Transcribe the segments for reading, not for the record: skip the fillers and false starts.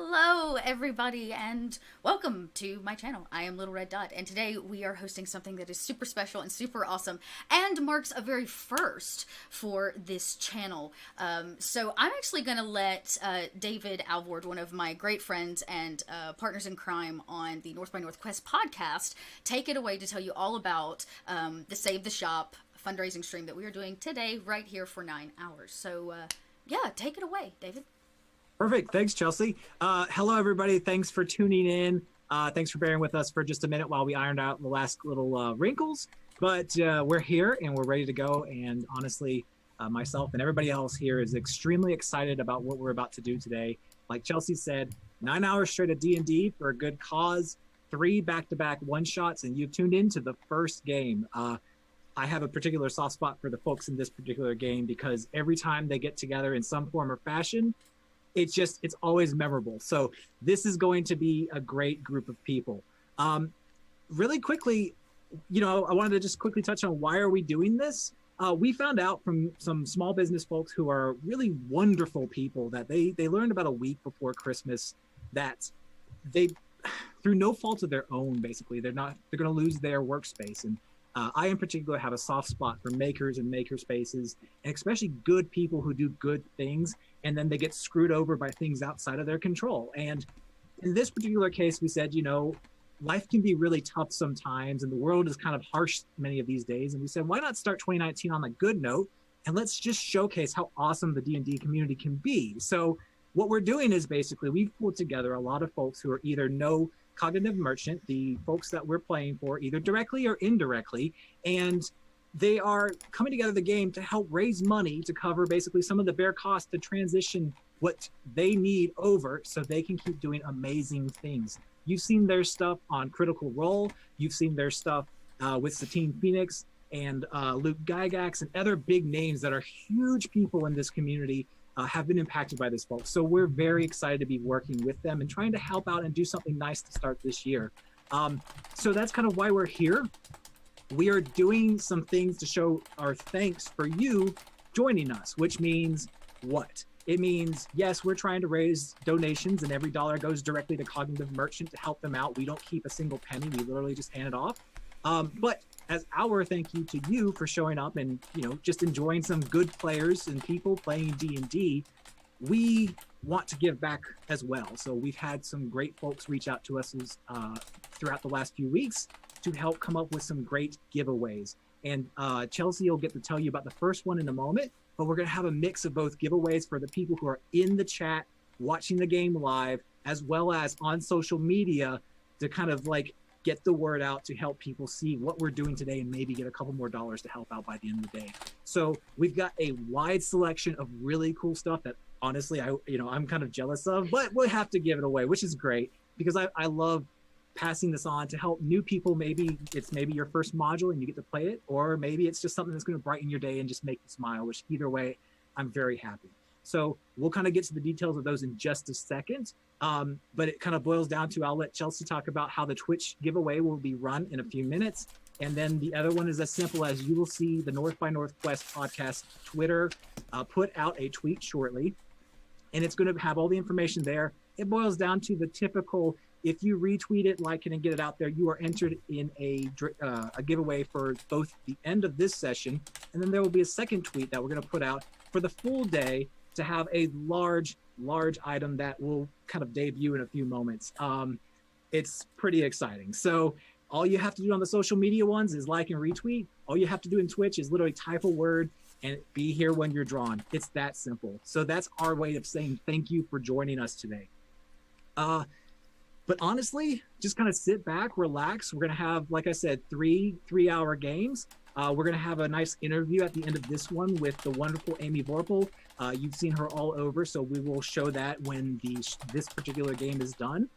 Hello, everybody, and welcome to my channel. I am Little Red Dot, and today we are hosting something that is super special and super awesome and marks a very first for this channel. So I'm actually going to let David Alvord, one of my great friends and partners in crime on the North by Northwest podcast, take it away to tell you all about the Save the Shop fundraising stream that we are doing today right here for 9 hours. So yeah, take it away, David. Perfect. Thanks, Chelsea. Hello, everybody. Thanks for tuning in. Thanks for bearing with us for just a minute while we ironed out the last little wrinkles. But we're here and we're ready to go. And honestly, myself and everybody else here is extremely excited about what we're about to do today. Like Chelsea said, 9 hours straight of D&D for a good cause, 3 back-to-back one-shots, and you've tuned into the first game. I have a particular soft spot for the folks in this particular game because every time they get together in some form or fashion, it's always memorable. So this is going to be a great group of people. Really quickly, I wanted to just quickly touch on why are we doing this? We found out from some small business folks who are really wonderful people that they learned about a week before Christmas that they, through no fault of their own, basically, they're going to lose their workspace. And I in particular have a soft spot for makers and maker spaces, and especially good people who do good things, and then they get screwed over by things outside of their control. And in this particular case, we said, life can be really tough sometimes, and the world is kind of harsh many of these days. And we said, why not start 2019 on a good note, and let's just showcase how awesome the D&D community can be. So what we're doing is basically we've pulled together a lot of folks who are either no Cognitive Merchant, the folks that we're playing for, either directly or indirectly, and they are coming together the game to help raise money to cover basically some of the bare costs to transition what they need over so they can keep doing amazing things. You've seen their stuff on Critical Role. You've seen their stuff with Satine Phoenix and Luke Gygax and other big names that are huge people in this community have been impacted by this, folks. So we're very excited to be working with them and trying to help out and do something nice to start this year. So that's kind of why we're here. We are doing some things to show our thanks for you joining us, which means what? It means, yes, we're trying to raise donations and every dollar goes directly to Cognitive Merchant to help them out. We don't keep a single penny. We literally just hand it off. But as our thank you to you for showing up and, just enjoying some good players and people playing D&D, we want to give back as well. So we've had some great folks reach out to us throughout the last few weeks to help come up with some great giveaways. And Chelsea will get to tell you about the first one in a moment, but we're going to have a mix of both giveaways for the people who are in the chat, watching the game live, as well as on social media to kind of get the word out to help people see what we're doing today and maybe get a couple more dollars to help out by the end of the day. So we've got a wide selection of really cool stuff that honestly, I'm kind of jealous of, but we'll have to give it away, which is great because I love passing this on to help new people. Maybe it's your first module and you get to play it, or maybe it's just something that's going to brighten your day and just make you smile, which either way, I'm very happy. So we'll kind of get to the details of those in just a second. But it kind of boils down to, I'll let Chelsea talk about how the Twitch giveaway will be run in a few minutes. And then the other one is as simple as you will see the North by Northwest podcast Twitter put out a tweet shortly. And it's going to have all the information there. It boils down to the typical, if you retweet it, like it, and get it out there, you are entered in a giveaway for both the end of this session. And then there will be a second tweet that we're going to put out for the full day to have a large item that will kind of debut in a few moments. It's pretty exciting. So all you have to do on the social media ones is like and retweet. All you have to do in Twitch is literally type a word and be here when you're drawn. It's that simple. So that's our way of saying thank you for joining us today. But honestly, just kind of sit back, relax. We're going to have, like I said, three-hour games. We're going to have a nice interview at the end of this one with the wonderful Amy Vorpal. You've seen her all over, so we will show that when this particular game is done.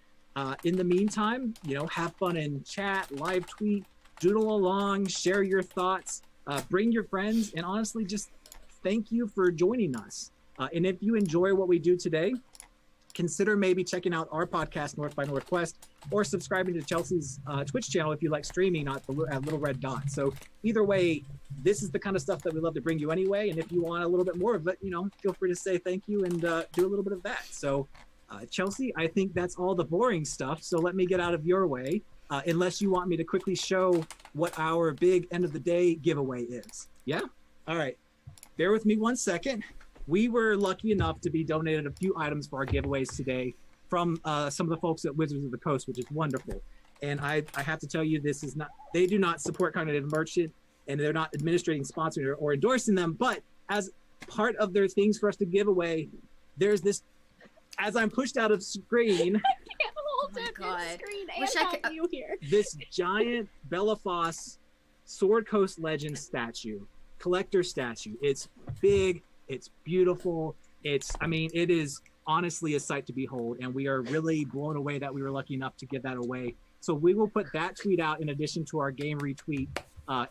In the meantime, have fun in chat, live tweet, doodle along, share your thoughts, bring your friends, and honestly, just thank you for joining us. And if you enjoy what we do today, consider maybe checking out our podcast, North by Northwest, or subscribing to Chelsea's Twitch channel if you like streaming at Little Red Dot. So either way, this is the kind of stuff that we love to bring you anyway. And if you want a little bit more of it, feel free to say thank you and do a little bit of that. So Chelsea, I think that's all the boring stuff. So let me get out of your way, unless you want me to quickly show what our big end of the day giveaway is. Yeah? All right. Bear with me 1 second. We were lucky enough to be donated a few items for our giveaways today from some of the folks at Wizards of the Coast, which is wonderful. And I have to tell you, this is not, they do not support Cognitive Merchant, and they're not administrating, sponsoring, or endorsing them. But as part of their things for us to give away, there's this, as I'm pushed out of screen, I can't hold it. God. Screen Wish and I could- have you here. this giant Bellafoss Sword Coast Legend statue, collector statue. It's big, it's beautiful. I mean, it is honestly a sight to behold, and we are really blown away that we were lucky enough to give that away. So we will put that tweet out in addition to our game retweet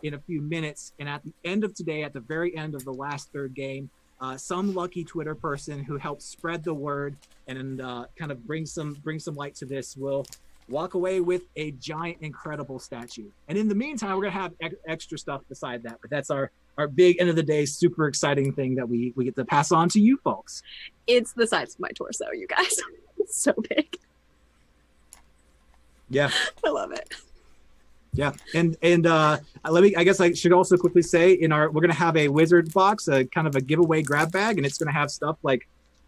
in a few minutes. And at the end of today, at the very end of the last third game, some lucky Twitter person who helped spread the word and kind of bring some light to this will walk away with a giant, incredible statue. And in the meantime, we're gonna have extra stuff beside that. But that's our big end of the day, super exciting thing that we get to pass on to you folks. It's the size of my torso, you guys. It's so big. Yeah. I love it. Yeah, and let me. I guess I should also quickly say we're gonna have a wizard box, a kind of a giveaway grab bag, and it's gonna have stuff like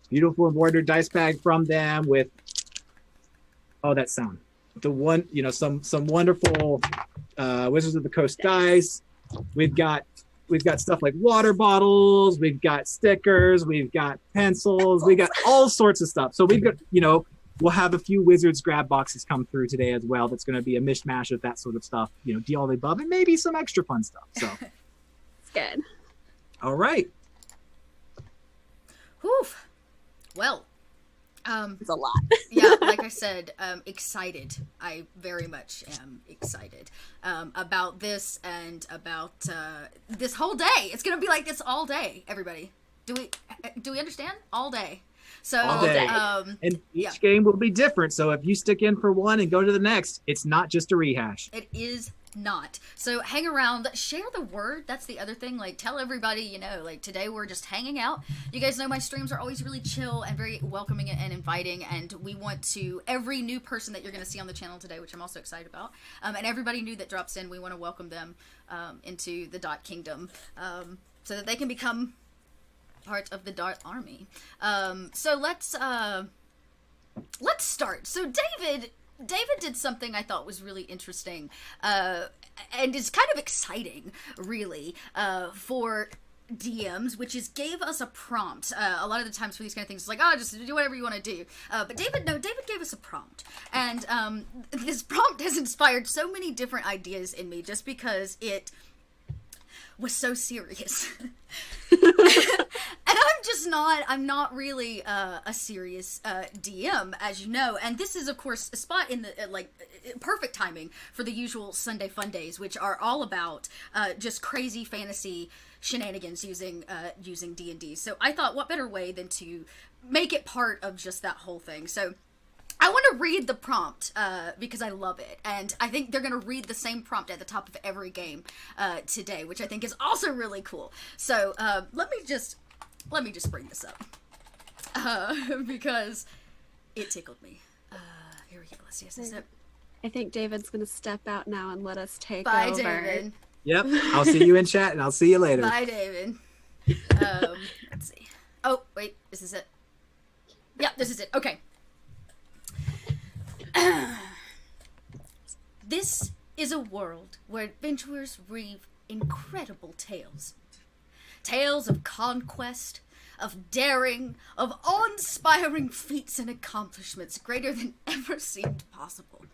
beautiful embroidered dice bag from them with that sound. The one, some wonderful Wizards of the Coast dice. We've got stuff like water bottles. We've got stickers. We've got pencils. We got all sorts of stuff. So we've got we'll have a few Wizards grab boxes come through today as well. That's going to be a mishmash of that sort of stuff, deal all the above, and maybe some extra fun stuff. So, It's good. all right. Whew. Well, It's a lot. yeah, like I said, excited. I very much am excited about this and about this whole day. It's going to be like this all day, everybody. Do we understand? All day. So, All day. And each game will be different. So if you stick in for one and go to the next, it's not just a rehash. It is not. So hang around, share the word. That's the other thing. Like, tell everybody, like today we're just hanging out. You guys know my streams are always really chill and very welcoming and inviting. And we want to, every new person that you're going to see on the channel today, which I'm also excited about, and everybody new that drops in, we want to welcome them into the Dot Kingdom so that they can become part of the Dart Army. So let's start. So David did something I thought was really interesting, and is kind of exciting, really, for DMs, which is gave us a prompt. A lot of the times for these kind of things, it's like, just do whatever you want to do. But David gave us a prompt, and this prompt has inspired so many different ideas in me, just because it was so serious. And I'm not really a serious DM, as you know, and this is of course a spot in the perfect timing for the usual Sunday Fun Days, which are all about just crazy fantasy shenanigans using D&D. So I thought, what better way than to make it part of just that whole thing. So I want to read the prompt because I love it, and I think they're going to read the same prompt at the top of every game today, which I think is also really cool. So let me just bring this up because it tickled me. Here we go. Let's see. Is this it? I think David's going to step out now and let us take Bye, over. David. Yep. I'll see you in chat, and I'll see you later. Bye, David. Let's see. Oh, wait. This is it. Yep, this is it. Okay. This is a world where adventurers weave incredible tales. Tales of conquest, of daring, of awe-inspiring feats and accomplishments greater than ever seemed possible.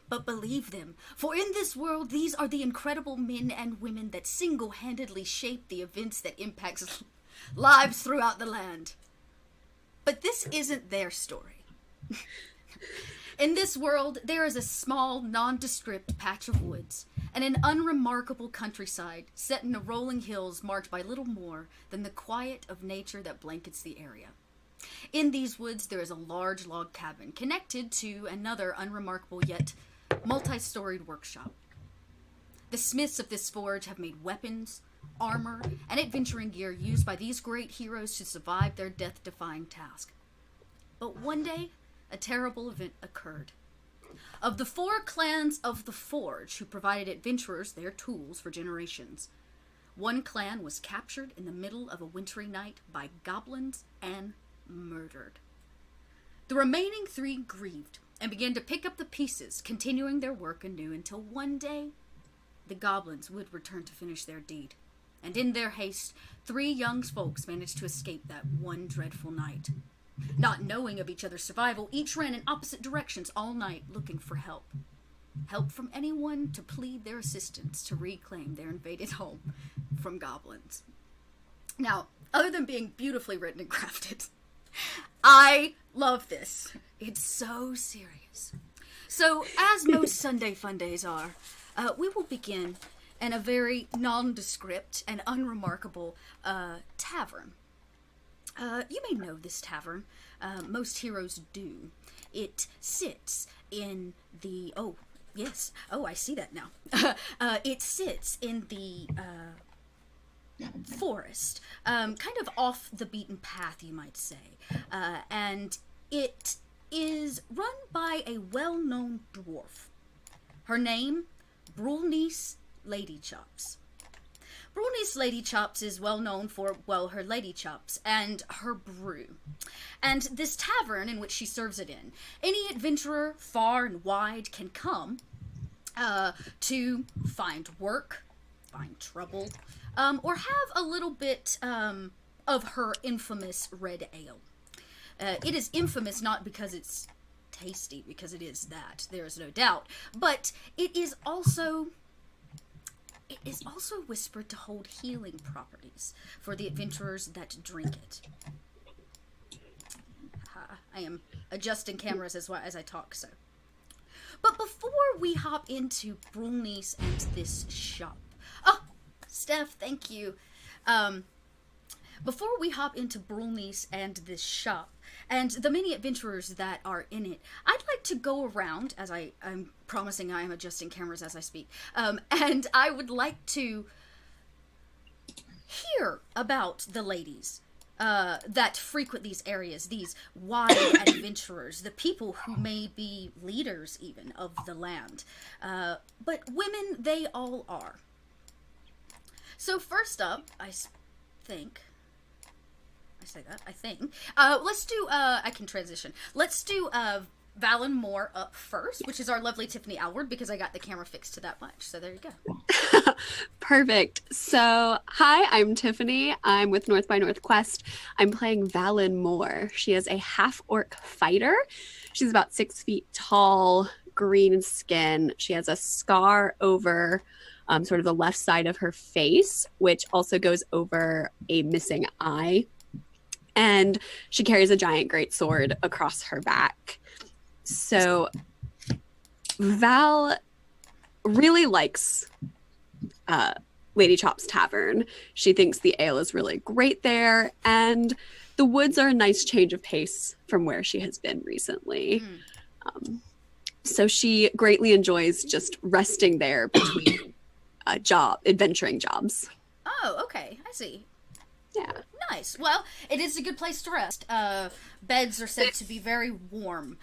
But believe them, for in this world, these are the incredible men and women that single-handedly shape the events that impact lives throughout the land. But this isn't their story. In this world, there is a small, nondescript patch of woods, and an unremarkable countryside set in the rolling hills marked by little more than the quiet of nature that blankets the area. In these woods, there is a large log cabin connected to another unremarkable yet multi-storied workshop. The smiths of this forge have made weapons, armor, and adventuring gear used by these great heroes to survive their death-defying task. But one day, a terrible event occurred. Of the 4 clans of the Forge who provided adventurers their tools for generations, one clan was captured in the middle of a wintry night by goblins and murdered. The remaining 3 grieved and began to pick up the pieces, continuing their work anew until one day the goblins would return to finish their deed. And in their haste, 3 young folks managed to escape that one dreadful night. Not knowing of each other's survival, each ran in opposite directions all night looking for help. Help from anyone to plead their assistance to reclaim their invaded home from goblins. Now, other than being beautifully written and crafted, I love this. It's so serious. So, as most Sunday fun days are, we will begin in a very nondescript and unremarkable tavern. You may know this tavern. Most heroes do. It sits in the... Oh, yes. Oh, I see that now. It sits in the forest, kind of off the beaten path, you might say. And it is run by a well-known dwarf. Her name, Brulnice Lady Chops. Brulnice Lady Chops is well known for, well, her lady chops and her brew. And this tavern in which she serves it in, any adventurer far and wide can come to find work, find trouble, or have a little bit of her infamous red ale. It is infamous not because it's tasty, because it is that, there is no doubt, but it is also whispered to hold healing properties for the adventurers that drink it. I am adjusting cameras as I talk, so. But before we hop into Brulnice and this shop... Oh, Steph, thank you. Before we hop into Brulnice and this shop, and the many adventurers that are in it, I'd like to go around, as I'm promising I am adjusting cameras as I speak, and I would like to hear about the ladies that frequent these areas, these wild adventurers, the people who may be leaders even of the land. But women, they all are. So first up, I think... let's do, I can transition. Let's do, Valen Moore up first, which is our lovely Tiffany Alward, because I got the camera fixed to that much. So there you go. Perfect. So, hi, I'm Tiffany. I'm with North by Northquest. I'm playing Valen Moore. She is a half-orc fighter. She's about 6 feet tall, green skin. She has a scar over sort of the left side of her face, which also goes over a missing eye. And she carries a giant greatsword across her back. So Val really likes Lady Chop's Tavern. She thinks the ale is really great there, and the woods are a nice change of pace from where she has been recently. So she greatly enjoys just resting there between adventuring jobs. Oh, okay. I see. Yeah. Nice. Well, it is a good place to rest. Beds are said to be very warm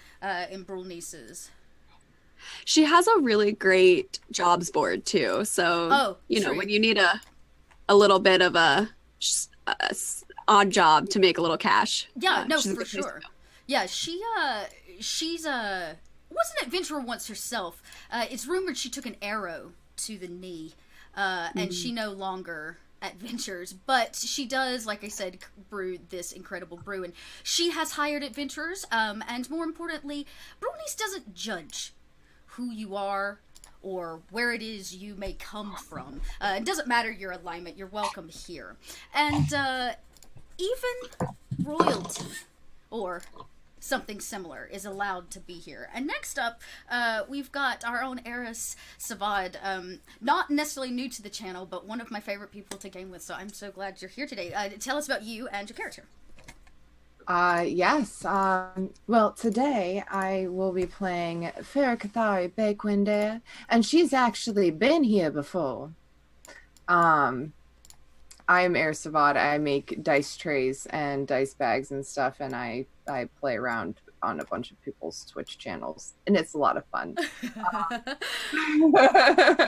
in Brulnice's. She has a really great jobs board too. So, you know, when you need a little bit of a odd job to make a little cash. Yeah, no, for sure. Yeah, she's was an adventurer once herself. It's rumored she took an arrow to the knee, and she no longer adventures, but she does, like I said, brew this incredible brew, and she has hired adventurers, and more importantly, Brulnice doesn't judge who you are or where it is you may come from. It doesn't matter your alignment, you're welcome here. And even royalty or something similar is allowed to be here. And next up, we've got our own Eris Savad, not necessarily new to the channel, but one of my favorite people to game with, so I'm so glad you're here today. Tell us about you and your character. Yes. Well, today I will be playing Fair Cathari Bakewinde, and she's actually been here before. I'm Air Savad. I make dice trays and dice bags and stuff, and I play around on a bunch of people's Twitch channels, and it's a lot of fun.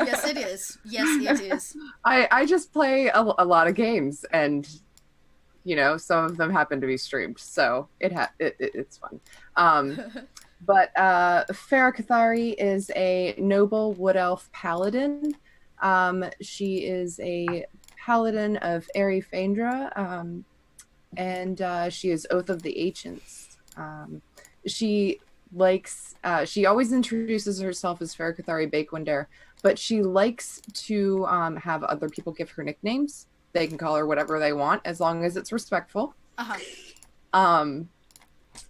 Yes, it is. Yes, it is. I just play a lot of games, and some of them happen to be streamed, so it's fun. But Farah Cathari is a noble wood elf paladin. She is a paladin of Eri Phaendra, and she is Oath of the Ancients. She always introduces herself as Farah Cathari Bakewinder, but she likes to have other people give her nicknames. They can call her whatever they want as long as it's respectful.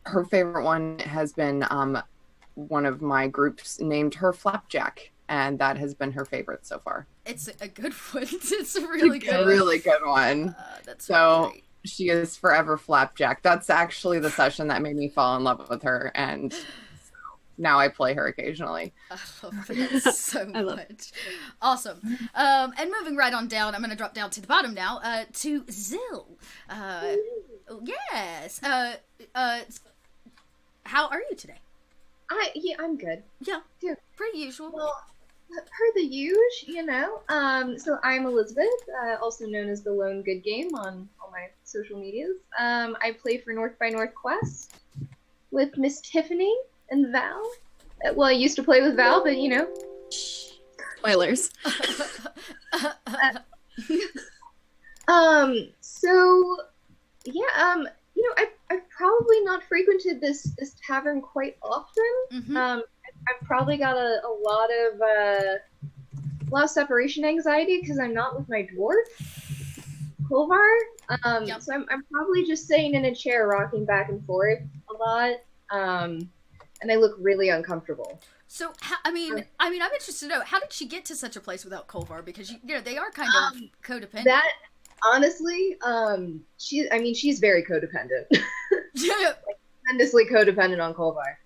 Her favorite one has been one of my groups named her Flapjack, and that has been her favorite so far. It's a good one. It's a really good one. Really good one. That's so great. She is forever Flapjack. That's actually the session that made me fall in love with her, and now I play her occasionally. I love that so much. Awesome. And moving right on down, I'm going to drop down to the bottom now, to Zill. Yes. How are you today? I'm good. Yeah. Pretty usual. Well, per the usual, so I'm Elizabeth, also known as the Lone Good Game on all my social medias. I play for North by Northwest with Miss Tiffany and Val. Well, I used to play with Val, but Spoilers. I've probably not frequented this tavern quite often. Mm-hmm. I've probably got a lot of separation anxiety because I'm not with my dwarf, Kolvar. Yep. So I'm probably just sitting in a chair, rocking back and forth a lot. And I look really uncomfortable. So, I'm interested to know, how did she get to such a place without Kolvar? Because they are kind of codependent. That honestly, she's very codependent. Tremendously codependent on Kolvar.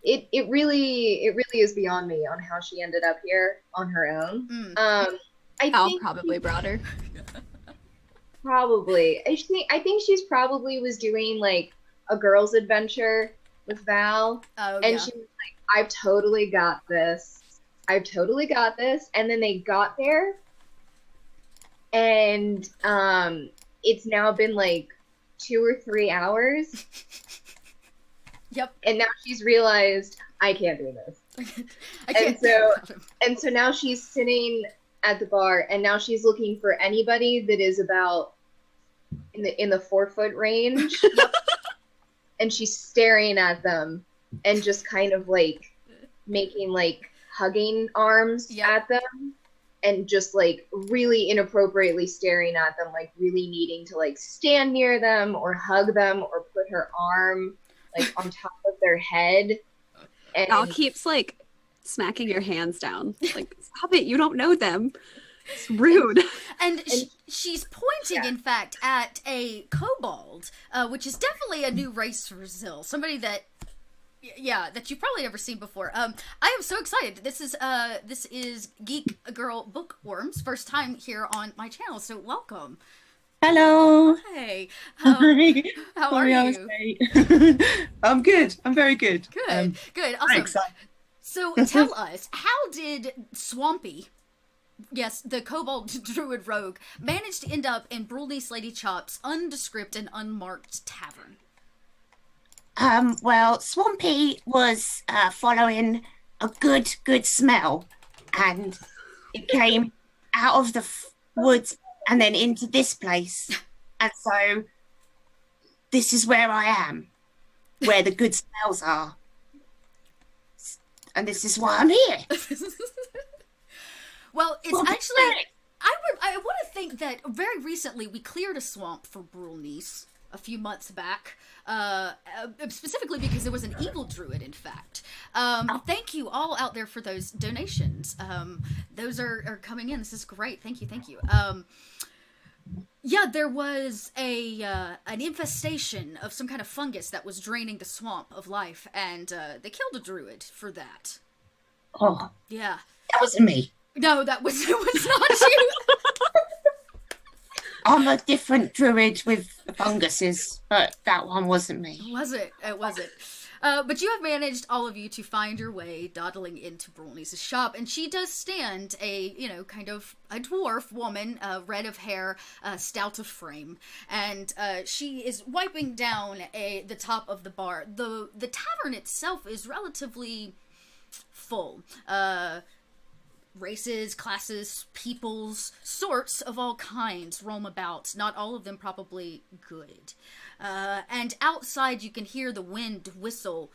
It really is beyond me on how she ended up here on her own. I think probably brought her. Probably. I think she's probably was doing like a girl's adventure with Val, and she was like, I've totally got this. And then they got there, and it's now been like 2 or 3 hours. Yep. And now she's realized I can't do this. I can't. And so now she's sitting at the bar, and now she's looking for anybody that is about in the 4-foot range. And she's staring at them and just kind of like making like hugging arms at them, and just like really inappropriately staring at them, like really needing to like stand near them or hug them or put her arm like on top of their head. And Al keeps like smacking your hands down. Like, stop it, you don't know them. It's rude. And she's pointing, in fact, at a kobold, which is definitely a new race for Zill. Somebody that you've probably never seen before. I am so excited. This is Geek Girl Bookworm's first time here on my channel, so welcome. Hello. Hey. Hi. How Sorry, are I was you? late. I'm good. I'm very good. Good. Good. Awesome. Thanks. So tell us, how did Swampy, yes, the kobold druid rogue, manage to end up in Brulney's Lady Chop's undescript and unmarked tavern? Well, Swampy was following a good smell, and it came out of the woods and then into this place, and so this is where I am, where the good smells are, and this is why I'm here. Well, it's actually, I want to think that very recently we cleared a swamp for Brulnice a few months back, specifically because there was an evil druid, in fact. Thank you all out there for those donations. Those are coming in. This is great. Thank you. Yeah, there was an infestation of some kind of fungus that was draining the swamp of life, and they killed a druid for that. Oh, Yeah. that wasn't me. No, it was not you. I'm a different druid with funguses, but that one wasn't me. It wasn't. But you have managed, all of you, to find your way dawdling into Brolni's shop, and she does stand kind of a dwarf woman, red of hair, stout of frame, and she is wiping down the top of the bar. The tavern itself is relatively full. Races, classes, peoples, sorts of all kinds roam about, not all of them probably good. And outside you can hear the wind whistle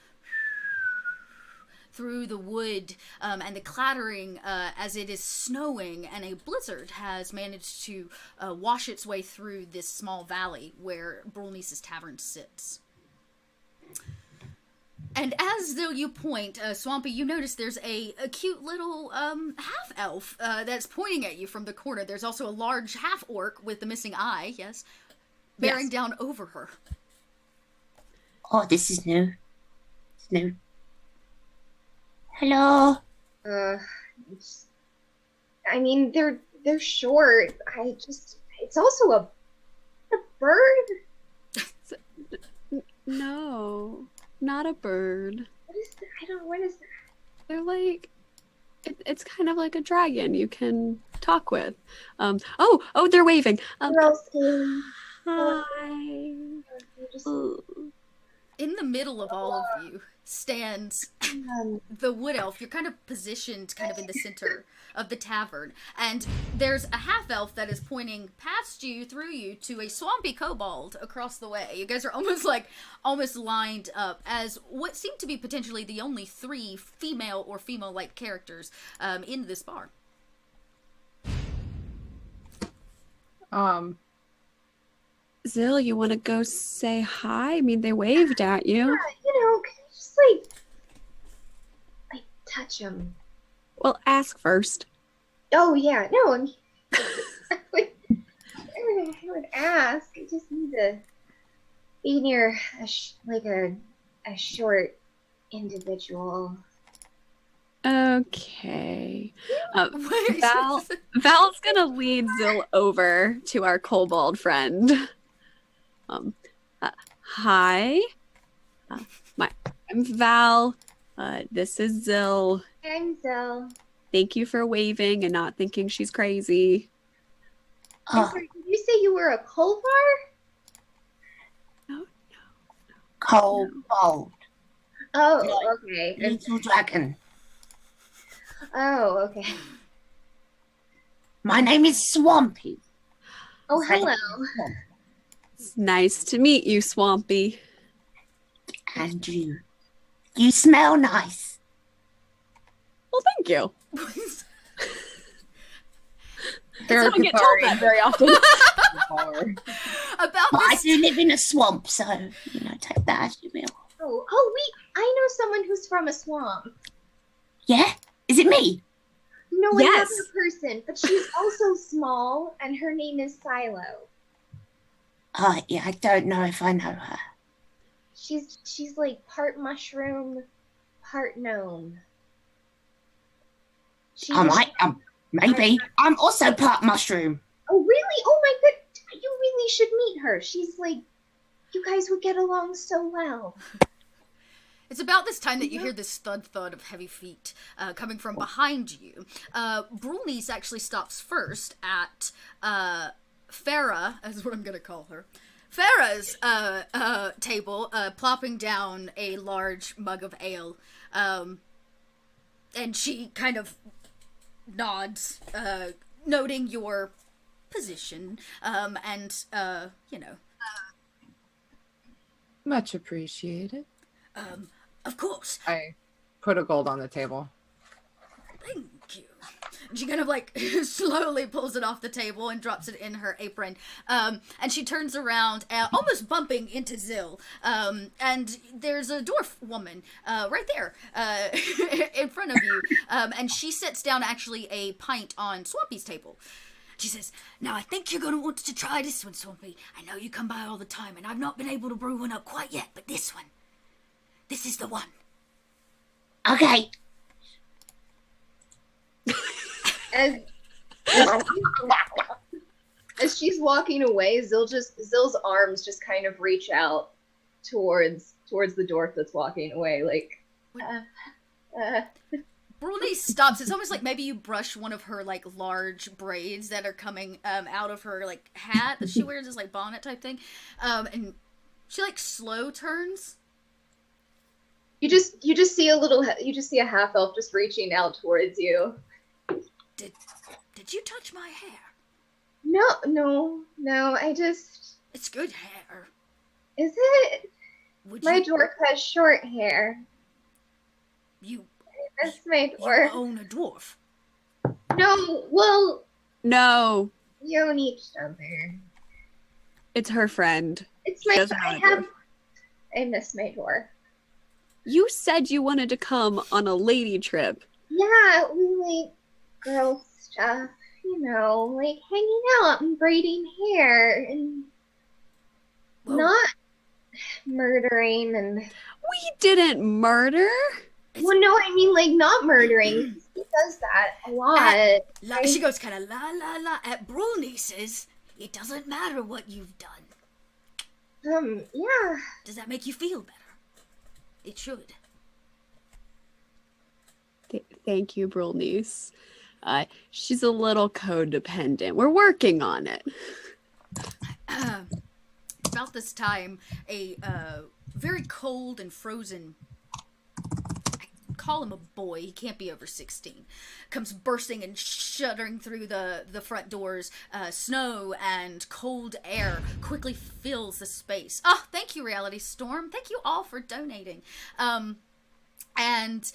through the wood, and the clattering as it is snowing, and a blizzard has managed to wash its way through this small valley where Brolnice's tavern sits. And as though you point, Swampy, you notice there's a cute little half-elf that's pointing at you from the corner. There's also a large half-orc with the missing eye, bearing down over her. Oh, this is new. It's new. Hello. I mean, they're short. It's also a bird. No, not a bird. What is that? What is that? They're like, it's kind of like a dragon you can talk with. They're waving. Hi. In the middle of all of you stands the wood elf. You're kind of positioned kind of in the center of the tavern, and there's a half elf that is pointing past you, through you, to a swampy kobold across the way. You guys are almost lined up as what seem to be potentially the only 3 female or female-like characters in this bar. Zill, you want to go say hi? I mean, they waved at you. Yeah, can you just like touch them? Well, ask first. Oh yeah, no, I would ask. I just need to be near a short individual. Okay. Val's gonna lead Zill over to our kobold friend. Hi. I'm Val. This is Zill. I'm Zill. Thank you for waving and not thinking she's crazy. I'm sorry, did you say you were a Kolvar? No. Kobold. Oh, okay. Little dragon. Oh, okay. My name is Swampy. Oh, hello. It's nice to meet you, Swampy. And you. You smell nice. Well, thank you. Very I don't get told that very often. About But I this, do live in a swamp, so, take that as you will. Oh, wait. I know someone who's from a swamp. Yeah? Is it me? No, Yes. another person, but she's also small, and her name is Silo. Yeah, I don't know if I know her. She's like part mushroom, part gnome. Maybe. I'm also part mushroom. Oh, really? Oh my god, you really should meet her. She's like, you guys would get along so well. it's about this time that you hear this thud of heavy feet coming from behind you. Brolnice actually stops first at Farah, is what I'm going to call her. Farah's table, plopping down a large mug of ale. And she kind of nods, noting your position, and, Much appreciated. of course. I put a gold on the table. Thank you. And she kind of slowly pulls it off the table and drops it in her apron. And she turns around, almost bumping into Zill. And there's a dwarf woman right there in front of you. And she sets down actually a pint on Swampy's table. She says, "Now I think you're going to want to try this one, Swampy. I know you come by all the time, and I've not been able to brew one up quite yet, but this is the one." Okay. as she's walking away, Zill's arms just kind of reach out towards the dwarf that's walking away, like. Bruni stops. It's almost like maybe you brush one of her like large braids that are coming out of her like hat that she wears, this like bonnet type thing, and she like slow turns. You just see a half elf just reaching out towards you. Did you touch my hair? No. It's good hair. Is it? My dwarf has short hair. That's my dwarf. You own a dwarf. No, well. No. We own each other. It's her friend. It's my. I miss my dwarf. You said you wanted to come on a lady trip. Yeah, we like girl stuff, like hanging out and braiding hair and not murdering and. We didn't murder. Well, no, I mean like not murdering. He does that a lot. She goes kind of la la la. At Brunice's, it doesn't matter what you've done. Yeah. Does that make you feel better? It should. Thank you, Brunice. She's a little codependent. We're working on it. About this time, a very cold and frozen, call him a boy, he can't be over 16, comes bursting and shuddering through the front doors. Snow and cold air quickly fills the space. Oh, thank you, Reality Storm. Thank you all for donating. And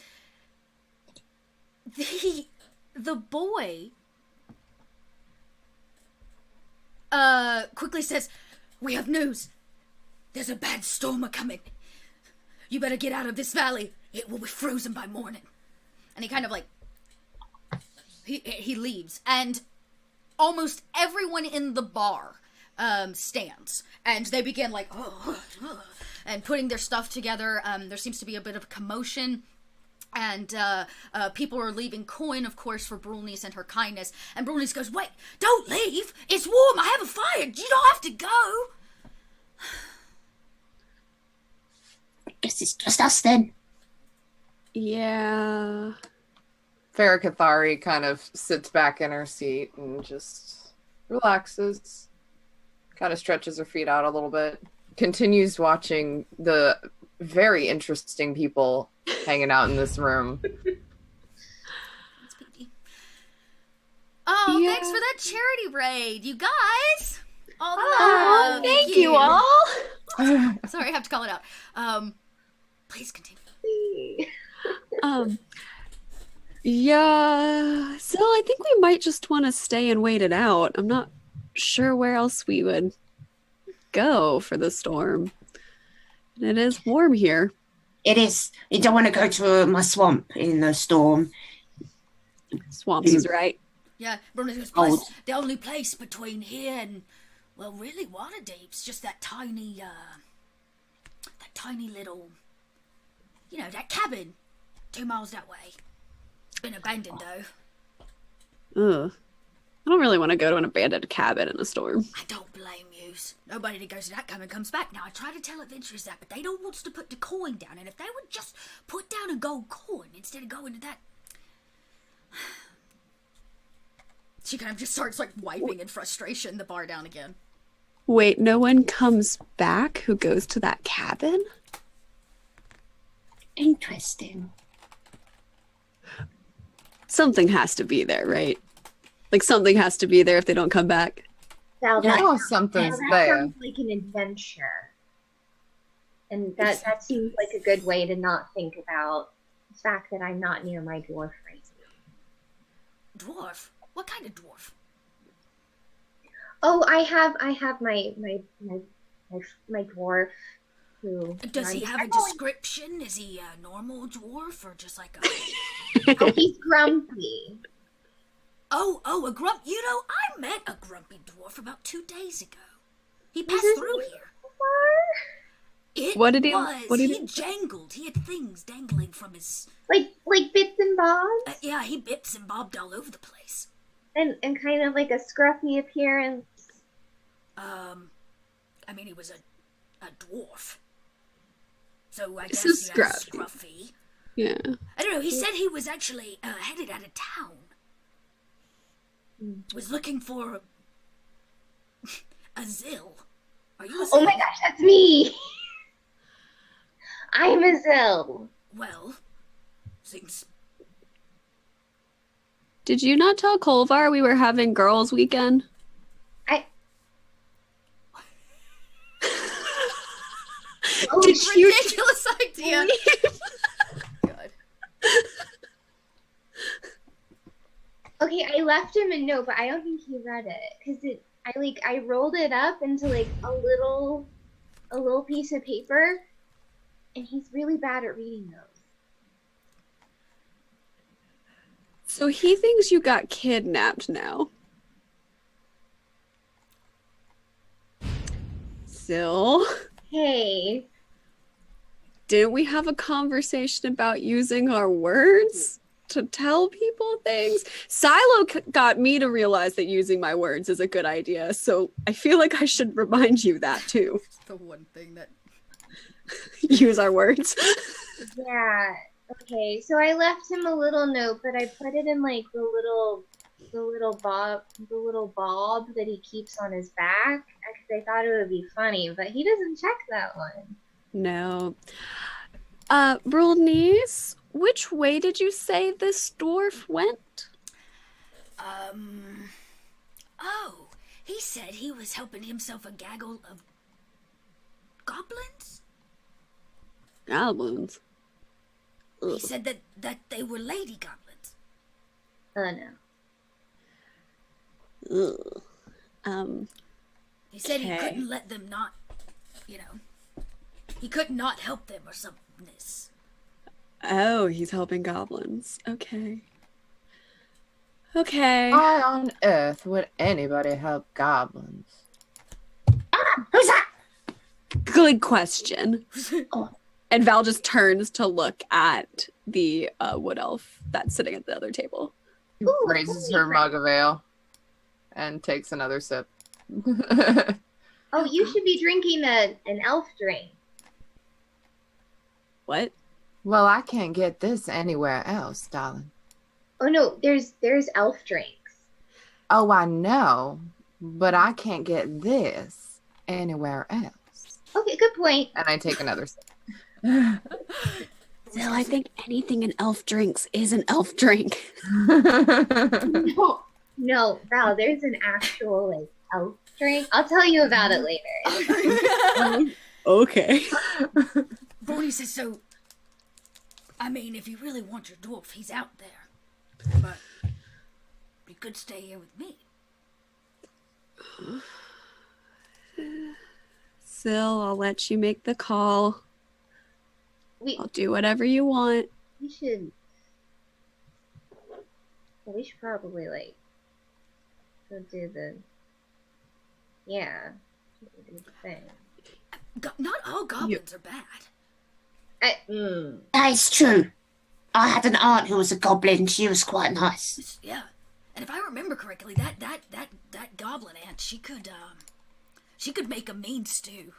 the boy quickly says, "We have news. There's a bad storm a-coming. You better get out of this valley. It will be frozen by morning." And he kind of like, he leaves. And almost everyone in the bar stands. And they begin like, and putting their stuff together. There seems to be a bit of a commotion. And people are leaving coin, of course, for Brunice and her kindness. And Brunice goes, "Wait, don't leave. It's warm. I have a fire. You don't have to go." Guess it's just us then. Yeah. Farah Cathari kind of sits back in her seat and just relaxes, kind of stretches her feet out a little bit, continues watching the very interesting people hanging out in this room. Oh, yeah. Thanks for that charity raid, you guys. All the love. Thank you all. Sorry, I have to call it out. Please continue. Yeah, so I think we might just want to stay and wait it out. I'm not sure where else we would go for the storm. It is warm here. It is. You don't want to go to my swamp in the storm. Swamps is right. Yeah, plus the only place between here and, well, really Waterdeep's just that tiny little, that cabin 2 miles that way. It's been abandoned, though. Ugh. I don't really want to go to an abandoned cabin in a storm. I don't blame you. Nobody that goes to that cabin comes back. Now, I try to tell adventurers that, but they don't want to put the coin down. And if they would just put down a gold coin instead of going to that... She kind of just starts, wiping in frustration the bar down again. Wait, no one comes back who goes to that cabin? Interesting. Something has to be there, right? Something has to be there if they don't come back. Something's there. Sounds like an adventure. And that seems like a good way to not think about the fact that I'm not near my dwarf right now. Dwarf? What kind of dwarf? Oh, I have my dwarf who... Does he have a description? Is he a normal dwarf or just like a... Oh, he's grumpy. Oh, a grump. I met a grumpy dwarf about 2 days ago. He passed through here. What did he jangled. He had things dangling from his... Like bits and bobs? Yeah, he bits and bobbed all over the place. And kind of like a scruffy appearance. I mean, he was a dwarf. So I It's guess a he had scruffy. scruffy. Yeah. I don't know, he said he was actually headed out of town. Was looking for a Zill. Are you a Zill? Oh my gosh, that's me! I'm a Zill. Well, seems... Did you not tell Kolvar we were having girls' weekend? Oh, Did you Ridiculous idea! God. okay, I left him a note, but I don't think he read it. Because I rolled it up into like a little piece of paper, and he's really bad at reading those. So he thinks you got kidnapped now. Sil, Hey, didn't we have a conversation about using our words to tell people things? Silo got me to realize that using my words is a good idea, so I feel like I should remind you that too. The one thing that... Use our words. yeah. Okay, so I left him a little note, but I put it in like the little bob that he keeps on his back because I thought it would be funny, but he doesn't check that one. No. Brulnice, which way did you say this dwarf went? Oh, he said he was helping himself a gaggle of goblins? Goblins. He said that they were lady goblins. Oh no. Ugh. He said he Okay. couldn't let them not, he could not help them or something. Oh, he's helping goblins. Okay. Okay. Why on earth would anybody help goblins? Who's that? Good question. Oh. And Val just turns to look at the wood elf that's sitting at the other table. Ooh, Raises holy her crap. mug of ale and takes another sip. Oh, you should be drinking an elf drink. What? Well, I can't get this anywhere else, darling. Oh no, there's elf drinks. Oh, I know, but I can't get this anywhere else. Okay, good point. And I take another sip. Still, I think anything an elf drinks is an elf drink. No, Val, there's an actual like elf drink. I'll tell you about it later. Okay. Brody says so. I mean, if you really want your dwarf, he's out there. But you could stay here with me. Sil, I'll let you make the call. We I'll do whatever you want. we should probably like go do the do the thing. Not all goblins are bad. That is true. I had an aunt who was a goblin. She was quite nice. Yeah. And if I remember correctly, that goblin aunt, she could make a mean stew.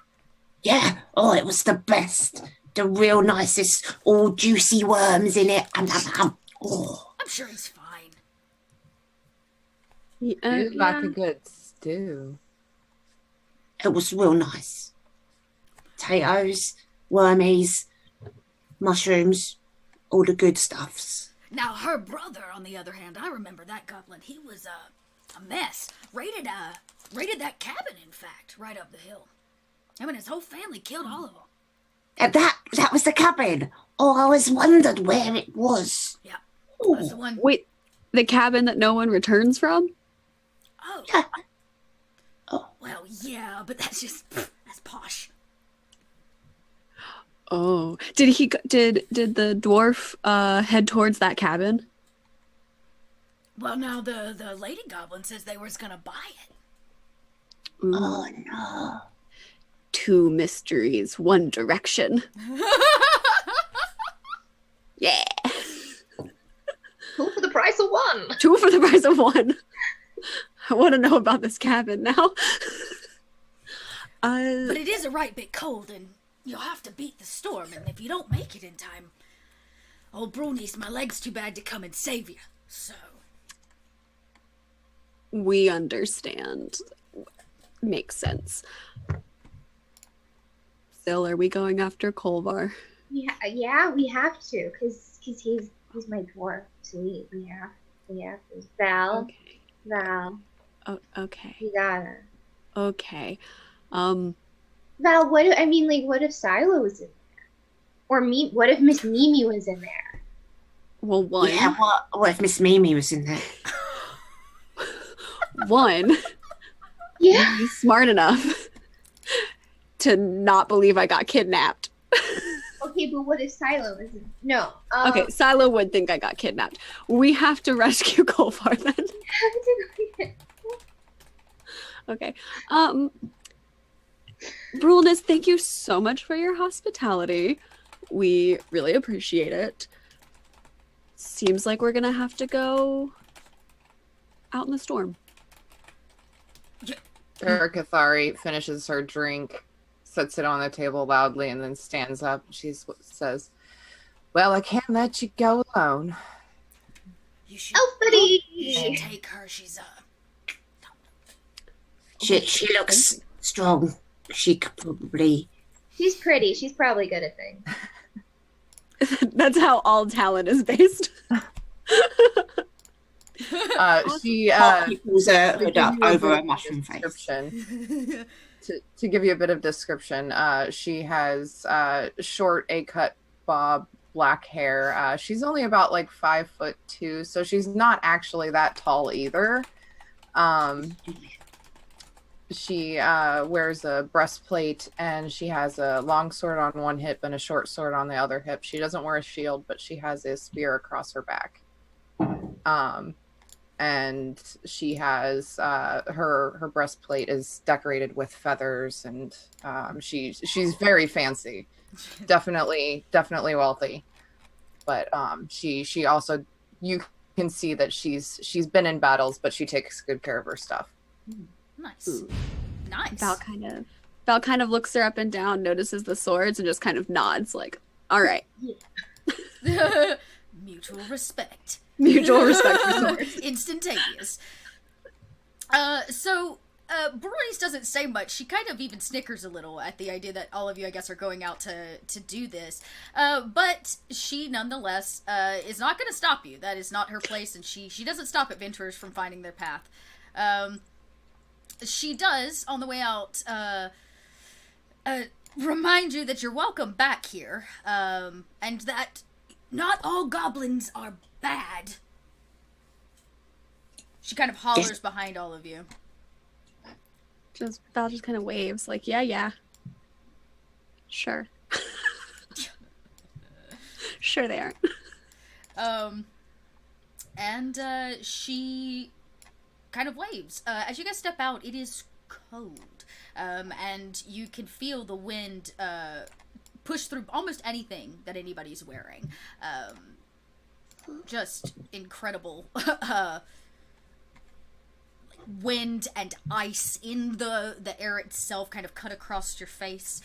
Yeah. Oh, it was the best. The real nicest, all juicy worms in it. Oh. I'm sure he's fine. It's like a good stew. It was real nice. Potatoes, wormies, mushrooms, all the good stuffs. Now, her brother, on the other hand, I remember that goblin. He was a mess. Raided that cabin, in fact, right up the hill. Him and his whole family killed all of them. And that was the cabin. Oh, I always wondered where it was. Yeah, Ooh. that's the one. Wait, the cabin that no one returns from? Oh, Yeah. Oh. well, yeah, but that's that's posh. Oh, did the dwarf head towards that cabin? Well, now the lady goblin says they was gonna buy it. Ooh. Oh no. Two mysteries, one direction. Yeah. Cool for the price price of one. 2 for the price of 1. I want to know about this cabin now. But it is a right bit cold, and you'll have to beat the storm, and if you don't make it in time, old Bruni's my leg's too bad to come and save you, so... We understand. Makes sense. Still, are we going after Kolvar? Yeah, we have to, because he's my dwarf, so we have to. Val, Oh, okay. you gotta. Okay. Val, what if Silo was in there? Or what if Miss Mimi was in there? Well, one. Yeah, what if Miss Mimi was in there? One. Yeah. Be smart enough to not believe I got kidnapped. Okay, but what if Silo was in? No. Okay, Silo would think I got kidnapped. We have to rescue Kolvar then. Okay. Brulnus, thank you so much for your hospitality. We really appreciate it. Seems like we're gonna have to go out in the storm. Kathari finishes her drink, sets it on the table loudly, and then stands up. She says, "Well, I can't let you go alone." You should, buddy! you should take her, she's, She looks strong. She could probably... She's pretty. She's probably good at things. That's how all talent is based. She pulls her hood up over her mushroom face. To give you a bit of description, she has short A-cut bob black hair. She's only about like 5'2", so she's not actually that tall either. She wears a breastplate, and she has a long sword on one hip and a short sword on the other hip. She doesn't wear a shield, but she has a spear across her back. And she has her breastplate is decorated with feathers, and she's very fancy, definitely wealthy. But she also, you can see that she's been in battles, but she takes good care of her stuff. nice. Ooh. Nice. Val kind of looks her up and down, notices the swords, and just kind of nods like, all right. Mutual respect. Mutual respect for swords. Instantaneous. So Bernice doesn't say much. She kind of even snickers a little at the idea that all of you, I guess, are going out to do this. But she, nonetheless, is not going to stop you. That is not her place, and she doesn't stop adventurers from finding their path. She does, on the way out, remind you that you're welcome back here, and that not all goblins are bad. She kind of hollers behind all of you. Val just kind of waves, like, yeah. Sure. Sure they aren't. And she kind of waves. As you guys step out, it is cold. And you can feel the wind push through almost anything that anybody's wearing. Just incredible wind and ice in the air itself kind of cut across your face.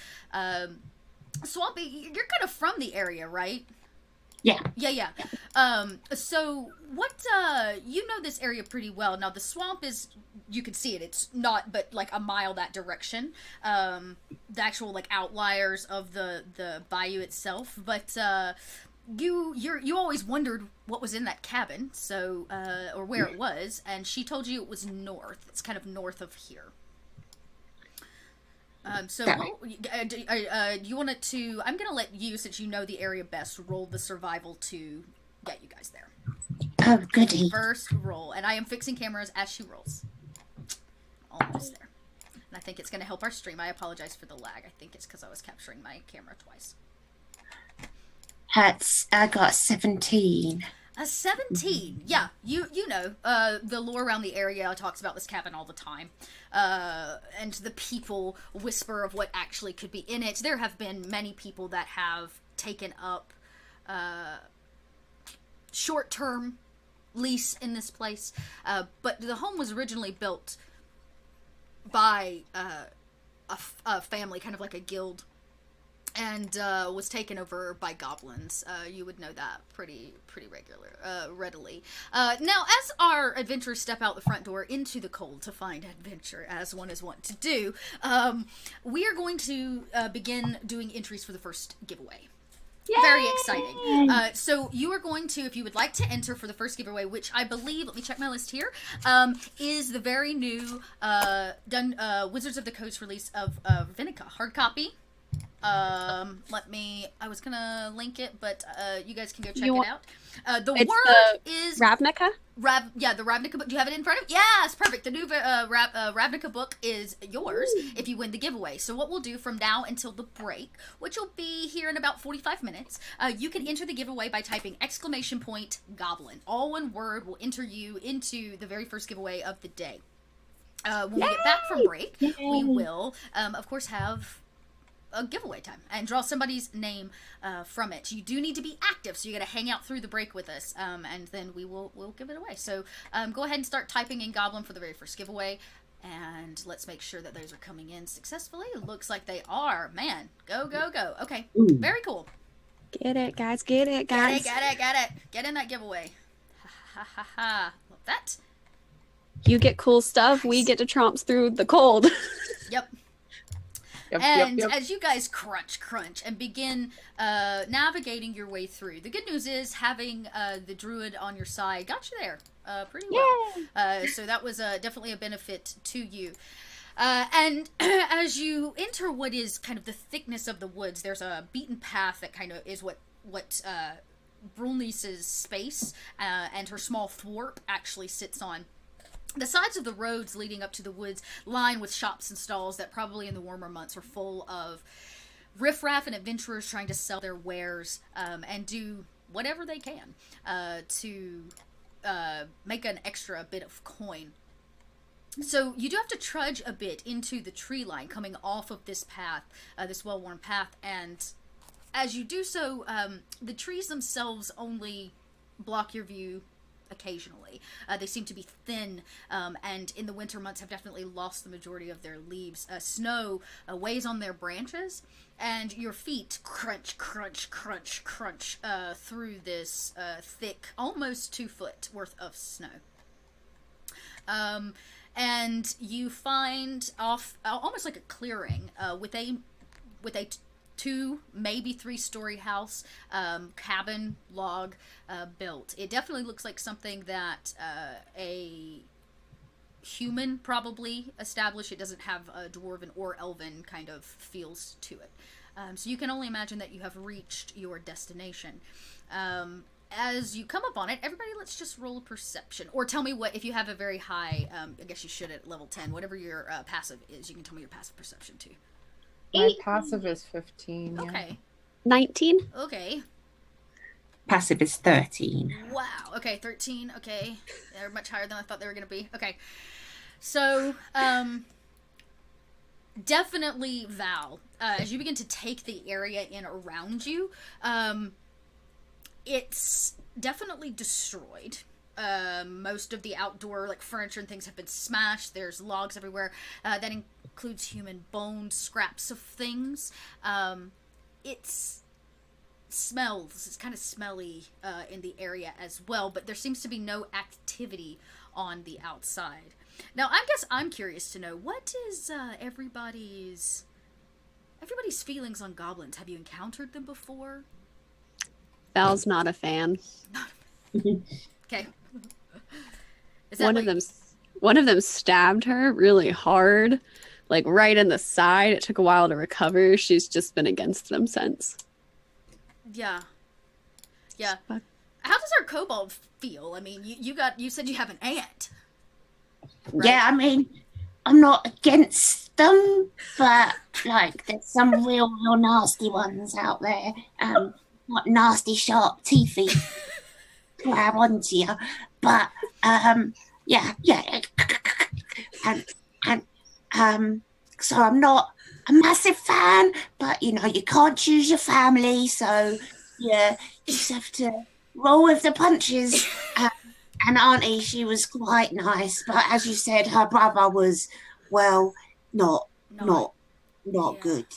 Swampy, you're kind of from the area, right? Yeah. Yeah. So what, you know this area pretty well. Now, the swamp is, you can see it. It's not but like a mile that direction. The actual, like, outliers of the bayou itself. But, you always wondered what was in that cabin, so, or where it was, and she told you it was north. It's kind of north of here. So, you want it to, I'm gonna let you, since you know the area best, roll the survival to get you guys there. Oh, goody. First roll, and I am fixing cameras as she rolls. Almost there. And I think it's gonna help our stream. I apologize for the lag. I think it's because I was capturing my camera twice. I got 17. A 17. Yeah, you know, the lore around the area talks about this cabin all the time. And the people whisper of what actually could be in it. There have been many people that have taken up short-term lease in this place, but the home was originally built by a family, kind of like a guild, and was taken over by goblins. You would know that pretty readily. Now, as our adventurers step out the front door into the cold to find adventure, as one is wont to do, we are going to begin doing entries for the first giveaway. Yay! Very exciting. So you are going to, if you would like to enter for the first giveaway, which I believe, let me check my list here, is the very new Wizards of the Coast release of Ravnica hard copy. I was gonna link it, but you guys can go check it out. The word is Ravnica. The Ravnica book. Do you have it in front of you? Yes, perfect. The new Ravnica book is yours if you win the giveaway. So what we'll do from now until the break, which will be here in about 45 minutes, you can enter the giveaway by typing !goblin. All one word will enter you into the very first giveaway of the day. When we get back from break, we will, of course, have a giveaway time and draw somebody's name from it. You do need to be active, so you got to hang out through the break with us, and then we'll give it away. So go ahead and start typing in Goblin for the very first giveaway, and let's make sure that those are coming in successfully. It looks like they are. Man, go. Okay, very cool. Get it, guys. Get it, guys. Get it. Get in that giveaway. Ha. Love that. You get cool stuff. We get to tromps through the cold. Yep. Yep. As you guys crunch and begin navigating your way through, the good news is having the druid on your side got you there pretty well. So that was definitely a benefit to you. And as you enter what is kind of the thickness of the woods, there's a beaten path that kind of is what Brulnice's space and her small thwarp actually sits on. The sides of the roads leading up to the woods line with shops and stalls that probably in the warmer months are full of riffraff and adventurers trying to sell their wares and do whatever they can to make an extra bit of coin. So you do have to trudge a bit into the tree line coming off of this path, this well-worn path, and as you do so, the trees themselves only block your view occasionally. They seem to be thin, and in the winter months have definitely lost the majority of their leaves. Snow weighs on their branches, and your feet crunch through this thick, almost 2 foot worth of snow. And you find off almost like a clearing with a 2, maybe 3-story house, cabin, log, built. It definitely looks like something that a human probably established. It doesn't have a dwarven or elven kind of feels to it. So you can only imagine that you have reached your destination. As you come up on it, everybody let's just roll a perception. Or tell me what, if you have a very high, I guess you should at level 10, whatever your passive is, you can tell me your passive perception too. My passive is 15. Yeah. Okay. 19. Okay. Passive is 13. Wow. Okay, 13. Okay. They're much higher than I thought they were going to be. Okay. So, definitely Val, as you begin to take the area in around you, it's definitely destroyed. Most of the outdoor furniture and things have been smashed. There's logs everywhere. That includes human bones, scraps of things. It's kind of smelly in the area as well, but there seems to be no activity on the outside. Now, I guess I'm curious to know, what is everybody's feelings on goblins? Have you encountered them before? Val's not a fan. Okay. One of them stabbed her really hard, right in the side. It took a while to recover. She's just been against them since. Yeah. How does our kobold feel? I mean, you said you have an aunt. Right? Yeah, I mean, I'm not against them, but there's some real nasty ones out there. What nasty sharp teethy grab onto you. But yeah. And so I'm not a massive fan, but you can't choose your family, so yeah, you just have to roll with the punches. And Auntie, she was quite nice, but as you said, her brother was, well, not Yeah. good.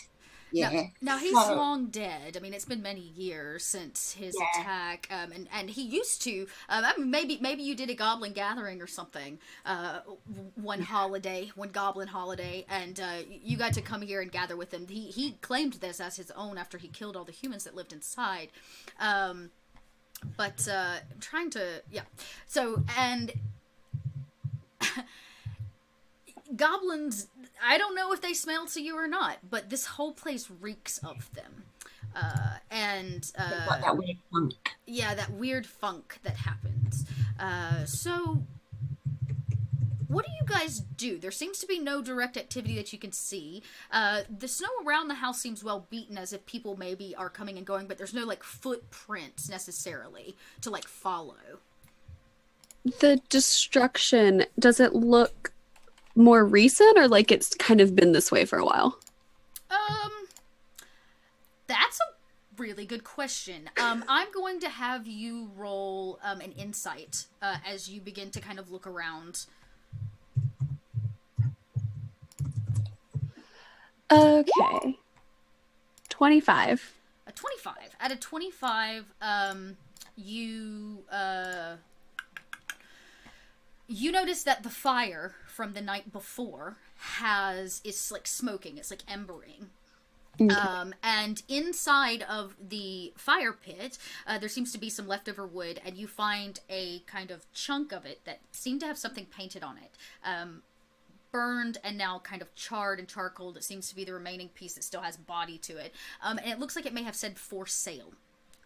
Yeah. Now he's So- long dead. I mean, it's been many years since his Yeah. attack, and he used to. I mean, maybe you did a goblin gathering or something. One goblin holiday, and you got to come here and gather with him. He claimed this as his own after he killed all the humans that lived inside. But I'm trying to, yeah. So, and goblins, I don't know if they smell to you or not, but this whole place reeks of them. They've got that weird funk. Yeah, that weird funk that happens. So, what do you guys do? There seems to be no direct activity that you can see. The snow around the house seems well beaten, as if people maybe are coming and going, but there's no, like, footprints necessarily to, like, follow. The destruction, does it look more recent or like it's kind of been this way for a while? That's a really good question. I'm going to have you roll an insight as you begin to kind of look around. Okay. 25. A 25. At a 25, you notice that the fire from the night before is like smoking. It's like embering. And inside of the fire pit, there seems to be some leftover wood, and you find a kind of chunk of it that seemed to have something painted on it. Burned and now kind of charred and charcoaled. It seems to be the remaining piece that still has body to it. And it looks like it may have said "for sale"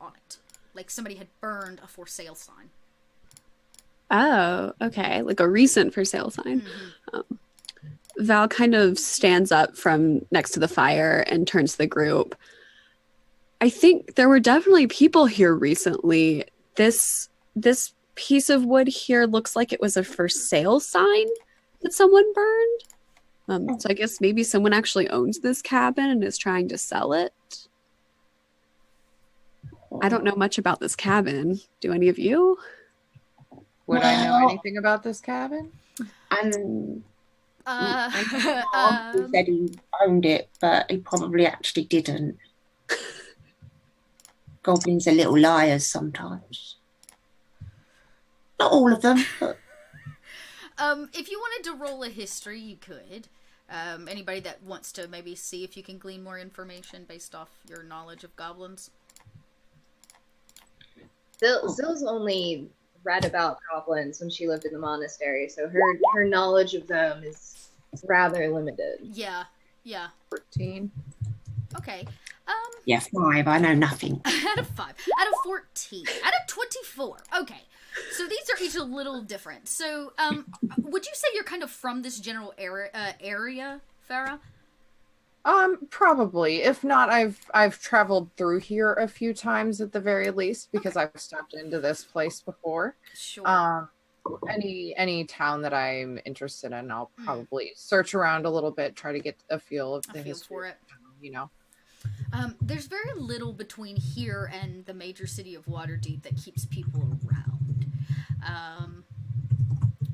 on it. Like somebody had burned a "for sale" sign. Oh, okay. Like a recent for sale sign. Val kind of stands up from next to the fire and turns to the group. I think there were definitely people here recently. This piece of wood here looks like it was a for sale sign that someone burned. So I guess maybe someone actually owns this cabin and is trying to sell it. I don't know much about this cabin. Do any of you? Would I know Well- anything about this cabin? And he said he owned it, but he probably actually didn't. Goblins are little liars sometimes. Not all of them, but If you wanted to roll a history, you could. Anybody that wants to maybe see if you can glean more information based off your knowledge of goblins. Zill's only read about goblins when she lived in the monastery, so her knowledge of them is rather limited. Yeah. 14. Okay. yeah, 5. I know nothing. Out of 5. Out of 14. Out of 24. Okay. So these are each a little different. So, would you say you're kind of from this general area, Farah? Probably. If not, I've traveled through here a few times at the very least because I've stopped into this place before. Sure. Any town that I'm interested in, I'll probably search around a little bit, try to get a feel of the a feel history. for it. You know. There's very little between here and the major city of Waterdeep that keeps people around.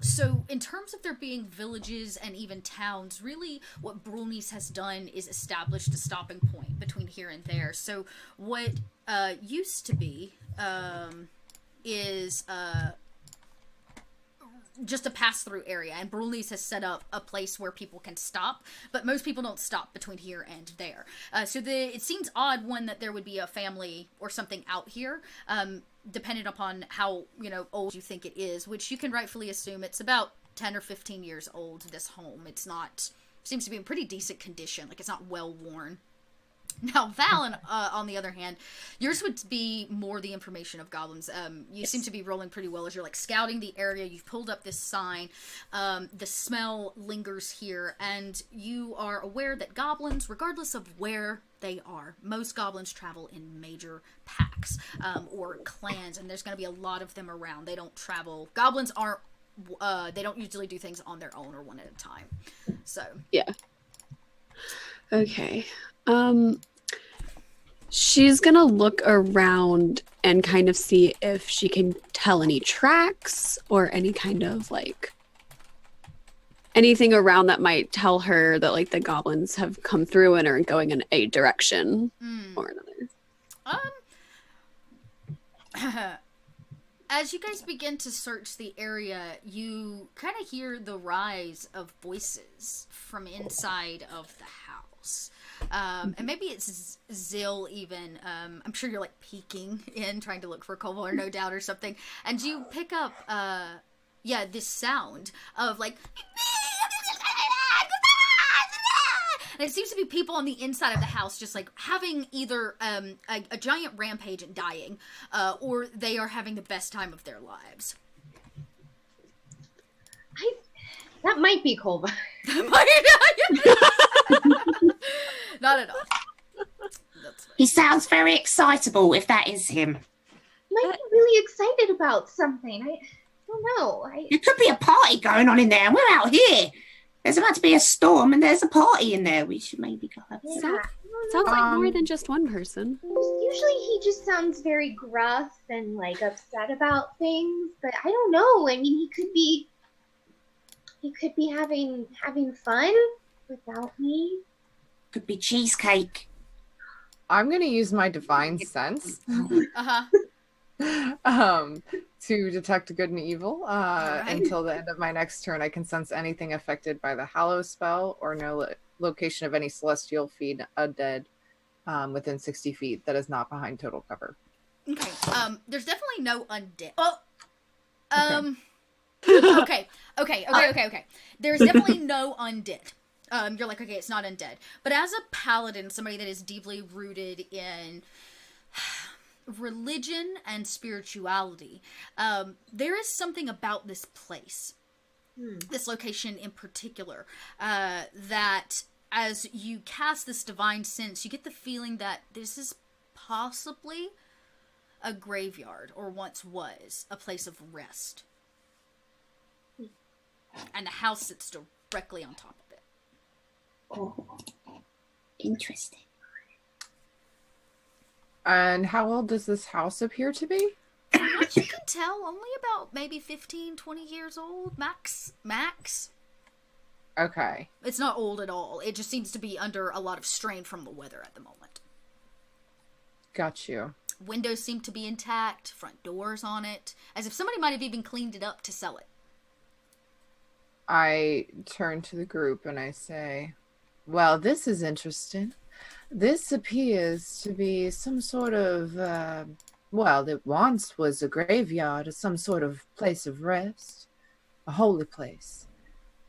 So in terms of there being villages and even towns, really what Brulnies has done is established a stopping point between here and there. So what used to be is just a pass-through area, and Brulnies has set up a place where people can stop, but most people don't stop between here and there. So it seems odd, one, that there would be a family or something out here, depending upon how, old you think it is, which you can rightfully assume it's about 10 or 15 years old, this home. It's not, seems to be in pretty decent condition, like it's not well worn. Now, Valen, on the other hand, yours would be more the information of goblins. You seem to be rolling pretty well as you're like scouting the area. You've pulled up this sign. The smell lingers here, and you are aware that goblins, regardless of where they are, most goblins travel in major packs or clans, and there's going to be a lot of them around. They don't travel. Goblins aren't. They don't usually do things on their own or one at a time. So yeah. Okay. She's gonna look around and kind of see if she can tell any tracks or any kind of like anything around that might tell her that like the goblins have come through and are going in a direction or another. As you guys begin to search the area, you kind of hear the rise of voices from inside of the house. And maybe it's Zill even. I'm sure you're like peeking in, trying to look for Koval or No Doubt or something. And you pick up, this sound of like... And it seems to be people on the inside of the house just like having either a giant rampage and dying, or they are having the best time of their lives. That might be Kolva. Not at all. He sounds very excitable if that is him. Might be really excited about something. I don't know. There could be a party going on in there, and we're out here. There's about to be a storm, and there's a party in there. We should maybe go have some. Sounds like more than just one person. Usually he just sounds very gruff and like upset about things, but I don't know. I mean, he could be having fun without me. Could be cheesecake. I'm gonna use my divine sense to detect good and evil. Until the end of my next turn, I can sense anything affected by the Hallow spell or no location of any celestial feed undead within 60 feet that is not behind total cover. Okay. There's definitely no undead. Oh. Okay. There's definitely no undead. You're like, okay, it's not undead. But as a paladin, somebody that is deeply rooted in religion and spirituality, there is something about this place, this location in particular, that as you cast this divine sense, you get the feeling that this is possibly a graveyard, or once was a place of rest. And the house sits directly on top of it. Oh, interesting. And how old does this house appear to be? From what you can tell, only about maybe 15, 20 years old, max. Okay. It's not old at all. It just seems to be under a lot of strain from the weather at the moment. Got you. Windows seem to be intact, front doors on it, as if somebody might have even cleaned it up to sell it. I turn to the group and I say, well, this is interesting. This appears to be some sort of, it once was a graveyard or some sort of place of rest, a holy place.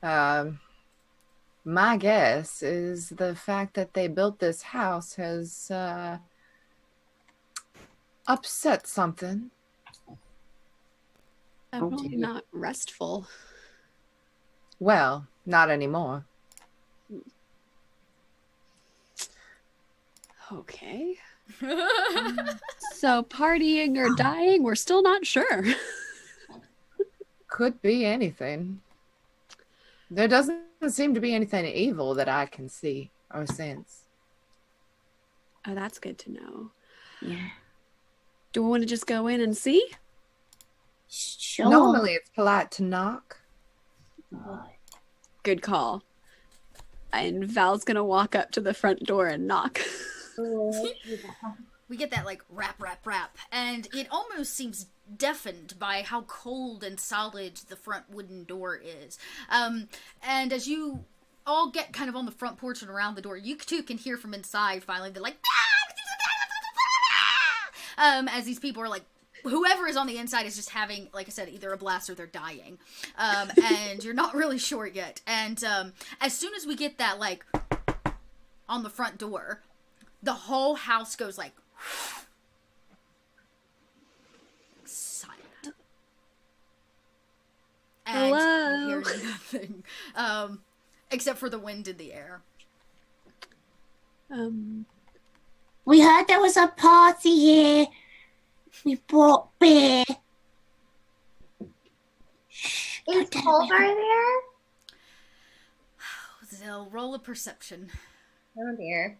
My guess is the fact that they built this house has upset something. Definitely not restful. Well, not anymore. Okay. So partying or dying, we're still not sure. Could be anything. There doesn't seem to be anything evil that I can see or sense. Oh, that's good to know. Yeah. Do we want to just go in and see? Sure. Normally it's polite to knock. Good call. And Val's gonna walk up to the front door and knock. We get that, like, rap, rap, rap, and it almost seems deafened by how cold and solid the front wooden door is. And as you all get kind of on the front porch and around the door, you too can hear from inside, finally, they're like, as these people are, like, whoever is on the inside is just having, like I said, either a blast or they're dying. And you're not really sure yet. And as soon as we get that, like, on the front door, the whole house goes like silent. And Hello? you hear nothing. Except for the wind in the air. We heard there was a party here. We brought beer. Shh, Is don't tell Kolvar everyone. there? They'll roll a perception. Oh dear.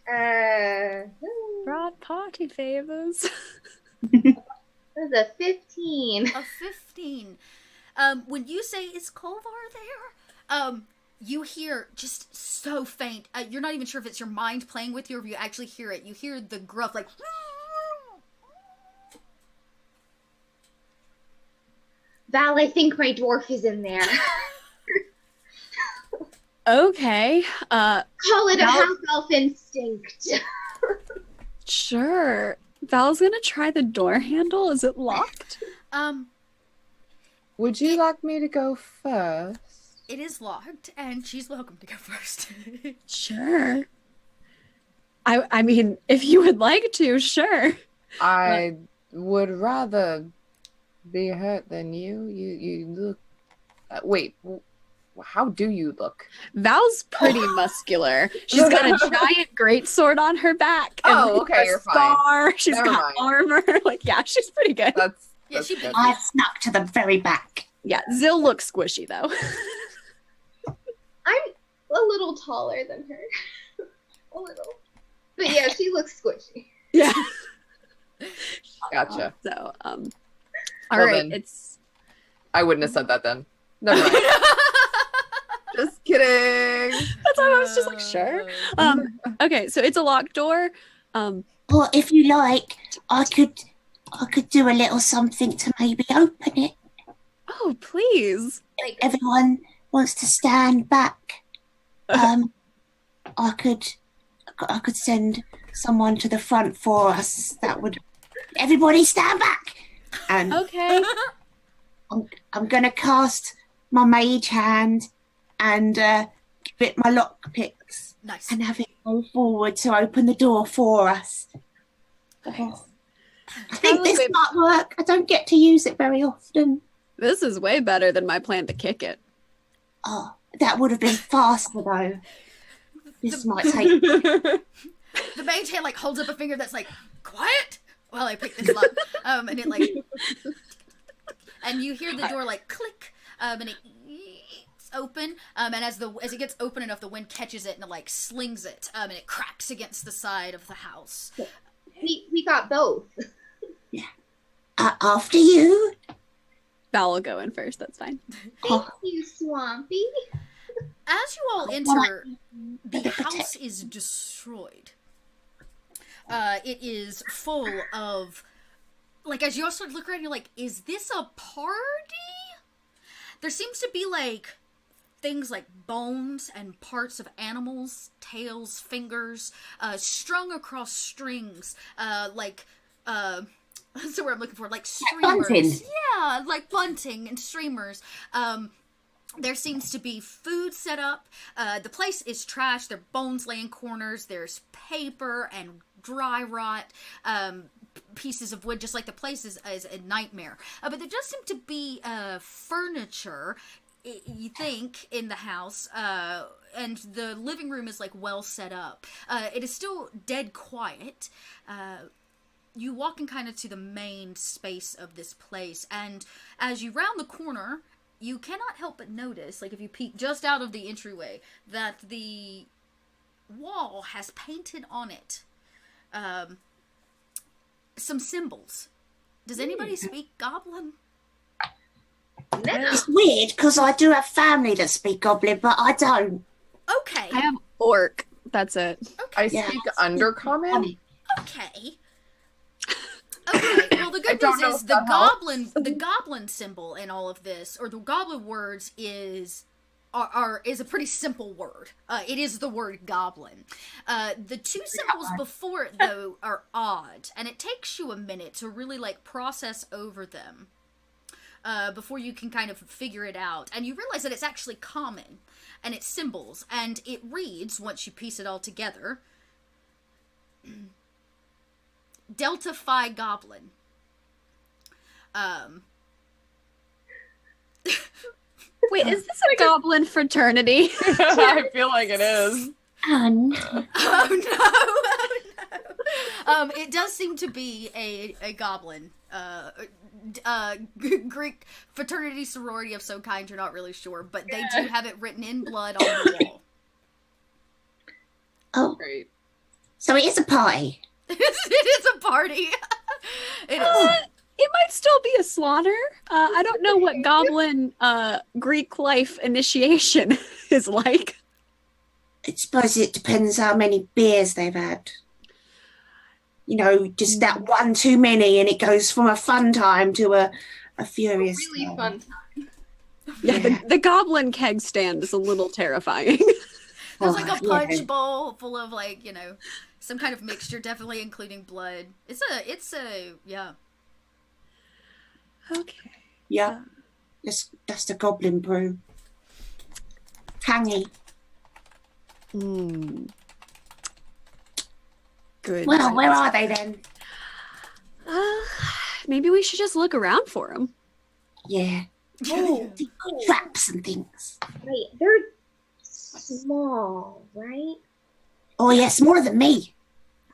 Broad party favors. That was a 15. A 15. When you say, is Kolvar there? You hear just so faint. You're not even sure if it's your mind playing with you or if you actually hear it. You hear the gruff, like... Val, I think my dwarf is in there. Okay. Call it a half-elf instinct. Sure. Val's gonna try the door handle. Is it locked? Would you like me to go first? It is locked, and she's welcome to go first. Sure. I mean, if you would like to, sure. I would rather be hurt than you. You look. Wait. How do you look? Val's pretty muscular. She's got a giant greatsword on her back. And Oh, okay, a you're fine. scar. She's Never got mind. armor. Like, yeah, she's pretty good. That's Yeah, she good. I've snuck to the very back. Yeah, Zill looks squishy though. I'm a little taller than her. A little. But yeah, she looks squishy. Yeah. Gotcha. So, all Well, right, then. it's I wouldn't have said that then. Never mind. Just kidding. that's why I was just like, sure. Okay, so it's a locked door. Or if you like, I could do a little something to maybe open it. Oh, please. Like, Everyone wants to stand back. I could send someone to the front for us. That would. Everybody stand back. And Okay. I'm gonna cast my mage hand and give it my lockpicks Nice. and have it go forward to open the door for us. Oh, I think this might work. I don't get to use it very often. This is way better than my plan to kick it. Oh, that would have been faster though. This might take. The mage hand like holds up a finger that's like, quiet while I pick this lock. And it like, and you hear the door like click, and it open, and as it gets open enough, the wind catches it and it like slings it, and it cracks against the side of the house. we got both. After you. Val will go in first. That's fine. Thank you, Swampy. As you all enter, the house is destroyed. It is full of, like, as you all start to look around, you're like, is this a party? There seems to be, like, things like bones and parts of animals, tails, fingers, strung across strings, that's the word I'm looking for, like streamers. Bunting. Yeah, like bunting and streamers. There seems to be food set up. The place is trashed. There are bones laying corners. There's paper and dry rot, pieces of wood, just like the place is a nightmare. But there does seem to be furniture, you think, in the house, and the living room is like well set up. It is still dead quiet. You walk in kind of to the main space of this place, and as you round the corner, you cannot help but notice, like if you peek just out of the entryway, that the wall has painted on it some symbols. Does anybody speak Goblin? It's weird because I do have family that speak Goblin, but I don't. Okay. I have Orc. That's it. I Okay. Yeah. speak Undercommon. Okay. Okay. Well, the I good don't news know is if the that the goblin symbol in all of this, or the goblin words, is a pretty simple word. It is the word goblin. The two symbols before it, though, are odd, and it takes you a minute to really like process over them before you can kind of figure it out. And you realize that it's actually common, and it's symbols, and it reads, once you piece it all together, Delta Phi Goblin. Wait, is this a goblin fraternity? I feel like it is. And Oh no! It does seem to be a goblin. Greek fraternity, sorority of some kind, you're not really sure, but they do have it written in blood on the wall. oh, Great. So it is a party. It is a party. It is. It might still be a slaughter. I don't know what goblin Greek life initiation is like. I suppose it depends how many beers they've had. You know, just that one too many, and it goes from a fun time to a furious Really time. fun time. Yeah, the goblin keg stand is a little terrifying. There's like a yeah. punch bowl full of like, some kind of mixture, definitely including blood. It's a yeah. Okay. Yeah, that's the goblin brew. Tangy. Good. Well, where are they then? Maybe we should just look around for them. Yeah, Oh, traps and things. wait, they're small, right? Oh yeah, smaller than me.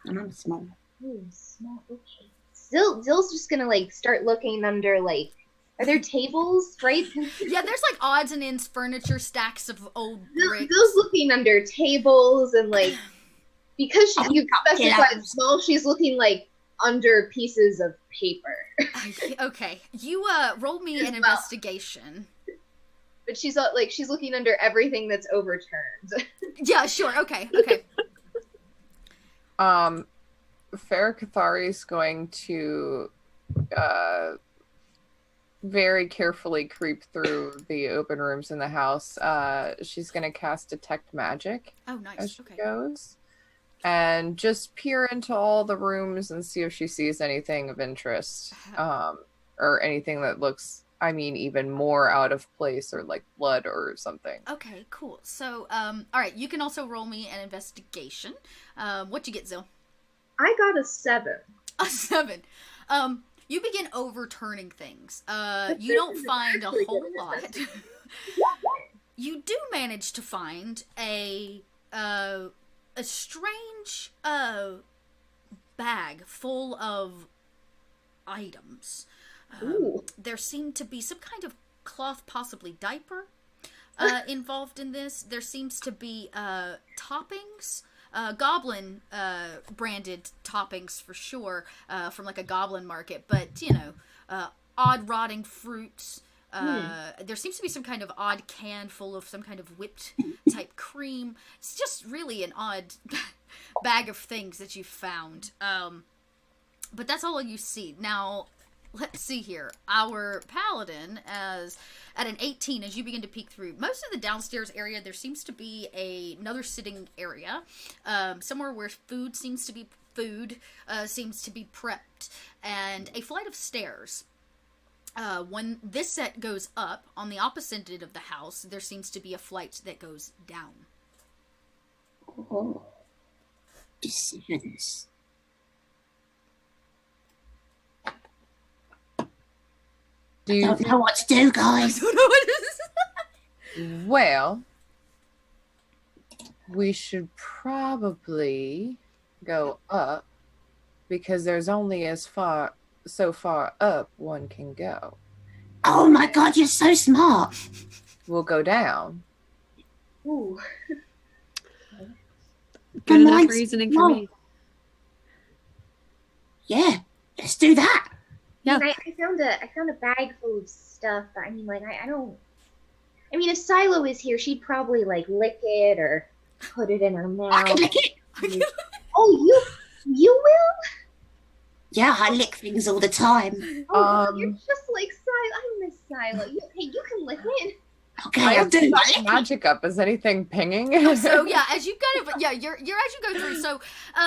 And I'm small. Oh, small. Okay. Zill's just gonna like start looking under like. Are there tables, right? Yeah, there's like odds and ends furniture, stacks of old bricks. Zill's looking under tables and like because you specified cocktails. small, she's looking like under pieces of paper. Okay, you roll me an Well. investigation. But she's looking under everything that's overturned. Yeah, sure. Okay. Farah Cathari's going to very carefully creep through the open rooms in the house. She's going to cast Detect Magic Oh, as nice. she Okay. goes. And just peer into all the rooms and see if she sees anything of interest. Or anything that looks, even more out of place or like blood or something. Okay, cool. So, all right, you can also roll me an investigation. What'd you get, Zill? I got a 7. A 7. You begin overturning things. You don't find a whole lot. You do manage to find a strange bag full of items. Ooh. There seemed to be some kind of cloth, possibly diaper, involved in this. There seems to be toppings, goblin branded toppings for sure, from like a goblin market, but odd rotting fruits. There seems to be some kind of odd can full of some kind of whipped type cream. It's just really an odd bag of things that you found. But that's all you see. Now, let's see here. Our paladin, at an 18, as you begin to peek through most of the downstairs area, there seems to be another sitting area, somewhere where food seems to be prepped, and a flight of stairs. When this set goes up, on the opposite end of the house, there seems to be a flight that goes down. Oh, decisions. Do I you don't know what to do, guys. Well, we should probably go up because there's only so far up one can go. Oh my god, you're so smart. We'll go down. Ooh. Good enough mine's reasoning small. for me. Yeah, let's do that. Yeah. I found a bag full of stuff, but I don't. If Silo is here, she'd probably like lick it or put it in her mouth. I can lick it. Oh, you will? Yeah, I lick things all the time. Oh, you're just like Silo. I miss Silo. You can lick it. Okay, I I'll have do Detect that. magic up. Is anything pinging? So yeah, as you you're as you go through. So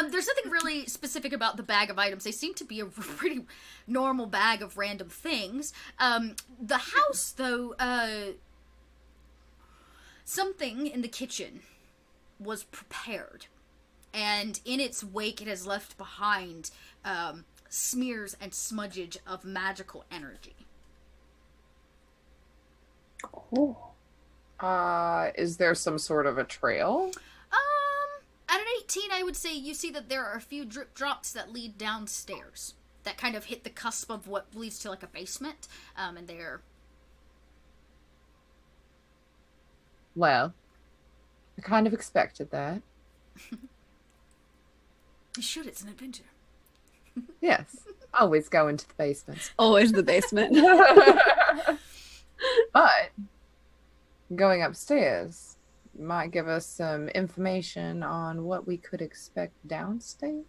there's nothing really specific about the bag of items. They seem to be a pretty normal bag of random things. The house, though, something in the kitchen was prepared, and in its wake, it has left behind smears and smudgage of magical energy. Oh. Is there some sort of a trail? At an 18, I would say you see that there are a few drip drops that lead downstairs that kind of hit the cusp of what leads to like a basement, and they're... Well, I kind of expected that. You should. It's an adventure. Yes. Always go into the basement. Always the basement. But going upstairs might give us some information on what we could expect downstairs.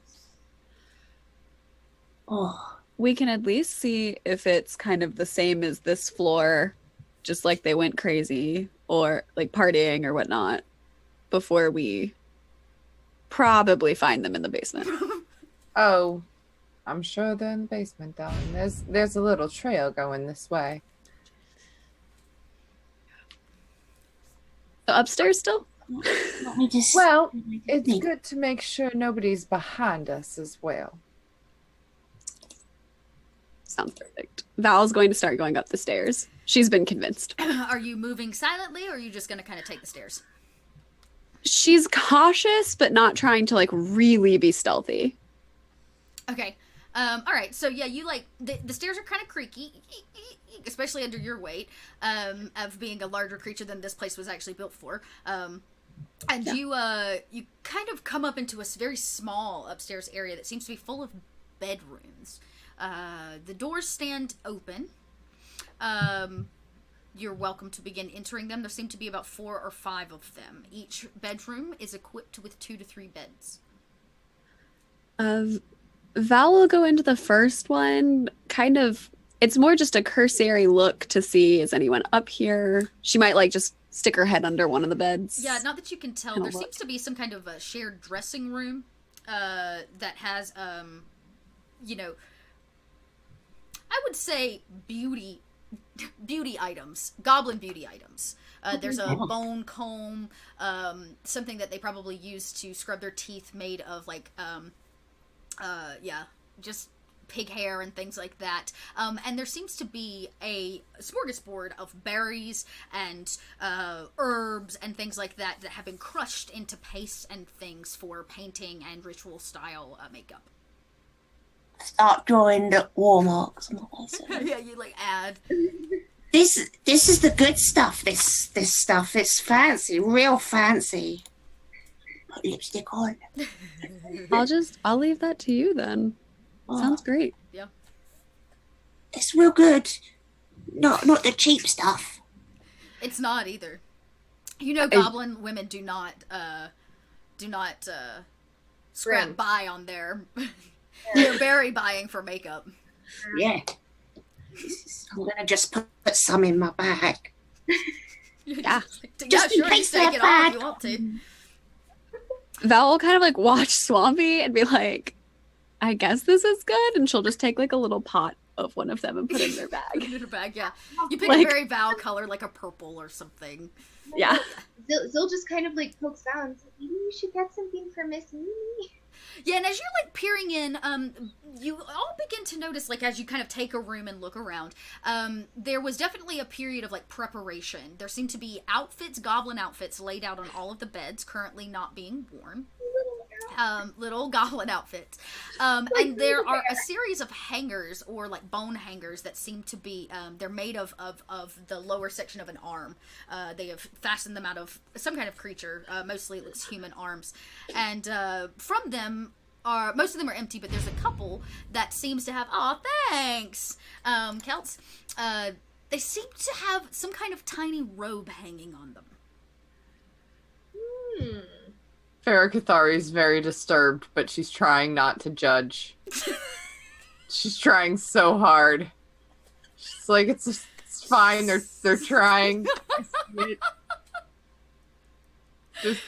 Oh, We can at least see if it's kind of the same as this floor, just like they went crazy or like partying or whatnot, before we probably find them in the basement. Oh, I'm sure they're in the basement, darling. There's a little trail going this way. So upstairs still? let me just. Well, let me just it's think. good to make sure nobody's behind us as well. Sounds perfect. Val's going to start going up the stairs. She's been convinced. Are you moving silently, or are you just going to kind of take the stairs? She's cautious, but not trying to like really be stealthy. Okay. All right. So yeah, you like the stairs are kind of creaky, especially under your weight of being a larger creature than this place was actually built for. And you kind of come up into a very small upstairs area that seems to be full of bedrooms. The doors stand open. You're welcome to begin entering them. There seem to be about 4 or 5 of them. Each bedroom is equipped with 2 to 3 beds. Val will go into the first one. Kind of, it's more just a cursory look to see, is anyone up here? She might like just stick her head under one of the beds. Yeah, not that you can tell. And There look. seems to be some kind of a shared dressing room that has, you know, I would say beauty items, goblin beauty items. There's a bone comb, something that they probably use to scrub their teeth, made of like, just pig hair and things like that. And there seems to be a smorgasbord of berries and herbs and things like that that have been crushed into paste and things for painting and ritual style makeup. Start drawing the war marks. On my face. Yeah, you like add. This is the good stuff. This stuff. It's fancy, real fancy. Put lipstick on. I'll leave that to you then. Oh, Sounds great. it's real good. Not the cheap stuff. It's not either. You know, goblin women do not scrap Scrim. by on their. They're very buying for makeup. Yeah. I'm gonna just put some in my bag. Yeah. Just in sure, you case take they're it off if you bad. want to. Val will kind of like watch Swampy and be like, I guess this is good. And she'll just take like a little pot of one of them and put it in their Put bag. it in her bag, yeah. You pick Like- a very Val color, like a purple or something. Yeah. Zil just kind of like pokes out and says, maybe you should get something for Miss Mimi. Yeah, and as you're like peering in, you all begin to notice, like as you kind of take a room and look around, there was definitely a period of like preparation. There seemed to be outfits, goblin outfits, laid out on all of the beds, currently not being worn. Little goblin outfits. And there are a series of hangers, or like bone hangers, that seem to be, they're made of the lower section of an arm. They have fastened them out of some kind of creature, mostly it looks human arms. And from them, most of them are empty, but there's a couple that seems to have, aw, thanks, Celts. They seem to have some kind of tiny robe hanging on them. Farah Cathari is very disturbed, but she's trying not to judge. She's trying so hard. She's like, it's fine. They're trying. Just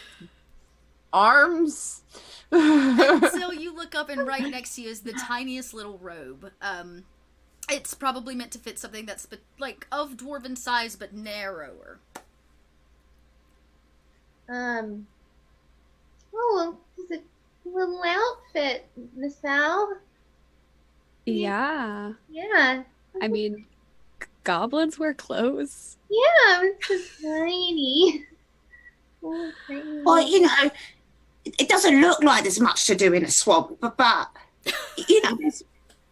arms. So you look up, and right next to you is the tiniest little robe. It's probably meant to fit something that's like of dwarven size but narrower. Oh, it's a little outfit, Miss Val. Yeah. Yeah. I mean, goblins wear clothes. Yeah, it's so tiny. Oh, tiny. Well, you know, it doesn't look like there's much to do in a swamp, but you know, there's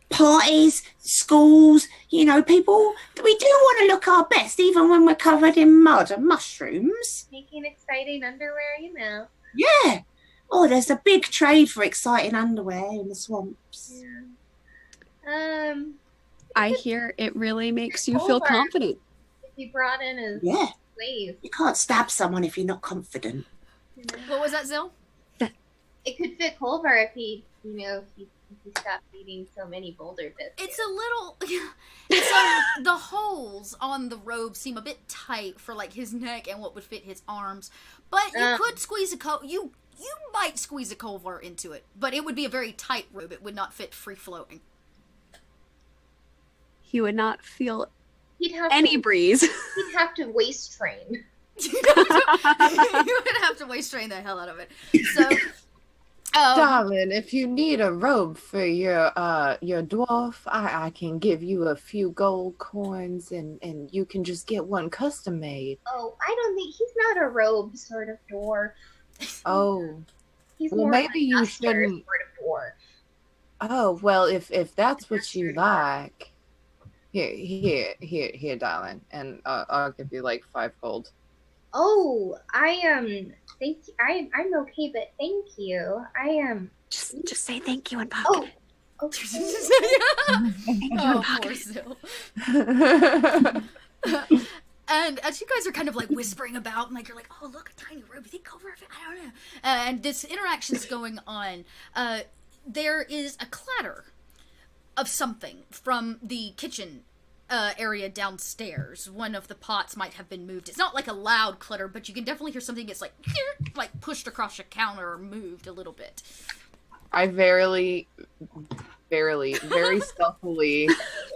parties, schools, you know, people. We do want to look our best, even when we're covered in mud and mushrooms. Making exciting underwear, you know. Yeah, Oh, there's a big trade for exciting underwear in the swamps. I hear it really makes you feel Over. confident. If he brought in his Yeah. slave, You can't stab someone if you're not confident. What was that, Zill? it could fit Culver if he, if he stopped eating so many boulder bits. It's a little. So the holes on the robe seem a bit tight for like his neck and what would fit his arms, but you could squeeze you might squeeze a culvar into it, but it would be a very tight robe. It would not fit free floating. He would not feel He'd have any to, breeze. He'd have to waist train. You would have to waist train the hell out of it. So. Darling, if you need a robe for your dwarf, I can give you a few gold coins and you can just get one custom made. Oh, I don't think he's not a robe sort of dwarf. Oh. He's Well, more maybe you like a duster shouldn't- sort of dwarf. Oh, well, if that's what you like. Here, darling. And I'll give you like 5 gold. Oh, thank you. I'm okay, but thank you. I am. Just say thank you and pocket Oh, it. okay. Oh, poor Zill. And as you guys are kind of like whispering about, and like you're like, oh look, a tiny robe. You think Culver? I don't know. And this interaction's going on. There is a clatter of something from the kitchen area downstairs. One of the pots might have been moved. It's not like a loud clatter, but you can definitely hear something that's like pushed across a counter or moved a little bit. I very stealthily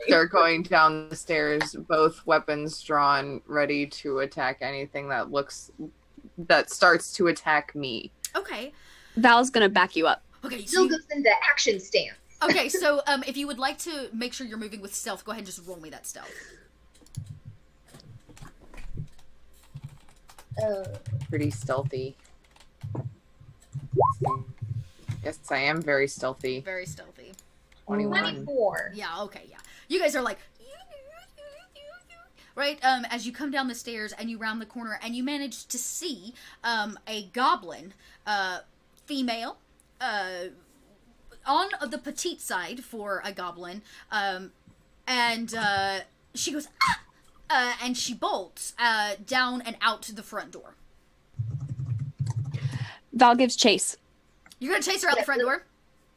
start going down the stairs, both weapons drawn, ready to attack anything that starts to attack me. Okay. Val's gonna back you up. Okay. Still goes into action stance. Okay, so if you would like to make sure you're moving with stealth, go ahead and just roll me that stealth. Pretty stealthy. Yes, I am very stealthy. Very stealthy. 21. 24. Yeah, okay, yeah. You guys are like, right? As you come down the stairs and you round the corner and you manage to see a goblin, female, on the petite side for a goblin, and she goes, ah! And she bolts down and out to the front door. Val gives chase. You're gonna chase her out the front door?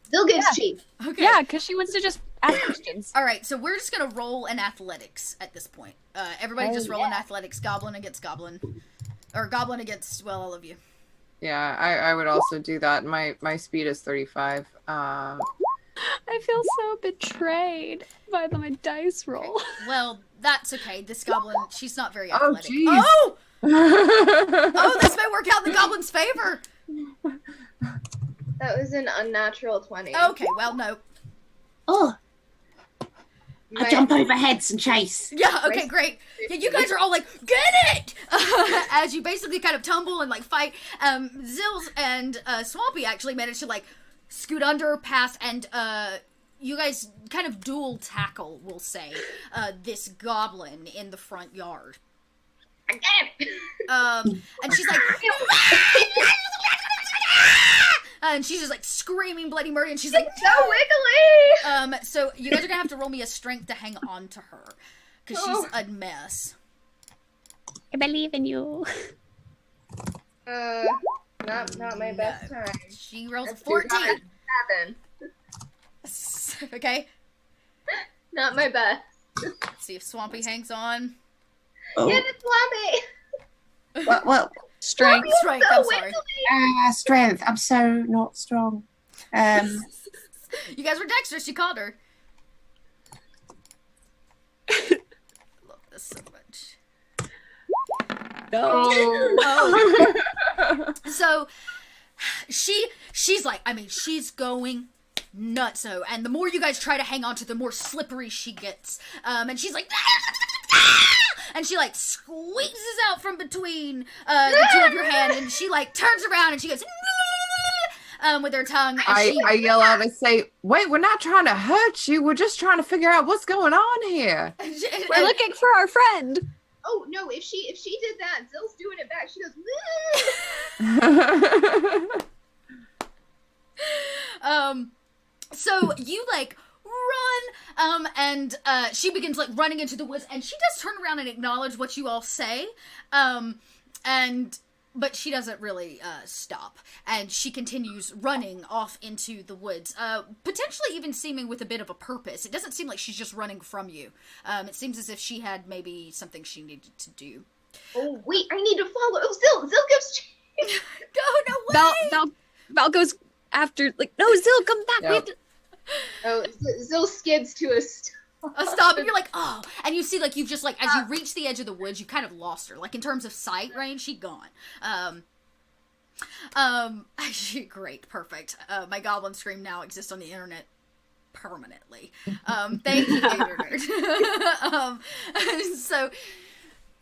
Still gives cheap. Okay. Yeah, because she wants to just ask questions. All right, so we're just gonna roll an athletics at this point. Everybody just roll an athletics, goblin against goblin, or goblin against all of you. Yeah, I would also do that. My speed is 35. I feel so betrayed by my dice roll. Well, that's okay. This goblin, she's not very Oh, athletic. jeez. Oh! Oh, this may work out in the goblin's favor. That was an unnatural 20. Okay, well, no. Oh, I My- jump over heads and chase. Yeah, okay, great. Yeah, you guys are all like, get it! As you basically kind of tumble and like fight. Zills and Swampy actually managed to like scoot under, past, and you guys kind of dual tackle, we'll say, this goblin in the front yard. I get it. And she's like, and she's just like screaming bloody murder, and she's like, So wiggly! so you guys are gonna have to roll me a strength to hang on to her, because she's a mess. I believe in you. Not my best time. She rolls a That's 14. 7. Okay, Not my best. let's see if Swampy hangs on. Oh. Get it, Swampy! What? Strength. Strength, So I'm sorry. wiggly! Strength. I'm so not strong. You guys were dexterous, you called her. Love this so much. No. Oh. So she's like, I mean, she's going nutso, and the more you guys try to hang on to, the more slippery she gets. And she's like, and she like squeezes out from between the two of your hand, and she like turns around and she goes with her tongue. And I yell out and say, wait, we're not trying to hurt you. We're just trying to figure out what's going on here. We're looking for our friend. Oh no! If she did that, Zill's doing it back. She goes, So you like run, and she begins like running into the woods, and she does turn around and acknowledge what you all say, but she doesn't really stop, and she continues running off into the woods, potentially even seeming with a bit of a purpose. It doesn't seem like she's just running from you. It seems as if she had maybe something she needed to do. Oh wait, I need to follow. Oh, Zil goes. Go, no way! Val goes after, like, no, Zil, come back. Yep. We have to... Oh, Zil skids to a stop. A stop, and you're like, oh, and you see, like, you've just, like, as you reach the edge of the woods, you kind of lost her. Like, in terms of sight range, she's gone. Great, perfect. My goblin scream now exists on the internet permanently. Thank you, Gator Nerd. So,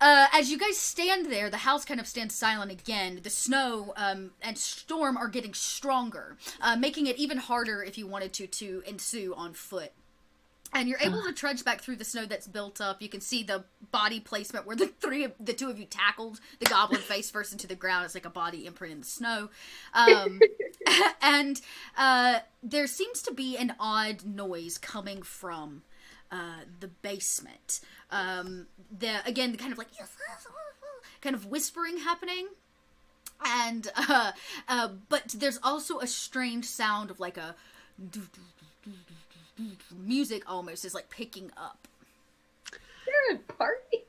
as you guys stand there, the house kind of stands silent again. The snow and storm are getting stronger, making it even harder if you wanted to ensue on foot. And you're able to trudge back through the snow that's built up. You can see the body placement where the two of you tackled the goblin face first into the ground. It's like a body imprint in the snow. And there seems to be an odd noise coming from the basement. Again, kind of like kind of whispering happening. And but there's also a strange sound of like a music almost is like picking up. They're a party.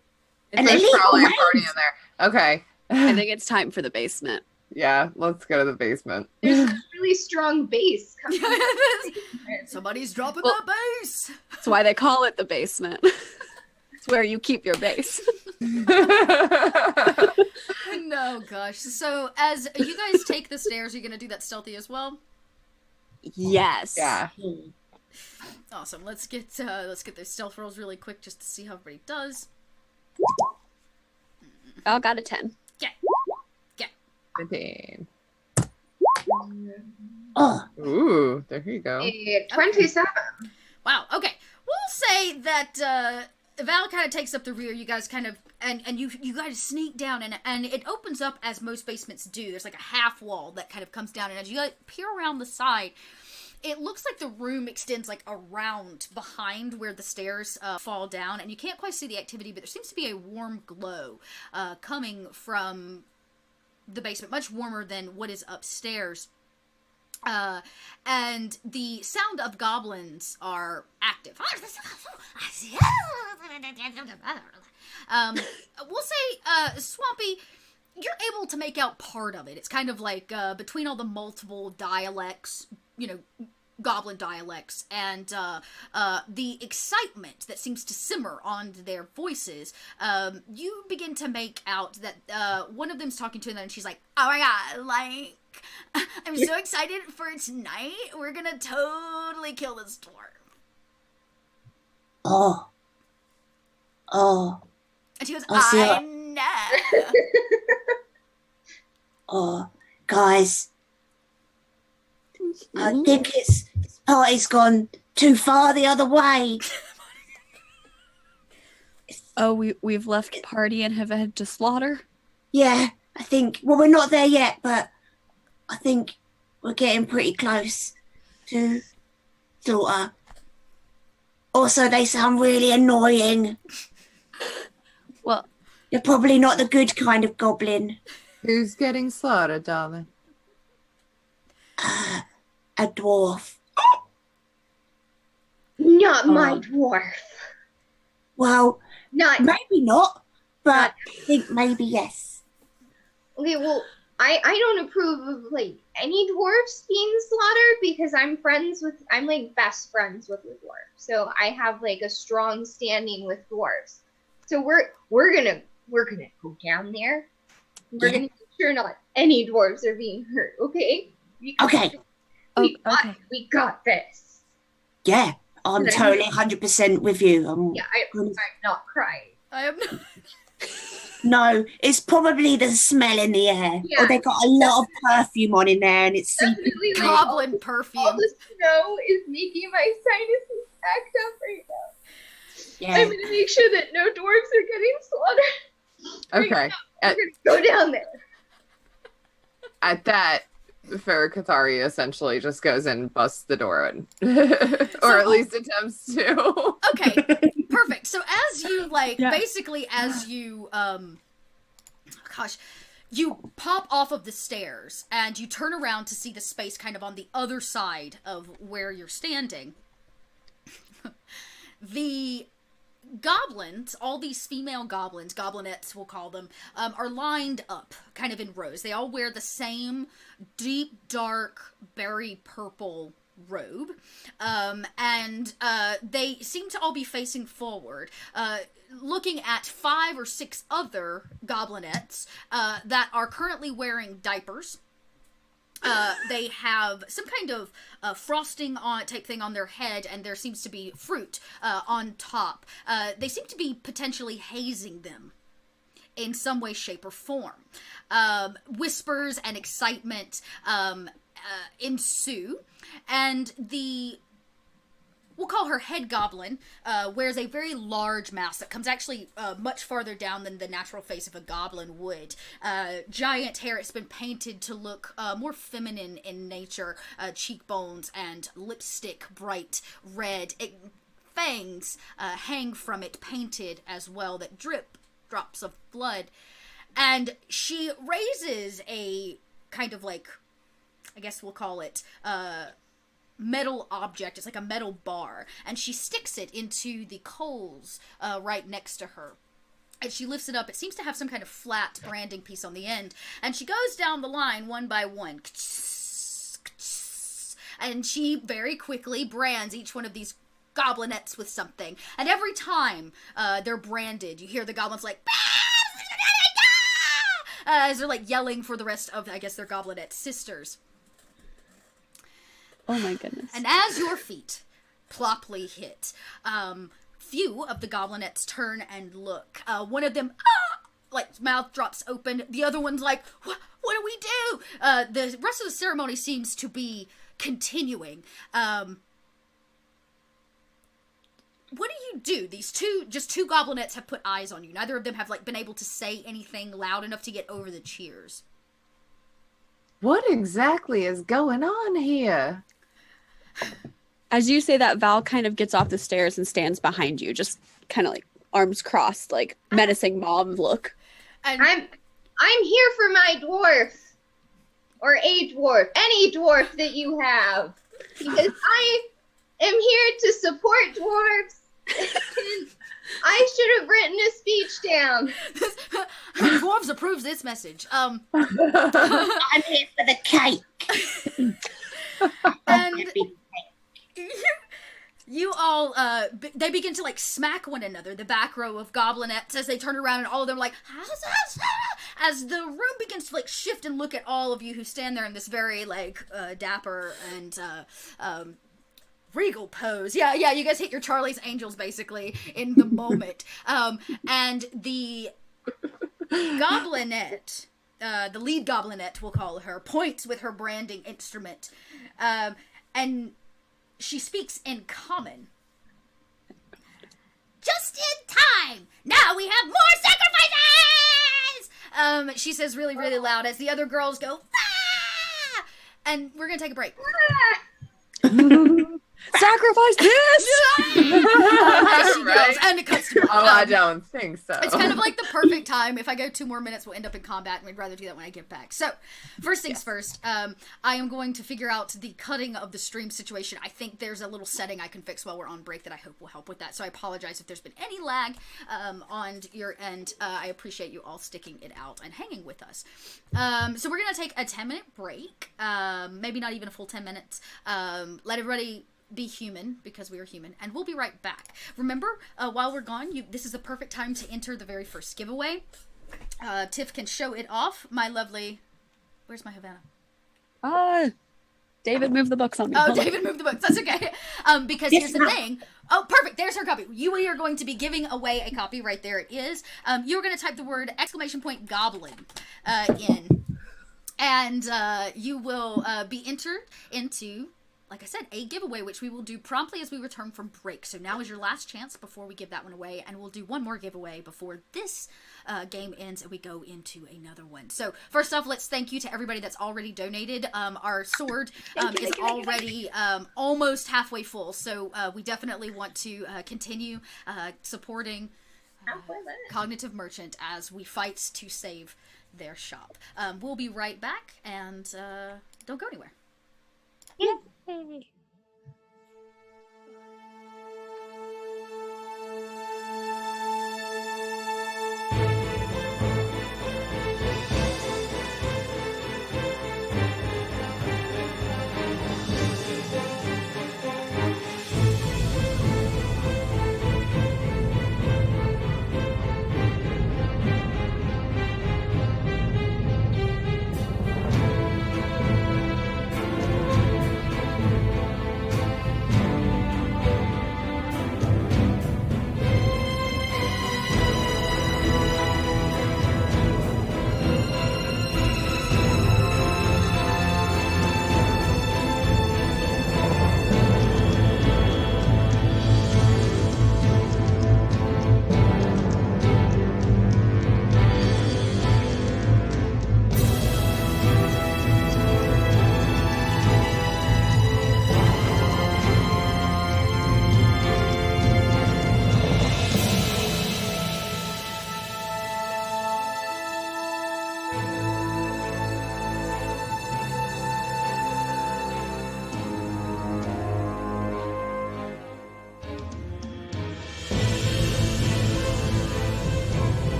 There's probably a party in there. Okay. I think it's time for the basement. Yeah, let's go to the basement. There's a really strong bass coming. Somebody's dropping that bass. That's why they call it the basement. It's where you keep your base. No, gosh. So as you guys take the stairs, are you gonna do that stealthy as well? Yes. Yeah. Awesome. Let's get those stealth rolls really quick just to see how everybody does. Val got a 10. Get. 15. Oh, Ooh, there you go. 27. Wow. Okay. We'll say that Val kind of takes up the rear. You guys kind of and you guys sneak down and it opens up as most basements do. There's like a half wall that kind of comes down, and as you guys peer around the side, it looks like the room extends like around behind where the stairs fall down, and you can't quite see the activity, but there seems to be a warm glow coming from the basement, much warmer than what is upstairs. And the sound of goblins are active. We'll say, Swampy, you're able to make out part of it. It's kind of like between all the multiple dialects, you know, goblin dialects, and the excitement that seems to simmer on their voices, you begin to make out that one of them's talking to another, and she's like, oh my god, like, I'm so excited for tonight. We're gonna totally kill this dwarf. Oh, And she goes, I see I it. know. oh, guys. I think this party's gone too far the other way. Oh, we've left party and have had to slaughter? Yeah, I think, well, we're not there yet, but I think we're getting pretty close to slaughter. Also, they sound really annoying. Well, You're probably not the good kind of goblin. Who's getting slaughtered, darling? A dwarf. Not my dwarf. Well, Not. maybe not, but I think maybe yes. Okay, well, I don't approve of, like, any dwarfs being slaughtered because I'm like best friends with the dwarf. So I have like a strong standing with dwarves. So we're gonna go down there. We're Yeah. gonna make sure not any dwarves are being hurt, okay? Okay. okay. We got this. Yeah, I'm Okay. totally 100% with you. Yeah, I'm not crying. I am not. No, it's probably the smell in the air. Yeah. Or they got a lot of perfume on in there and it's Definitely, like, Goblin all perfume. the snow is making my sinuses act up right now. yeah. I'm gonna make sure that no dwarves are getting slaughtered. Okay. We're gonna go down there. At that, Farrah Kathari essentially just goes and busts the door in. Or at least attempts to. Okay, perfect. So as you, like, Yeah. basically as you, gosh, you pop off of the stairs and you turn around to see the space kind of on the other side of where you're standing. The goblins, all these female goblins, goblinettes we'll call them, are lined up kind of in rows. They all wear the same deep, dark, berry purple robe, and they seem to all be facing forward, looking at 5 or 6 other goblinettes that are currently wearing diapers. They have some kind of frosting on type thing on their head, and there seems to be fruit on top. They seem to be potentially hazing them in some way, shape, or form. Whispers and excitement ensue, and we'll call her head goblin, wears a very large mask that comes actually much farther down than the natural face of a goblin would. Giant hair, it's been painted to look more feminine in nature, cheekbones and lipstick bright red. Fangs hang from it, painted as well, that drip drops of blood. And she raises a kind of like, I guess we'll call it, metal object. It's like a metal bar, and she sticks it into the coals right next to her. And she lifts it up. It seems to have some kind of flat branding piece on the end, and she goes down the line one by one, and she very quickly brands each one of these goblinettes with something. And every time they're branded, you hear the goblins like as they're like yelling for the rest of, I guess, their goblinette sisters. Oh my goodness. And as your feet ploply hit, few of the goblinettes turn and look. One of them, like, mouth drops open. The other one's like, what do we do? The rest of the ceremony seems to be continuing. What do you do? These two goblinettes have put eyes on you. Neither of them have, like, been able to say anything loud enough to get over the cheers. What exactly is going on here? As you say that, Val kind of gets off the stairs and stands behind you, just kind of like arms crossed, like menacing mom look. And I'm here for my dwarf, or a dwarf, any dwarf that you have, because I am here to support dwarves. I should have written a speech down. Dwarves approves this message. I'm here for the cake. And you all, they begin to, like, smack one another, the back row of goblinettes, as they turn around, and all of them are like, as the room begins to, like, shift and look at all of you who stand there in this very, like, dapper and, regal pose. Yeah, you guys hit your Charlie's Angels, basically, in the moment. And the goblinette, the lead goblinette, we'll call her, points with her branding instrument, and she speaks in common. Just in time! Now we have more sacrifices! She says really, really loud as the other girls go, ah! And we're gonna take a break. Sacrifice this! As she Right? yells, and it cuts to black. Oh, I don't think so. It's kind of like the perfect time. If I go 2 more minutes, we'll end up in combat, and we'd rather do that when I get back. So, first things first, I am going to figure out the cutting of the stream situation. I think there's a little setting I can fix while we're on break that I hope will help with that. So I apologize if there's been any lag on your end. I appreciate you all sticking it out and hanging with us. So we're going to take a 10-minute break. Maybe not even a full 10 minutes. Let everybody be human, because we are human, and we'll be right back. Remember, while we're gone, this is the perfect time to enter the very first giveaway. Tiff can show it off. My lovely... Where's my Havana? David moved the books on me. Oh, Hold on. David moved the books. That's okay. Because here's the thing. Oh, perfect. There's her copy. We are going to be giving away a copy. Right there it is. You're going to type the word !goblin in. And you will be entered into like I said, a giveaway, which we will do promptly as we return from break. So now is your last chance before we give that one away, and we'll do one more giveaway before this game ends and we go into another one. So first off, let's thank you to everybody that's already donated. Our sword is already almost halfway full, so we definitely want to continue supporting Cognitive Merchant as we fight to save their shop. We'll be right back, and don't go anywhere. Yay.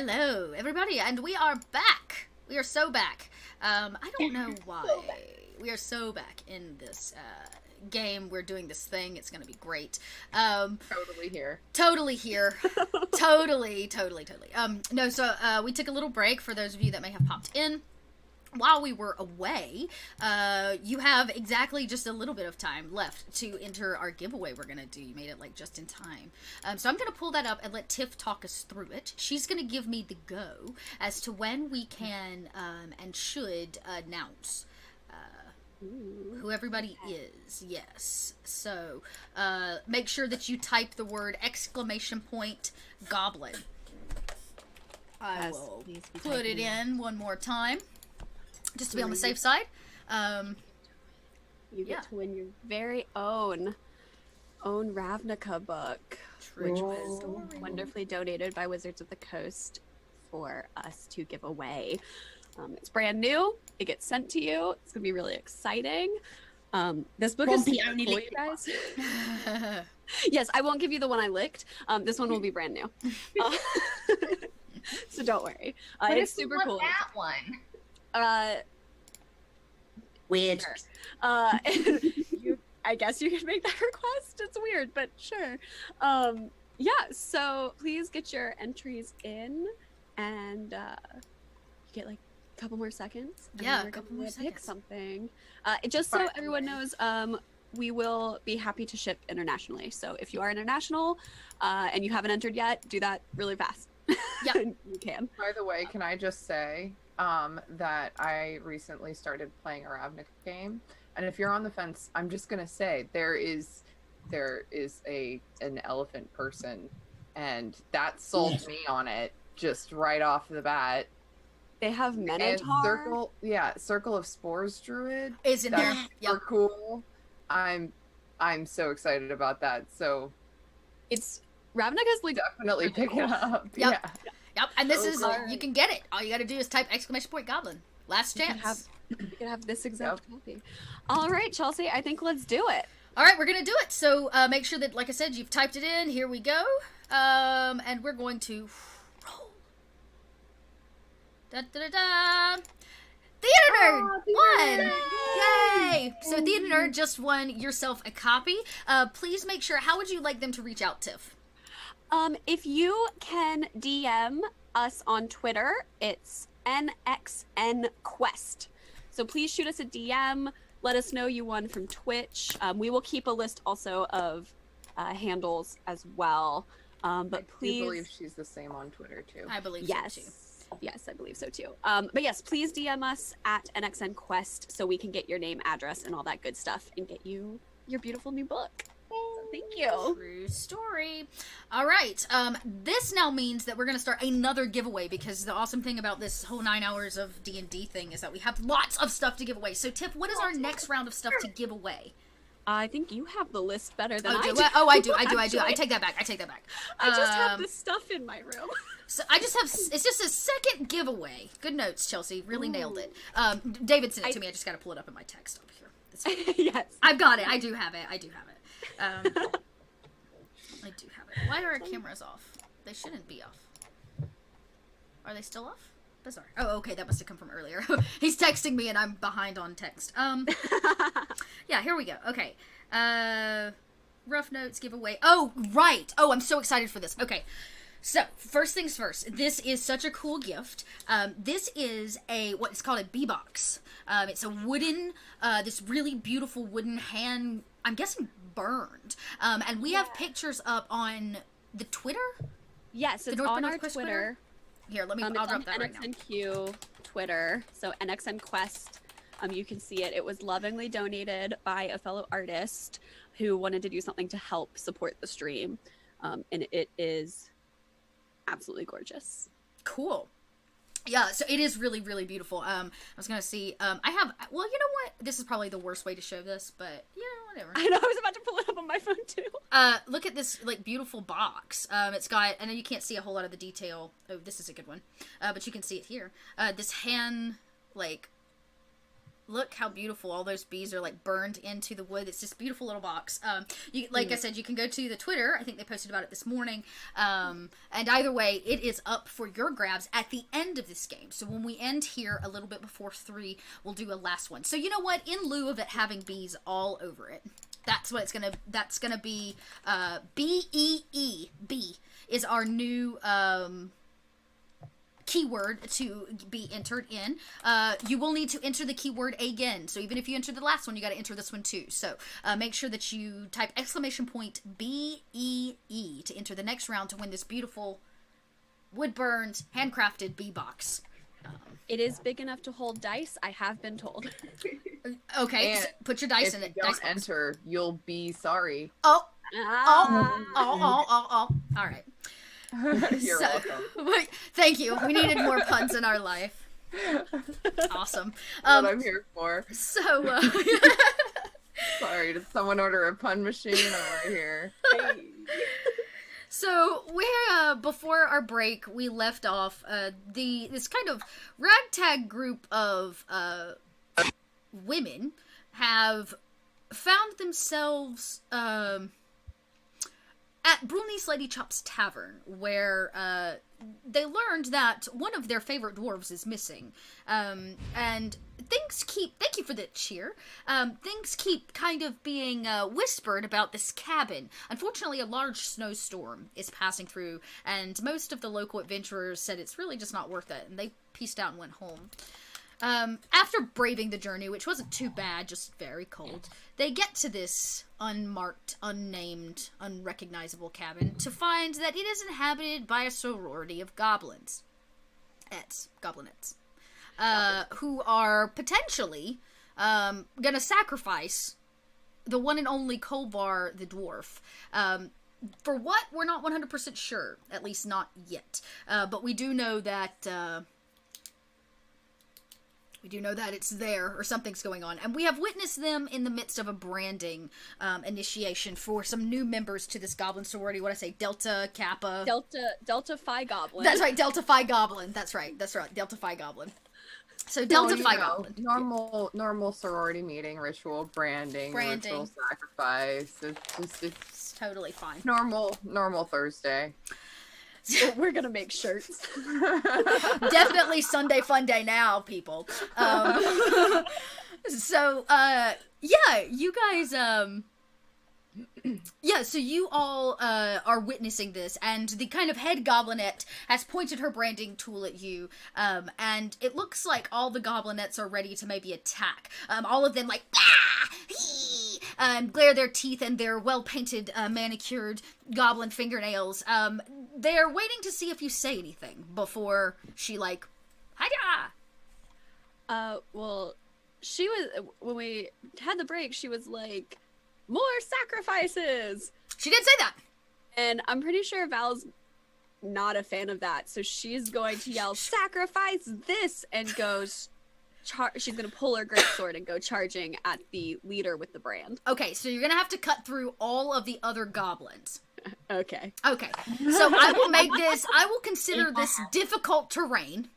Hello, everybody, and we are back. We are so back. I don't know why. We are so back in this game. We're doing this thing. It's going to be great. Totally here. Totally here. Totally. No, so we took a little break for those of you that may have popped in. While we were away, you have exactly just a little bit of time left to enter our giveaway we're going to do. You made it, like, just in time. So I'm going to pull that up and let Tiff talk us through it. She's going to give me the go as to when we can and should announce who everybody is. Yes. So make sure that you type the word !goblin. I will put it in one more time. Just to be on the safe side. You get to win your very own Ravnica book, which was wonderfully donated by Wizards of the Coast for us to give away. It's brand new. It gets sent to you. It's gonna be really exciting. This book is only for you guys. Yes, I won't give you the one I licked. This one will be brand new. So don't worry. It's super cool. That one. Weird. Sure. I guess you can make that request. It's weird, but sure. Yeah, so please get your entries in, and you get like a couple more seconds. Yeah, a couple more pick seconds. something. Just so everyone knows, we will be happy to ship internationally. So if you are international and you haven't entered yet, do that really fast. Yeah, you can. By the way, can I just say that I recently started playing a Ravnica game, and if you're on the fence, I'm just gonna say there is an elephant person, and that sold me on it just right off the bat. They have And Minotaur. Circle of Spores Druid is in there. That's Yep. super cool. I'm so excited about that. So It's Ravnica's like definitely pick it up. Yep. Yeah. Yep, and this So is, cool. you can get it. All you gotta do is type !goblin. Last You can chance. you can have this exact copy. All right, Chelsea, I think let's do it. All right, we're gonna do it. So make sure that, like I said, you've typed it in. Here we go. And we're going to roll. Da da da da. Theater Nerd won! Yay! So Theater Nerd just won yourself a copy. Please make sure. How would you like them to reach out, Tiff? If you can DM us on Twitter, it's NXNQuest. So please shoot us a DM. Let us know you won from Twitch. We will keep a list also of handles as well. But I please, believe she's the same on Twitter too. I believe yes, so too. yes, I believe so too. But yes, please DM us at NXNQuest so we can get your name, address, and all that good stuff, and get you your beautiful new book. So thank you. True story. All right. This now means that we're going to start another giveaway, because the awesome thing about this whole 9 hours of D&D thing is that we have lots of stuff to give away. So, Tiff, what is our next round of stuff to give away? I think you have the list better than Oh, I do do. I? Oh, I do. I actually. take that back. I just have this stuff in my room. So I just have, it's just a second giveaway. Good notes, Chelsea. Really nailed it. David sent it to me. I just got to pull it up in my text over here. It's fine. Yes. I've got it. I do have it. I do have it. I do have it. Why are our cameras off? They shouldn't be off. Are they still off? Bizarre. Oh, okay. That must have come from earlier. He's texting me and I'm behind on text. Yeah, here we go. Okay. Rough notes giveaway. Oh, right. Oh, I'm so excited for this. Okay. So, first things first, this is such a cool gift. This is what's called a B-Box. It's a wooden, this really beautiful wooden hand, I'm guessing burned. And we have pictures up on the Twitter? Yes, The it's North by on our Northwest Twitter. Here, let me, It's I'll on drop that right now. NXNQ Twitter, so NXNQuest. You can see it. It was lovingly donated by a fellow artist who wanted to do something to help support the stream. And it is absolutely gorgeous. Cool. Yeah, so it is really, really beautiful. I was gonna see, I have, well, you know what? This is probably the worst way to show this, but, yeah, whatever. I know, I was about to pull it up on my phone, too. Look at this, like, beautiful box. It's got, I know you can't see a whole lot of the detail. Oh, this is a good one. But you can see it here. This hand, like, Look how beautiful all those bees are like burned into the wood. It's this beautiful little box. You like I said, you can go to the Twitter. I think they posted about it this morning. And either way, it is up for your grabs at the end of this game. So when we end here a little bit before 3, we'll do a last one. So you know what? In lieu of it having bees all over it, that's what it's gonna. That's gonna be BEE. B is our new keyword to be entered in. You will need to enter the keyword again. So even if you entered the last one, you got to enter this one too. So make sure that you type !BEE to enter the next round to win this beautiful wood-burned, handcrafted bee box. It is big enough to hold dice, I have been told. Okay, And so put your dice If in you it. don't Dice box. enter, you'll be sorry. Oh, Ah. all right. You're So- welcome. Thank you. We needed more puns in our life. Awesome. That's what I'm here for. So, Sorry, did someone order a pun machine? I'm right here. so we're before our break, we left off this kind of ragtag group of women have found themselves at Bruni's Lady Chop's Tavern, where they learned that one of their favorite dwarves is missing. And things keep, thank you for the cheer, things keep kind of being whispered about this cabin. Unfortunately, a large snowstorm is passing through, and most of the local adventurers said it's really just not worth it, and they pieced out and went home. After braving the journey, which wasn't too bad, just very cold, they get to this unmarked, unnamed, unrecognizable cabin to find that it is inhabited by a sorority of goblins. Goblinettes. Who are potentially gonna sacrifice the one and only Kolvar the dwarf. For what? We're not 100% sure. At least not yet. But we do know that... it's there, or something's going on. And we have witnessed them in the midst of a branding initiation for some new members to this goblin sorority. What did I say? Delta, Kappa. Delta Phi Goblin. That's right, Delta Phi Goblin. That's right, Delta Phi Goblin. So Delta Phi Goblin. Normal sorority meeting, ritual branding, ritual sacrifice. It's Totally fine. normal Thursday. We're gonna make shirts. Definitely Sunday fun day now, people. So you guys, so you all are witnessing this, and the kind of head goblinette has pointed her branding tool at you, and it looks like all the goblinettes are ready to maybe attack. All of them like, glare their teeth and their well-painted, manicured goblin fingernails. They're waiting to see if you say anything before she like, hiya! Well, she was, when we had the break, she was like, more sacrifices! She did say that! And I'm pretty sure Val's not a fan of that, so she's going to yell, sacrifice this! And goes, she's going to pull her greatsword and go charging at the leader with the brand. Okay, so you're gonna have to cut through all of the other goblins. Okay. Okay, so I will consider this difficult terrain,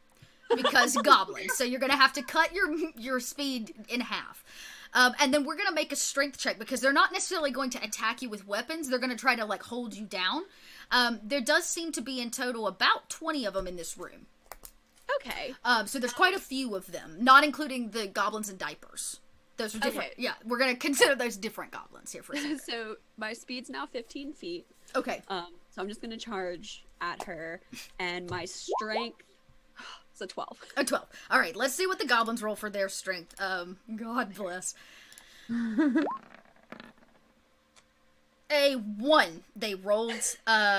because goblins, so you're gonna have to cut your speed in half. And then we're gonna make a strength check, because they're not necessarily going to attack you with weapons, they're gonna try to, like, hold you down. There does seem to be in total about 20 of them in this room. Okay. So there's quite a few of them, not including the goblins in diapers. Those are different. Okay. Yeah, we're gonna consider those different goblins here for a second. So my speed's now 15 feet. Okay. So I'm just gonna charge at her, and my strength is a 12. A 12. All right, let's see what the goblins roll for their strength. God bless. A 1 they rolled,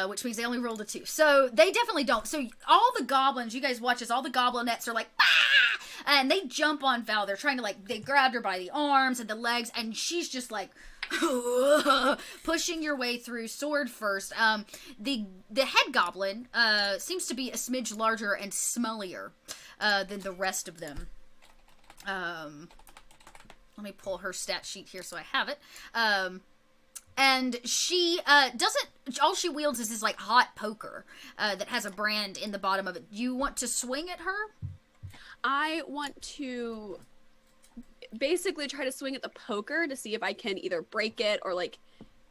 which means they only rolled a 2. So they definitely don't. So all the goblins, you guys watch as all the goblinettes are like, ah! And they jump on Val. They're trying to, like, they grabbed her by the arms and the legs, and she's just like, pushing your way through, sword first. The head goblin seems to be a smidge larger and smellier than the rest of them. Let me pull her stat sheet here so I have it. And she doesn't, all she wields is this, like, hot poker that has a brand in the bottom of it. You want to swing at her? I want to, basically try to swing at the poker to see if I can either break it or like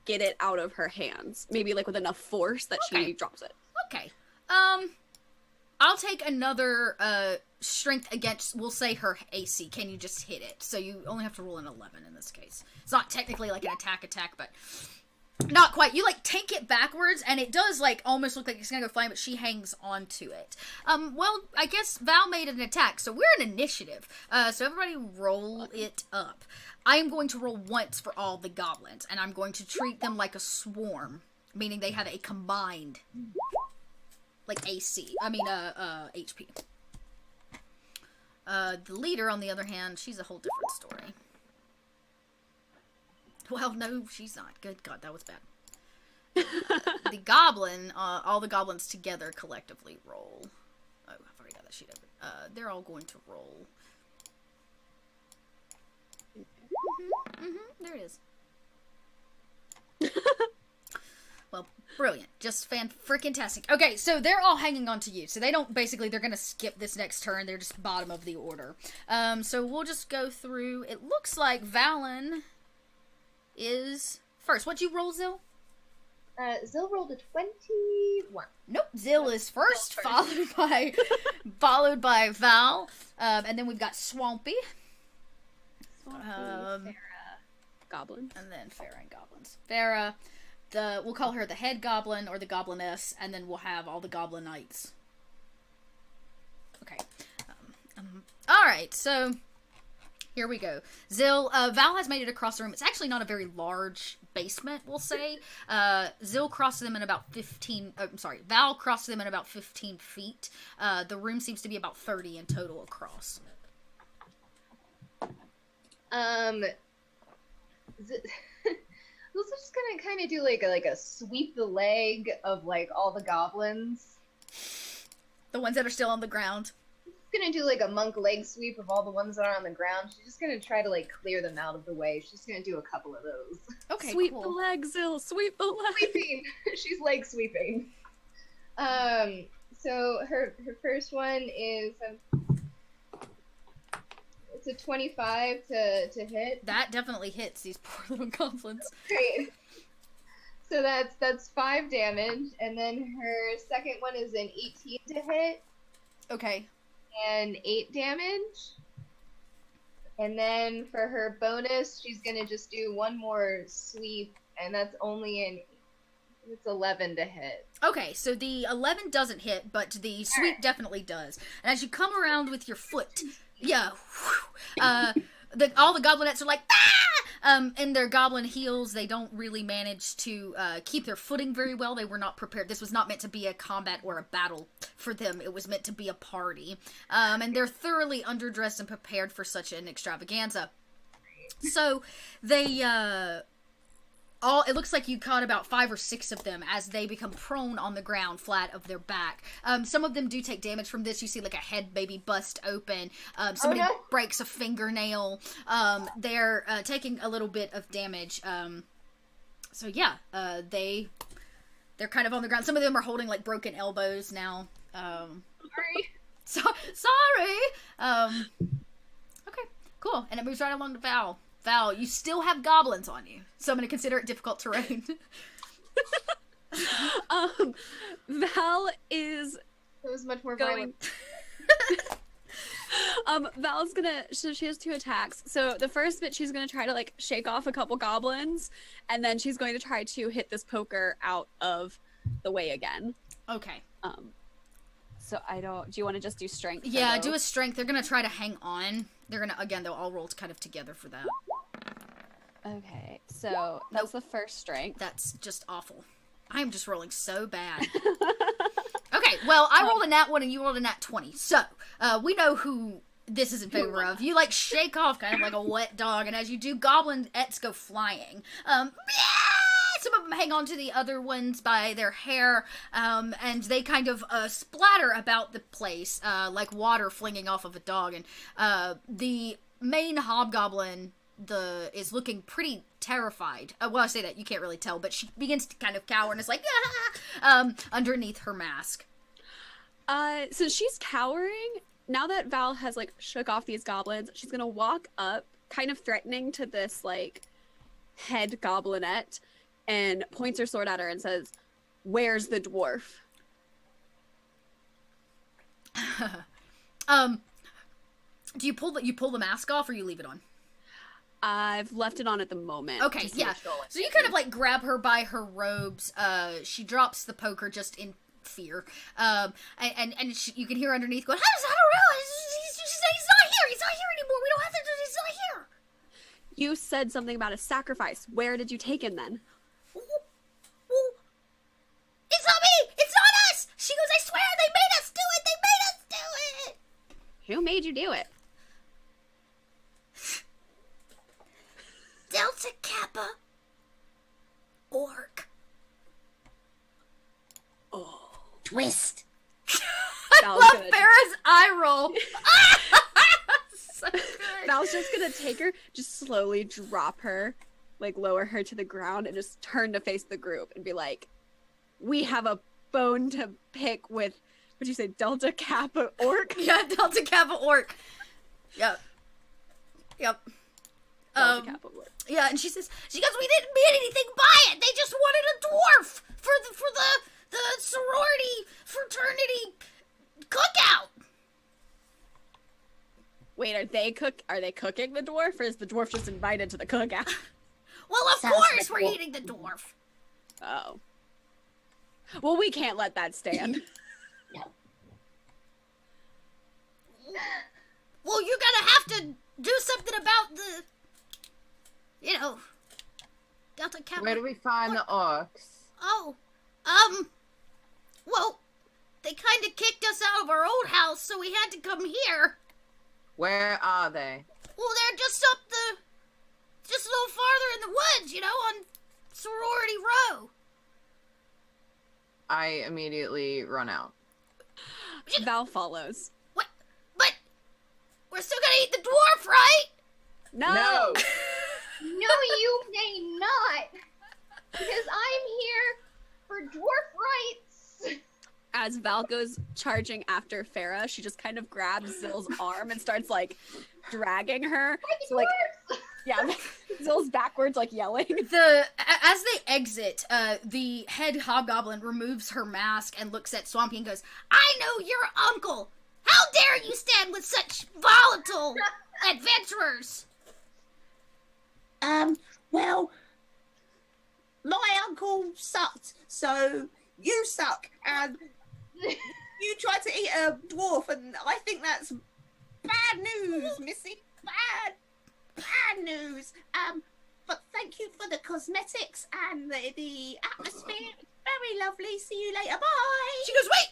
get it out of her hands. Maybe like with enough force that Okay. she drops it. Okay. I'll take another strength against, we'll say, her AC. Can you just hit it? So you only have to roll an 11 in this case. It's not technically like an attack, but not quite. You like tank it backwards, and it does like almost look like it's gonna go flying, but she hangs onto it. Well, I guess Val made an attack, so we're in initiative. So everybody roll it up. I am going to roll once for all the goblins, and I'm going to treat them like a swarm, meaning they have a combined like HP. The leader, on the other hand, she's a whole different story. Well, no, she's not. Good God, that was bad. The goblin, all the goblins together collectively roll. Oh, I've already got that sheet over. They're all going to roll. There it is. Well, brilliant. Just fan-frickin-tastic. Okay, so they're all hanging on to you. So they don't, basically, they're going to skip this next turn. They're just bottom of the order. So we'll just go through. It looks like Valen is first. What'd you roll, Zill? Zill rolled a 21. Nope. Zill is first, followed by Val. And then we've got Swampy. Farah, goblin. And then Farah and goblins. Farah, we'll call her the head goblin or the gobliness, and then we'll have all the goblin knights. Okay. Alright, so here we go. Zill, Val has made it across the room. It's actually not a very large basement, we'll say. Zill crossed them in about 15, Val crossed them in about 15 feet. The room seems to be about 30 in total across. Zill's just gonna kind of do like a sweep the leg of like all the goblins. The ones that are still on the ground. She's gonna do like a monk leg sweep of all the ones that are on the ground. She's just gonna try to like clear them out of the way. She's just gonna do a couple of those. Okay, Sweep cool. the leg, Zill. Sweep the leg. Sweeping. She's leg sweeping. So her first one is it's a 25 to hit. That definitely hits these poor little goblins. Great. So that's 5 damage, and then her second one is an 18 to hit Okay. and 8 damage. And then for her bonus, she's gonna just do one more sweep, and that's only it's 11 to hit. Okay, so the 11 doesn't hit, but the sweep definitely does. And as you come around with your foot, yeah, all the goblinettes are like, ah! In their goblin heels, they don't really manage to keep their footing very well. They were not prepared. This was not meant to be a combat or a battle for them. It was meant to be a party. And they're thoroughly underdressed and prepared for such an extravaganza. So they it looks like you caught about 5 or 6 of them as they become prone on the ground, flat of their back. Some of them do take damage from this. You see like a head maybe bust open. Somebody breaks a fingernail. They're taking a little bit of damage. So yeah, they're kind of on the ground. Some of them are holding like broken elbows now. Sorry. Okay, cool. And it moves right along to Val. Val, you still have goblins on you, so I'm going to consider it difficult terrain. Val is It was much more going. Val's gonna. So she has 2 attacks. So the first bit, she's gonna try to like shake off a couple goblins, and then she's going to try to hit this poker out of the way again. Okay. So I don't. Do you want to just do strength? Yeah, do a strength. They're going to try to hang on. They're going to, again, they'll all roll kind of together for that. Okay, so that's the first strength. That's just awful. I am just rolling so bad. Okay, well, I rolled a nat 1 and you rolled a nat 20. So, we know who this is in favor of. You, like, shake off kind of like a wet dog, and as you do, goblinettes go flying. Some of them hang on to the other ones by their hair, and they kind of splatter about the place, like water flinging off of a dog. And the main hobgoblin is looking pretty terrified. Well, I say that, you can't really tell, but she begins to kind of cower and is like, underneath her mask. So she's cowering. Now that Val has, like, shook off these goblins, she's gonna walk up kind of threatening to this like head goblinette and points her sword at her and says, "Where's the dwarf?" Do you pull the mask off or you leave it on? I've left it on at the moment. Okay, yeah. So you kind of like grab her by her robes. She drops the poker just in fear. And you can hear underneath going, I don't know. He's not here. He's not here anymore. We don't have to. He's not here. You said something about a sacrifice. Where did you take him then? Well, it's not me. It's not us. She goes, I swear they made us do it. They made us do it. Who made you do it? Delta Kappa Orc. Oh. Twist. I love Farrah's eye roll. So good. Val's just gonna take her, just slowly drop her, like lower her to the ground, and just turn to face the group and be like, "We have a bone to pick with." What'd you say, Delta Kappa Orc? Yeah, Delta Kappa Orc. Yep. Delta Kappa Orc. Yeah, and she goes, we didn't mean anything by it. They just wanted a dwarf for the sorority fraternity cookout. Wait, are they cooking the dwarf, or is the dwarf just invited to the cookout? Well, of Sounds course like we're eating the dwarf. Oh. Well, we can't let that stand. Well, you're gonna have to do something about the, Delta Kappa. Where do we find the orcs? Oh, well, they kind of kicked us out of our old house, so we had to come here. Where are they? Well, they're just a little farther in the woods, on Sorority Row. I immediately run out. Val follows. What? But we're still gonna eat the dwarf, right? No! No, you may not. Because I'm here for dwarf rights. As Val goes charging after Farrah, she just kind of grabs Zill's arm and starts, like, dragging her. So, like, yeah, Zill's backwards, like, yelling. As they exit, the head hobgoblin removes her mask and looks at Swampy and goes, I know your uncle! How dare you stand with such volatile adventurers? Well, my uncle sucked, so you suck, and you tried to eat a dwarf, and I think that's bad news, Missy. Bad news. But thank you for the cosmetics and the atmosphere. Very lovely. See you later. Bye. She goes, wait!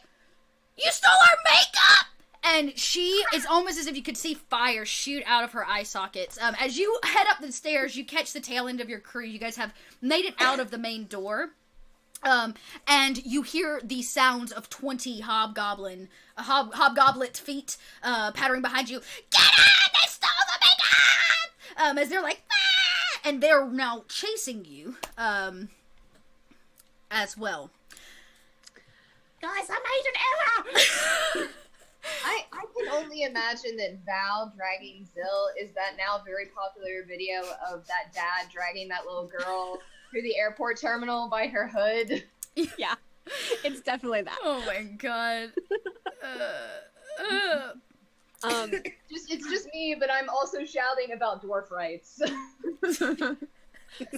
You stole our makeup! And she is almost as if you could see fire shoot out of her eye sockets. As you head up the stairs, you catch the tail end of your crew. You guys have made it out of the main door. And you hear the sounds of 20 hobgoblet feet pattering behind you. Get on! They stole the makeup! As they're like, ah! And they're now chasing you as well. Guys, I made an error. I can only imagine that Val dragging Zill is that now very popular video of that dad dragging that little girl through the airport terminal by her hood. Yeah, it's definitely that. Oh my god. It's just me, but I'm also shouting about dwarf rights. So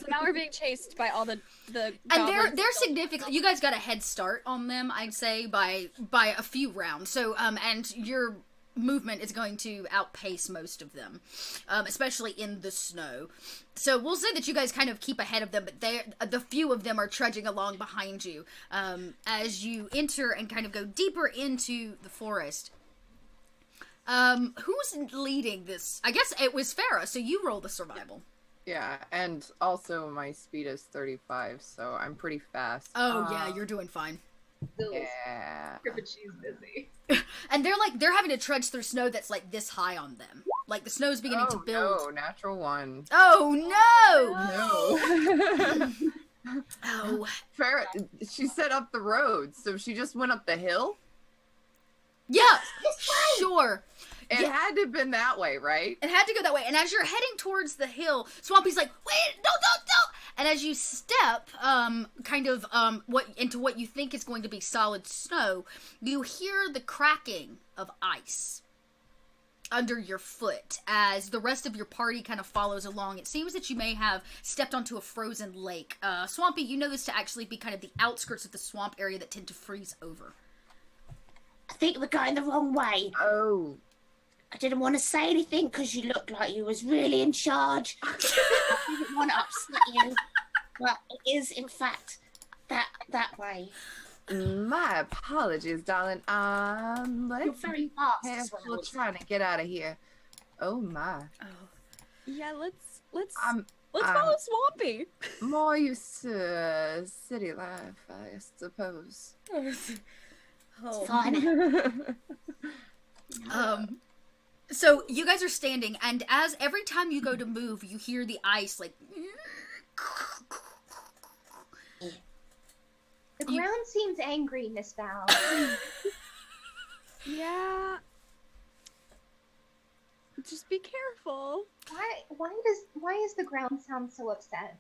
now we're being chased by all the And goblins. they're significant. You guys got a head start on them, I'd say, by a few rounds. So and your movement is going to outpace most of them, especially in the snow. So we'll say that you guys kind of keep ahead of them, but the few of them are trudging along behind you as you enter and kind of go deeper into the forest. Who's leading this? I guess it was Farrah, so you roll the survival. Yeah, and also my speed is 35, so I'm pretty fast. Oh yeah, you're doing fine. Yeah. But she's busy. And they're having to trudge through snow that's like this high on them. Like the snow's beginning to build. No, natural one. Oh no! Oh. Farrah, she set up the road, so she just went up the hill? Yeah, sure. It had to have been that way, right? It had to go that way. And as you're heading towards the hill, Swampy's like, wait, don't. And as you step, into what you think is going to be solid snow, you hear the cracking of ice under your foot as the rest of your party kind of follows along. It seems that you may have stepped onto a frozen lake. Swampy, you know this to actually be kind of the outskirts of the swamp area that tend to freeze over. I think we're going the wrong way. Oh. I didn't want to say anything because you looked like you was really in charge. I didn't want to upset you, but it is, in fact, that way. My apologies, darling. You're Let's very be fast as careful well. trying to get out of here. Oh my. Yeah, let's I'm follow Swampy. more used to city life, I suppose. Oh. Fine. So you guys are standing, and as every time you go to move, you hear the ice like. The ground seems angry, Miss Val. Yeah. Just be careful. Why is the ground sound so upset?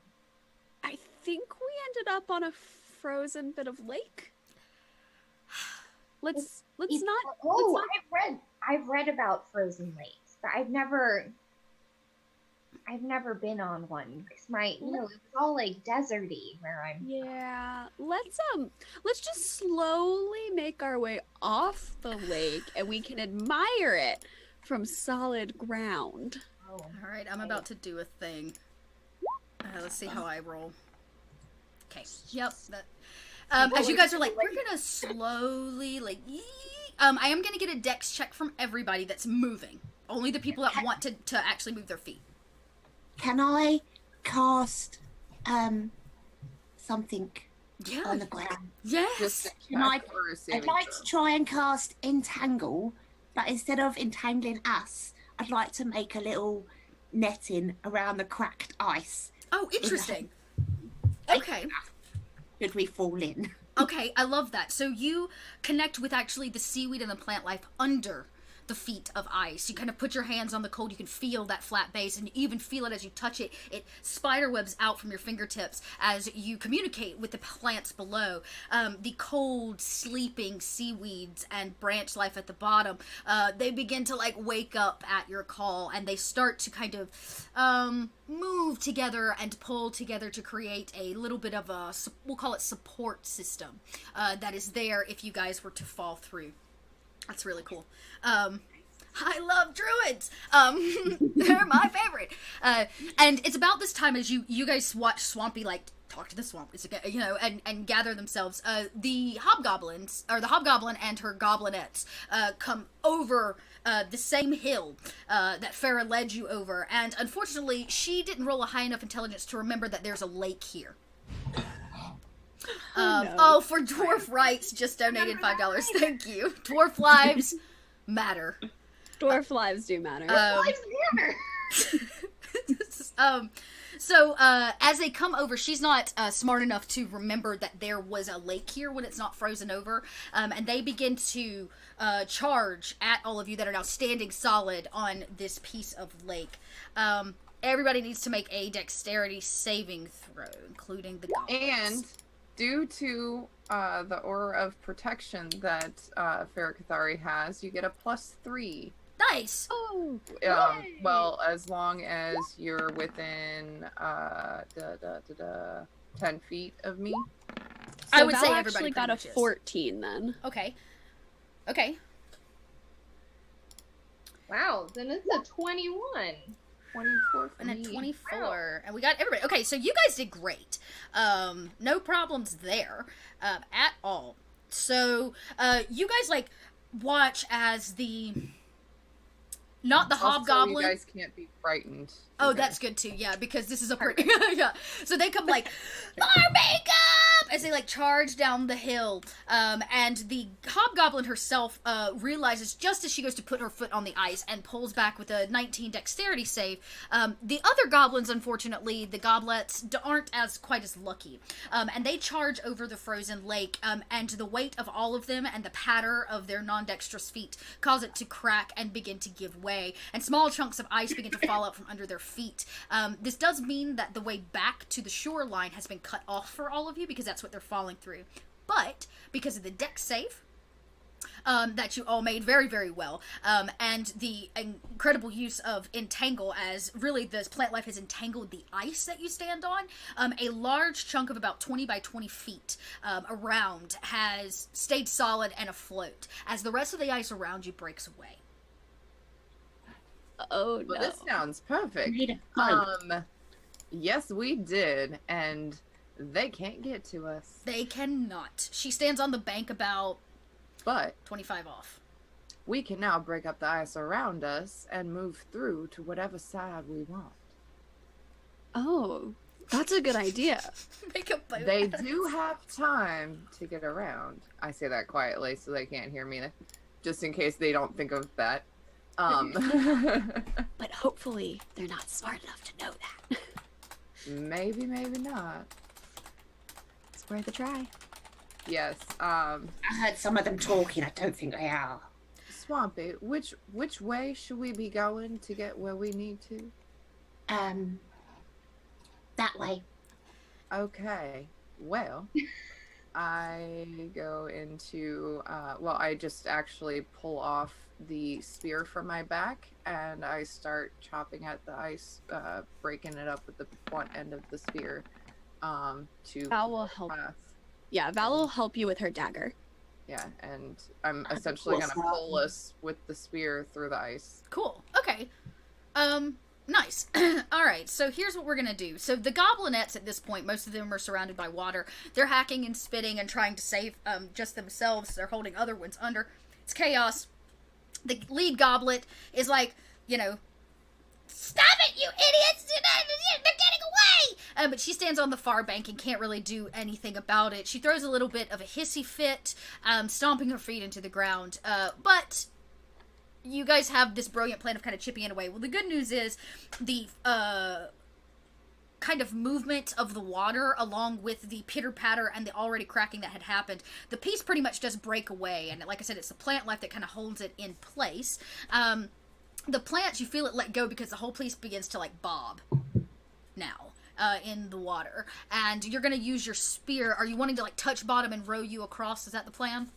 I think we ended up on a frozen bit of lake. Let's not. Oh, let's not- I've read about frozen lakes, but I've never been on one because it was all like deserty where I'm. Yeah, let's just slowly make our way off the lake, and we can admire it from solid ground. Oh, All right, I'm about to do a thing. Let's see how I roll. Okay. Yep. As you guys are like, we're gonna slowly I am gonna get a dex check from everybody that's moving. Only the people that want to actually move their feet. Can I cast something Yeah. on the ground? Yes. Just Can I- for a I'd saving like throw. to try and cast Entangle, but instead of entangling us, I'd like to make a little netting around the cracked ice. Oh, interesting. Okay. Should we fall in? Okay, I love that. So you connect with actually the seaweed and the plant life under the feet of ice. You kind of put your hands on the cold, you can feel that flat base, and you even feel it as you touch it. It spiderwebs out from your fingertips as you communicate with the plants below. The cold, sleeping seaweeds and branch life at the bottom, they begin to wake up at your call, and they start to kind of move together and pull together to create a little bit of a, we'll call it support system, that is there if you guys were to fall through. That's really cool. I love druids. They're my favorite. And it's about this time as you guys watch Swampy talk to the swamp, and gather themselves. The hobgoblins, or the hobgoblin and her goblinettes, come over the same hill that Farah led you over, and unfortunately, she didn't roll a high enough intelligence to remember that there's a lake here. For Dwarf Rights, just donated $5. Thank you. Dwarf lives matter. Dwarf lives do matter. lives matter. So as they come over, she's not smart enough to remember that there was a lake here when it's not frozen over, and they begin to charge at all of you that are now standing solid on this piece of lake. Everybody needs to make a dexterity saving throw, including the goblins. And due to the aura of protection that Farah Cathari has, you get a +3. Nice. Oh, Well, as long as you're within 10 feet of me. I would Val say everybody actually got a pretty much is. 14 then. Okay. Wow, then it's a 21. 24 for And then me. 24. And we got everybody. Okay, so you guys did great. No problems there at all. So you guys watch as not the Also, hobgoblin. you guys can't be frightened. Oh, Okay. that's good too. Yeah, because this is a pretty. Yeah. So they come Marmika, as they like charge down the hill, and the hobgoblin herself realizes just as she goes to put her foot on the ice and pulls back with a 19 dexterity save. The other goblins, unfortunately, the goblets, aren't as quite as lucky, and they charge over the frozen lake, and the weight of all of them and the patter of their non-dexterous feet cause it to crack and begin to give way, and small chunks of ice begin to fall out from under their feet. This does mean that the way back to the shoreline has been cut off for all of you because that's what they're falling through. But because of the dex save that you all made very, very well, and the incredible use of Entangle, as really this plant life has entangled the ice that you stand on, a large chunk of about 20 by 20 feet around has stayed solid and afloat as the rest of the ice around you breaks away. Oh no. Well, this sounds perfect. Made it fun. Yes, we did, and they can't get to us. They cannot. She stands on the bank about But 25 off. we can now break up the ice around us and move through to whatever side we want. Oh, that's a good idea. Make a boat. They do have time to get around. I say that quietly so they can't hear me, just in case they don't think of that. But hopefully they're not smart enough to know that. Maybe, maybe not. It's worth a try. Yes. I heard some of them talking. I don't think they are. Swampy, which way should we be going to get where we need to? That way. Okay. Well, I go into, I just actually pull off the spear from my back and I start chopping at the ice, breaking it up with the front end of the spear, to Val will help. path. Yeah, Val will help you with her dagger. Yeah, and I'm essentially gonna pull us with the spear through the ice. Cool. Okay. Nice. Alright, so here's what we're gonna do. So the goblinettes at this point, most of them are surrounded by water. They're hacking and spitting and trying to save just themselves. They're holding other ones under. It's chaos. The lead goblet is like, you know, stop it, you idiots! They're getting away! But she stands on the far bank and can't really do anything about it. She throws a little bit of a hissy fit, stomping her feet into the ground. But you guys have this brilliant plan of kind of chipping it away. Well, the good news is the kind of movement of the water along with the pitter-patter and the already cracking that had happened, the piece pretty much does break away. And like I said, it's the plant life that kind of holds it in place. The plants, you feel it let go because the whole piece begins to, like, bob now in the water. And you're going to use your spear. Are you wanting to, like, touch bottom and row you across? Is that the plan?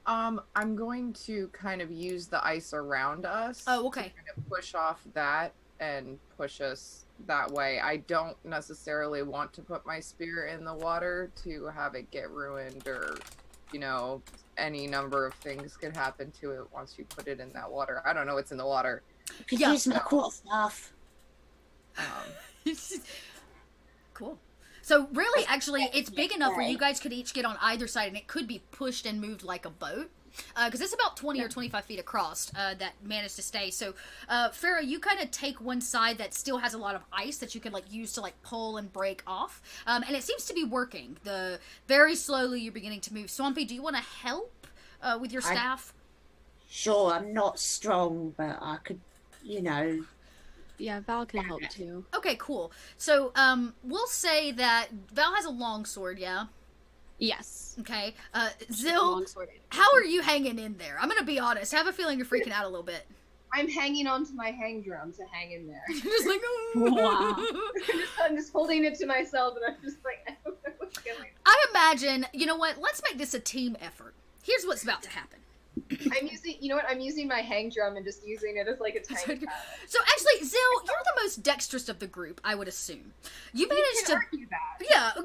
I'm going to kind of use the ice around us. Oh, okay. To kind of push off that and push us that way. I don't necessarily want to put my spear in the water to have it get ruined or, you know, any number of things could happen to it once you put it in that water. I don't know what's in the water. Could Yeah. use my quarterstaff. Cool. So really, actually, it's big enough where you guys could each get on either side, and it could be pushed and moved like a boat. Because it's about 20 or 25 feet across that managed to stay. So, Farah, you kind of take one side that still has a lot of ice that you can like use to like pull and break off. And it seems to be working. Very slowly you're beginning to move. Swampy, do you want to help with your staff? Sure, I'm not strong, but I could, you know. Yeah, Val can help too. Okay, cool. So, we'll say that Val has a long sword, yeah? Yes. Okay. Zill, Longsword. how are you hanging in there? I'm gonna be honest. I have a feeling you're freaking out a little bit. I'm hanging onto my hang drum to hang in there. You're just like, Wow. I'm just holding it to myself, and I'm just like, I don't know what's going on. I imagine, you know what? Let's make this a team effort. Here's what's about to happen. I'm using, you know what? I'm using my hang drum and just using it as like a tiny pad. So actually, Zill, you're the most dexterous of the group, I would assume. You managed to. argue that. Yeah. Well,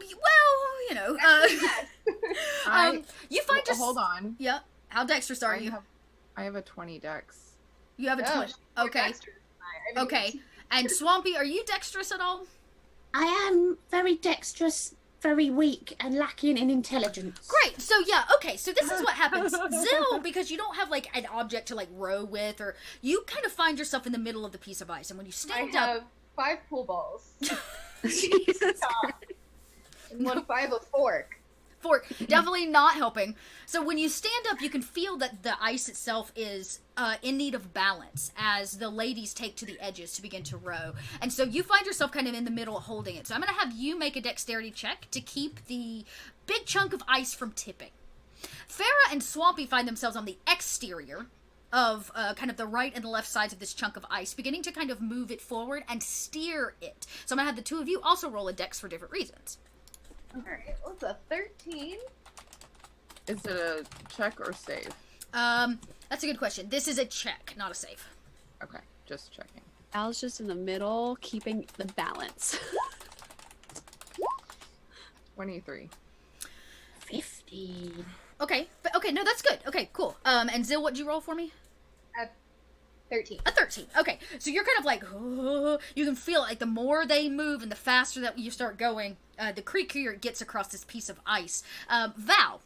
you know. You find just. Hold on. Yeah. How dexterous are you? I have a 20 dex. You have a 20. Okay. Okay. And Swampy, are you dexterous at all? I am very dexterous, very weak, and lacking in intelligence. Great. So yeah, okay. So this is what happens. Zill, because you don't have like an object to like row with, or you kind of find yourself in the middle of the piece of ice, and when you I stand have up, 5 pool balls. Jesus Christ. And 1-5 a fork. Fork, definitely not helping. So when you stand up, you can feel that the ice itself is in need of balance as the ladies take to the edges to begin to row. And so you find yourself kind of in the middle holding it. So I'm going to have you make a dexterity check to keep the big chunk of ice from tipping. Farah and Swampy find themselves on the exterior of kind of the right and the left sides of this chunk of ice, beginning to kind of move it forward and steer it. So I'm going to have the two of you also roll a dex for different reasons. Alright, what's a 13? Is it a check or save? That's a good question. This is a check, not a save. Okay, just checking. Al's just in the middle, keeping the balance. 23. 50. Okay, okay, no, that's good. Okay, cool. And Zil, what'd you roll for me? 13. A 13. Okay, so you're kind of like, oh, you can feel it. Like the more they move and the faster that you start going, the creakier it gets across this piece of ice. Val,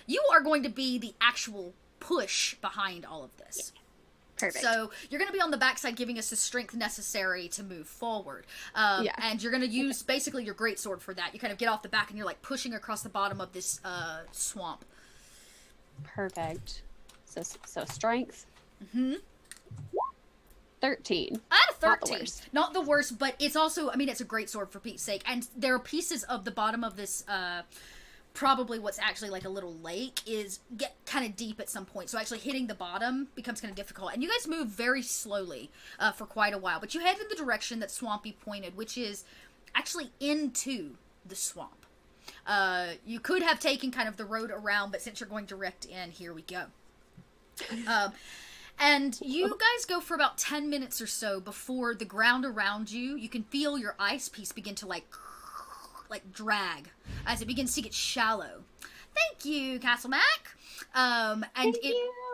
you are going to be the actual push behind all of this. Perfect. So you're going to be on the backside giving us the strength necessary to move forward. And you're going to use basically your greatsword for that. You kind of get off the back and you're like pushing across the bottom of this swamp. Perfect. So strength. Mm-hmm. 13. I had a 13. Not the worst. Not the worst, but it's also, I mean, it's a great sword for Pete's sake. And there are pieces of the bottom of this, probably what's actually like a little lake, is get kind of deep at some point. So actually hitting the bottom becomes kind of difficult. And you guys move very slowly for quite a while. But you head in the direction that Swampy pointed, which is actually into the swamp. You could have taken kind of the road around, but since you're going direct in, here we go. And you guys go for about 10 minutes or so before the ground around you, you can feel your ice piece begin to like drag as it begins to get shallow. Thank you, Castle Mac. And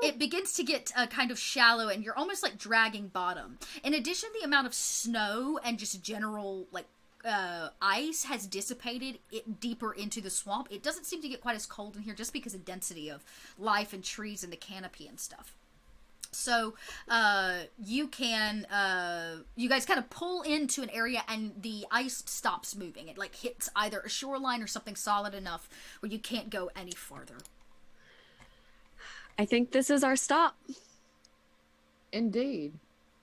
it begins to get kind of shallow and you're almost like dragging bottom. In addition, the amount of snow and just general like ice has dissipated it deeper into the swamp. It doesn't seem to get quite as cold in here just because of density of life and trees and the canopy and stuff. So, you guys kind of pull into an area and the ice stops moving. It like hits either a shoreline or something solid enough where you can't go any farther. I think this is our stop. Indeed.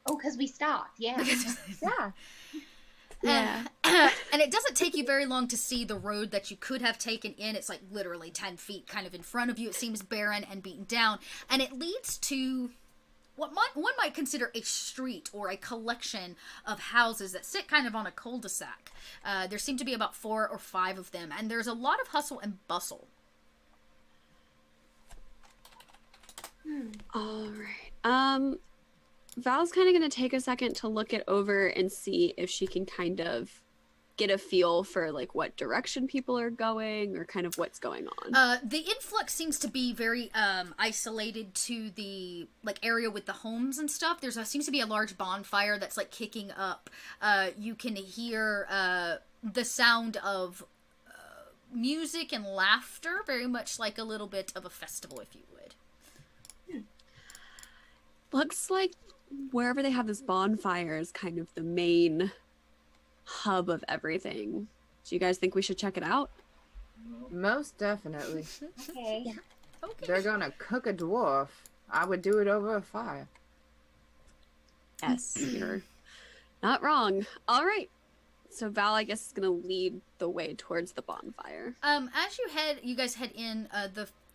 Oh, because we stopped, yeah. Yeah. Yeah. And it doesn't take you very long to see the road that you could have taken in. It's like literally 10 feet kind of in front of you. It seems barren and beaten down. And it leads to what one might consider a street or a collection of houses that sit kind of on a cul-de-sac. There seem to be about 4 or 5 of them, and there's a lot of hustle and bustle. All right. Val's kind of going to take a second to look it over and see if she can kind of get a feel for like what direction people are going or kind of what's going on. The influx seems to be very isolated to the like area with the homes and stuff. Seems to be a large bonfire that's like kicking up. You can hear the sound of music and laughter, very much like a little bit of a festival, if you would. Looks like wherever they have this bonfire is kind of the main hub of everything. Do you guys think we should check it out? Most definitely. Okay. Yeah. Okay. They're gonna cook a dwarf. I would do it over a fire. Yes, you're not wrong. All right. So Val, I guess, is going to lead the way towards the bonfire. As you guys head in,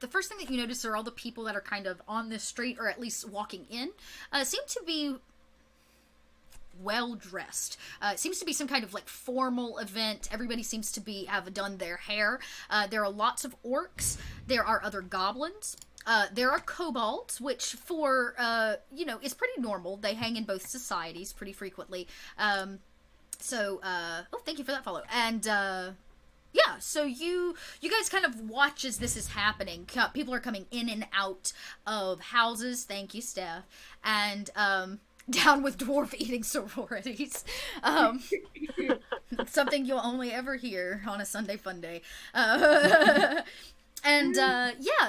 the first thing that you notice are all the people that are kind of on this street, or at least walking in, seem to be well dressed. It seems to be some kind of like formal event. Everybody seems to have done their hair. There are lots of orcs. There are other goblins. There are kobolds, which for is pretty normal. They hang in both societies pretty frequently. Thank you for that follow. And yeah, so you guys kind of watch as this is happening. People are coming in and out of houses. Thank you, Steph. And down with dwarf eating sororities. Something you'll only ever hear on a Sunday fun day.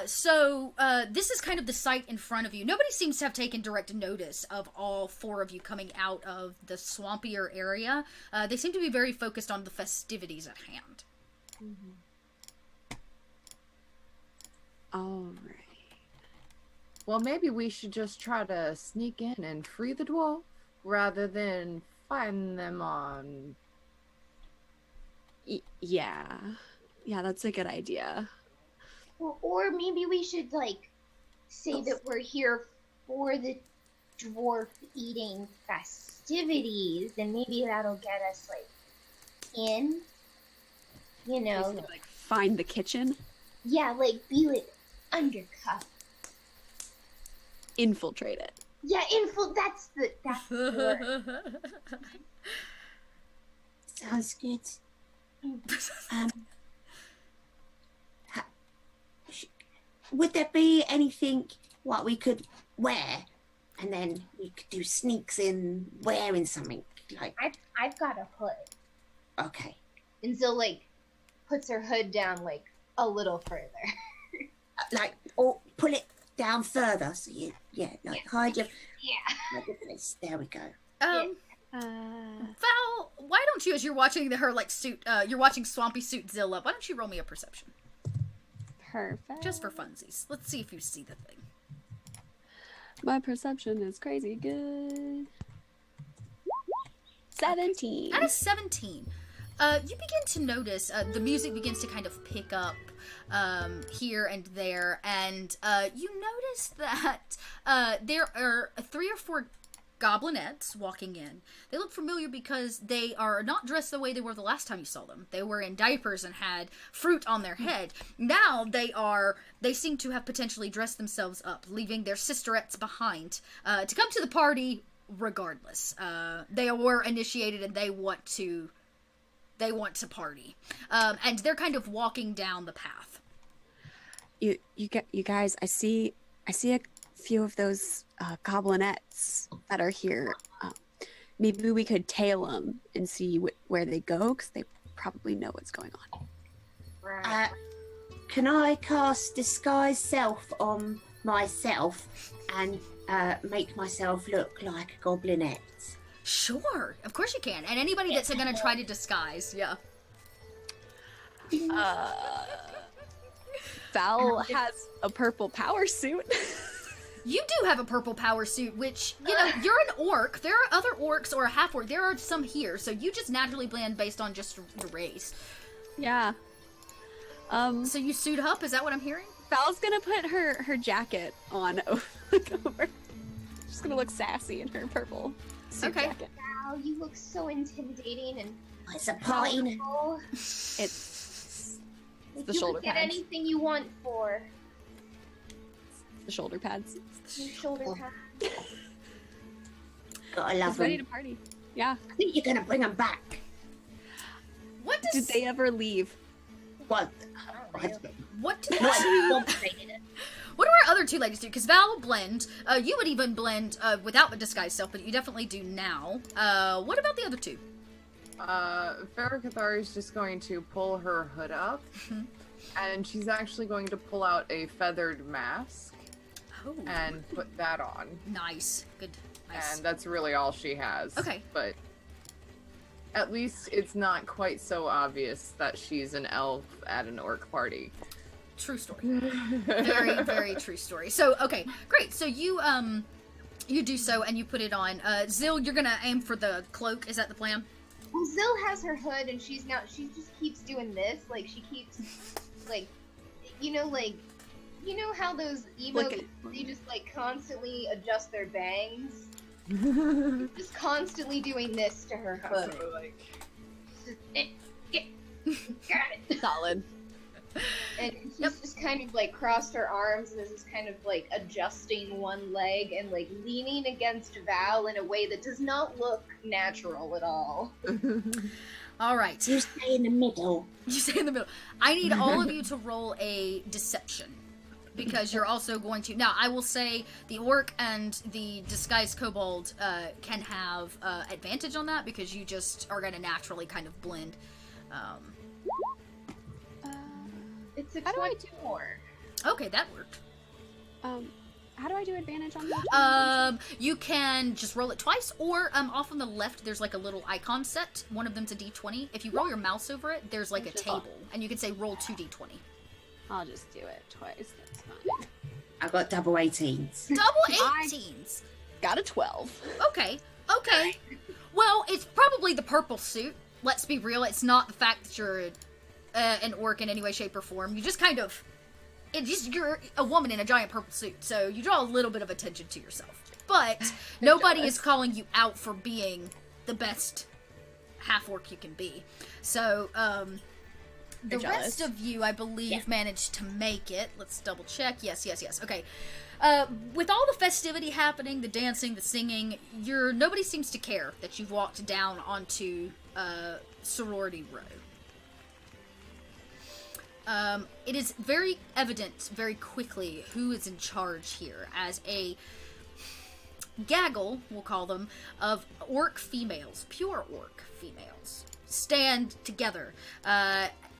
So this is kind of the sight in front of you. Nobody seems to have taken direct notice of all 4 of you coming out of the swampier area. They seem to be very focused on the festivities at hand. All right. Well, maybe we should just try to sneak in and free the dwarf rather than find them on. Yeah. Yeah, that's a good idea. Or maybe we should, like, say that we're here for the dwarf eating festivities, and maybe that'll get us, like, in. You know? Like, find the kitchen, Yeah, like, be, like, undercover. infiltrate it. Yeah, that's the word. Sounds good. Ha- would there be anything what we could wear, and then we could do sneaks in wearing something like? I've got a hood. Okay. And Zill, like, puts her hood down, like, a little further. Like, or pull it down further so you, hide your. Yeah. Hide your face. There we go. Val, why don't you, as you're watching her like suit, you're watching Swampy Suit Zilla, why don't you roll me a perception? Perfect. Just for funsies. Let's see if you see the thing. My perception is crazy good. 17. That is 17. You begin to notice the music begins to kind of pick up here and there, and you notice that there are 3 or 4 goblinettes walking in. They look familiar because they are not dressed the way they were the last time you saw them. They were in diapers and had fruit on their head. Now they seem to have potentially dressed themselves up, leaving their sisterettes behind to come to the party regardless. They were initiated and they want to party. And they're kind of walking down the path. You guys, I see a few of those goblinettes that are here. Maybe we could tail them and see where they go, because they probably know what's going on. Can I cast disguise self on myself and make myself look like a goblinette? Sure, of course you can. And anybody that's going to try to disguise, yeah. Val has a purple power suit. You do have a purple power suit, which, you know, you're an orc. There are other orcs or a half-orc. There are some here, so you just naturally blend based on just your race. Yeah. So you suit up, is that what I'm hearing? Val's gonna put her jacket on over. She's gonna look sassy in her purple suit jacket. Wow, you look so intimidating and It's a party. powerful. It's Like, the you shoulder could get pads. anything you want for The shoulder pads. your shoulder pad. Gotta love She's ready them. to party. Yeah. I think you're gonna bring them back. What Did does they ever leave? What? what do What? what do our other 2 ladies do? Because Val will blend. You would even blend without the disguise self, but you definitely do now. What about the other 2? Farrah Cathari is just going to pull her hood up, and she's actually going to pull out a feathered mask Oh, and put that on. nice. Good. Nice. And that's really all she has. Okay. But at least it's not quite so obvious that she's an elf at an orc party. True story. Very, very true story. So, okay, great. So you do so and you put it on. Zill, you're gonna aim for the cloak. Is that the plan? Well, Zill has her hood and she just keeps doing this. Like, she keeps, like, you know how those emo, Look at- they just, like, constantly adjust their bangs? Just constantly doing this to her hood. Just, got it. Solid. And she's just kind of, like, crossed her arms and is just kind of, like, adjusting one leg and, like, leaning against Val in a way that does not look natural at all. All right. You stay in the middle. You stay in the middle. I need all of you to roll a deception. Because you're also going to... Now, I will say the orc and the disguised kobold can have advantage on that because you just are going to naturally kind of blend. It's a How do I do 24. Okay, that worked. how do I do advantage on that? You can just roll it twice, or off on the left there's like a little icon set. One of them's a d20. If you roll your mouse over it, there's like a table, and you can say roll 2d20. I'll just do it twice. That's fine. I got double 18s. Double 18s. Got a 12. Okay. Well, it's probably the purple suit. Let's be real. It's not the fact that you're an orc in any way, shape, or form. You just kind of... you're a woman in a giant purple suit, so you draw a little bit of attention to yourself. But nobody is calling you out for being the best half-orc you can be. So, the rest of you, I believe, managed to make it. Let's double check. Yes. Okay. With all the festivity happening, the dancing, the singing, nobody seems to care that you've walked down onto Sorority Row. It is very evident very quickly who is in charge here, as a gaggle, we'll call them, of orc females, pure orc females, stand together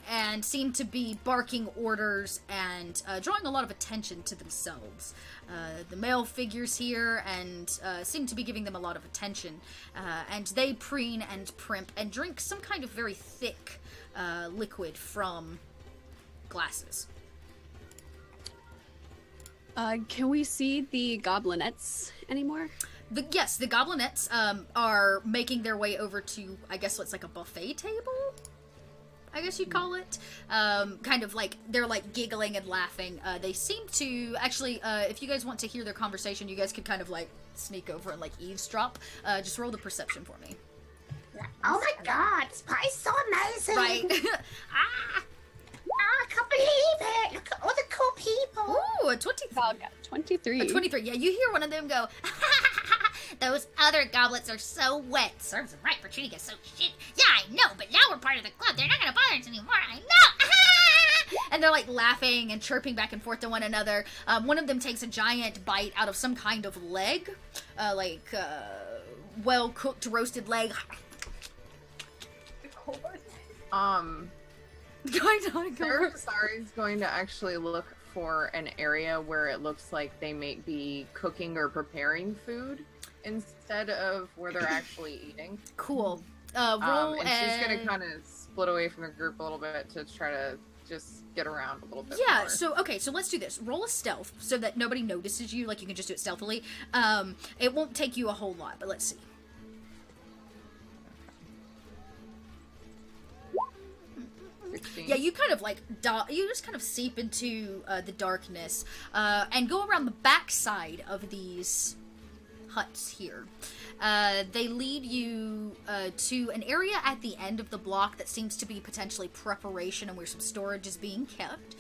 and seem to be barking orders and drawing a lot of attention to themselves. The male figures here and seem to be giving them a lot of attention, and they preen and primp and drink some kind of very thick liquid from glasses. Can we see the goblinettes anymore? Yes, the goblinettes are making their way over to, I guess what's like a buffet table? I guess you'd call it. Kind of like, they're like giggling and laughing. They seem to, actually, if you guys want to hear their conversation, you guys could kind of like sneak over and like eavesdrop. Just roll the perception for me. Oh my god, Spy's so amazing! Right. I can't believe it! Look at all the cool people! Ooh, a 23. Oh, 23. A 23, yeah, you hear one of them go, those other goblets are so wet. Serves them right for treating us so shit. Yeah, I know, but now we're part of the club. They're not gonna bother us anymore. I know! And they're like laughing and chirping back and forth to one another. One of them takes a giant bite out of some kind of leg. Well-cooked roasted leg. Sarah Kasari is going to actually look for an area where it looks like they may be cooking or preparing food instead of where they're actually eating. Cool. And she's going to kind of split away from the group a little bit to try to just get around a little bit more. So let's do this. Roll a stealth so that nobody notices you, like you can just do it stealthily. It won't take you a whole lot, but let's see. Yeah, you kind of like you just kind of seep into the darkness and go around the backside of these huts here. They lead you to an area at the end of the block that seems to be potentially preparation and where some storage is being kept.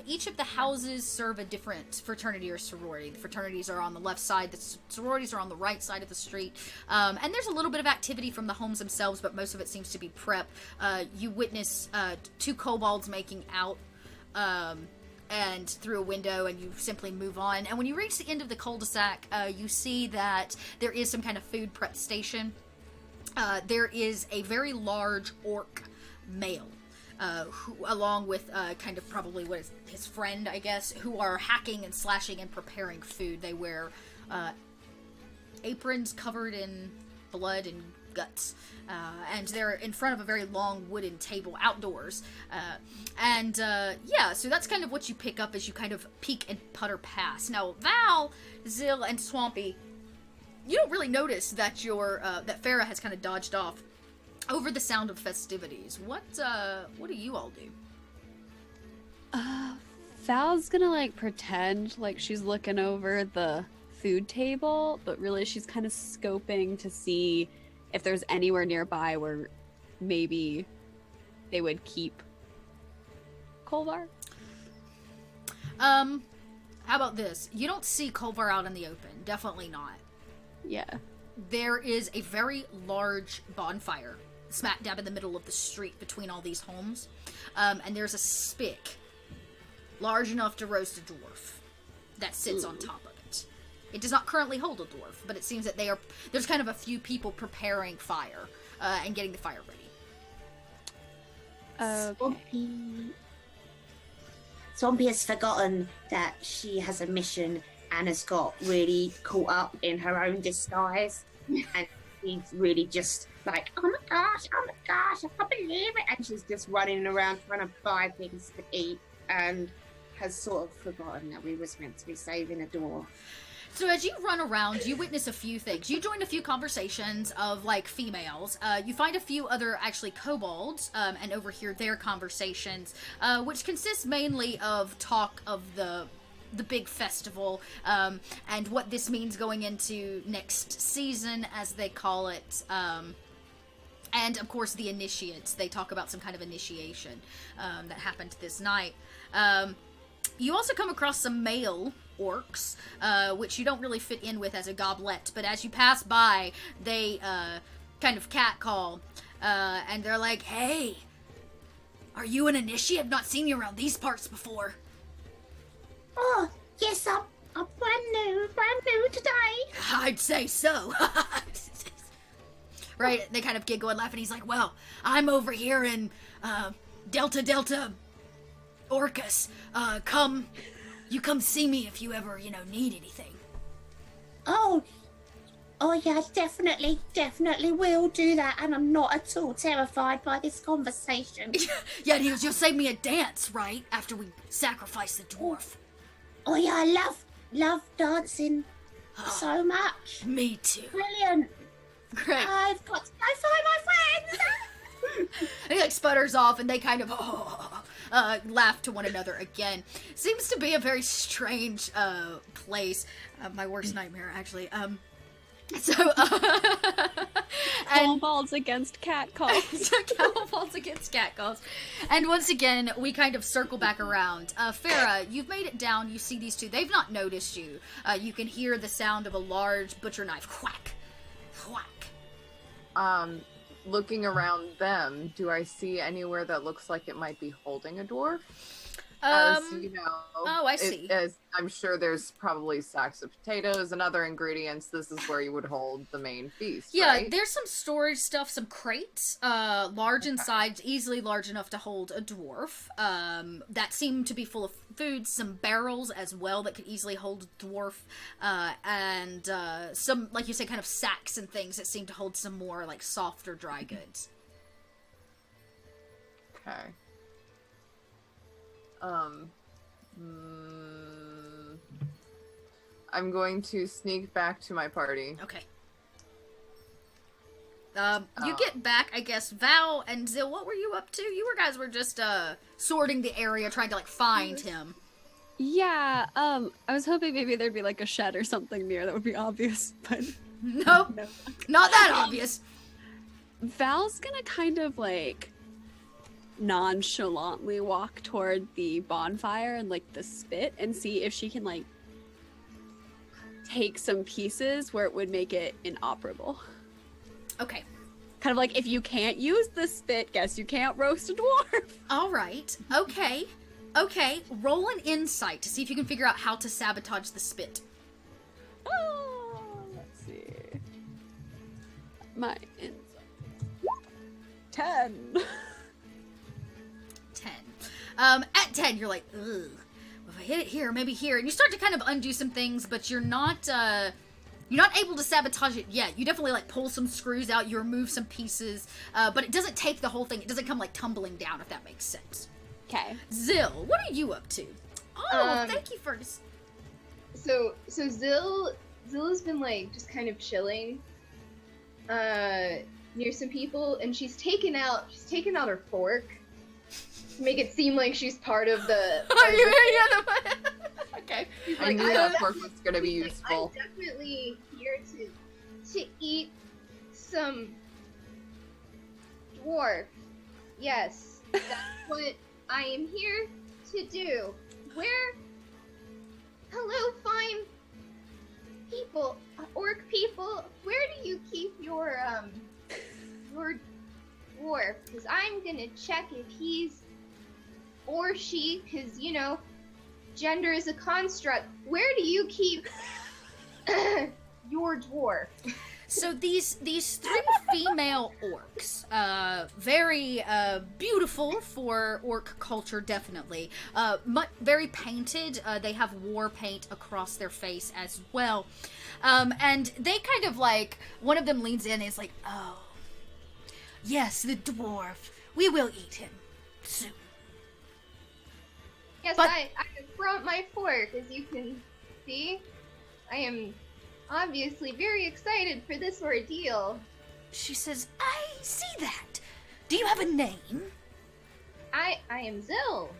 Each of the houses serve a different fraternity or sorority. The fraternities are on the left side, the sororities are on the right side of the street. And there's a little bit of activity from the homes themselves, but most of it seems to be prep. You witness two kobolds making out and through a window, and you simply move on. And when you reach the end of the cul-de-sac, you see that there is some kind of food prep station. There is a very large orc male, who, along with kind of probably what is his friend, I guess, who are hacking and slashing and preparing food. They wear aprons covered in blood and guts, and they're in front of a very long wooden table outdoors, so that's kind of what you pick up as you kind of peek and putter past. Now, Val, Zill, and Swampy, you don't really notice that that Farah has kind of dodged off over the sound of festivities. What do you all do? Val's gonna like pretend like she's looking over the food table, but really she's kind of scoping to see if there's anywhere nearby where maybe they would keep Kolvar. How about this? You don't see Kolvar out in the open. Definitely not. Yeah. There is a very large bonfire smack dab in the middle of the street between all these homes. And there's a spick large enough to roast a dwarf that sits on top of it. It does not currently hold a dwarf, but it seems that there's kind of a few people preparing fire and getting the fire ready. Zombie has forgotten that she has a mission Anna's got really caught up in her own disguise, and she's really just like, oh my gosh, I can't believe it. And she's just running around trying to buy things to eat and has sort of forgotten that we was meant to be saving a dwarf. So as you run around, you witness a few things. You join a few conversations of, like, females. You find a few other, actually, kobolds, and overhear their conversations, which consists mainly of talk of the big festival, and what this means going into next season, as they call it, and, of course, the initiates. They talk about some kind of initiation that happened this night. You also come across some male orcs, which you don't really fit in with as a goblet, but as you pass by, they kind of catcall, and they're like, hey, are you an initiate? I've not seen you around these parts before. Oh, yes, I'm brand new today. I'd say so. Right, they kind of giggle and laugh, and he's like, well, I'm over here in Delta Orcus. You come see me if you ever, need anything. Oh yeah, definitely will do that, and I'm not at all terrified by this conversation. Yeah, and he goes, you'll save me a dance, right? After we sacrifice the dwarf. Oh yeah, I love dancing so much. Me too. Brilliant. Great. I've got to go find my friends. And he like sputters off, and they kind of laugh to one another again. Seems to be a very strange place. My worst nightmare, actually. Kobolds against catcalls. Kobolds against catcalls. And once again, we kind of circle back around. Farah, you've made it down. You see these two. They've not noticed you. You can hear the sound of a large butcher knife. Whack. Whack. Looking around them, do I see anywhere that looks like it might be holding a dwarf? As you know, oh, I see. I'm sure there's probably sacks of potatoes and other ingredients. This is where you would hold the main feast. Yeah, right? There's some storage stuff, some crates, large in size, easily large enough to hold a dwarf, that seem to be full of food, some barrels as well that could easily hold a dwarf, and some, like you say, kind of sacks and things that seem to hold some more, like, softer dry goods. Okay. I'm going to sneak back to my party. Okay. You get back, I guess. Val and Zil, what were you up to? You guys were just, sorting the area, trying to, like, find him. Yeah, I was hoping maybe there'd be, like, a shed or something near that would be obvious, but... Nope. No. Not that obvious. Val's gonna kind of, like, nonchalantly walk toward the bonfire and, like, the spit and see if she can, like, take some pieces where it would make it inoperable. Okay. Kind of like, if you can't use the spit, guess you can't roast a dwarf. All right. Okay. Okay. Roll an insight to see if you can figure out how to sabotage the spit. Oh, let's see. My insight. 10. 10. At 10, you're like, ugh. If I hit it here, maybe here. And you start to kind of undo some things, but you're not able to sabotage it yet. You definitely, like, pull some screws out, you remove some pieces, but it doesn't take the whole thing. It doesn't come, like, tumbling down, if that makes sense. Okay. Zill, what are you up to? Oh, thank you for... So Zill has been, like, just kind of chilling near some people, and she's taken out her fork to make it seem like she's part of the... Okay. She's I like, knew that fork was going to be useful. I'm definitely here to eat some dwarf. Yes, that's what I am here to do. Hello, fine people, orc people. Where do you keep your dwarf? Because I'm gonna check if he's or she, because gender is a construct. Where do you keep your dwarf? So these three female orcs, very beautiful for orc culture, definitely. Very painted. They have war paint across their face as well. And they kind of like, one of them leans in and is like, oh, yes, the dwarf. We will eat him soon. Yes, But- I brought my fork, as you can see. I am obviously very excited for this ordeal. She says, I see that. Do you have a name? I am Zill.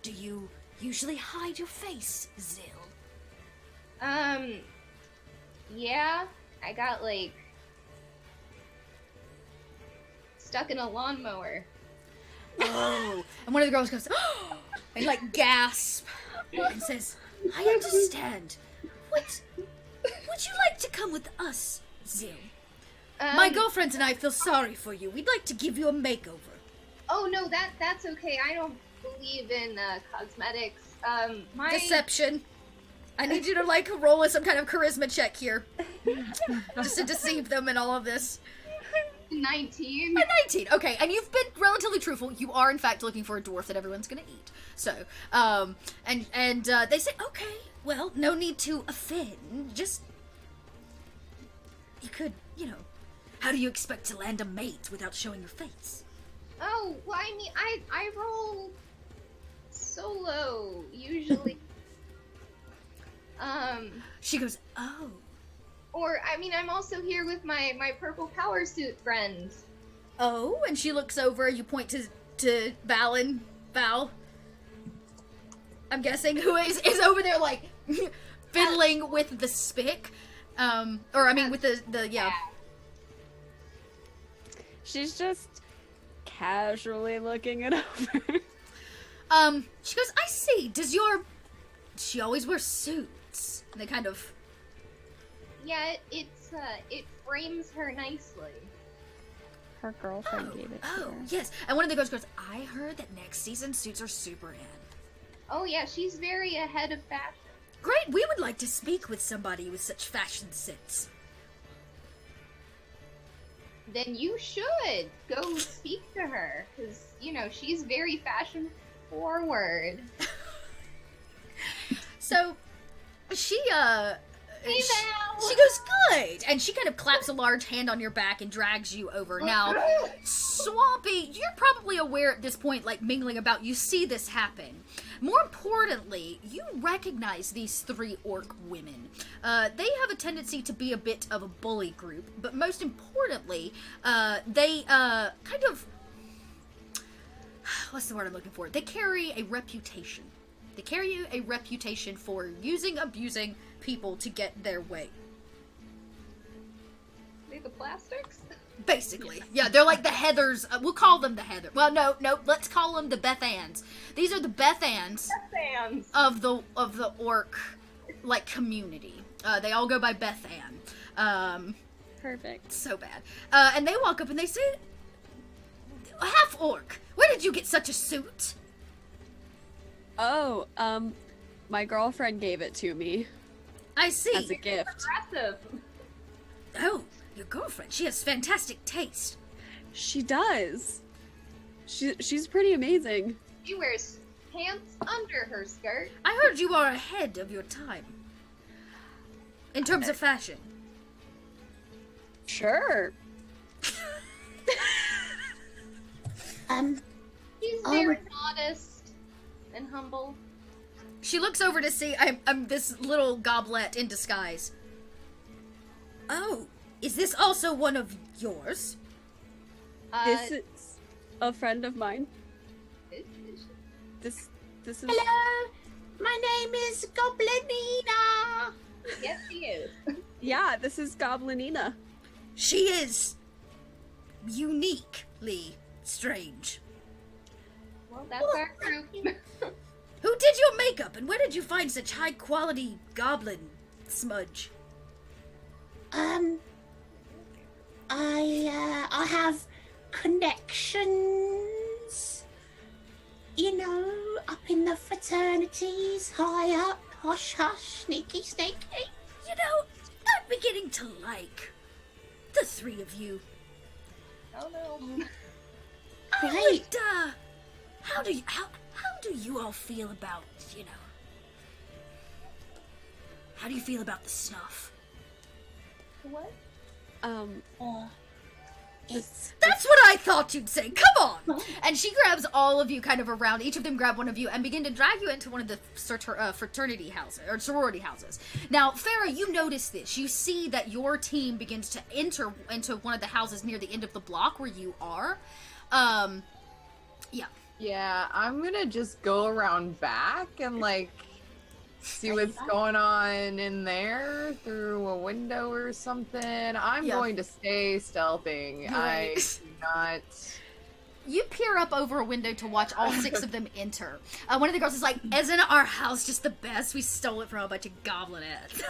Do you usually hide your face, Zill? Yeah, I got like stuck in a lawnmower. Oh. And one of the girls goes, oh, and like gasp and says, I understand. What? Would you like to come with us, Zill? My girlfriends and I feel sorry for you. We'd like to give you a makeover. Oh no, that's okay. I don't believe in cosmetics. My Deception. I need you to like roll some kind of charisma check here. Just to deceive them in all of this. 19. A 19. Okay, and you've been relatively truthful. You are in fact looking for a dwarf that everyone's gonna eat. So, and they say, okay, well, no need to offend. Just you could, how do you expect to land a mate without showing your face? Oh, well, I mean, I roll solo usually. She goes, oh. Or I mean, I'm also here with my purple power suit friends. Oh, and she looks over, you point to Val, I'm guessing, who is over there, like, fiddling with the spick. With the yeah. She's just casually looking it over. She goes, I see, she always wears suits. And they kind of... Yeah, it frames her nicely. Her girlfriend gave it to Oh, her. yes. And one of the girls goes, I heard that next season suits are super in. Oh yeah, she's very ahead of fashion. Great, we would like to speak with somebody with such fashion sense. Then you should go speak to her, because, she's very fashion forward. So, she Hey, Val! she goes, good! And she kind of claps a large hand on your back and drags you over. Now, Swampy, you're probably aware at this point, like, mingling about, you see this happen. More importantly, you recognize these three orc women. They have a tendency to be a bit of a bully group, but most importantly, they, kind of... What's the word I'm looking for? They carry a reputation. They carry a reputation for abusing people to get their way. They the plastics? Basically. Yeah, they're like the Heathers. We'll call them the Heather. Well, no, let's call them the Beth Anns. These are the Beth Anns Fans. of the orc, like, community. They all go by Beth Ann. Perfect. So bad. And they walk up and they say, half orc, where did you get such a suit? Oh, my girlfriend gave it to me I see. as a gift. Impressive. Oh, your girlfriend. She has fantastic taste. She does. She's pretty amazing. She wears pants under her skirt. I heard you are ahead of your time. In terms of fashion. Sure. She's very modest and humble. She looks over to see I'm this little goblet in disguise. Oh, is this also one of yours? This is a friend of mine. This is. Hello, my name is Goblinina. Yes, she is. Yeah, this is Goblinina. She is uniquely strange. Well, that's our group. Who did your makeup and where did you find such high quality goblin smudge? I have connections, up in the fraternities, high up, hush hush, sneaky sneaky. I'm beginning to like the three of you. Oh no. Right. How do you all feel about, how do you feel about the snuff? What? It's That's what I thought you'd say. Come on! And she grabs all of you kind of around. Each of them grab one of you and begin to drag you into one of the fraternity houses, or sorority houses. Now, Farah, you notice this. You see that your team begins to enter into one of the houses near the end of the block where you are. Yeah. Yeah, I'm gonna just go around back and like see what's going on in there through a window or something. I'm Yeah. going to stay stealthing. I Right. do not. You peer up over a window to watch all 6 of them enter. One of the girls is like, "Isn't our house just the best? We stole it from a bunch of goblinettes."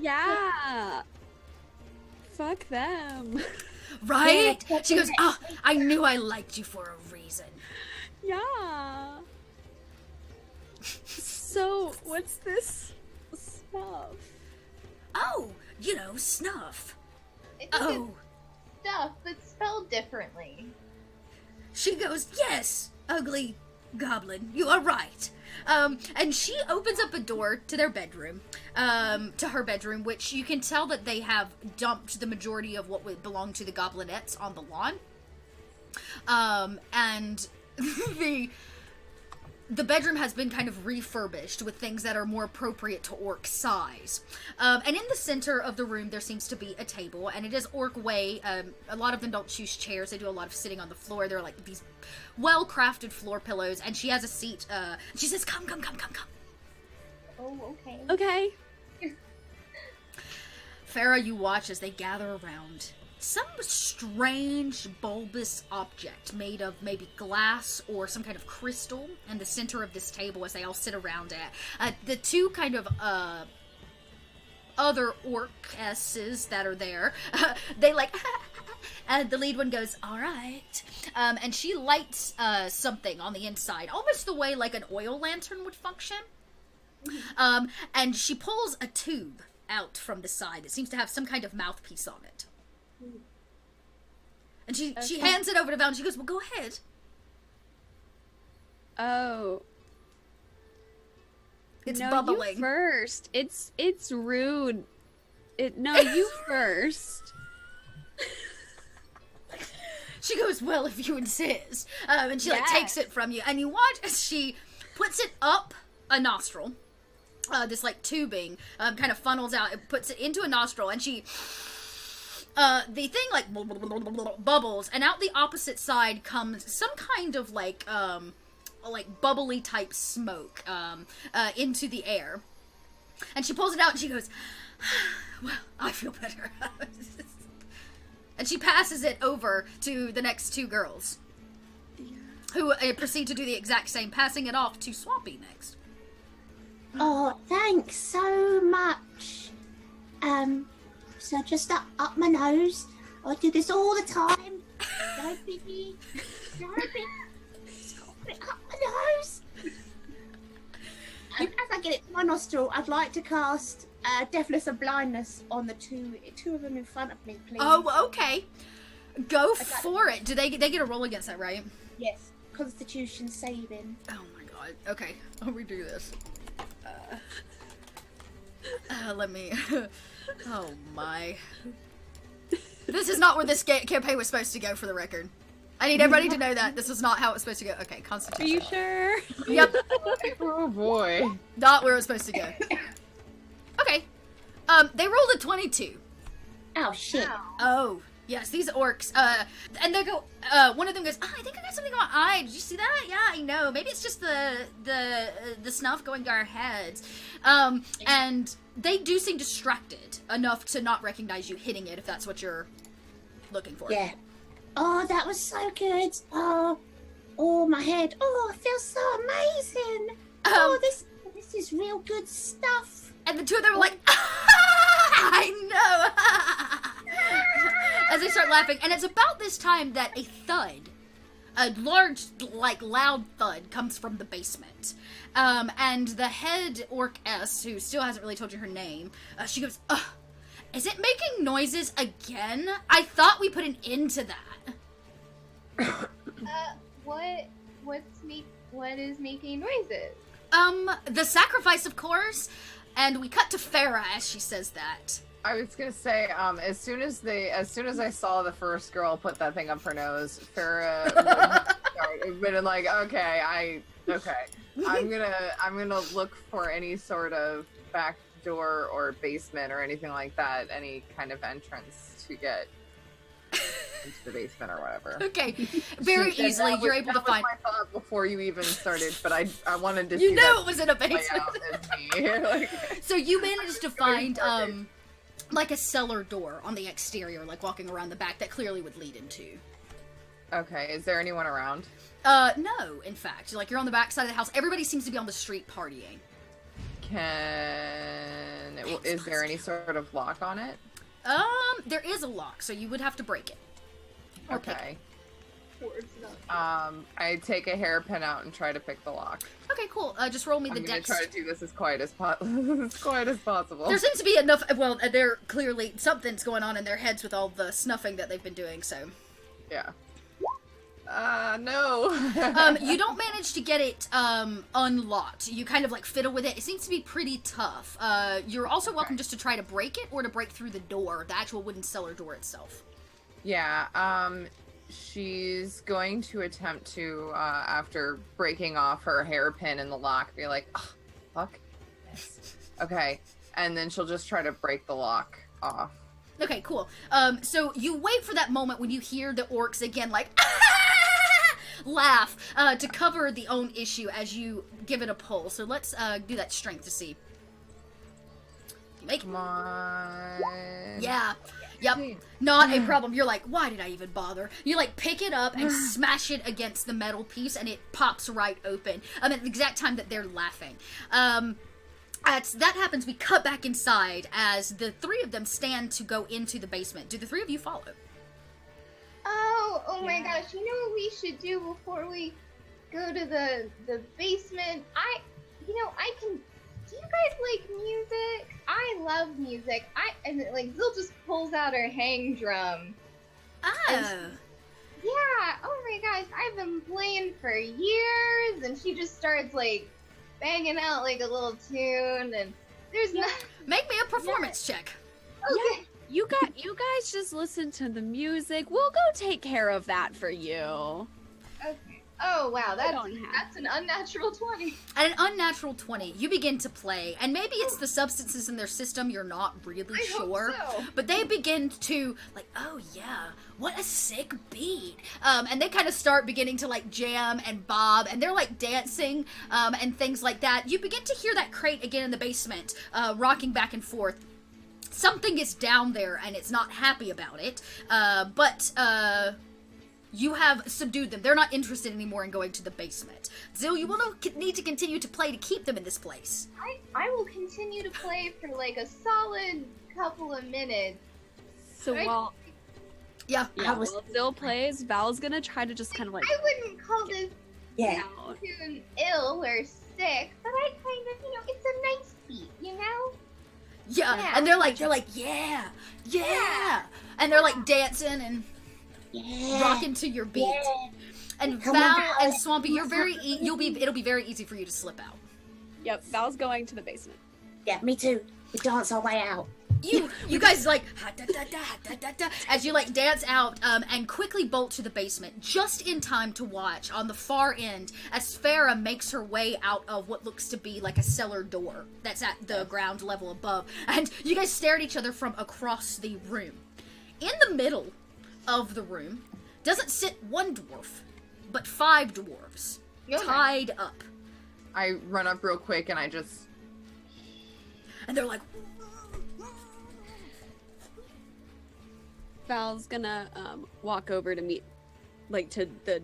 Yeah. Fuck them. Right? She goes, "Oh, I knew I liked you for a reason." Yeah. So, what's this stuff? Oh, snuff. It's Oh. stuff, but spelled differently. She goes, "Yes, ugly goblin, you are right." And she opens up a door to their bedroom, to her bedroom, which you can tell that they have dumped the majority of what would belong to the goblinettes on the lawn. And the bedroom has been kind of refurbished with things that are more appropriate to orc size. And in the center of the room, there seems to be a table, and it is orc way. A lot of them don't choose chairs. They do a lot of sitting on the floor. They're like these well-crafted floor pillows, and she has a seat. She says, come. Oh, okay. Okay. Farah, you watch as they gather around some strange bulbous object made of maybe glass or some kind of crystal in the center of this table as they all sit around it. The two kind of other orcesses that are there, they like and the lead one goes, "All right," and she lights something on the inside, almost the way like an oil lantern would function. And she pulls a tube out from the side that seems to have some kind of mouthpiece on it. And she hands it over to Val, and she goes, "Well, go ahead." Oh. It's No, bubbling. you first. It's rude. You first. She goes, "Well, if you insist." And she like takes it from you, and you watch as she puts it up a nostril. This like tubing kind of funnels out. It puts it into a nostril, and she the thing like bubbles, and out the opposite side comes some kind of like bubbly type smoke into the air. And she pulls it out, and she goes, "Well, I feel better." And she passes it over to the next 2 girls, who proceed to do the exact same, passing it off to Swampy next. Oh, thanks so much. So just up my nose. I do this all the time. Don't be. Just put it up my nose. And as I get it to my nostril, I'd like to cast deafness and blindness on the two of them in front of me, please. Oh, okay. Go for it. Do they get a roll against that, right? Yes. Constitution saving. Oh my god. Okay, I'll redo this. Let me... Oh my. This is not where this campaign was supposed to go, for the record. I need everybody to know that. This is not how it was supposed to go. Okay, Are Constitution. you sure? Yep, Oh boy. not where it was supposed to go. Okay. They rolled a 22. Oh shit. Oh, yes, these orcs, and they go, one of them goes, "Oh, I think I got something on my eye. Did you see that? Yeah, I know. Maybe it's just the snuff going to our heads." And they do seem distracted enough to not recognize you hitting it, if that's what you're looking for. Yeah. Oh, that was so good. Oh, my head. Oh, it feels so amazing. This is real good stuff. And the two of them are like, "I know." As they start laughing. And it's about this time that a thud, a large, like, loud thud, comes from the basement. And the head orc-ess, who still hasn't really told you her name, she goes, "Ugh." Is it making noises again? I thought we put an end to that. What is making noises? The sacrifice, of course. And we cut to Farah as she says that. I was gonna say, as soon as I saw the first girl put that thing up her nose, Farah would been like, okay, I'm gonna look for any sort of back door or basement or anything like that, any kind of entrance to get into the basement or whatever. Okay, very easily you're able to find. That was my thought before you even started, but I wanted to. You see knew that it was in a play basement. out as me. Like, So you managed to find like a cellar door on the exterior, like walking around the back that clearly would lead into. okay, is there anyone around? No, in fact, like you're on the back side of the house. Everybody seems to be on the street partying. Is there any sort of lock on it? There is a lock, so you would have to break it. Or pick Okay. Dwarves not. I take a hairpin out and try to pick the lock. it. Okay, cool. Just roll me the I'm gonna dex. try to do this as quiet as possible. There seems to be enough. Well, they're clearly something's going on in their heads with all the snuffing that they've been doing. So, Yeah. No. you don't manage to get it unlocked. You kind of like fiddle with it. It seems to be pretty tough. You're also welcome just to try to break it or to break through the door, the actual wooden cellar door itself. Yeah. She's going to attempt to, after breaking off her hairpin in the lock, be like, oh, fuck this. Okay. And then she'll just try to break the lock off. Okay, cool. So you wait for that moment when you hear the orcs again, like, laugh, to cover the own issue as you give it a pull. So let's, do that strength to see. You make it. Come on. Yeah. Yep. Not a problem. You're like, why did I even bother? You like pick it up and smash it against the metal piece and it pops right open. At the exact time that they're laughing. As that happens, we cut back inside as the three of them stand to go into the basement. Do the three of you follow? Oh my gosh, you know what we should do before we go to the basement? Do you guys like music? I love music. Zill just pulls out her hang drum. Oh. Yeah, oh my gosh, I've been playing for years, and she just starts like banging out like a little tune, and there's no. Make me a performance check. Okay. You guys just listen to the music. We'll go take care of that for you. Okay. Oh wow, don't have that's an unnatural 20. At an unnatural 20, you begin to play, and maybe it's the substances in their system, you're not really sure. Hope so. But they begin to, like, oh yeah, what a sick beat. And they kind of start beginning to, like, jam and bob, and they're, like, dancing, and things like that. You begin to hear that crate again in the basement, rocking back and forth. Something is down there, and it's not happy about it, but you have subdued them. They're not interested anymore in going to the basement. Zill, you will need to continue to play to keep them in this place. I will continue to play for like a solid couple of minutes. So Right? while I was- while Zill plays, Val's gonna try to just kind of like I wouldn't call this Yeah. tune ill or sick, but I kind of, it's a nice beat, Yeah, and they're like, yeah, and they're like dancing and Yeah. rocking to your beat. Yeah. And Come Val on, Val. and Swampy, it'll be very easy for you to slip out. Yep, Val's going to the basement. Yeah, me too. We dance our way out. You guys like ha, da, da, da, da, da, da, as you like dance out and quickly bolt to the basement just in time to watch on the far end as Farah makes her way out of what looks to be like a cellar door that's at the ground level above, and you guys stare at each other from across the room. In the middle of the room doesn't sit one dwarf, but 5 dwarves tied up, I run up real quick and I just. and they're like, Val's gonna walk over to meet, like, to the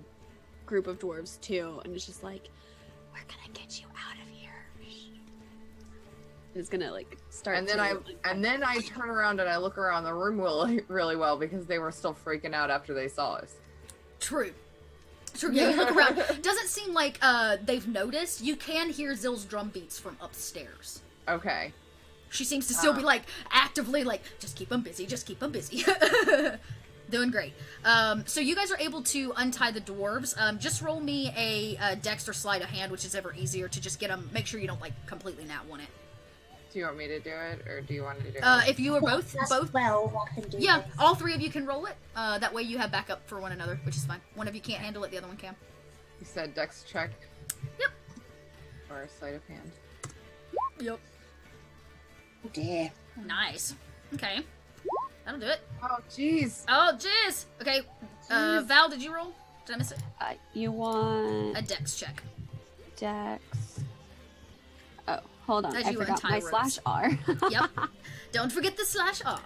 group of dwarves too, and it's just like, we're gonna get you out of here. And it's gonna like start. And then I turn around and I look around the room really well because they were still freaking out after they saw us. True. Yeah, you look around. Doesn't seem like they've noticed. You can hear Zill's drum beats from upstairs. Okay. She seems to still be like actively like, just keep them busy, just keep them busy. Doing great. So you guys are able to untie the dwarves. Just roll me a dex or sleight of hand, which is ever easier to just get them. Make sure you don't like completely nat one it. Do you want me to do it, or do you want to do it? If you are both, Well, I can do yeah, this. all three of you can roll it. That way you have backup for one another, which is fine. One of you can't handle it, the other one can. You said dex check. Yep. Or a sleight of hand. Yep. Oh dear. Nice. Okay. That'll do it. Oh, jeez. Oh, jizz! Okay, Val, did you roll? Did I miss it? You want A dex check. Dex. Oh, hold on. As I you forgot untie my ropes. /R. Yep. Don't forget the /R.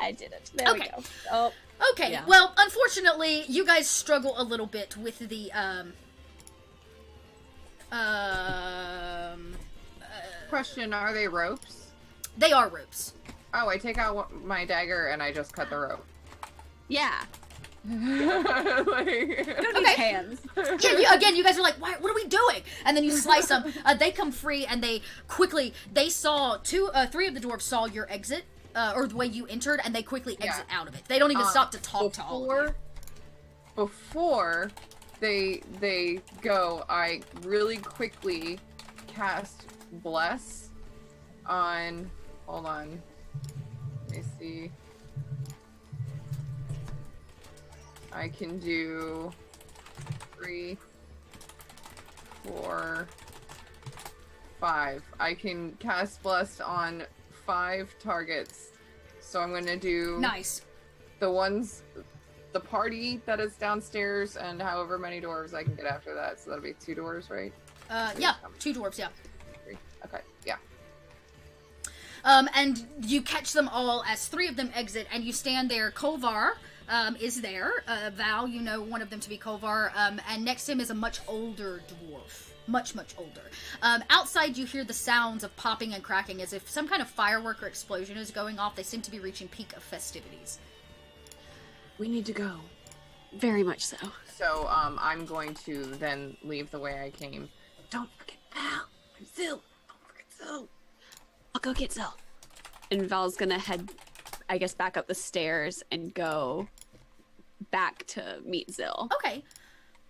I did it. There we Okay. go. Oh, Okay, Yeah. well, unfortunately, you guys struggle a little bit with the, Question, are they ropes? they are ropes. Oh, I take out my dagger and I just cut the rope. yeah. Like... Don't Okay. need hands. Yeah, you guys are like, what are we doing? And then you slice them. They come free, and they saw three of the dwarves saw your exit, or the way you entered, and they quickly exit out of it. They don't even stop to talk to all of you. Before they go, I really quickly cast Bless on... Hold on. Let me see. I can do 3, 4, 5. I can cast Blessed on 5 targets. So I'm gonna do Nice. the party that is downstairs, and however many dwarves I can get after that. So that'll be 2 dwarves, right? Yeah, 2 dwarves, yeah. 3. Okay, yeah. And you catch them all as 3 of them exit, and you stand there. Kolvar is there. Val, you know one of them to be Kolvar. And next to him is a much older dwarf. Much, much older. Outside, you hear the sounds of popping and cracking as if some kind of firework or explosion is going off. They seem to be reaching peak of festivities. We need to go. Very much so. So I'm going to then leave the way I came. Don't forget Val. I'm Zil. Don't forget Zil. I'll go get Zil. And Val's gonna head, I guess, back up the stairs and go back to meet Zil. Okay,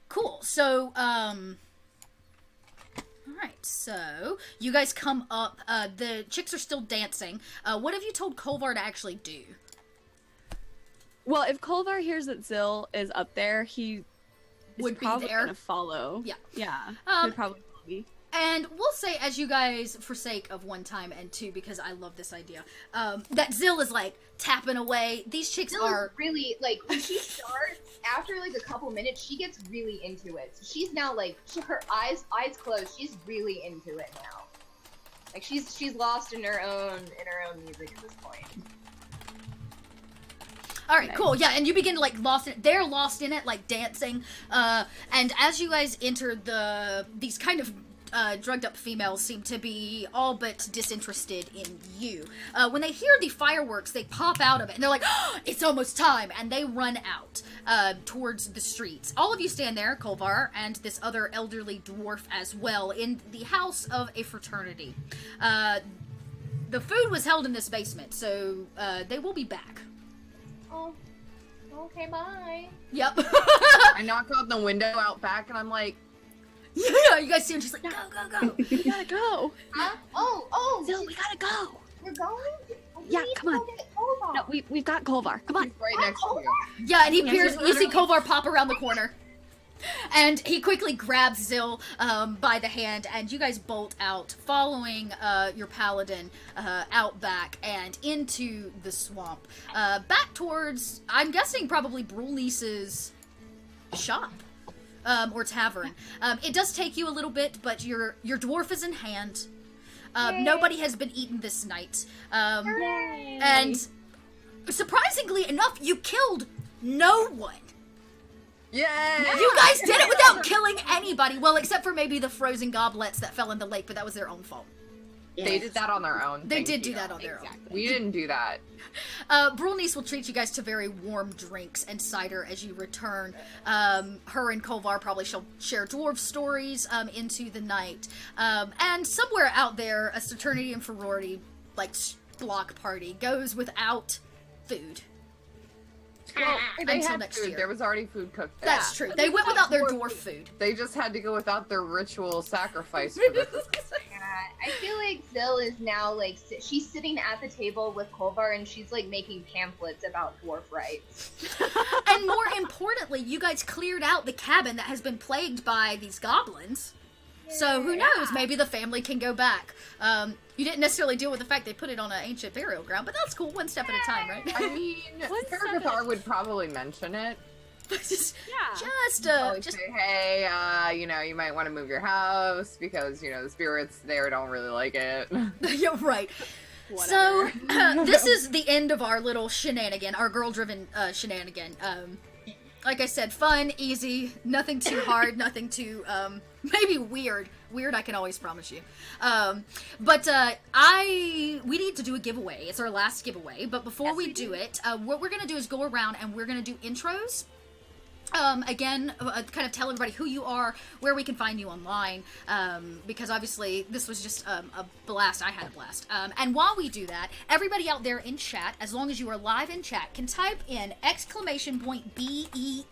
cool. So, alright, so you guys come up. The chicks are still dancing. What have you told Kolvar to actually do? Well, if Kolvar hears that Zil is up there, he Would is be probably there. gonna follow. Yeah. Yeah. Um, He'd probably follow me. And we'll say, as you guys, for sake of one time and two, because I love this idea, that Zil is like tapping away. These chicks Jill are. is really like when she starts after like a couple minutes, she gets really into it. So she's now like her eyes closed. She's really into it now. Like she's lost in her own music at this point. All right, Nice. cool. Yeah, and you begin to like lost in it. They're lost in it, like dancing. And as you guys enter these kind of drugged up females seem to be all but disinterested in you. When they hear the fireworks, they pop out of it and they're like, oh, "It's almost time!" And they run out towards the streets. All of you stand there, Kolvar and this other elderly dwarf as well, in the house of a fraternity. The food was held in this basement, so they will be back. Oh, okay, bye. Yep. I knock out the window out back, and I'm like, Yeah, you guys see him. She's like, go, go, go. We gotta go. Huh? Oh, Zil, we gotta go. we're going? Yeah, We need come to on. go get Kolvar. No, we've got Kolvar. Come on. he's right next to you. Yeah, and he Yeah, appears. she's You see literally- Kolvar pop around the corner, and he quickly grabs Zil by the hand, and you guys bolt out, following your paladin out back and into the swamp, back towards, I'm guessing, probably Brulnice's shop. Or tavern. It does take you a little bit, but your dwarf is in hand. Nobody has been eaten this night. And surprisingly enough, you killed no one. Yay! You guys did it without killing anybody. Well, except for maybe the frozen goblets that fell in the lake, but that was their own fault. They did that on their own. They thank did do you. that on their own. We didn't do that. Brulnice will treat you guys to very warm drinks and cider as you return. Her and Kolvar probably shall share dwarf stories into the night. And somewhere out there, a fraternity and sorority like block party goes without food. Well, they Until had next food. year. There was already food cooked. there. That's true. They went without their dwarf food. They just had to go without their ritual sacrifice for this. I feel like Zill is now like she's sitting at the table with Kolvar and she's like making pamphlets about dwarf rights. And more importantly, you guys cleared out the cabin that has been plagued by these goblins. So who knows? Maybe the family can go back. You didn't necessarily deal with the fact they put it on an ancient burial ground, but that's cool. One step at a time, right? I mean, Fergathar would probably mention it. just Probably say, hey, you know, you might want to move your house because, you know, the spirits there don't really like it. Yeah, right. So, this is the end of our little shenanigan, our girl-driven shenanigan. Like I said, fun, easy, nothing too hard, nothing too, maybe weird. Weird, I can always promise you. But we need to do a giveaway. It's our last giveaway. But before we do it, what we're going to do is go around and we're going to do intros. Again, kind of tell everybody who you are, where we can find you online, because obviously this was just a blast. I had a blast. And while we do that, everybody out there in chat, as long as you are live in chat, can type in !BEE,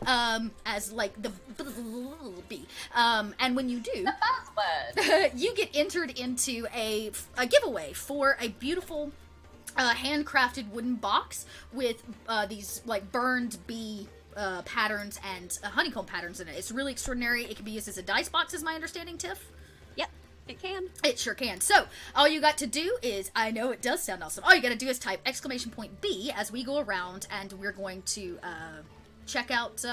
as like the B. And when you do, you get entered into a giveaway for a beautiful handcrafted wooden box with these like burned bee patterns and honeycomb patterns in it. It's really extraordinary. It can be used as a dice box, is my understanding, Tiff? Yep, it can. It sure can. So, all you got to do is, I know it does sound awesome, all you gotta do is type !B as we go around, and we're going to check out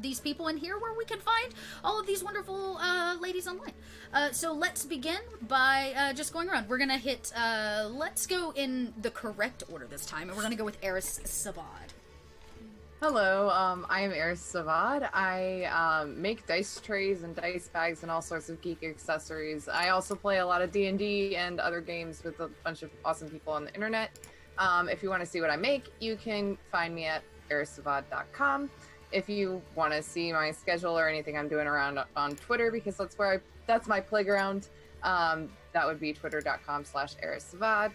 these people in here where we can find all of these wonderful ladies online. So let's begin by just going around. We're gonna hit, let's go in the correct order this time, and we're gonna go with Eris Savad. Hello, I am Eris Savad. I make dice trays and dice bags and all sorts of geek accessories. I also play a lot of D&D and other games with a bunch of awesome people on the internet. If you want to see what I make, you can find me at erissavad.com. If you want to see my schedule or anything I'm doing around on Twitter, because that's my playground, that would be twitter.com/erissavad.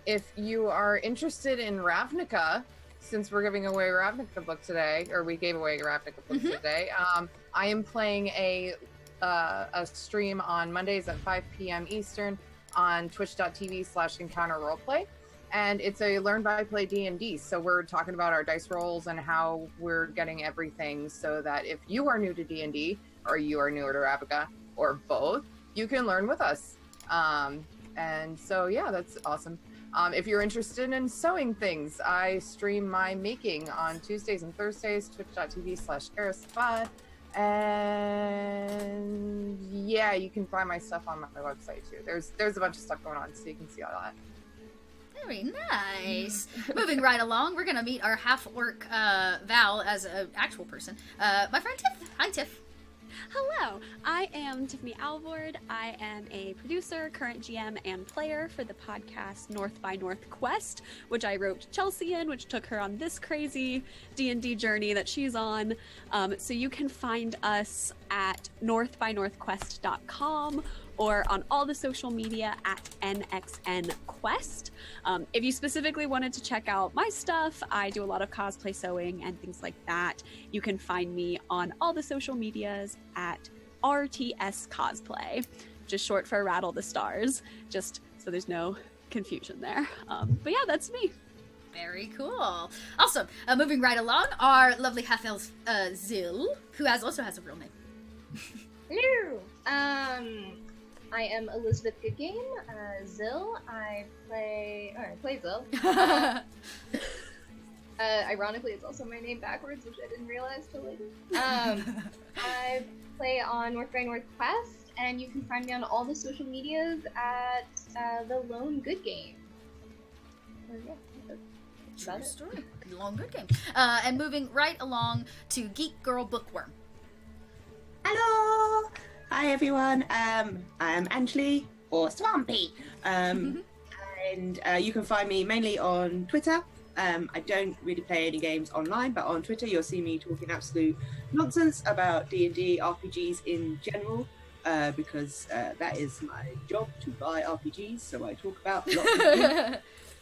If you are interested in Ravnica, since we're giving away a Ravnica book today, or we gave away a Ravnica book today, I am playing a stream on Mondays at 5 p.m. Eastern on twitch.tv/encounterroleplay. And it's a learn by play D&D. So we're talking about our dice rolls and how we're getting everything so that if you are new to D&D or you are newer to Ravnica or both, you can learn with us. And so, yeah, that's awesome. If you're interested in sewing things, I stream my making on Tuesdays and Thursdays, twitch.tv/erissavad. And yeah, you can find my stuff on my website too. There's a bunch of stuff going on, so you can see all that. Very nice. Moving right along, we're gonna meet our half-orc Val as an actual person. My friend Tiff. Hi, Tiff. Hello, I am Tiffany Alvord. I am a producer, current GM, and player for the podcast North by North Quest, which I wrote Chelsea in, which took her on this crazy D&D journey that she's on. So you can find us at northbynorthquest.com or on all the social media at NXNQuest. If you specifically wanted to check out my stuff, I do a lot of cosplay sewing and things like that. You can find me on all the social medias at RTS Cosplay, just short for Rattle the Stars, just so there's no confusion there. But yeah, that's me. Very cool. Awesome. Moving right along, our lovely half-elf Zill, who also has a real name. Hello. I am Elizabeth Goodgame, Zill. I play Zill. Ironically, it's also my name backwards, which I didn't realize till later. I play on North by North Quest, and you can find me on all the social medias at The Lone Good Game. Yeah, that's about it. Story. Long good game. And moving right along to Geek Girl Bookworm. Hello! Hi everyone, I am Angeli, or Swampy, and you can find me mainly on Twitter. I don't really play any games online, but on Twitter you'll see me talking absolute nonsense about D&D, RPGs in general. because that is my job to buy RPGs, so I talk about lots of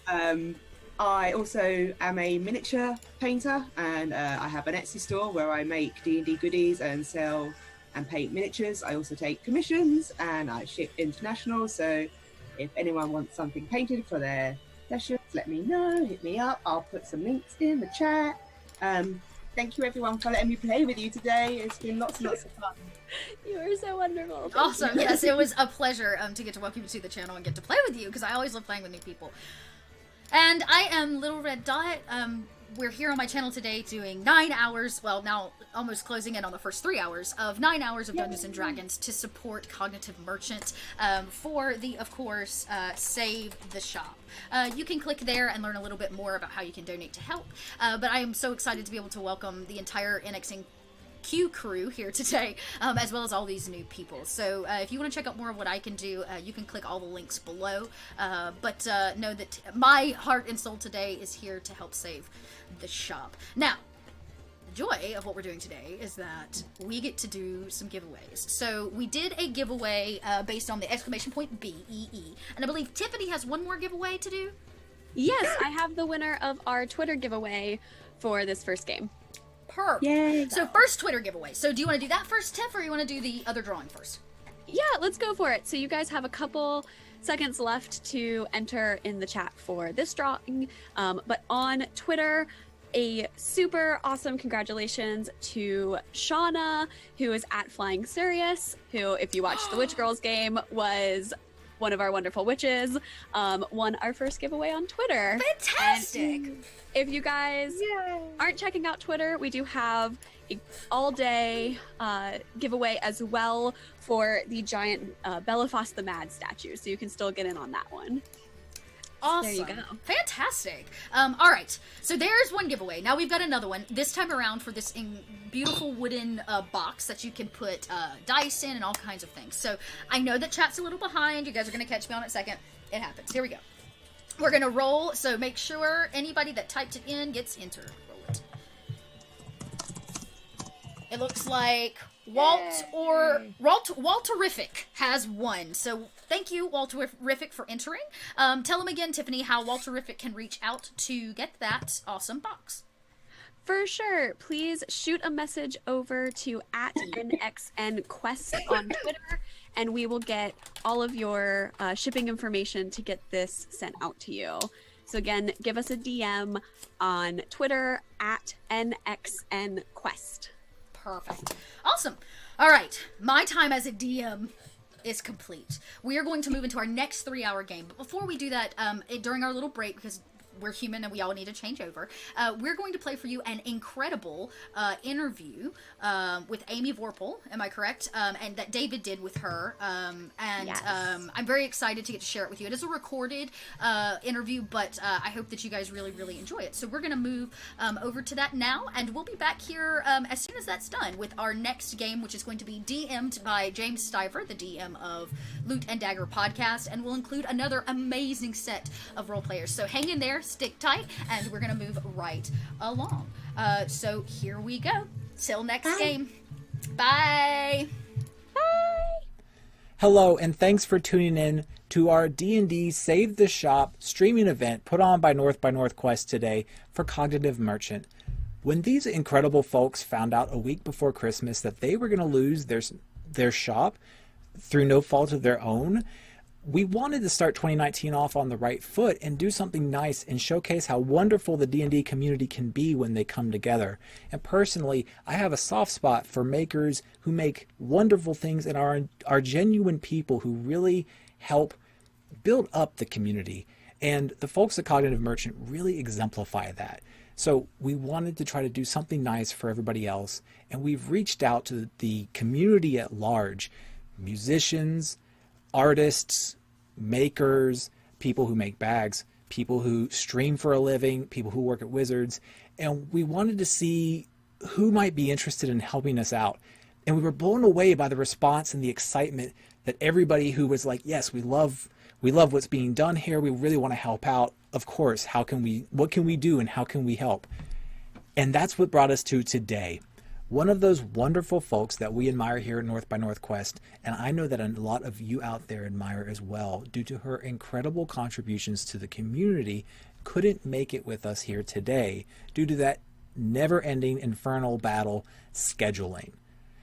them. I also am a miniature painter, and I have an Etsy store where I make D&D goodies and sell and paint miniatures. I also take commissions and I ship international, so if anyone wants something painted for their sessions, let me know, hit me up. I'll put some links in the chat. Thank you everyone for letting me play with you today. It's been lots and lots of fun. You are so wonderful. Thank Awesome. you. Yes, it was a pleasure to get to welcome you to the channel and get to play with you, because I always love playing with new people. And I am Little Red Dot. We're here on my channel today doing 9 hours, well, now almost closing in on the first 3 hours of 9 hours of Dungeons & Dragons to support Cognitive Merchant for the, of course, Save the Shop. You can click there and learn a little bit more about how you can donate to help. But I am so excited to be able to welcome the entire NXN Q crew here today, as well as all these new people. So if you want to check out more of what I can do, you can click all the links below. But know that my heart and soul today is here to help save the shop. Now, the joy of what we're doing today is that we get to do some giveaways. So we did a giveaway based on the exclamation point BEE, and I believe Tiffany has one more giveaway to do. Yes, I have the winner of our Twitter giveaway for this first game. Perfect. Yay. So first Twitter giveaway. So do you want to do that first, Tiff, or you want to do the other drawing first? Yeah, let's go for it. So you guys have a couple seconds left to enter in the chat for this drawing. But on Twitter, a super awesome congratulations to Shauna, who is at Flying Sirius, who, if you watched the Witch Girls game, was one of our wonderful witches, won our first giveaway on Twitter. Fantastic! And if you guys aren't checking out Twitter, we do have an all-day giveaway as well for the giant Bellefosse the Mad statue, so you can still get in on that one. Awesome. There you go. Fantastic. All right. So there's one giveaway. Now we've got another one. This time around for this beautiful wooden box that you can put dice in and all kinds of things. So I know that chat's a little behind. You guys are going to catch me on it in a second. It happens. Here we go. We're going to roll. So make sure anybody that typed it in gets entered. Roll it. It looks like Walterific has won. So thank you, Walterific, for entering. Tell them again, Tiffany, how Walterific can reach out to get that awesome box. For sure. Please shoot a message over to @NXNQuest on Twitter, and we will get all of your shipping information to get this sent out to you. So again, give us a DM on Twitter @NXNQuest. Perfect. Awesome. All right. My time as a DM is complete. We are going to move into our next 3-hour game. But before we do that, during our little break, because we're human and we all need to change over, we're going to play for you an incredible interview with Amy Vorpal, am I correct? And that David did with her. Yes. I'm very excited to get to share it with you. It is a recorded interview, but I hope that you guys really, really enjoy it. So we're going to move over to that now, and we'll be back here as soon as that's done with our next game, which is going to be DM'd by James Stiver, the DM of Loot and Dagger podcast, and will include another amazing set of role players. So hang in there, stick tight, and we're gonna move right along. So here we go. Till next game. Bye. Bye. Hello, and thanks for tuning in to our D&D Save the Shop streaming event put on by Northquest today for Cognitive Merchant. When these incredible folks found out a week before Christmas that they were going to lose their shop through no fault of their own, we wanted to start 2019 off on the right foot and do something nice and showcase how wonderful the D&D community can be when they come together. And personally, I have a soft spot for makers who make wonderful things and are genuine people who really help build up the community. And the folks at Cognitive Merchant really exemplify that. So we wanted to try to do something nice for everybody else, and we've reached out to the community at large, musicians, artists, makers, people who make bags, people who stream for a living, people who work at Wizards, and we wanted to see who might be interested in helping us out. And we were blown away by the response and the excitement that everybody who was like, yes, we love what's being done here, we really want to help out. Of course, what can we do and how can we help? And that's what brought us to today. one of those wonderful folks that we admire here at North by Northwest, and I know that a lot of you out there admire as well, due to her incredible contributions to the community, couldn't make it with us here today due to that never-ending infernal battle scheduling.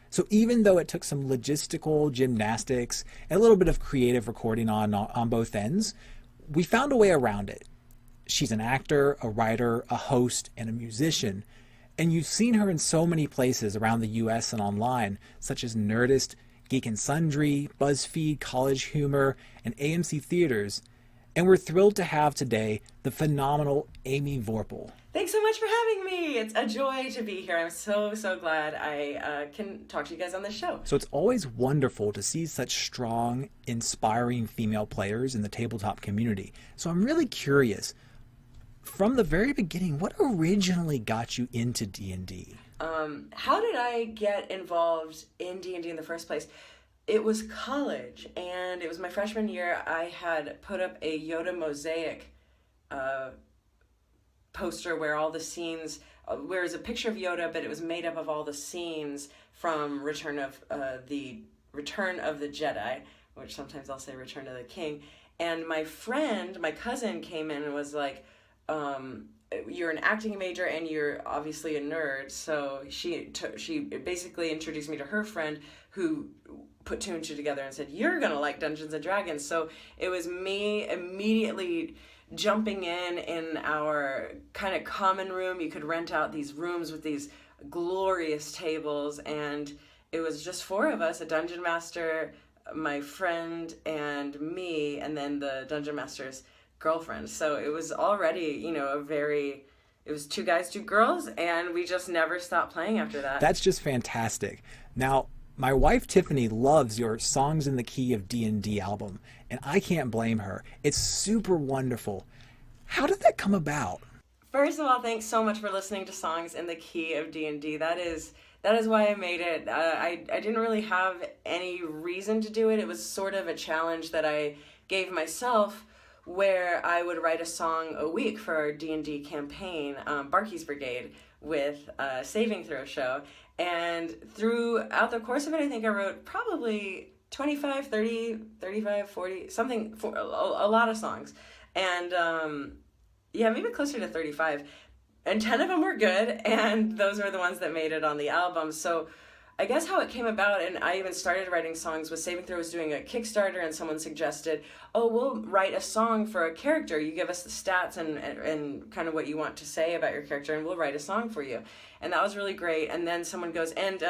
So even though it took some logistical gymnastics and a little bit of creative recording on both ends, we found a way around it. She's an actor, a writer, a host, and a musician. And you've seen her in so many places around the US and online, such as Nerdist, Geek and Sundry, BuzzFeed, College Humor, and AMC Theaters. And we're thrilled to have today the phenomenal Amy Vorpahl. Thanks so much for having me. It's a joy to be here. I'm so glad I can talk to you guys on this show. So it's always wonderful to see such strong, inspiring female players in the tabletop community. So I'm really curious, from the very beginning, what originally got you into D&D? How did I get involved in D&D in the first place? It was college, and it was my freshman year. I had put up a Yoda mosaic poster where all the scenes, where it was a picture of Yoda, but it was made up of all the scenes from Return of the Jedi, which sometimes I'll say Return of the King. And my cousin came in and was like, you're an acting major and you're obviously a nerd. So she basically introduced me to her friend who put two and two together and said, you're gonna like Dungeons and Dragons. So it was me immediately jumping in our kind of common room. You could rent out these rooms with these glorious tables, and it was just four of us, a dungeon master, my friend, and me, and then the dungeon master's girlfriend. So it was already, it was two guys, two girls, and we just never stopped playing after that. That's just fantastic. Now, my wife Tiffany loves your Songs in the Key of D&D album, and I can't blame her. It's super wonderful. How did that come about? First of all, thanks so much for listening to Songs in the Key of D&D. That is why I made it. I didn't really have any reason to do it. It was sort of a challenge that I gave myself, where I would write a song a week for our D&D campaign, Barky's Brigade, with a Saving Throw show. And throughout the course of it, I think I wrote probably 25, 30, 35, 40, something, for a lot of songs. And maybe closer to 35. And 10 of them were good, and those were the ones that made it on the album. So I guess how it came about, and I even started writing songs, was Saving Throw was doing a Kickstarter, and someone suggested, oh, we'll write a song for a character. You give us the stats and kind of what you want to say about your character, and we'll write a song for you. And that was really great. And then someone goes, and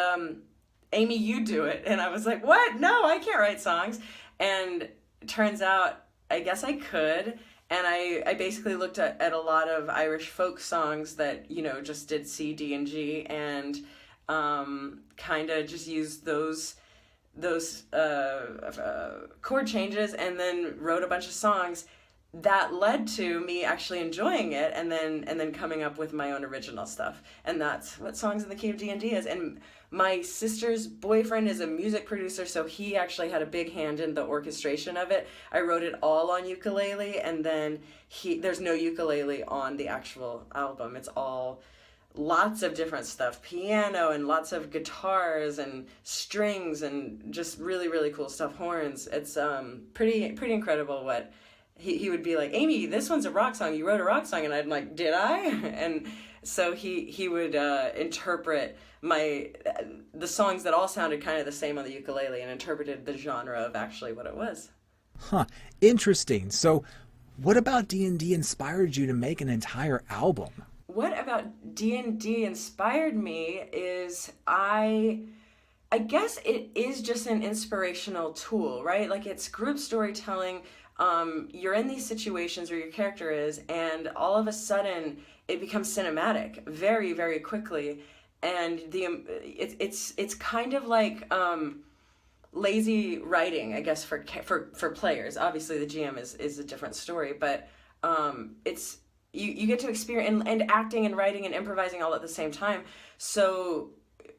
Amy, you do it. And I was like, what? No, I can't write songs. And it turns out, I guess I could. And I basically looked at a lot of Irish folk songs that, just did C, D, and G, and kind of just used those chord changes, and then wrote a bunch of songs that led to me actually enjoying it, and then coming up with my own original stuff. And that's what Songs in the Key of D&D is. And my sister's boyfriend is a music producer, so he actually had a big hand in the orchestration of it. I wrote it all on ukulele, and then there's no ukulele on the actual album. It's all lots of different stuff, piano and lots of guitars and strings and just really, really cool stuff, horns. It's pretty incredible what he would be like, Amy, this one's a rock song. You wrote a rock song. And I'm like, did I? And so he would interpret the songs that all sounded kind of the same on the ukulele, and interpreted the genre of actually what it was. Huh. Interesting. So what about D&D inspired you to make an entire album? What about D&D inspired me is I guess it is just an inspirational tool, right? Like, it's group storytelling. You're in these situations where your character is, and all of a sudden it becomes cinematic very, very quickly. And it's kind of like lazy writing, I guess, for players. Obviously the GM is a different story, but it's you get to experience and acting and writing and improvising all at the same time. So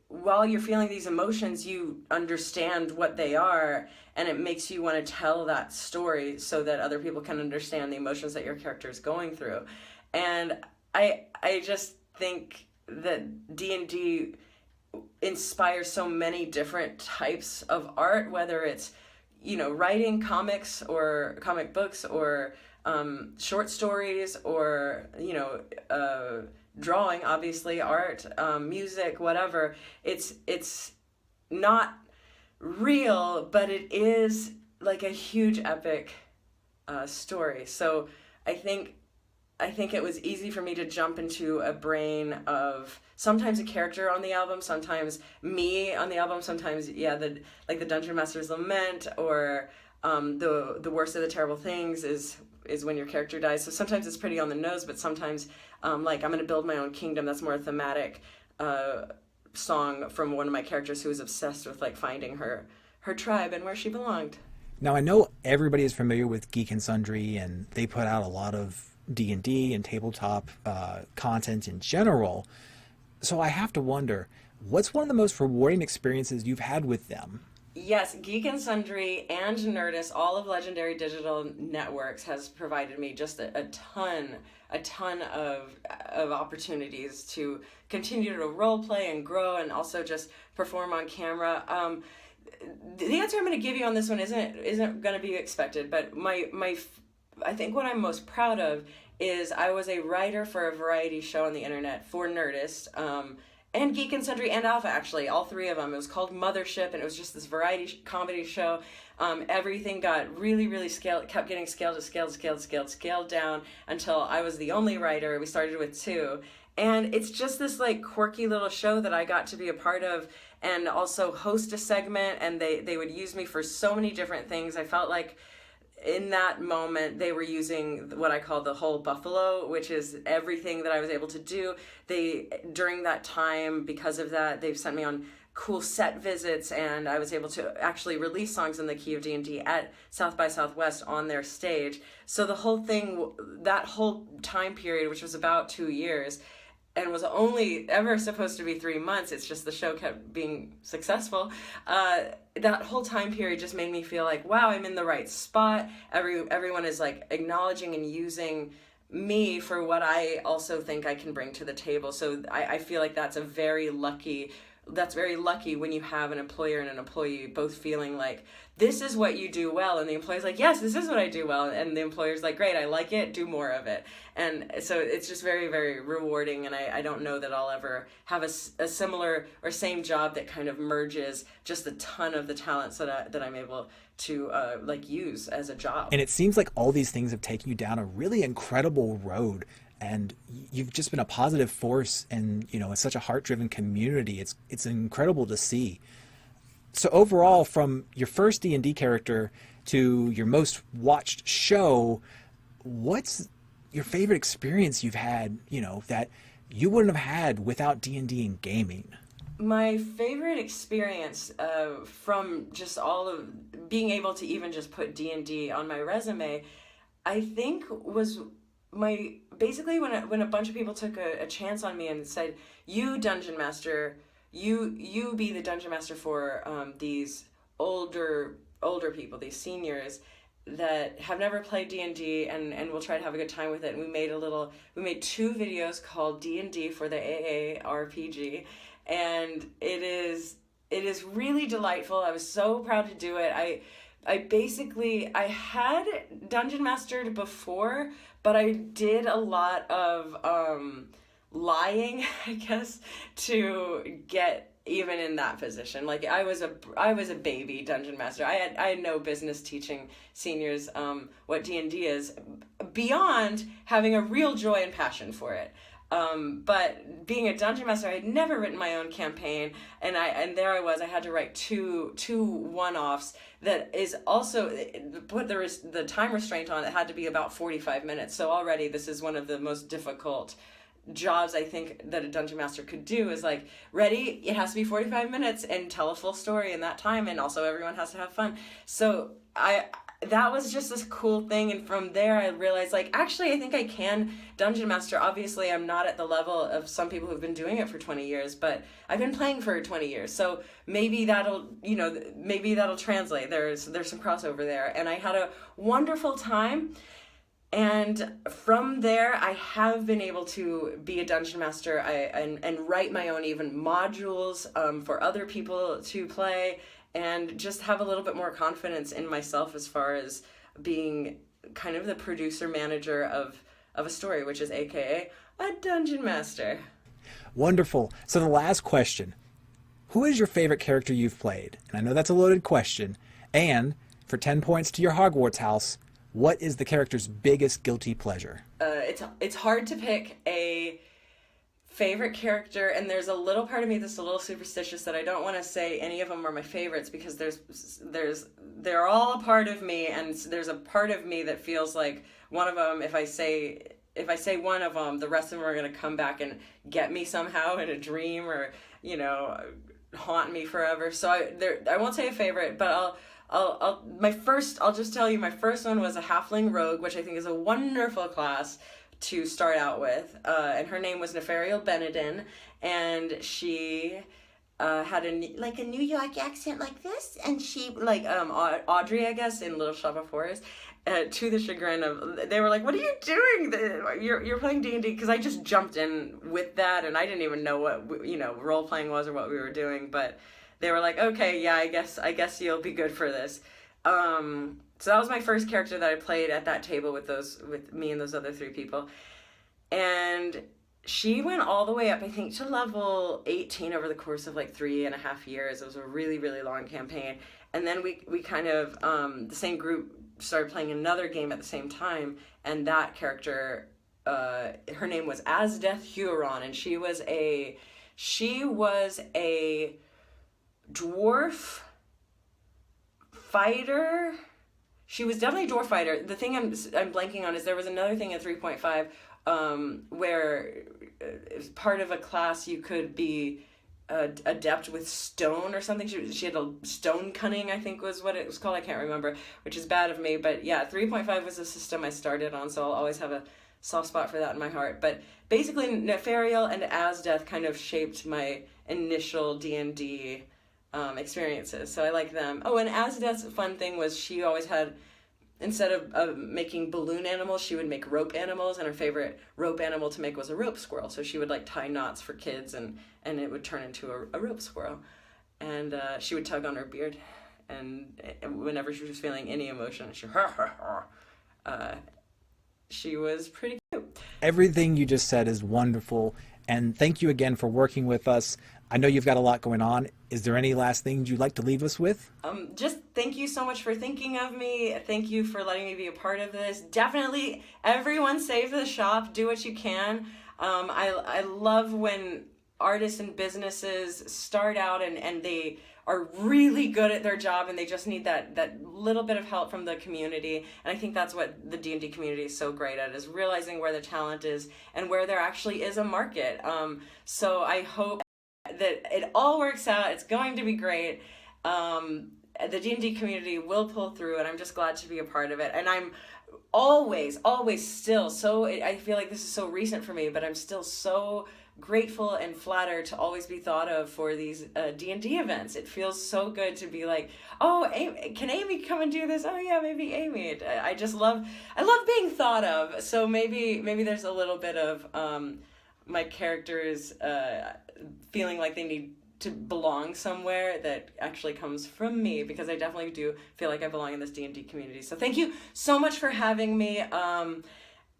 while you're feeling these emotions, you understand what they are, and it makes you want to tell that story so that other people can understand the emotions that your character is going through. And I just think that D&D inspires so many different types of art, whether it's, you know, writing comics or comic books or short stories or, you know, drawing, obviously, art, music, whatever. It's not real, but it is like a huge epic story. So I think it was easy for me to jump into a brain of sometimes a character on the album, sometimes me on the album, sometimes the Dungeon Master's Lament, or the worst of the terrible things is when your character dies. So sometimes it's pretty on the nose, but sometimes like I'm gonna build my own kingdom, that's more a thematic song from one of my characters who was obsessed with like finding her tribe and where she belonged. Now I know everybody is familiar with Geek and Sundry, and they put out a lot of D&D and tabletop content in general. So I have to wonder, what's one of the most rewarding experiences you've had with them? Yes, Geek and Sundry and Nerdist, all of Legendary Digital Networks, has provided me just a ton of opportunities to continue to role play and grow, and also just perform on camera. The answer I'm going to give you on this one isn't going to be expected, but I think what I'm most proud of is I was a writer for a variety show on the internet for Nerdist, and Geek and Sundry and Alpha, actually, all three of them. It was called Mothership, and it was just this variety comedy show. Everything got really, really scaled, kept getting scaled down until I was the only writer. We started with 2. And it's just this like quirky little show that I got to be a part of and also host a segment, and they would use me for so many different things. I felt like in that moment they were using what I call the whole buffalo, which is everything that I was able to do. During that time, because of that, they've sent me on cool set visits, and I was able to actually release songs in the key of D&D at South by Southwest on their stage. So the whole thing, that whole time period, which was about 2 years, and was only ever supposed to be 3 months, it's just the show kept being successful. That whole time period just made me feel like, wow, I'm in the right spot. Everyone is like acknowledging and using me for what I also think I can bring to the table. So I feel like that's very lucky when you have an employer and an employee both feeling like this is what you do well, and the employer's like, yes, this is what I do well, and the employer's like, great, I like it, do more of it. And so it's just very, very rewarding, and I don't know that I'll ever have a similar or same job that kind of merges just a ton of the talents that I'm able to like use as a job. And it seems like all these things have taken you down a really incredible road, and you've just been a positive force, and you know, it's such a heart-driven community. It's incredible to see. So overall, from your first D&D character to your most watched show, what's your favorite experience you've had, you know, that you wouldn't have had without D&D and gaming? My favorite experience from just all of being able to even just put D&D on my resume, I think was basically when a bunch of people took a chance on me and said, you Dungeon Master, you be the Dungeon Master for these older people, these seniors that have never played D&D and will try to have a good time with it. And we made 2 videos called D&D for the AARPG, and it is really delightful. I was so proud to do it. I had Dungeon Mastered before, but I did a lot of lying, I guess, to get even in that position. Like I was a baby Dungeon Master. I had no business teaching seniors what D&D is, beyond having a real joy and passion for it. But being a Dungeon Master, I had never written my own campaign, and there I was. I had to write two one-offs that is also put the time restraint on. It had to be about 45 minutes. So already this is one of the most difficult jobs I think that a Dungeon Master could do, is like, ready, it has to be 45 minutes and tell a full story in that time, and also everyone has to have fun. So that was just this cool thing, and from there I realized, like, actually I think I can Dungeon Master. Obviously I'm not at the level of some people who've been doing it for 20 years, but I've been playing for 20 years, so maybe that'll translate. There's some crossover there, and I had a wonderful time. And from there, I have been able to be a dungeon master and write my own even modules for other people to play, and just have a little bit more confidence in myself as far as being kind of the producer manager of a story, which is AKA a dungeon master. Wonderful. So the last question, who is your favorite character you've played? And I know that's a loaded question. And for 10 points to your Hogwarts house, what is the character's biggest guilty pleasure? It's hard to pick a favorite character, and there's a little part of me that's a little superstitious that I don't want to say any of them are my favorites, because they're all a part of me, and there's a part of me that feels like one of them, if I say one of them, the rest of them are going to come back and get me somehow in a dream, or, you know, haunt me forever. So I won't say a favorite, but I'll just tell you, my first one was a halfling rogue, which I think is a wonderful class to start out with, and her name was Nefariel Benedin, and she had a New York accent like this, and she Audrey, I guess, in Little Shop of Horrors, to the chagrin of, they were like, "What are you doing? You're playing D&D," because I just jumped in with that, and I didn't even know what role playing was or what we were doing, but they were like, "Okay, yeah, I guess you'll be good for this." So that was my first character that I played at that table with me and those other 3 people. And she went all the way up, I think, to level 18 over the course of 3.5 years. It was a really, really long campaign. And then we kind of, the same group started playing another game at the same time. And that character, her name was Asdeath Huron. And she was a dwarf fighter. She was definitely a dwarf fighter. The thing I'm blanking on is there was another thing at 3.5 where as part of a class you could be adept with stone or something. She had a stone cunning, I think was what it was called. I can't remember, which is bad of me. But yeah, 3.5 was the system I started on, so I'll always have a soft spot for that in my heart. But basically, Nefariel and Asdeath kind of shaped my initial D&D experiences, so I like them. Oh, and Asdeath's fun thing was she always had, instead of making balloon animals, she would make rope animals, and her favorite rope animal to make was a rope squirrel. So she would tie knots for kids, and it would turn into a rope squirrel, and she would tug on her beard, and whenever she was feeling any emotion, she was pretty cute. Everything you just said is wonderful, and thank you again for working with us. I know you've got a lot going on. Is there any last things you'd like to leave us with? Just thank you so much for thinking of me. Thank you for letting me be a part of this. Definitely, everyone save the shop. Do what you can. I love when artists and businesses start out and they are really good at their job and they just need that little bit of help from the community. And I think that's what the D&D community is so great at, is realizing where the talent is and where there actually is a market. So I hope that it all works out. It's going to be great. The D&D community will pull through, and I'm just glad to be a part of it. And I'm always still so, I feel like this is so recent for me, but I'm still so grateful and flattered to always be thought of for these D&D events. It feels so good to be like, oh, can Amy come and do this? Oh yeah, maybe Amy. I love being thought of. So maybe there's a little bit of my characters feeling like they need to belong somewhere that actually comes from me, because I definitely do feel like I belong in this D&D community. So thank you so much for having me.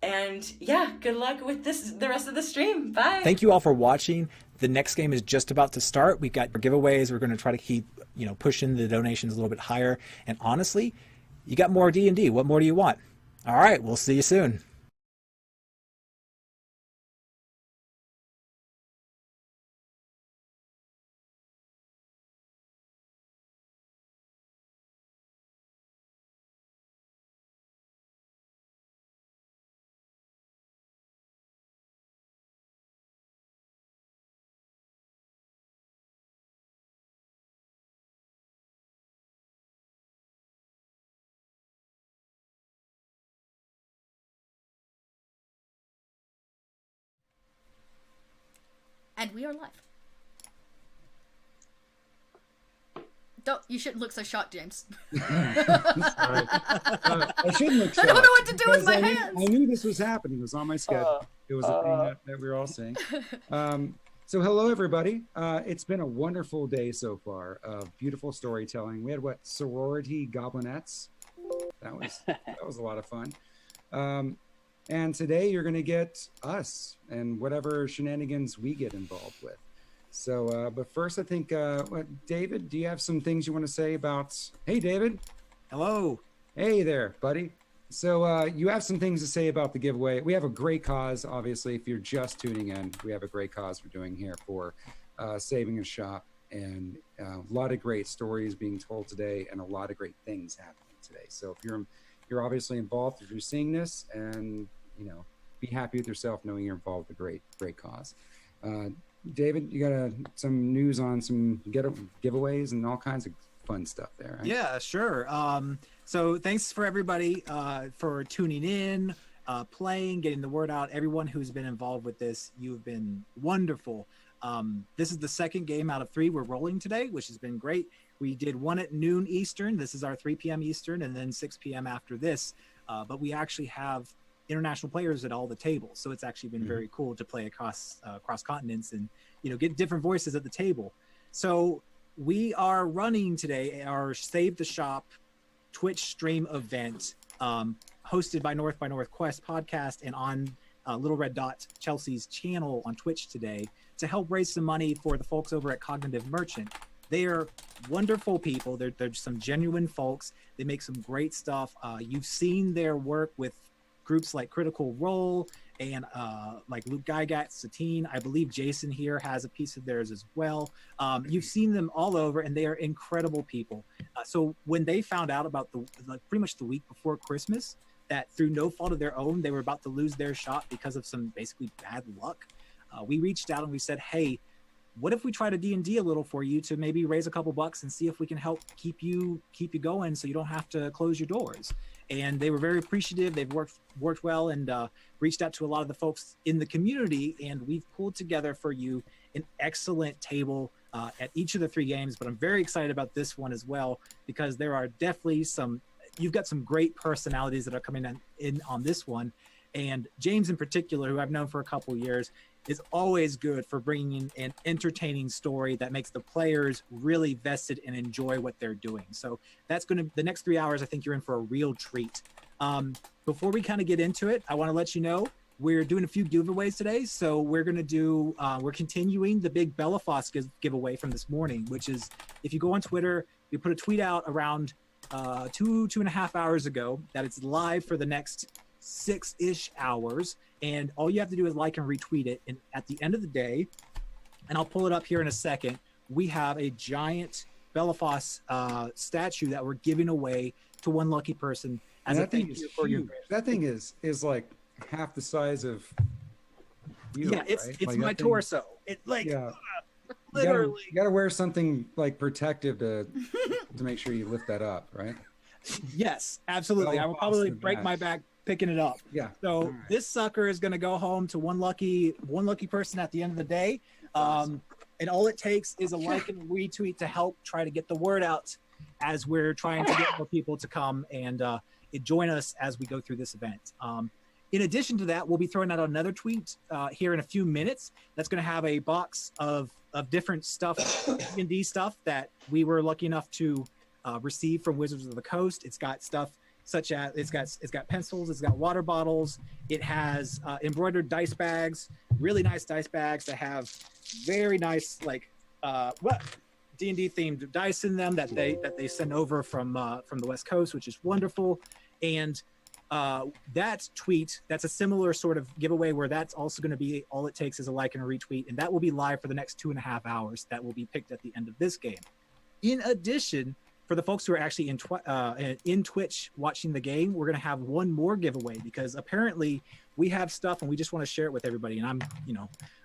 And yeah, good luck with the rest of the stream. Bye. Thank you all for watching. The next game is just about to start. We've got giveaways. We're going to try to keep, pushing the donations a little bit higher. And honestly, you got more D&D. What more do you want? All right, we'll see you soon. And we are live. You shouldn't look so shocked, James. I shouldn't look shocked. I don't know what to do with my hands. I knew this was happening. It was on my schedule. It was a thing that we were all saying. So hello, everybody. It's been a wonderful day so far of beautiful storytelling. We had sorority goblinettes. That was a lot of fun. And today you're going to get us and whatever shenanigans we get involved with. So, but first, I think, David, do you have some things you want to say about? Hey, David. Hello. Hey there, buddy. So you have some things to say about the giveaway. We have a great cause, obviously. If you're just tuning in, we have a great cause we're doing here for saving a shop, and a lot of great stories being told today, and a lot of great things happening today. So if you're obviously involved, if you're seeing this, and be happy with yourself knowing you're involved with a great cause. David, you got some news on some giveaways and all kinds of fun stuff there, right? Yeah, sure. So thanks for everybody for tuning in, playing, getting the word out. Everyone who's been involved with this, you've been wonderful. This is the second game out of 3 we're rolling today, which has been great. We did one at noon Eastern. This is our 3 p.m. Eastern, and then 6 p.m. after this. But we actually have international players at all the tables, so it's actually been very cool to play across continents and get different voices at the table. So we are running today our Save the Shop Twitch stream event, hosted by North by Northwest podcast and on Little Red Dot Chelsea's channel on Twitch today, to help raise some money for the folks over at Cognitive Merchant. They are wonderful people. They're some genuine folks. They make some great stuff. You've seen their work with groups like Critical Role and like Luke Gygax, Satine. I believe Jason here has a piece of theirs as well. You've seen them all over, and they are incredible people. So when they found out about pretty much the week before Christmas, that through no fault of their own, they were about to lose their shop because of some basically bad luck, we reached out and we said, hey, what if we try to D&D a little for you to maybe raise a couple bucks and see if we can help keep you going so you don't have to close your doors? And they were very appreciative. They've worked well, and reached out to a lot of the folks in the community, and we've pulled together for you an excellent table at each of the 3 games. But I'm very excited about this one as well, because there are definitely you've got some great personalities that are coming in on this one. And James in particular, who I've known for a couple years, is always good for bringing in an entertaining story that makes the players really vested and enjoy what they're doing. So that's the next 3 hours, I think you're in for a real treat. Before we kind of get into it, I want to let you know we're doing a few giveaways today. So we're going to do, we're continuing the big Bellafoss giveaway from this morning, which is, if you go on Twitter, we put a tweet out around 2.5 hours ago that it's live for the next 6-ish hours, and all you have to do is like and retweet it. And at the end of the day, and I'll pull it up here in a second, we have a giant Bellafoss statue that we're giving away to one lucky person as a thank you for your grace. That thing is like half the size of you. Yeah, it's like my torso. It literally. You gotta wear something like protective to make sure you lift that up, right? Yes, absolutely. I will probably break my back picking it up. Yeah. So this sucker is going to go home to one lucky person at the end of the day. Awesome. And all it takes is a like and retweet to help try to get the word out as we're trying to get more people to come and join us as we go through this event. In addition to that, we'll be throwing out another tweet here in a few minutes. That's going to have a box of different stuff, D&D stuff that we were lucky enough to receive from Wizards of the Coast. It's got stuff such as it's got pencils, it's got water bottles, it has embroidered dice bags, really nice dice bags that have very nice D&D themed dice in them that they send over from the West Coast, which is wonderful. And that tweet, that's a similar sort of giveaway where that's also going to be, all it takes is a like and a retweet, and that will be live for the next 2.5 hours. That will be picked at the end of this game. In addition, for the folks who are actually in Twitch watching the game, we're going to have one more giveaway, because apparently we have stuff and we just want to share it with everybody. And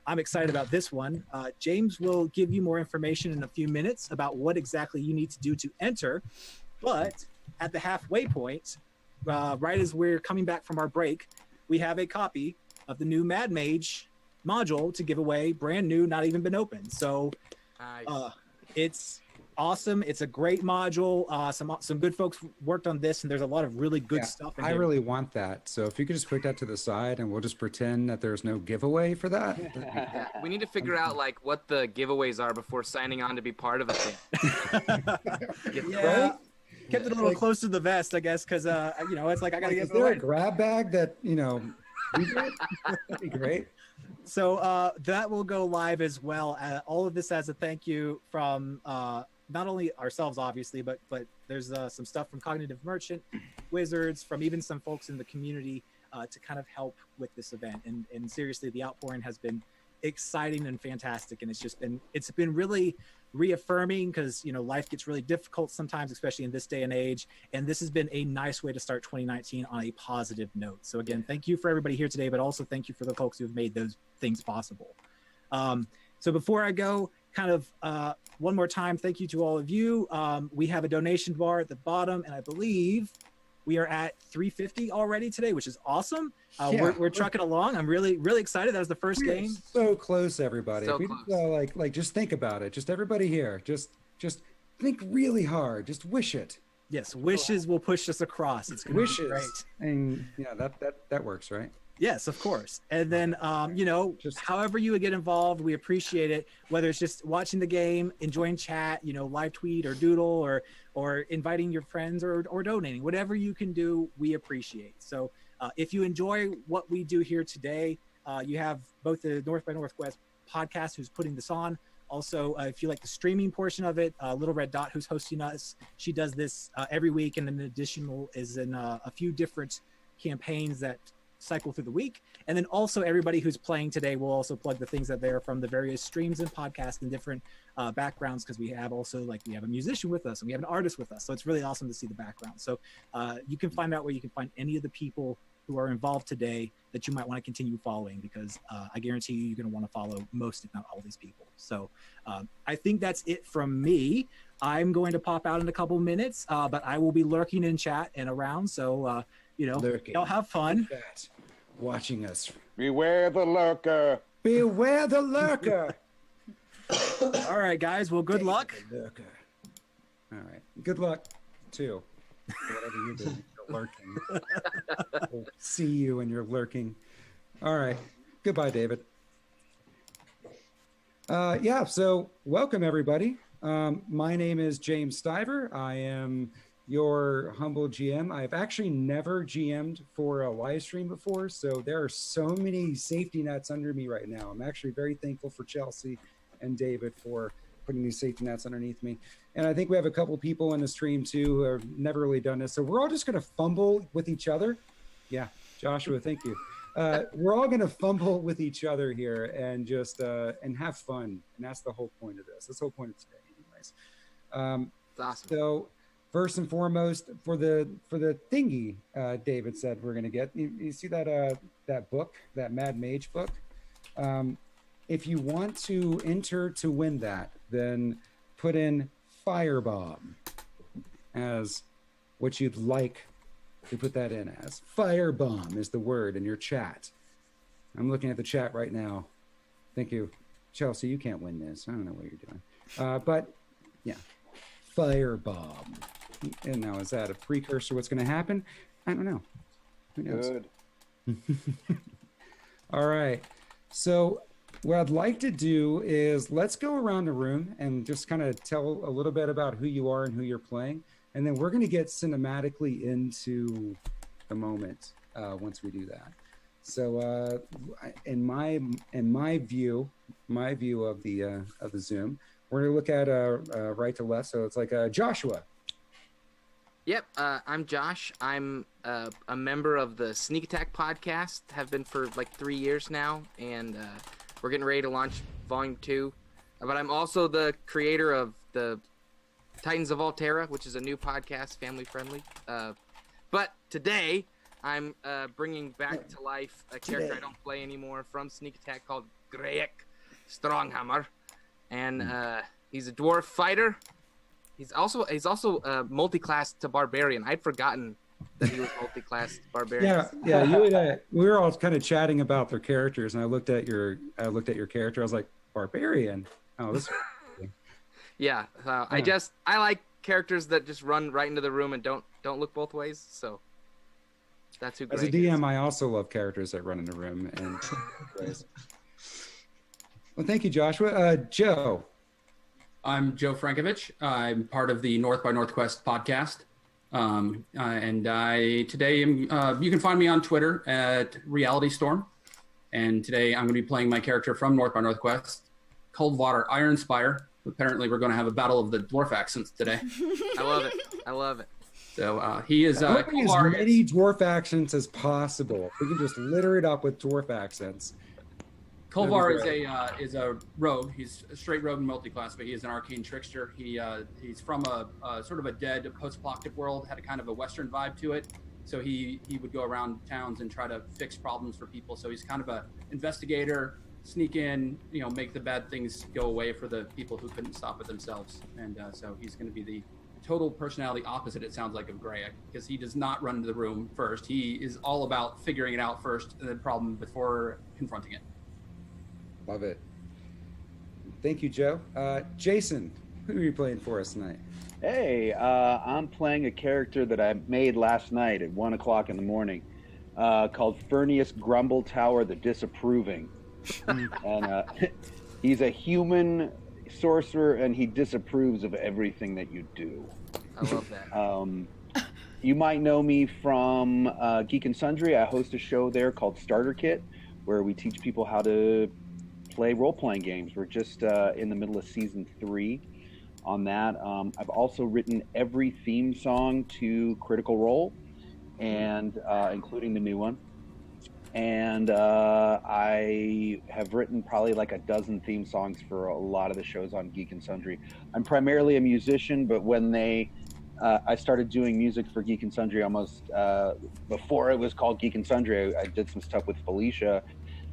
I'm excited about this one. James will give you more information in a few minutes about what exactly you need to do to enter. But at the halfway point, right as we're coming back from our break, we have a copy of the new Mad Mage module to give away, brand new, not even been opened. So it's awesome. It's a great module. Some good folks worked on this, and there's a lot of really good stuff in I here. really want that. So if you could just put that to the side and we'll just pretend that there's no giveaway for that. We need to figure out like what the giveaways are before signing on to be part of a thing. Yeah. Kept it a little close to the vest, I guess, because you know, it's like I gotta get Is there a grab bag that, you know, that'd be great. So that will go live as well. All of this as a thank you from not only ourselves, obviously, but there's some stuff from Cognitive Merchant, Wizards, from even some folks in the community to kind of help with this event. And seriously, the outpouring has been exciting and fantastic, and it's been really reaffirming, because you know, life gets really difficult sometimes, especially in this day and age, and this has been a nice way to start 2019 on a positive note. So again, thank you for everybody here today, but also thank you for the folks who have made those things possible. So before I go, kind of one more time, thank you to all of you. We have a donation bar at the bottom, and I believe we are at 350 already today, which is awesome. We're trucking along. I'm really excited. That was the first game. So close, everybody. So we close. Like just think about it. Just everybody here. Just think really hard. Just wish it. Yes, wishes will push us across. It's gonna Wishes. be great. And yeah, that works, right? Yes, of course. And then, you know, however you would get involved, we appreciate it. Whether it's just watching the game, enjoying chat, you know, live tweet or doodle, or inviting your friends, or donating, whatever you can do, we appreciate. So if you enjoy what we do here today, you have both the North by Northwest podcast, who's putting this on. Also, if you like the streaming portion of it, Little Red Dot, who's hosting us, she does this every week, and an additional is in a few different campaigns that cycle through the week. And then also everybody who's playing today will also plug the things that they're from the various streams and podcasts and different backgrounds, because we have also, like, we have a musician with us and we have an artist with us, so it's really awesome to see the background. So you can find out where you can find any of the people who are involved today that you might want to continue following, because I guarantee you're going to want to follow most, if not all, these people. So I think that's it from me. I'm going to pop out in a couple minutes, but I will be lurking in chat and around, so you know, y'all have fun. Watching us. Beware the lurker. Beware the lurker. All right, guys. Well, good luck. Lurker. All right. Good luck, too. Whatever you're doing, you're lurking. We'll see you and you're lurking. All right. Goodbye, David. Yeah, so welcome, everybody. My name is James Stiver. I am your humble GM. I've actually never GM'd for a live stream before, so there are so many safety nets under me right now. I'm actually very thankful for Chelsea and David for putting these safety nets underneath me. And I think we have a couple people in the stream too who have never really done this. So we're all just gonna fumble with each other. Yeah, Joshua, thank you. We're all gonna fumble with each other here and just and have fun. And that's the whole point of this. That's the whole point of today, anyways. It's awesome. So first and foremost, for the thingy, David said we're gonna get. You see that that book, that Mad Mage book. If you want to enter to win that, then put in Firebomb as what you'd like to put that in as. Firebomb is the word in your chat. I'm looking at the chat right now. Thank you, Chelsea. You can't win this. I don't know what you're doing, but yeah, Firebomb. And now, is that a precursor to what's going to happen? I don't know. Who knows? Good. All right. So what I'd like to do is let's go around the room and just kind of tell a little bit about who you are and who you're playing. And then we're going to get cinematically into the moment once we do that. So in my view of the Zoom, we're going to look at right to left. So it's like Joshua. Yep, I'm Josh. I'm a member of the Sneak Attack podcast, have been for like 3 years now, and we're getting ready to launch Volume 2. But I'm also the creator of the Titans of Altera, which is a new podcast, family-friendly. But today, I'm bringing back to life a character I don't play anymore from Sneak Attack called Greyek Stronghammer. And he's a dwarf fighter. He's also multi-class to barbarian. I'd forgotten that he was multi-class barbarian. Yeah. You and we were all kind of chatting about their characters, and I looked at your character. I was like, barbarian. Oh, this. Yeah, I like characters that just run right into the room and don't look both ways. So that's who. As a Greg DM, is. I also love characters that run in the room and. Well, thank you, Joshua. Joe. I'm Joe Frankovich. I'm part of the North by Northwest podcast. And I today am, you can find me on Twitter at Reality Storm. And today I'm going to be playing my character from North by Northwest, Coldwater Ironspire. Apparently we're going to have a battle of the dwarf accents today. I love it. I love it. So he is as Coldwater many dwarf accents as possible. We can just litter it up with dwarf accents. Kolvar is a rogue. He's a straight rogue and multi-class, but he is an arcane trickster. He's from a sort of a dead post-apocalyptic world, had a kind of a Western vibe to it. So he would go around towns and try to fix problems for people. So he's kind of a investigator, sneak in, make the bad things go away for the people who couldn't stop it themselves. And so he's going to be the total personality opposite, it sounds like, of Grayek, because he does not run into the room first. He is all about figuring it out first, the problem, before confronting it. Love it. Thank you, Joe. Jason, who are you playing for us tonight? Hey, I'm playing a character that I made last night at 1 o'clock in the morning called Furnius Grumble Tower the Disapproving. And he's a human sorcerer, and he disapproves of everything that you do. I love that. You might know me from Geek and Sundry. I host a show there called Starter Kit, where we teach people how to play role-playing games. We're just in the middle of season 3 on that. I've also written every theme song to Critical Role, and including the new one. And I have written probably like a dozen theme songs for a lot of the shows on Geek and Sundry. I'm primarily a musician, but when I started doing music for Geek and Sundry almost before it was called Geek and Sundry, I did some stuff with Felicia.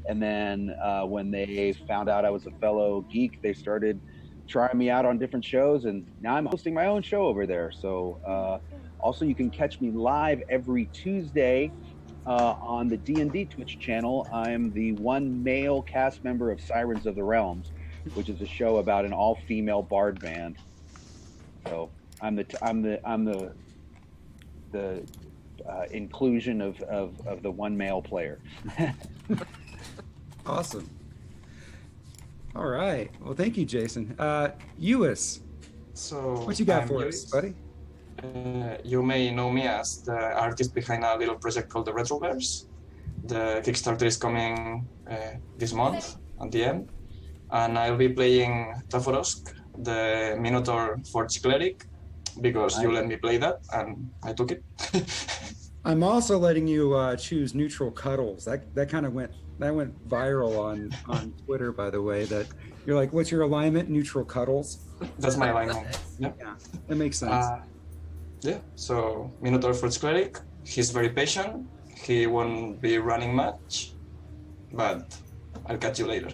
And then when they found out I was a fellow geek, they started trying me out on different shows, and now I'm hosting my own show over there. So also you can catch me live every Tuesday on the D&D Twitch channel. I'm the one male cast member of Sirens of the Realms, which is a show about an all-female bard band. So I'm the inclusion of the one male player. Awesome. All right. Well, thank you, Jason. Ewis, so what you got I'm for Ewis. us, buddy? You may know me as the artist behind a little project called the Retroverse. The Kickstarter is coming this month at the end, and I'll be playing Taforosk, the Minotaur Forge Cleric, because you let me play that, and I took it. I'm also letting you choose neutral cuddles. That kind of went viral on Twitter, by the way. That you're like, what's your alignment? Neutral cuddles. That's my alignment. Yeah, that makes sense. Yeah. So Minotaur Forge Cleric. He's very patient. He won't be running much, but I'll catch you later.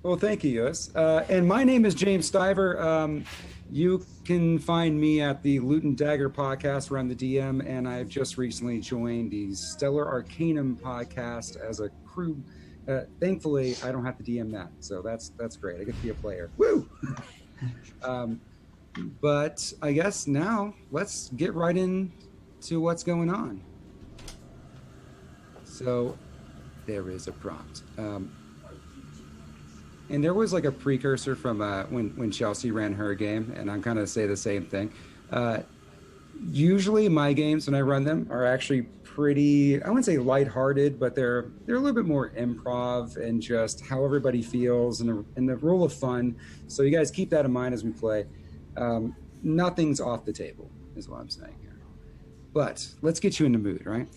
Well, thank you, Ewis. And my name is James Stiver. You can find me at the Loot and Dagger podcast where I'm the DM, and I've just recently joined the Stellar Arcanum podcast as a crew. Thankfully, I don't have to DM that, so that's great. I get to be a player. Woo! But I guess now let's get right into what's going on. So there is a prompt. And there was like a precursor from when Chelsea ran her game, and I'm kind of say the same thing. Usually my games, when I run them, are actually pretty, I wouldn't say lighthearted, but they're a little bit more improv and just how everybody feels and the rule of fun. So you guys keep that in mind as we play. Nothing's off the table is what I'm saying here. But let's get you in the mood, right?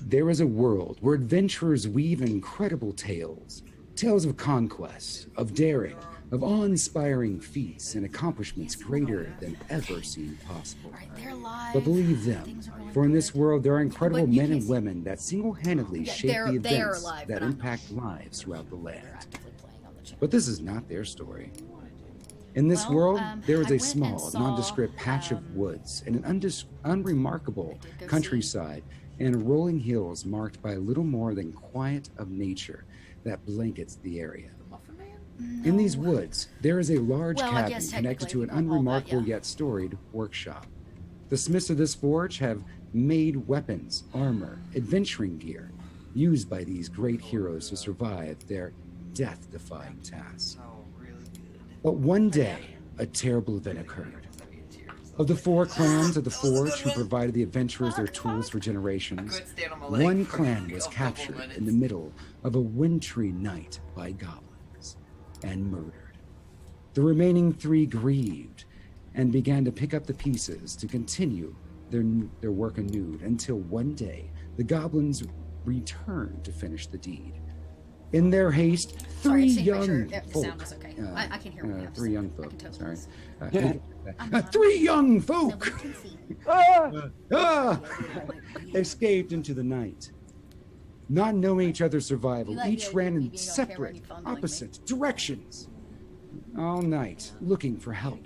There is a world where adventurers weave incredible tales of conquest, of daring, of awe-inspiring feats and accomplishments greater than ever seemed possible. But believe them, for in this world there are incredible men and women that single-handedly shape the events that impact lives throughout the land. But this is not their story. In this world, there is a small, nondescript patch of woods and an unremarkable countryside and rolling hills marked by little more than quiet of nature that blankets the area. In these woods, there is a large Well, I cabin guess connected to an technically we call that, unremarkable yet storied workshop. The smiths of this forge have made weapons, armor, adventuring gear, used by these great heroes to survive their death-defying tasks. But one day, a terrible event occurred. Of the 4 clans of the Forge who provided the adventurers their tools for generations, one clan was captured in the middle of a wintry night by goblins and murdered. The remaining 3 grieved and began to pick up the pieces to continue their work anew until one day the goblins returned to finish the deed. In their haste, 3 young folk. The sound was okay. I can hear what you have to 3 say. young folk. totally Sorry. listen. 3 young folk escaped into the night. Not knowing each other's survival, each ran in separate, opposite directions all night, looking for help.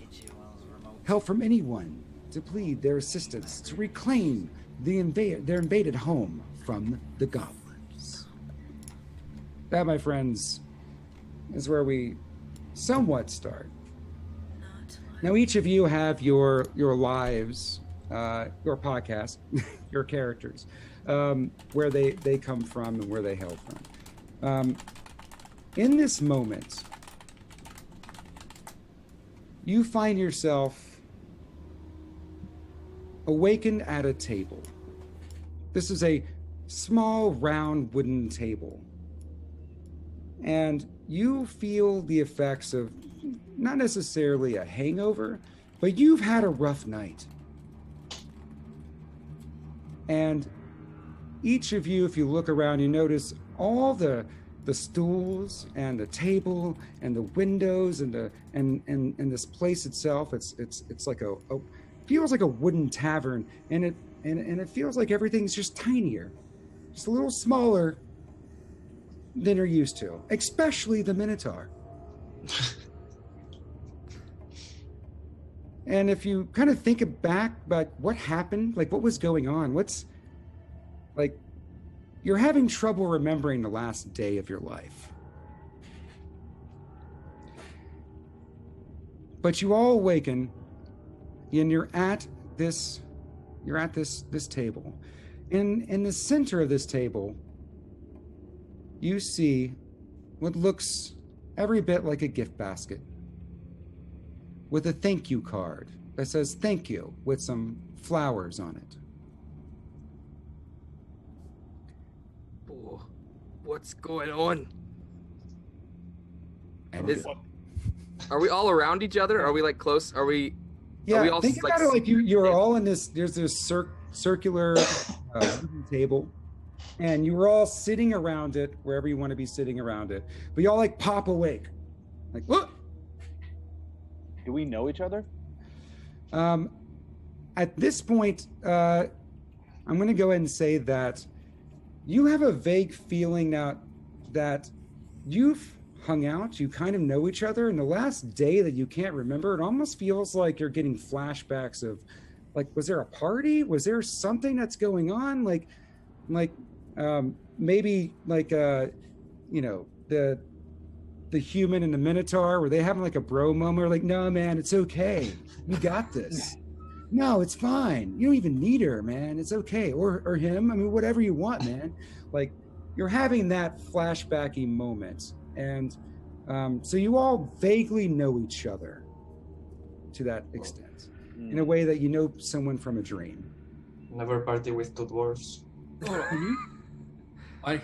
Help from anyone to plead their assistance to reclaim their invaded home from the goblins. That, my friends, is where we somewhat start. Now, each of you have your lives, your podcast, your characters, where they come from and where they hail from. In this moment, you find yourself awakened at a table. This is a small, round wooden table. And you feel the effects of not necessarily a hangover, but you've had a rough night. And each of you, if you look around, you notice all the stools and the table and the windows and this place itself. It's like feels like a wooden tavern, and it feels like everything's just tinier, just a little smaller than you're used to, especially the Minotaur. And if you kind of think back about what happened, like what was going on, you're having trouble remembering the last day of your life. But you all awaken, and you're at this table. In the center of this table, you see what looks every bit like a gift basket with a thank you card that says thank you with some flowers on it. Oh, what's going on? Are we all around each other? Are we like close? Are we all think about it like you're all in this. There's this circular table, and you were all sitting around it wherever you want to be sitting around it. But you all like pop awake, like what? Do we know each other? At this point, I'm going to go ahead and say that you have a vague feeling now that you've hung out, you kind of know each other, and the last day that you can't remember, it almost feels like you're getting flashbacks of, like, was there a party? Was there something that's going on? Maybe the human and the Minotaur, were they having like a bro moment? Or like, no, man, it's okay. You got this. No, it's fine. You don't even need her, man. It's okay. Or him. I mean, whatever you want, man. Like, you're having that flashbacky moment. And so you all vaguely know each other to that extent, in a way that you know someone from a dream. Never party with 2 dwarves. I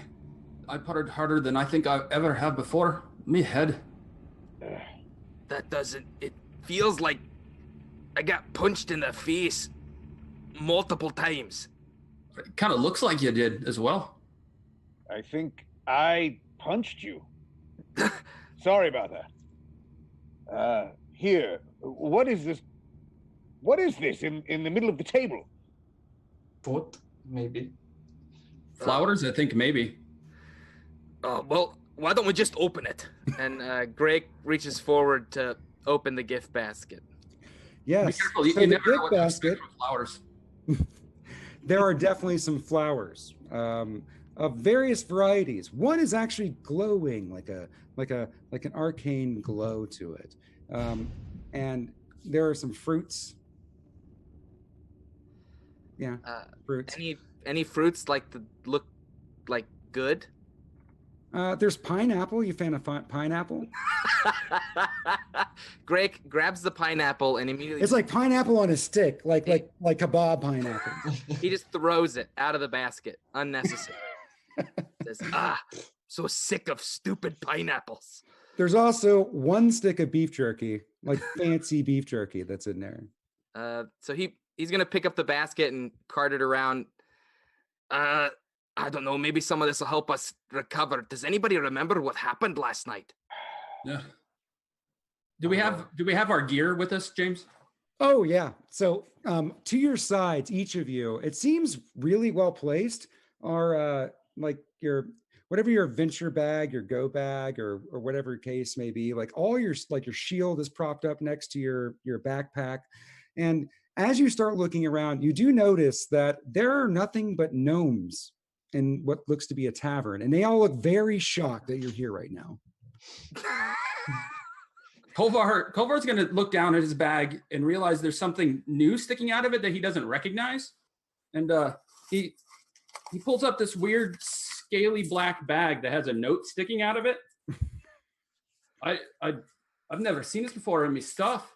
partied harder than I think I've ever have before. Me head. That doesn't... It feels like I got punched in the face multiple times. It kind of looks like you did as well. I think I punched you. Sorry about that. Here, what is this? What is this in the middle of the table? Food, maybe. Flowers, I think maybe. Well, why don't we just open it? And Greg reaches forward to open the gift basket. Yes. Be careful. So You the never know gift what to expect basket. with flowers. There are definitely some flowers. of various varieties. One is actually glowing, like an arcane glow to it. And there are some fruits. Yeah, fruits. Any fruits look like good? There's pineapple. You fan of pineapple? Greg grabs the pineapple and immediately. It's like pineapple on a stick, like kebab pineapple. He just throws it out of the basket, unnecessary. Says, so sick of stupid pineapples. There's also one stick of beef jerky, like fancy beef jerky that's in there. So he's gonna pick up the basket and cart it around. I don't know, maybe some of this will help us recover. Does anybody remember what happened last night? Yeah. Do we have our gear with us, James? Oh yeah. So to your sides, each of you, it seems really well placed, are like your whatever your adventure bag, your go bag, or whatever case may be, like all your shield is propped up next to your backpack. And as you start looking around, you do notice that there are nothing but gnomes in what looks to be a tavern, and they all look very shocked that you're here right now. Kolvar's going to look down at his bag and realize there's something new sticking out of it that he doesn't recognize. And he pulls up this weird scaly black bag that has a note sticking out of it. I've never seen this before in my stuff.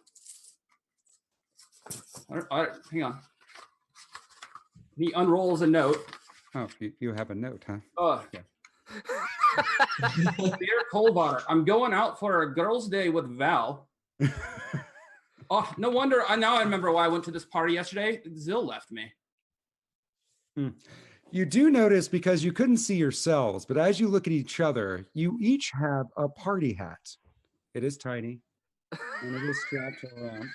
Hang on. He unrolls a note. Oh, you have a note, huh? Oh, yeah. Dear Kolvar, I'm going out for a girls' day with Val. Oh, no wonder. Now I remember why I went to this party yesterday. Zill left me. You do notice, because you couldn't see yourselves, but as you look at each other, you each have a party hat. It is tiny, and it is strapped around.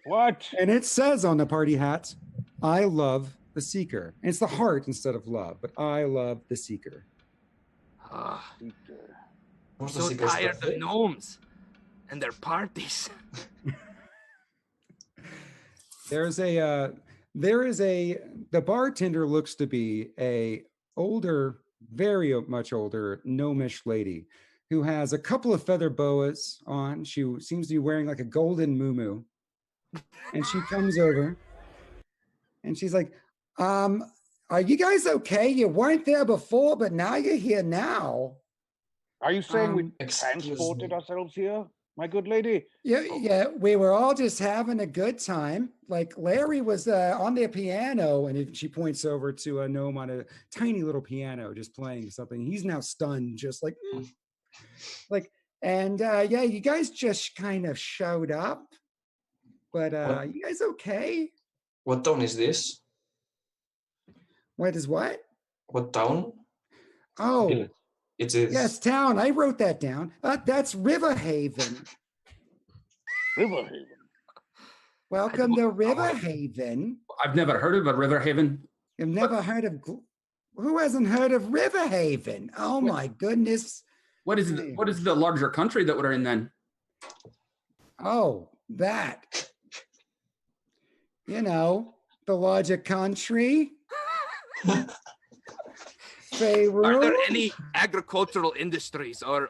What? And it says on the party hat, I love the Seeker. And it's the heart instead of love, but I love the Seeker. I'm so tired of gnomes and their parties. The bartender looks to be a older, very much older gnomish lady who has a couple of feather boas on. She seems to be wearing like a golden muumuu. And she comes over and she's like, are you guys okay? You weren't there before, but now you're here now. Are you saying we transported ourselves here, my good lady? Yeah, we were all just having a good time. Like Larry was on their piano, and she points over to a gnome on a tiny little piano, just playing something. He's now stunned, just like, yeah, you guys just kind of showed up. But you guys okay? What town is this? What is what? What town? Oh, it is. Yes, town. I wrote that down. That's Riverhaven. Riverhaven. Welcome to Riverhaven. I've never heard of a Riverhaven. You've never heard of? Who hasn't heard of Riverhaven? Oh my goodness. What is the larger country that we're in then? Oh, that. You know, the larger country. Are there any agricultural industries or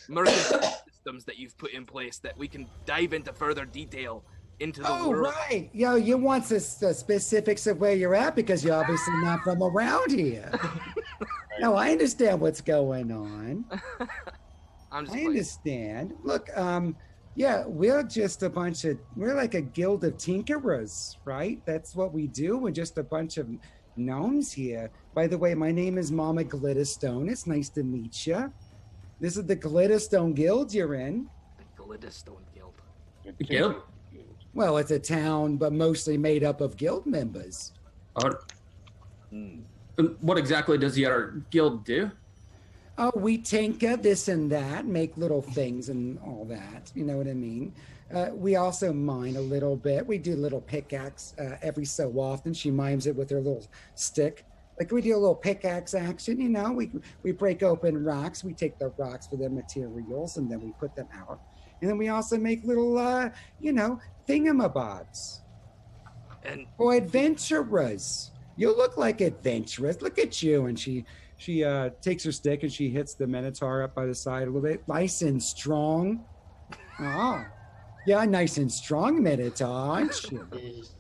mercantile systems that you've put in place that we can dive into further detail into the world? Oh, right. Yo, you want the specifics of where you're at because you're obviously not from around here. No, I understand what's going on. I understand. Look, yeah, we're just we're like a guild of tinkerers, right? That's what we do. We're just a bunch of gnomes here. By the way, my name is Mama Glitterstone. It's nice to meet you. This is the Glitterstone Guild you're in. The Glitterstone Guild. Guild? Well, it's a town, but mostly made up of guild members. What exactly does your guild do? Oh, we tinker this and that, make little things and all that. You know what I mean? We also mine a little bit. We do a little pickaxe every so often. She mimes it with her little stick. Like we do a little pickaxe action, you know? We break open rocks. We take the rocks for their materials and then we put them out. And then we also make little, you know, thingamabobs. And for adventurers. You look like adventurers. Look at you. And she she takes her stick and she hits the Minotaur up by the side a little bit. Nice and strong. Oh, yeah, nice and strong, Minotaur, aren't you?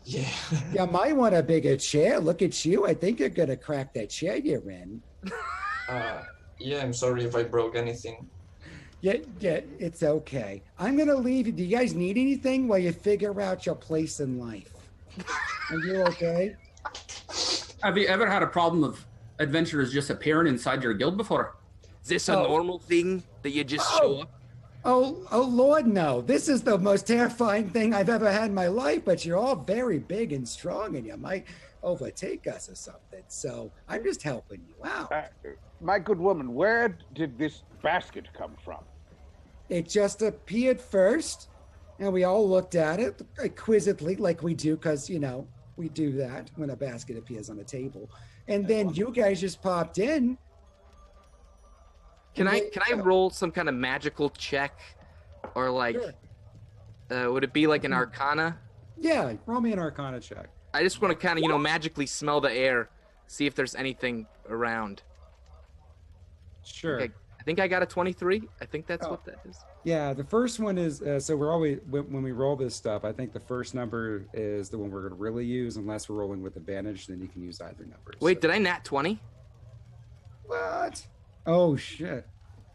Yeah. You might want a bigger chair. Look at you. I think you're gonna crack that chair you're in. Yeah, I'm sorry if I broke anything. Yeah, it's okay. I'm gonna leave. Do you guys need anything while you figure out your place in life? Are you okay? Have you ever had a problem of adventurers just appearing inside your guild before? Is this a normal thing that you just show up? Oh, Lord, no. This is the most terrifying thing I've ever had in my life, but you're all very big and strong and you might overtake us or something. So I'm just helping you out. My good woman, where did this basket come from? It just appeared first, and we all looked at it quizzically, like we do, because, you know, we do that when a basket appears on a table. And then you guys just popped in. Can I roll some kind of magical check, or like, would it be like an Arcana? Yeah, roll me an Arcana check. I just want to kind of, magically smell the air, see if there's anything around. Sure. Okay, I think I got a 23. I think that's what that is. Yeah, the first one is, so we're always, when we roll this stuff, I think the first number is the one we're going to really use, unless we're rolling with advantage, then you can use either number. Wait, did I nat 20? What? Oh, shit.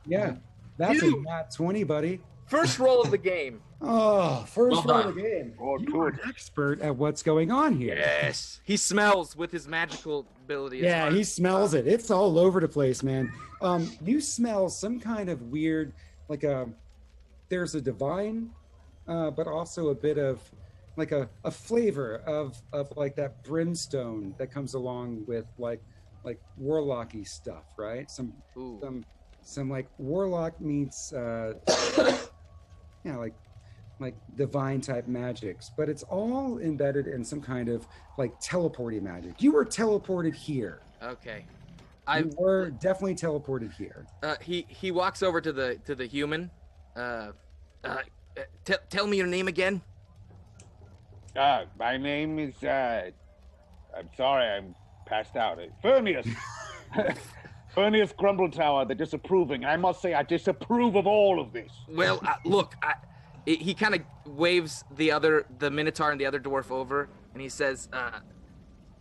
Yeah, that's a nat 20, buddy. First roll of the game. Oh, first Well roll of the done. game. You're an expert at what's going on here. Yes. He smells with his magical ability. Yeah, he smells it. It's all over the place, man. You smell some kind of weird, like there's a divine, but also a bit of like a flavor of like that brimstone that comes along with like warlocky stuff, right? Some like warlock meets like divine type magics, but it's all embedded in some kind of like teleporting magic. You were teleported here. Okay. You were definitely teleported here. He walks over to the human. Tell me your name again. My name is I'm sorry, I'm passed out. Furnius. Furnius Grumbletower, the disapproving. I must say, I disapprove of all of this. Well, look, he kind of waves the Minotaur and the other dwarf over, and he says,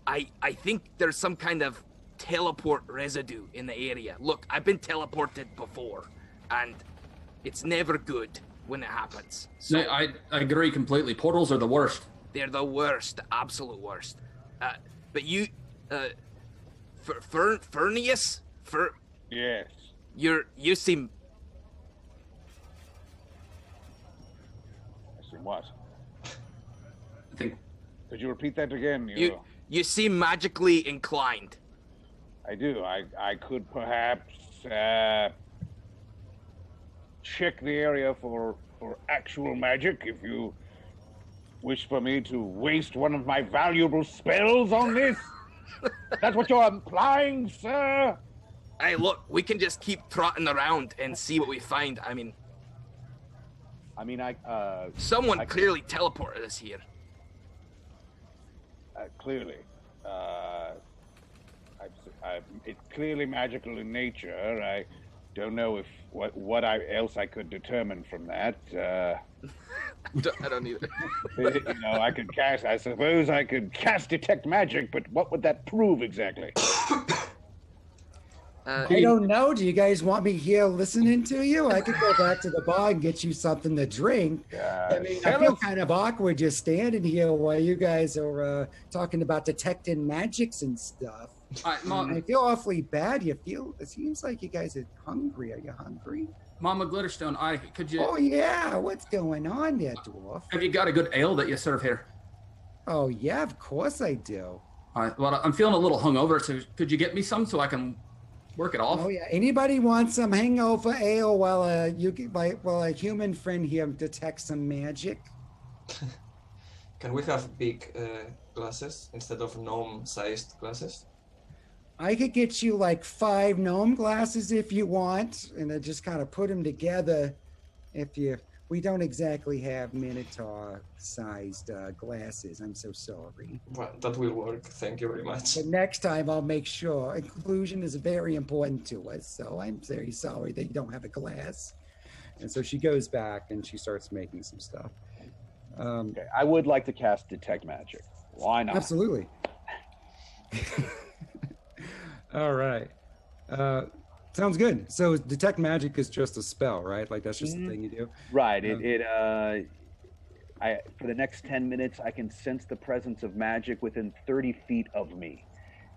I think there's some kind of teleport residue in the area. Look, I've been teleported before, and it's never good when it happens. So No, I agree completely. Portals are the worst. they're the worst, the absolute worst. But you, Furnius? Yes. You seem... I see what? I think... Could you repeat that again? You seem magically inclined. I do. I could perhaps check the area for actual magic if you wish for me to waste one of my valuable spells on this. That's what you're implying, sir? Hey, look, we can just keep trotting around and see what we find. I mean, someone clearly teleported us here. Clearly. It's clearly magical in nature. I don't know if what else I could determine from that. I don't either. I could cast. I suppose I could cast detect magic, but what would that prove exactly? I don't know. Do you guys want me here listening to you? I could go back to the bar and get you something to drink. I mean, I feel kind of awkward just standing here while you guys are talking about detecting magics and stuff. I feel awfully bad. It seems like you guys are hungry. Are you hungry? Mama Glitterstone, could you... Oh, yeah. What's going on there, dwarf? Have you got a good ale that you serve here? Oh, yeah, of course I do. All right, well, I'm feeling a little hungover, so could you get me some so I can work it off? Oh, yeah. Anybody want some hangover ale while a human friend here detects some magic? Can we have big glasses instead of gnome-sized glasses? I could get you like 5 gnome glasses if you want, and then just kind of put them together if you we don't exactly have Minotaur-sized glasses. I'm so sorry. Well, that will work. Thank you very much. But next time I'll make sure. Inclusion is very important to us, so I'm very sorry that you don't have a glass. And so she goes back and she starts making some stuff. Okay, I would like to cast Detect Magic. Why not? Absolutely. All right. Sounds good. So Detect Magic is just a spell, right? Like that's just the thing you do. Right. For the next 10 minutes, I can sense the presence of magic within 30 feet of me.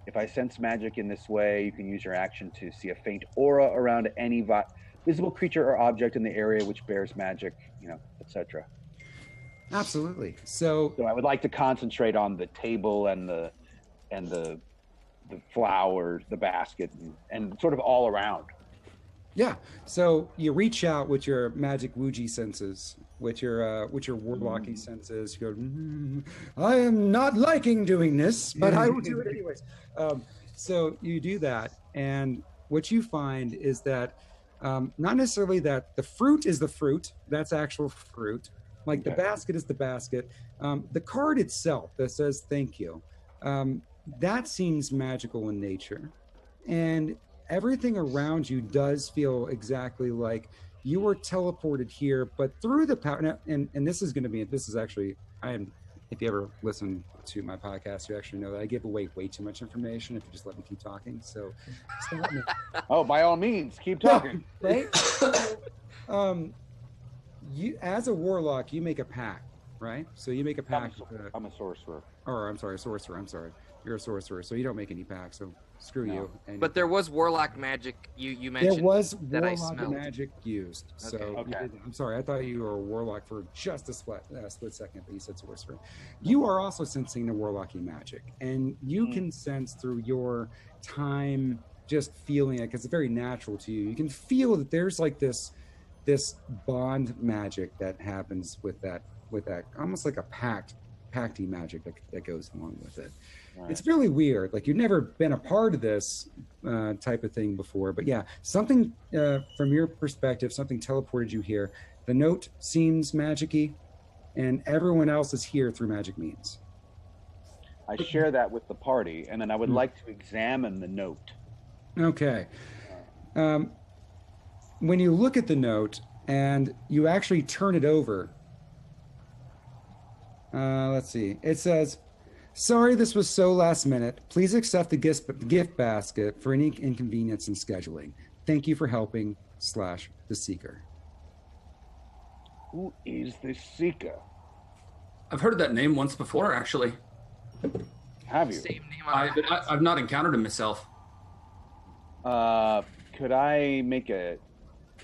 If I sense magic in this way, you can use your action to see a faint aura around any visible creature or object in the area which bears magic, etc. Absolutely. So I would like to concentrate on the table and the flowers, the basket, and sort of all around. Yeah. So you reach out with your magic Wuji senses, with your warlocky senses. You go, I am not liking doing this, but I will do it anyways. So you do that, and what you find is that not necessarily that the fruit is the fruit. That's actual fruit. Like the basket is the basket. The card itself that says thank you, that seems magical in nature. And everything around you does feel exactly like you were teleported here, but through the power. And this is actually, if you ever listen to my podcast, you actually know that I give away way too much information if you just let me keep talking. So stop me. Oh, by all means, keep talking. Right? You, as a warlock, you make a pact, right? So you make a pact. I'm a sorcerer. Or I'm sorry, sorcerer. I'm sorry. You're a sorcerer, so you don't make any pacts. So screw you. And But there was warlock magic. You mentioned there was that I warlock smelled. magic used. So Okay. you didn't. I'm sorry. I thought you were a warlock for just a split second, but you said sorcerer. You are also sensing the warlocky magic, and you can sense through your time just feeling it because it's very natural to you. You can feel that there's like this bond magic that happens with that almost like a pacty magic that goes along with it. Right. It's really weird. Like you've never been a part of this type of thing before, but yeah, something from your perspective, something teleported you here. The note seems magic-y, and everyone else is here through magic means. I share that with the party, and then I would like to examine the note. Okay. When you look at the note and you actually turn it over, let's see. It says, "Sorry this was so last minute. Please accept the gift basket for any inconvenience in scheduling. Thank you for helping / the Seeker." Who is the Seeker? I've heard that name once before, actually. Have you? Same name I've not encountered him myself. Could I make a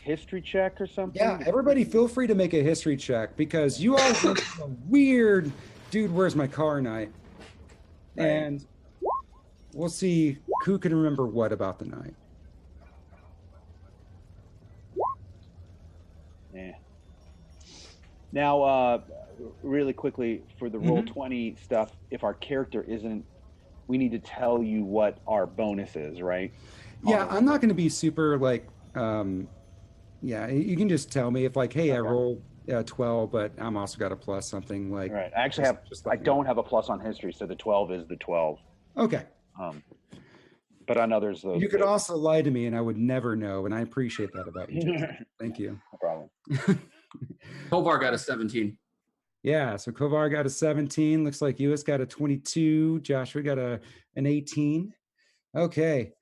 history check or something? Yeah, everybody feel free to make a history check because you all went to a weird dude, where's my car night? Right. And we'll see who can remember what about the night. Yeah. Now, really quickly for the roll 20 stuff, if our character isn't, we need to tell you what our bonus is, right? Yeah, I'm not going to be super like, yeah, you can just tell me if like, hey, I rolled 12, but I'm also got a plus something like. Right. I actually I don't have a plus on history, so the 12 is the 12. Okay. But on others, those. You could also lie to me, and I would never know, and I appreciate that about you. Thank you. No problem. Kovar got a 17. Yeah, so Kovar got a 17. Looks like US got a 22. Joshua got an 18. Okay.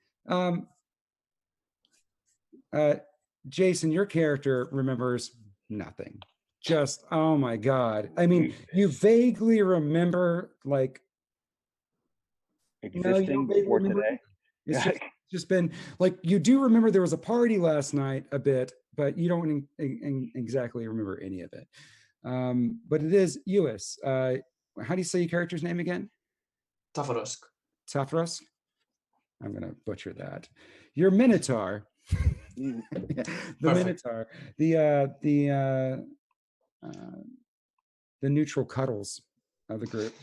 Jason, your character remembers nothing. Just, oh my God. I mean, you vaguely remember like existing before today. It's just been like, you do remember there was a party last night a bit, but you don't exactly remember any of it. But it is US. How do you say your character's name again? Tafrosk. Tafrosk? I'm going to butcher that. Your Minotaur. The Minotaur. The neutral cuddles of the group.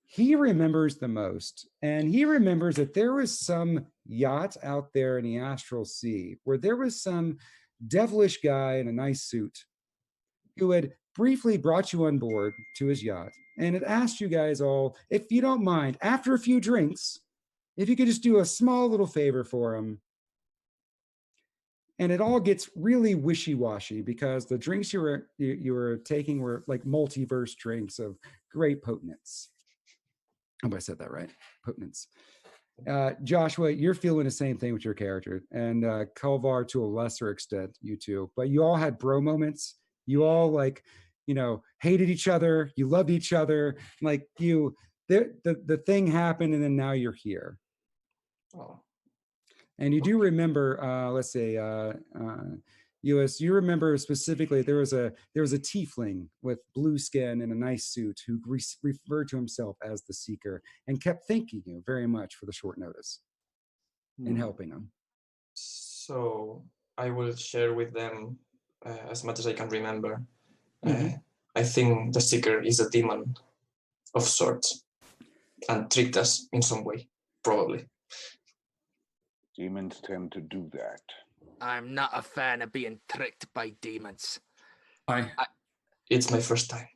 He remembers the most. And he remembers that there was some yacht out there in the astral sea where there was some devilish guy in a nice suit. who had briefly brought you on board to his yacht and had asked you guys all, if you don't mind, after a few drinks, if you could just do a small little favor for him. And it all gets really wishy-washy because the drinks you were taking were like multiverse drinks of great potence. I hope I said that right. Potence. Joshua, you're feeling the same thing with your character, and Kelvar to a lesser extent, you two. But you all had bro moments. You all hated each other. You loved each other. Like the thing happened, and then now you're here. Oh. And you do remember, let's say, US, you remember specifically there was a tiefling with blue skin and a nice suit who referred to himself as the Seeker and kept thanking you very much for the short notice and helping him. So I will share with them as much as I can remember. I think the Seeker is a demon of sorts and tricked us in some way, probably. Demons tend to do that. I'm not a fan of being tricked by demons. It's my first time.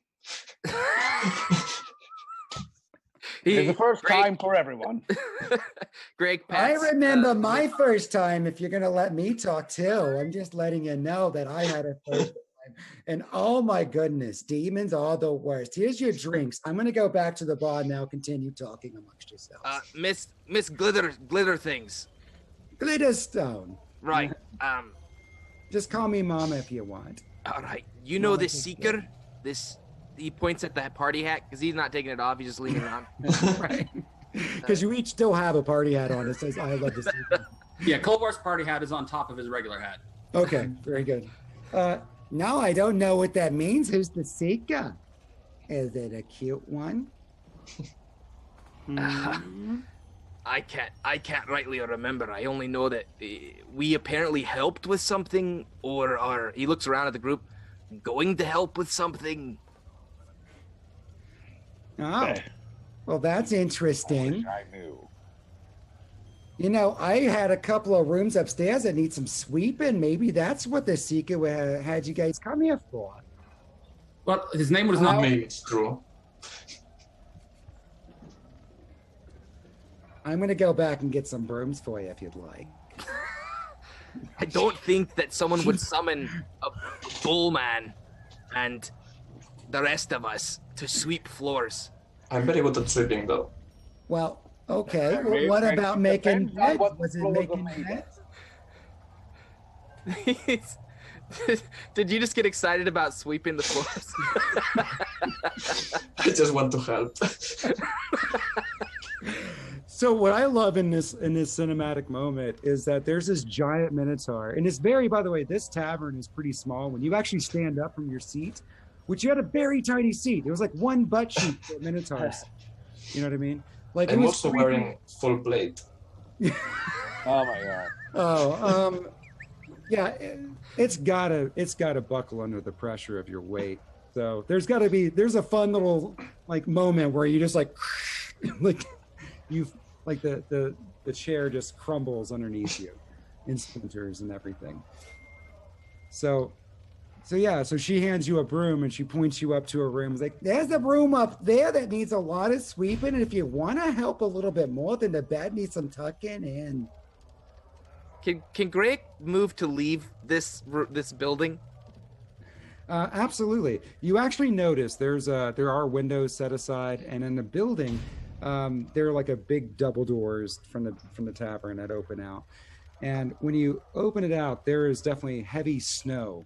It's the first time for everyone. Greg, I remember my first time, if you're going to let me talk too. I'm just letting you know that I had a first time. And oh my goodness, demons are the worst. Here's your drinks. I'm going to go back to the bar now. Continue talking amongst yourselves. Miss Glitter Things. Glitterstone. Right. Just call me Mama if you want. All right. You know this Seeker? He points at the party hat because he's not taking it off. He's just leaving it on. Right. Because you each still have a party hat on. It says, I love the Seeker. Yeah, Kolvar's party hat is on top of his regular hat. Okay, very good. No, I don't know what that means. Who's the Seeker? Is it a cute one? I can't rightly remember. I only know that we apparently helped with something, or he looks around at the group, going to help with something. Oh, well, that's interesting. I knew. You know, I had a couple of rooms upstairs that need some sweeping. Maybe that's what the Seeker had you guys come here for. Well, his name was not. Maybe it's true. I'm going to go back and get some brooms for you if you'd like. I don't think that someone would summon a bull man and the rest of us to sweep floors. I'm very good at sweeping, though. Well, okay. Well, what about making beds? Was it making beds? Did you just get excited about sweeping the floors? I just want to help. So what I love in this cinematic moment is that there's this giant minotaur, and it's very, by the way, this tavern is pretty small. When you actually stand up from your seat, which you had a very tiny seat, it was like one butt cheek for minotaurs. You know what I mean? Like I'm also wearing full plate. Oh my god. Oh, yeah, it's gotta buckle under the pressure of your weight. So there's a fun little like moment where you just like the chair just crumbles underneath you in splinters and everything. So she hands you a broom and she points you up to a room. It's like, there's a room up there that needs a lot of sweeping, and if you want to help a little bit more, then the bed needs some tucking in. Can Greg move to leave this building? Absolutely. You actually notice there are windows set aside, and in the building, there are like a big double doors from the tavern that open out. And when you open it out, there is definitely heavy snow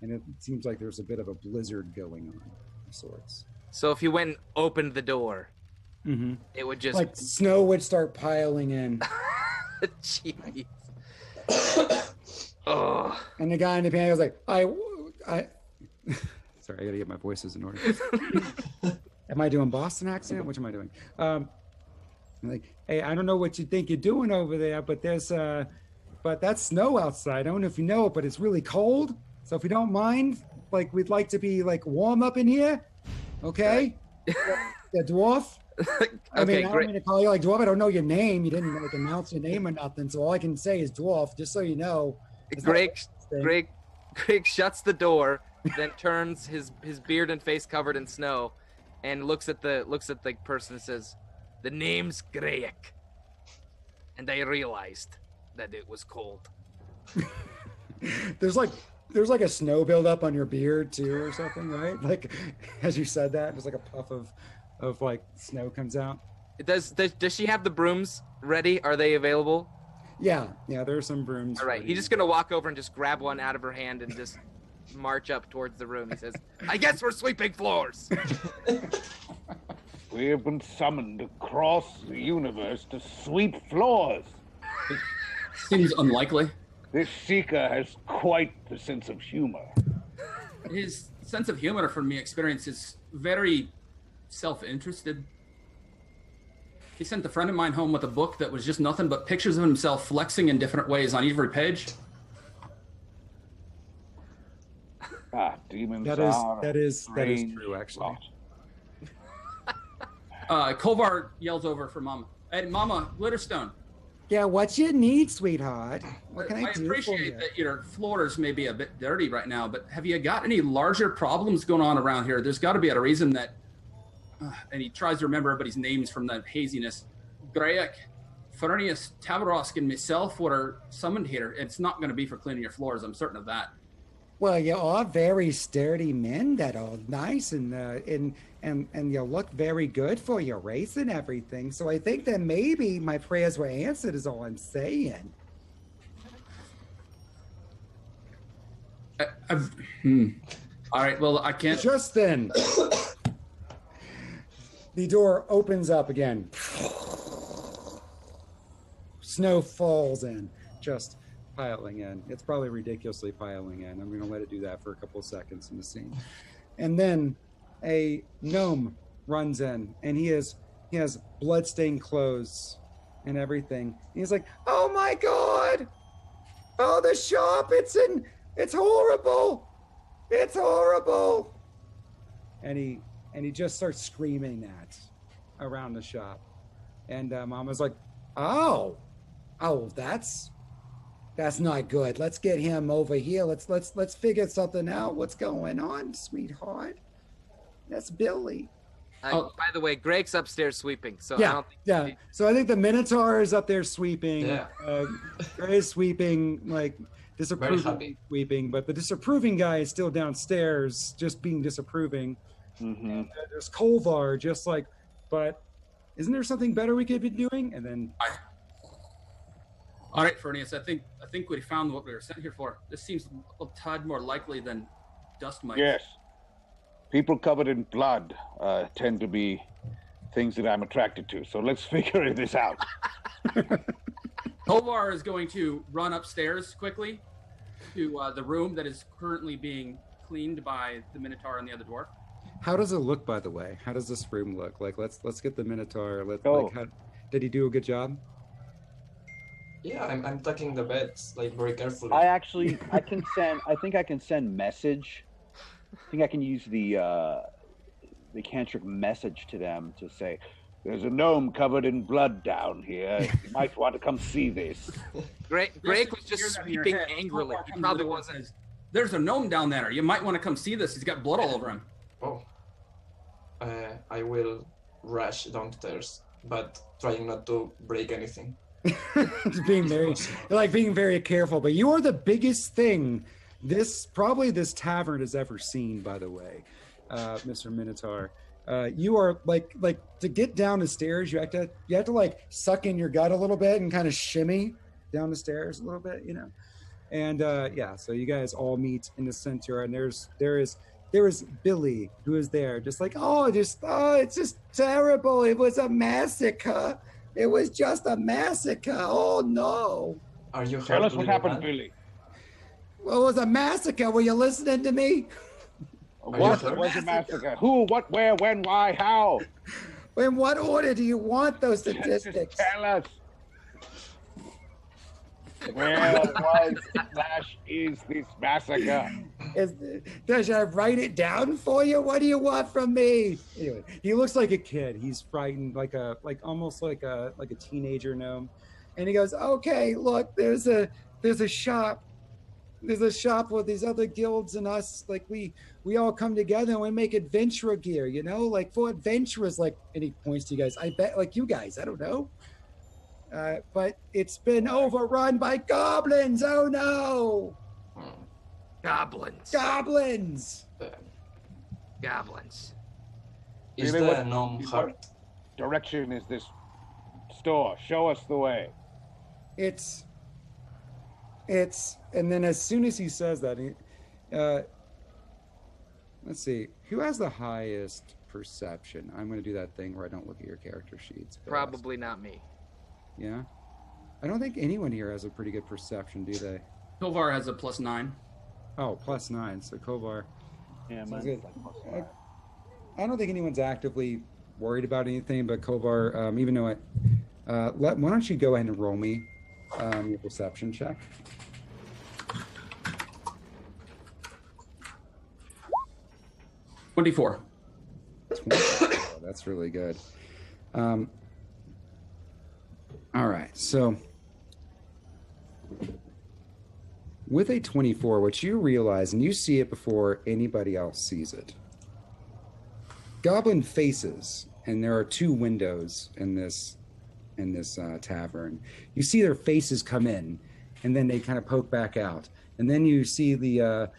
and it seems like there's a bit of a blizzard going on of sorts. So if you went and opened the door, it would just... Like snow would start piling in. Jeez. Oh. And the guy in the panel was like, I sorry, I gotta get my voices in order. Am I doing Boston accent? Which am I doing? Like, hey, I don't know what you think you're doing over there, but that's snow outside. I don't know if you know it, but it's really cold. So if you don't mind, like, we'd like to be like warm up in here. Okay? The dwarf. I mean, I don't mean to call you like dwarf. I don't know your name. You didn't like announce your name or nothing. So all I can say is dwarf, just so you know. Greg Greg shuts the door, then turns his beard and face covered in snow, and looks at the person and says, "The name's Greyek." And I realized that it was cold. There's like a snow buildup on your beard too, or something, right? Like as you said that, there's like a puff of like snow comes out. Does she have the brooms ready? Are they available? Yeah, there's some brooms. All right, he's just gonna walk over and just grab one out of her hand and just march up towards the room. He says, "I guess we're sweeping floors." We have been summoned across the universe to sweep floors. Seems unlikely. This seeker has quite the sense of humor. His sense of humor, from me experience, is very self-interested. He sent a friend of mine home with a book that was just nothing but pictures of himself flexing in different ways on every page. Demons That is true, actually. Kolvar yells over for Mama. Hey, Mama, Glitterstone. Yeah, what's your need, sweetheart? What can I do for appreciate you? that your floors may be a bit dirty right now, but have you got any larger problems going on around here? There's got to be a reason that... and he tries to remember everybody's names from that haziness. Greyek, Fernius, Tavarosk, and myself were summoned here. It's not going to be for cleaning your floors, I'm certain of that. Well, you are very sturdy men that are nice and you look very good for your race and everything. So I think that maybe my prayers were answered is all I'm saying. All right, well, I can't... Just then, the door opens up again. Snow falls in, just piling in. It's probably ridiculously piling in. I'm going to let it do that for a couple of seconds in the scene. And then a gnome runs in, and he has bloodstained clothes and everything. He's like, "Oh my God! Oh, the shop! It's horrible! It's horrible!" And he just starts screaming around the shop. And Mama's like, "Oh, that's not good. Let's get him over here. Let's figure something out. What's going on, sweetheart? That's Billy." By the way, Greg's upstairs sweeping, so I Yeah, don't think yeah. So I think the Minotaur is up there sweeping. Yeah. Greg is sweeping, like disapproving happy. sweeping, but the disapproving guy is still downstairs, just being disapproving. And there's Kolvar, just like, but isn't there something better we could be doing? And then. All right, Fernius, I think we found what we were sent here for. This seems a tad more likely than dust mites. Yes. People covered in blood tend to be things that I'm attracted to. So let's figure this out. Kolvar is going to run upstairs quickly to the room that is currently being cleaned by the Minotaur and the other dwarf. How does it look, by the way? How does this room look? Like, let's get the Minotaur. Did he do a good job? Yeah, I'm tucking the beds like very carefully. I think I can send message. I think I can use the cantrip message to them to say, "There's a gnome covered in blood down here. You might want to come see this." Greg was just sweeping angrily. He probably wasn't. There's a gnome down there. You might want to come see this. He's got blood all over him. Oh. I will rush downstairs, but trying not to break anything. being very careful. But you are the biggest thing this tavern has ever seen, by the way, Mr. Minotaur. You are like to get down the stairs, you have to like suck in your gut a little bit and kind of shimmy down the stairs a little bit, you know. And so you guys all meet in the center, and there is Billy, who is there, just like, it's just terrible. It was a massacre. It was just a massacre. Oh no. Are you Tell us what happened, Billy? Well, it was a massacre. Were you listening to me? What was a massacre? Who, what, where, when, why, how? In what order do you want those statistics? Tell us. Where was / is this massacre? Should I write it down for you? What do you want from me? Anyway, he looks like a kid. He's frightened, almost like a teenager gnome. And he goes, "Okay, look, there's a shop there's a shop with these other guilds and us. Like we all come together and we make adventurer gear. You know, like for adventurers. Like, and he points to you guys. I bet, like you guys. I don't know. But it's been overrun by goblins. Oh no! Goblins. Goblins. Goblins. Is Really, the what gnome hurt? direction is this store? Show us the way. It's, and then as soon as he says that, let's see, who has the highest perception? I'm going to do that thing where I don't look at your character sheets. Probably not me. Yeah? I don't think anyone here has a pretty good perception, do they? Kovar has a +9. Oh, +9. So Kovar. Yeah, sounds mine's good. like I don't think anyone's actively worried about anything, but Kovar, even though why don't you go ahead and roll me your perception check? +24. That's really good. All right, so with a 24, what you realize, and you see it before anybody else sees it, goblin faces, and there are 2 windows in this tavern. You see their faces come in, and then they kind of poke back out, and then you see the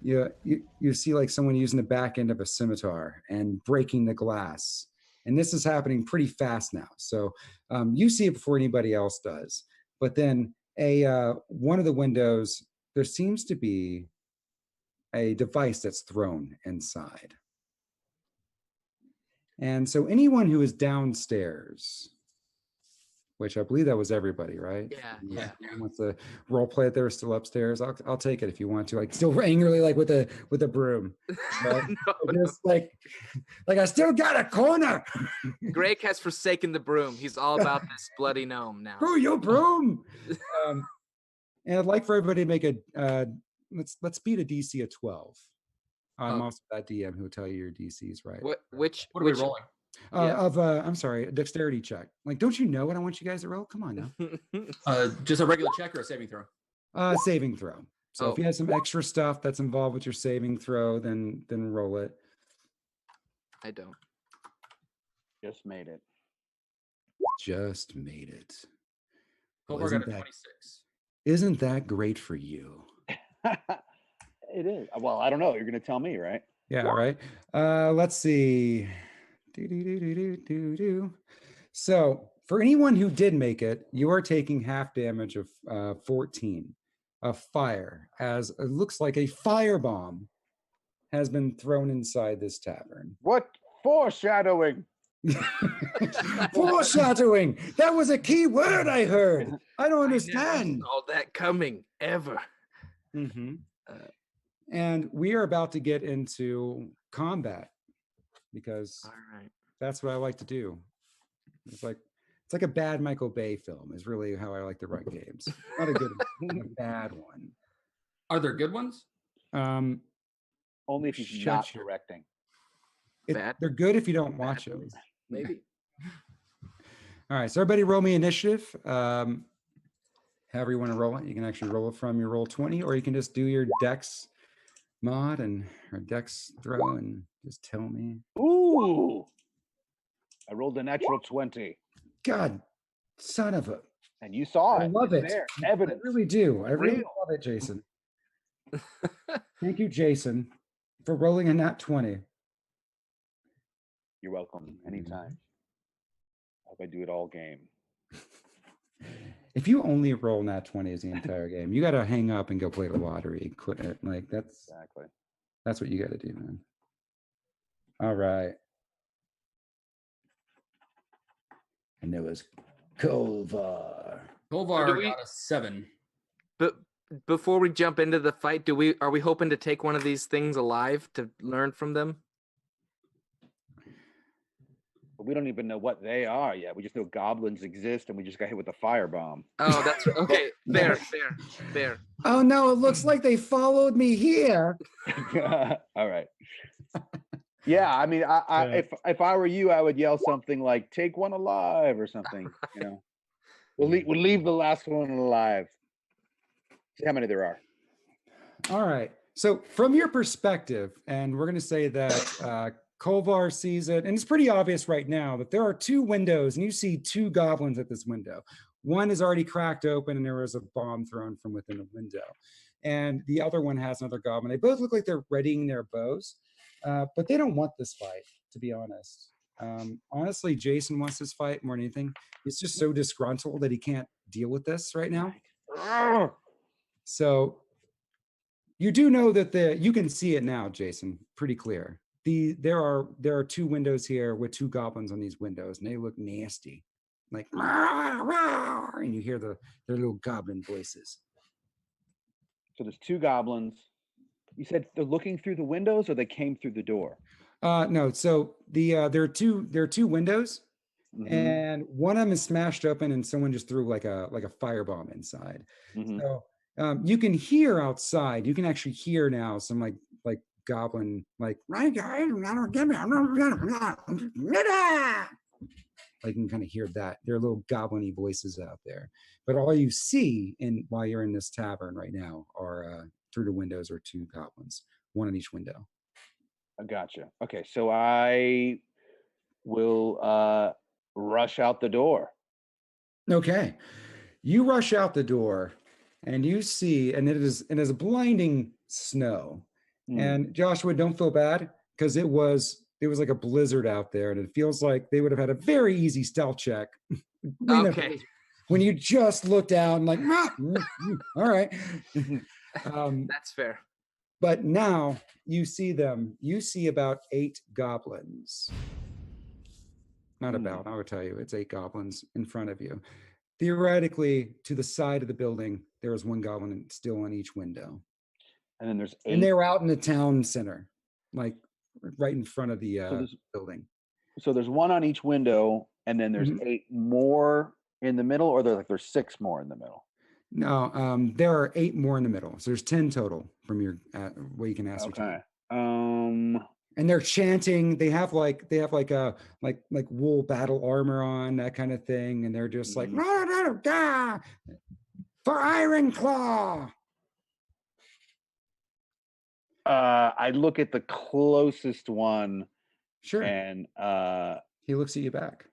you see like someone using the back end of a scimitar and breaking the glass, and this is happening pretty fast now. So you see it before anybody else does. But then one of the windows, there seems to be a device that's thrown inside. And so anyone who is downstairs, which I believe that was everybody, right? Yeah. Wants to role play it, they're still upstairs. I'll take it if you want to. Like still angrily, like with a broom. Right? Just like I still got a corner. Greg has forsaken the broom. He's all about this bloody gnome now. Screw your broom. And I'd like for everybody to make a let's beat a DC of 12. I'm also that DM who will tell you your DCs, right? What are we rolling? I'm sorry, a dexterity check. Like, don't you know what I want you guys to roll? Come on now. Just a regular check or a saving throw? Saving throw. So if you have some extra stuff that's involved with your saving throw, then roll it. I don't. Just made it. Just made it. Kovar got a 26. Isn't that great for you? It is. Well, I don't know. You're going to tell me, right? Yeah, right. Let's see. So for anyone who did make it, you are taking half damage of 14 of fire, as it looks like a firebomb has been thrown inside this tavern. What foreshadowing? Foreshadowing. That was a key word I heard. I don't understand. All that coming ever. Mm-hmm. And we are about to get into combat because that's what I like to do. It's like a bad Michael Bay film is really how I like to run games. Not a good one, a bad one. Are there good ones? Only if he's not directing. They're good if you don't watch them. Maybe. All right, so everybody roll me initiative. However you want to roll it. You can actually roll it from your roll 20, or you can just do your dex mod or dex throw and just tell me. Ooh! I rolled a natural 20. God, son of a. And you saw it. I love it. There, evidence. I really do. I really Real. love it, Jason. Thank you, Jason, for rolling a nat 20. You're welcome. Anytime. I hope I do it all game. If you only roll nat 20s the entire game, you got to hang up and go play the lottery and quit it. Like that's what you got to do, man. All right. And there was Kovar. Kovar got a 7. But before we jump into the fight, are we hoping to take one of these things alive to learn from them? But we don't even know what they are yet. We just know goblins exist, and we just got hit with a firebomb. Oh, that's okay. There. Oh no! It looks like they followed me here. All right. Yeah, I mean, if I were you, I would yell something like "Take one alive" or something. You know, we'll leave the last one alive. See how many there are. All right. So from your perspective, and we're going to say that Kolvar sees it, and it's pretty obvious right now that there are 2 windows, and you see 2 goblins at this window. One is already cracked open, and there was a bomb thrown from within a window. And the other one has another goblin. They both look like they're readying their bows, but they don't want this fight, to be honest. Honestly, Jason wants this fight more than anything. He's just so disgruntled that he can't deal with this right now. So you do know that you can see it now, Jason, pretty clear. There are 2 windows here with 2 goblins on these windows, and they look nasty, like, and you hear their little goblin voices. So there's 2 goblins. You said they're looking through the windows, or they came through the door? No. So there are two windows, and one of them is smashed open, and someone just threw like a firebomb inside. So you can hear outside. You can actually hear now some like goblin like you can kind of hear that. There are little goblin-y voices out there. But all you see while you're in this tavern right now are through the windows are 2 goblins, one in each window. I gotcha. Okay, so I will rush out the door. Okay. You rush out the door and you see, and it is blinding snow. And Joshua, don't feel bad, because it was like a blizzard out there, and it feels like they would have had a very easy stealth check. Okay. When you just look down, like, all right. That's fair. But now you see them. You see about 8 goblins. Not about, I will tell you, it's 8 goblins in front of you. Theoretically, to the side of the building, there is 1 goblin still on each window. And then there's 8. And they were out in the town center, like right in front of the building. So there's 1 on each window, and then there's 8 more in the middle, or there's 6 more in the middle? No, there are 8 more in the middle. So there's 10 total from your what you can ascertain. Okay. And they're chanting. They have like wool battle armor on, that kind of thing, and they're just like for Iron Claw. I look at the closest one. Sure. And he looks at you back.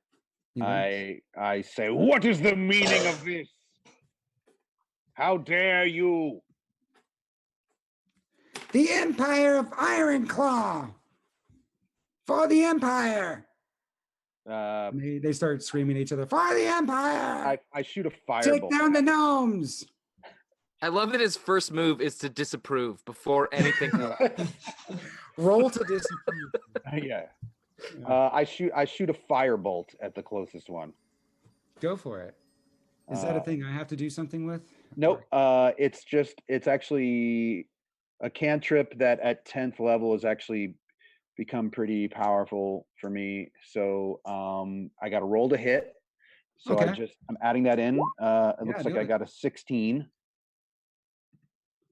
I say, "What is the meaning of this? How dare you?" The Empire of Iron Claw. For the Empire. They start screaming at each other. For the Empire. I shoot a firebolt. Take down the gnomes. I love that his first move is to disapprove before anything else. Roll to disapprove. Yeah. I shoot a firebolt at the closest one. Go for it. Is that a thing I have to do something with? Nope. It's actually a cantrip that at 10th level has actually become pretty powerful for me. So I got a roll to hit. So Okay. I'm adding that in. It looks like I got a 16.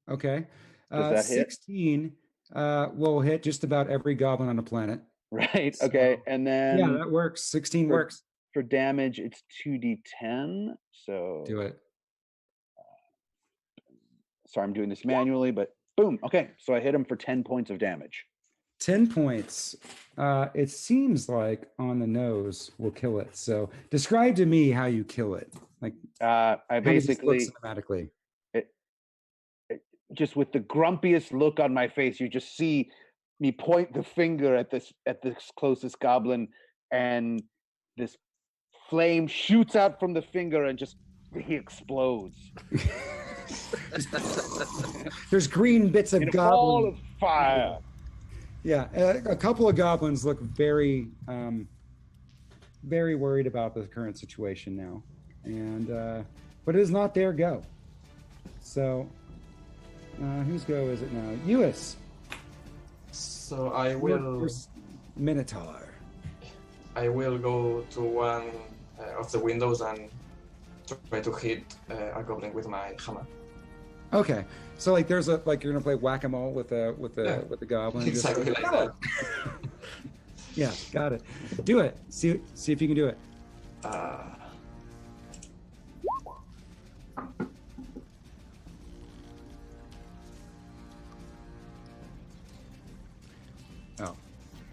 Okay. Does that hit? 16 will hit just about every goblin on the planet. Right. Okay. And then Yeah, that works. 16 works. For damage, it's 2d10. So do it. Sorry, I'm doing this manually, but boom. Okay. So I hit him for 10 points of damage. 10 points. It seems like on the nose will kill it. So describe to me how you kill it. Like I how does this look basically cinematically. just with the grumpiest look on my face, you just see me point the finger at this closest goblin, and this flame shoots out from the finger and just he explodes. There's green bits of In a goblin ball of fire. Yeah, a couple of goblins look very, very worried about the current situation now, and but it is not their go. So, whose go is it now? Uis. So I will. Minotaur. I will go to one of the windows and try to hit a goblin with my hammer. Okay, so like there's you're gonna play whack-a-mole with the goblin. Exactly Just like that. Yeah, got it. Do it. See if you can do it.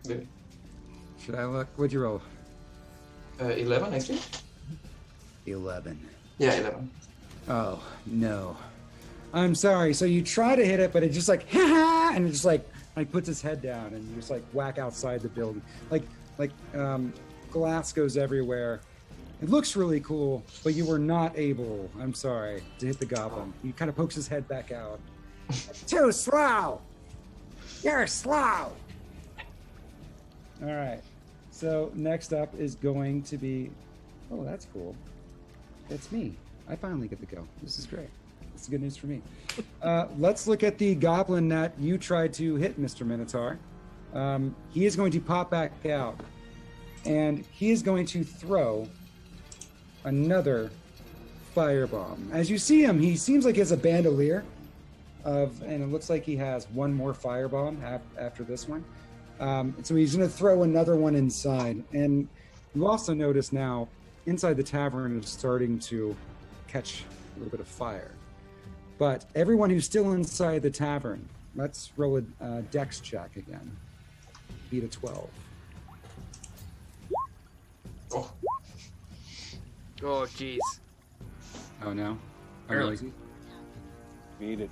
Good. Should I look? What'd you roll? 11, I think. 11. Yeah, 11. Oh, no. I'm sorry. So you try to hit it, but it just like, ha, and it just like puts its head down, and you just like whack outside the building. Glass goes everywhere. It looks really cool, but you were not able, I'm sorry, to hit the goblin. He kind of pokes his head back out. Too slow! You're slow! All right. So next up is going to be, oh, that's cool. It's me. I finally get to go. This is great. This is good news for me. Let's look at the goblin that you tried to hit, Mr. Minotaur. He is going to pop back out, and he is going to throw another firebomb. As you see him, he seems like he has a bandolier and it looks like he has one more firebomb after this one. So he's going to throw another one inside. And you also notice now, inside the tavern is starting to catch a little bit of fire. But everyone who's still inside the tavern, let's roll a dex check again. Beat a 12. Oh, jeez. Oh, no? Barely. Noisy? Beat it.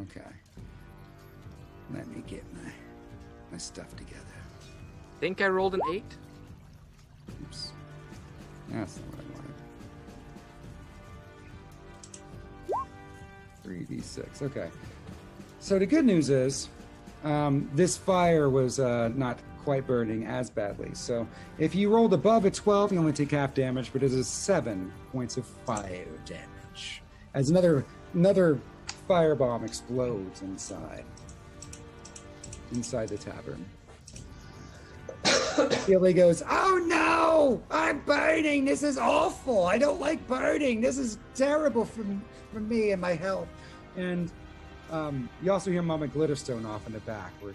Okay. Let me get my stuff together. Think I rolled an 8? Oops. That's not what I wanted. 3d6. Okay. So the good news is, this fire was not quite burning as badly. So if you rolled above a 12, you only take half damage, but it is 7 points of fire damage. As another firebomb explodes inside the tavern. Billy goes, "Oh no! I'm burning! This is awful! I don't like burning! This is terrible for me and my health." And you also hear Mama Glitterstone off in the back, where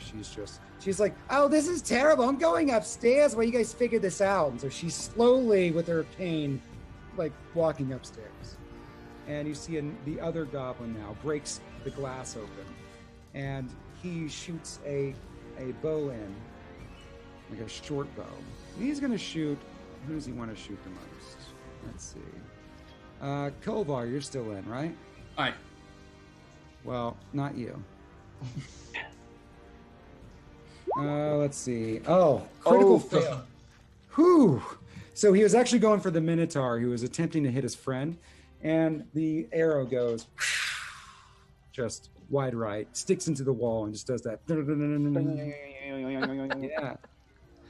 she's like, "Oh, this is terrible! I'm going upstairs while you guys figure this out." And so she's slowly, with her cane, like walking upstairs. And you see the other goblin now breaks the glass open, and he shoots a bow in, like a short bow. He's going to shoot. Who does he want to shoot the most? Let's see. Kolvar, you're still in, right? Aye. Well, not you. Let's see. Oh, critical fail. Whew. So he was actually going for the Minotaur, who was attempting to hit his friend, and the arrow goes just wide right, sticks into the wall, and just does that. Yeah.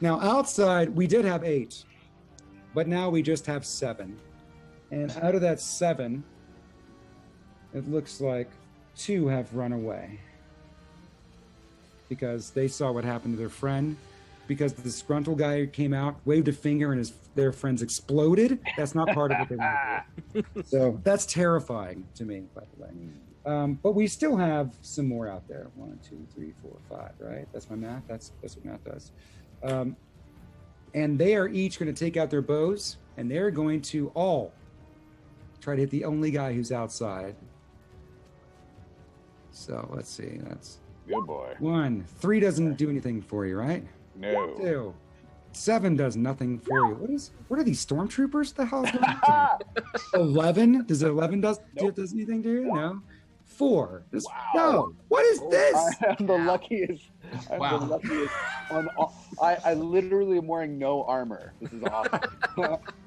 Now outside we did have 8, but now we just have 7, and out of that 7, it looks like 2 have run away because they saw what happened to their friend. Because the disgruntled guy came out, waved a finger, and their friends exploded. That's not part of what they want to do. So that's terrifying to me, by the way. But we still have some more out there. 1, 2, 3, 4, 5. Right? That's my math. That's what math does. And they are each going to take out their bows, and they're going to all try to hit the only guy who's outside. So let's see. That's good boy. 1. 3 doesn't do anything for you, right? No. 2. 7 does nothing for you. What are these stormtroopers? The hell is going on? 11? Does 11 does anything to you? No. 4. No. What is this? I'm the luckiest. Wow. The luckiest. I literally am wearing no armor. This is awesome.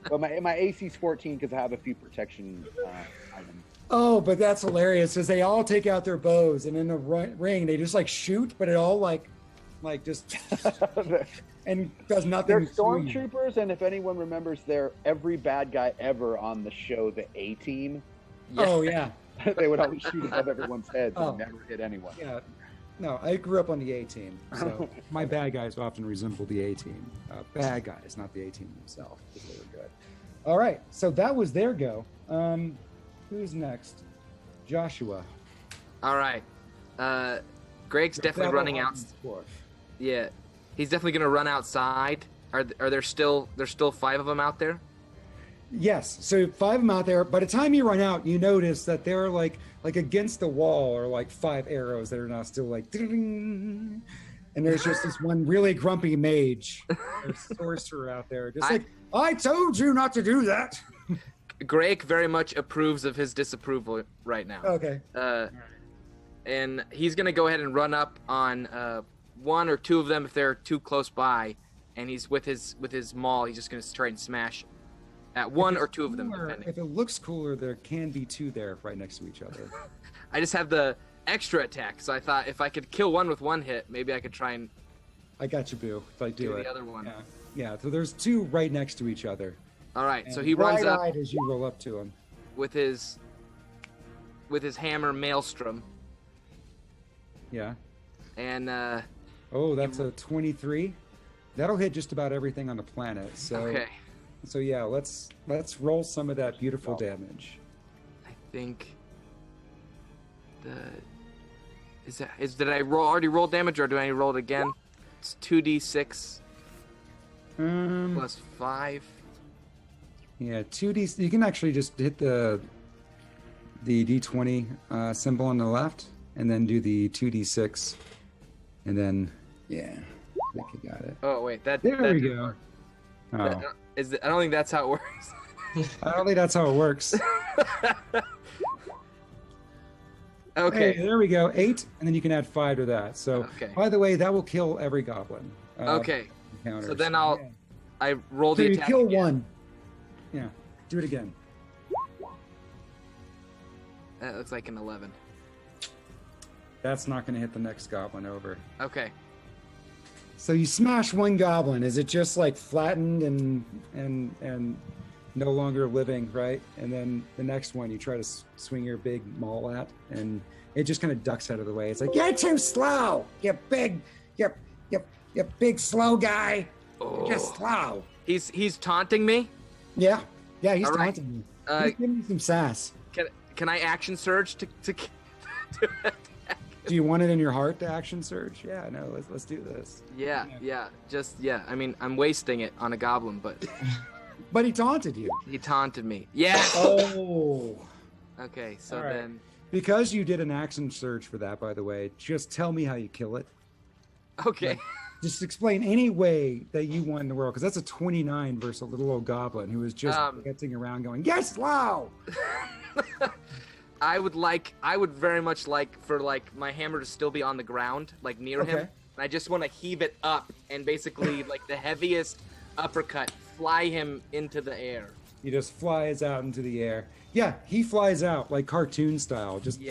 But my AC's 14 because I have a few protection items. Oh, but that's hilarious because they all take out their bows, and in the ring they just like shoot, but it all like just and does nothing. They're stormtroopers, and if anyone remembers, they're every bad guy ever on the show, the A-Team. Oh yeah. They would always shoot above everyone's heads Oh. and never hit anyone. Yeah. No, I grew up on the A-Team, so my bad guys often resemble the A-Team. Bad guys, not the A-Team themselves, because they were good. All right, so that was their go. Who's next? Joshua. All right. Greg's definitely running out. Yeah, he's definitely gonna run outside. Are there still 5 of them out there? Yes, so 5 of them out there. By the time you run out, you notice that they're like against the wall, or like 5 arrows that are now still like, ding, and there's just this one really grumpy mage, or sorcerer out there, just like, I told you not to do that. Greg very much approves of his disapproval right now. Okay. And he's gonna go ahead and run up on one or two of them if they're too close by, and he's with his maul. He's just gonna try and smash at one or two of them, depending. If it looks cooler, there can be two there right next to each other. I just have the extra attack, so I thought if I could kill one with one hit, maybe I could try and. I got you, Boo. If I do it. The other one. Yeah. So there's two right next to each other. All right. And so he runs up as you roll up to him with his hammer Maelstrom. Yeah. And oh, that's a 23. That'll hit just about everything on the planet. So okay. So yeah, let's roll some of that beautiful damage. I think did I already roll damage, or do I roll it again? It's 2d6 plus 5. Yeah, 2d. You can actually just hit the d20 symbol on the left, and then do the 2d6, and then yeah, I think you got it. Oh wait, there we go. Oh. I don't think that's how it works. I don't think that's how it works. Okay. Hey, there we go. 8, and then you can add 5 to that. So, okay. By the way, that will kill every goblin. Okay. Encounters. So then I roll So the you attack. kill again. one. Yeah. Do it again. That looks like an 11. That's not going to hit the next goblin over. Okay. So you smash one goblin. Is it just like flattened and no longer living, right? And then the next one you try to swing your big maul at, and it just kind of ducks out of the way. It's like, you're too slow. You big slow guy. You're just slow. He's taunting me. Yeah, he's All right. taunting you. He's giving you some sass. Can I action surge to do you want it in your heart to action surge? Yeah, no, let's do this. Yeah. I mean, I'm wasting it on a goblin, but But he taunted you. he taunted me. Yeah. Oh. Okay, so All right. then Because you did an action surge for that, by the way, just tell me how you kill it. Okay. Like, just explain any way that you won the world, because that's a 29 versus a little old goblin who was just dancing around going, yes, slow. I would very much like for like my hammer to still be on the ground, like near him. And I just want to heave it up and basically like the heaviest uppercut, fly him into the air. He just flies out into the air. Yeah, he flies out like cartoon style, just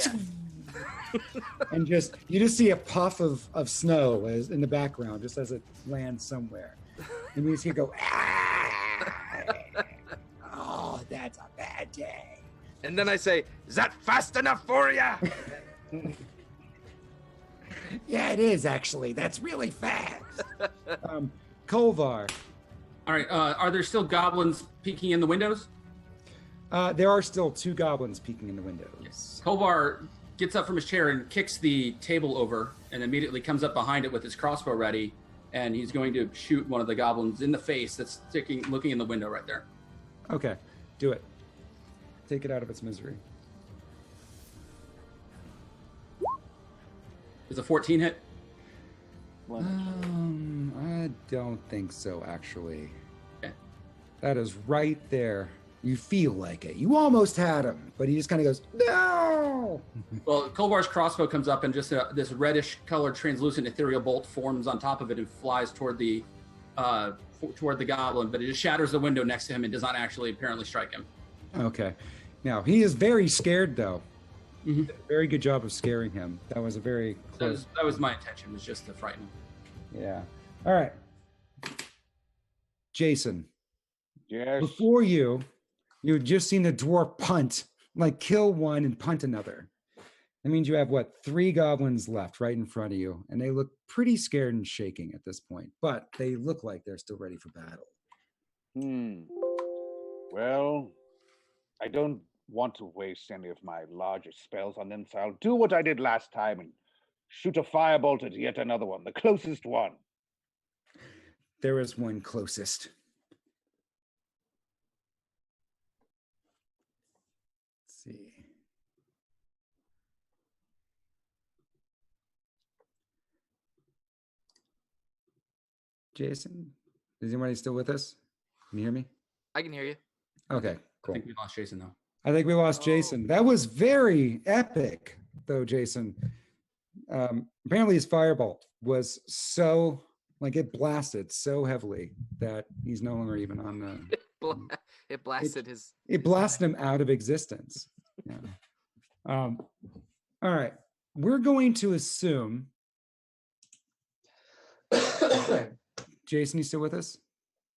And you just see a puff of snow as in the background, just as it lands somewhere. And you just go, oh, that's a bad day. And then I say, "Is that fast enough for ya?" Yeah, it is actually. That's really fast. Kolvar. All right. Are there still goblins peeking in the windows? There are still 2 goblins peeking in the windows. Yes. Kolvar gets up from his chair and kicks the table over, and immediately comes up behind it with his crossbow ready, and he's going to shoot one of the goblins in the face that's looking in the window right there. Okay, do it. Take it out of its misery. Is a 14 hit? I don't think so, actually. Okay. That is right there. You feel like it. You almost had him, but he just kind of goes, no! Well, Kolvar's crossbow comes up, and just this reddish-colored, translucent ethereal bolt forms on top of it and flies toward the goblin, but it just shatters the window next to him and does not actually apparently strike him. Okay. Now, he is very scared, though. Mm-hmm. Very good job of scaring him. That was a very close... That was my intention, was just to frighten him. Yeah. All right. Jason. Yes? Before you had just seen the dwarf punt, like kill one and punt another. That means you have, 3 goblins left right in front of you, and they look pretty scared and shaking at this point, but they look like they're still ready for battle. Well, I don't want to waste any of my larger spells on them, so I'll do what I did last time and shoot a firebolt at yet another one, the closest one. There is one closest. Let's see. Jason? Is anybody still with us? Can you hear me? I can hear you. Okay, I cool. think we lost Jason though. I think we lost Jason. That was very epic, though, Jason. Apparently his firebolt was so, like, it blasted so heavily that he's no longer even on the... It blasted his... It blasted him out of existence. Yeah. All right. We're going to assume... Jason, you still with us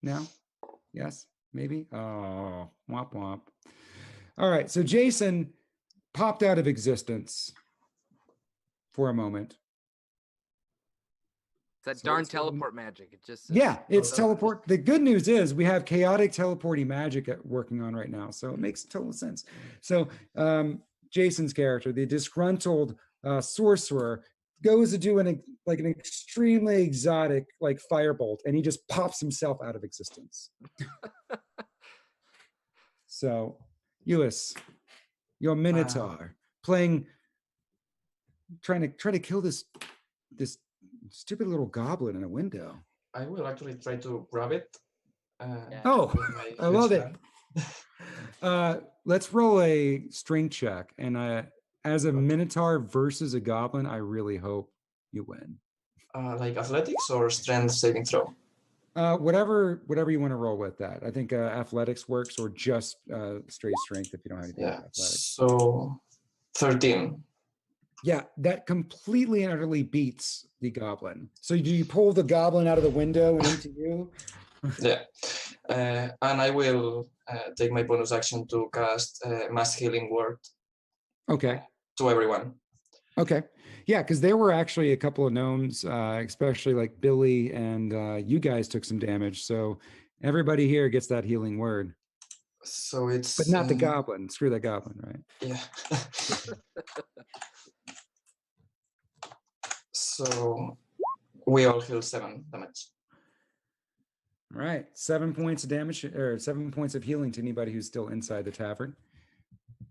now? Yes? Maybe? Oh, womp womp. All right. So Jason popped out of existence for a moment. It's that darn teleport magic. It just... Yeah, it's teleport. The good news is we have chaotic teleporting magic working on right now. So it makes total sense. So Jason's character, the disgruntled sorcerer, goes to do an extremely exotic like firebolt, and he just pops himself out of existence. So, Euless, your Minotaur trying to kill this stupid little goblin in a window. I will actually try to grab it. Oh, I love it. hand. Let's roll a strength check, and as a Minotaur versus a goblin, I really hope you win. Like athletics or strength saving throw? Whatever you want to roll with that. I think athletics works, or just straight strength if you don't have anything. Yeah. Athletics. So 13. Yeah, that completely and utterly beats the goblin. So do you pull the goblin out of the window and into you? Yeah. And I will take my bonus action to cast Mass Healing Word Okay. to everyone. Okay. Yeah, because there were actually a couple of gnomes, especially like Billy, and you guys took some damage. So everybody here gets that healing word. So it's... But not the goblin. Screw that goblin, right? Yeah. So we all heal 7 damage. All right. 7 points of damage, or 7 points of healing to anybody who's still inside the tavern.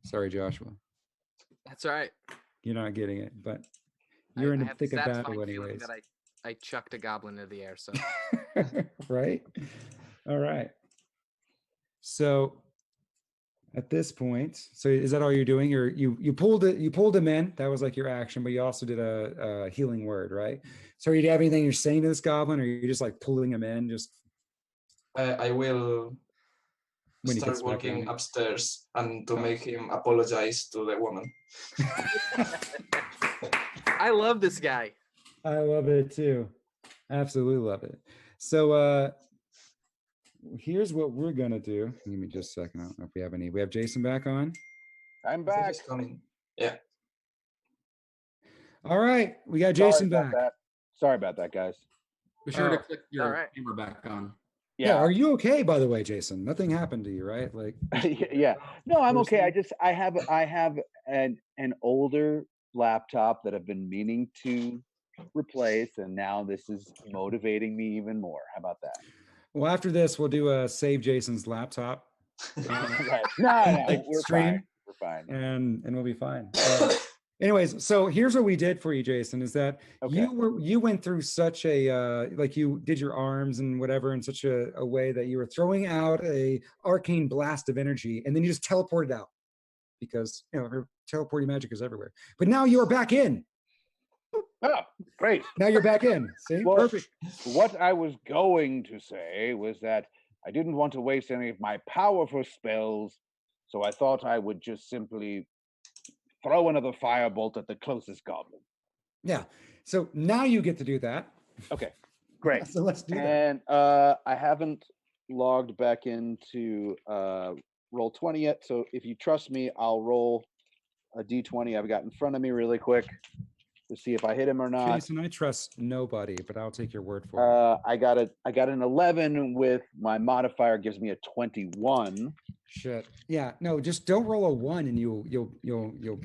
Sorry, Joshua. That's all right. You're not getting it, but you're in the thick of battle satisfying feeling anyways. that I chucked a goblin into the air. So Right? All right. So at this point, so is that all you're doing? Or you pulled him in, that was like your action, but you also did a healing word, right? So do you have anything you're saying to this goblin, or you're just like pulling him in? Just I will when he start gets back walking in. upstairs and to make him apologize to the woman. I love this guy. I love it too. Absolutely love it. So here's what we're gonna do. Give me just a second. I don't know if we have any. We have Jason back on. I'm back. Coming. Yeah. All right, we got Jason Sorry about back. that. Sorry about that, guys. Be sure to Oh, click your camera back on. Yeah. Are you okay, by the way, Jason? Nothing happened to you, right? Like, Yeah. No, I'm okay. Person? I have an older laptop that I've been meaning to replace, and now this is motivating me even more. How about that? well, after this, we'll do a save Jason's laptop. Right. No, we're stream, fine. We're fine. and we'll be fine. Anyways, so here's what we did for you, Jason, is that you went through such a like you did your arms and whatever in such a way that you were throwing out a arcane blast of energy, and then you just teleported out because her teleporting magic is everywhere. But now you're back in. Oh, great. Now you're back in. See? Well, Perfect. What I was going to say was that I didn't want to waste any of my powerful spells, so I thought I would just simply throw another firebolt at the closest goblin. Yeah. So now you get to do that. Okay, great. So let's do that. And I haven't logged back into Roll20 yet, so if you trust me, I'll roll a d20 I've got in front of me really quick to see if I hit him or not. Jason, I trust nobody, but I'll take your word for it. I got an 11 with my modifier gives me a 21. Shit. Yeah. No, just don't roll a 1 and you'll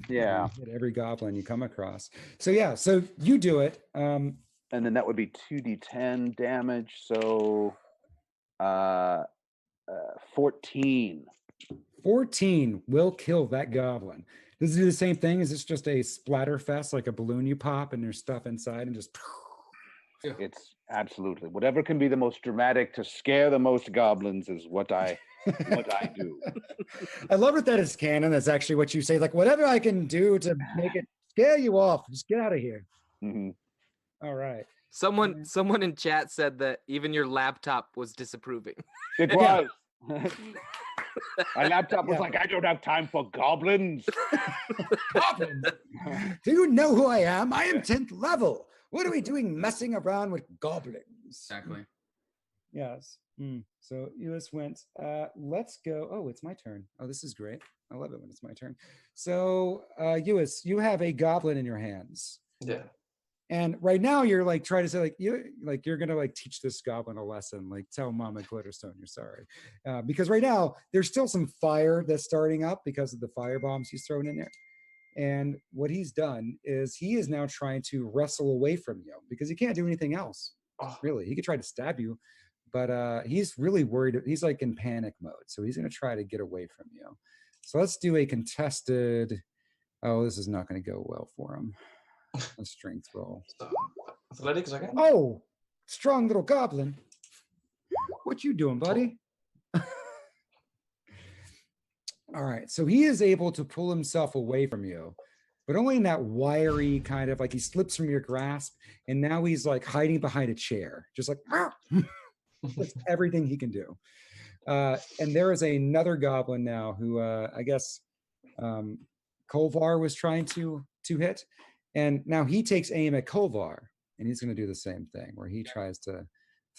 Yeah. hit every goblin you come across. So yeah, so you do it. And then that would be 2d10 damage. So 14. 14 will kill that goblin. Does it do the same thing? Is this just a splatter fest, like a balloon you pop and there's stuff inside and just It's absolutely whatever can be the most dramatic to scare the most goblins is what I do. I love it that it's canon. That's actually what you say. Like, whatever I can do to make it scare you off, just get out of here. Mm-hmm. All right. Someone in chat said that even your laptop was disapproving. It was. My laptop was like, I don't have time for goblins. Goblins? Do you know who I am? I am 10th level. What are we doing messing around with goblins? Exactly. Yes. So Eos went, let's go. Oh, it's my turn. Oh, this is great. I love it when it's my turn. So Eos, you have a goblin in your hands. Yeah. And right now you're like trying to say you're gonna like teach this goblin a lesson, like tell Mama Glitterstone you're sorry. Because right now there's still some fire that's starting up because of the fire bombs he's thrown in there. And what he's done is he is now trying to wrestle away from you because he can't do anything else. Really, he could try to stab you, but he's really worried. He's like in panic mode, so he's going to try to get away from you. So let's do a contested. Oh, this is not going to go well for him. A strength roll. Athletics again. Oh, strong little goblin. What you doing, buddy? All right, so he is able to pull himself away from you, but only in that wiry kind of like he slips from your grasp, and now he's like hiding behind a chair, just like that's everything he can do. And there is another goblin now who I guess Kolvar was trying to hit, and now he takes aim at Kolvar, and he's going to do the same thing where he tries to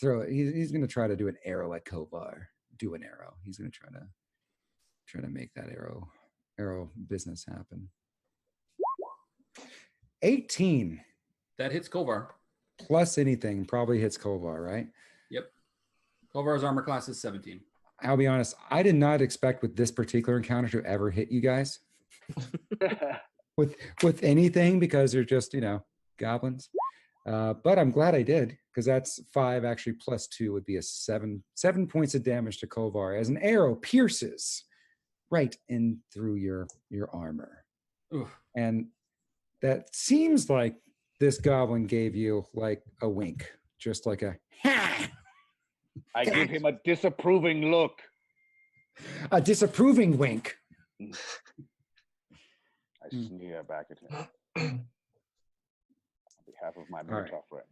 throw it. He's going to try to do an arrow at Kolvar. Do an arrow. He's going to try to make that arrow business happen. 18. That hits Kolvar. Plus anything probably hits Kolvar, right? Yep. Kolvar's armor class is 17. I'll be honest, I did not expect with this particular encounter to ever hit you guys. with anything, because they're just, goblins. But I'm glad I did, because that's 5 actually plus 2 would be a 7 points of damage to Kolvar as an arrow pierces right in through your armor. Oof. And that seems like this goblin gave you like a wink, just like a I give him a disapproving look. A disapproving wink. I sneer back at him on behalf of my Minotaur friend.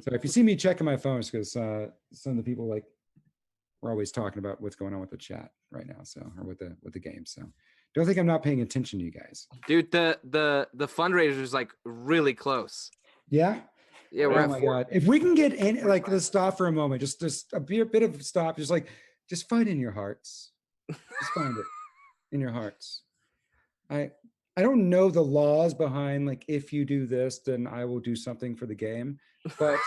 So if you see me checking my phones, because some of the people we're always talking about what's going on with the chat right now, or with the game. So don't think I'm not paying attention to you guys. Dude, the fundraiser is like really close. Yeah. Yeah, we're oh my God. If we can get in, like, let's stop for a moment. Just a bit of stop. Just find in your hearts. Just find it in your hearts. I don't know the laws behind, like, if you do this, then I will do something for the game. But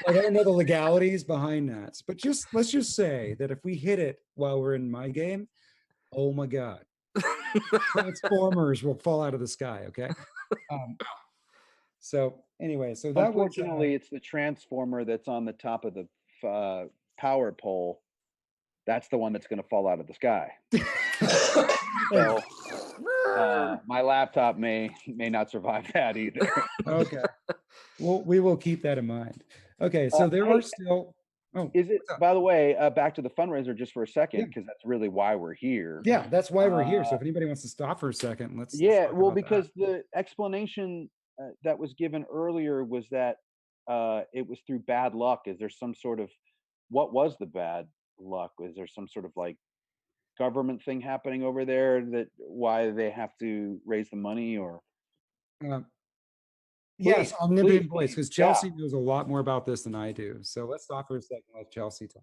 I don't know the legalities behind that. But let's just say that if we hit it while we're in my game, oh my God. Transformers will fall out of the sky, okay? So anyway, so that unfortunately it's the transformer that's on the top of the power pole. That's the one that's going to fall out of the sky. So my laptop may not survive that either. Okay. Well, we will keep that in mind. Okay, so there are still. Oh, is it? By the way, back to the fundraiser just for a second, because that's really why we're here. Yeah, that's why we're here. So if anybody wants to stop for a second, let's. Yeah, well, because the explanation that was given earlier was that it was through bad luck. Is there some sort of what was the bad luck? Is there some sort of like government thing happening over there that why they have to raise the money or? Yes, omnipotent voice, because Chelsea knows a lot more about this than I do. So let's stop for a second. Let Chelsea talk.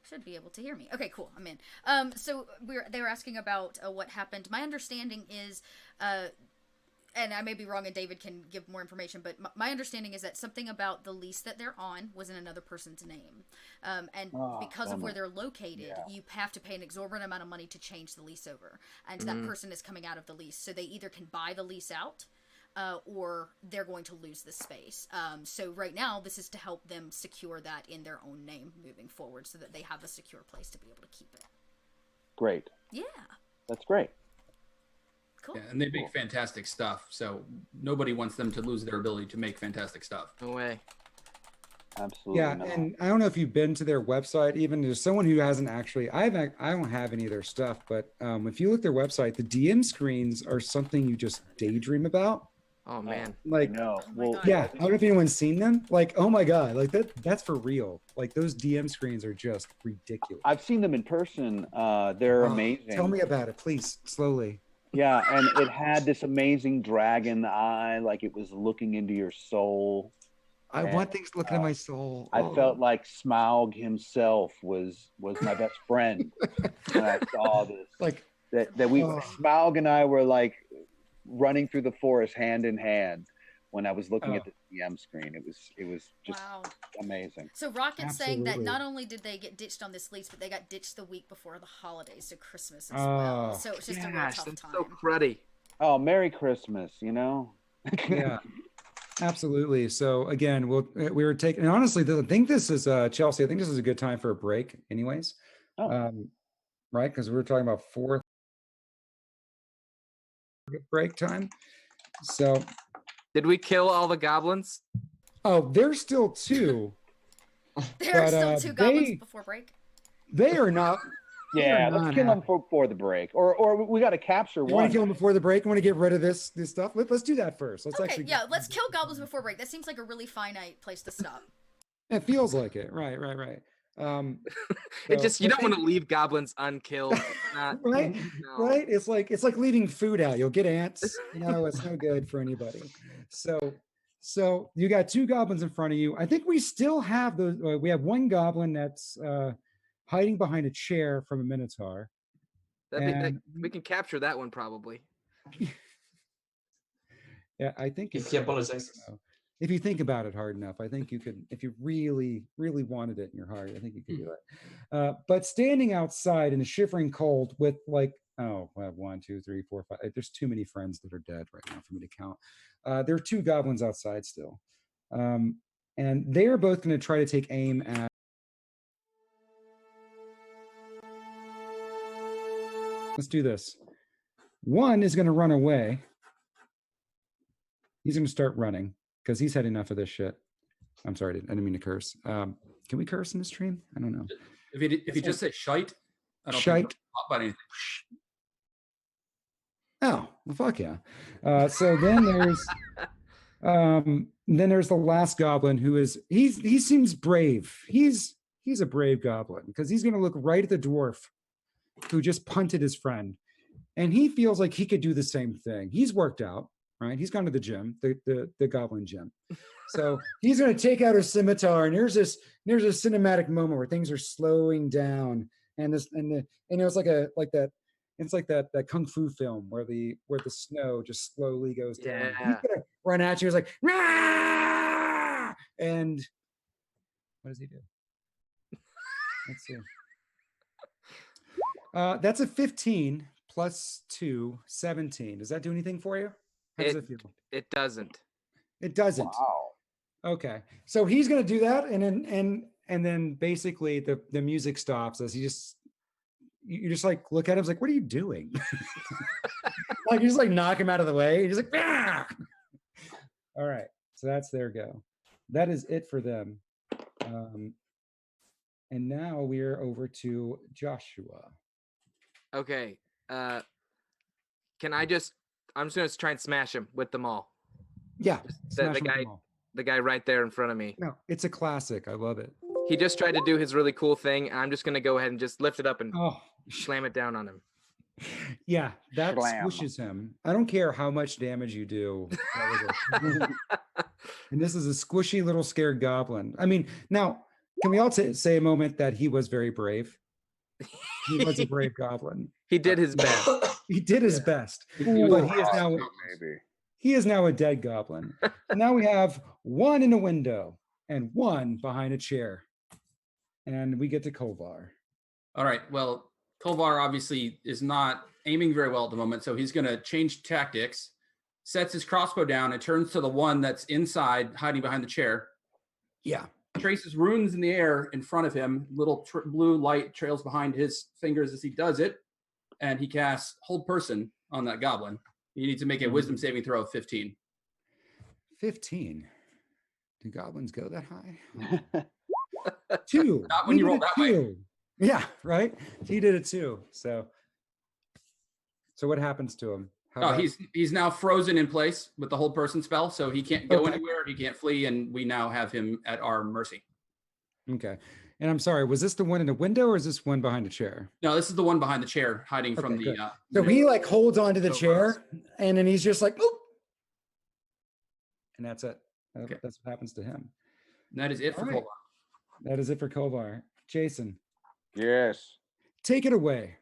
Should be able to hear me. Okay, cool. I'm in. So they were asking about what happened. My understanding is, and I may be wrong, and David can give more information, but my understanding is that something about the lease that they're on was in another person's name. And because of where they're located, you have to pay an exorbitant amount of money to change the lease over. And that person is coming out of the lease. So they either can buy the lease out, or they're going to lose the space. So right now, this is to help them secure that in their own name moving forward so that they have a secure place to be able to keep it. great. Yeah. That's great. Cool. Yeah, and they make fantastic stuff. So nobody wants them to lose their ability to make fantastic stuff. No way. Absolutely. Yeah, not. and I don't know if you've been to their website. Even there's someone who hasn't actually. I don't have any of their stuff, but if you look at their website, the DM screens are something you just daydream about. Oh man. Like no. Well, yeah, I don't know if anyone's seen them. Like, oh my god, like that's for real. Like those DM screens are just ridiculous. I've seen them in person. They're Oh, amazing. Tell me about it, please, slowly. Yeah, and it had this amazing dragon eye, like it was looking into your soul. I want things looking at my soul. I felt like Smaug himself was my best friend when I saw this. Like that we Smaug and I were like running through the forest hand in hand when I was looking at the DM screen. It was just amazing. So Rocket's saying that Absolutely. not only did they get ditched on this lease, but they got ditched the week before the holidays, so Christmas as well. So it's just a real Gosh, tough that's time. so cruddy. Oh, Merry Christmas, you know? Yeah, absolutely. So again, we were taking, and honestly, I think this is Chelsea. I think this is a good time for a break, anyways. Right, because we were talking about fourth break time. So, did we kill all the goblins? Oh, there's still two. There are but, still two goblins before break. They are not. Yeah, they are let's not kill them happy. before the break, or we got to capture You want one. to kill them before the break? You want to get rid of this stuff? Let's do that first. Let's Okay, actually. yeah, let's kill goblins before break. That seems like a really finite place to stop. It feels like it. Right. It So, just, you I don't want think- to leave goblins unkilled. Not- right no. right it's like leaving food out. You'll get ants. It's no good for anybody. So you got two goblins in front of you. I think we still have those. We have one goblin that's hiding behind a chair from a minotaur. And- we can capture that one probably. Yeah, I think If he apologizes. if you think about it hard enough, I think you could. If you really wanted it in your heart, I think you could do it. But standing outside in the shivering cold with like, oh, I have 1, 2, 3, 4, 5. There's too many friends that are dead right now for me to count. There are two goblins outside still, and they are both going to try to take aim at. Let's do this. One is going to run away. He's going to start running because he's had enough of this shit. I'm sorry, I didn't mean to curse. Can we curse in the stream? I don't know. If you just say shite, I don't Shite. think we'll talk about anything. Oh, well, fuck yeah. So then there's the last goblin who is he seems brave. He's a brave goblin because he's going to look right at the dwarf who just punted his friend, and he feels like he could do the same thing. He's worked out, right? He's gone to the gym, the goblin gym. So he's going to take out his scimitar, and there's a cinematic moment where things are slowing down, and it's like that kung fu film where the snow just slowly goes down. He's Yeah. gonna run at you. He's like, "Rah!" And what does he do? Let's see. That's a 15 plus 2, 17. Does that do anything for you? How does it feel? It doesn't. It doesn't. Wow. Okay. So he's gonna do that, and then basically the music stops as you just like look at him like, what are you doing? Like you just like knock him out of the way. He's like, ah! All right. So that's their go. That is it for them. And now we're over to Joshua. Okay. I'm just gonna try and smash him with them all. Yeah. The smash the him with guy them all. the guy right there in front of me. No, it's a classic. I love it. He just tried to do his really cool thing, and I'm just gonna go ahead and just lift it up and Oh, slam it down on him. yeah, that Slam. squishes him. I don't care how much damage you do. And this is a squishy little scared goblin. I mean, now, can we all say a moment that he was very brave? He was a brave goblin. He did his best. He did his best. Ooh, But he is now Maybe. he is now a dead goblin. And now we have one in a window and one behind a chair. And we get to Kolvar. All right. Well, Kolvar obviously is not aiming very well at the moment, so he's going to change tactics, sets his crossbow down, and turns to the one that's inside, hiding behind the chair. Yeah. Traces runes in the air in front of him. Little blue light trails behind his fingers as he does it. and he casts Hold Person on that goblin. You need to make a Wisdom saving throw of 15. 15. Do goblins go that high? 2. Not when you roll that way. Yeah, right. He did it too. So what happens to him? He's now frozen in place with the Hold Person spell, so he can't go anywhere. He can't flee, and we now have him at our mercy. Okay. And I'm sorry, was this the one in the window, or is this one behind the chair? No, this is the one behind the chair, hiding from good. the. So he like holds onto the chair, and then he's just like, "Oop," and that's it. That's what happens to him. And that is it for Kolvar. That is it for Kolvar. Jason. Yes. Take it away.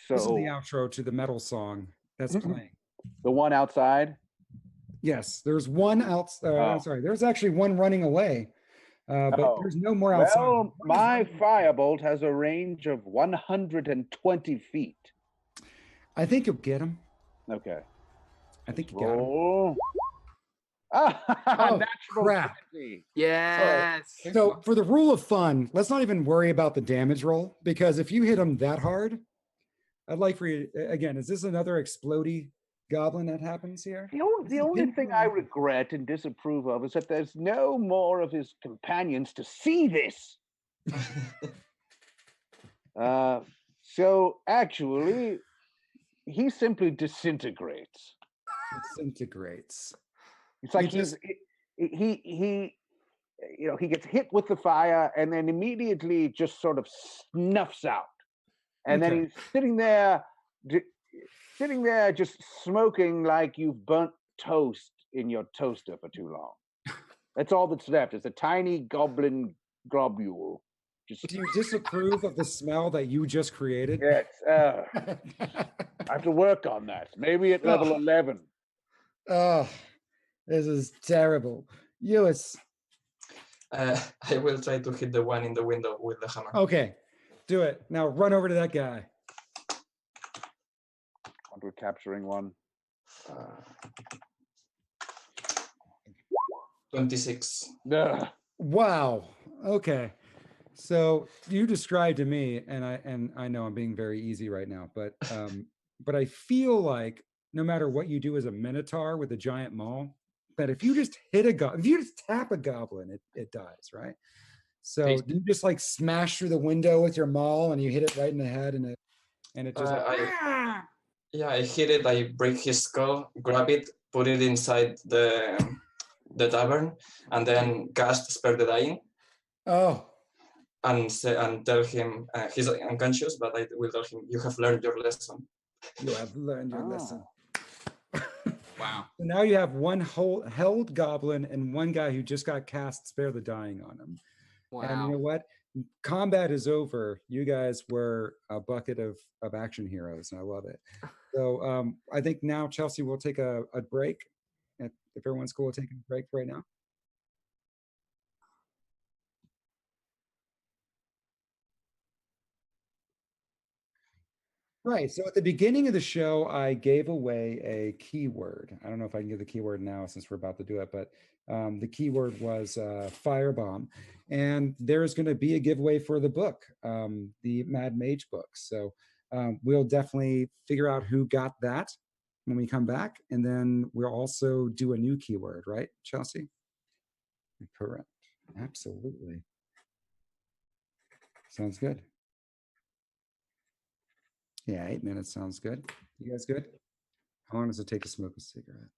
So this is the outro to the metal song that's playing. The one outside? Yes, there's one outside. I'm sorry, there's actually one running away, but there's no more outside. Well, my firebolt has a range of 120 feet. I think you'll get him. Okay. I think you got him. Oh, crap. 20. Yes. So for the rule of fun, let's not even worry about the damage roll, because if you hit him that hard, I'd like for you, again, is this another explodey goblin that happens here? The only thing I regret and disapprove of is that there's no more of his companions to see this. So actually, he simply disintegrates. Disintegrates. It's like he gets hit with the fire and then immediately just sort of snuffs out. And then he's sitting there just smoking like you've burnt toast in your toaster for too long. That's all that's left. It's a tiny goblin globule. Do you disapprove of the smell that you just created? Yes. I have to work on that. Maybe at level 11. Oh, this is terrible. Lewis. I will try to hit the one in the window with the hammer. Okay, do it. Now run over to that guy. We're capturing one. 26. Wow. Okay. So you described to me, and I know I'm being very easy right now, but I feel like no matter what you do as a minotaur with a giant maul, that if you just hit if you just tap a goblin, it dies, right? So you just like smash through the window with your maul and you hit it right in the head, and it just I hit it. I break his skull, grab it, put it inside the tavern, and then cast Spare the Dying. Oh. And tell him he's unconscious, but I will tell him, you have learned your lesson. You have learned your lesson. Wow. So now you have one held goblin and one guy who just got cast Spare the Dying on him. Wow. And you know what? Combat is over. You guys were a bucket of action heroes, and I love it. So I think now, Chelsea, we'll take a break. If everyone's cool with taking a break right now. Right. So at the beginning of the show, I gave away a keyword. I don't know if I can give the keyword now since we're about to do it, but the keyword was firebomb. And there's going to be a giveaway for the book, the Mad Mage book. So we'll definitely figure out who got that when we come back. And then we'll also do a new keyword, right, Chelsea? Correct. Absolutely. Sounds good. Yeah, 8 minutes sounds good. You guys good? How long does it take to smoke a cigarette?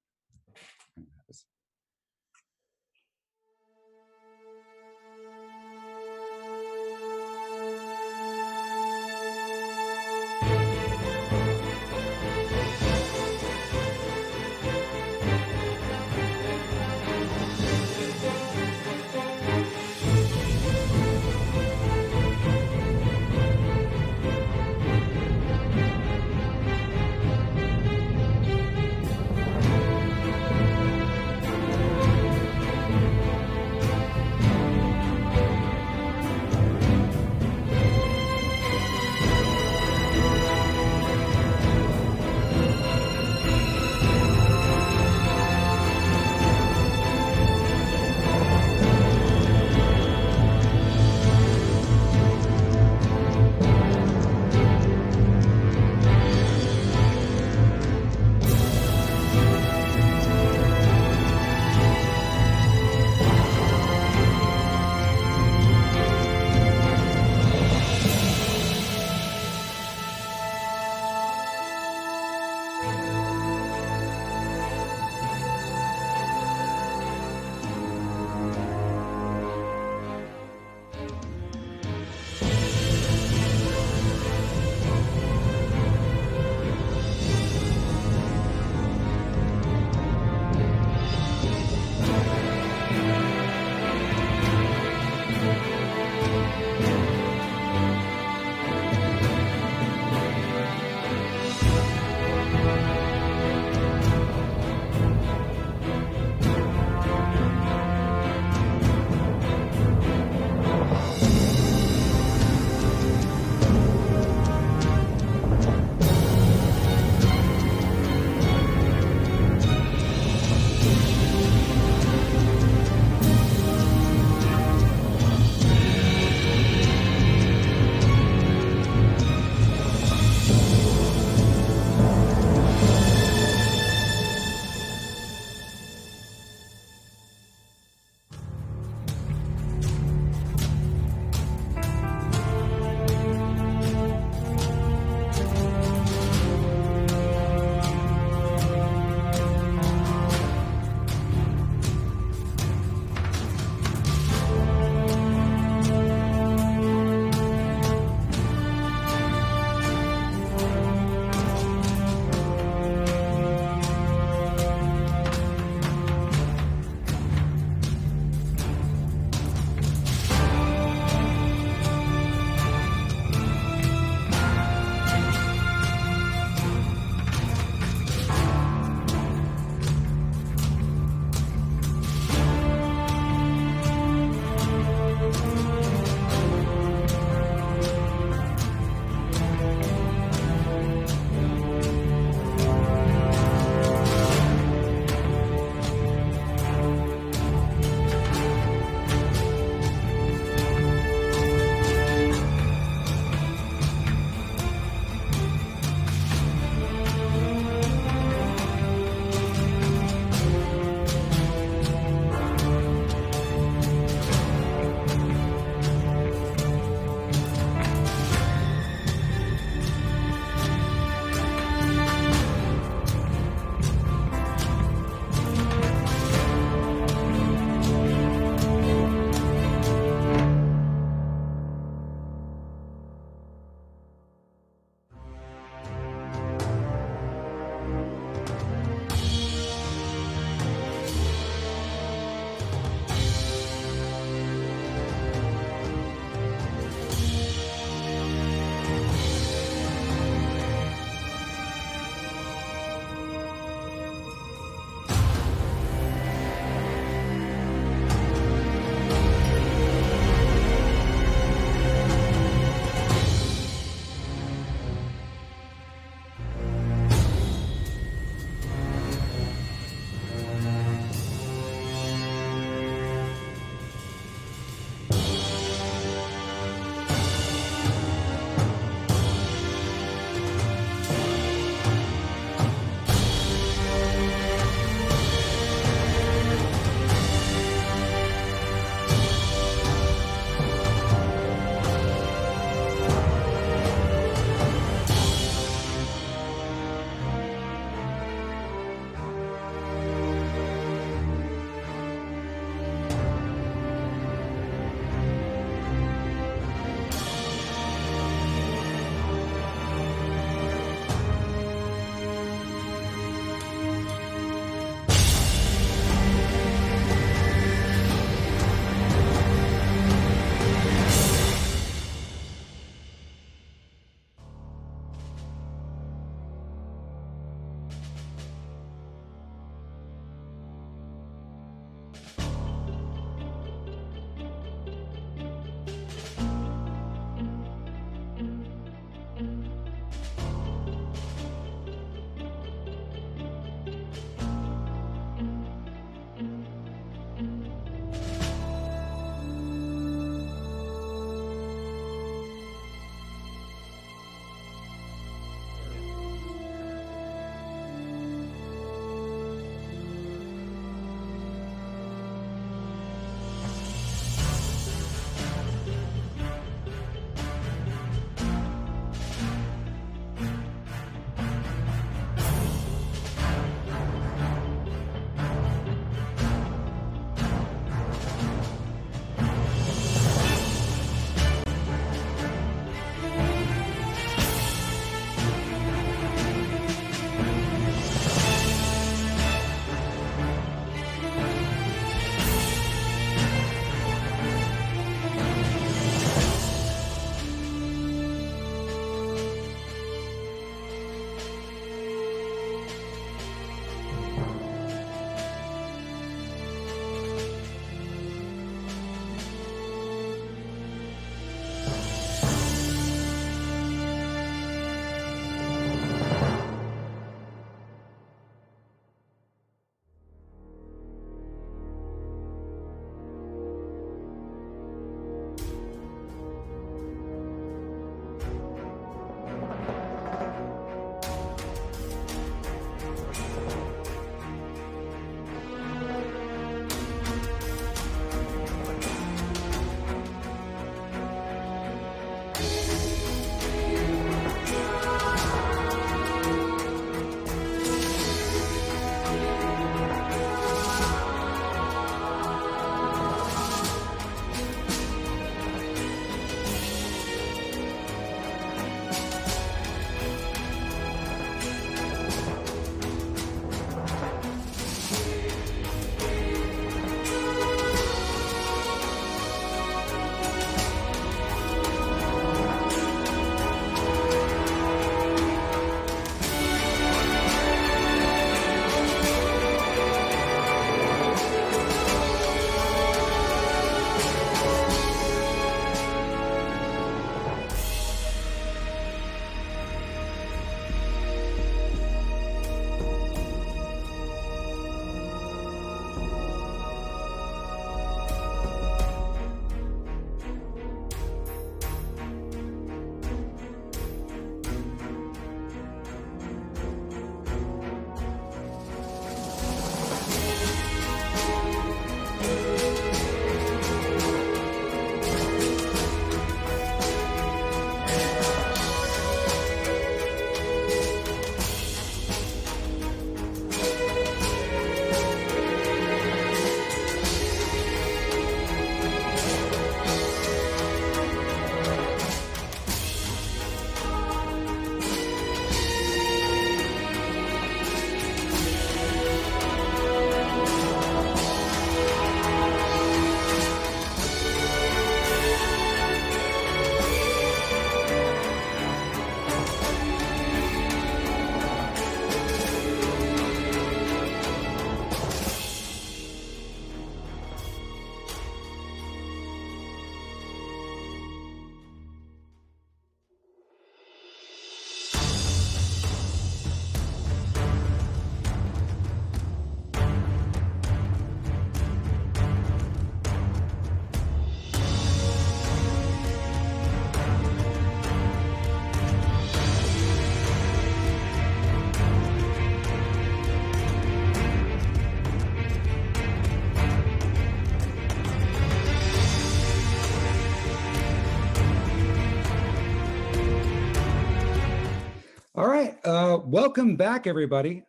All right. Welcome back, everybody.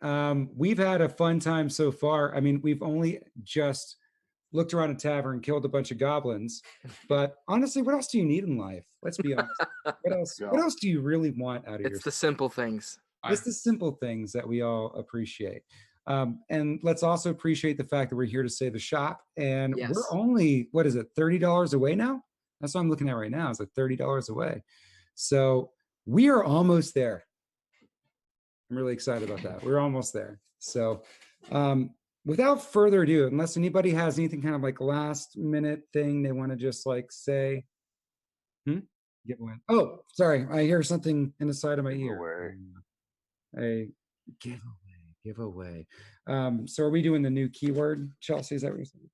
We've had a fun time so far. I mean, we've only just looked around a tavern, killed a bunch of goblins. But honestly, what else do you need in life? Let's be honest. What else? What else do you really want out of It's the simple things. It's the simple things that we all appreciate. And let's also appreciate the fact that we're here to save the shop. And we're only, what is it, $30 away now? That's what I'm looking at right now. It's like $30 away. So we are almost there. I'm really excited about that. We're almost there. So without further ado, unless anybody has anything kind of like last minute thing they want to just like say, giveaway. Oh, sorry. I hear something in the side of my ear. A giveaway. So are we doing the new keyword, Chelsea? Is that what you're saying?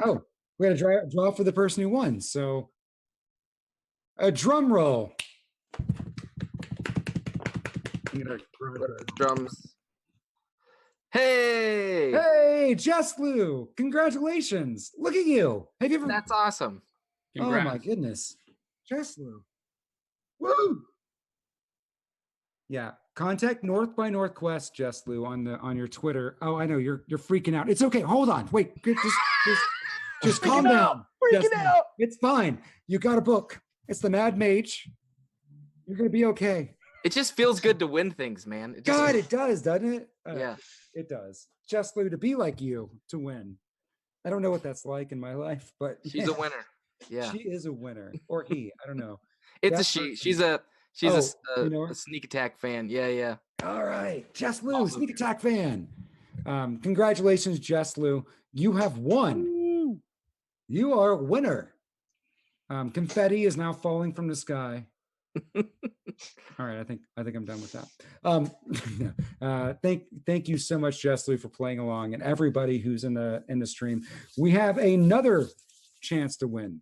Oh, we got to draw for the person who won. So a drum roll. Drums. Hey! Hey, Jeslu! Congratulations! Look at you. Have you ever? That's awesome. Congrats. Oh my goodness, Jeslu! Woo! Yeah, contact North by Northwest Jeslu on your Twitter. Oh, I know you're freaking out. It's okay. Hold on. Wait. Just calm down. Freaking out. It's fine. You got a book. It's the Mad Mage. You're gonna be okay. It just feels good to win things, man. It does, doesn't it? Yeah. It does. Jeslu, to be like you, to win. I don't know what that's like in my life, but she's a winner. Yeah. She is a winner. Or he. I don't know. It's a she. She's a Sneak Attack fan. Yeah. All right. Jeslu, Sneak Attack fan. Congratulations, Jeslu. You have won. You are a winner. Confetti is now falling from the sky. All right, I think I'm done with that. Thank you so much, Jeslu, for playing along, and everybody who's in the stream. We have another chance to win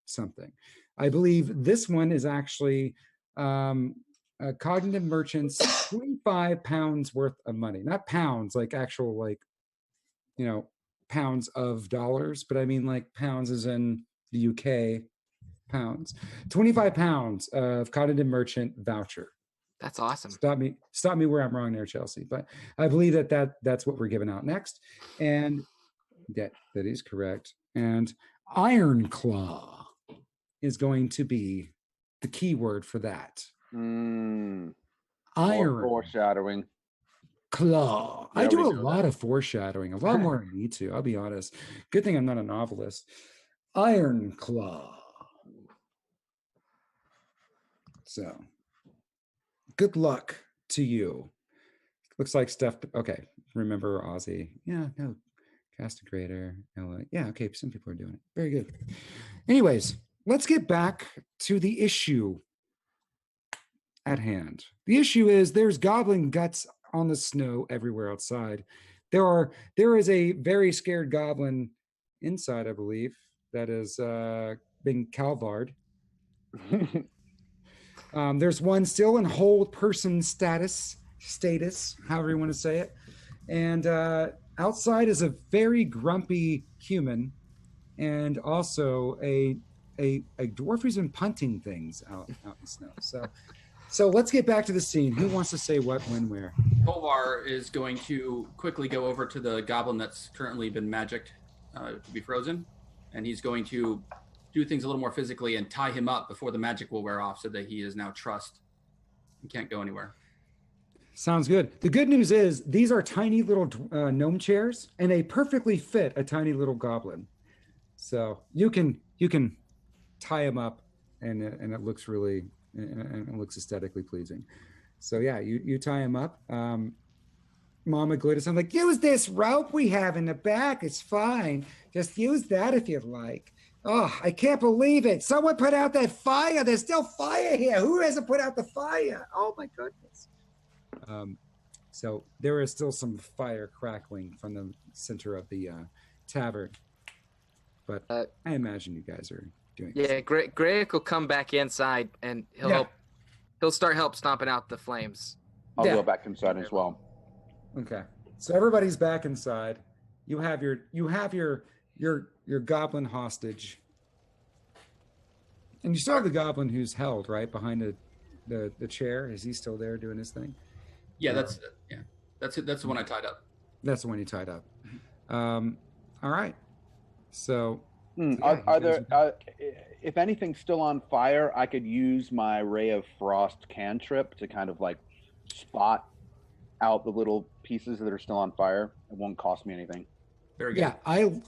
something. I believe this one is actually Cognitive Merchants 25 pounds worth of money. Not pounds like actual pounds of dollars, but I mean like pounds as in the UK. Pounds, 25 pounds of Cognitive Merchant voucher. That's awesome. Stop me where I'm wrong there, Chelsea. But I believe that's what we're giving out next, and that is correct. And Iron Claw is going to be the keyword for that. Iron Foreshadowing. Claw. I do a lot of foreshadowing, a lot more than I need to. I'll be honest. Good thing I'm not a novelist. Iron Claw. So, good luck to you. Looks like stuff. Okay, remember Ozzy? Yeah, no. Castigator. Yeah, okay. Some people are doing it. Very good. Anyways, let's get back to the issue at hand. The issue is there's goblin guts on the snow everywhere outside. There is a very scared goblin inside, I believe, that is being calvared. There's one still in whole person status, however you want to say it. And outside is a very grumpy human, and also a dwarf who's been punting things out in the snow. So let's get back to the scene. Who wants to say what, when, where? Polvar is going to quickly go over to the goblin that's currently been magicked to be frozen, and he's going to do things a little more physically and tie him up before the magic will wear off so that he is now trussed and can't go anywhere. Sounds good. The good news is these are tiny little gnome chairs, and they perfectly fit a tiny little goblin. So you can tie him up, and it looks really and it looks aesthetically pleasing. So yeah, you tie him up. Mama Glitter, I'm like, use this rope we have in the back. It's fine. Just use that if you'd like. Oh, I can't believe it. Someone put out that fire. There's still fire here. Who hasn't put out the fire? Oh, my goodness. So there is still some fire crackling from the center of the tavern. But I imagine you guys are doing Yeah, Greg will come back inside, and he'll start stomping out the flames. I'll go back inside as well. Okay. So everybody's back inside. You have your goblin hostage, and you still have the goblin who's held right behind the chair? Is he still there doing his thing? Yeah, that's the one I tied up. That's the one you tied up. All right. So, Are there? If anything's still on fire, I could use my Ray of Frost cantrip to kind of like spot out the little pieces that are still on fire. It won't cost me anything. Very good. yeah,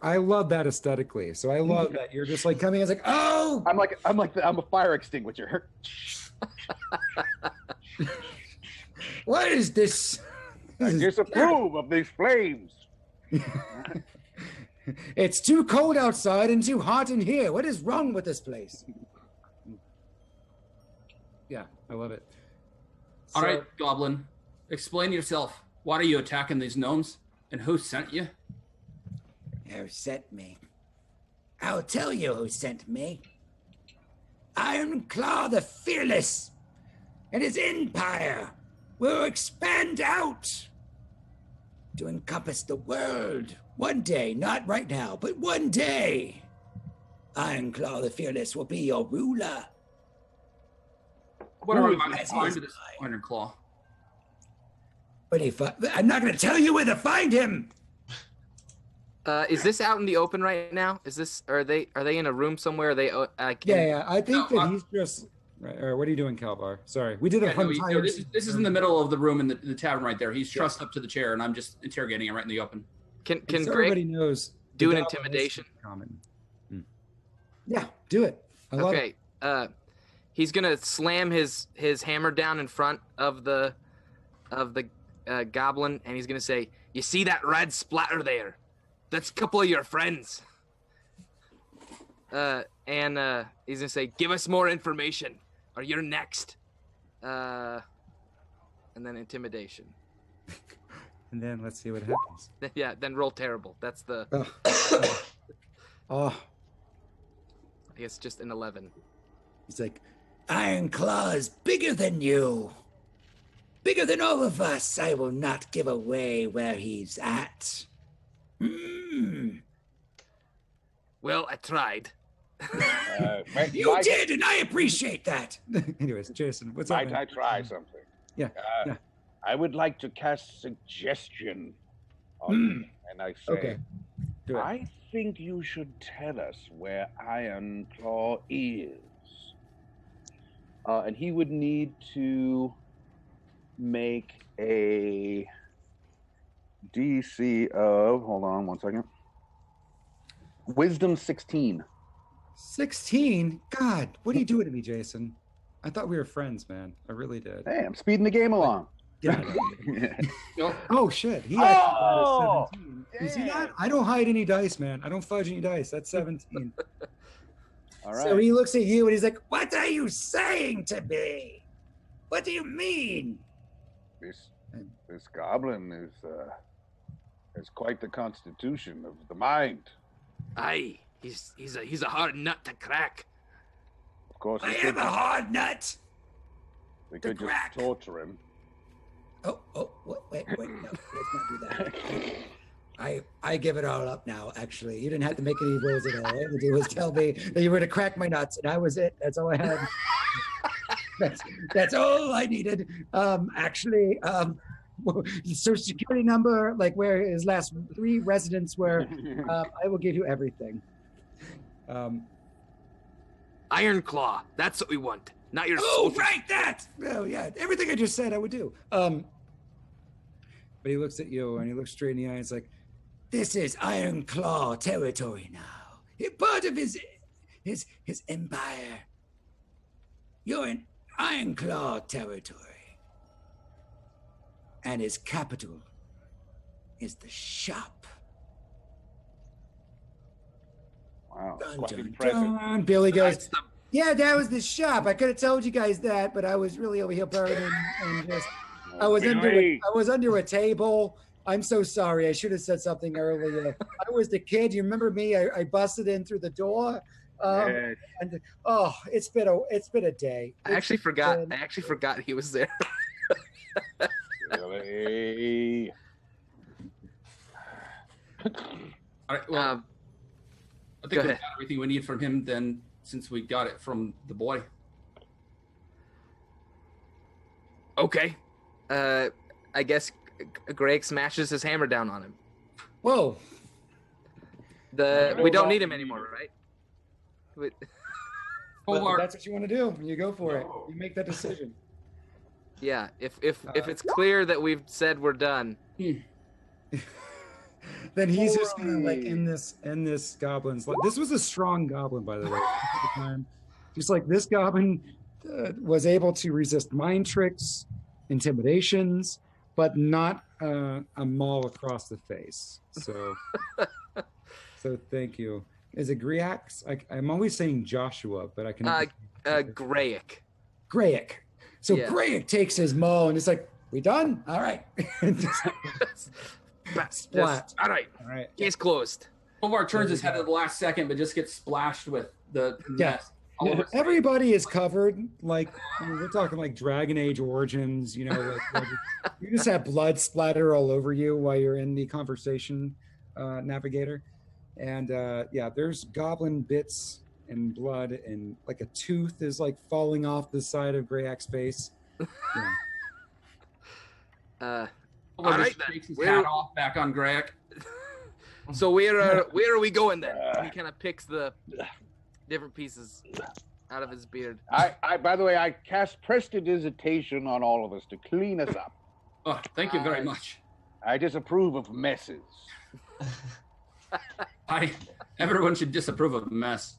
I love that aesthetically. So I love that you're just like coming in, it's like, oh, I'm a fire extinguisher. What is this? I disapprove of these flames. It's too cold outside and too hot in here. What is wrong with this place? Yeah, I love it. All right, Goblin, explain yourself. Why are you attacking these gnomes? And who sent you? Who sent me? I'll tell you who sent me. Ironclaw the Fearless and his empire will expand out to encompass the world. One day, not right now, but one day, Ironclaw the Fearless will be your ruler. What are we going to find this Ironclaw? I'm not going to tell you where to find him. Is this out in the open right now? Is this? Are they in a room somewhere? Are they? Yeah. I think that he's just. Right, or what are you doing, Kalbar? Sorry, we did a no, this is in the middle of the room in the tavern right there. He's trussed up to the chair, and I'm just interrogating him right in the open. Can so Greg everybody knows do an the goblin is intimidation? common. Yeah, do it. I love it. Okay. He's gonna slam his hammer down in front of the goblin, and he's gonna say, "You see that red splatter there? That's a couple of your friends." And he's gonna say, "Give us more information, or you're next." And then intimidation. And then let's see what happens. Yeah, then roll terrible. That's the. Oh. I guess just an 11. He's like, Ironclaw is bigger than you. Bigger than all of us. I will not give away where he's at. Well, I tried. You did, and I appreciate that. Anyways, Jason, what's up? Might I try something? Yeah. I would like to cast suggestion on you, and I say, Okay. Do it. I think you should tell us where Ironclaw is. And he would need to make a DC of, hold on one second, Wisdom 16. 16? God, what are you doing to me, Jason? I thought we were friends, man. I really did. Hey, I'm speeding the game along. Yeah. Oh, shit. He actually got a 17. You see that? I don't hide any dice, man. I don't fudge any dice. That's 17. All right. So he looks at you and he's like, what are you saying to me? What do you mean? This goblin is quite the constitution of the mind. Aye, he's a hard nut to crack. Of course, I am a hard nut. We could just torture him. Wait, no, let's not do that. I give it all up now, actually. You didn't have to make any rules at all. All you had to do was tell me that you were to crack my nuts, and that was it. That's all I had. that's all I needed. Social security number, like where his last 3 residents were, I will give you everything. Ironclaw, that's what we want. Not your soldiers. Right, that! Oh, yeah, everything I just said I would do. But he looks at you and he looks straight in the eye and he's like, this is Ironclaw territory now. It's part of his empire. You're in Ironclaw territory. And his capital is the shop. Wow, Dun, quite dun, impressive. dun. Billy goes, yeah, that was the shop. I could have told you guys that, but I was really over here burning and just I was under a table. I'm so sorry. I should have said something earlier. I was the kid. You remember me? I busted in through the door. Yes. And it's been a day. I actually forgot he was there. Really? All right, well, I think we got everything we need from him then, since we got it from the boy. Okay. I guess Greg smashes his hammer down on him. Whoa. We don't need him anymore, right? But that's what you want to do. You go for it. You make that decision. Yeah. If it's clear that we've said we're done. Then he's just gonna like end this goblin's life. This was a strong goblin, by the way. At the time. Just like this goblin was able to resist mind tricks, intimidations, but not a maul across the face. So, so thank you. Is it Griax? I'm always saying Joshua, but I can. Graic. Graic. So Yeah. Graic takes his maul and it's like, we done? All right. Splat. All right. All right. Case closed. Kolvar turns his head at the last second, but just gets splashed with the mess. Everybody is covered. Like we're talking like Dragon Age origins. You know, like, you just have blood splatter all over you while you're in the conversation, navigator. And yeah, there's goblin bits and blood, and like a tooth is like falling off the side of Grayak's face. Yeah. All right, takes his hat off back on Greg. So where are we going then? And he kind of picks the different pieces out of his beard. I by the way, I cast prestidigitation on all of us to clean us up. Oh, thank you very much. I disapprove of messes. Everyone should disapprove of a mess.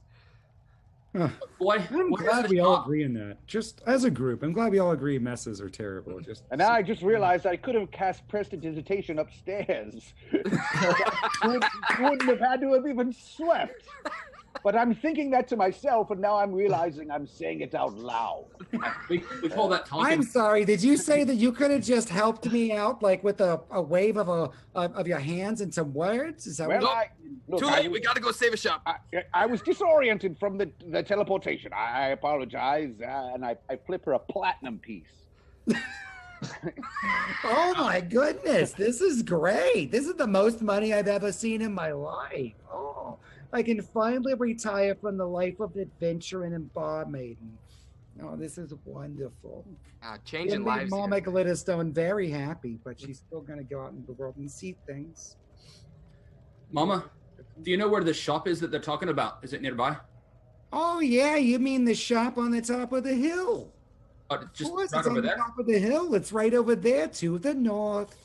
Boy, I'm glad we all agree in that. Just as a group, I'm glad we all agree messes are terrible. And now I just realized I could have cast prestidigitation upstairs. You wouldn't have had to have even slept. But I'm thinking that to myself, and now I'm realizing I'm saying it out loud. We call that talking. I'm sorry. Did you say that you could have just helped me out, like with a wave of your hands and some words? Is that Well, what? Too late. We got to go save a shop. I was disoriented from the teleportation. I apologize, and I flip her a platinum piece. Oh my goodness, this is great. This is the most money I've ever seen in my life. Oh, I can finally retire from the life of adventure and bar maiden. Oh, this is wonderful. Changing It made lives. Mama Glitterstone very happy, but she's still going to go out into the world and see things. Mama, do you know where the shop is that they're talking about? Is it nearby? Oh yeah, you mean the shop on the top of the hill? Just Of course, right it's over on there. the top of the hill. It's right over there to the north.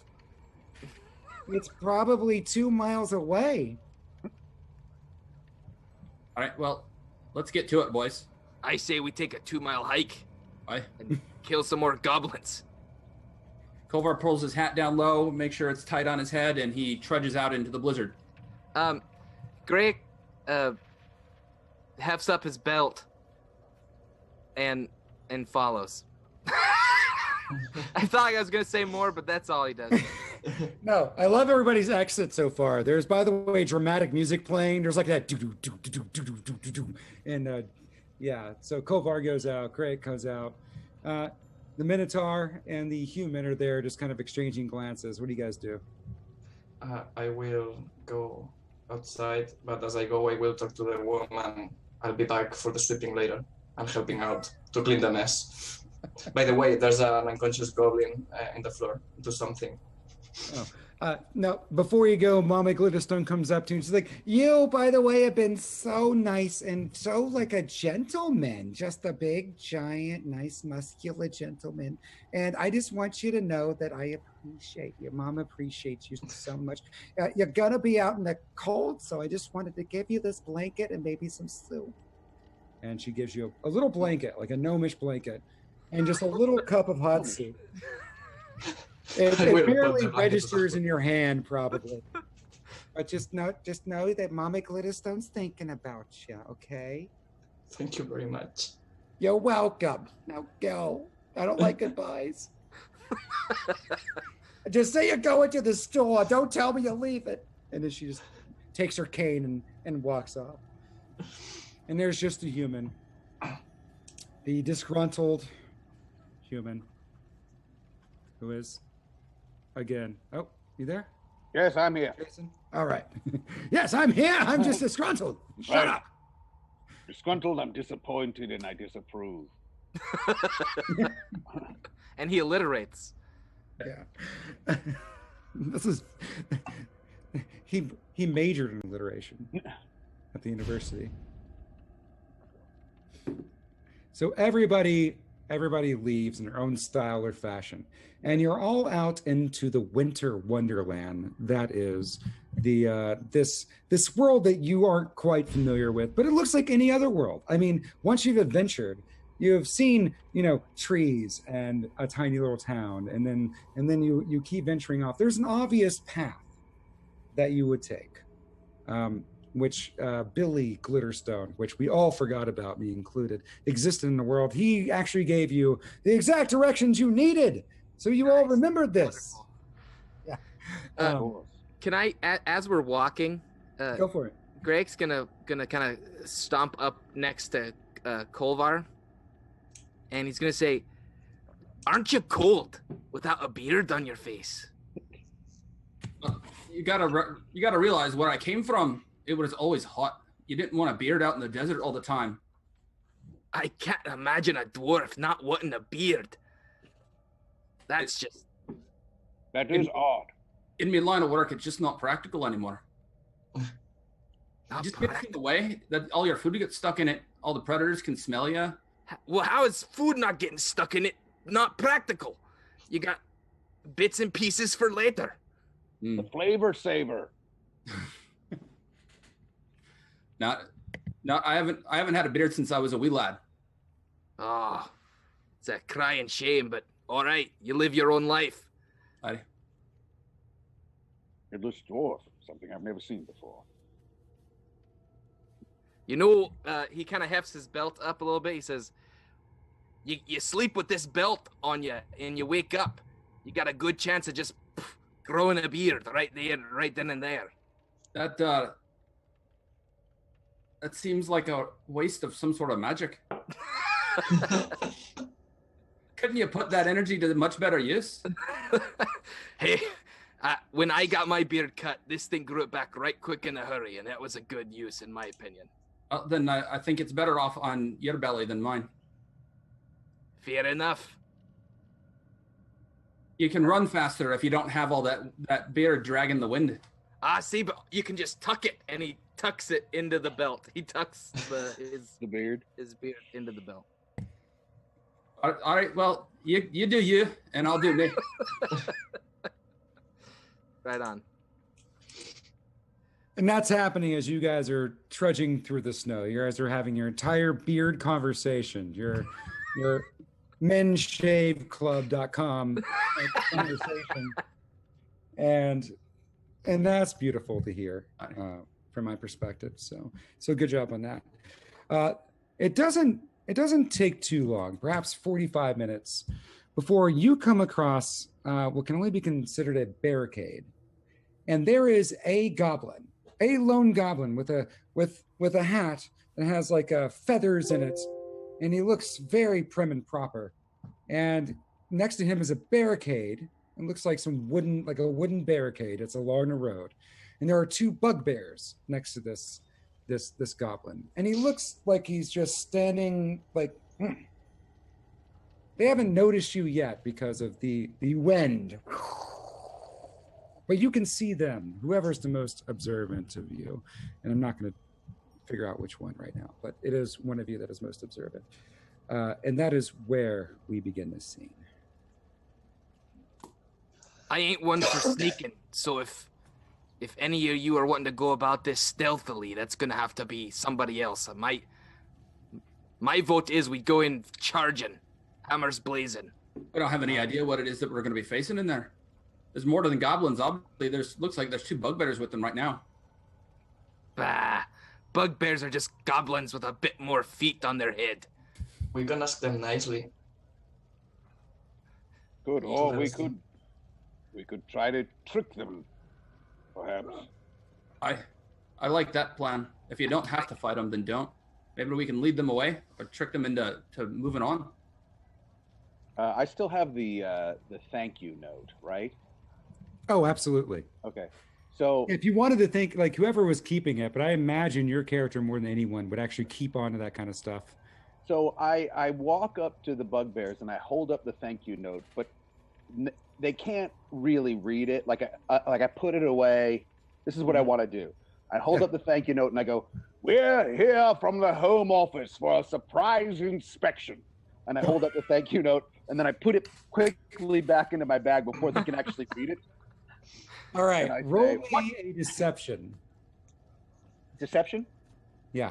It's probably 2 miles away. All right, well, let's get to it, boys. I say we take a 2-mile hike. Aye. And kill some more goblins. Kolvar pulls his hat down low, makes sure it's tight on his head, and he trudges out into the blizzard. Greg hefts up his belt and follows. I thought I was gonna say more, but that's all he does. No, I love everybody's exit so far. There's, by the way, dramatic music playing. There's like that do-do-do-do-do-do-do-do-do. And yeah, so Kolvar goes out, Craig comes out. The Minotaur and the human are there just kind of exchanging glances. What do you guys do? I will go outside, but as I go, I will talk to the woman. I'll be back for the sweeping later. I'm helping out to clean the mess. By the way, there's an unconscious goblin in the floor. Do something. No, before you go, Mama Glitterstone comes up to you and she's like, you, by the way, have been so nice and so like a gentleman, just a big, giant, nice, muscular gentleman. And I just want you to know that I appreciate you. Mom appreciates you so much. You're going to be out in the cold, so I just wanted to give you this blanket and maybe some soup. And she gives you a little blanket, like a gnomish blanket, and just a little cup of hot soup. It barely registers in your hand, probably. But just know that Mama Glitterstone's thinking about you, okay? Thank you very much. You're welcome. Now go. I don't like goodbyes. Just say you're going to the store. Don't tell me you leave it. And then she just takes her cane and walks off. And there's just a human. The disgruntled human. Who is, again, oh, you there? Yes, I'm here. Jason? All right. Yes, I'm here. I'm just disgruntled. Shut up. Disgruntled, I'm disappointed, and I disapprove. and he alliterates. Yeah. This is he majored in alliteration at the university. So everybody leaves in their own style or fashion, and you're all out into the winter wonderland that is the this world that you aren't quite familiar with, but it looks like any other world. I mean, once you've adventured, you have seen, trees and a tiny little town, and then you keep venturing off. There's an obvious path that you would take, which Billy Glitterstone, which we all forgot about, me included, existed in the world. He actually gave you the exact directions you needed, so you all remembered this. Yeah. Can I, as we're walking, go for it. Greg's gonna kind of stomp up next to Kolvar, and he's gonna say, "Aren't you cold without a beard on your face?" You gotta realize where I came from. It was always hot. You didn't want a beard out in the desert all the time. I can't imagine a dwarf not wanting a beard. That's just... That is odd. In my line of work, it's just not practical anymore. You just get in the way that all your food gets stuck in it. All the predators can smell you. Well, how is food not getting stuck in it not practical? You got bits and pieces for later. The flavor saver. No, I haven't had a beard since I was a wee lad. Oh, it's a crying shame, but all right, you live your own life. Headless dwarf, something I've never seen before. He kind of hefts his belt up a little bit. He says, you sleep with this belt on you, and you wake up. You got a good chance of just growing a beard right then and there. That seems like a waste of some sort of magic. Couldn't you put that energy to much better use? Hey, when I got my beard cut, this thing grew it back right quick in a hurry, and that was a good use, in my opinion. Then I think it's better off on your belly than mine. Fair enough. You can run faster if you don't have all that beard dragging the wind. See, but you can just tuck it, and he tucks it into the belt. He tucks his beard into the belt. All right, well, you do you, and I'll do me. Right on. And that's happening as you guys are trudging through the snow. You guys are having your entire beard conversation, your menshaveclub.com conversation. And that's beautiful to hear from my perspective. So good job on that. It doesn't take too long, perhaps 45 minutes, before you come across what can only be considered a barricade. And there is a goblin, a lone goblin with a hat that has like feathers in it, and he looks very prim and proper. And next to him is a barricade. It looks like a wooden barricade. It's along a road, and there are two bugbears next to this goblin, and he looks like he's just standing like. They haven't noticed you yet because of the wind. But you can see them, whoever's the most observant of you. And I'm not going to figure out which one right now, but it is one of you that is most observant. And that is where we begin this scene. I ain't one for sneaking, so if any of you are wanting to go about this stealthily, that's going to have to be somebody else. My vote is we go in charging, hammers blazing. We don't have any idea what it is that we're going to be facing in there. There's more than goblins, obviously. Looks like there's two bugbears with them right now. Bah, bugbears are just goblins with a bit more feet on their head. We can ask them nicely. Good, or we could try to trick them, perhaps. I like that plan. If you don't have to fight them, then don't. Maybe we can lead them away or trick them into moving on. I still have the thank you note, right? Oh, absolutely. Okay. So if you wanted to think like whoever was keeping it, but I imagine your character more than anyone would actually keep on to that kind of stuff. So I walk up to the bugbears and I hold up the thank you note, but they can't really read it. Like I put it away. This is what I want to do. I hold up the thank you note and I go, We're here from the Home Office for a surprise inspection. And I hold up the thank you note and then I put it quickly back into my bag before they can actually read it. All right, I roll say, me a deception. Deception? Yeah.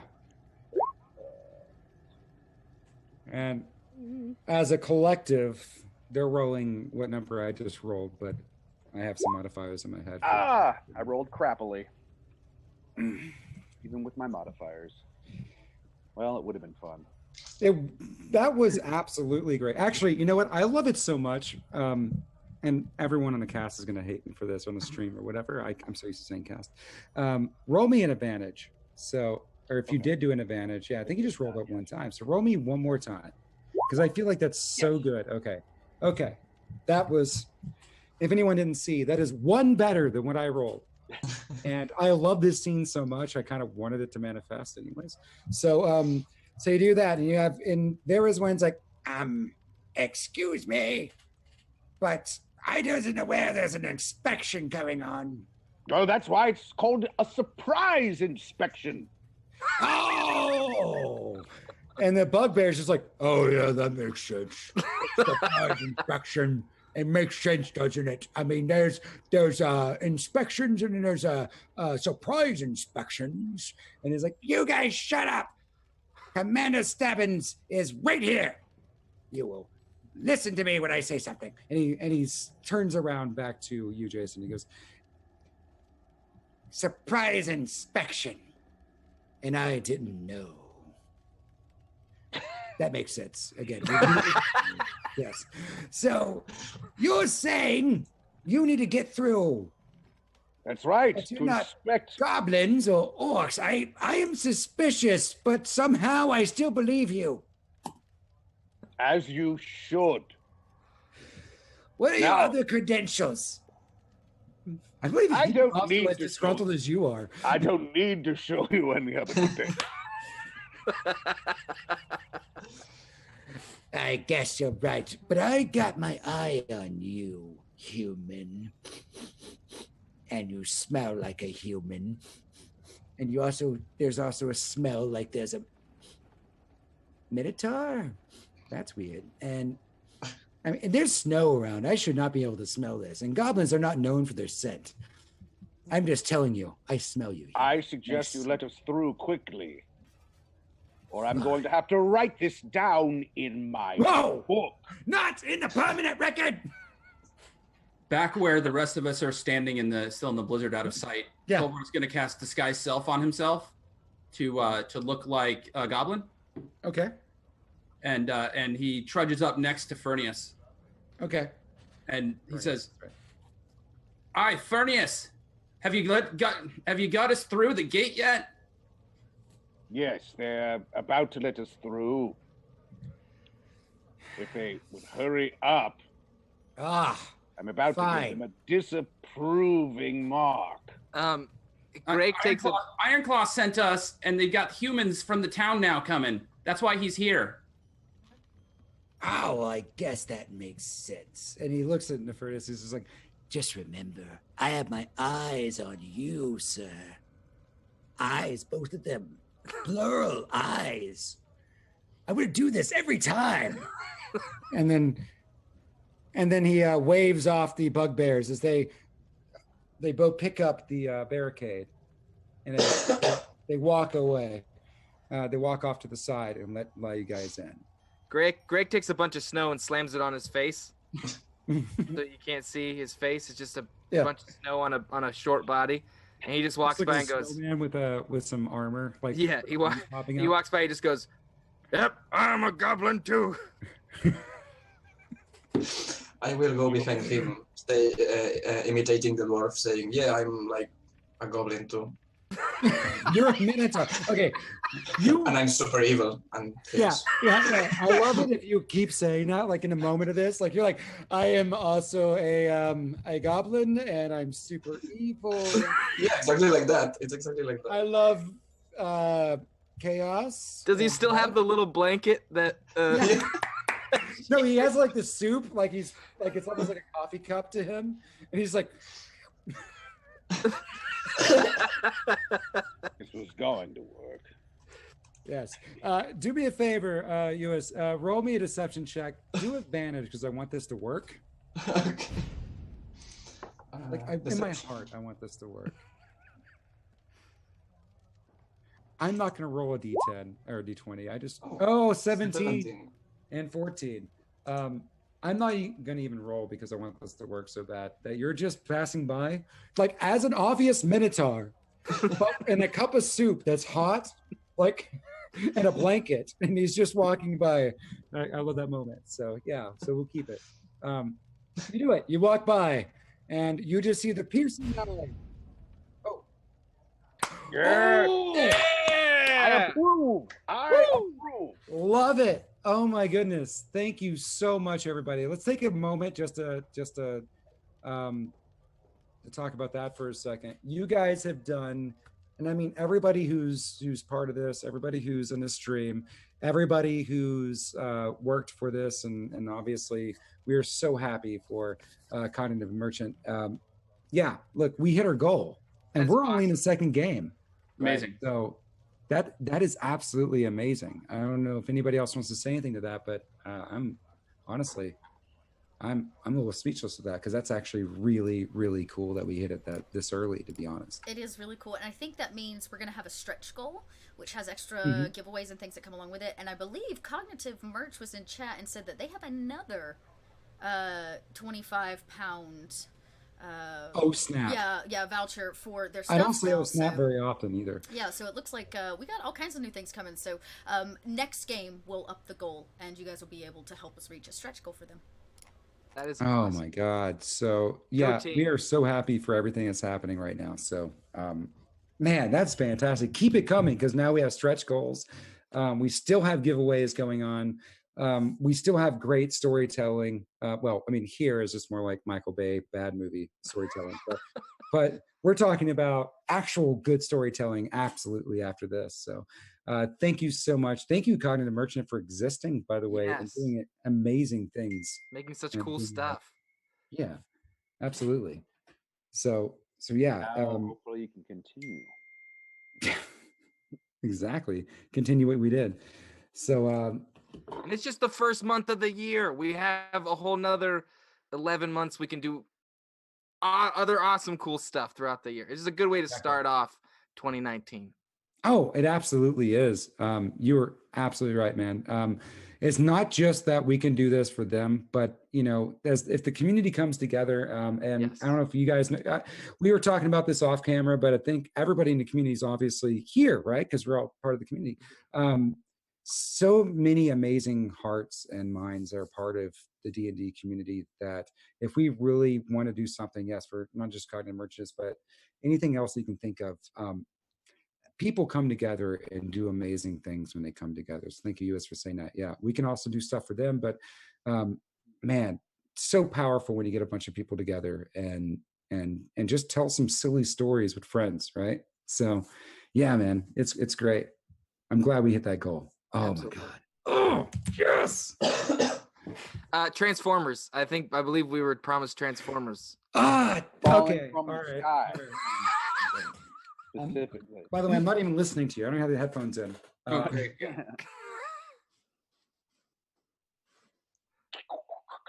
And as a collective, they're rolling what number I just rolled, but I have some modifiers in my head. I rolled crappily. Even with my modifiers. Well, it would have been fun. That was absolutely great. Actually, you know what? I love it so much. And everyone on the cast is going to hate me for this on the stream or whatever. I'm so used to saying cast. Roll me an advantage. So, or if you did do an advantage, yeah, I think you just rolled up one time. So roll me one more time because I feel like that's so good. Okay. That was, if anyone didn't see, that is one better than what I rolled. And I love this scene so much. I kind of wanted it to manifest anyways. So, so you do that and you have, and there was one's like, excuse me, but I wasn't aware there's an inspection going on. Oh, that's why it's called a surprise inspection. Oh! And the bugbear's just like, oh yeah, that makes sense. Surprise inspection. It makes sense, doesn't it? I mean, there's inspections and then there's surprise inspections. And he's like, you guys shut up. Commander Stebbins is right here. You will listen to me when I say something. And he turns around back to you, Jason. He goes, surprise inspection. And I didn't know. That makes sense. Again. Yes. So you're saying you need to get through. That's right. You're not goblins or orcs. I am suspicious, but somehow I still believe you. As you should. What are your other credentials? I believe I don't need as disgruntled as you are. I don't need to show you any other credentials. I guess you're right, but I got my eye on you, human. And you smell like a human. And there's also a smell like there's a Minotaur. That's weird. And I mean, there's snow around. I should not be able to smell this. And goblins are not known for their scent. I'm just telling you, I smell you. I suggest you let us through quickly, or I'm going to have to write this down in my book. Not in the permanent record. Back where the rest of us are standing still in the blizzard out of sight. Yeah. Fulvor's going to cast Disguise Self on himself to look like a goblin. Okay. And he trudges up next to Furnius. Okay. And he says, "Aye, Furnius, have you got us through the gate yet?" Yes, they're about to let us through. If they would hurry up. I'm about to give them a disapproving mark. Greg Ironclaw sent us, and they got humans from the town now coming. That's why he's here. Oh, well, I guess that makes sense. And he looks at Nefertus. He's just like, just remember, I have my eyes on you, sir. Eyes, both of them. Plural eyes. I would do this every time. and then he waves off the bugbears as they both pick up the barricade. And they walk away. They walk off to the side and let you guys in. Greg takes a bunch of snow and slams it on his face, so you can't see his face. It's just a bunch of snow on a short body, and he just walks by and goes, "Man with some armor." Like yeah, he walks by. He just goes, "Yep, I'm a goblin too." I will go behind him, imitating the dwarf, saying, "Yeah, I'm like a goblin too." You're a minotaur. Okay. And I'm super evil. And yeah. I love it if you keep saying that, like in a moment of this. Like you're like, I am also a goblin and I'm super evil. Yeah, exactly like that. It's exactly like that. I love chaos. Does he still have the little blanket that? No, he has like the soup, like it's almost like a coffee cup to him, and he's like. This was going to work. Yes. Do me a favor, US. Roll me a deception check. Do advantage because I want this to work. Okay. In my heart, I want this to work. I'm not going to roll a D10 or a D20. I just 17 and 14. I'm not going to even roll because I want this to work so bad that you're just passing by, like as an obvious minotaur, but in a cup of soup that's hot, like, and a blanket, and he's just walking by. I love that moment. So yeah, so we'll keep it. You do it. You walk by, and you just see the piercing eye. Oh. Yeah. Oh. I approve. I approve. Love it. Oh my goodness. Thank you so much, everybody. Let's take a moment just to talk about that for a second. You guys have done, and I mean everybody who's part of this, everybody who's in the stream, everybody who's worked for this, and obviously we are so happy for Cognitive Merchant. Yeah, look, we hit our goal, and we're only in the second game. Amazing. Right? So that is absolutely amazing. I don't know if anybody else wants to say anything to that, but I'm honestly, I'm a little speechless with that because that's actually really, really cool that we hit it this early, to be honest. It is really cool, and I think that means we're going to have a stretch goal, which has extra giveaways and things that come along with it. And I believe Cognitive Merch was in chat and said that they have another 25-pound oh snap! Yeah, voucher for their stuff. I don't say now, oh snap very often either. Yeah, so it looks like we got all kinds of new things coming. So next game we'll up the goal, and you guys will be able to help us reach a stretch goal for them. That is awesome. Oh my God. So yeah, we are so happy for everything that's happening right now. So man, that's fantastic. Keep it coming because now we have stretch goals. We still have giveaways going on. We still have great storytelling. Well, I mean, here is just more like Michael Bay bad movie storytelling, but we're talking about actual good storytelling absolutely after this. So thank you so much. Thank you, Cognitive Merchant, for existing, by the way, and doing amazing things. Making such cool stuff. Yeah, absolutely. So yeah. Hopefully you can continue. Exactly. Continue what we did. So and it's just the first month of the year. We have a whole nother 11 months we can do other awesome, cool stuff throughout the year. It's just a good way to start off 2019. Oh, it absolutely is. You're absolutely right, man. It's not just that we can do this for them, but you know, if the community comes together, and yes. I don't know if you guys know, we were talking about this off camera, but I think everybody in the community is obviously here, right? Because we're all part of the community. So many amazing hearts and minds are part of the D&D community that if we really want to do something, yes, for not just Cognitive Merchants, but anything else you can think of, people come together and do amazing things when they come together. So thank you, US, for saying that. Yeah, we can also do stuff for them, but man, so powerful when you get a bunch of people together and just tell some silly stories with friends, right? So yeah, man, it's great. I'm glad we hit that goal. Oh Absolutely. My God. Oh, yes. Transformers. I believe we were promised Transformers. Okay. All right. Specifically. By the way, I'm not even listening to you. I don't have the headphones in. Okay.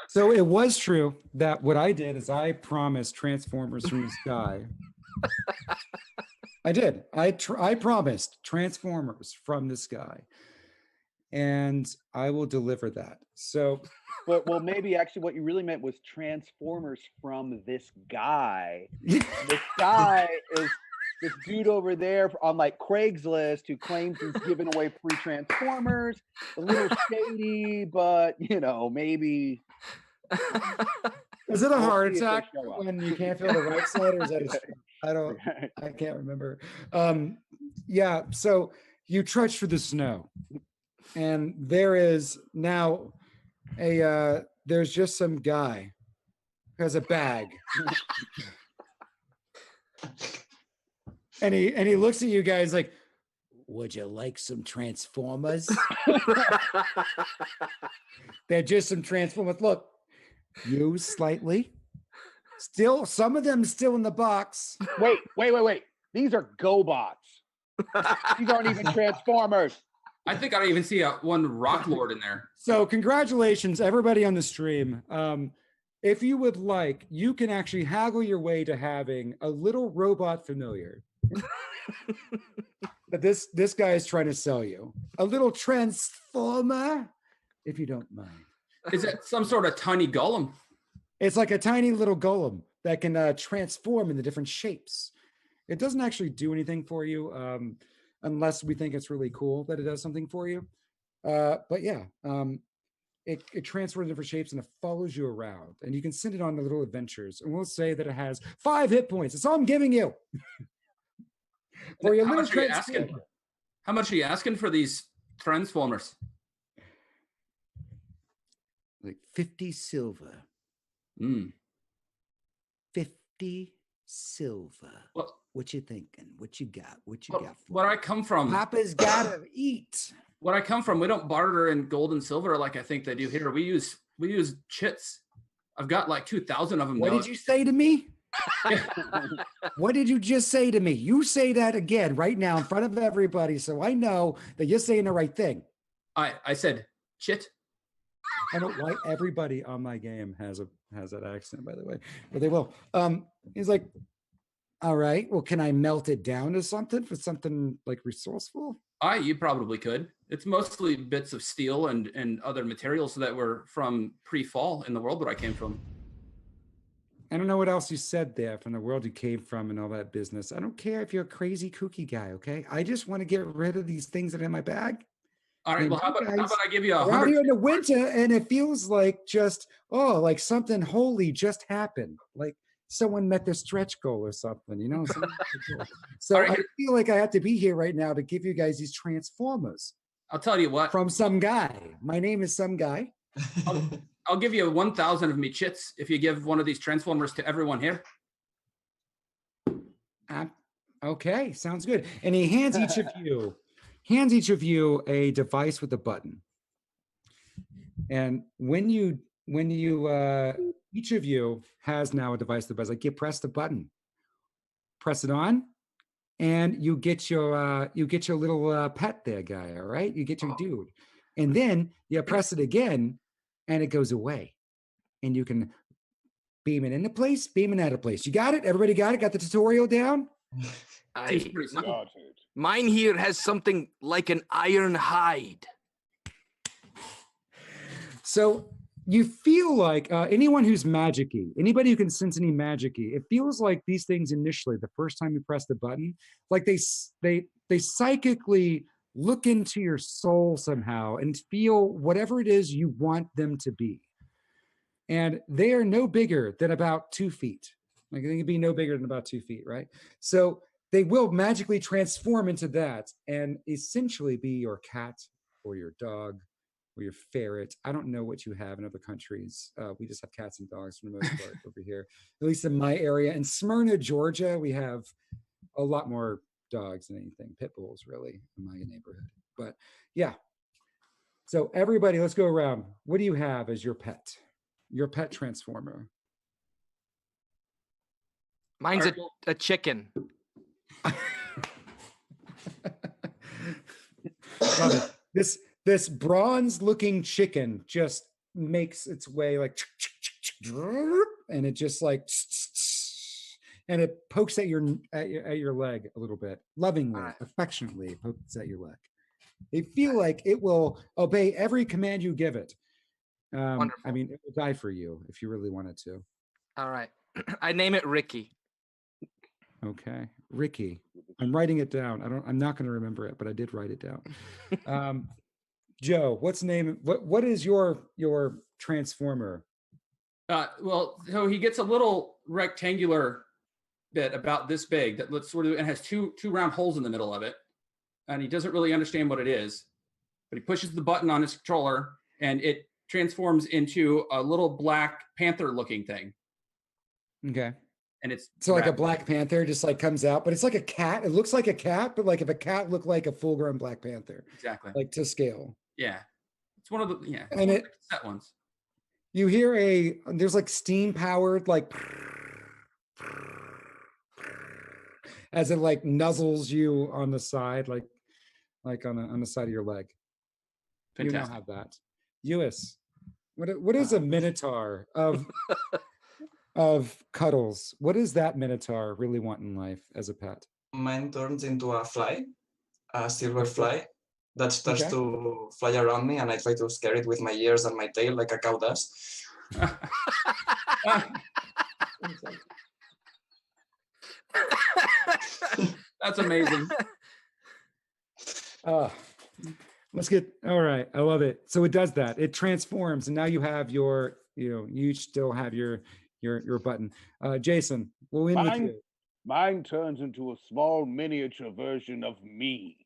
So it was true that what I did is I promised Transformers from the sky. I did. I promised Transformers from the sky. And I will deliver that. So, well, maybe actually what you really meant was Transformers from this guy. This guy is this dude over there on like Craigslist who claims he's giving away free Transformers. A little shady, but you know, maybe. Is it a heart attack when you can't feel the right side, or is that I can't remember. Yeah, so you trudge through the snow. And there is now there's just some guy who has a bag. and he looks at you guys like, would you like some Transformers? They're just some Transformers. Look, used slightly. Still, some of them still in the box. Wait. These are GoBots. These aren't even Transformers. I think I don't even see one Rock Lord in there. So congratulations, everybody on the stream. If you would like, you can actually haggle your way to having a little robot familiar that this guy is trying to sell you. A little Transformer, if you don't mind. Is it some sort of tiny golem? It's like a tiny little golem that can transform into different shapes. It doesn't actually do anything for you unless we think it's really cool that it does something for you. But yeah, it transfers into different shapes and it follows you around. And you can send it on to little adventures. And we'll say that it has 5 hit points. That's all I'm giving you. For your little Transformer. How much are you asking for these Transformers? Like 50 silver. 50 silver. What you thinking? What you got? What you got? Where I come from, Papa's gotta eat. Where I come from, we don't barter in gold and silver like I think they do here. We use chits. I've got like 2,000 of them. What did you say to me? What did you just say to me? You say that again right now in front of everybody, so I know that you're saying the right thing. I said chit. I don't like everybody on my game has that accent, by the way, but they will. He's like, all right, well, can I melt it down to something for something like resourceful? You probably could. It's mostly bits of steel and other materials that were from pre-fall in the world that I came from. I don't know what else you said there from the world you came from and all that business. I don't care if you're a crazy kooky guy, okay? I just want to get rid of these things that are in my bag. All right, well, how about I give you We're out here in the winter and it feels like just, like something holy just happened. Like someone met their stretch goal or something, you know? So I feel like I have to be here right now to give you guys these Transformers. I'll tell you what. From some guy. My name is some guy. I'll give you 1,000 of me chits if you give one of these Transformers to everyone here. Okay, sounds good. And he hands each of you a device with a button. And when you each of you has now a device that like you press the button, press it on, and you get your little pet there, guy. All right, you get your dude, and then you press it again, and it goes away, and you can beam it into place, beam it out of place. You got it? Everybody got it? Got the tutorial down? Mine here has something like an iron hide. So you feel like anyone who's magic-y, anybody who can sense any magic-y, it feels like these things initially, the first time you press the button, like they psychically look into your soul somehow and feel whatever it is you want them to be. And they are no bigger than about 2 feet. Like they can be no bigger than about 2 feet, right? So they will magically transform into that and essentially be your cat or your dog or your ferret. I don't know what you have in other countries. We just have cats and dogs for the most part over here, at least in my area. In Smyrna, Georgia, we have a lot more dogs than anything, pit bulls really in my neighborhood. But yeah, so everybody, let's go around. What do you have as your pet Transformer? Mine's a chicken. Love it. This bronze looking chicken just makes its way like, and it just like, and it pokes at your leg a little bit, lovingly, affectionately pokes at your leg. They feel like it will obey every command you give it. I mean, it will die for you if you really wanted to. All right. I name it Ricky. Okay, Ricky. I'm writing it down. I'm not going to remember it, but I did write it down. Joe, what is your Transformer? Well, so he gets a little rectangular bit about this big that looks sort of and has two round holes in the middle of it, and he doesn't really understand what it is, but he pushes the button on his controller and it transforms into a little black panther looking thing. Okay. and it's So like a wrapped- Black Panther just like comes out, but it's like a cat. It looks like a cat, but like if a cat looked like a full-grown Black Panther, exactly. like to scale. Yeah, it's one of the it's And one of it- the set ones. You hear there's like steam powered like as it like nuzzles you on the side, like on the side of your leg. You Fantastic. now have that. Uis, what is a minotaur of cuddles? What does that minotaur really want in life as a pet? Mine turns into a fly, a silver fly that starts Okay. to fly around me, and I try to scare it with my ears and my tail like a cow does. That's amazing. Let's get all right. I love it. So it does that. It transforms, and now you have your, you still have your button. Jason, we'll end with Mine, you. mine turns into a small miniature version of me.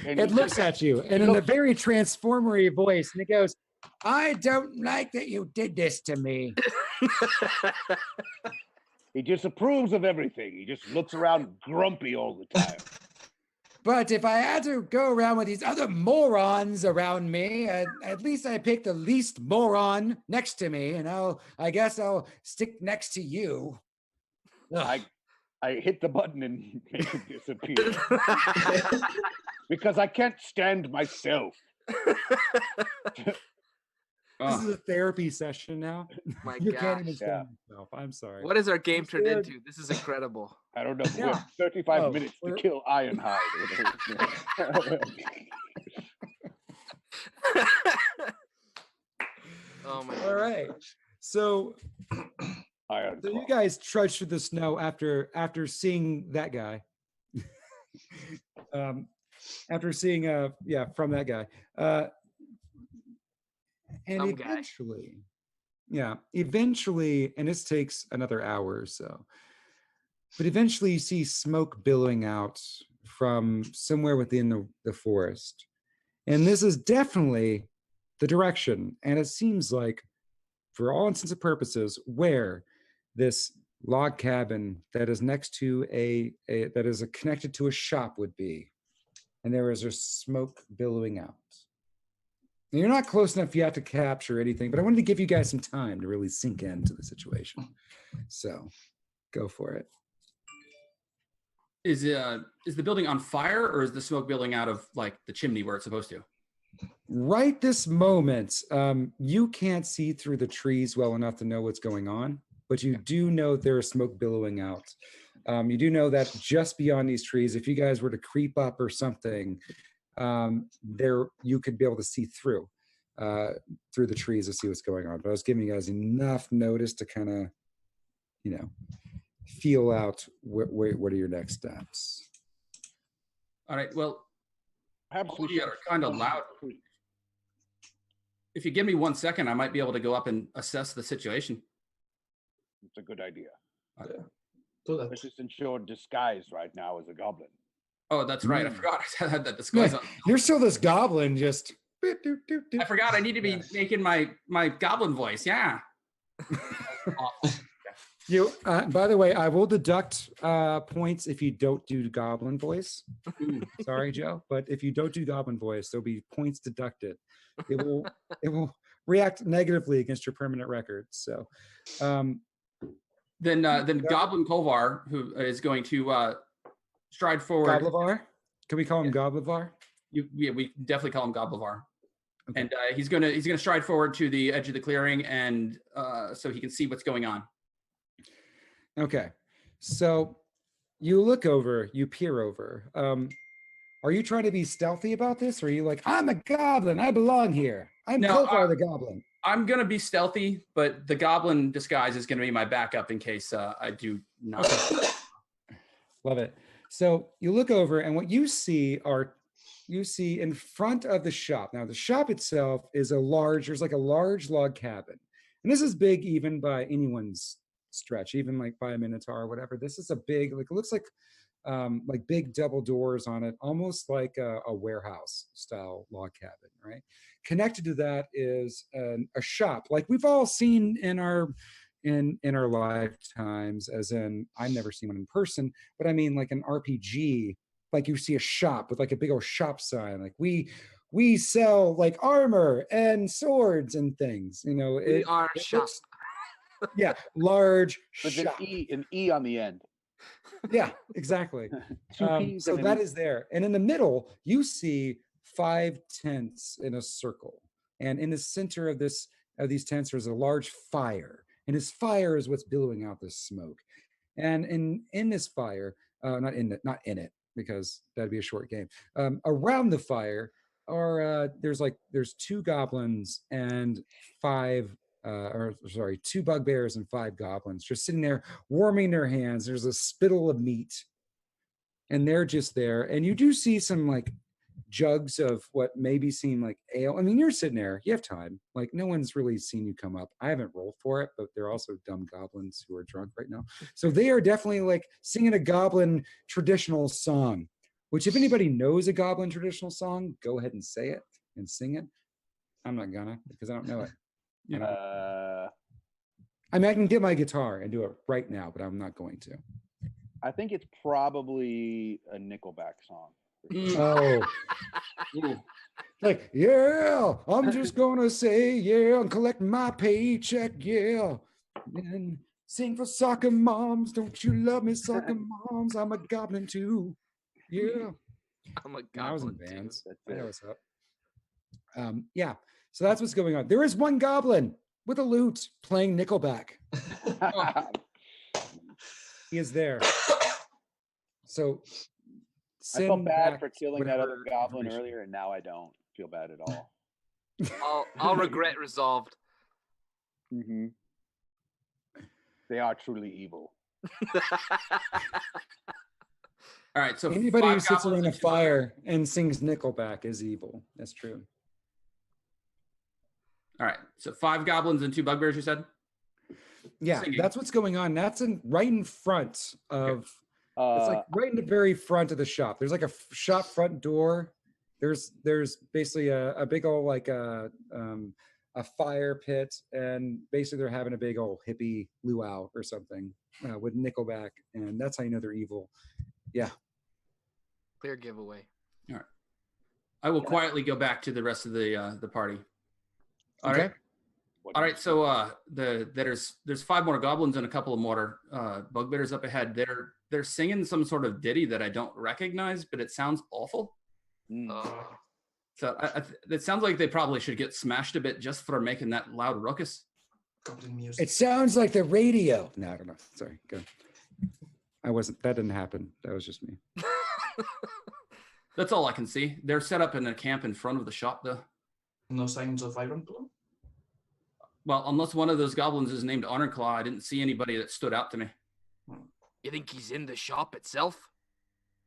It looks at you, and in a very transformery voice, and it goes, "I don't like that you did this to me." He disapproves of everything. He just looks around grumpy all the time. But if I had to go around with these other morons around me, at least I picked the least moron next to me, and I guess I'll stick next to you. I hit the button and make him disappear. Because I can't stand myself. This is a therapy session now. My You can't even gosh. stand yourself. I'm sorry. What has our game turned Scared. into? This is incredible. I don't know. We Yeah. have 35 Oh, minutes to we're- kill Ironhide. Oh my. All right. So you guys trudge through the snow after seeing that guy. After seeing from that guy. And Some guy. eventually, and this takes another hour or so, but eventually you see smoke billowing out from somewhere within the forest. And this is definitely the direction, and it seems like, for all intents and purposes, where this log cabin that is next to that is connected to a shop would be. And there is a smoke billowing out. Now, you're not close enough yet to capture anything, but I wanted to give you guys some time to really sink into the situation. So go for it. Is the building on fire, or is the smoke building out of like the chimney where it's supposed to? Right this moment, you can't see through the trees well enough to know what's going on, but you do know there is smoke billowing out. You do know that just beyond these trees, if you guys were to creep up or something, there you could be able to see through the trees to see what's going on. But I was giving you guys enough notice to kind of, feel out what are your next steps. All right. Well, perhaps all of you are kind of loud. If you give me 1 second, I might be able to go up and assess the situation. It's a good idea. Do that. This is ensured disguise right now as a goblin. Oh, that's right. I forgot I had that disguise on. You're still this goblin, just. I forgot I need to be making my goblin voice. Yeah. You. By the way, I will deduct points if you don't do goblin voice. Sorry, Joe, but if you don't do goblin voice, there'll be points deducted. It will react negatively against your permanent record. So, Then Goblin Kolvar, who is going to stride forward. Goblivar? Can we call him Goblivar? Yeah, we definitely call him Goblivar. Okay. And he's gonna stride forward to the edge of the clearing, and so he can see what's going on. Okay, so you look over, you peer over. Are you trying to be stealthy about this, or are you like, I'm a goblin, I belong here? I'm Kolvar the goblin. I'm gonna be stealthy, but the goblin disguise is gonna be my backup in case I do not. Love it. So you look over, and what you see in front of the shop. Now, the shop itself is there's like a large log cabin. And this is big even by anyone's stretch, even like by a Minotaur or whatever. This is a big, like, it looks like like big double doors on it, almost like a warehouse style log cabin, right? Connected to that is a shop, like we've all seen in our lifetimes, as in I've never seen one in person, but I mean like an RPG, like you see a shop with like a big old shop sign, like we sell like armor and swords and things, you know. We are shop. Yeah, large With shop. an E on the end. Yeah, exactly. Two P's So and an that E. is there. And in the middle, you see 5 tents in a circle. And in the center of these tents, there's a large fire. And this fire is what's billowing out this smoke. And in this fire, not in it, because that'd be a short game. Around the fire are there's 2 goblins and 2 bugbears and 5 goblins just sitting there warming their hands. There's a spittle of meat, and they're just there. And you do see some like jugs of what maybe seem like ale. I mean, you're sitting there, you have time. Like no one's really seen you come up. I haven't rolled for it, but they're also dumb goblins who are drunk right now. So they are definitely like singing a goblin traditional song, which if anybody knows a goblin traditional song, go ahead and say it and sing it. I'm not gonna, because I don't know it. I mean, I can get my guitar and do it right now, but I'm not going to. I think it's probably a Nickelback song. Oh. Like, yeah, I'm just gonna say, yeah, and collect my paycheck, yeah. And sing for soccer moms. Don't you love me, soccer moms? I'm a goblin too. Yeah. I'm a I was in goblin bands. too. I know what's up. Yeah. So that's what's going on. There is one goblin with a lute playing Nickelback. He is there. So I felt bad back for killing that whatever other goblin information. earlier, and now I don't feel bad at all. I'll regret resolved. Mm-hmm. They are truly evil. All right, so Anybody who 5 sits goblins around a and 2 fire and sings Nickelback is evil. That's true. All right, so 5 goblins and 2 bugbears, you said? Yeah, Singing. that's what's going on. That's right in front of. It's like right in the very front of the shop. There's like a shop front door. There's basically a big old like a fire pit, and basically they're having a big old hippie luau or something with Nickelback, and that's how you know they're evil. Yeah. Clear giveaway. All right. I will quietly go back to the rest of the party. All Okay. right. All right. So there's 5 more goblins and a couple of more bugbears up ahead. They're singing some sort of ditty that I don't recognize, but it sounds awful. So it sounds like they probably should get smashed a bit just for making that loud ruckus. It sounds like the radio. No, I don't know. Sorry. Go. That didn't happen. That was just me. That's all I can see. They're set up in a camp in front of the shop, though. No signs of Ironclaw? Well, unless one of those goblins is named Ironclaw, I didn't see anybody that stood out to me. You think he's in the shop itself?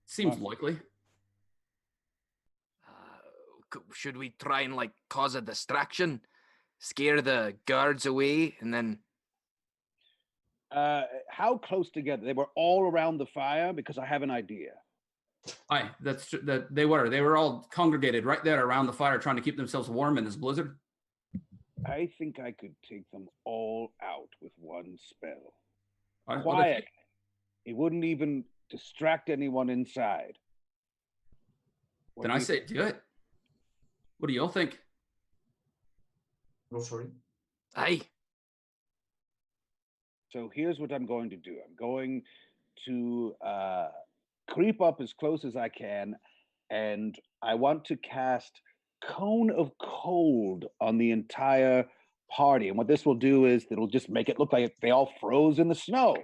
Seems likely. Should we try and like cause a distraction, scare the guards away, and then? How close together? They were all around the fire, because I have an idea. Aye, that they were all congregated right there around the fire, trying to keep themselves warm in this blizzard. I think I could take them all out with one spell. All right, Quiet. It wouldn't even distract anyone inside. Then I say do it. What do y'all think? Go for it. Aye. So here's what I'm going to do. I'm going to creep up as close as I can, and I want to cast Cone of Cold on the entire party. And what this will do is it'll just make it look like they all froze in the snow.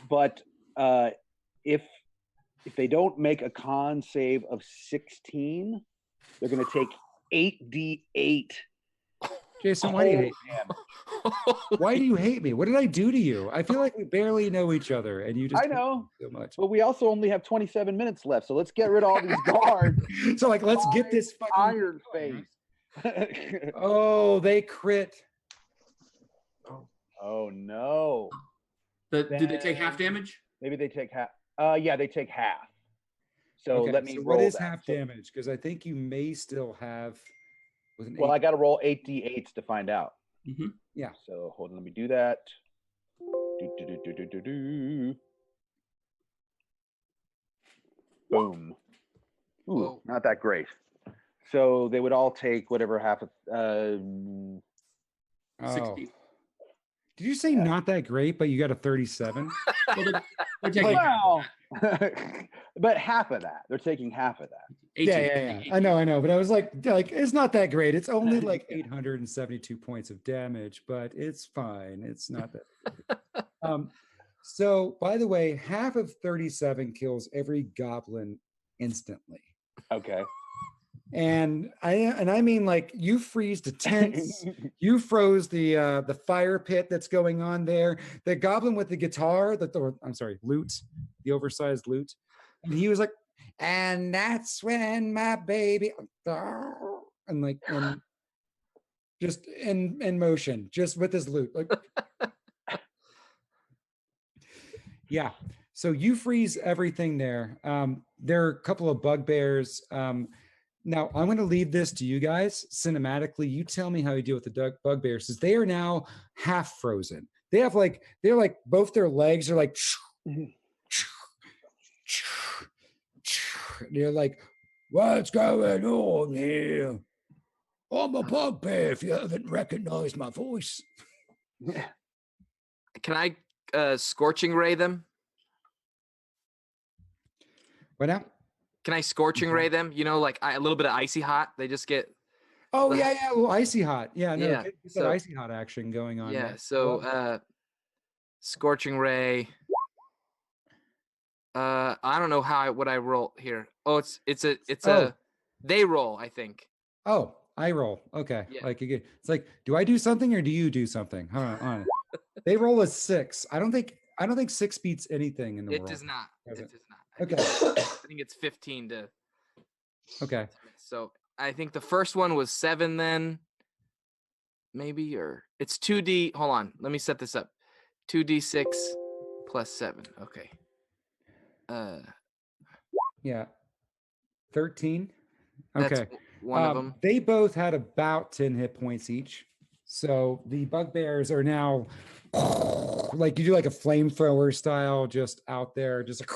But if they don't make a con save of 16, they're going to take 8d8. Jason, why do you hate me? Why do you hate me? What did I do to you? I feel like we barely know each other, and you just I know, so much. but we also only have 27 minutes left, so let's get rid of all these guards. So like, let's get this fucking Iron Face. Oh, they crit. Oh no. Did they take half damage? Maybe they take half. Yeah, they take half. So Okay, let me so roll what is that. half damage? Because I think you may still have with an Well, 8. I got to roll 8d8s to find out. Yeah. So hold on, let me do that. Do. Boom. Ooh, not that great. So they would all take whatever half of 60. Did you say not that great, but you got a 37? Well, but half of that. They're taking half of that. Yeah. I know. But I was like, it's not that great. It's only like 872 points of damage, but it's fine. It's not that. So, by the way, half of 37 kills every goblin instantly. Okay. And I mean, like, you freeze the tents, you froze the fire pit that's going on there. The goblin with the guitar, lute, the oversized lute, and he was like, and that's when my baby, and just in motion, just with his lute, like, yeah. So you freeze everything there. There are a couple of bugbears. Now, I'm going to leave this to you guys cinematically. You tell me how you deal with the bugbears, because they are now half frozen. They're like both their legs are like, they're like, what's going on here? I'm a bugbear if you haven't recognized my voice. Can I scorching ray them? What now? Can I scorching ray them? You know, like a little bit of icy hot. They just get. Oh yeah, a little icy hot. Yeah, no, Yeah, get that icy hot action going on. Yeah. there. So scorching ray. I don't know what I roll here. Oh, it's a they roll, I think. Oh, I roll. Okay. Yeah. Like it's like, do I do something or do you do something? Hold on. They roll a 6. I don't think 6 beats anything in the world. It does not. It does not. Okay. I think it's 15 to. Okay. So I think the first one was 7 then. Maybe, or it's 2D. Hold on. Let me set this up. 2d6 plus 7. Okay. Yeah. 13. That's Okay. one of them. They both had about 10 hit points each. So the bugbears are now like, you do like a flamethrower style, just out there, just like,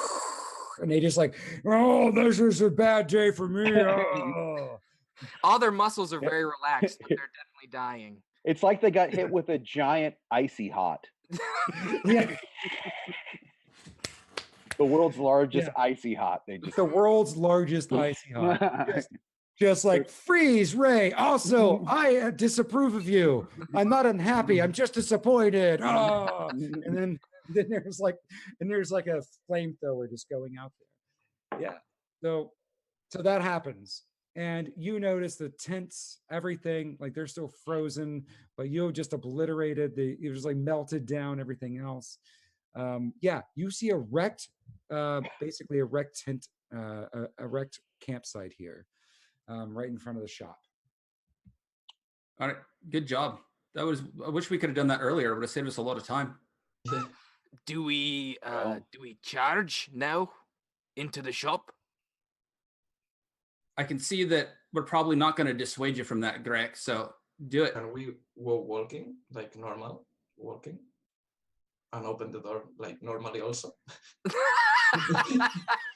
and they just like, oh, this is a bad day for me. Oh. All their muscles are very relaxed, but they're definitely dying. It's like they got hit with a giant icy hot. Yeah. The world's largest icy hot. They just The world's largest icy hot. Just like, freeze, Ray. Also, I disapprove of you. I'm not unhappy. I'm just disappointed. Oh. And then there's like a flamethrower just going out there. Yeah. So that happens. And you notice the tents, everything, like they're still frozen, but you just obliterated you just like melted down everything else. Yeah, you see basically a wrecked tent, a wrecked campsite here, right in front of the shop. All right, good job. I wish we could have done that earlier. It would have saved us a lot of time. Do we charge now into the shop? I can see that we're probably not going to dissuade you from that, Greg. So do it. Can we go walking like normal walking, and open the door like normally also?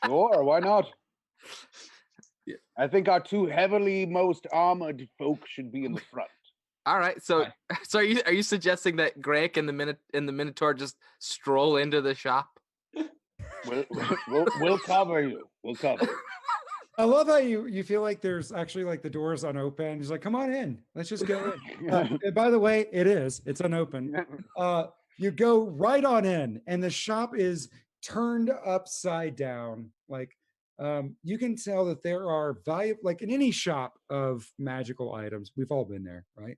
Sure, why not? I think our two heavily most armored folk should be in the front. All right. So are you suggesting that Greg and the Minotaur just stroll into the shop? We'll cover you. We'll cover you. I love how you feel like there's actually like the door's unopened. He's like, come on in. Let's just go in. And by the way, it's unopened. You go right on in, and the shop is turned upside down. Like, you can tell that there are like in any shop of magical items, we've all been there, right?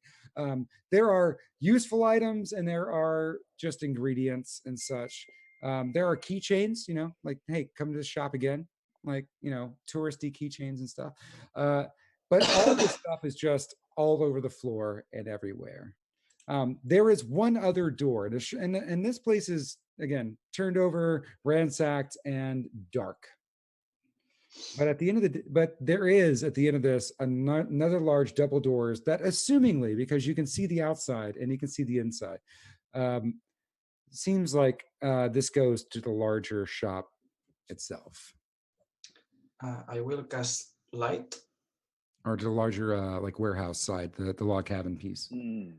There are useful items and there are just ingredients and such. There are keychains, like, hey, come to the shop again. Like, touristy keychains and stuff. But all this stuff is just all over the floor and everywhere. There is one other door, and this place is again, turned over, ransacked, and dark. But at the end of but there is at the end of this another large double doors that, assumingly, because you can see the outside and you can see the inside, seems like this goes to the larger shop itself. I will cast light. Or to the larger like warehouse side, the log cabin piece. The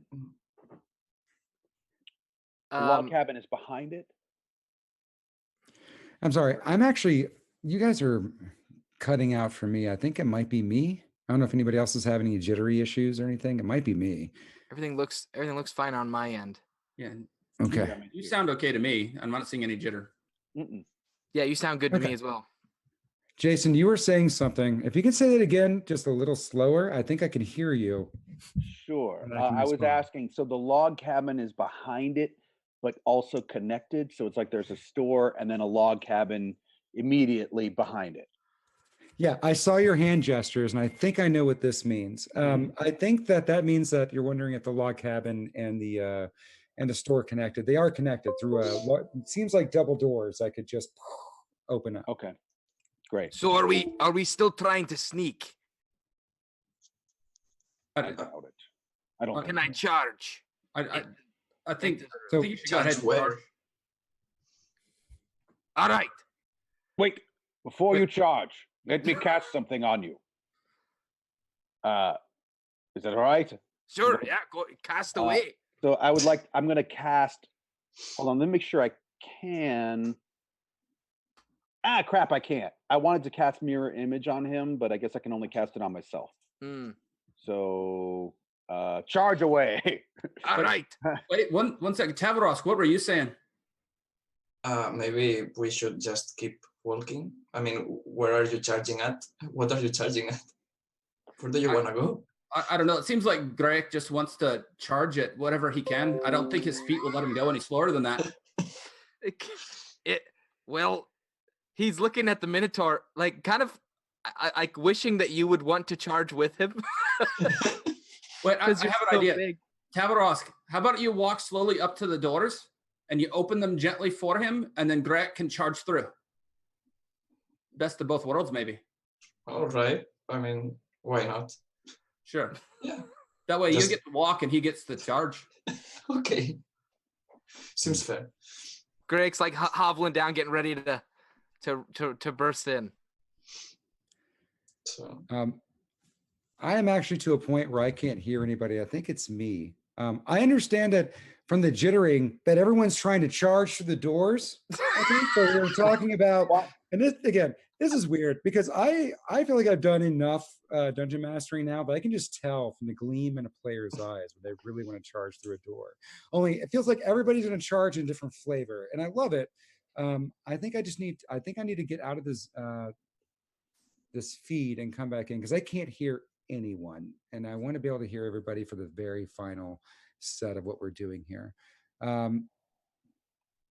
log cabin is behind it. I'm sorry. I'm actually. You guys are cutting out for me. I think it might be me. I don't know if anybody else is having any jittery issues or anything. It might be me. Everything looks fine on my end. Yeah. Okay. You sound okay to me. I'm not seeing any jitter. Yeah, you sound good to me as well. Jason, you were saying something. If you can say that again, just a little slower, I think I can hear you. Sure. And I can I was respond. asking, so the log cabin is behind it, but also connected. So it's like there's a store and then a log cabin immediately behind it. Yeah, I saw your hand gestures, and I think I know what this means. I think that means that you're wondering if the log cabin and the store connected. They are connected through what seems like double doors. I could just open up. Okay, great. So are we still trying to sneak? I doubt it. I don't. Can I charge? I think. So. I think you should go ahead and charge. All right. Wait, before you charge, let me cast something on you. Is that all right? Sure. Yeah. Go cast away. So I'm going to cast. Hold on. Let me make sure I can. Ah, crap! I can't. I wanted to cast mirror image on him, but I guess I can only cast it on myself. So, charge away. All right. Wait, one second. Tavaros, what were you saying? Maybe we should just keep walking. I mean, where are you charging at? What are you charging at? Where do you want to go? I don't know. It seems like Greg just wants to charge it whatever he can. I don't think his feet will let him go any slower than that. Well, he's looking at the Minotaur, like kind of like wishing that you would want to charge with him. Wait, I have an idea. Tavaros, how about you walk slowly up to the doors and you open them gently for him, and then Greg can charge through. Best of both worlds, maybe. All right. I mean, why not? Sure. Yeah. That way you get to walk and he gets the charge. Okay. Seems fair. Greg's like hobbling down, getting ready to burst in. So. I am actually to a point where I can't hear anybody. I think it's me. I understand that from the jittering that everyone's trying to charge through the doors. I think so. We're talking about, and this is weird because I feel like I've done enough dungeon mastering now, but I can just tell from the gleam in a player's eyes when they really want to charge through a door. Only it feels like everybody's going to charge in a different flavor, and I love it. I think I need to get out of this feed and come back in because I can't hear anyone, and I want to be able to hear everybody for the very final set of what we're doing here. All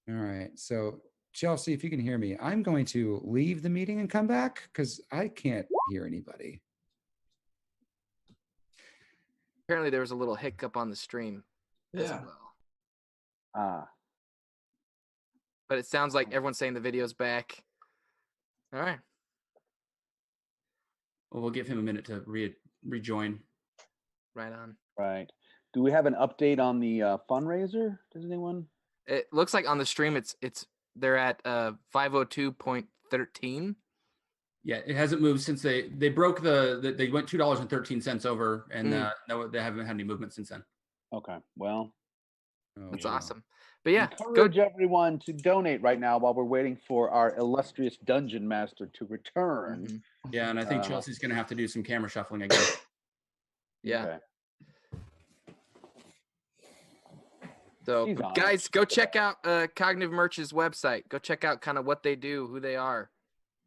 right, so Chelsea, if you can hear me, I'm going to leave the meeting and come back because I can't hear anybody. Apparently there was a little hiccup on the stream as well. But it sounds like everyone's saying the video's back. All right. Well, we'll give him a minute to rejoin. Right on. Right. Do we have an update on the fundraiser? Does anyone? It looks like on the stream they're at 502.13. Yeah, it hasn't moved since they broke they went $2.13 over, and no, they haven't had any movement since then. Okay, well, that's awesome. But yeah, encourage everyone to donate right now while we're waiting for our illustrious dungeon master to return. Yeah, and I think Chelsea's going to have to do some camera shuffling again. Yeah. Okay. So guys, go check out Cognitive Merch's website. Go check out kind of what they do, who they are,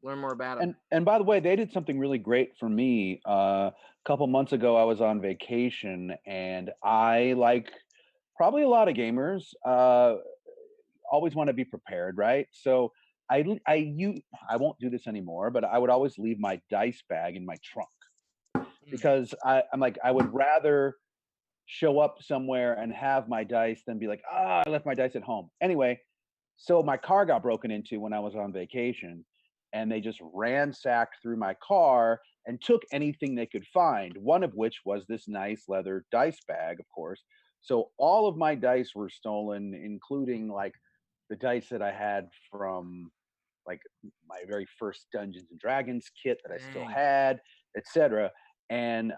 learn more about them. And by the way, they did something really great for me. A couple months ago, I was on vacation, and I, like probably a lot of gamers, always want to be prepared, right? So I won't do this anymore, but I would always leave my dice bag in my trunk because I'm like, I would rather show up somewhere and have my dice than be like, I left my dice at home. Anyway, So my car got broken into when I was on vacation, and they just ransacked through my car and took anything they could find, one of which was this nice leather dice bag, of course. So all of my dice were stolen, including like the dice that I had from like my very first Dungeons and Dragons kit that I still Dang. had, etc. And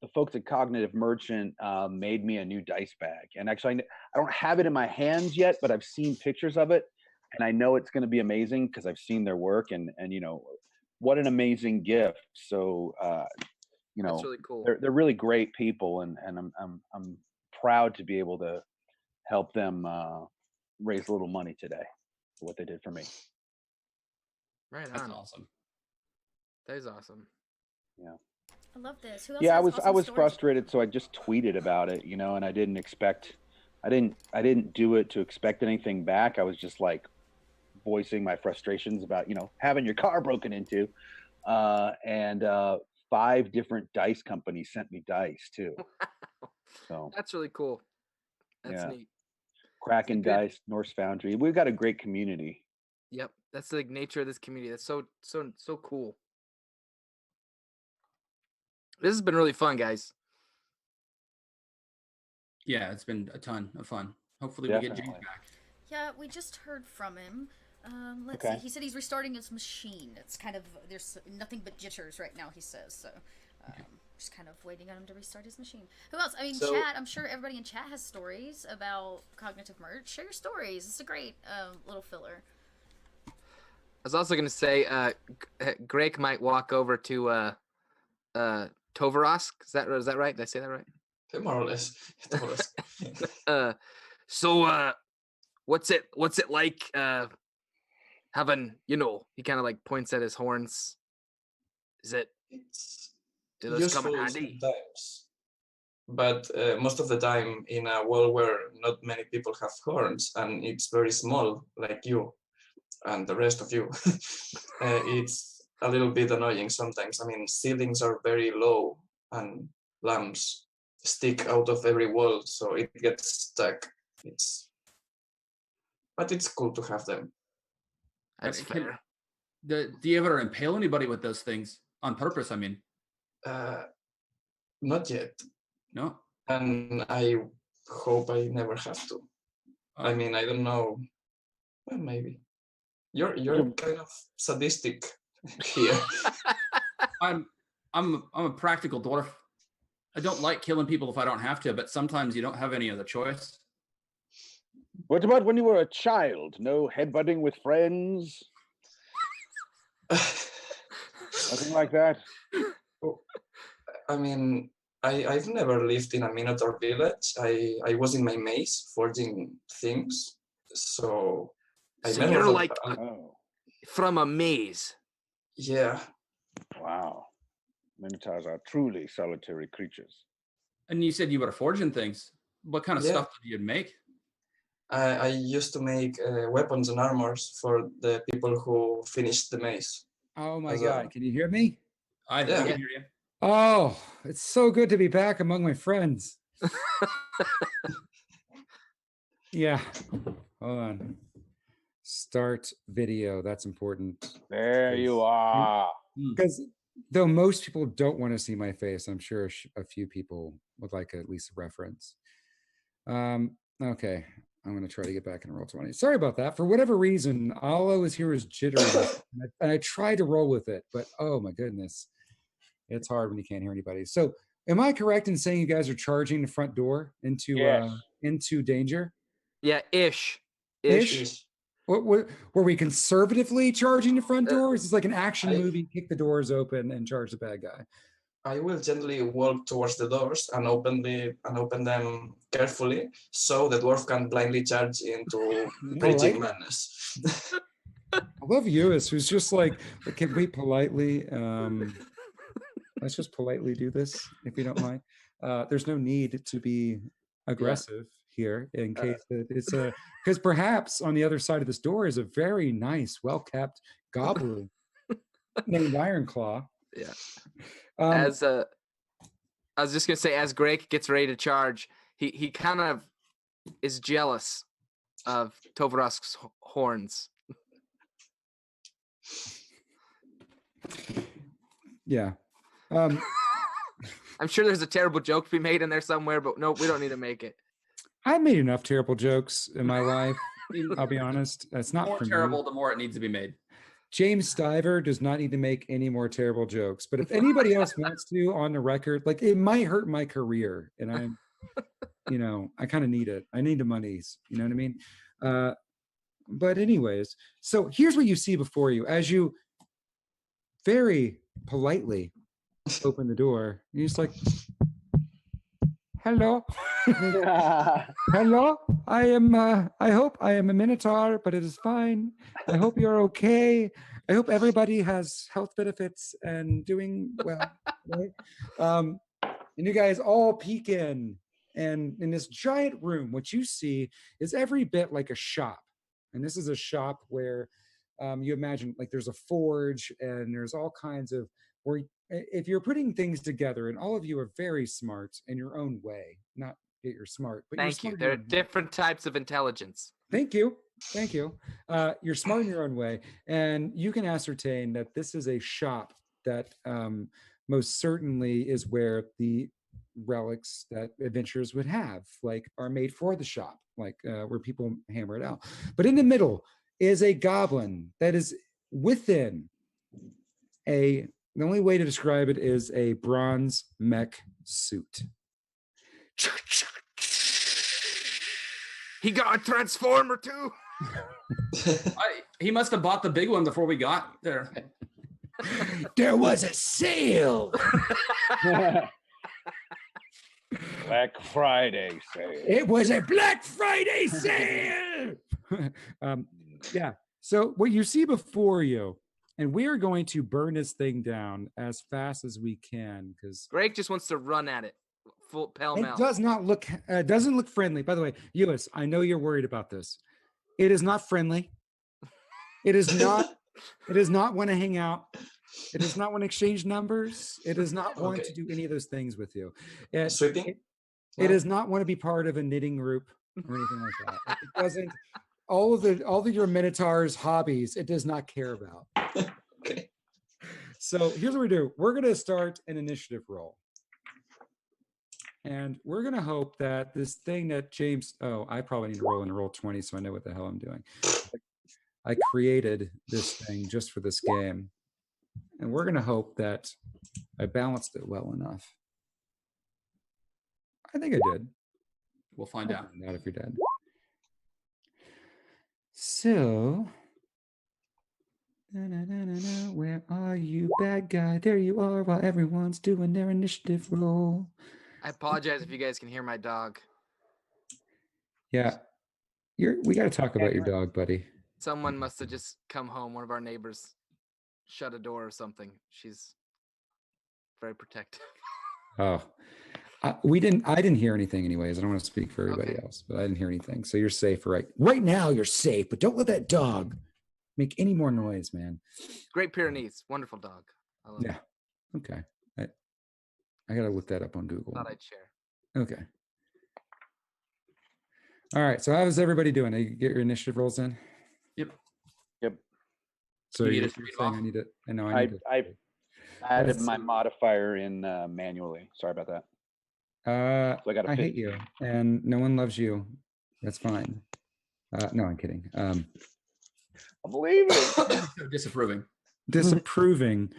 the folks at Cognitive Merchant made me a new dice bag. And actually, I don't have it in my hands yet, but I've seen pictures of it, and I know it's going to be amazing because I've seen their work. And you know, what an amazing gift. So you know, That's really cool. they're really great people, and I'm proud to be able to help them raise a little money today for what they did for me. Right That's on. awesome. That is awesome. Yeah. I love this. Who else Yeah, I has was awesome I was stories? frustrated, so I just tweeted about it, you know, and I didn't do it to expect anything back. I was just like voicing my frustrations about, you know, having your car broken into. And 5 different dice companies sent me dice too. So That's really cool. That's yeah. neat. Kraken Good. Dice, Norse Foundry. We've got a great community. Yep, that's the nature of this community. That's so cool. This has been really fun, guys. Yeah, it's been a ton of fun. Hopefully we get James Definitely. back. Yeah, we just heard from him. Let's Okay. see. He said he's restarting his machine. It's kind of there's nothing but jitters right now. He says so. Just kind of waiting on him to restart his machine. Who else? I mean, So- chat. I'm sure everybody in chat has stories about Cognitive Merch. Share your stories. It's a great little filler. I was also going to say, Greg might walk over to Tovarosk. Is that right? Did I say that right? More or less. So what's it like having, you know, he kind of like points at his horns. Is it? Do those come in Useful handy? sometimes, but most of the time in a world where not many people have horns and it's very small, like you and the rest of you, it's a little bit annoying sometimes. I mean, ceilings are very low and lamps stick out of every wall, so it gets stuck. But it's cool to have them. That's fair. Do you ever impale anybody with those things on purpose? I mean, Not yet. No. And I hope I never have to. I mean, I don't know. Well, maybe. You're kind of sadistic here. I'm a practical dwarf. I don't like killing people if I don't have to, but sometimes you don't have any other choice. What about when you were a child? No headbutting with friends? Nothing like that? I mean, I've never lived in a Minotaur village. I was in my maze forging things. So So met you're lots of- like from a maze. Yeah. Wow. Minotaurs are truly solitary creatures. And you said you were forging things. What kind of Yeah. stuff did you make? I used to make weapons and armors for the people who finished the maze. Oh my As a- God. Can you hear me? I Yeah. can hear you. Oh, it's so good to be back among my friends. Yeah. Hold on. Start video. That's important. There you are. Because though most people don't want to see my face, I'm sure a few people would like at least a reference. Okay. I'm going to try to get back in Roll20. Sorry about that. For whatever reason, all I always hear is jitteriness. and I tried to roll with it, but oh my goodness. It's hard when you can't hear anybody. So am I correct in saying you guys are charging the front door into danger? Yeah, ish. What were we conservatively charging the front door? Or is this like an action movie? Kick the doors open and charge the bad guy. I will gently walk towards the doors and open them carefully, so the dwarf can blindly charge into preaching like madness. I love Eus, who's just like, can we politely, let's just politely do this, if you don't mind. There's no need to be aggressive here in case it's because perhaps on the other side of this door is a very nice, well-kept goblin named Ironclaw. Yeah. I was just gonna say, as Greg gets ready to charge, he kind of is jealous of Tovarosk's horns. Yeah. I'm sure there's a terrible joke to be made in there somewhere, but no, we don't need to make it. I made enough terrible jokes in my life. I'll be honest. It's The not more for terrible, me. the more it needs to be made. James Stiver does not need to make any more terrible jokes. But if anybody else wants to on the record, like it might hurt my career. And I'm, I kind of need it. I need the monies. You know what I mean? But anyways, so here's what you see before you. As you very politely open the door, you're just like, hello. Hello. I hope I am a Minotaur, but it is fine. I hope you're okay. I hope everybody has health benefits and doing well. Right? And you guys all peek in, and in this giant room, what you see is every bit like a shop. And this is a shop where you imagine like there's a forge and there's all kinds of where if you're putting things together, and all of you are very smart in your own way, not that you're smart, but Thank you. There are different types of intelligence. Thank you. Thank you. You're smart in your own way, and you can ascertain that this is a shop that most certainly is where the relics that adventurers would have, like, are made for the shop, like where people hammer it out. But in the middle is a goblin that is within the only way to describe it is a bronze mech suit. He got a transformer too. He must have bought the big one before we got there. There was a sale. Black Friday sale. It was a Black Friday sale. Yeah. So what you see before you, and we are going to burn this thing down as fast as we can because Greg just wants to run at it, full pell mell. it does not look doesn't look friendly. By the way, Ewas, I know you're worried about this. It is not friendly. It is not. It does not want to hang out. It does not want to exchange numbers. It does not want to do any of those things with you. It does not want to be part of a knitting group or anything like that. It doesn't. All of your Minotaur's hobbies, it does not care about. Okay. So here's what we do. We're going to start an initiative roll. And we're going to hope that this thing that James... Oh, I probably need to roll in a roll 20 so I know what the hell I'm doing. I created this thing just for this game. And we're going to hope that I balanced it well enough. I think I did. We'll find out. Not if you're dead. So, where are you, bad guy? There you are, while everyone's doing their initiative roll. I apologize if you guys can hear my dog. Yeah, we got to talk about your dog, buddy. Someone must have just come home. One of our neighbors shut a door or something. She's very protective. Oh, I didn't hear anything anyways. I don't want to speak for everybody else, but I didn't hear anything. So you're safe right now. You're safe, but don't let that dog make any more noise, man. Great Pyrenees. Wonderful dog. I love it. Okay. I got to look that up on Google. Thought I'd share. Okay. All right. So how's everybody doing? Did you get your initiative rolls in? Yep. So You need you're us to read saying off? I need it. I know I need I it. added my modifier in manually. Sorry about that. So I got a I hate 50. you, and no one loves you. That's fine. No, I'm kidding. I believe it. So disapproving. Disapproving.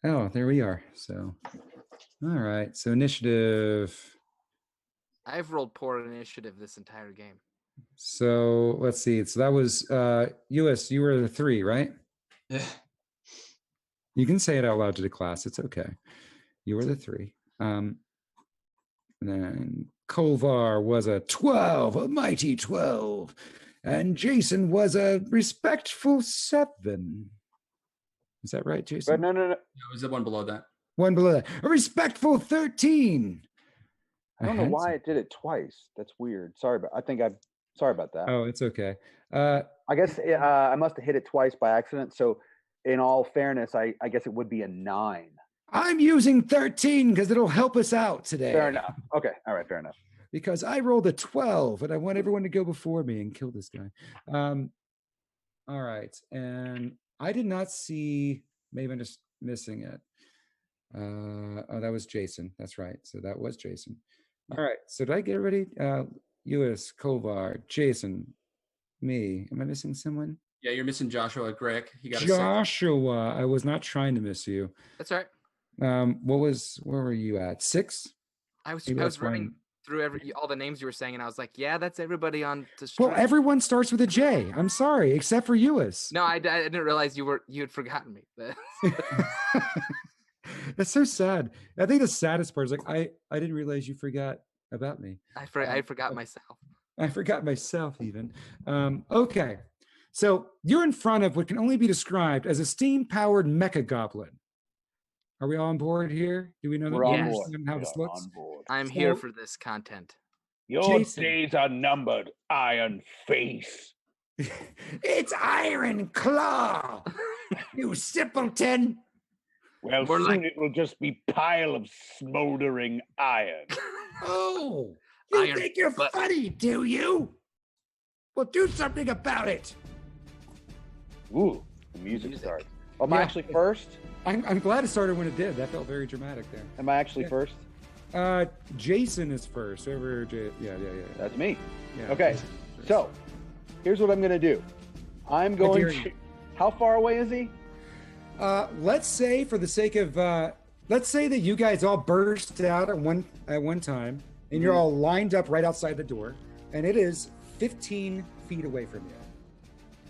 Oh, there we are. So, all right. So initiative. I've rolled poor initiative this entire game. So let's see. So that was US. You were the 3, right? Yeah. You can say it out loud to the class. It's okay. You were the 3. And then Kolvar was a 12, a mighty 12. And Jason was a respectful 7. Is that right, Jason? No. It was the one below that. One below that. A respectful 13. I don't know why it did it twice. That's weird. Sorry about that. Oh, it's okay. I guess I must have hit it twice by accident. So in all fairness, I guess it would be a 9. I'm using 13 because it'll help us out today. Fair enough. Okay. All right. Fair enough. because I rolled a 12 and I want everyone to go before me and kill this guy. All right. And I did not see, maybe I'm just missing it. Oh, that was Jason. That's right. So that was Jason. All right. So did I get everybody? Lewis, Kovar, Jason, me. Am I missing someone? Yeah, you're missing Joshua Greg. He got Joshua. I was not trying to miss you. That's all right. Where were you at? 6? I was running through all the names you were saying, and I was like, yeah, that's everybody on the stream. Well, everyone starts with a J. I'm sorry, except for Lewis. No, I didn't realize you had forgotten me. That's so sad. I think the saddest part is like I didn't realize you forgot about me. I forgot myself. I forgot myself even. Okay. So you're in front of what can only be described as a steam-powered mecha goblin. Are we all on board here? Do we know We're on board. How this looks? I'm here for this content. Your Jason. days are numbered, Iron Face. It's Iron Claw, you simpleton. Well, soon it will just be pile of smoldering iron. Oh, you Iron think you're butt. funny, do you? Well, do something about it. Ooh, the music starts. Oh, am I actually first? I'm glad it started when it did. That felt very dramatic there. Am I actually first? Jason is first. Yeah. That's me. Yeah, Okay, Jason's first. so here's what I'm going to do. I'm dare going you. to. How far away is he? Let's say, for the sake of, let's say that you guys all burst out at one time, and you're all lined up right outside the door, and it is 15 feet away from you.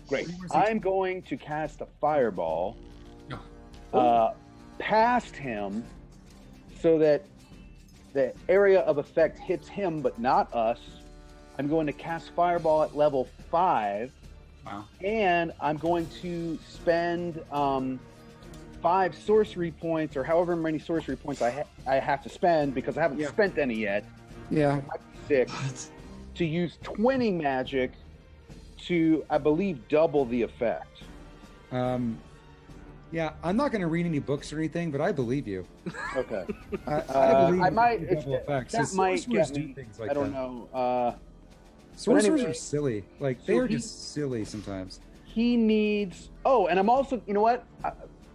Great. I'm going to cast a fireball Oh. past him so that the area of effect hits him but not us. I'm going to cast fireball at level 5. Wow. And I'm going to spend 5 sorcery points, or however many sorcery points I have to spend, because I haven't spent any yet. Yeah. 6 to use 20 magic to, I believe, double the effect. Yeah, I'm not going to read any books or anything, but I believe you. Okay. I believe I might. in double effects. That So might sorcerers get do me. things like I don't that. know. Sorcerers anyway, are silly. Like, so they are he- just silly sometimes. He needs. Oh, and I'm also. You know what?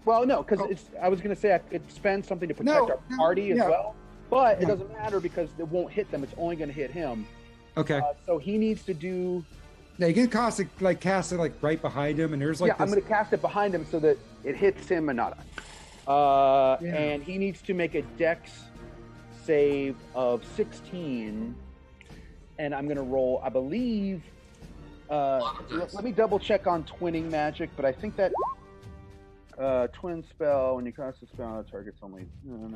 Well, no, because I was going to say I could spend something to protect our party as well, but it doesn't matter because it won't hit them. It's only going to hit him. Okay. So he needs to do. Yeah, you can cast it like right behind him, and there's like I'm this- going to cast it behind him so that it hits him and not us. And he needs to make a dex save of 16. And I'm going to roll, I believe. Let me double check on twinning magic, but I think that twin spell, when you cast a spell, it targets only. No.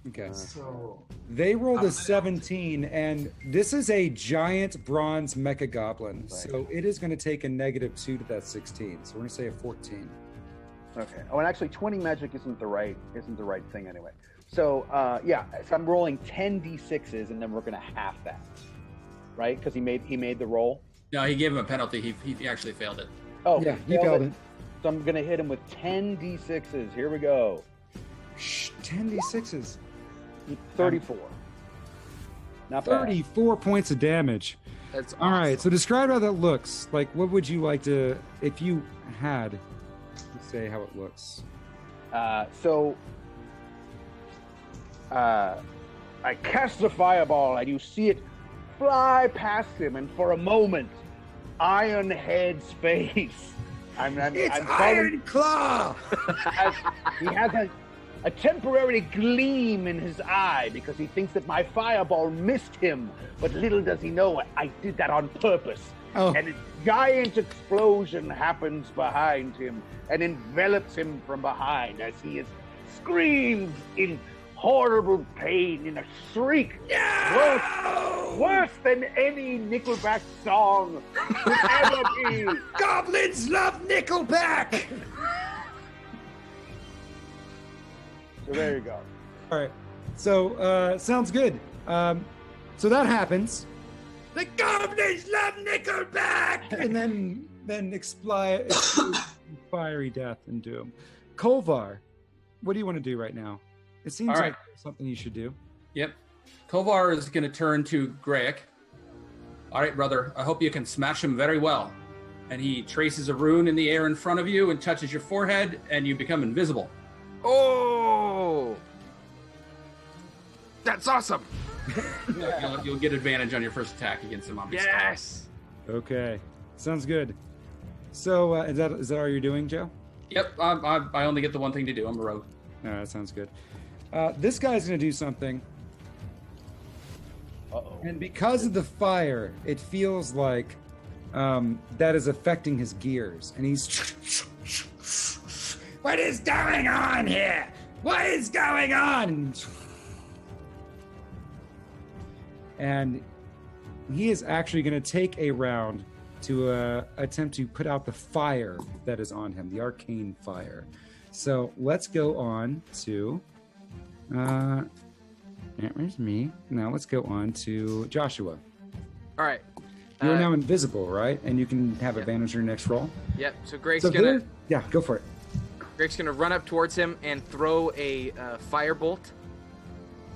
Okay. They rolled a 17, and this is a giant bronze mecha goblin. So it is going to take a -2 to that 16. So we're going to say a 14. Okay. Oh, and actually, twinning magic isn't the right thing anyway. So so I'm rolling 10 d6s, and then we're going to half that, right? Because he made the roll. No, he gave him a penalty. He actually failed it. Oh, yeah, he failed it. So I'm going to hit him with 10 d6s. Here we go. 10 d6s. 34. Not bad. 34 points of damage. That's All right. So describe how that looks. Like, what would you like to, if you had to say how it looks? I cast the fireball, and you see it fly past him, and for a moment, Ironhead's face. It's Iron Claw. He has a temporary gleam in his eye because he thinks that my fireball missed him, but little does he know I did that on purpose. Oh. And a giant explosion happens behind him and envelops him from behind as he screams in horrible pain in a shriek. Worse than any Nickelback song could ever be. Goblins love Nickelback. So there you go. All right. So sounds good. So that happens. The goblins love Nickelback. And then explodes fiery death and doom. Kolvar, what do you want to do right now? It seems All right. like something you should do. Yep. Kovar is going to turn to Graic. All right, brother, I hope you can smash him very well. And he traces a rune in the air in front of you and touches your forehead, and you become invisible. Oh! That's awesome! You'll get advantage on your first attack against him, obviously. Yes! Okay, sounds good. So is that all you're doing, Joe? Yep, I only get the one thing to do. I'm a rogue. All right, that sounds good. This guy's going to do something. Uh-oh. And because of the fire, it feels like that is affecting his gears. And he's... What is going on here? What is going on? And he is actually going to take a round to attempt to put out the fire that is on him, the arcane fire. So let's go on to... that was me. Now let's go on to Joshua. All right. You're now invisible, right? And you can have advantage on your next roll. Yep, so Greg's So gonna... yeah, go for it. Greg's gonna run up towards him and throw a firebolt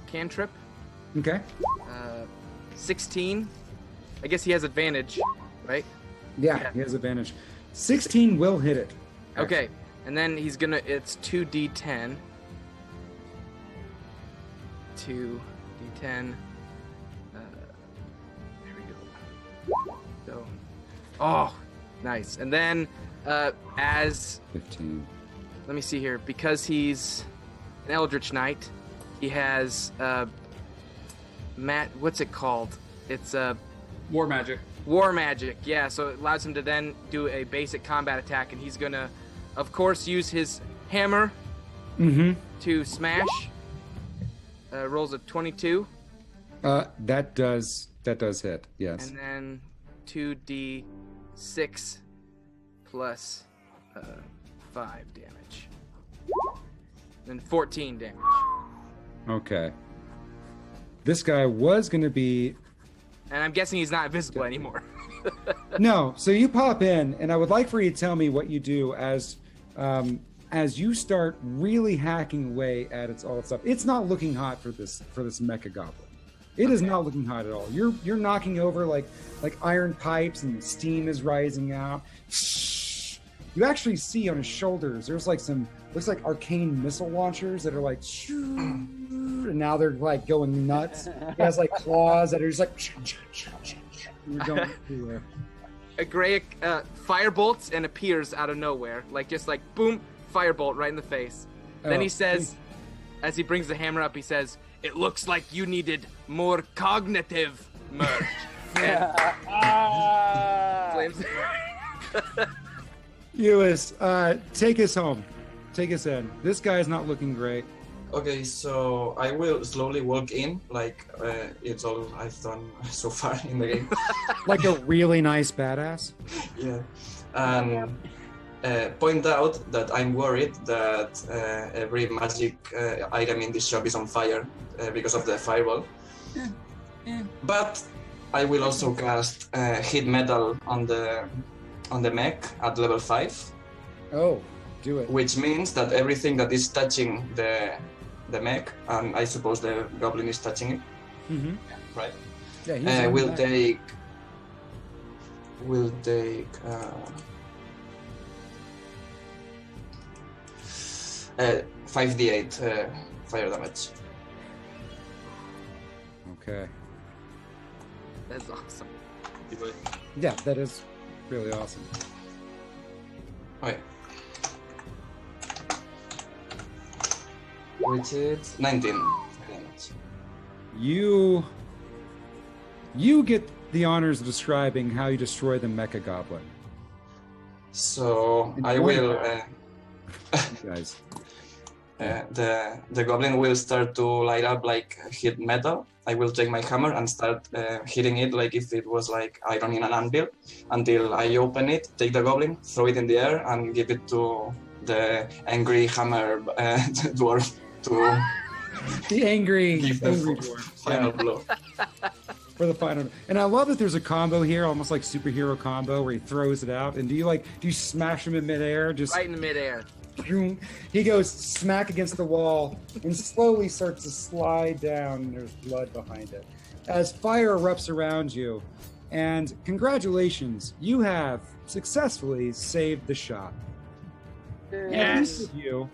cantrip. Okay. 16. I guess he has advantage, right? Yeah, he has advantage. 16 will hit it. Okay, and then he's gonna... It's 2d10. 2d10. There we go. So... Oh, nice. And then as... 15. Let me see here. Because he's an Eldritch Knight, he has... what's it called? It's War Magic. War Magic, yeah. So it allows him to then do a basic combat attack, and he's gonna, of course, use his hammer to smash. Rolls a 22. That does hit. Yes. And then 2d6 plus 5 damage. Then 14 damage. Okay. This guy was going to be... And I'm guessing he's not visible anymore. No, so you pop in, and I would like for you to tell me what you do as you start really hacking away at all its stuff. It's not looking hot for this mecha goblin. It is not looking hot at all. You're knocking over like iron pipes, and steam is rising out. You actually see on his shoulders there's like some looks like arcane missile launchers that are like, and now they're like going nuts. He has like claws that are just like. You're going everywhere. A Graic firebolts and appears out of nowhere, just like boom, firebolt right in the face. Then he says, as he brings the hammer up, he says, "It looks like you needed more cognitive merge." Flames. Lewis, take us home. Take us in. This guy is not looking great. Okay, so I will slowly walk in, it's all I've done so far in the game. Like a really nice badass? Yeah. And point out that I'm worried that every magic item in this shop is on fire because of the fireball. But I will also cast Hit Metal on the mech at level 5. Oh, do it. Which means that everything that is touching the mech, and I suppose the goblin is touching it, right? Yeah, will take 5d8 fire damage. Okay. That's awesome. Yeah, that is really awesome. Okay. Which is 19 damage. You get the honors of describing how you destroy the mecha goblin. So I will. Guys. The goblin will start to light up like hit metal. I will take my hammer and start hitting it like if it was like iron in an anvil until I open it, take the goblin, throw it in the air, and give it to the angry hammer dwarf to the angry give the dwarf. final blow. for the final. And I love that there's a combo here, almost like superhero combo, where he throws it out. And do you smash him in midair? Just Right in the midair. He goes smack against the wall and slowly starts to slide down, and there's blood behind it as fire erupts around you. And congratulations, you have successfully saved the shop. And each of you,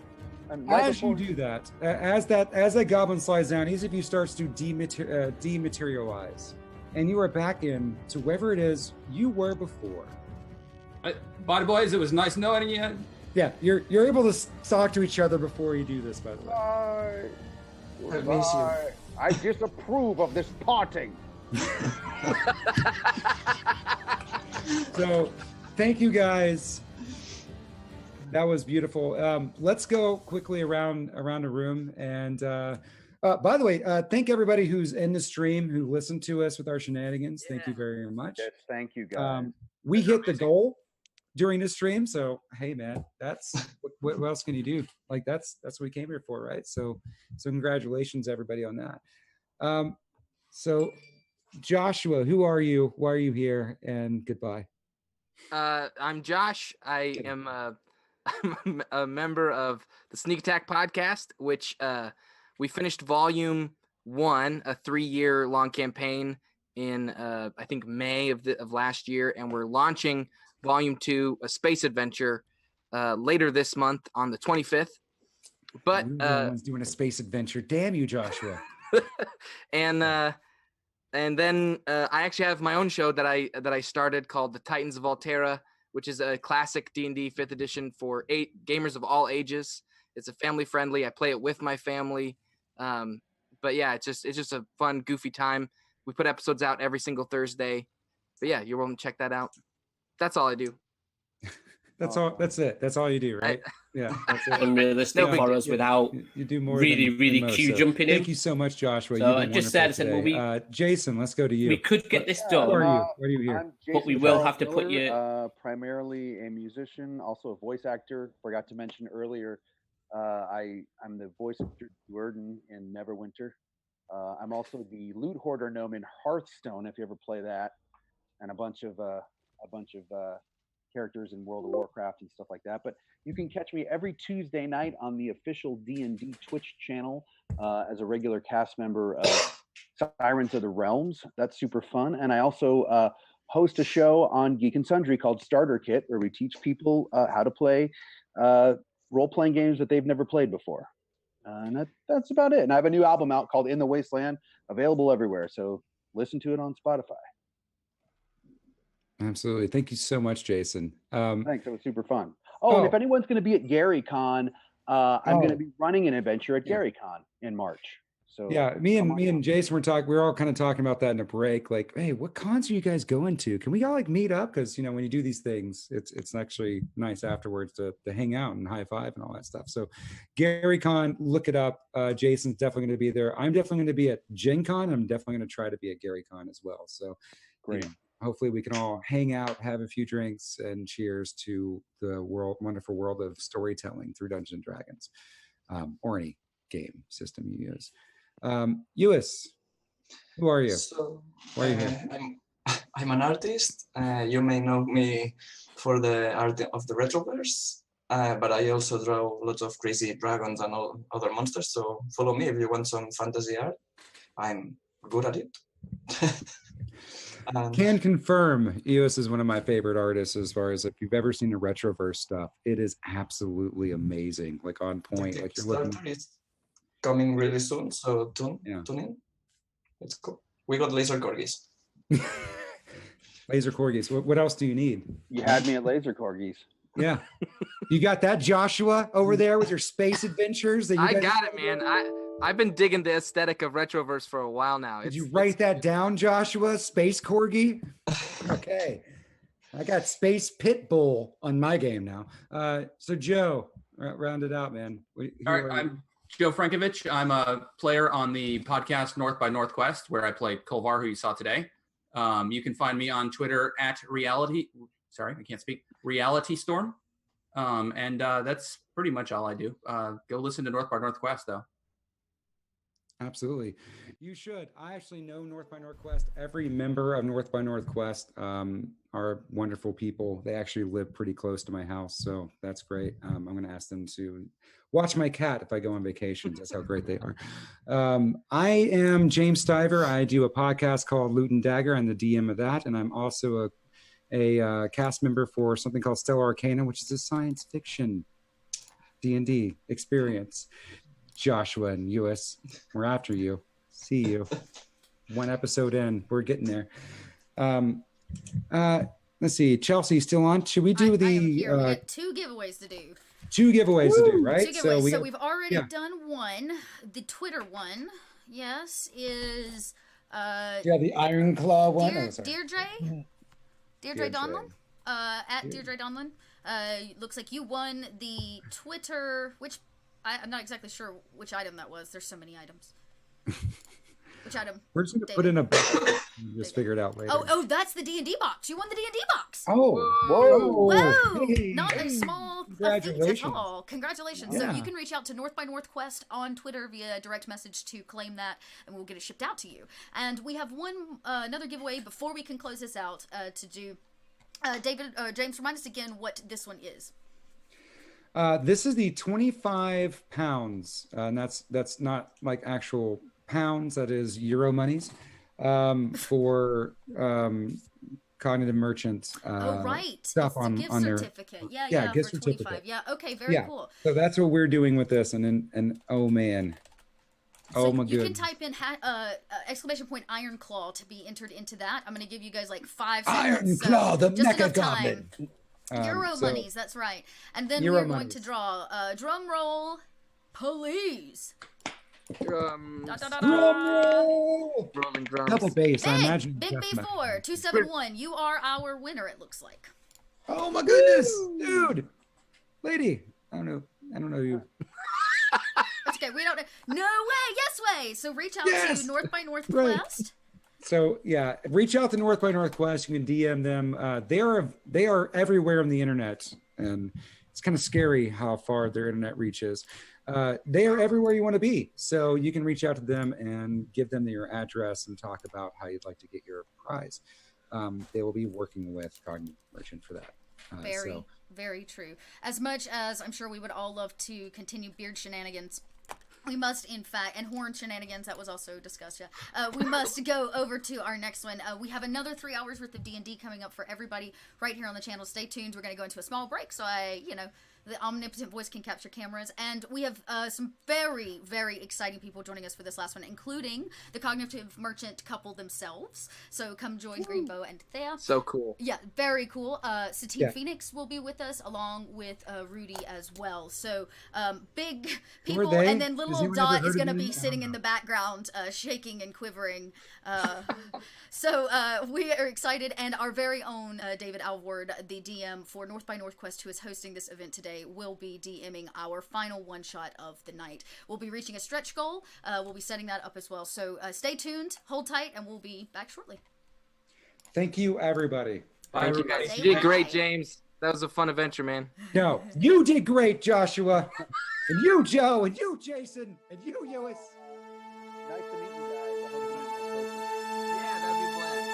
as you do that, as that goblin slides down, each of you starts to dematerialize, and you are back in to wherever it is you were before. Body boys, it was nice knowing you. Yeah, you're able to talk to each other before you do this, by the way. I disapprove of this parting. So, thank you guys. That was beautiful. Let's go quickly around the room. And by the way, thank everybody who's in the stream who listened to us with our shenanigans. Thank you very much. Yes, thank you, guys. We hit the goal during the stream, so hey, man, that's what else can you do? Like that's what we came here for, right? So congratulations, everybody, on that. So, Joshua, who are you? Why are you here? And goodbye. I'm Josh. I am a member of the Sneak Attack podcast, which we finished volume 1, a 3-year long campaign in I think May of last year, and we're launching volume 2, a space adventure, later this month on the 25th. But everyone's doing a space adventure. Damn you, Joshua. And then I actually have my own show that I started called The Titans of Altera, which is a classic D&D 5th edition for gamers of all ages. It's a family friendly. I play it with my family. But yeah, it's just a fun, goofy time. We put episodes out every single Thursday. But yeah, you're welcome to check that out. That's all I do. That's all. That's it. That's all you do, right? Yeah. That's it. Unrealistic horrors without you do more really than most, queue so jumping in. Thank you so much, Joshua. So You've been just said, wonderful today. Jason, let's go to you. We could get this done. Who are you? What are you here? I'm But we Jason will Charles have to put Miller, you. Primarily a musician, also a voice actor. Forgot to mention earlier, I'm the voice of Durden in Neverwinter. I'm also the loot hoarder gnome in Hearthstone, if you ever play that, and a bunch of characters in World of Warcraft and stuff like that. But you can catch me every Tuesday night on the official D&D Twitch channel as a regular cast member of Sirens of the Realms. That's super fun. And I also host a show on Geek and Sundry called Starter Kit, where we teach people how to play role-playing games that they've never played before. And that's about it. And I have a new album out called In the Wasteland, available everywhere. So listen to it on Spotify. Absolutely. Thank you so much, Jason. Thanks. It was super fun. And if anyone's going to be at GaryCon, I'm going to be running an adventure at GaryCon in March. So yeah, me and Jason we're all kind of talking about that in a break. Like, hey, what cons are you guys going to? Can we all like meet up? Because when you do these things, it's actually nice afterwards to hang out and high five and all that stuff. So, GaryCon, look it up. Jason's definitely going to be there. I'm definitely going to be at Gen Con. I'm definitely going to try to be at GaryCon as well. So, great. Hopefully we can all hang out, have a few drinks, and cheers to the wonderful world of storytelling through Dungeons & Dragons, or any game system you use. Uis, who are you? So, why are you here? I'm an artist. You may know me for the art of the Retroverse, but I also draw lots of crazy dragons and all other monsters. So follow me if you want some fantasy art. I'm good at it. Can confirm Eos is one of my favorite artists as far as if you've ever seen the Retroverse stuff. It is absolutely amazing, like on point. Like you're looking. It's coming really soon, so tune in. It's cool. We got laser corgis. Laser corgis. What else do you need? You had me at laser corgis. Yeah. You got that, Joshua, over there with your space adventures? I got it, man. I've been digging the aesthetic of Retroverse for a while now. Did you write that down, Joshua? Space Corgi? Okay. I got Space Pitbull on my game now. So Joe, round it out, man. All right, I'm Joe Frankovich. I'm a player on the podcast North by Northwest, where I play Kolvar, who you saw today. You can find me on Twitter at Reality Storm. And that's pretty much all I do. Go listen to North by Northwest, though. Absolutely. You should. I actually know North by Northwest. Every member of North by Northwest are wonderful people. They actually live pretty close to my house, so that's great. I'm going to ask them to watch my cat if I go on vacations. That's how great they are. I am James Stiver. I do a podcast called Loot and Dagger. I'm the DM of that, and I'm also a cast member for something called Stellar Arcana, which is a science fiction D&D experience. Joshua and Ewis, we're after you. See you. One episode in, we're getting there. Let's see. Chelsea, still on? Should we do I am here. We got 2 giveaways to do. 2 giveaways to do, right? 2 giveaways. So we've already done one. The Twitter one, yes, is the Iron Claw one. Deirdre Donlan. At Deirdre Donlan. Looks like you won the Twitter, which I'm not exactly sure which item that was. There's so many items. Which item? We're just going to put in a box and just figure it out later. Oh, that's the D&D box. You won the D&D box. Oh, whoa. Hey. Not a small feat at all. Congratulations. Yeah. So you can reach out to North by Northwest on Twitter via direct message to claim that, and we'll get it shipped out to you. And we have another giveaway before we can close this out to do. James, remind us again what this one is. This is the 25 pounds, and that's not like actual pounds. That is Euro monies for Cognitive Merchant. Right. Stuff it's on gift their certificate. Yeah, gift for certificate. 25. Yeah, okay, very cool. So that's what we're doing with this, and oh man. So my you goodness. can type in !Iron Claw to be entered into that. I'm going to give you guys like 5 Iron seconds. Claw, the just Mecha enough Goblin. time. Euro monies, that's right. And then Euro we're going monies. to draw drum roll, please. Rolling drums. Double bass. I imagine. Big B4 271. You are our winner. It looks like. Oh my goodness, dude, lady. I don't know you. That's okay. We don't. No way. Yes way. So reach out to North by Northwest. Right. So yeah, reach out to North by Northwest. You can DM them. They are everywhere on the internet, and it's kind of scary how far their internet reaches. They are everywhere you want to be. So you can reach out to them and give them your address and talk about how you'd like to get your prize. They will be working with Cognitive Merchant for that. Very true. As much as I'm sure we would all love to continue beard shenanigans, we must, in fact, and horn shenanigans, that was also discussed, we must go over to our next one. We have another 3 hours worth of D&D coming up for everybody right here on the channel. Stay tuned. We're going to go into a small break so the omnipotent voice can capture cameras. And we have some very, very exciting people joining us for this last one, including the Cognitive Merchant couple themselves. So come join Greenbow and Thea. So cool. Yeah, very cool. Satine Phoenix will be with us, along with Rudy as well. So big people, and then little old Dot is going to be sitting in the background, shaking and quivering. So we are excited, and our very own David Alward, the DM for North by Northwest, who is hosting this event today, will be DMing our final one-shot of the night. We'll be reaching a stretch goal. We'll be setting that up as well. So stay tuned, hold tight, and we'll be back shortly. Thank you, everybody. Thank you, guys. You did great, James. That was a fun adventure, man. No, you did great, Joshua. And you, Joe. And you, Jason. And you, Ewis. Nice to meet you guys. I hope you Yeah, that'd be blast.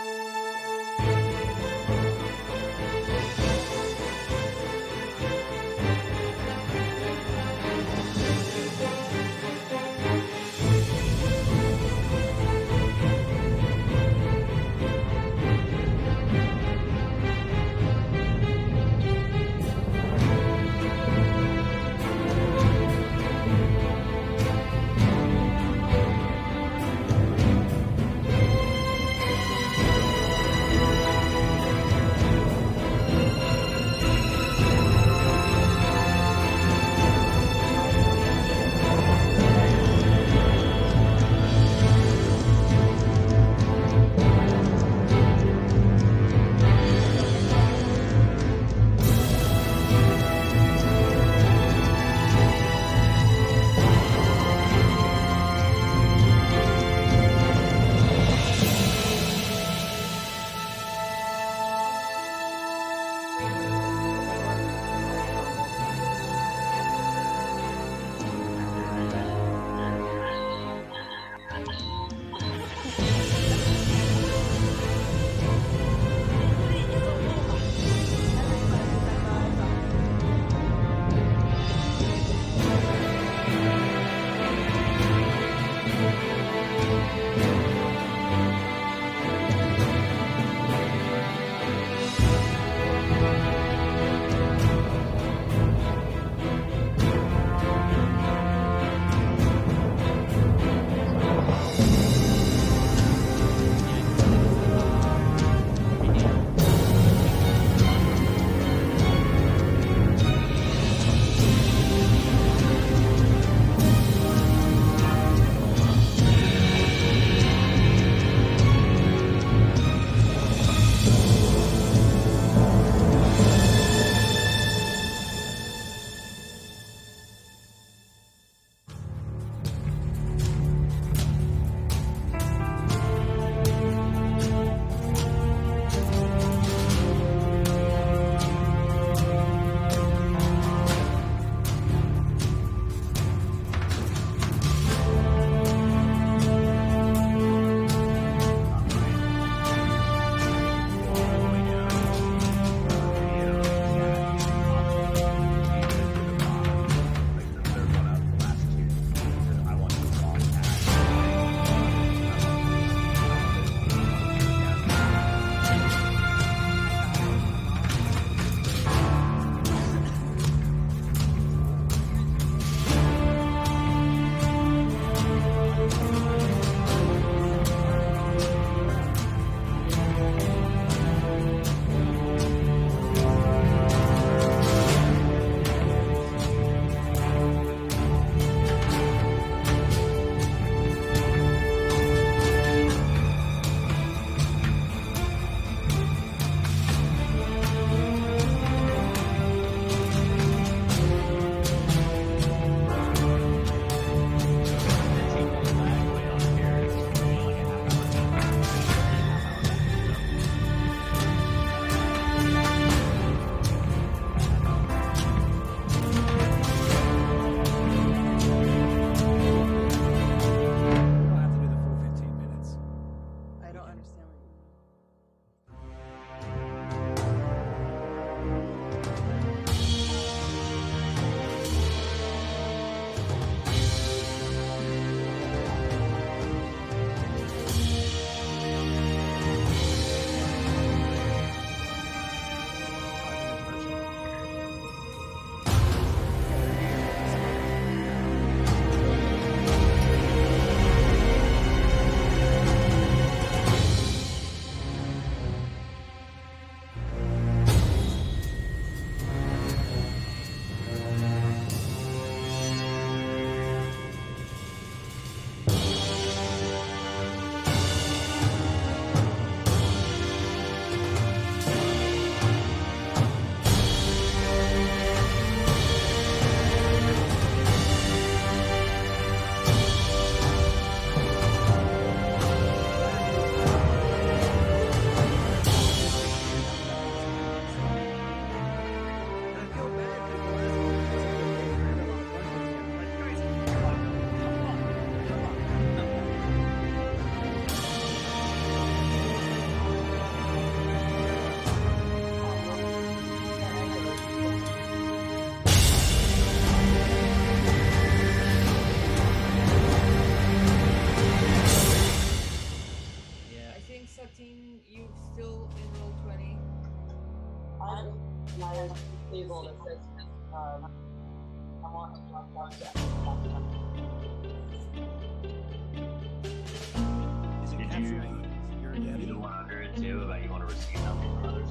Is it Did capturing your you identity? do the one under it too about you want to receive nothing from others?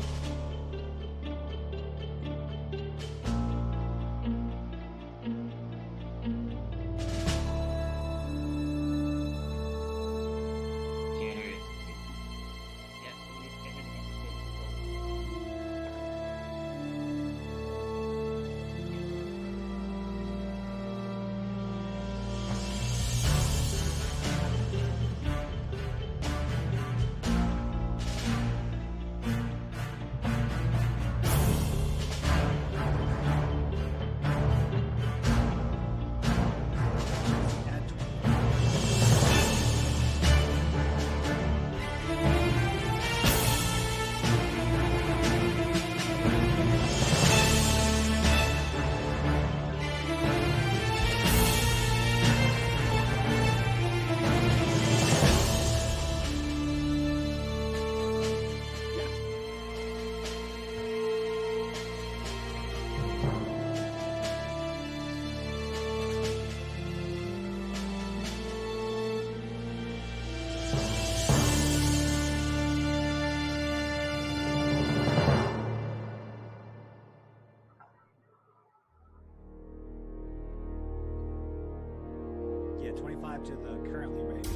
Can't hear you. Yeah, 25 to the currently raised.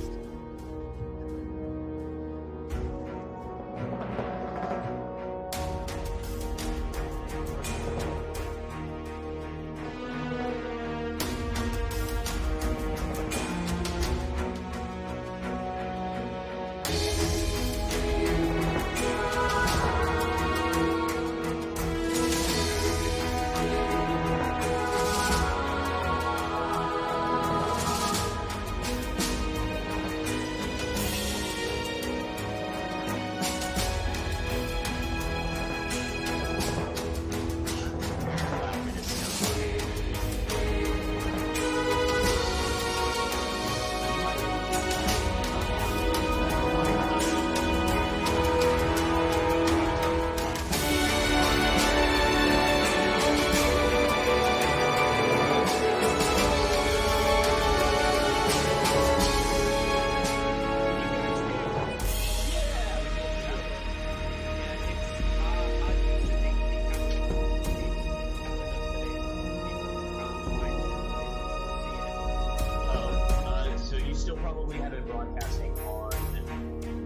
So you still probably have it broadcasting on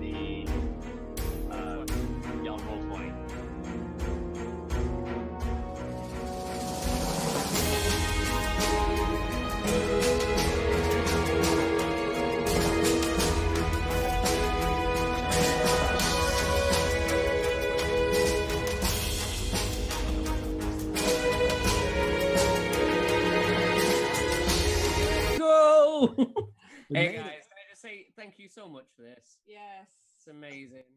the Yelp Roleplay. Go! We Hey made guys, it. can I just say thank you so much for this? Yes. It's amazing.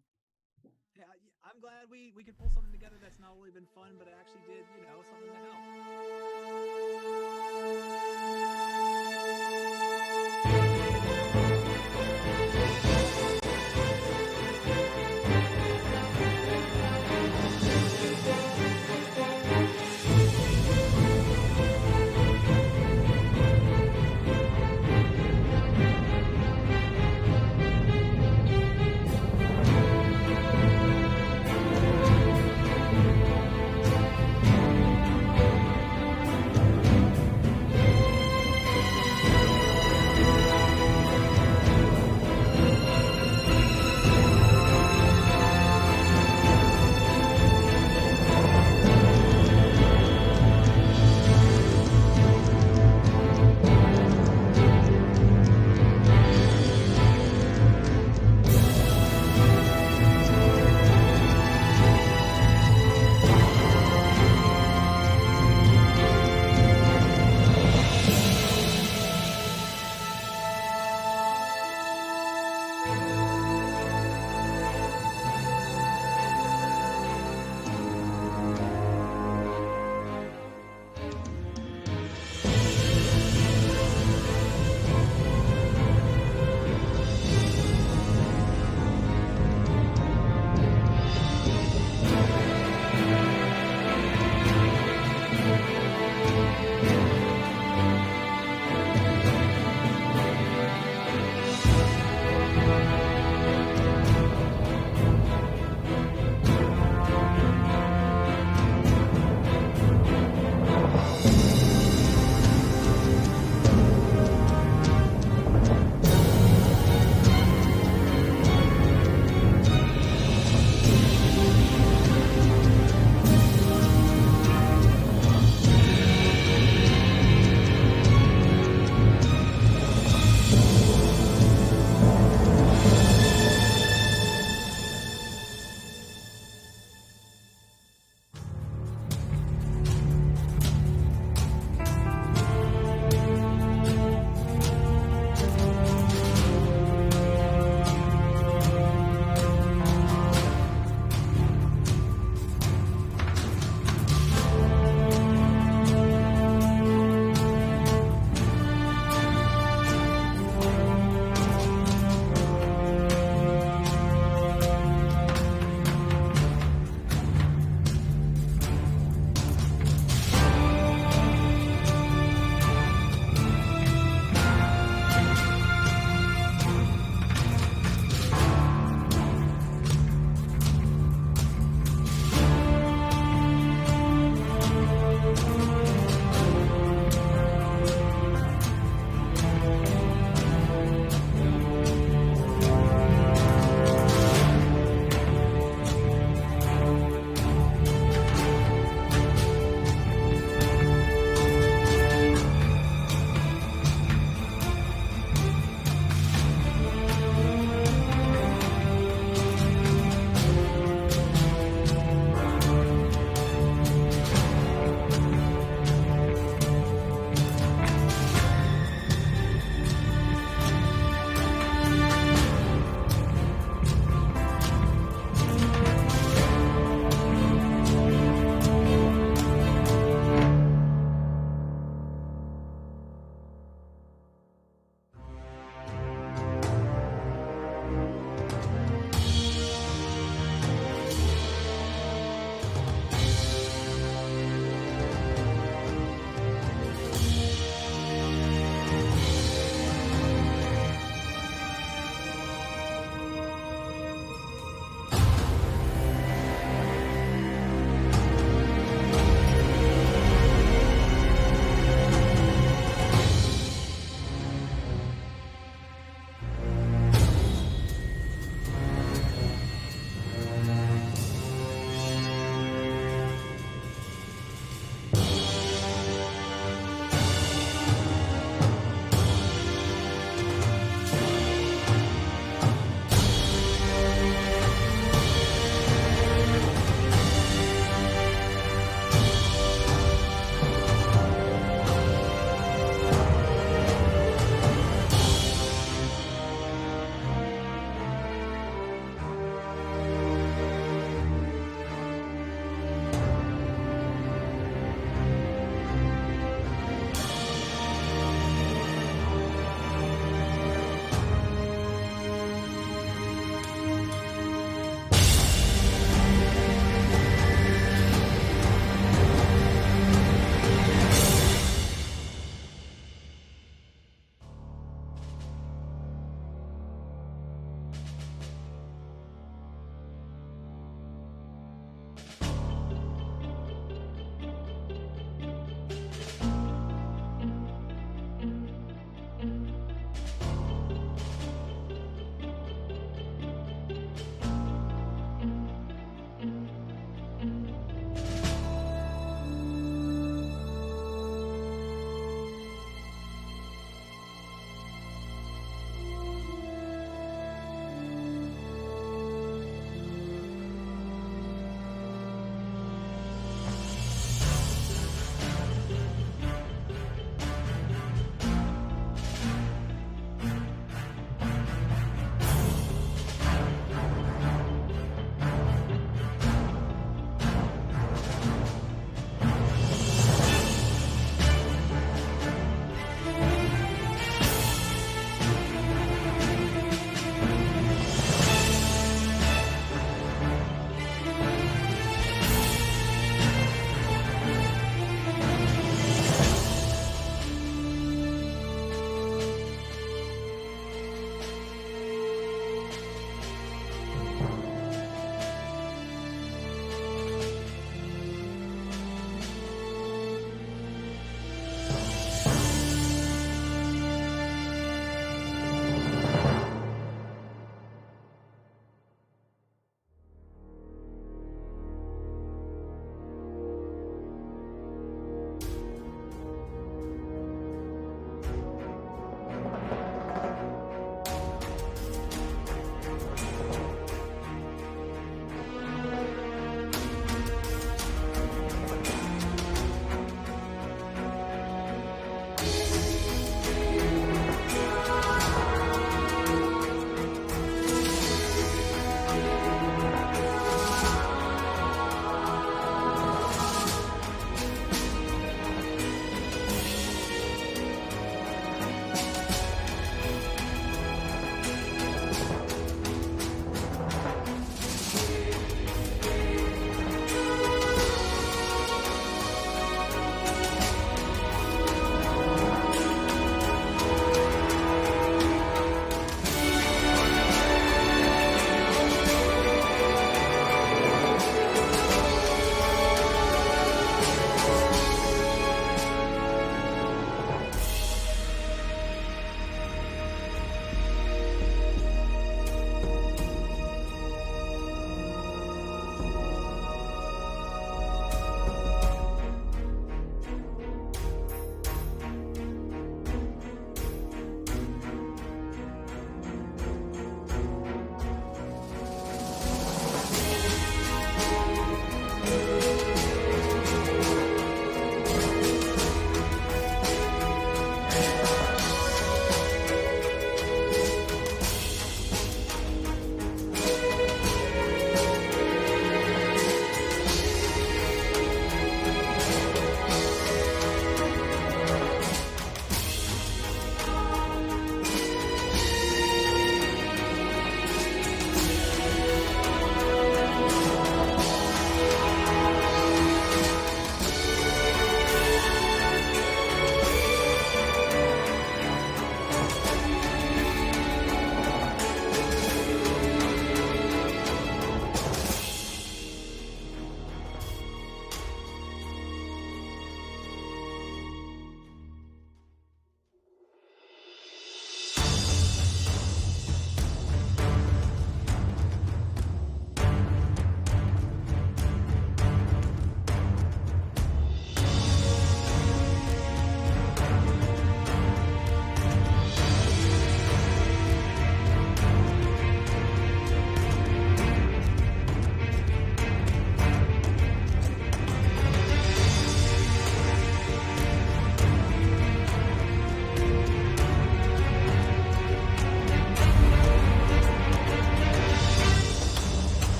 Yeah, I'm glad we could pull something together that's not only been fun, but it actually did, something to help.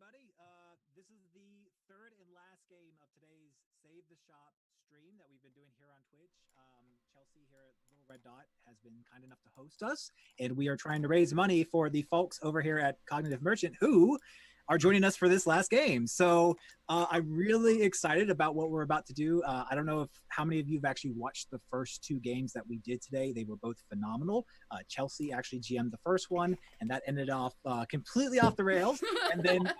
everybody. This is the third and last game of today's Save the Shop stream that we've been doing here on Twitch. Chelsea here at Little Red Dot has been kind enough to host us, and we are trying to raise money for the folks over here at Cognitive Merchant who are joining us for this last game. So I'm really excited about what we're about to do. I don't know how many of you have actually watched the first two games that we did today. They were both phenomenal. Chelsea actually GM'd the first one, and that ended off completely off the rails. And then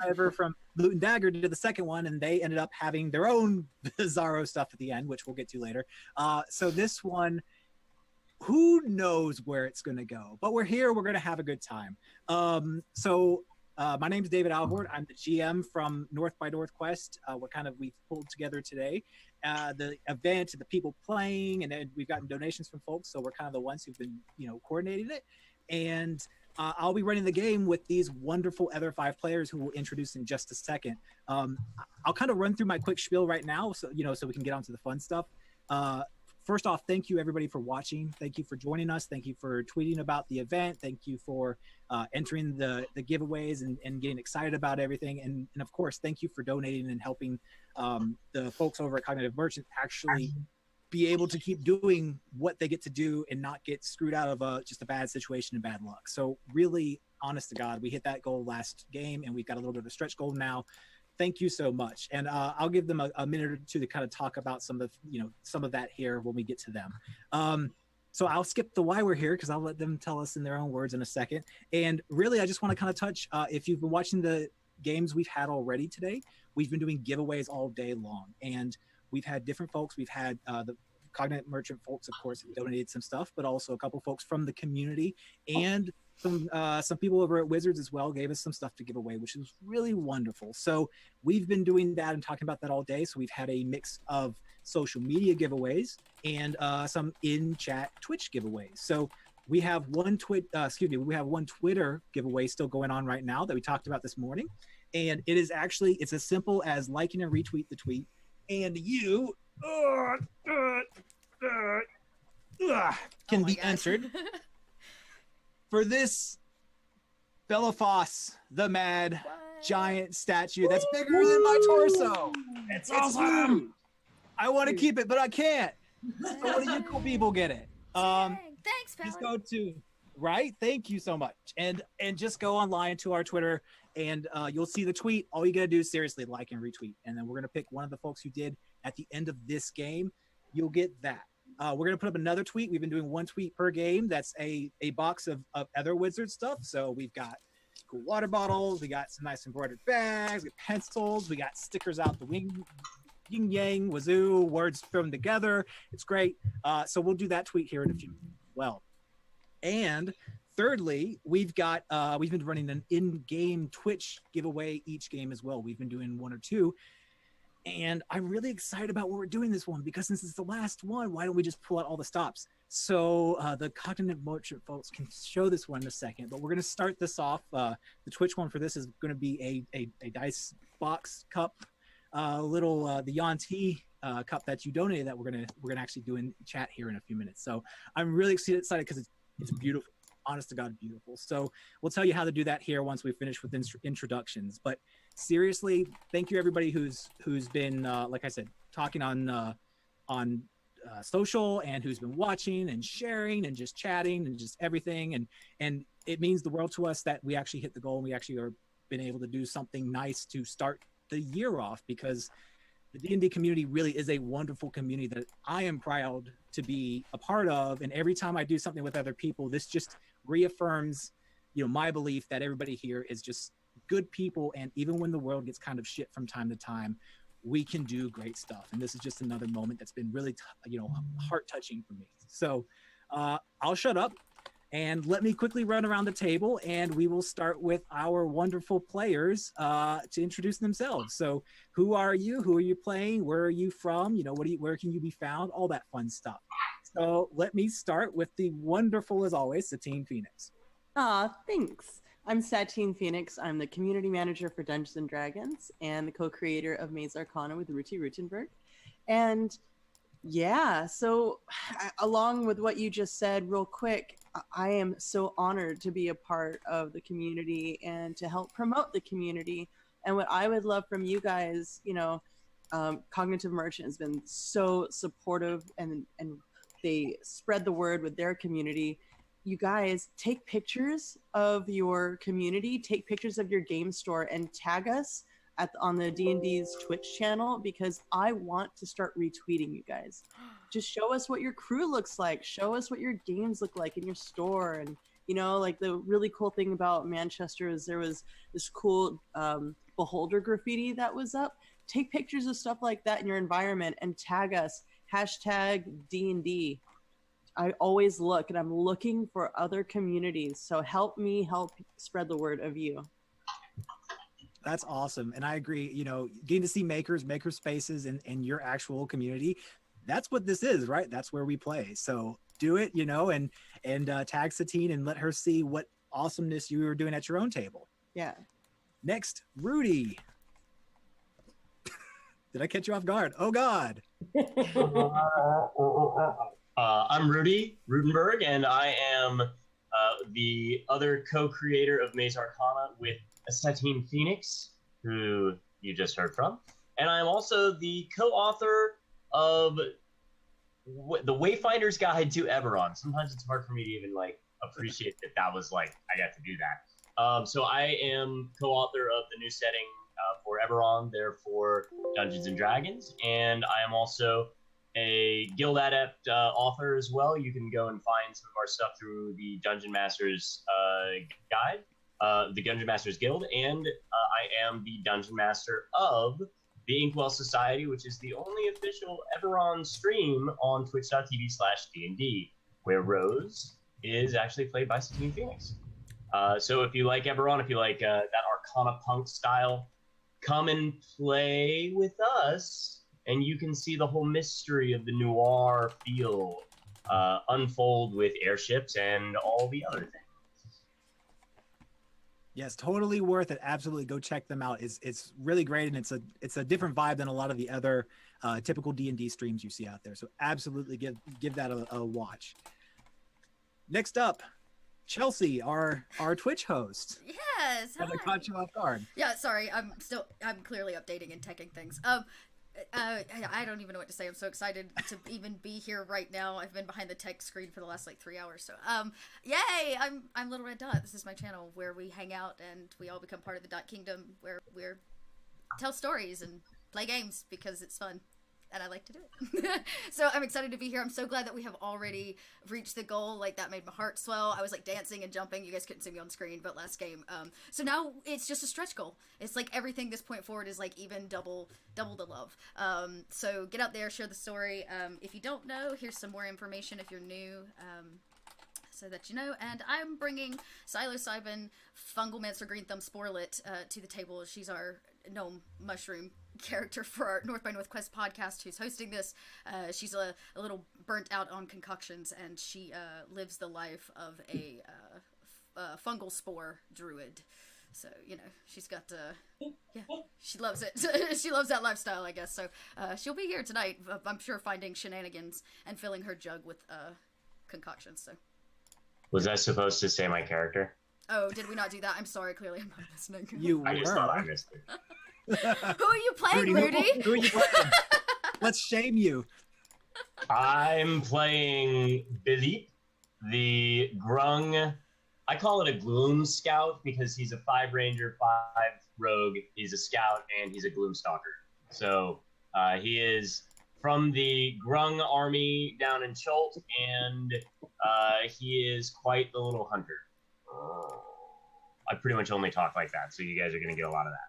Trevor from Loot and Dagger did the second one, and they ended up having their own bizarro stuff at the end, which we'll get to later. So this one, who knows where it's going to go? But we're here. We're going to have a good time. My name is David Alvord. I'm the GM from North by Northwest. We've pulled together today the event, the people playing, and then we've gotten donations from folks. So we're kind of the ones who've been, coordinating it. And I'll be running the game with these wonderful other 5 players who we'll introduce in just a second. I'll kind of run through my quick spiel right now, so we can get on to the fun stuff. First off, thank you everybody for watching. Thank you for joining us. Thank you for tweeting about the event. Thank you for entering the giveaways and getting excited about everything. And of course, thank you for donating and helping the folks over at Cognitive Merchant actually be able to keep doing what they get to do and not get screwed out of just a bad situation and bad luck. So really, honest to God, we hit that goal last game, and we've got a little bit of a stretch goal now. Thank you so much. And I'll give them a minute or two to kind of talk about some of that here when we get to them. So I'll skip the why we're here because I'll let them tell us in their own words in a second. And really, I just want to kind of touch, if you've been watching the games we've had already today, we've been doing giveaways all day long. And we've had different folks. We've had the Cognitive Merchant folks, of course, who donated some stuff, but also a couple folks from the community and some people over at Wizards as well gave us some stuff to give away, which is really wonderful. So we've been doing that and talking about that all day. So we've had a mix of social media giveaways and some in-chat Twitch giveaways. So we have one Twitter giveaway still going on right now that we talked about this morning. And it's as simple as liking and retweet the tweet. And you can be entered for this Bellafoss the Mad giant statue that's bigger than my torso. It's awesome. I want to keep it, but I can't. So one of you cool people get it. Thanks, Paladin. Just go to Thank you so much. And just go online to our Twitter and you'll see the tweet. All you gotta do is seriously like and retweet. And then we're gonna pick one of the folks who did at the end of this game. You'll get that. We're going to put up another tweet. We've been doing one tweet per game. That's a box of other Wizard stuff. So we've got cool water bottles. We got some nice embroidered bags. We got pencils. We got stickers out the yin yang, wazoo, words thrown together. It's great. So we'll do that tweet here in a few minutes as well. And thirdly, we've been running an in-game Twitch giveaway each game as well. We've been doing one or two. And I'm really excited about what we're doing this one because since it's the last one, why don't we just pull out all the stops? So the Cognitive Merchant folks can show this one in a second, but we're going to start this off. The Twitch one for this is going to be a dice box cup, the Yanti cup that you donated that we're gonna actually do in chat here in a few minutes. So I'm really excited because it's beautiful. Honest to God, beautiful. So we'll tell you how to do that here once we finish with introductions. But seriously, thank you everybody who's been like I said, talking on social and who's been watching and sharing and just chatting and just everything. And it means the world to us that we actually hit the goal and we actually are been able to do something nice to start the year off, because the D&D community really is a wonderful community that I am proud to be a part of. And every time I do something with other people, this just reaffirms, my belief that everybody here is just good people. And even when the world gets kind of shit from time to time, we can do great stuff. And this is just another moment that's been really, heart touching for me. So I'll shut up and let me quickly run around the table, and we will start with our wonderful players to introduce themselves. So who are you? Who are you playing? Where are you from? Where can you be found? All that fun stuff. So let me start with the wonderful, as always, Satine Phoenix. Thanks. I'm Satine Phoenix. I'm the community manager for Dungeons & Dragons and the co-creator of Maze Arcana with Ruti Rutenberg. And Yeah, so along with what you just said, real quick, I am so honored to be a part of the community and to help promote the community. And what I would love from you guys, Cognitive Merchant has been so supportive and they spread the word with their community. You guys take pictures of your community, take pictures of your game store, and tag us on the D&D's Twitch channel, because I want to start retweeting you guys. Just show us what your crew looks like. Show us what your games look like in your store. And, like the really cool thing about Manchester is there was this cool Beholder graffiti that was up. Take pictures of stuff like that in your environment and tag us, #D&D. I always look, and I'm looking for other communities. So help me help spread the word of you. That's awesome. And I agree, getting to see maker spaces in your actual community, that's what this is, right? That's where we play. So do it, and tag Satine and let her see what awesomeness you were doing at your own table. Yeah. Next, Rudy. Did I catch you off guard? Oh, God. I'm Rudy Rudenberg, and I am the other co-creator of Maze Arcana with Satine Phoenix, who you just heard from. And I'm also the co-author of the Wayfinder's Guide to Eberron. Sometimes it's hard for me to even appreciate that was I got to do that. So I am co-author of the new setting for Eberron, therefore Dungeons and Dragons, and I am also a Guild Adept author as well. You can go and find some of our stuff through the Dungeon Master's Guide, the Dungeon Master's Guild, and I am the Dungeon Master of the Inkwell Society, which is the only official Eberron stream on twitch.tv/D&D, where Rose is actually played by Satine Phoenix. So if you like Eberron, if you like that Arcana punk style, come and play with us, and you can see the whole mystery of the noir feel unfold with airships and all the other things. Yes, totally worth it. Absolutely, go check them out. It's really great, and it's a different vibe than a lot of the other typical D&D streams you see out there. So absolutely give that a watch. Next up, Chelsea, our Twitch host. Yes. Have I caught you off guard? Yeah, sorry. I'm clearly updating and teching things. I don't even know what to say. I'm so excited to even be here right now. I've been behind the tech screen for the last 3 hours. So, yay! I'm Little Red Dot. This is my channel where we hang out and we all become part of the Dot Kingdom, where we're tell stories and play games because it's fun. And I like to do it. So I'm excited to be here. I'm so glad that we have already reached the goal. That made my heart swell. I was dancing and jumping. You guys couldn't see me on screen, but last game. So now it's just a stretch goal. It's everything this point forward is even double the love. So get out there, share the story. If you don't know, here's some more information if you're new. So that you know, and I'm bringing Psilocybin Fungalmancer Green Thumb Sporlet to the table. She's our gnome mushroom character for our North by Northwest podcast who's hosting this. She's a little burnt out on concoctions, and she lives the life of a fungal spore druid. So, she's got she loves it. She loves that lifestyle, I guess. So she'll be here tonight, I'm sure, finding shenanigans and filling her jug with concoctions. So. Was I supposed to say my character? Oh, did we not do that? I'm sorry, clearly I'm not listening. I just thought I missed it. Who are you playing, Rudy? Who are you playing? Let's shame you. I'm playing Bilip, the Grung. I call it a Gloom Scout because he's a 5 Ranger, 5 Rogue. He's a Scout, and he's a Gloom Stalker. So he is from the Grung army down in Chult, and he is quite the little hunter. I pretty much only talk like that, so you guys are going to get a lot of that.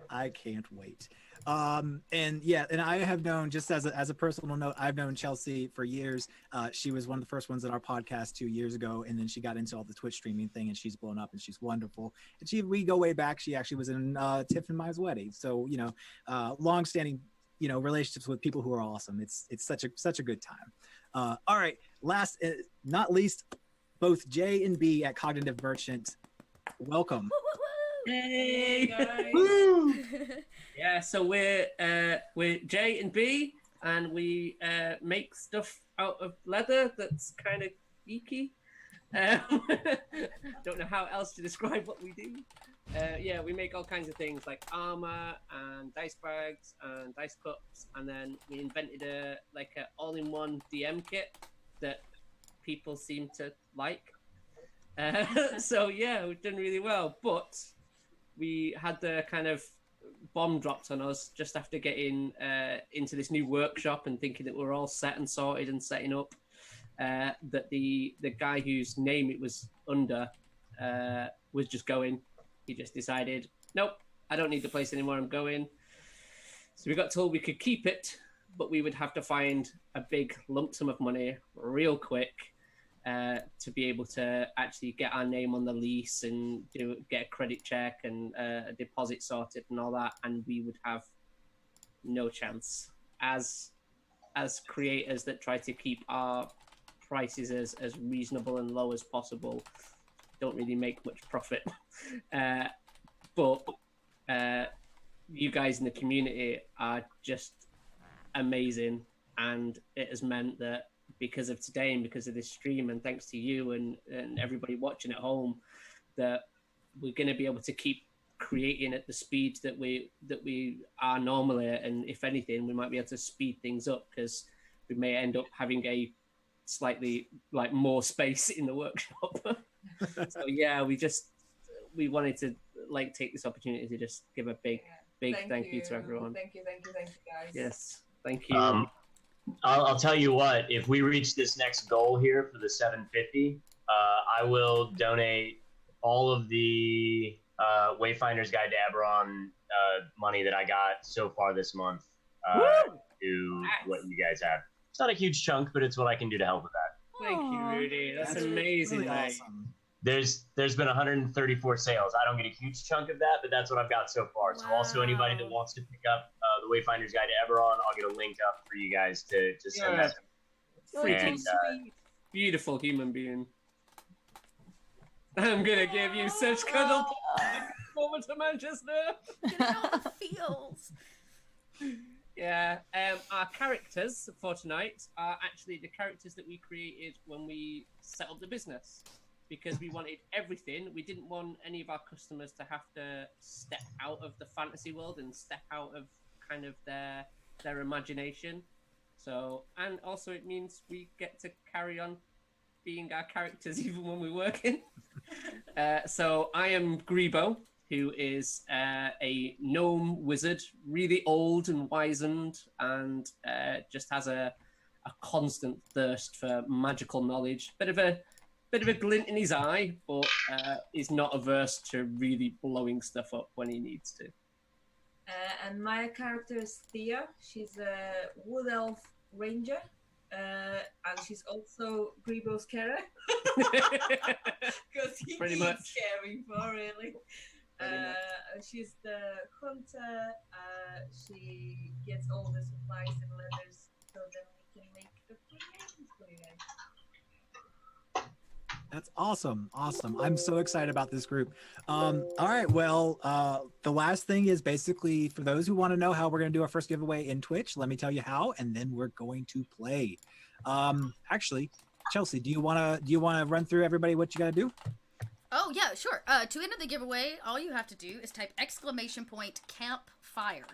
I can't wait. And I have known, just as a personal note, I've known Chelsea for years. She was one of the first ones in our podcast 2 years ago, and then she got into all the Twitch streaming thing, and she's blown up, and she's wonderful. And we go way back. She actually was in Tiff and Maya's wedding, so long-standing relationships with people who are awesome. It's such a good time. All right, last not least, both J and B at Cognitive Merchant, welcome. Hey guys! Yeah, so we're J and B, and we make stuff out of leather that's kind of geeky. Don't know how else to describe what we do. Yeah, we make all kinds of things like armor and dice bags and dice cups, and then we invented a all-in-one DM kit that people seem to like. So yeah, we've done really well, but we had the kind of bomb dropped on us just after getting into this new workshop and thinking that we're all set and sorted and setting up. That the guy whose name it was under was just going. He just decided, nope, I don't need the place anymore, I'm going. So we got told we could keep it, but we would have to find a big lump sum of money real quick to be able to actually get our name on the lease and get a credit check and a deposit sorted and all that, and we would have no chance as creators that try to keep our prices as reasonable and low as possible. Don't really make much profit. But you guys in the community are just amazing, and it has meant that because of today and because of this stream and thanks to you and everybody watching at home, that we're going to be able to keep creating at the speed that we are normally, and if anything we might be able to speed things up because we may end up having a slightly more space in the workshop. So yeah, we wanted to take this opportunity to just give a big thank you to everyone. Thank you guys. Yes, thank you. I'll tell you what, if we reach this next goal here for the 750, I will donate all of the Wayfinder's Guide to Eberron money that I got so far this month to what you guys have. It's not a huge chunk, but it's what I can do to help with that. Thank you, Rudy. That's amazing. Really awesome. There's been 134 sales. I don't get a huge chunk of that, but that's what I've got so far. So also anybody that wants to pick up the Wayfinder's Guide to Eberron, I'll get a link up for you guys to send that. Freaking sweet. Beautiful human being. I'm gonna give you such cuddle over to Manchester. Get all the feels. Yeah, our characters for tonight are actually the characters that we created when we set up the business, because we wanted everything. We didn't want any of our customers to have to step out of the fantasy world and step out of kind of their imagination. So, and also it means we get to carry on being our characters even when we're working. So I am Grebo, who is a gnome wizard, really old and wizened, and just has a constant thirst for magical knowledge. Bit of a glint in his eye, but is not averse to really blowing stuff up when he needs to. And my character is Thea. She's a wood elf ranger, and she's also Grebo's carer. Because he Pretty needs much. caring for, really. She's the hunter. She gets all the supplies and leathers so that we can make the games for you guys. That's awesome. I'm so excited about this group. All right, well, the last thing is basically for those who want to know how we're going to do our first giveaway in Twitch, let me tell you how, and then we're going to play. Actually, Chelsea, do you want to run through everybody what you got to do? Oh yeah, sure. To enter the giveaway, all you have to do is type !campfire,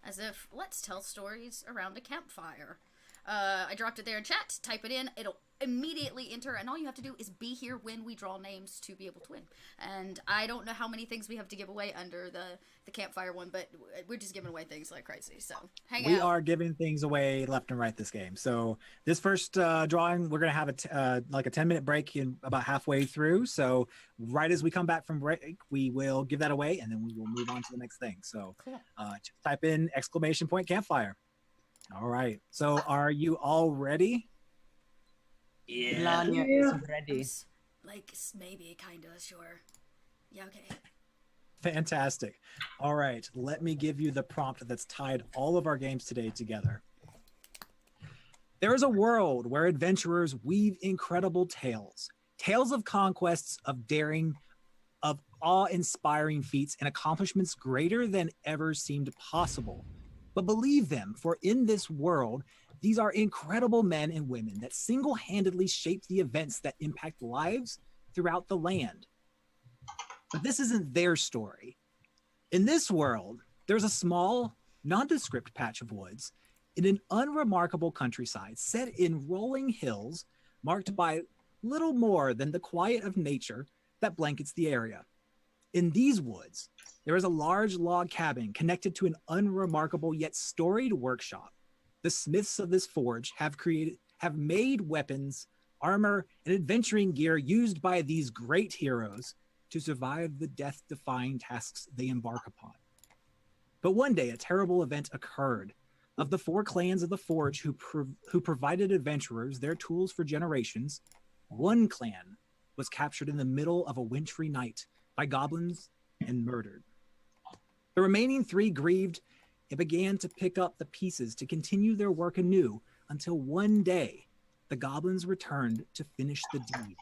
as if let's tell stories around a campfire. I dropped it there in chat. Type it in. It'll immediately enter, and all you have to do is be here when we draw names to be able to win. And I don't know how many things we have to give away under the campfire one, but we're just giving away things like crazy. So hang out. We are giving things away left and right this game. So this first drawing, we're gonna have a 10-minute break in about halfway through. So right as we come back from break, we will give that away, and then we will move on to the next thing. So cool. Just type in !campfire. All right. So are you all ready? Yeah. Melania is ready. Like, maybe, kind of, sure. Yeah, okay. Fantastic. All right. Let me give you the prompt that's tied all of our games today together. There is a world where adventurers weave incredible tales. Tales of conquests, of daring, of awe-inspiring feats and accomplishments greater than ever seemed possible. But believe them, for in this world, these are incredible men and women that single-handedly shape the events that impact lives throughout the land. But this isn't their story. In this world, there's a small, nondescript patch of woods in an unremarkable countryside set in rolling hills marked by little more than the quiet of nature that blankets the area. In these woods, there is a large log cabin connected to an unremarkable yet storied workshop. The smiths of this forge have made weapons, armor, and adventuring gear used by these great heroes to survive the death-defying tasks they embark upon. But one day, a terrible event occurred. Of the 4 clans of the Forge who provided adventurers their tools for generations, one clan was captured in the middle of a wintry night by goblins and murdered. The remaining 3 grieved and began to pick up the pieces to continue their work anew until one day the goblins returned to finish the deed.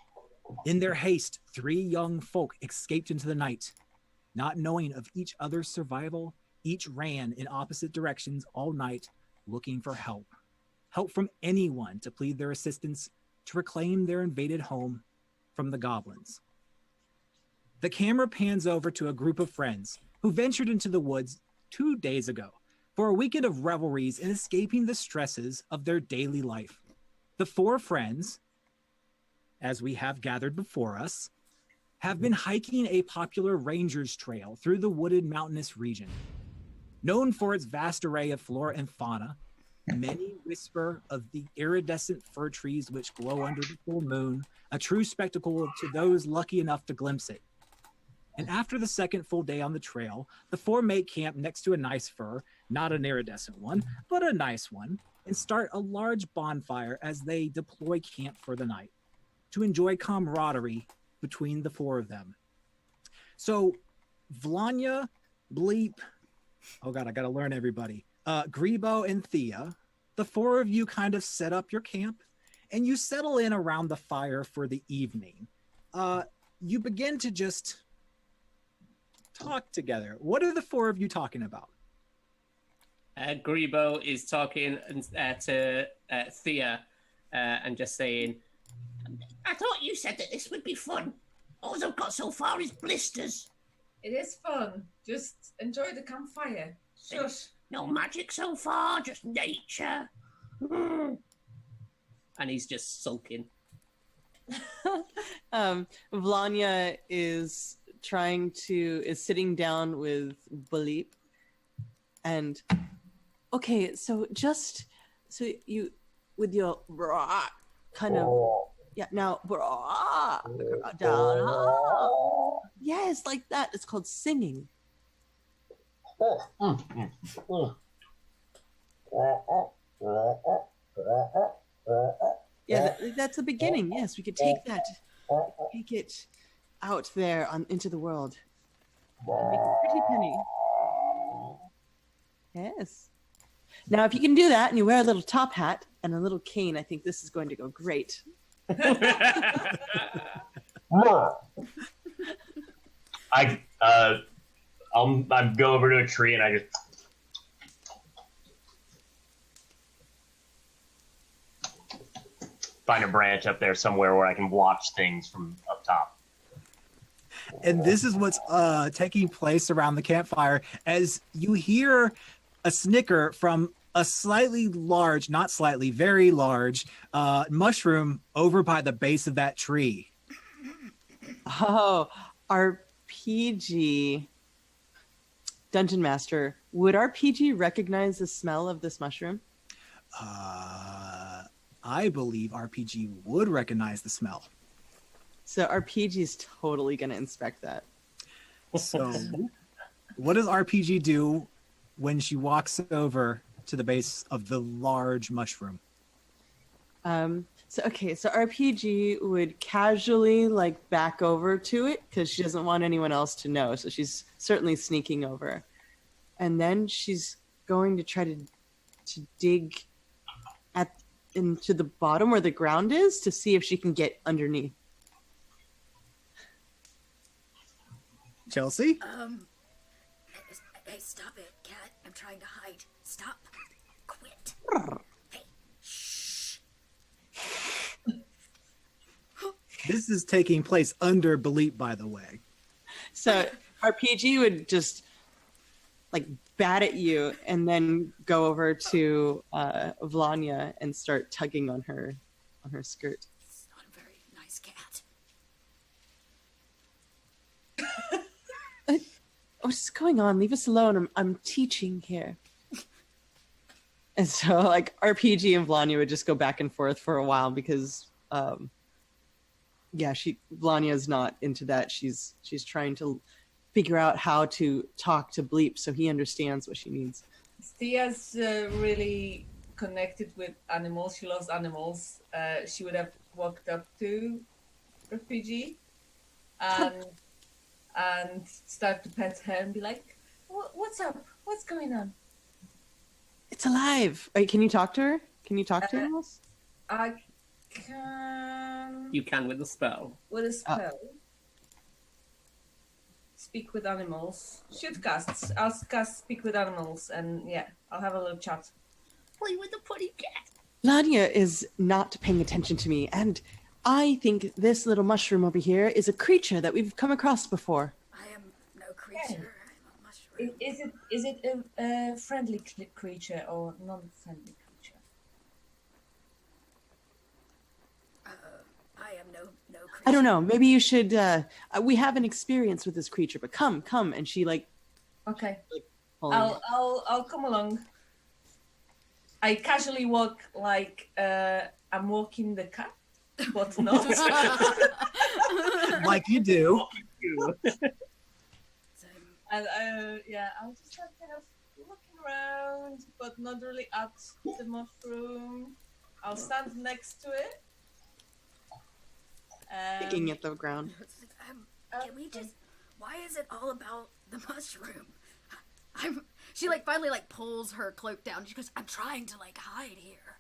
In their haste, 3 young folk escaped into the night. Not knowing of each other's survival, each ran in opposite directions all night looking for help. Help from anyone to plead their assistance to reclaim their invaded home from the goblins. The camera pans over to a group of friends who ventured into the woods 2 days ago for a weekend of revelries and escaping the stresses of their daily life. The 4 friends, as we have gathered before us, have been hiking a popular ranger's trail through the wooded mountainous region. Known for its vast array of flora and fauna, many whisper of the iridescent fir trees which glow under the full moon, a true spectacle to those lucky enough to glimpse it. And after the second full day on the trail, the 4 make camp next to a nice fir, not an iridescent one, but a nice one, and start a large bonfire as they deploy camp for the night to enjoy camaraderie between the 4 of them. So, Vlanya, Bleep, oh god, I gotta learn everybody. Grebo and Thea, the 4 of you kind of set up your camp, and you settle in around the fire for the evening. You begin to just talk together. What are the 4 of you talking about? Grebo is talking to Thea and just saying, I thought you said that this would be fun. All I've got so far is blisters. It is fun. Just enjoy the campfire. Shush. No magic so far, just nature. And he's just sulking. Vlanya is sitting down with Bleep, and okay, so you with your kind of now down, yes, like that. It's called singing. Yeah, that's the beginning. Yes, we could take it out there into the world. And make a pretty penny. Yes. Now, if you can do that and you wear a little top hat and a little cane, I think this is going to go great. I'll go over to a tree and I just find a branch up there somewhere where I can watch things from up top. And this is what's taking place around the campfire as you hear a snicker from a slightly large, not slightly, very large mushroom over by the base of that tree. Oh, RPG Dungeon Master, would RPG recognize the smell of this mushroom? I believe RPG would recognize the smell. So RPG is totally going to inspect that. So what does RPG do when she walks over to the base of the large mushroom? So RPG would casually back over to it because she doesn't want anyone else to know. So she's certainly sneaking over. And then she's going to try to dig into the bottom where the ground is to see if she can get underneath. Chelsea. Hey, stop it, cat. I'm trying to hide. Stop. Quit. Hey, shh. This is taking place under Bleep, by the way. So RPG would just like bat at you and then go over to Vlania and start tugging on her skirt. It's not a very nice cat. What's going on? Leave us alone. I'm teaching here. And so like RPG and Vlania would just go back and forth for a while because Vlania's not into that. She's trying to figure out how to talk to Bleep so he understands what she needs. Stia's really connected with animals. She loves animals. She would have walked up to RPG and start to pet her and be like, "What's up? What's going on?" It's alive. Wait, can you talk to her? Can you talk to animals? I can. You can with a spell. With a spell. Speak with animals. Shoot casts. I'll cast speak with animals, and yeah, I'll have a little chat. Play with the pretty cat. Vlania is not paying attention to me, and I think this little mushroom over here is a creature that we've come across before. I am no creature. Is it a friendly creature or non-friendly creature? I am no creature. I don't know. Maybe you should. We have an experience with this creature, but come, and she like. Okay. pulling it. I'll come along. I casually walk like I'm walking the cat, but not. Like you do. And I'll just like kind of looking around, but not really at the mushroom. I'll stand next to it. Picking at the ground. Can we just? Why is it all about the mushroom? She like finally like pulls her cloak down. She goes, "I'm trying to like hide here."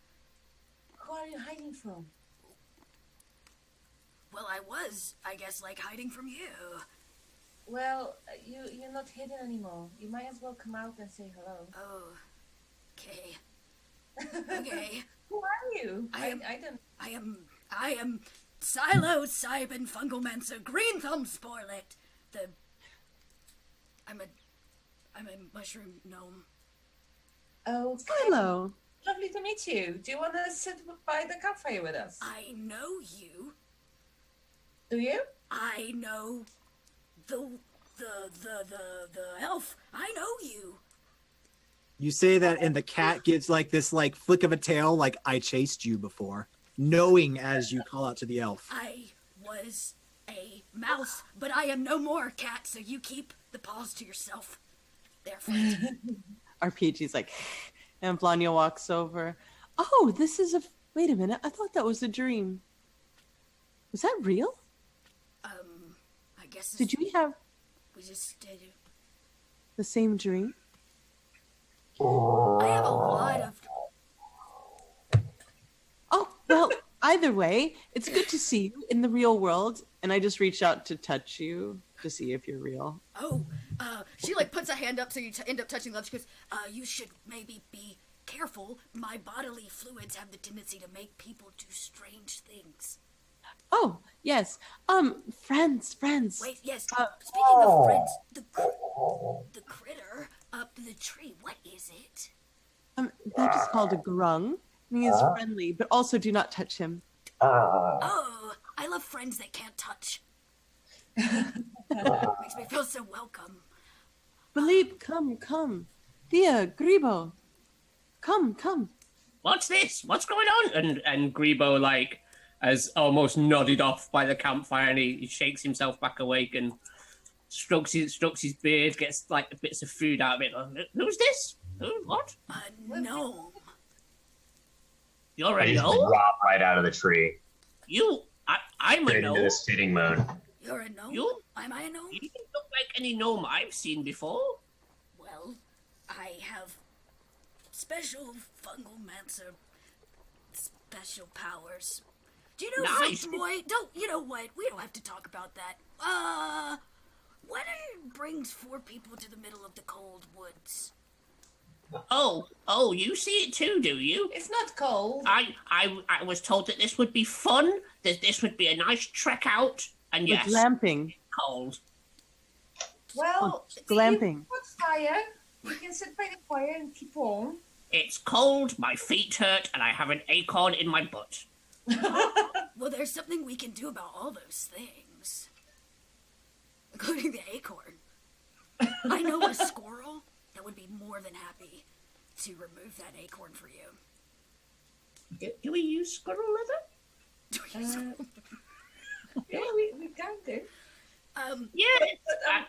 Who are you hiding from? Well, I was, I guess, like hiding from you. Well, you're not hidden anymore. You might as well come out and say hello. Oh, okay. Okay. Who are you? I am Silo Cybin Fungalmancer Green Thumb Spoilet. I'm a mushroom gnome. Oh, Silo. Lovely to meet you. Do you want to sit by the campfire with us? I know you. Do you? I know the elf. I know you. You say that, and the cat gives like this like flick of a tail, like I chased you before, knowing as you call out to the elf. I was a mouse, but I am no more, cat. So you keep the paws to yourself. There, friend. RPG's like, and Vlania walks over. Oh, this is a. Wait a minute. I thought that was a dream. Was that real? I guess. Did you have We just did it. the same dream? I have a lot of. Oh, well, either way, it's good to see you in the real world. And I just reached out to touch you to see if you're real. Oh, she like puts a hand up so you end up touching gloves. She goes, you should maybe be careful. My bodily fluids have the tendency to make people do strange things. Oh, yes. Friends. Wait, yes. Speaking of friends, the critter up the tree, what is it? That is called a grung. He is friendly, but also do not touch him. Oh, I love friends that can't touch. Makes me feel so welcome. Philippe, come. Thea, Gribo, come. What's this? What's going on? And Gribo like has almost nodded off by the campfire, and he shakes himself back awake and strokes his beard, gets like bits of food out of it. Who's this? Who? What? A gnome. You're I a just gnome? drop right out of the tree. I'm a Straight into gnome. the sitting mode. You're a gnome? You? Am I a gnome? You don't look like any gnome I've seen before. Well, I have special fungalmancer special powers. Do you know Nice. Zoot Boy? You know what? We don't have to talk about that. What brings 4 people to the middle of the cold woods? Oh, you see it too, do you? It's not cold. I was told that this would be fun, that this would be a nice trek out, and With yes, glamping. cold. Well, glamping. You put fire. You can sit by the fire and keep warm. It's cold, my feet hurt, and I have an acorn in my butt. Well, there's something we can do about all those things. Including the acorn. I know a squirrel that would be more than happy to remove that acorn for you. Do we use squirrel leather? Yeah, we can do. Yes,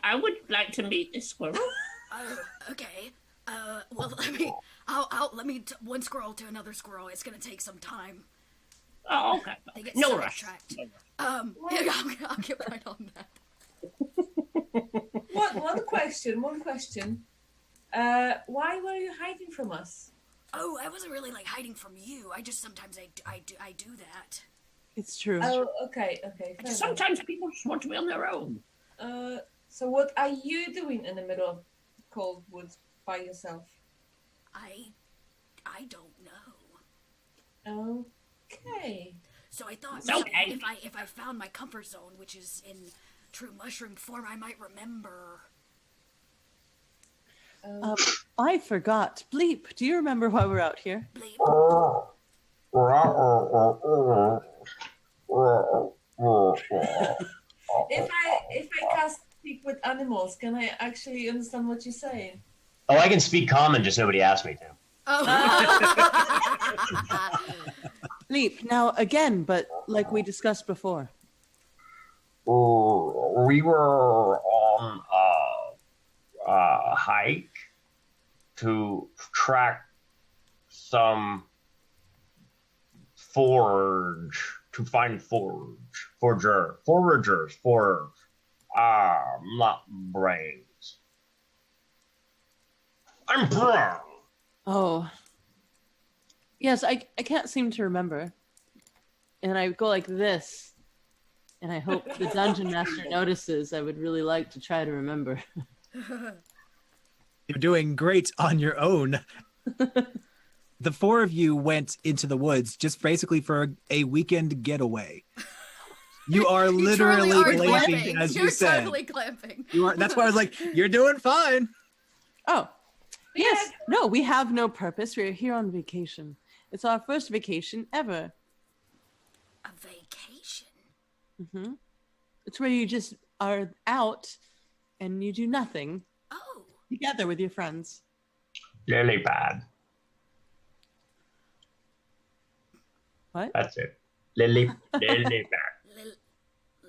I would like to meet this squirrel. Okay. Well, let me one squirrel to another squirrel. It's gonna take some time. Oh, okay. They get No rush. sidetracked. Yeah, I'll get right on that. One question. Why were you hiding from us? Oh, I wasn't really like hiding from you. I just sometimes I do that. It's true. Oh, okay. fair Sometimes people just want to be on their own. enough. So what are you doing in the middle of cold woods by yourself? I don't know. Okay. So I thought It's okay. if I found my comfort zone, which is in true mushroom form, I might remember. I forgot. Bleep, do you remember why we're out here? If I cast speak with animals, can I actually understand what you're saying? Oh, I can speak common, just nobody asked me to. Bleep, now again, but like we discussed before. We were on a hike to track some foragers for not brains. I'm brown. Oh. Yes, I can't seem to remember. And I go like this. And I hope the dungeon master notices. I would really like to try to remember. You're doing great on your own. The 4 of you went into the woods just basically for a weekend getaway. You are literally glamping, as you said. You're totally glamping. You are. That's why I was like, "You're doing fine." Oh, yes. No, we have no purpose. We're here on vacation. It's our first vacation ever. A vacation? Mm-hmm. It's where you just are out and you do nothing. Oh. Together with your friends. Lily pad. What? That's it. Lily pad.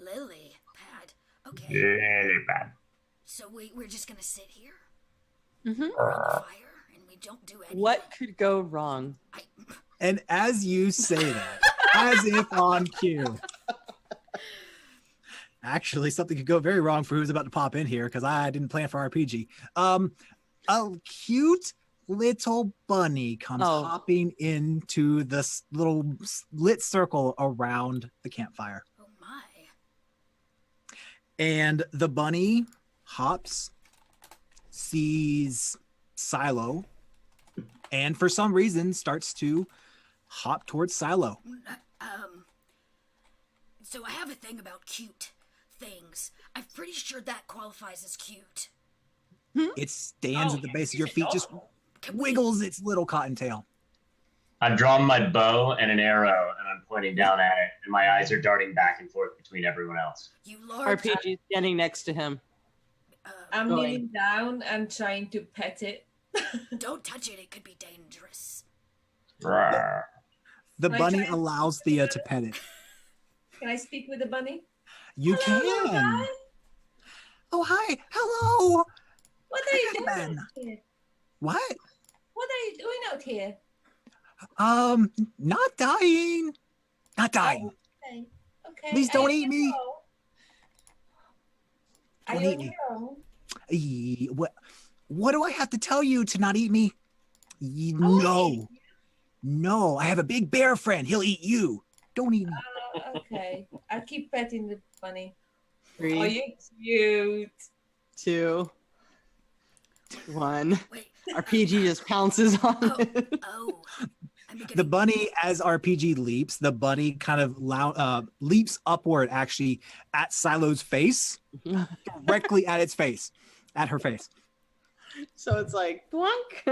Lily pad. Okay. Lily pad. So we're just gonna sit here Mm-hmm. around the fire and we don't do anything. What could go wrong? And as you say that, as if on cue, actually something could go very wrong for who's about to pop in here because I didn't plan for RPG. A cute little bunny comes hopping into this little lit circle around the campfire. Oh my. And the bunny hops, sees Silo, and for some reason starts to hop towards Silo. So I have a thing about cute things. I'm pretty sure that qualifies as cute. It stands at the base of your feet, just wiggles its little cottontail. I've drawn my bow and an arrow, and I'm pointing down at it, and my eyes are darting back and forth between everyone else. You large. RPG standing next to him. I'm kneeling down and trying to pet it. Don't touch it. It could be dangerous. The Can I bunny try- allows Thea to pet it. Can I speak with the bunny? You Hello, little can. guy. Oh, hi. Hello. What are you doing Ben. out here? What? What are you doing out here? Not dying. Not dying. Okay. Okay. Please don't I eat me. know. Are Don't you eat on me. your own? What do I have to tell you to not eat me? No. No, I have a big bear friend. He'll eat you. Don't eat me. Okay. I'll keep petting the bunny. 3, Oh, you're cute. 2, 1. RPG just pounces on it. Oh. The bunny, as RPG leaps, the bunny kind of leaps upward, actually, at Silo's face, directly at its face, at her face. So it's like, blunk.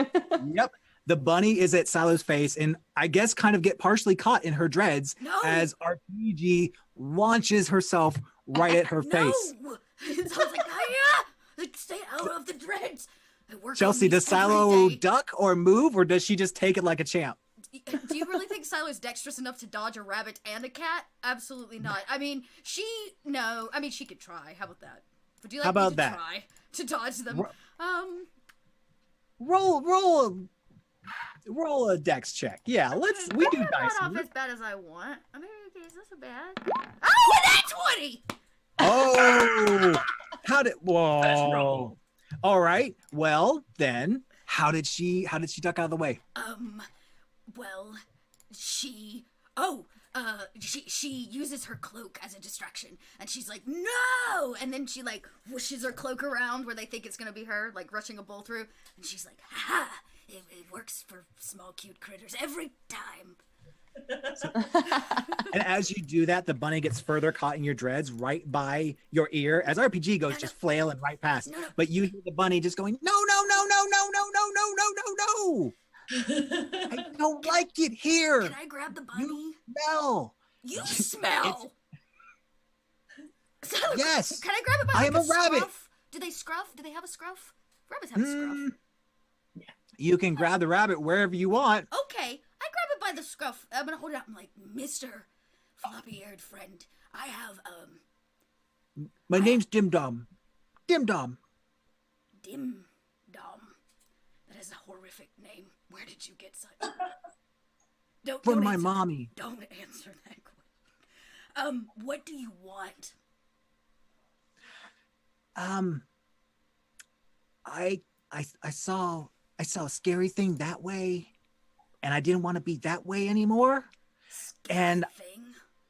Yep. The bunny is at Silo's face, and I guess kind of get partially caught in her dreads as RPG launches herself right at her face. It sounds like, hiya! Like, stay out of the dreads. I work on Chelsea, these does Silo every day. duck or move, or does she just take it like a champ? Do you really think Silo's dexterous enough to dodge a rabbit and a cat? Absolutely not. I mean, she could try. How about that? Would you like How about me to that? try to dodge them? Roll a dex check. Yeah, we do dice. Not off as bad as I want. I mean, is this a bad? Oh, that's 20! Oh, whoa. All right. Well, then, how did she duck out of the way? Well, she uses her cloak as a distraction, and she's like, no! And then she, like, whooshes her cloak around where they think it's gonna be her, like, rushing a bull through, and she's like, ha! It works for small, cute critters every time. And as you do that, the bunny gets further caught in your dreads right by your ear as RPG goes just flailing right past. But you hear the bunny just going, no, no, no, no, no, no, no, no, no, no, no. I don't like it here. Can I grab the bunny? You smell. You smell. Yes. Can I grab it by I like am a rabbit. scruff? Do they scruff? Do they have a scruff? Rabbits have a scruff. You can grab the rabbit wherever you want. Okay, I grab it by the scruff. I'm gonna hold it out. I'm like, Mr. Floppy-eared friend, I have My name's Dim Dom. Dim Dom. Dim Dom. That is a horrific name. Where did you get such? From my answer mommy. That. Don't answer that question. What do you want? I saw a scary thing that way, and I didn't want to be that way anymore.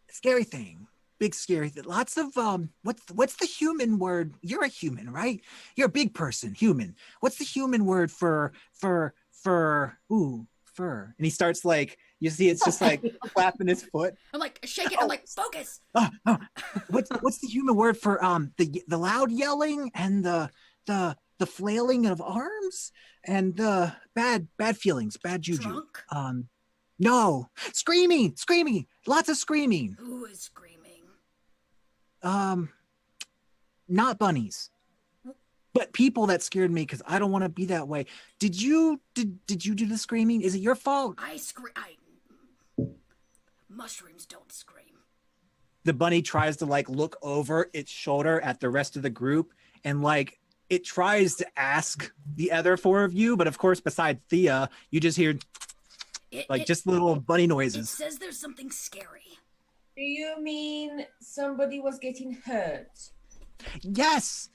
Scary thing, big scary thing. Lots of what's the human word? You're a human, right? You're a big person, human. What's the human word for fur? Ooh, fur. And he starts like, you see, it's just like flapping his foot. I'm like, shake it. I'm like, focus. What's the human word for the loud yelling and the flailing of arms and the bad feelings, bad juju? Drunk? No, screaming, lots of screaming. Who is screaming? Not bunnies, but people that scared me because I don't want to be that way. Did you do the screaming? Is it your fault? Mushrooms don't scream. The bunny tries to like look over its shoulder at the rest of the group and like it tries to ask the other four of you, but of course, besides Thea, you just hear just little bunny It noises. says there's something scary. Do you mean somebody was getting hurt? Yes.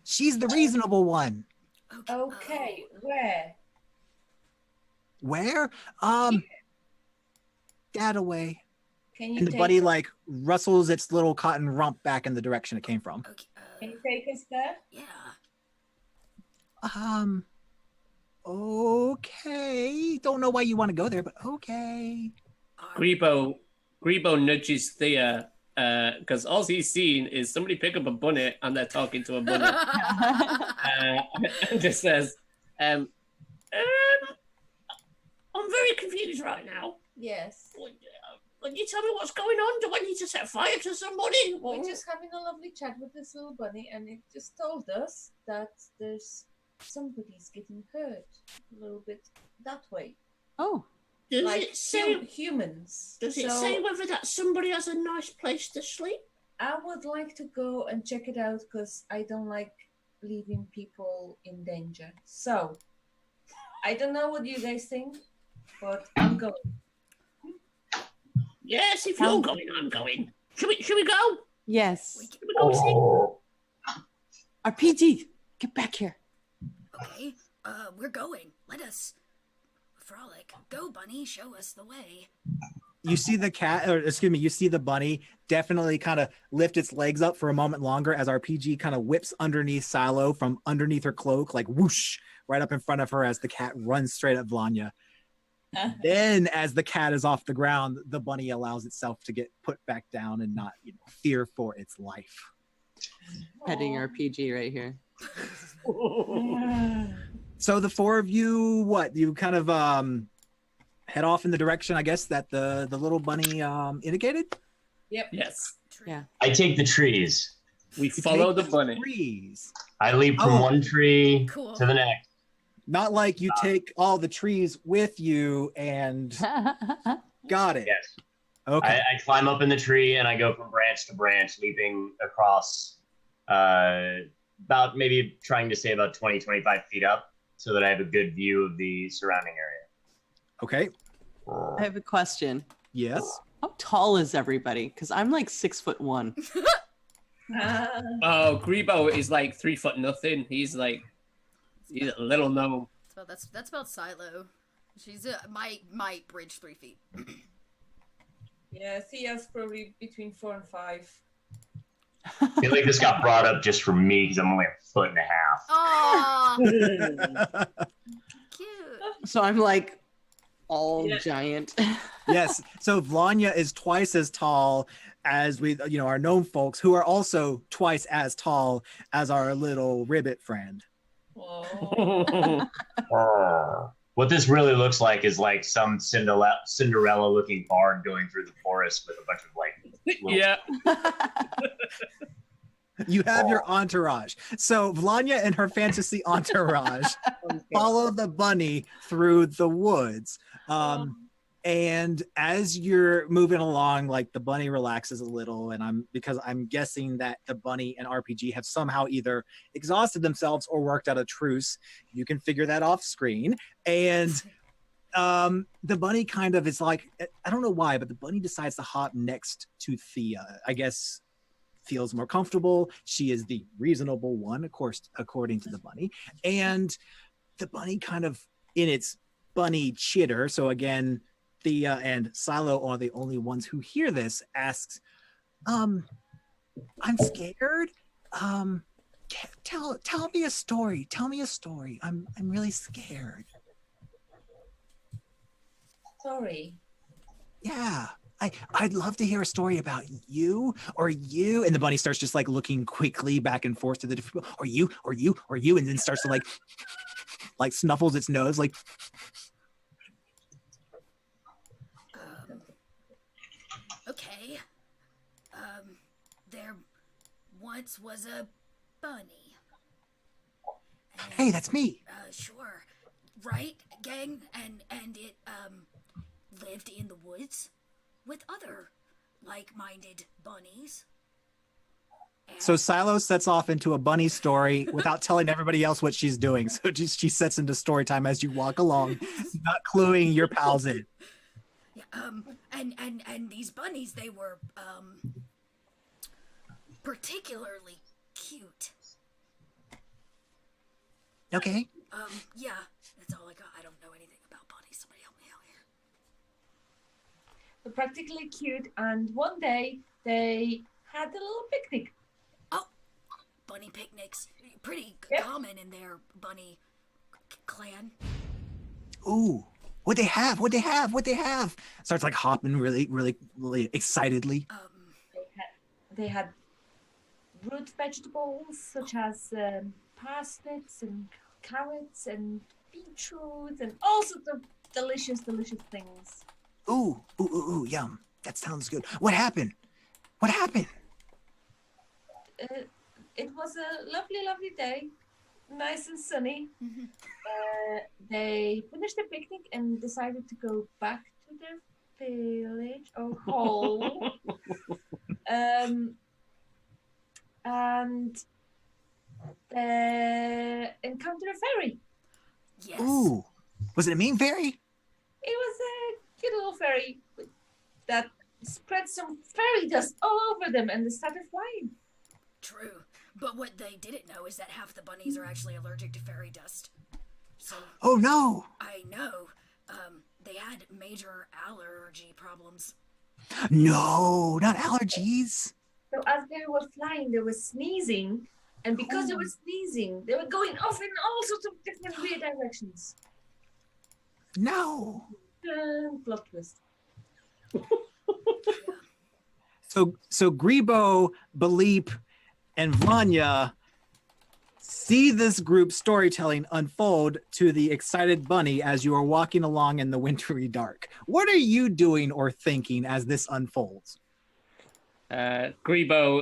She's the reasonable one. Okay, where? Where? That away. Can you And the take bunny us- like rustles its little cotton rump back in the direction it came from. Can you take us there? Yeah. Okay. Don't know why you want to go there, but okay. Grebo nudges Thea because all he's seen is somebody pick up a bunny and they're talking to a bunny. And just says, I'm very confused right now. Yes. Can you tell me what's going on? Do I need to set fire to somebody? We're just having a lovely chat with this little bunny, and it just told us that somebody's getting hurt a little bit that way. Oh. Does like it say humans? Does it So- say whether that somebody has a nice place to sleep? I would like to go and check it out because I don't like leaving people in danger. So, I don't know what you guys think, but I'm going. Yes, if you're going, I'm going. Should we go? Yes. Should we go see? RPG, get back here. Okay, we're going. Let us frolic. Go, bunny, show us the way. you see the cat, or excuse me, you see the bunny definitely kind of lift its legs up for a moment longer as RPG kind of whips underneath Silo from underneath her cloak, like whoosh, right up in front of her as the cat runs straight at Vanya. Then as the cat is off the ground, the bunny allows itself to get put back down and not, fear for its life. Petting RPG right here. So the four of you, you kind of head off in the direction, I guess, that the little bunny indicated? Yep. Yes. Yeah. I take the trees. We follow the bunny. Trees. I leap from one tree to the next. Not like you take all the trees with you and got it. Yes. Okay. I climb up in the tree and I go from branch to branch, leaping across about maybe trying to stay about 20, 25 feet up so that I have a good view of the surrounding area. Okay. I have a question. Yes. How tall is everybody? Because I'm like 6'1". Oh, Grebo is like 3 foot nothing. He's a little gnome. So that's about Silo. She's might bridge 3 feet. Yeah, Thea's probably between 4 and 5. I feel like this got brought up just for me because I'm only a foot and a half. Aww. So I'm like all giant. Yes. So Vanya is twice as tall as our gnome folks, who are also twice as tall as our little ribbit friend. What this really looks like is like some Cinderella-looking bard going through the forest with a bunch of Yeah. You have your entourage. So Vanya and her fantasy entourage follow the bunny through the woods. And as you're moving along, like the bunny relaxes a little, and because I'm guessing that the bunny and RPG have somehow either exhausted themselves or worked out a truce. You can figure that off screen. And the bunny kind of is like, I don't know why, but the bunny decides to hop next to Thea. I guess feels more comfortable. She is the reasonable one, of course, according to the bunny. And the bunny kind of in its bunny chitter. So again, Thea and Silo are the only ones who hear this, asks, I'm scared. Tell me a story. Tell me a story. I'm really scared. Sorry. Yeah. I'd love to hear a story about you or you. And the bunny starts just like looking quickly back and forth to the different people. Or you, and then starts to like snuffles its nose, like. Okay. There once was a bunny. Hey, that's me. Sure. Right, gang? And it, lived in the woods with other like-minded bunnies. So Silo sets off into a bunny story without telling everybody else what she's doing. So she sets into story time as you walk along, not cluing your pals in. Yeah, and these bunnies, they were, particularly cute. Okay. Yeah, that's all I got. I don't know anything about bunnies. Somebody help me out here. They're practically cute, and one day they had a little picnic. Oh, bunny picnics. Pretty common in their bunny clan. Ooh. What'd they have? Starts like hopping really, really, really excitedly. They had root vegetables such as parsnips and carrots and beetroot and all sorts of delicious things. Ooh, yum. That sounds good. What happened? It was a lovely day, nice and sunny. They finished the picnic and decided to go back to their village or home. And they encountered a fairy. Yes. Ooh. Was it a mean fairy? It was a cute little fairy that spread some fairy dust all over them and they started flying. True. But what they didn't know is that half the bunnies are actually allergic to fairy dust. So. Oh no! I know. they had major allergy problems. No, not allergies. So as they were flying, they were sneezing, and because they were sneezing, they were going off in all sorts of different weird directions. No. Plot twist. So Grebo, Baleep, and Vanya see this group storytelling unfold to the excited bunny as you are walking along in the wintry dark. What are you doing or thinking as this unfolds? Grebo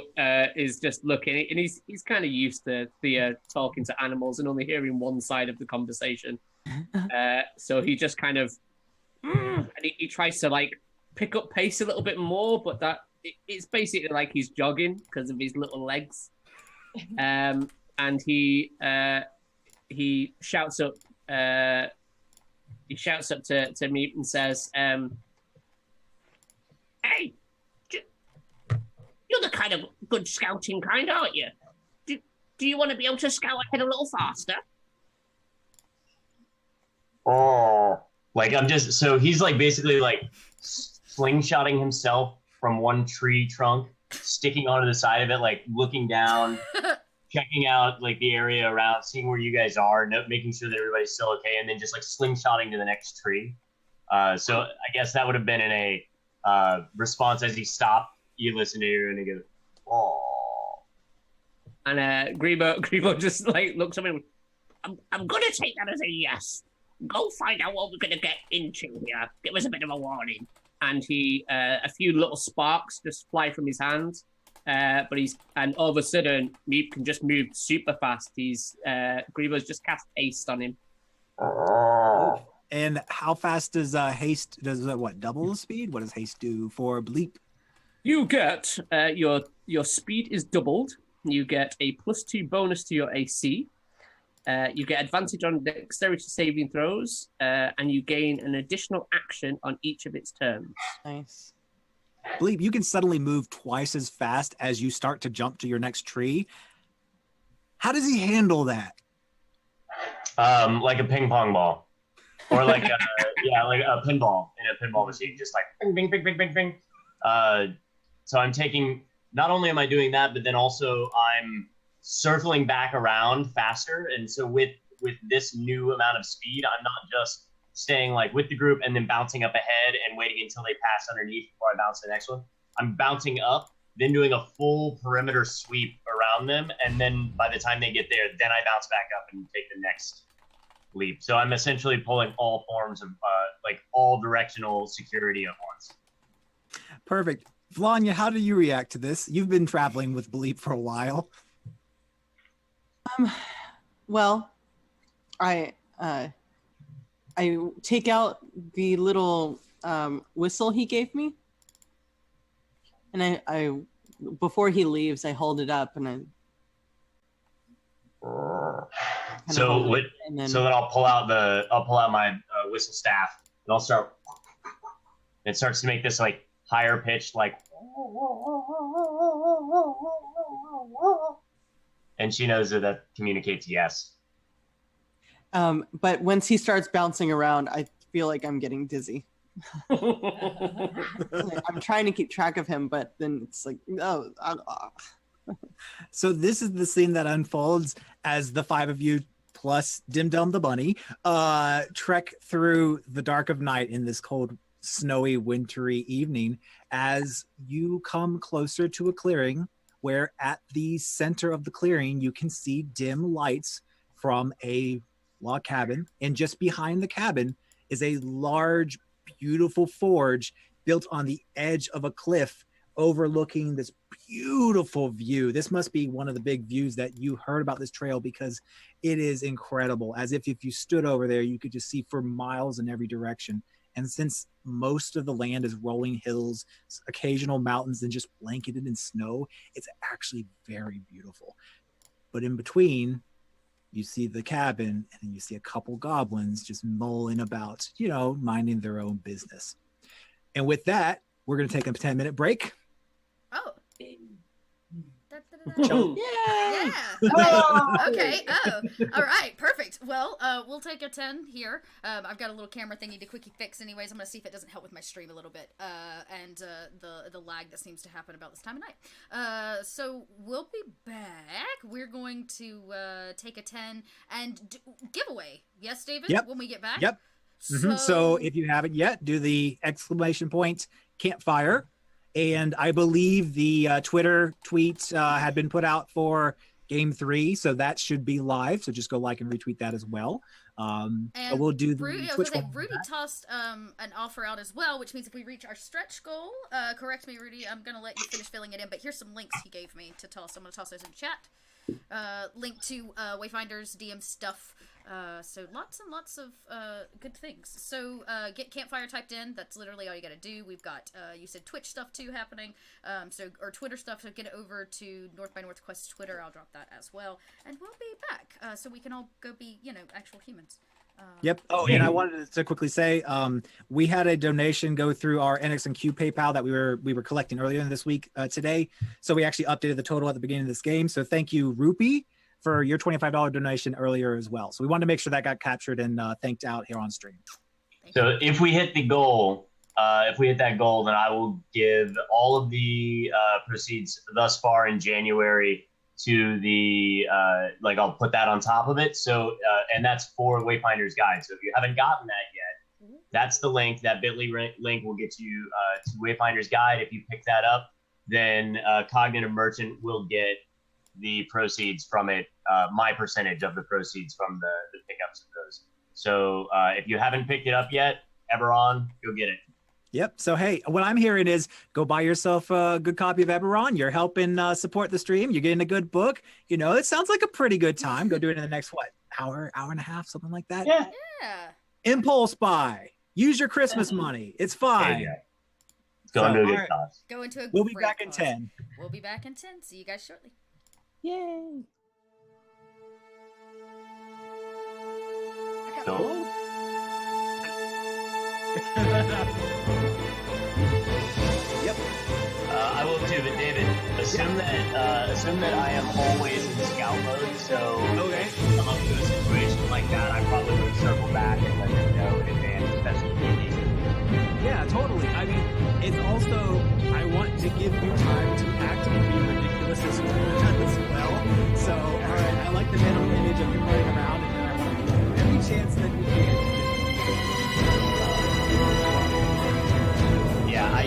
is just looking, and he's kind of used to Thea talking to animals and only hearing one side of the conversation. So he just kind of, and he tries to like pick up pace a little bit more, but it's basically like he's jogging because of his little legs. And he shouts up to me and says, "Hey, you're the kind of good scouting kind, aren't you? Do you want to be able to scout ahead a little faster?" Oh, like so he's like basically like slingshotting himself from one tree trunk, sticking onto the side of it, like looking down, checking out like the area around, seeing where you guys are, making sure that everybody's still okay, and then just like slingshotting to the next tree. So I guess that would have been in a response as he stopped. You listen to you and he goes, "Oh." And Grebo just like looks at me. I'm gonna take that as a yes. Go find out what we're gonna get into here. Give us a bit of a warning. And a few little sparks just fly from his hands. And all of a sudden, Meep can just move super fast. Grebo's just cast haste on him. And how fast does haste? Does what double the speed? What does haste do for Bleep? You get your speed is doubled. You get a +2 bonus to your AC. You get advantage on dexterity saving throws, and you gain an additional action on each of its turns. Nice. Bleep, you can suddenly move twice as fast as you start to jump to your next tree. How does he handle that? Like a ping pong ball, or like like a pinball in a pinball machine, just like bing, bing, bing, bing, bing, bing. So I'm taking. Not only am I doing that, but then also I'm circling back around faster. And so with this new amount of speed, I'm not just staying like with the group and then bouncing up ahead and waiting until they pass underneath before I bounce to the next one. I'm bouncing up, then doing a full perimeter sweep around them. And then by the time they get there, then I bounce back up and take the next leap. So I'm essentially pulling all forms of like all directional security at once. Perfect. Vanya, how do you react to this? You've been traveling with Bleep for a while. Well, I take out the little whistle he gave me, and I before he leaves, I hold it up and So then I'll pull out my whistle staff and I'll start. It starts to make this like higher pitched like. And she knows that communicates yes. But once he starts bouncing around, I feel like I'm getting dizzy. I'm trying to keep track of him, but then it's like, no. So this is the scene that unfolds as the five of you plus Dim Dum the bunny trek through the dark of night in this cold, snowy, wintry evening as you come closer to a clearing where at the center of the clearing, you can see dim lights from a log cabin. And just behind the cabin is a large, beautiful forge built on the edge of a cliff overlooking this beautiful view. This must be one of the big views that you heard about this trail because it is incredible. As if you stood over there, you could just see for miles in every direction. And since most of the land is rolling hills, occasional mountains, and just blanketed in snow, it's actually very beautiful. But in between, you see the cabin, and then you see a couple goblins just mulling about, minding their own business. And with that, we're going to take a 10-minute break. Oh. Yeah. Okay. Oh, all right. Perfect. Well, we'll take a 10 here. I've got a little camera thingy to quickie fix anyways. I'm going to see if it doesn't help with my stream a little bit. And the lag that seems to happen about this time of night. So we'll be back. We're going to take a 10 and giveaway. Yes, David? Yep. When we get back? Yep. So if you haven't yet, do the exclamation point campfire. And I believe the Twitter tweet had been put out for Game 3, so that should be live. So just go like and retweet that as well. And we'll do the Rudy, Twitch one. Rudy tossed an offer out as well, which means if we reach our stretch goal, correct me, Rudy, I'm going to let you finish filling it in, but here's some links he gave me to toss. I'm going to toss those in chat. Link to Wayfinder's DM stuff. So lots and lots of good things. So get Campfire typed in. That's literally all you got to do. We've got you said Twitch stuff too happening. Or Twitter stuff. So get it over to North by Northwest Twitter. I'll drop that as well, and we'll be back. So we can all go be actual humans. Yep. Oh, and I wanted to quickly say, we had a donation go through our NX and Q PayPal that we were collecting earlier in this week today. So we actually updated the total at the beginning of this game. So thank you, Rupee, for your $25 donation earlier as well. So we wanted to make sure that got captured and thanked out here on stream. So if we hit the goal, then I will give all of the proceeds thus far in January to the I'll put that on top of it. So and that's for Wayfinder's Guide. So if you haven't gotten that yet, that's the link. That bit.ly link will get you to Wayfinder's Guide. If you pick that up, then Cognitive Merchant will get the proceeds from it, my percentage of the proceeds from the pickups of those. So if you haven't picked it up yet, Eberron, go get it. Yep. So, hey, what I'm hearing is go buy yourself a good copy of Eberron. You're helping support the stream. You're getting a good book. It sounds like a pretty good time. Go do it in the next, hour and a half, something like that. Yeah. Impulse buy. Use your Christmas money. It's fine. Go into a good cause. Go into a We'll be great back in cause. 10. We'll be back in 10. See you guys shortly. Yay. Cool. Yep. I will too, but David, assume that I am always in scout mode. So if you come up to a situation like that, I probably would circle back and let them know in advance, especially if you leave. Yeah, totally. I mean, it's also, I want to give you time to act and be ridiculous as well. So, all right, I like the mental image of you running around, and I want to give you every chance that you can. Yeah,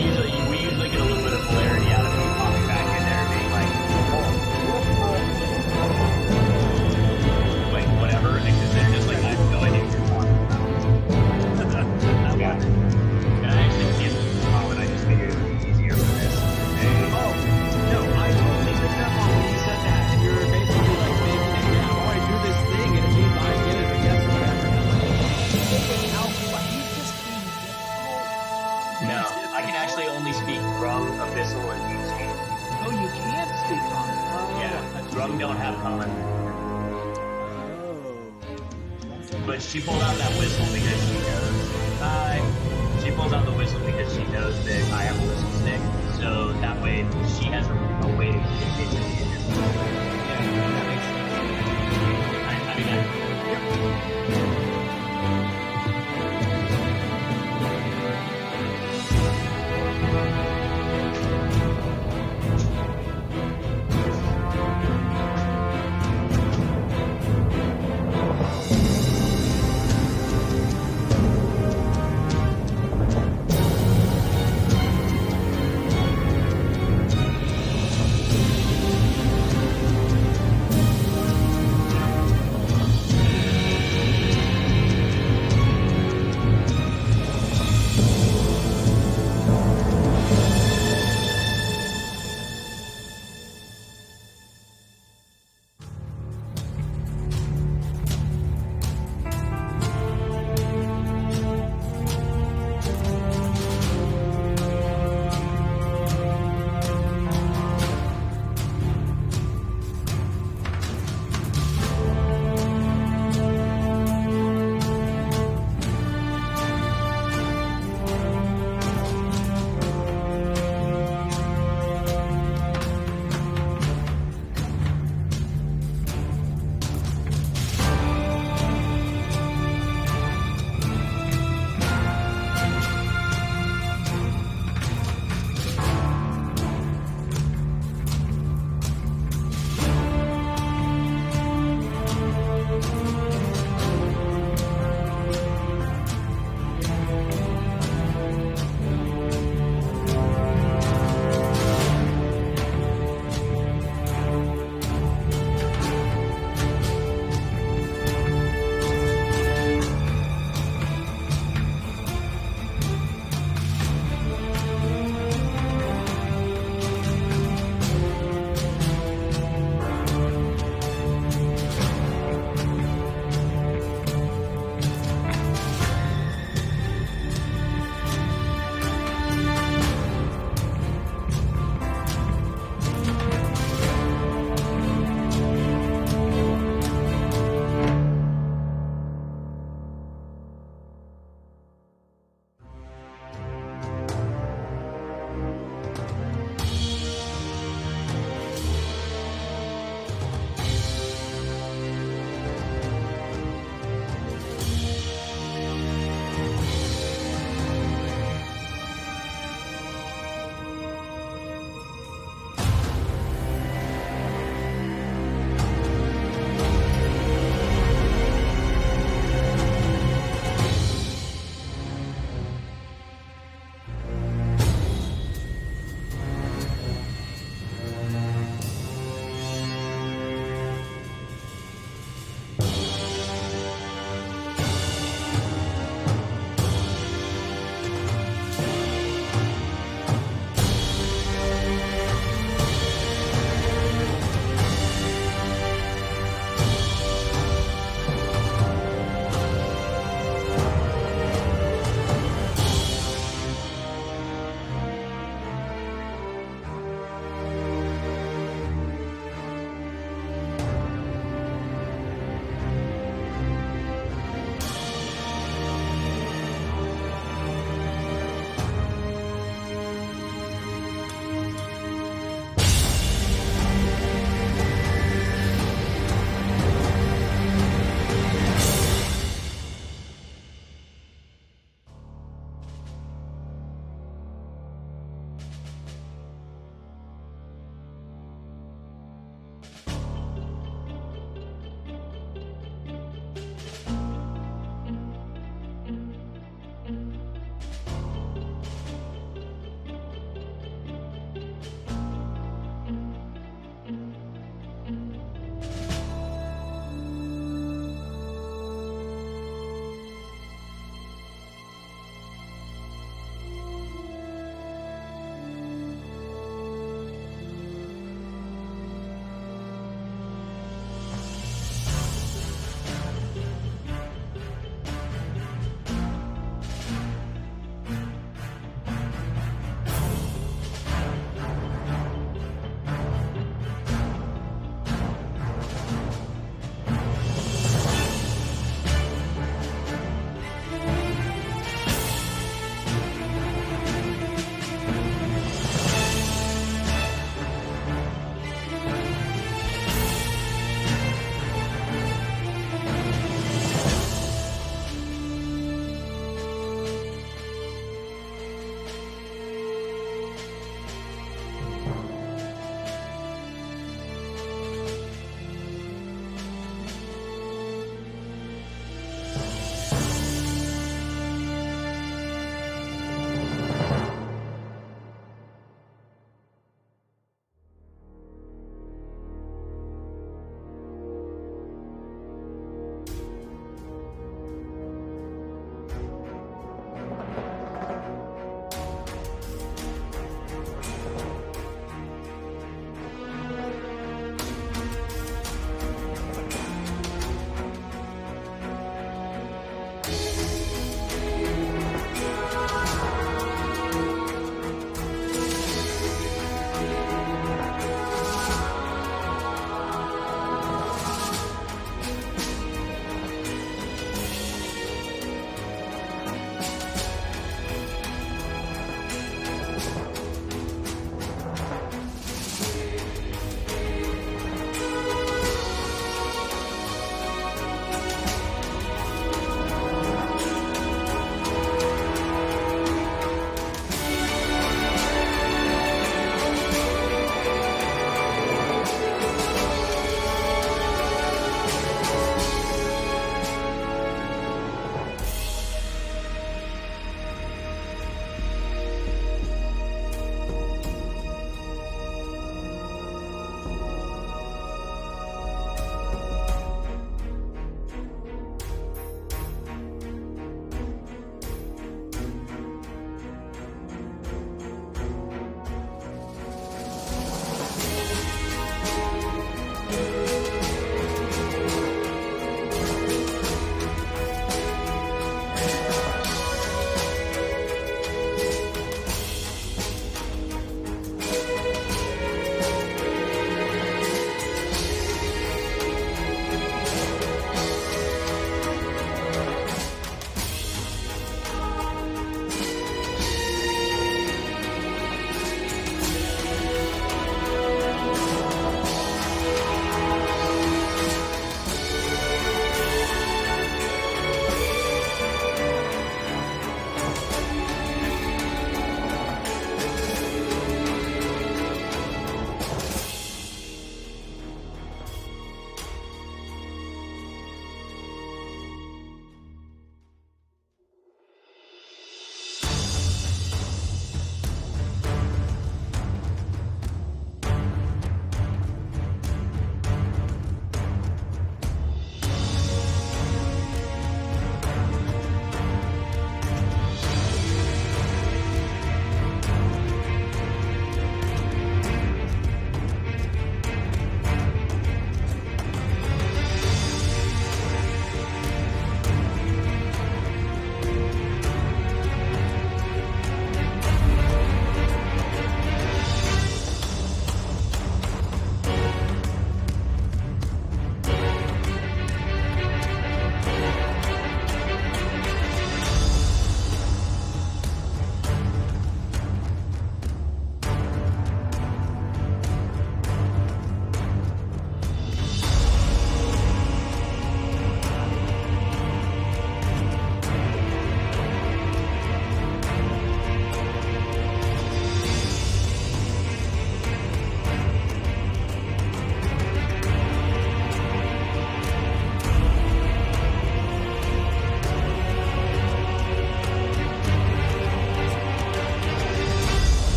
we usually get a little bit of hilarity out of me popping back in there and being like, wait, whatever, because they're just like, I have no idea what you're talking about. Okay. And I actually can't do the comment, I just figured it would be easier for this. Oh, no, I totally picked up on when you said that, and you were basically like making it, I do this thing, and it means I get it or yes or whatever. No, I can actually only speak Grung, Abyssal, and Deep Speak. Oh, you can't speak common. Yeah, Grung don't have common. But she pulled out that whistle because she knows. She pulls out the whistle because she knows that I have a whistle stick. So that way she has a way to communicate with me. Yeah, that makes sense.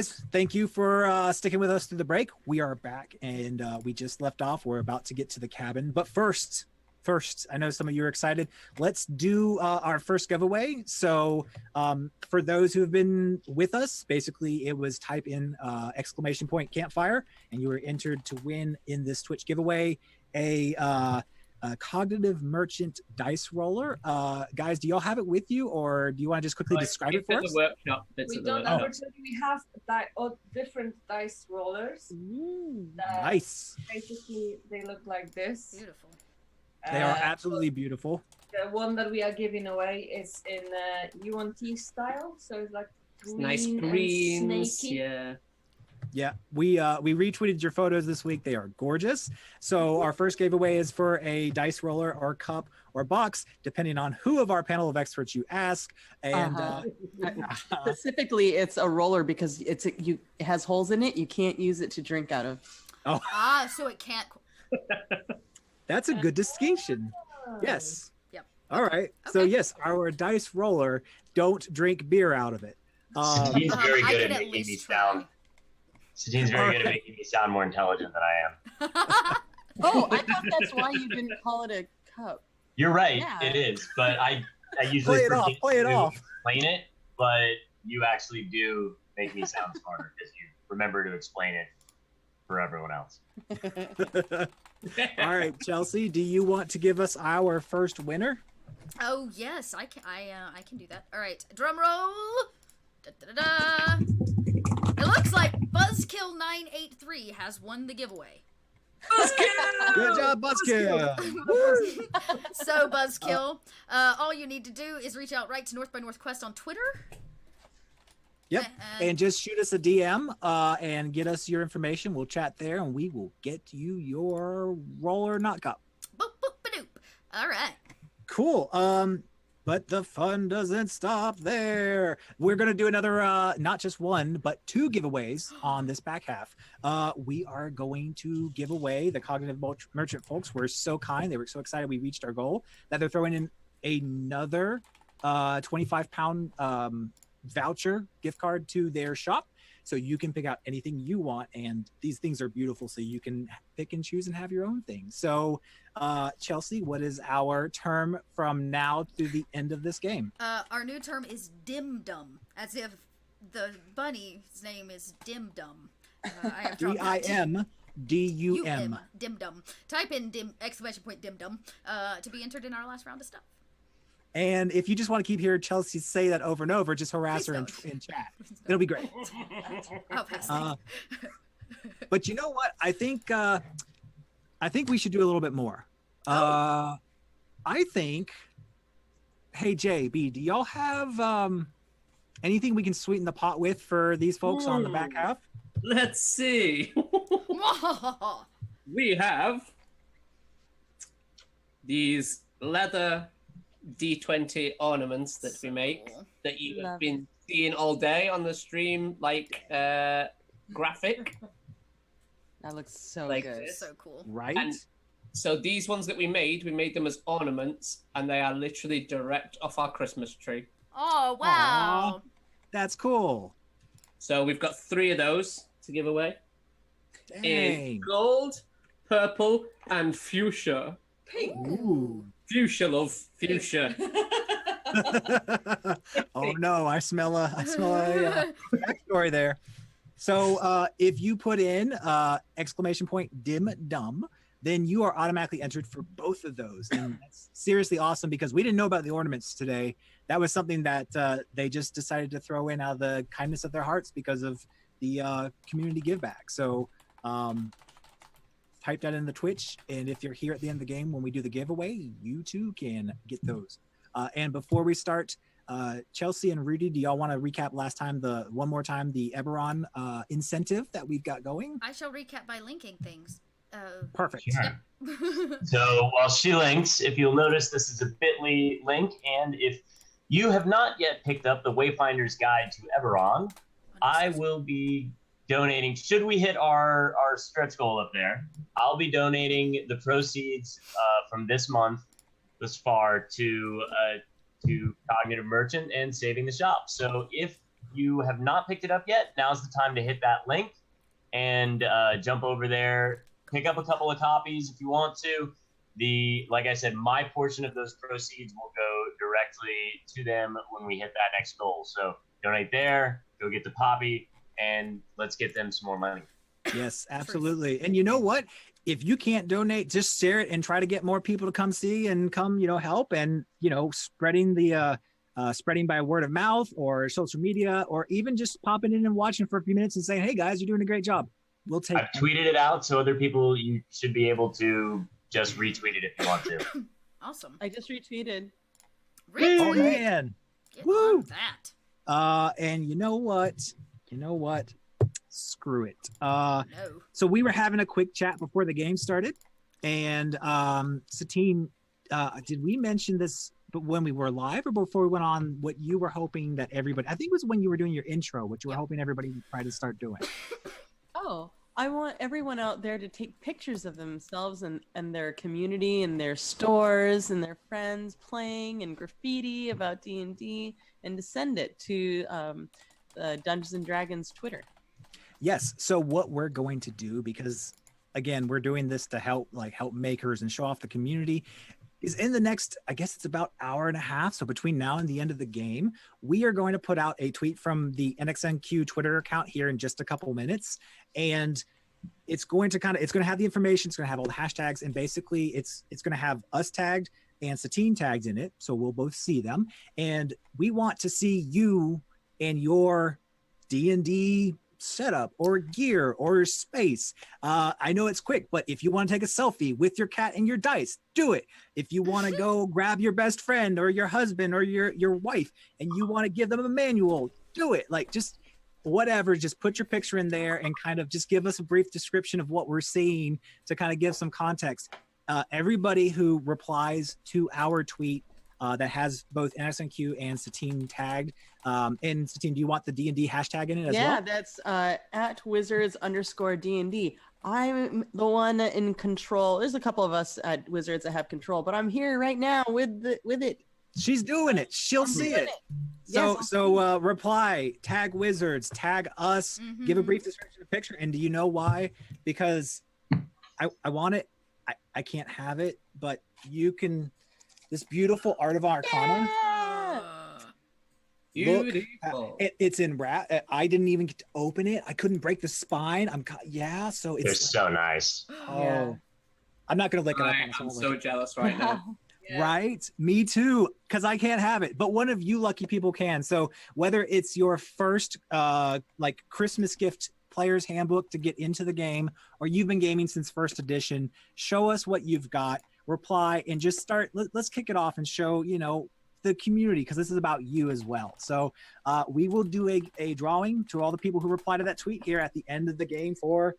guys, thank you for sticking with us through the break. We are back, and we just left off. We're about to get to the cabin, but first, I know some of you are excited. Let's do our first giveaway. So for those who have been with us, basically it was type in ! campfire, and you were entered to win in this Twitch giveaway a Cognitive Merchant dice roller. Guys, do y'all have it with you, or do you want to just quickly describe it for us? Workshop. We don't, unfortunately, we have different dice rollers. Nice. Basically, they look like this. Beautiful. They are absolutely beautiful. The one that we are giving away is in UNT style, so it's like green Nice and greens. snaky. Yeah. Yeah, we retweeted your photos this week. They are gorgeous. So our first giveaway is for a dice roller or cup or box, depending on who of our panel of experts you ask. And Specifically, it's a roller because it has holes in it. You can't use it to drink out of. Oh, so it can't. that's a good distinction. Yes. Yep. All right. So yes, our dice roller, don't drink beer out of it. Satine's very good at making me sound. Satine's very good at making me sound more intelligent than I am. Oh, I thought that's why you didn't call it a cup. You're right, Yeah. it is. But I usually Play it off, forget play it to off. explain it, but you actually do make me sound smarter because you remember to explain it for everyone else. All right, Chelsea, do you want to give us our first winner? Oh yes, I can. I can do that. All right, drum roll. Da, da, da, da. It looks like Buzzkill983 has won the giveaway. Buzzkill! Good job, Buzzkill. So Buzzkill, all you need to do is reach out right to North by Northwest on Twitter. Yep, and just shoot us a DM and get us your information. We'll chat there, and we will get you your roller not cup. Boop, boop, ba-doop. All right. Cool. But the fun doesn't stop there. We're going to do another, not just one, but two giveaways on this back half. We are going to give away the Cognitive Merchant folks. Were so kind. They were so excited we reached our goal that they're throwing in another 25-pound voucher gift card to their shop. So you can pick out anything you want. And these things are beautiful. So you can pick and choose and have your own thing. So Chelsea, what is our term from now through the end of this game? Our new term is Dim Dum, as if the bunny's name is Dim Dum. I have dropped that. DIMDUM. Dim Dum. Type in dim ! Dim Dum to be entered in our last round of stuff. And if you just want to keep hearing Chelsea say that over and over, just harass her in chat. It'll be great. I'll pass But you know what? I think we should do a little bit more. I think. Hey JB, do y'all have anything we can sweeten the pot with for these folks on the back half? Let's see. We have these leather D20 ornaments that we make that you have been seeing all day on the stream, like graphic. That looks so like good. this. So cool. Right? And so these ones that we made them as ornaments, and they are literally direct off our Christmas tree. Oh, wow. Aww, that's cool. So we've got 3 of those to give away. Dang. In gold, purple, and fuchsia. Pink. Ooh. Fuchsia, love. Fuchsia. Oh no, I smell a backstory there. So if you put in ! Dim Dum, then you are automatically entered for both of those. And that's seriously awesome because we didn't know about the ornaments today. That was something that they just decided to throw in out of the kindness of their hearts because of the community give back. So type that in the Twitch, and if you're here at the end of the game when we do the giveaway, you too can get those. And before we start, Chelsea and Rudy, do y'all want to recap one more time the Eberron incentive that we've got going? I shall recap by linking things. Perfect. Sure. So while she links, if you'll notice, this is a bit.ly link, and if you have not yet picked up the Wayfinder's Guide to Eberron, I will be donating. Should we hit our stretch goal up there, I'll be donating the proceeds from this month thus far to Cognitive Merchant and Saving the Shop. So if you have not picked it up yet, now's the time to hit that link and jump over there, pick up a couple of copies if you want to. Like I said, my portion of those proceeds will go directly to them when we hit that next goal. So donate there, go get the poppy, and let's get them some more money. Yes, absolutely. And you know what? If you can't donate, just share it and try to get more people to come see and come, help, and, spreading spreading by word of mouth or social media, or even just popping in and watching for a few minutes and saying, hey guys, you're doing a great job. We'll take I've tweeted it out, so other people, you should be able to just retweet it if you want to. Awesome. I just retweeted. Oh man. Get Woo. on that. And you know what? Screw it. So we were having a quick chat before the game started, and Satine, did we mention this but when we were live or before we went on, what you were hoping that everybody, I think it was when you were doing your intro, what you were hoping everybody would try to start doing? Oh, I want everyone out there to take pictures of themselves and their community and their stores and their friends playing and graffiti about D&D, and to send it to Dungeons and Dragons Twitter. Yes. So what we're going to do, because again, we're doing this to help makers and show off the community, is in the next, I guess it's about hour and a half. So between now and the end of the game, we are going to put out a tweet from the NXNQ Twitter account here in just a couple minutes. And it's going to have the information. It's going to have all the hashtags, and basically it's going to have us tagged and Satine tagged in it. So we'll both see them. And we want to see you and your D&D setup or gear or space. I know it's quick, but if you want to take a selfie with your cat and your dice, do it. If you want to go grab your best friend or your husband or your wife and you want to give them a manual, do it. Like, just whatever, just put your picture in there and kind of just give us a brief description of what we're seeing to kind of give some context. Everybody who replies to our tweet that has both NXNQ and Satine tagged. And Satine, do you want the D&D hashtag in it as well? Yeah, that's at Wizards_D&D. I'm the one in control. There's a couple of us at Wizards that have control, but I'm here right now with it. She's doing it. She'll see it. So reply, tag Wizards, tag us, give a brief description of the picture. And do you know why? Because I want it. I can't have it, but you can. This beautiful Art of Arcana. Beautiful. Look, it's in wrap. I didn't even get to open it. I couldn't break the spine. So it's They're so nice. Oh, I'm not gonna lick it up. I'm so jealous right now. Right? Me too, because I can't have it. But one of you lucky people can. So whether it's your first Christmas gift player's handbook to get into the game, or you've been gaming since first edition, show us what you've got. Reply and just start. Let's kick it off and show the community, because this is about you as well. So we will do a drawing to all the people who reply to that tweet here at the end of the game for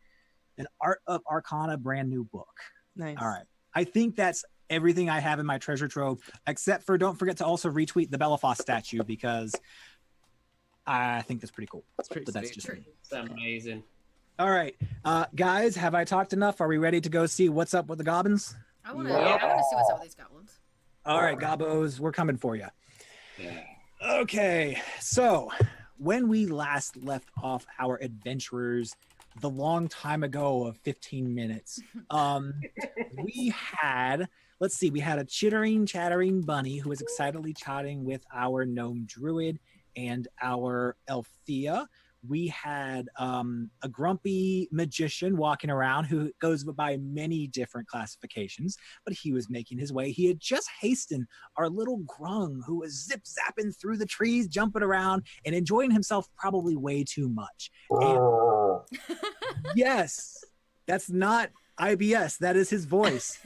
an Art of Arcana brand new book. Nice. All right. I think that's everything I have in my treasure trove, except for don't forget to also retweet the Bellafoss statue, because I think that's pretty cool. But that's just me. It's amazing. All right, guys, have I talked enough? Are we ready to go see what's up with the goblins? I want to see what's up with these goblins. All right, Gobos, we're coming for you. Okay, so when we last left off our adventurers the long time ago of 15 minutes, we had a chittering, chattering bunny who was excitedly chatting with our gnome druid and our Elfia. We had a grumpy magician walking around who goes by many different classifications, but he was making his way. He had just hastened our little Grung, who was zip-zapping through the trees, jumping around, and enjoying himself probably way too much. And yes, that's not IBS. That is his voice.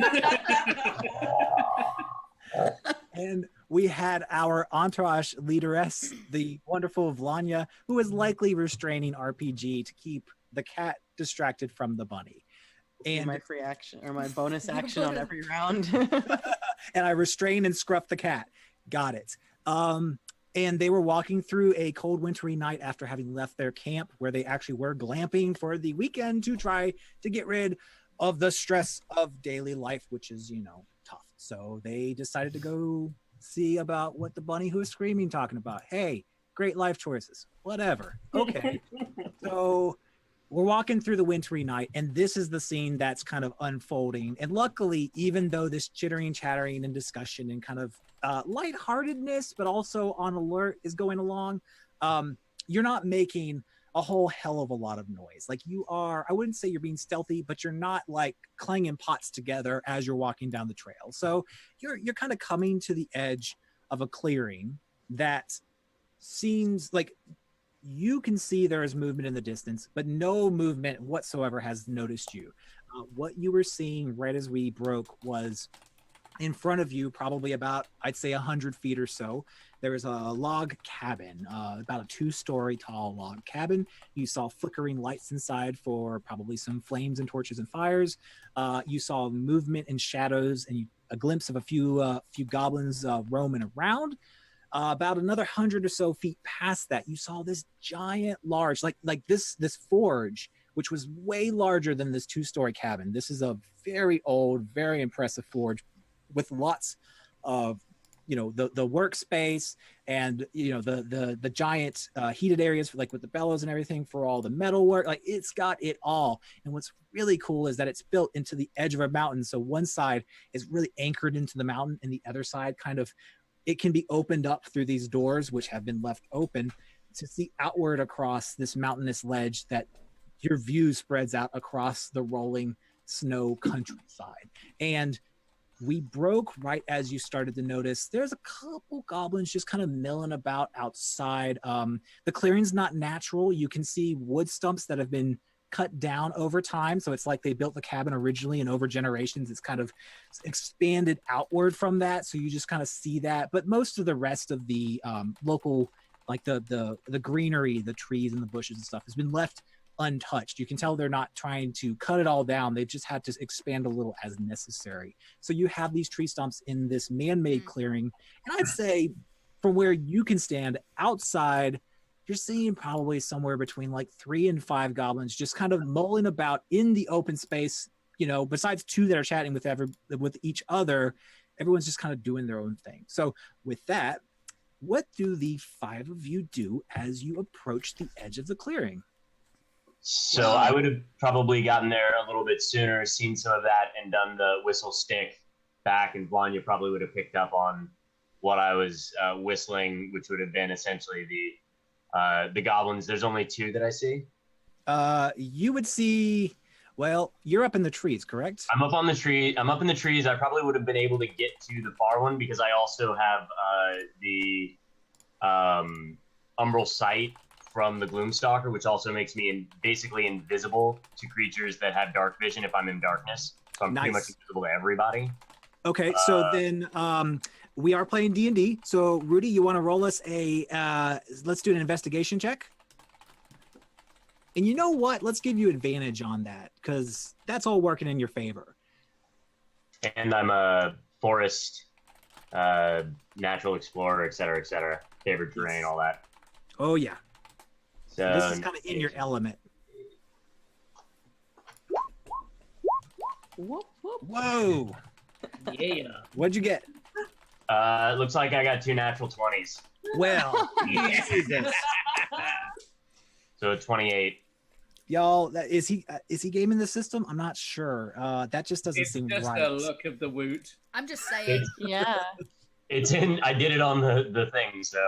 And we had our entourage leaderess, the wonderful Vlanya, who is likely restraining RPG to keep the cat distracted from the bunny. And my free action or my bonus action on every round. And I restrain and scruff the cat. Got it. And they were walking through a cold wintry night after having left their camp, where they actually were glamping for the weekend to try to get rid of the stress of daily life, which is, tough. So they decided to go see about what the bunny who was screaming talking about. Hey, great life choices, whatever. Okay. So we're walking through the wintry night, and this is the scene that's kind of unfolding. And luckily, even though this chittering, chattering, and discussion and kind of lightheartedness, but also on alert is going along, you're not making a whole hell of a lot of noise. Like you are, I wouldn't say you're being stealthy, but you're not like clanging pots together as you're walking down the trail. So you're kind of coming to the edge of a clearing that seems like you can see there is movement in the distance, but no movement whatsoever has noticed you. What you were seeing right as we broke was in front of you, probably about, I'd say 100 feet or so, there was a log cabin, about a 2-story tall log cabin. You saw flickering lights inside for probably some flames and torches and fires. You saw movement and shadows and a glimpse of a few goblins roaming around. About another 100 or so feet past that, you saw this giant, large, like this forge, which was way larger than this 2-story cabin. This is a very old, very impressive forge with lots of, the workspace and, the giant heated areas, like with the bellows and everything for all the metal work. Like it's got it all. And what's really cool is that it's built into the edge of a mountain. So one side is really anchored into the mountain, and the other side kind of, it can be opened up through these doors, which have been left open to see outward across this mountainous ledge that your view spreads out across the rolling snow countryside. And we broke right as you started to notice there's a couple goblins just kind of milling about outside. The clearing's not natural. You can see wood stumps that have been cut down over time. So it's like they built the cabin originally, and over generations, it's kind of expanded outward from that. So you just kind of see that. But most of the rest of the local, like the greenery, the trees and the bushes and stuff has been left untouched. You can tell they're not trying to cut it all down. They've just had to expand a little as necessary. So you have these tree stumps in this man-made clearing. And I'd say from where you can stand outside, you're seeing probably somewhere between like 3 and 5 goblins just kind of mulling about in the open space. Besides 2 that are chatting with each other, everyone's just kind of doing their own thing. So with that, what do the 5 of you do as you approach the edge of the clearing? So I would have probably gotten there a little bit sooner, seen some of that, and done the whistle stick back. And Blanya probably would have picked up on what I was whistling, which would have been essentially the goblins. There's only 2 that I see. You would see. Well, you're up in the trees, correct? I'm up on the tree. I'm up in the trees. I probably would have been able to get to the far one because I also have the umbral sight from the Gloomstalker, which also makes me basically invisible to creatures that have dark vision if I'm in darkness. So I'm pretty much invisible to everybody. Okay, so then we are playing D&D. So Rudy, you want to roll us let's do an investigation check. And you know what? Let's give you advantage on that because that's all working in your favor. And I'm a forest, natural explorer, et cetera, favorite terrain, all that. Oh, yeah. So this is kind of in your element. Whoa. Yeah. What'd you get? Looks like I got 2 natural 20s. Well, Jesus. So 28. Y'all, is he gaming the system? I'm not sure. That just doesn't seem just right. the look of the woot. I'm just saying. Yeah. It's in. I did it on the thing, so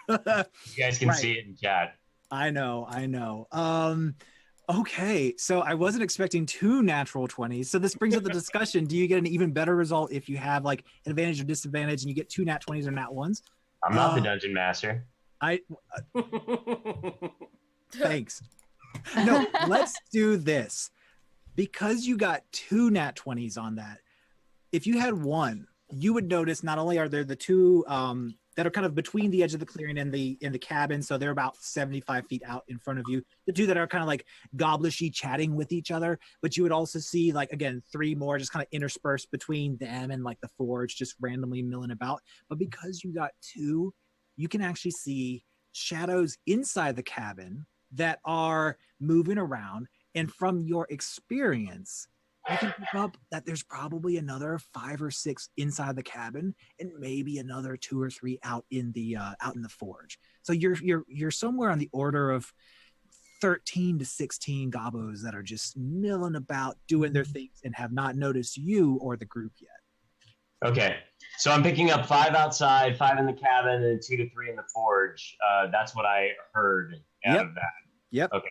you guys can Right. see it in chat. I know. Okay, so I wasn't expecting 2 natural 20s. So this brings up the discussion. Do you get an even better result if you have like an advantage or disadvantage and you get 2 nat 20s or nat 1s? I'm not the dungeon master. Thanks. No, let's do this. Because you got 2 nat 20s on that, if you had 1, you would notice not only are there the 2 that are kind of between the edge of the clearing and the cabin, so they're about 75 feet out in front of you. The 2 that are kind of like goblishy chatting with each other, but you would also see like, again, 3 more just kind of interspersed between them and like the forge just randomly milling about. But because you got 2, you can actually see shadows inside the cabin that are moving around. And from your experience, I can pick up that there's probably another 5 or 6 inside the cabin, and maybe another 2 or 3 out in the forge. So you're somewhere on the order of 13 to 16 gobos that are just milling about, doing their things, and have not noticed you or the group yet. Okay, so I'm picking up 5 outside, 5 in the cabin, and 2 to 3 in the forge. That's what I heard out of that. Yep. Okay.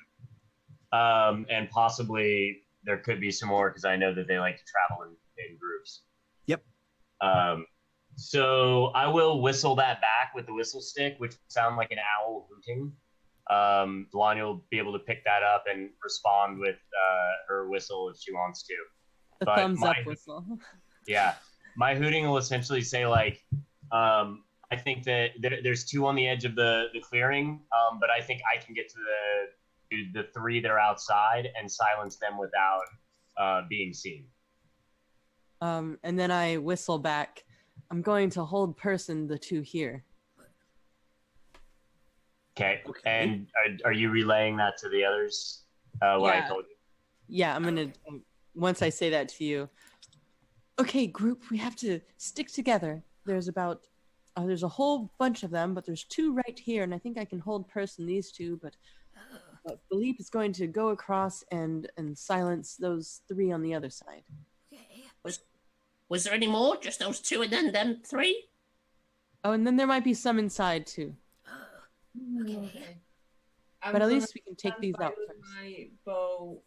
And possibly there could be some more because I know that they like to travel in groups. Yep. So I will whistle that back with the whistle stick, which would sound like an owl hooting. Delania will be able to pick that up and respond with her whistle if she wants to. The But thumbs up my- whistle. Yeah. My hooting will essentially say, like, I think that there's 2 on the edge of the clearing, but I think I can get to the 3 that are outside and silence them without being seen. And then I whistle back. I'm going to hold person the 2 here. Okay. And are you relaying that to the others? What I Yeah. told you? Yeah, I'm gonna. Once I say that to you, okay, group, we have to stick together. There's a whole bunch of them, but there's 2 right here, and I think I can hold person these 2. But Philippe is going to go across and silence those 3 on the other side. Was there any more? Just those 2 and then them 3? Oh, and then there might be some inside too. Okay. But at least we can take these out with my bow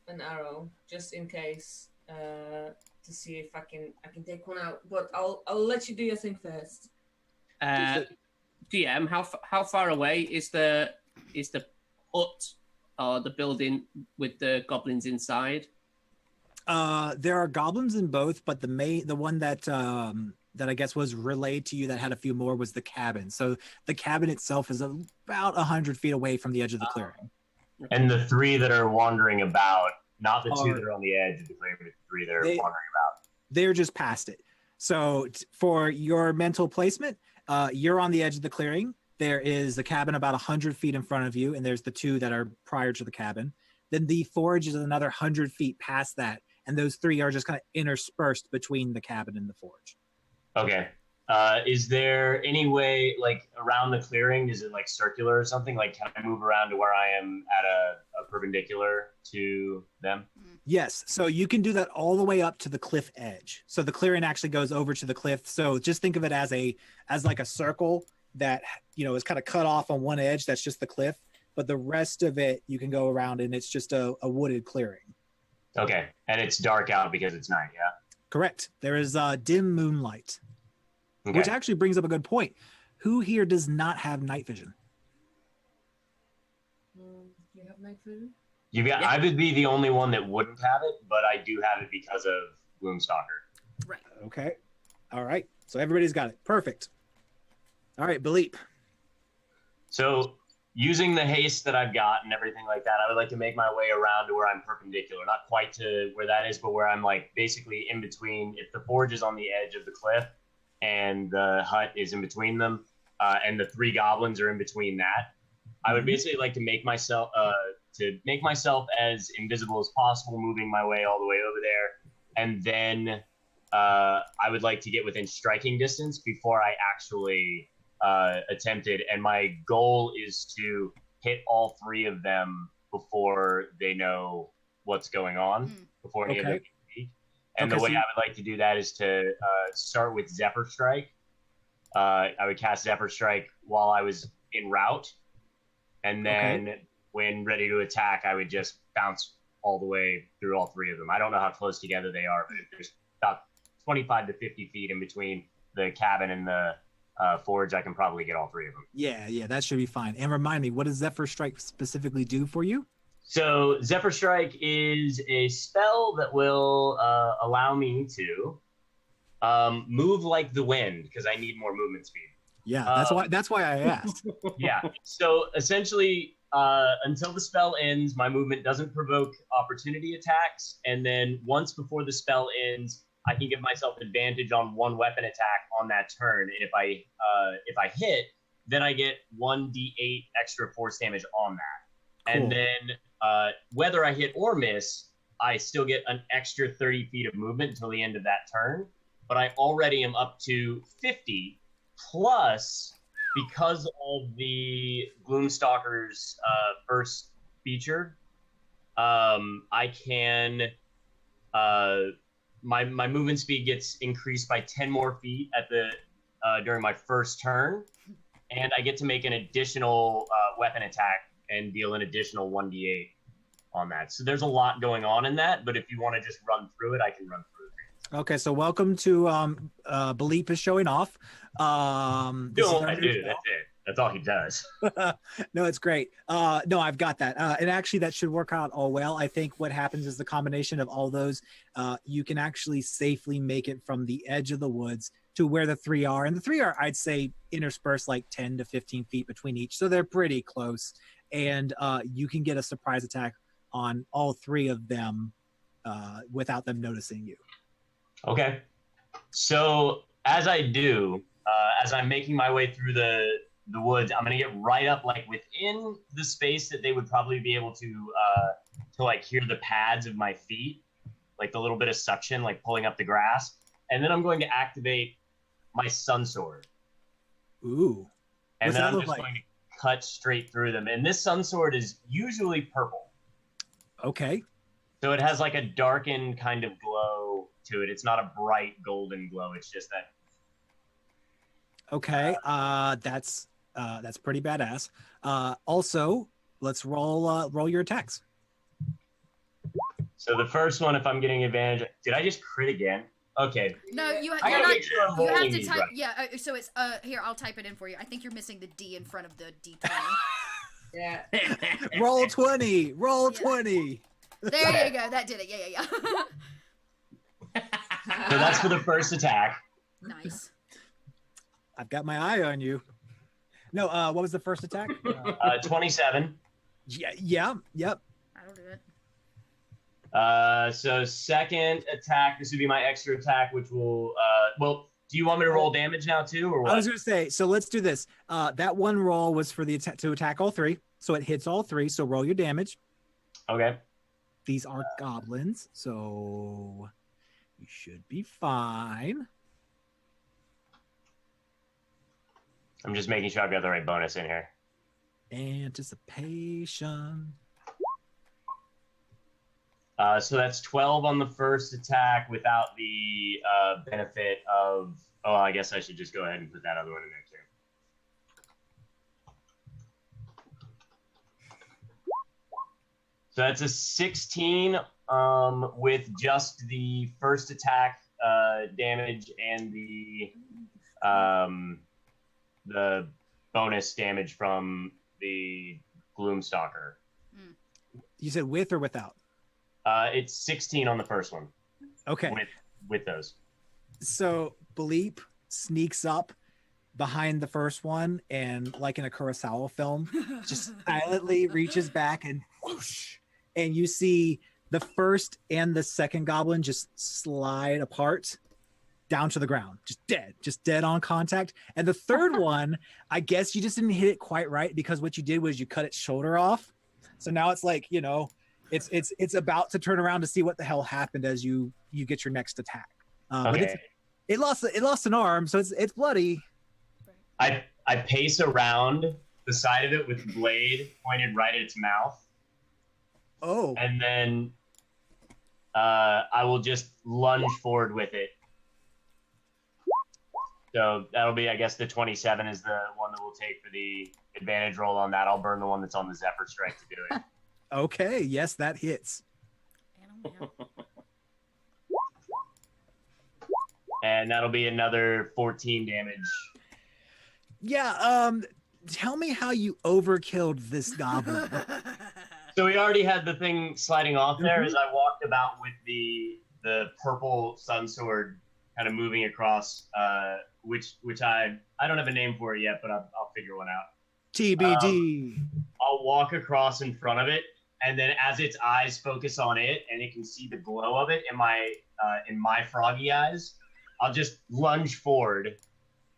and arrow, just in case, to see if I can take one out. But I'll let you do your thing first. DM, how far away is the hut or the building with the goblins inside? There are goblins in both, but the one that I guess was relayed to you that had a few more was the cabin. So the cabin itself is about 100 feet away from the edge of the clearing. And the 3 that are wandering about, not the 2 that are on the edge of the clearing, but the 3 that are wandering about. They're just past it. So for your mental placement, you're on the edge of the clearing. There is the cabin about 100 feet in front of you, and there's the 2 that are prior to the cabin. Then the forge is another 100 feet past that, and those 3 are just kind of interspersed between the cabin and the forge. Okay. Is there any way, like, around the clearing, is it like circular or something? Like, can I move around to where I am at a perpendicular to them? Yes, so you can do that all the way up to the cliff edge. So the clearing actually goes over to the cliff. So just think of it as like a circle that, you know, is kind of cut off on one edge. That's just the cliff, but the rest of it you can go around, and it's just a wooded clearing. Okay, and it's dark out because it's night, yeah? Correct. There is dim moonlight, Okay. which actually brings up a good point. Who here does not have night vision? You have night vision? I would be the only one that wouldn't have it, but I do have it because of Gloomstalker. Right. Okay. All right. So everybody's got it. Perfect. All right, Philippe. So using the haste that I've got and everything like that, I would like to make my way around to where I'm perpendicular, not quite to where that is, but where I'm like basically in between. If the forge is on the edge of the cliff and the hut is in between them, and the 3 goblins are in between that, I would basically like to make myself as invisible as possible, moving my way all the way over there, and then I would like to get within striking distance before I actually attempt it. And my goal is to hit all 3 of them before they know what's going on, before any of them can speak. And the way I would like to do that is to start with Zephyr Strike. I would cast Zephyr Strike while I was en route. And then when ready to attack, I would just bounce all the way through all 3 of them. I don't know how close together they are, but there's about 25 to 50 feet in between the cabin and the forge. I can probably get all 3 of them. Yeah, that should be fine. And remind me, what does Zephyr Strike specifically do for you? So Zephyr Strike is a spell that will allow me to move like the wind, because I need more movement speed. Yeah, that's why I asked. Yeah. So essentially, until the spell ends, my movement doesn't provoke opportunity attacks, and then once before the spell ends, I can give myself advantage on 1 weapon attack on that turn. And if I hit, then I get 1d8 extra force damage on that. Cool. And then whether I hit or miss, I still get an extra 30 feet of movement until the end of that turn, but I already am up to 50, plus, because of the Gloomstalker's first feature, I can, my movement speed gets increased by 10 more feet at the during my first turn, and I get to make an additional weapon attack and deal an additional 1d8 on that. So there's a lot going on in that, but if you want to just run through it, I can run through it. Okay, so welcome to Baleep is showing off. Doing what I do, that's it. That's all he does. No, it's great. No, I've got that. And actually, that should work out all well. I think what happens is the combination of all those, you can actually safely make it from the edge of the woods to where the three are. And the three are, I'd say, interspersed like 10 to 15 feet between each. So they're pretty close. And you can get a surprise attack on all three of them without them noticing you. Okay. So as I do, as I'm making my way through the woods, I'm gonna get right up like within the space that they would probably be able to like hear the pads of my feet, like the little bit of suction, like pulling up the grass. And then I'm going to activate my Sun Sword. Ooh. And then I'm just going to cut straight through them. And this Sun Sword is usually purple. Okay. So it has like a darkened kind of glow to it. It's not a bright golden glow. It's just that. Okay. That's pretty badass. Also, let's roll your attacks. So the first one, if I'm getting advantage, did I just crit again? Okay. No, you I gotta make sure I'm you have rolling to these type. right. Yeah, so it's here. I'll type it in for you. I think you're missing the D in front of the D20. Yeah. Roll 20. Roll 20. There you go. That did it. Yeah. So that's for the first attack. Nice. I've got my eye on you. No, what was the first attack? 27. Yeah. Yep. That'll do it. So second attack, this would be my extra attack, which will, well, do you want me to roll damage now too, or what? I was going to say, so let's do this. That one roll was for the to attack all three. So it hits all three. So roll your damage. Okay. These are goblins, so you should be fine. I'm just making sure I've got the right bonus in here. Anticipation. So that's 12 on the first attack without the benefit of... Oh, I guess I should just go ahead and put that other one in there too. So that's a 16 with just the first attack damage and the bonus damage from the Gloomstalker. You said with or without? It's 16 on the first one. Okay. With those. So Baleep sneaks up behind the first one and, like in a Kurosawa film, just silently reaches back and whoosh, and you see the first and the second goblin just slide apart down to the ground, just dead on contact. And the third one, I guess you just didn't hit it quite right because what you did was you cut its shoulder off. So now it's like, you know, it's about to turn around to see what the hell happened as you get your next attack. Okay. But it lost an arm, so it's bloody. I pace around the side of it with the blade pointed right at its mouth. Oh. And then I will just lunge forward with it. So that'll be, I guess, the 27 is the one that we'll take for the advantage roll on that. I'll burn the one that's on the Zephyr Strike to do it. Okay, yes, that hits. And that'll be another 14 damage. Yeah, tell me how you overkilled this goblin. So we already had the thing sliding off there as I walked about with the purple sun sword kind of moving across, which I don't have a name for it yet, but I'll figure one out. TBD. I'll walk across in front of it, and then as its eyes focus on it, and it can see the glow of it in my froggy eyes, I'll just lunge forward,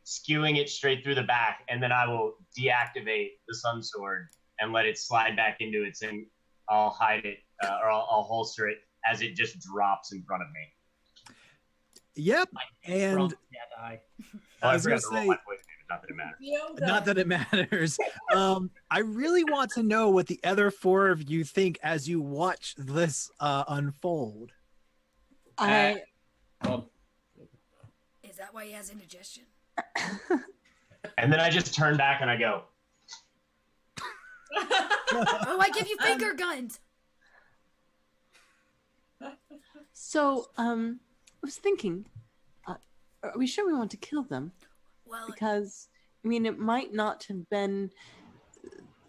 skewing it straight through the back, and then I will deactivate the sun sword and let it slide back into its thing. I'll hide it, or I'll holster it as it just drops in front of me. Yep. And I was forgot gonna to roll say- my voice, not that it matters. not that it matters. I really want to know what the other four of you think as you watch this unfold. Um, Is that why he has indigestion? And then I just turn back and I go, Oh, I give you finger guns. So, I was thinking, are we sure we want to kill them? Well, because I mean, it might not have been.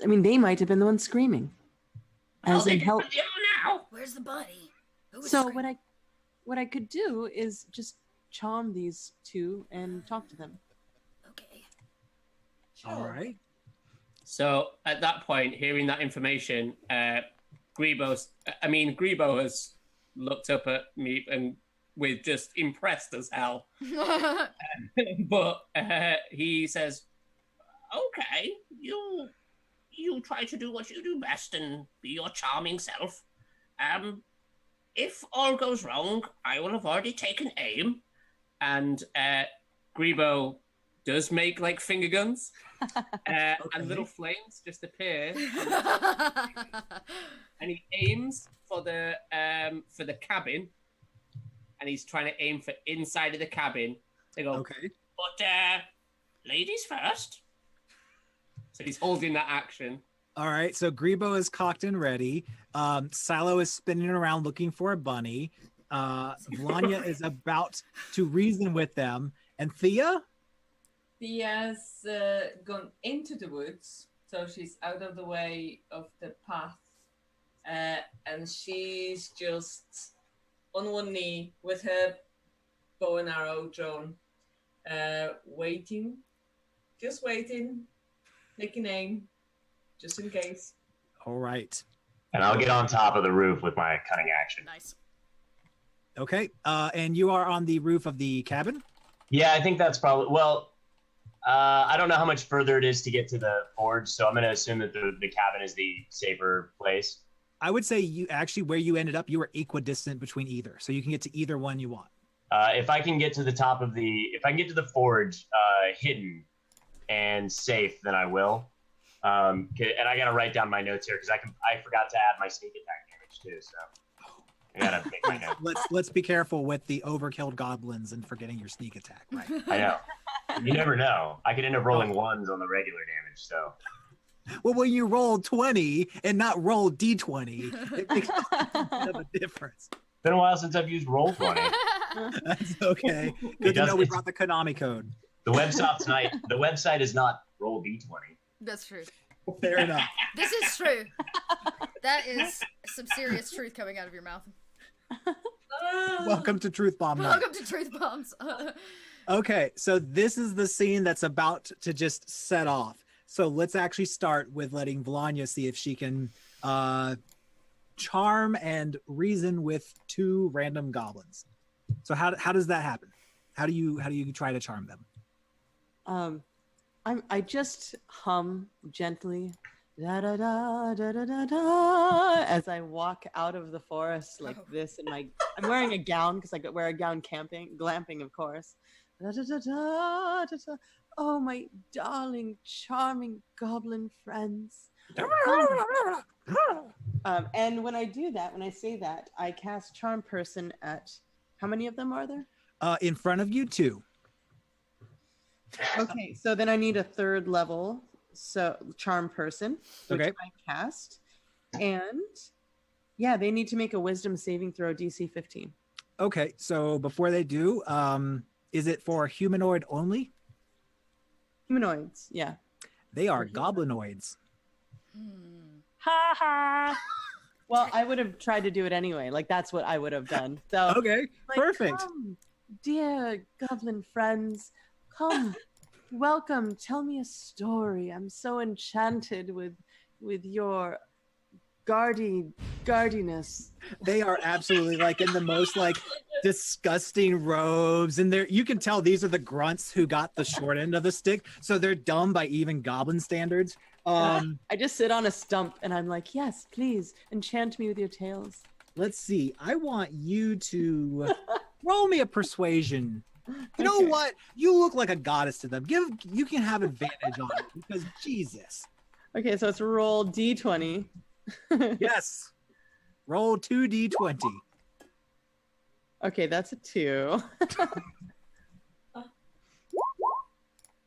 I mean, they might have been the ones screaming. As in help. Where's the body? Who was So screaming? what I could do is just charm these two and talk to them. Okay. All right. So at that point, hearing that information, Grebo has looked up at me and with just impressed as hell. But he says, "Okay, you try to do what you do best and be your charming self. If all goes wrong, I will have already taken aim." And Grebo does make like finger guns, and little flames just appear, and he aims for the cabin, and he's trying to aim for inside of the cabin. They go, okay, but ladies first. So he's holding that action. All right, so Grebo is cocked and ready. Silo is spinning around looking for a bunny. Vlanya is about to reason with them. And Thea? Thea's gone into the woods, so she's out of the way of the path. And she's just on one knee with her bow and arrow drawn, waiting, just waiting, taking aim, just in case. All right. and I'll get on top of the roof with my cunning action. Nice. Okay, and you are on the roof of the cabin? Yeah, I think that's probably, well, I don't know how much further it is to get to the forge, so I'm going to assume that the cabin is the safer place. I would say you actually, where you ended up, you were equidistant between either, so you can get to either one you want. If I can get to the top of if I can get to the forge hidden and safe, then I will. And I got to write down my notes here because I forgot to add my sneak attack damage too, so I got to make my notes. Let's be careful with the overkilled goblins and forgetting your sneak attack. Right. I know. You never know. I could end up rolling ones on the regular damage, so. Well, when you roll 20 and not roll D20, it makes a bit of a difference. Been a while since I've used roll 20. That's okay. Good to know we brought the Konami code. The website is not roll D20. That's true. Fair enough. This is true. That is some serious truth coming out of your mouth. Welcome to Truth Bomb Night. Welcome to Truth Bombs. Okay, so this is the scene that's about to just set off. So let's actually start with letting Vlanya see if she can charm and reason with two random goblins. So how does that happen? How do you try to charm them? I just hum gently, da da da da da da da, as I walk out of the forest like this, and I'm wearing a gown because I wear a gown glamping, of course. Da, da, da, da, da, da. Oh, my darling, charming goblin friends. And when I do that, when I say that, I cast Charm Person at, how many of them are there? In front of you, two. Okay, so then I need a third level, so Charm Person, which Okay. I cast. And yeah, they need to make a Wisdom saving throw DC 15. Okay, so before they do, is it for humanoid only? Humanoids, yeah. They are goblinoids. Ha ha. Well, I would have tried to do it anyway. Like, that's what I would have done. So Okay, like, perfect. Come, dear goblin friends, come, welcome. Tell me a story. I'm so enchanted with your guardiness. They are absolutely like in the most like disgusting robes, and you can tell these are the grunts who got the short end of the stick, so they're dumb by even goblin standards. I just sit on a stump and I'm like, yes, please enchant me with your tales. let's see. I want you to roll me a persuasion. You know what? You look like a goddess to them. You can have advantage on it because Jesus. Okay, so it's roll d20. Yes. Roll 2d20. Okay, that's a 2.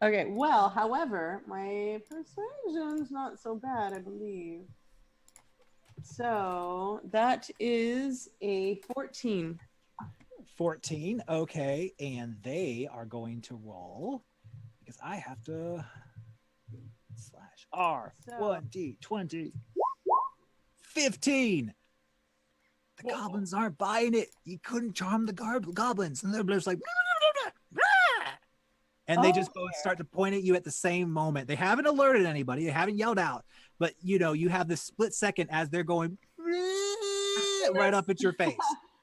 Okay, well, however, my persuasion's not so bad, I believe. So that is a 14. 14. Okay, and they are going to roll because I have to /R 1d20. 15. The goblins aren't buying it. You couldn't charm the goblins, and they're just like, and they just both start to point at you at the same moment. They haven't alerted anybody. They haven't yelled out, but you have this split second as they're going right up at your face.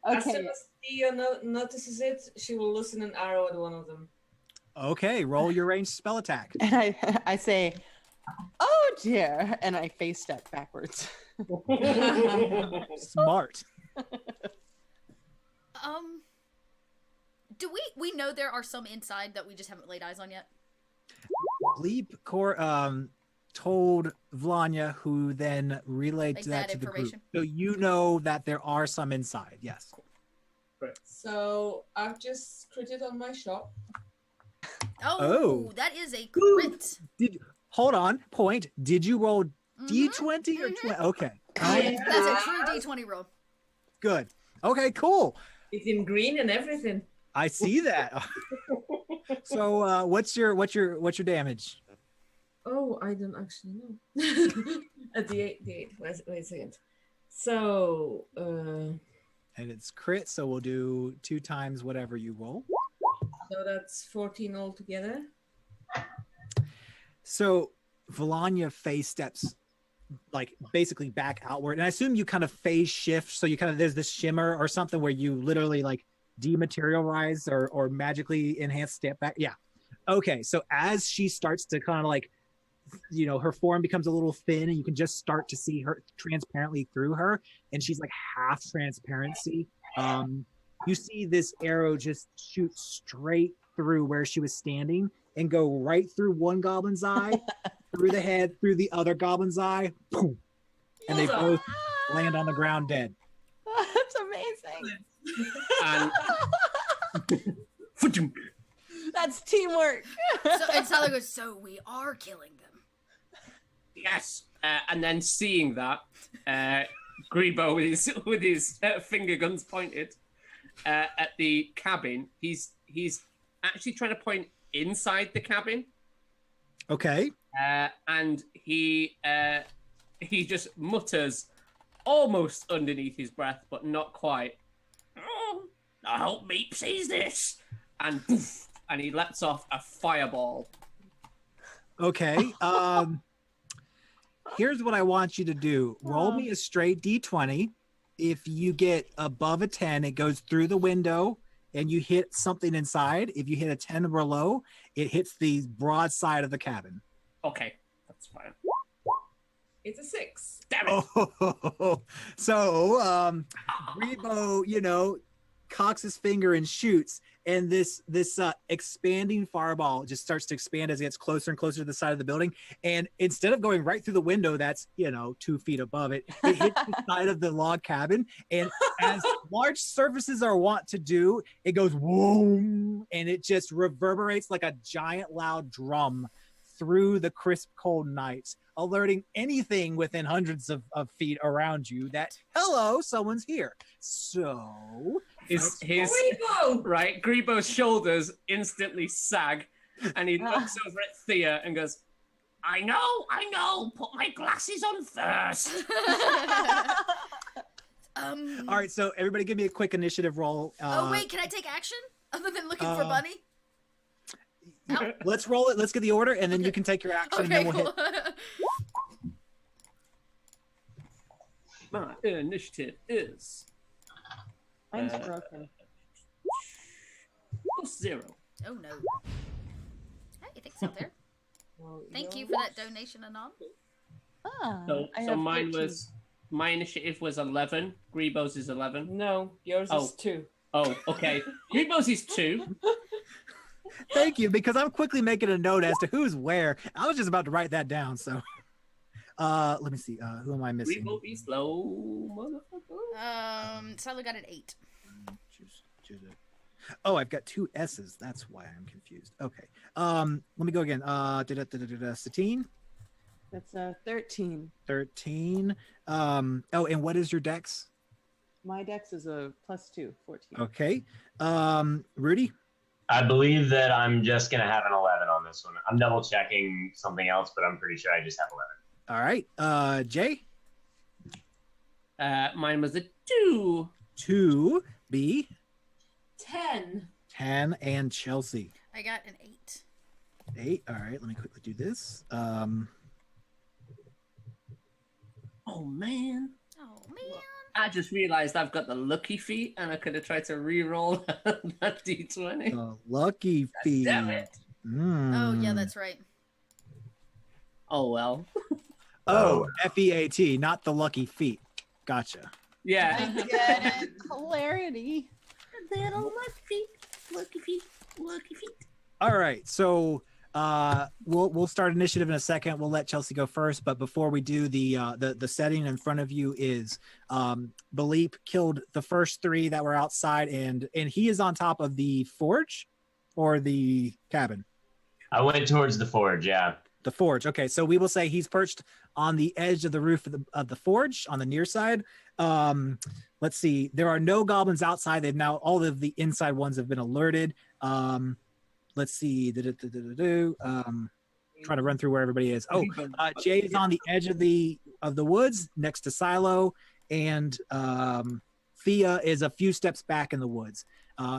As soon as Thea notices it, she will loosen an arrow at one of them. Okay, roll your ranged spell attack. And I say, oh dear, and I face step backwards. Smart. Do we know there are some inside that we just haven't laid eyes on yet? Leap told Vlanya, who then relayed that to the group. So you know that there are some inside. Yes. So I've just critted on my shot. Oh, that is a crit. Hold on. Point. Did you roll d20 or 20? Okay. That's a true d20 roll. Good. Okay. Cool. It's in green and everything. I see that. So, what's your damage? Oh, I don't actually know. D8. Wait a second. So, and it's crit, so we'll do 2 times whatever you roll. So that's 14 altogether. So, Valanya phase steps like basically back outward, and I assume you kind of phase shift. So you kind of there's this shimmer or something where you literally like dematerialize or magically enhance step back. Yeah. Okay. So as she starts to kind of like, her form becomes a little thin and you can just start to see her transparently through her. And she's like half transparency. You see this arrow just shoot straight through where she was standing and go right through one goblin's eye, through the head, through the other goblin's eye. Boom. And they both land on the ground dead. That's amazing. That's teamwork. And Tyler goes, so we are killing them. Yes. And then seeing that, Grebo with his finger guns pointed at the cabin, he's actually trying to point inside the cabin. Okay. And he just mutters almost underneath his breath, but not quite. Oh, I hope Meep sees this. And poof, and he lets off a fireball. Okay. Here's what I want you to do. Roll me a straight D20. If you get above a 10, it goes through the window and you hit something inside. If you hit a 10 or below, it hits the broad side of the cabin. Okay, that's fine. It's a 6. Damn it. Oh, so Grebo, cocks his finger and shoots, and this expanding fireball just starts to expand as it gets closer and closer to the side of the building. And instead of going right through the window that's 2 feet above it, it hits the side of the log cabin. And as large surfaces are wont to do, it goes boom, and it just reverberates like a giant loud drum through the crisp cold night, alerting anything within hundreds of feet around you that, hello, someone's here. So Grebo's shoulders instantly sag, and he looks over at Thea and goes, I know, put my glasses on first. All right, so everybody give me a quick initiative roll. Wait, can I take action other than looking for Bunny? Let's roll it. Let's get the order, and then you can take your action. Okay, and then we'll cool. hit. My initiative is Mine's broken. +0. Oh no. Hey, thanks out there. Thank you for that donation, Anon. So mine was my initiative was 11. Grebo's is 11. No, yours is 2. Oh, okay. Grebo's is 2. Thank you, because I'm quickly making a note as to who's where. I was just about to write that down, so. Let me see. Who am I missing? Grebo be slow, motherfucker. Silo got an 8. Oh, I've got 2 S's. That's why I'm confused. Okay. Let me go again. Satine? That's 13. 13. Oh, and what is your dex? My dex is a +2, 14. Okay. Rudy? I believe that I'm just going to have an 11 on this one. I'm double checking something else, but I'm pretty sure I just have 11. All right. Jay? Mine was a 2. 2. B? 10. 10. And Chelsea? I got an 8. 8. All right. Let me quickly do this. Oh, man. Oh, man. I just realized I've got the lucky feat, and I could have tried to re-roll that d20. The lucky feat. Damn it. Oh, yeah, that's right. Oh, well. Oh, FEAT, not the lucky feet. Gotcha. Yeah. Get it. Hilarity. Little lucky feet. All right. So we'll start initiative in a second. We'll let Chelsea go first, but before we do, the setting in front of you is Baleep killed the first 3 that were outside, and he is on top of the forge or the cabin. I went towards the forge. Yeah. The forge. Okay, so we will say he's perched on the edge of the roof of the forge on the near side. Let's see. There are no goblins outside. They've now, all of the inside ones have been alerted. Let's see. Trying to run through where everybody is. Oh, Jay is on the edge of the woods next to Silo, and Thea is a few steps back in the woods.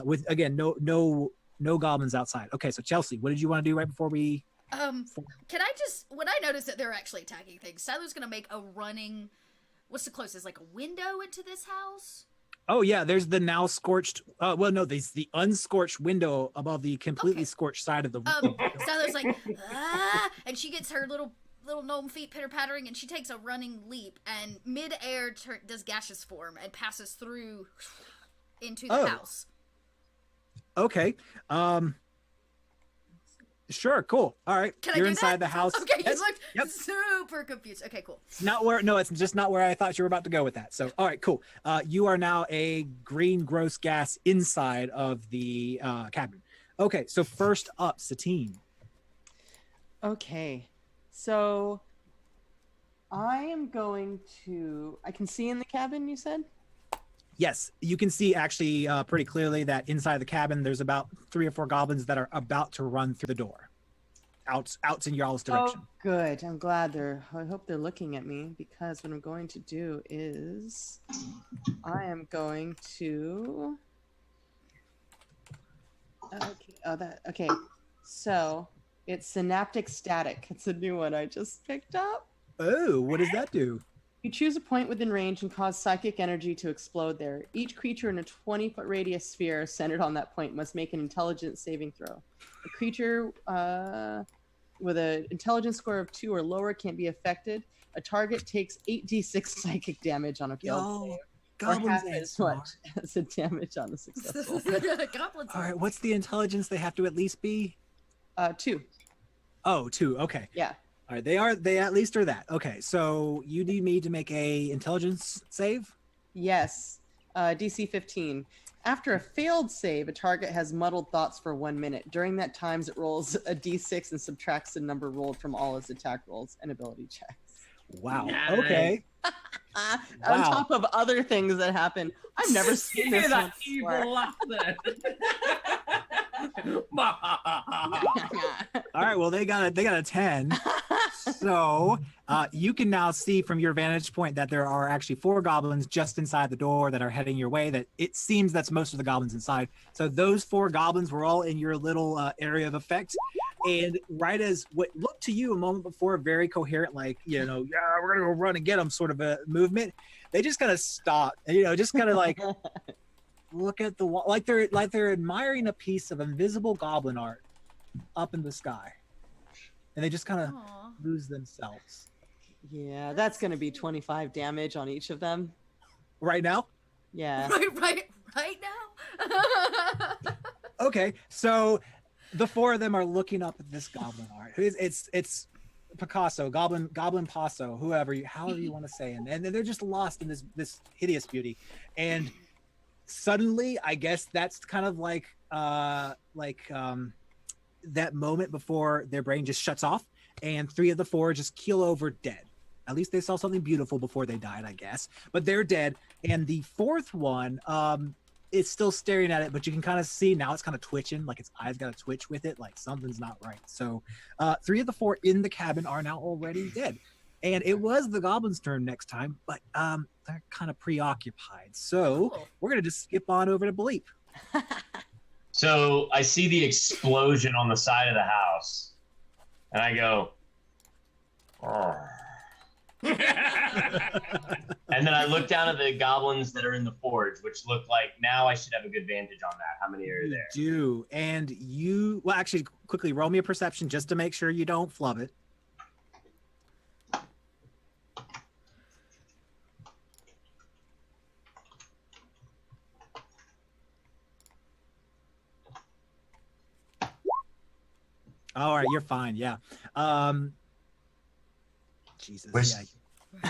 With again no goblins outside. Okay, so Chelsea, what did you want to do right before we? Can I just, when I notice that they're actually attacking things, Silo's gonna make a running, what's the closest, like a window into this house? Oh yeah, there's the now scorched, well no, there's the unscorched window above the completely scorched side of the Silo's like, ah, and she gets her little gnome feet pitter-pattering, and she takes a running leap, and mid-air does gaseous form, and passes through into the house. Okay. Sure, cool. All right. You're inside the house. Okay, you looked super confused. Okay, cool. It's just not where I thought you were about to go with that. So, all right, cool. You are now a green gross gas inside of the cabin. Okay, so first up, Satine. Okay, so I am going to, I can see in the cabin, you said? Yes, you can see actually pretty clearly that inside the cabin, there's about 3 or 4 goblins that are about to run through the door. Out in y'all's direction. Oh, good. I'm glad I hope they're looking at me, because what I'm going to do is I am going to, okay. So it's synaptic static. It's a new one I just picked up. Oh, what does that do? You choose a point within range and cause psychic energy to explode there. Each creature in a 20-foot radius sphere centered on that point must make an intelligence saving throw. A creature with an intelligence score of 2 or lower can't be affected. A target takes 8d6 psychic damage on a failed save. Or half as much as a damage on a successful. All right, what's the intelligence they have to at least be? 2. Oh, 2. Okay. Yeah. All right, they at least are that. Okay, so you need me to make a intelligence save? Yes, DC 15. After a failed save, a target has muddled thoughts for 1 minute. During that time, it rolls a d6 and subtracts the number rolled from all its attack rolls and ability checks. Wow. Nice. Okay. On top of other things that happen. I've never seen this one evil laugh there. All right, well they got a 10. So you can now see from your vantage point that there are actually 4 goblins just inside the door that are heading your way. That it seems that's most of the goblins inside. So those 4 goblins were all in your little area of effect. And right as what looked to you a moment before, very coherent, like, yeah, we're gonna go run and get them sort of a movement, they just kind of stop, just kind of like look at the wall, like they're admiring a piece of invisible goblin art up in the sky, and they just kind of lose themselves. Yeah, that's going to be 25 damage on each of them. Right now? Yeah. Right now? Okay, so the four of them are looking up at this goblin art. It's Picasso, Goblin Passo, however you want to say, and they're just lost in this hideous beauty. And suddenly, I guess that's kind of like that moment before their brain just shuts off, and three of the four just keel over dead. At least they saw something beautiful before they died, I guess. But they're dead, and the fourth one is still staring at it, but you can kind of see now it's kind of twitching, like its eyes got a twitch with it, like something's not right. So three of the four in the cabin are now already dead. And it was the goblin's turn next time, but they're kind of preoccupied. So we're going to just skip on over to Bleep. So I see the explosion on the side of the house, and I go, oh. And then I look down at the goblins that are in the forge, which look like now I should have a good vantage on that. How many are there? You do. And you, well, actually, quickly roll me a perception just to make sure you don't flub it. All right, you're fine. Yeah. Jesus.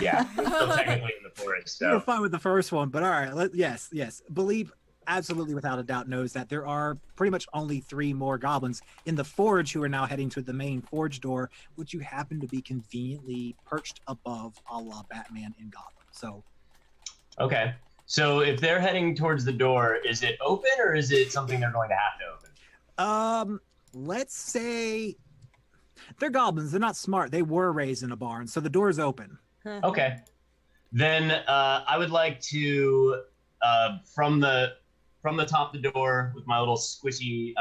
Yeah, we're still technically in the forest. So You're fine with the first one, but all right. Yes. Bleep absolutely, without a doubt, knows that there are pretty much only three more goblins in the forge who are now heading to the main forge door, which you happen to be conveniently perched above, a la Batman and Gotham. So. Okay. So if they're heading towards the door, is it open or is it something they're going to have to open? Let's say they're goblins. They're not smart. They were raised in a barn, so the door's open. Okay. Then I would like to, from the top of the door with my little squishy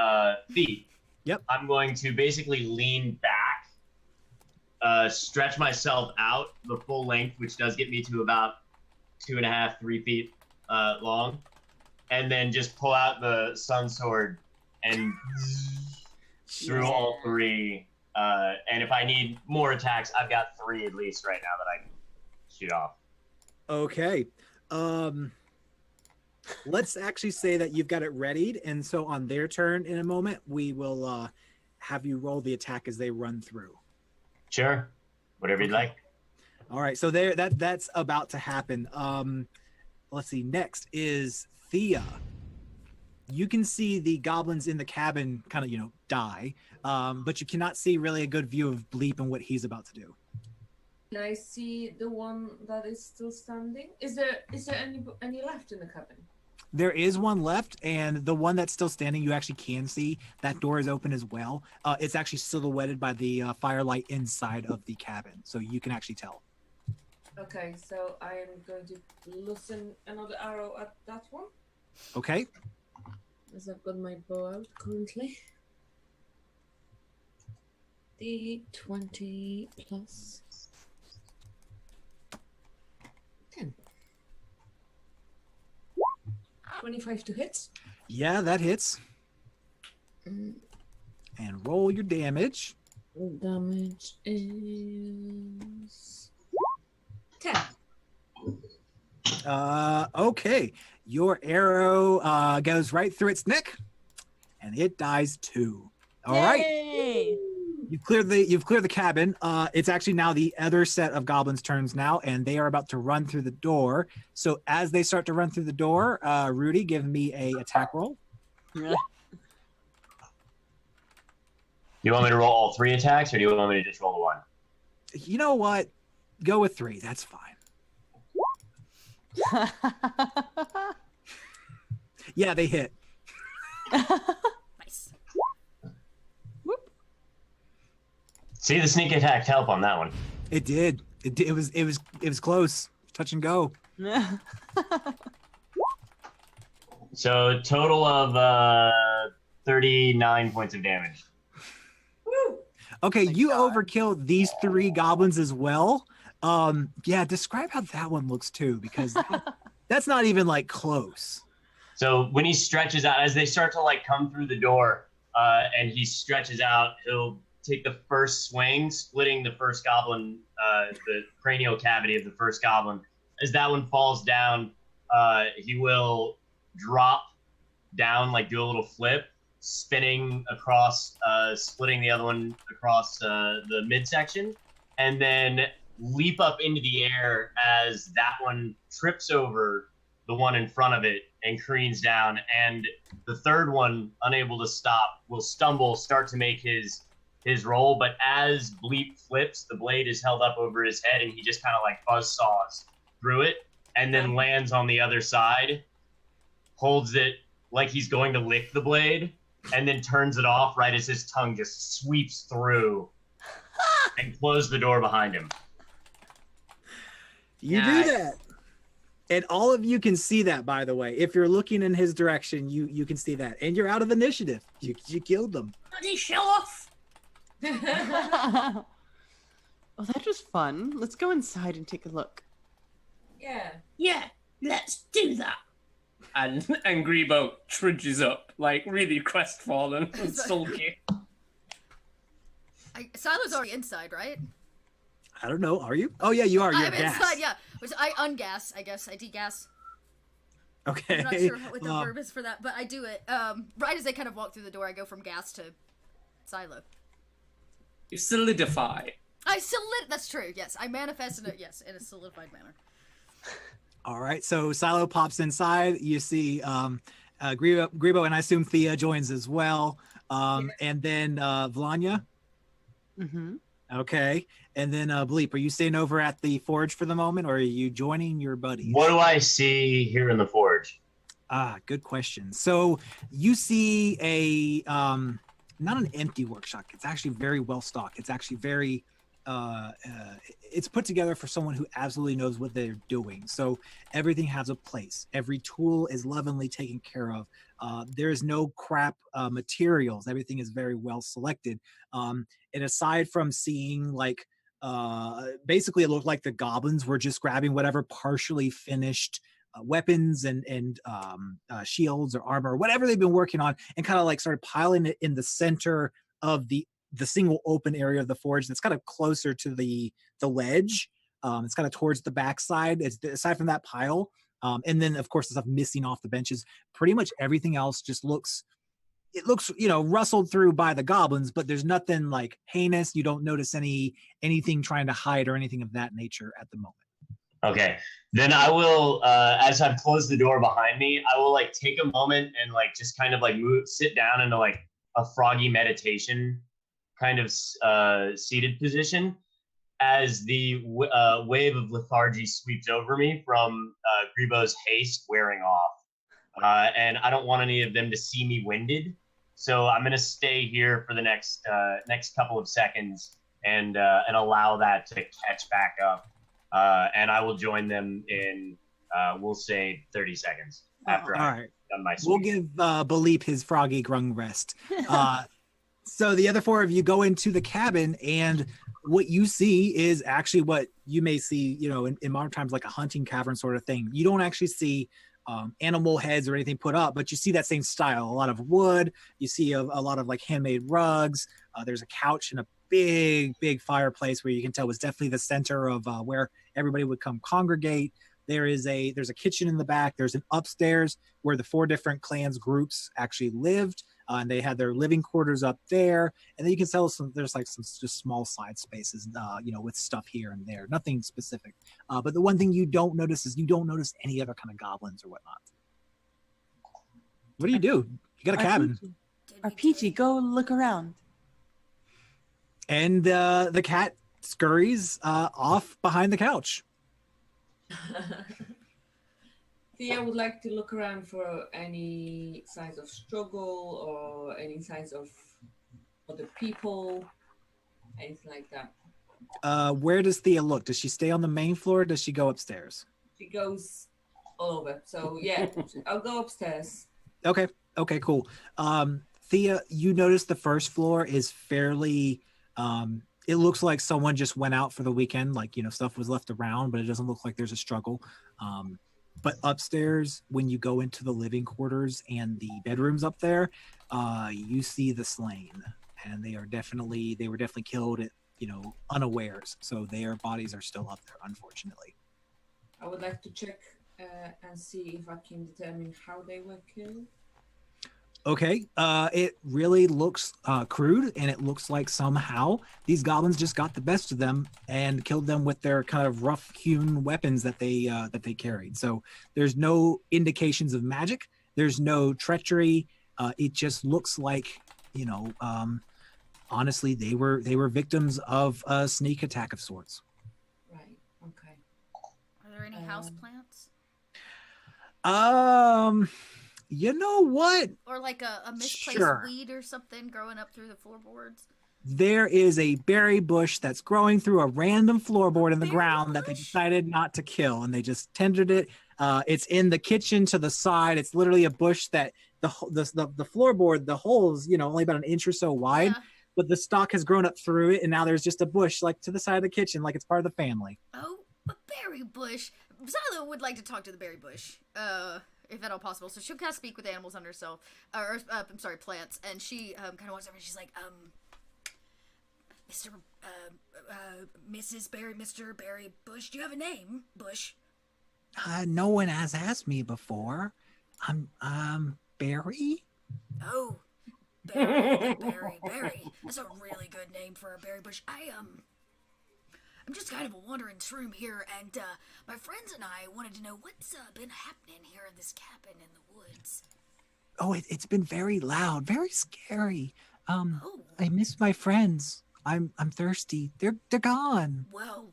feet. Yep. I'm going to basically lean back, stretch myself out the full length, which does get me to about 2.5, 3 feet long, and then just pull out the sun sword and through all three. And if I need more attacks, I've got 3 at least right now that I can shoot off. Okay. Let's actually say that you've got it readied, and so on their turn in a moment, we will have you roll the attack as they run through. Sure. Whatever you'd like. All right. So that's about to happen. Let's see. Next is Thea. You can see the goblins in the cabin kind of, die, but you cannot see really a good view of Bleep and what he's about to do. Can I see the one that is still standing? Is there any left in the cabin? There is one left, and the one that's still standing, you actually can see that door is open as well. It's actually silhouetted by the firelight inside of the cabin, so you can actually tell. Okay, so I am going to loosen another arrow at that one. Okay. As I've got my bow out currently. The 20 plus 10. 25 to hit. Yeah, that hits. And roll your damage. Damage is 10. Okay. Your arrow goes right through its neck, and it dies too. All right. You've cleared the cabin. It's actually now the other set of goblins' turns now, and they are about to run through the door. So as they start to run through the door, Rudy, give me a attack roll. Do you want me to roll all 3 attacks, or do you want me to just roll the 1? You know what? Go with 3. That's fine. Yeah, they hit. Nice. See, the sneak attack help on that one. It did. It was close. Touch and go. So total of 39 points of damage. Okay, you overkilled these 3 goblins as well. Yeah, describe how that one looks too, because that's not even like close. So when he stretches out, as they start to like come through the door, and he stretches out, he'll take the first swing, splitting the first goblin, the cranial cavity of the first goblin. As that one falls down, he will drop down, like do a little flip, spinning across, splitting the other one across the midsection, and then leap up into the air as that one trips over the one in front of it and careens down. And the third one, unable to stop, will stumble, start to make his roll. But as Bleep flips, the blade is held up over his head and he just kind of like buzzsaws through it and then lands on the other side, holds it like he's going to lick the blade, and then turns it off right as his tongue just sweeps through and close the door behind him. You do that. And all of you can see that, by the way. If you're looking in his direction, you can see that. And you're out of initiative. You killed them. Bloody show off! Well, that was fun. Let's go inside and take a look. Yeah. Yeah, let's do that. And Grebo trudges up, like really crestfallen and sulky. Silo's already inside, right? I don't know. Are you? Oh, yeah, you are. You're I'm gas. inside, yeah. Which I ungas, I guess. I degas. Okay. I'm not sure what the verb is for that, but I do it. Right as they kind of walk through the door, I go from gas to Silo. You solidify. That's true, yes. I manifest in a solidified manner. All right. So Silo pops inside. You see Grebo, and I assume Thea joins as well. And then Vlanya. Mm-hmm. Okay. And then Bleep, are you staying over at the forge for the moment, or are you joining your buddies? What do I see here in the forge? Good question. So you see a not an empty workshop. It's actually very well stocked. It's actually very it's put together for someone who absolutely knows what they're doing. So everything has a place. Every tool is lovingly taken care of. There is no crap materials. Everything is very well selected. And aside from seeing like basically it looked like the goblins were just grabbing whatever partially finished weapons and shields or armor or whatever they've been working on, and kind of like started piling it in the center of the single open area of the forge that's kind of closer to the ledge. It's kind of towards the backside. It's aside from that pile. And then of course the stuff missing off the benches. Pretty much everything else just looks, rustled through by the goblins, but there's nothing like heinous. You don't notice anything trying to hide or anything of that nature at the moment. Okay, then I will, as I've closed the door behind me, I will like take a moment and like just kind of like sit down into like a froggy meditation kind of seated position as the wave of lethargy sweeps over me from Grebo's haste wearing off. And I don't want any of them to see me winded. So I'm going to stay here for the next couple of seconds and allow that to catch back up. And I will join them in, we'll say 30 seconds after I've done my sweep. We'll give Bleep his froggy grung rest. So the other four of you go into the cabin, and what you see is actually what you may see, in modern times, like a hunting cavern sort of thing. You don't actually see animal heads or anything put up, but you see that same style. A lot of wood. You see a lot of like handmade rugs. There's a couch and a big fireplace where you can tell was definitely the center of where everybody would come congregate. There's a kitchen in the back. There's an upstairs where the 4 different clans groups actually lived, and they had their living quarters up there. And then you can tell there's like some just small side spaces, with stuff here and there. Nothing specific. But the one thing you don't notice is you don't notice any other kind of goblins or whatnot. What do? You got a cabin. Arpeggio, go look around. And the cat scurries off behind the couch. Thea would like to look around for any signs of struggle or any signs of other people, anything like that. Where does Thea look? Does she stay on the main floor or does she go upstairs? She goes all over. So yeah, I'll go upstairs. Okay, cool. Thea, you notice the first floor is fairly it looks like someone just went out for the weekend, like, stuff was left around, but it doesn't look like there's a struggle. But upstairs, when you go into the living quarters and the bedrooms up there, you see the slain and they were definitely killed at, unawares. So their bodies are still up there, unfortunately. I would like to check and see if I can determine how they were killed. Okay, it really looks crude, and it looks like somehow these goblins just got the best of them and killed them with their kind of rough-hewn weapons that they carried. So there's no indications of magic. There's no treachery. It just looks like, honestly, they were victims of a sneak attack of sorts. Right. Okay. Are there any house plants? You know what? Or like a misplaced Sure. weed or something growing up through the floorboards? There is a berry bush that's growing through a random floorboard in the ground that they decided not to kill, and they just tended it. It's in the kitchen to the side. It's literally a bush that the floorboard, the hole's only about an inch or so wide, but the stalk has grown up through it, and now there's just a bush like to the side of the kitchen, like it's part of the family. Oh, a berry bush. Silo would like to talk to the berry bush, if at all possible. So she'll kind of speak with animals under herself, I'm sorry, plants, and she kind of walks over and she's like, Mrs. Berry, Mr. Berry Bush, do you have a name, Bush? No one has asked me before. I'm Barry. Oh, Berry. That's a really good name for a berry bush. I'm just kind of wandering through here, and my friends and I wanted to know what's been happening here in this cabin in the woods. Oh, it's been very loud, very scary. I miss my friends. I'm thirsty. They're gone. Well,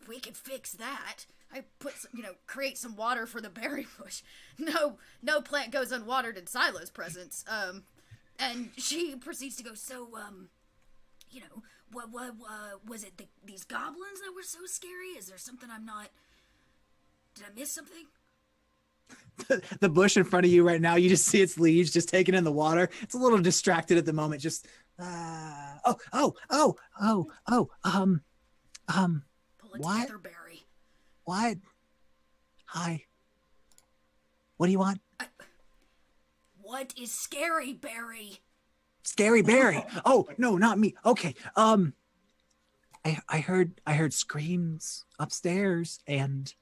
we can fix that. I put some, create some water for the berry bush. No plant goes unwatered in Silo's presence. And she proceeds to go, so, what was it these goblins that were so scary? Is there something did I miss something? The bush in front of you right now, you just see its leaves just taking in the water. It's a little distracted at the moment. Just, Pull it what? together, Barry. What? Hi. What do you want? What is scary, Barry? Scary Barry. Oh, no, not me. Okay. I heard screams upstairs, and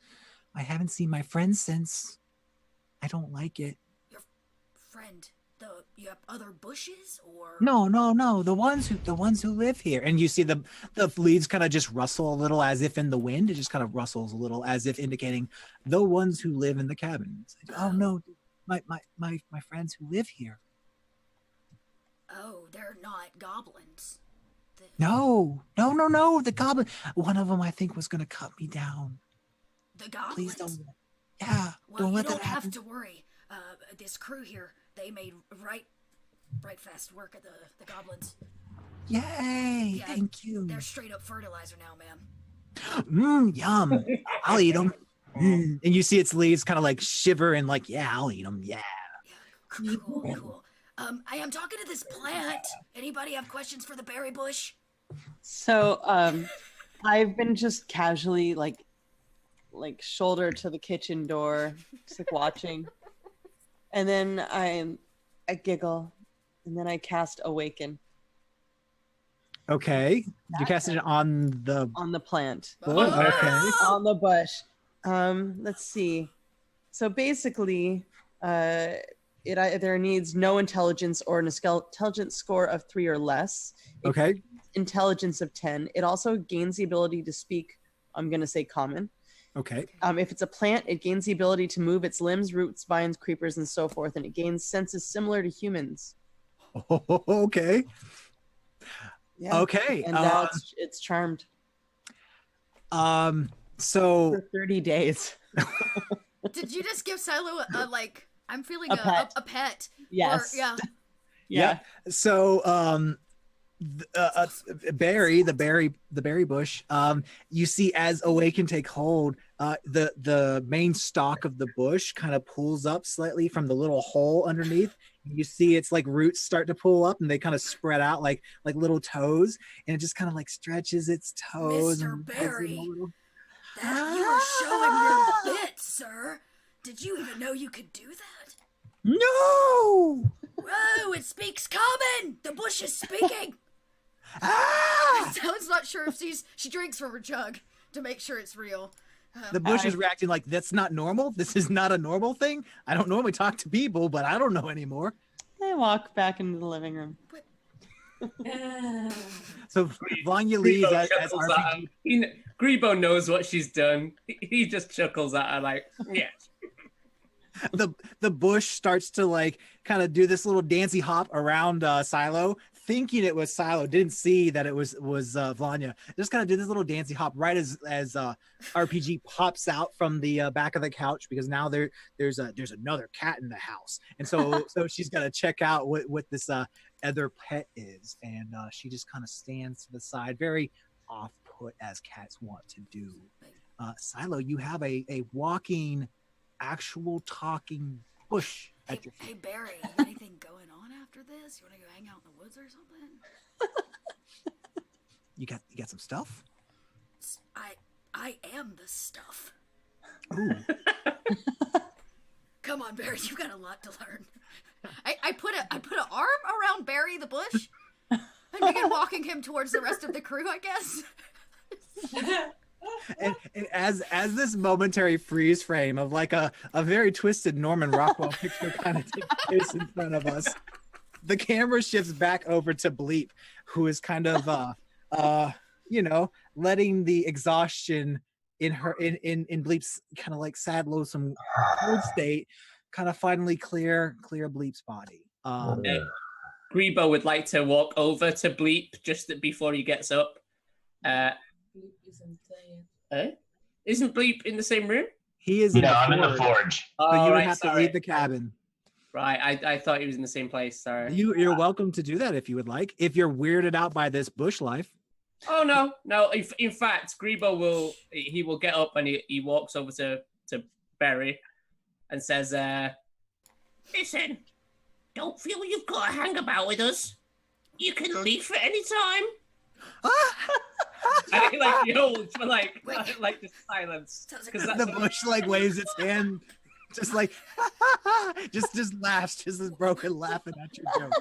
I haven't seen my friends since. I don't like it. Your friend, you have other bushes, or No. The ones who live here. And you see the leaves kind of just rustle a little, as if in the wind. It just kind of rustles a little, as if indicating the ones who live in the cabin. It's like, oh no, my friends who live here. Oh, they're not goblins. No. The goblin. One of them, I think, was gonna cut me down. The goblins? Please don't. Yeah. Well, you let don't that have happen. to worry. This crew here, they made right fast work of the goblins. Yay! Yeah, Thank you. They're straight up fertilizer now, man. Yum. I'll eat them. And you see its leaves kind of like shiver and like, yeah, I'll eat them. Yeah. Cool. I am talking to this plant. Anybody have questions for the berry bush? So, I've been just casually like shoulder to the kitchen door, just like watching, and then I giggle, and then I cast Awaken. Okay. You casted it on the plant. bush? Okay. On the bush. Let's see. So basically, it either needs no intelligence or an intelligence score of 3 or less. Okay. Intelligence of 10. It also gains the ability to speak, I'm going to say common. Okay. If it's a plant, it gains the ability to move its limbs, roots, vines, creepers, and so forth, and it gains senses similar to humans. Okay. Yeah. Okay. And now it's charmed. So for 30 days. Did you just give Silo I'm feeling A pet. a pet? Yes. Or, yeah. Yeah. So Barry, the berry bush, you see as Awaken take hold, the main stalk of the bush kind of pulls up slightly from the little hole underneath. You see its like roots start to pull up, and they kind of spread out like little toes, and it just kind of like stretches its toes. Mr. and Barry, little- you are showing your bits, sir. Did you even know you could do that? No. Whoa, it speaks common! The bush is speaking! Sally's not sure if she drinks from her jug to make sure it's real. The bush is reacting like, that's not normal. This is not a normal thing. I don't normally talk to people, but I don't know anymore. I walk back into the living room. So Vanya leaves as RPG. Grebo knows what she's done. He just chuckles at her like, yeah. The bush starts to like kind of do this little dancey hop around Silo, thinking it was Silo. Didn't see that it was Vanya. Just kind of did this little dancey hop right as RPG pops out from the back of the couch, because now there's another cat in the house, and so she's got to check out what this other pet is, and she just kind of stands to the side, very off put, as cats want to do. Silo, you have a walking, actual talking bush at your feet. Hey Barry, anything going on after this? You want to go hang out in the woods or something? You got some stuff? I am the stuff. Ooh. Come on, Barry, you've got a lot to learn. I put an arm around Barry the bush and begin walking him towards the rest of the crew, I guess. And as this momentary freeze frame of like a very twisted Norman Rockwell picture kind of takes place in front of us, the camera shifts back over to Bleep, who is kind of letting the exhaustion in Bleep's kind of like sad, lonesome cold state kind of finally clear Bleep's body. Grebo would like to walk over to Bleep just before he gets up. Isn't Bleep in the same room? He is. I'm in the forge. So you would have to leave the cabin. Right, I thought he was in the same place. Sorry. You're welcome to do that if you would like. If you're weirded out by this bush life. Oh no. In fact, Grebo will get up and he walks over to Barry and says, Listen, don't feel you've got to hang about with us. You can leave at any time. I like yells for like just silence. The bush like waves its hand, just like just laughs, just this broken laughing at your joke.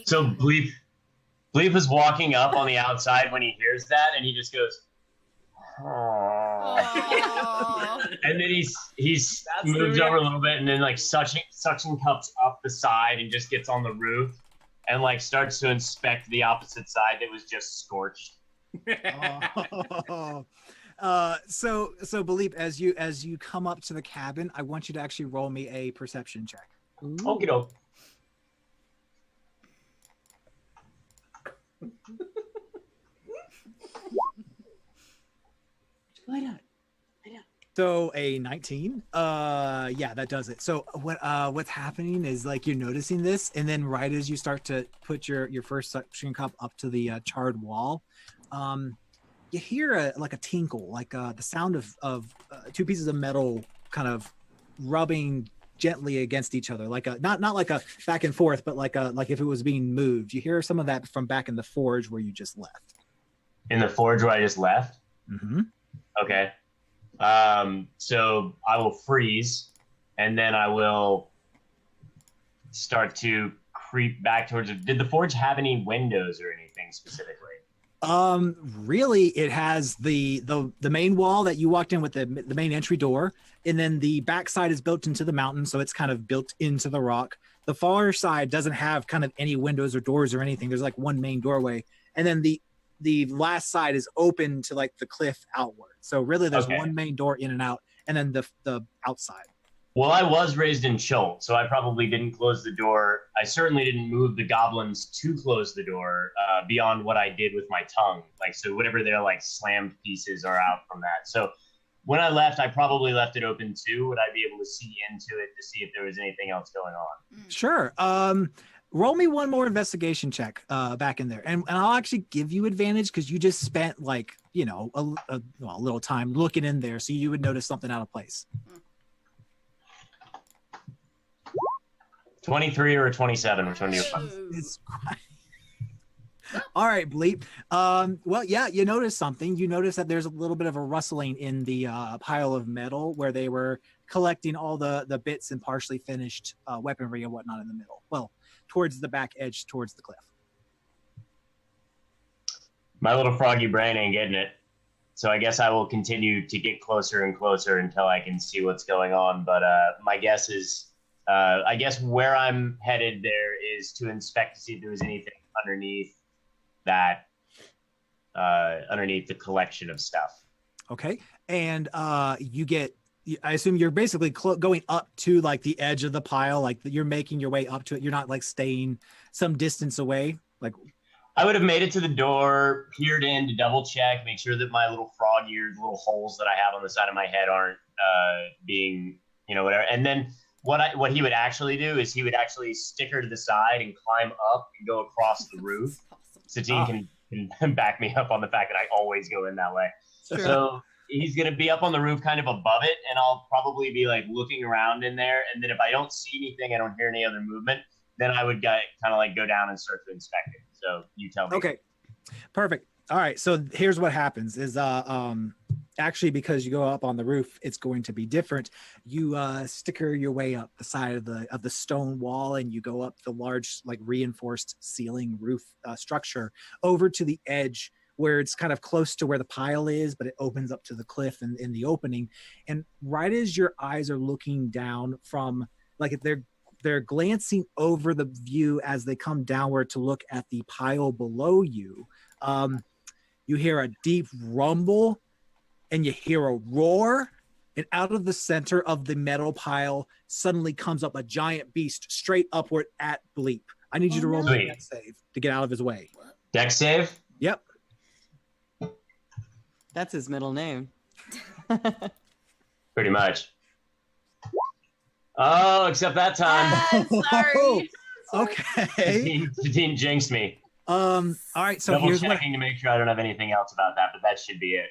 So Bleep is walking up on the outside when he hears that, and he just goes, "Aww." And then he's moves over a little bit, and then like suction cups up the side and just gets on the roof and like starts to inspect the opposite side that was just scorched. So Bleep, as you come up to the cabin, I want you to actually roll me a perception check. Okie doke. So a 19. Yeah, that does it. So what's happening is like you're noticing this, and then right as you start to put your first suction cup up to the charred wall, you hear a tinkle, like the sound of two pieces of metal kind of rubbing gently against each other, like a not like a back and forth, but like if it was being moved. You hear some of that from back in the forge where you just left. In the forge where I just left? Mm-hmm. Okay. So I will freeze, and then I will start to creep back towards it. Did the forge have any windows or anything specifically? Really, it has the main wall that you walked in with, the main entry door, and then the back side is built into the mountain, so it's kind of built into the rock. The far side doesn't have kind of any windows or doors or anything. There's like one main doorway, and then the last side is open to like the cliff outward. So really there's one main door in and out, and then the outside. Well, I was raised in Chult, so I probably didn't close the door. I certainly didn't move the goblins to close the door beyond what I did with my tongue. Like, so whatever their like slammed pieces are out from that. So when I left, I probably left it open too. Would I be able to see into it to see if there was anything else going on? Sure. Roll me one more investigation check back in there, and I'll actually give you advantage because you just spent like a little time looking in there, so you would notice something out of place. 23 or 27, which one do you? All right, Bleep. Well, yeah, you notice something. You notice that there's a little bit of a rustling in the pile of metal where they were collecting all the bits and partially finished weaponry and whatnot in the middle. Well, towards the back edge, towards the cliff. My little froggy brain ain't getting it. So I guess I will continue to get closer and closer until I can see what's going on. But my guess is, I guess where I'm headed there is to inspect to see if there was anything underneath that, underneath the collection of stuff. Okay. And you get, I assume you're basically going up to like the edge of the pile, like you're making your way up to it. You're not like staying some distance away. Like I would have made it to the door, peered in to double check, make sure that my little frog-eared little holes that I have on the side of my head aren't being, you know, whatever. And then what he would actually do is he would actually stick her to the side and climb up and go across the roof. Satine can back me up on the fact that I always go in that way. Sure. So he's going to be up on the roof kind of above it, and I'll probably be like looking around in there. And then if I don't see anything, I don't hear any other movement, then I would kind of like go down and start to inspect it. So you tell me. Okay, perfect. All right. So here's what happens is actually because you go up on the roof, it's going to be different. You sticker your way up the side of the stone wall, and you go up the large like reinforced ceiling roof structure over to the edge where it's kind of close to where the pile is, but it opens up to the cliff and in the opening. And right as your eyes are looking down from like they're glancing over the view as they come downward to look at the pile below you. You hear a deep rumble and you hear a roar, and out of the center of the metal pile suddenly comes up a giant beast straight upward at Bleep. I need you to roll me a dex save to get out of his way. Dex save? Yep. That's his middle name. Pretty much. Oh, except that time. Sorry. Okay. Satine jinxed me. All right. So Double here's what checking to make sure I don't have anything else about that, but that should be it.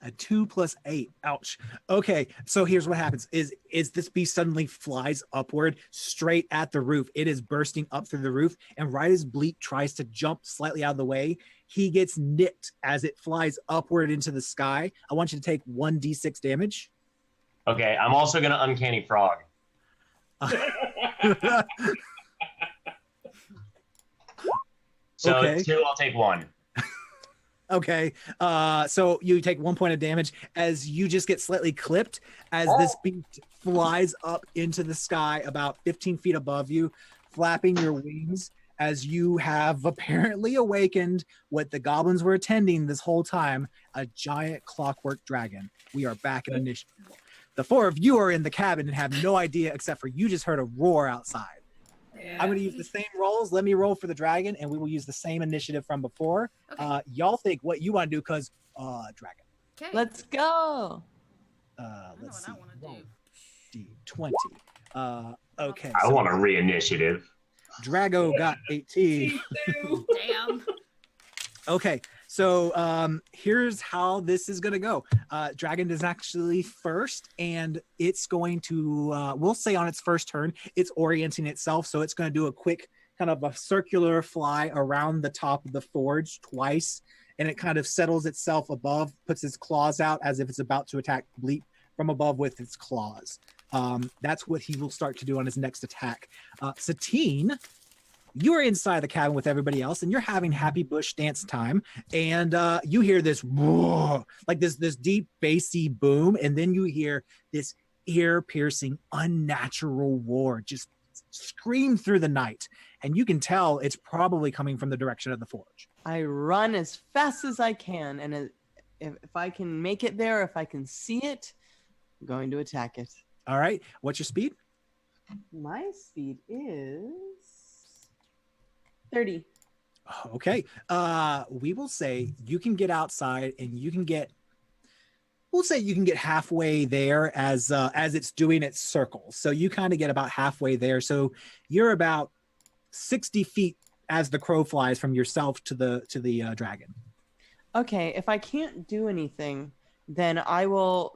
a 2 + 8. Ouch. Okay. So here's what happens is this beast suddenly flies upward straight at the roof. It is bursting up through the roof. And right as Bleep tries to jump slightly out of the way, he gets nipped as it flies upward into the sky. I want you to take 1d6 damage. Okay. I'm also going to uncanny frog. So Okay. 2, I'll take 1. Okay. So you take 1 point of damage as you just get slightly clipped as this beast flies up into the sky about 15 feet above you, flapping your wings as you have apparently awakened what the goblins were attending this whole time, a giant clockwork dragon. We are back in initiative. The 4 of you are in the cabin and have no idea except for you just heard a roar outside. I'm going to use the same rolls. Let me roll for the dragon, and we will use the same initiative from before. Y'all think what you want to do because dragon. Okay. Let's go. Let's see. D20. Okay. I want a re-initiative. Drago got 18. Damn. Okay, so here's how this is going to go. Dragon is actually first, and it's going to, we'll say on its first turn, it's orienting itself. So it's going to do a quick kind of a circular fly around the top of the forge twice, and it kind of settles itself above, puts its claws out as if it's about to attack Bleep from above with its claws. That's what he will start to do on his next attack. Satine, you are inside the cabin with everybody else, and you're having Happy Bush dance time. And you hear this roar, like this deep bassy boom, and then you hear this ear-piercing, unnatural roar just scream through the night. And you can tell it's probably coming from the direction of the forge. I run as fast as I can, and if I can make it there, if I can see it, I'm going to attack it. All right. What's your speed? My speed is 30. Okay. We will say you can get outside and you can get, we'll say you can get halfway there as it's doing its circle. So you kind of get about halfway there. So you're about 60 feet as the crow flies from yourself to the dragon. Okay. If I can't do anything, then I will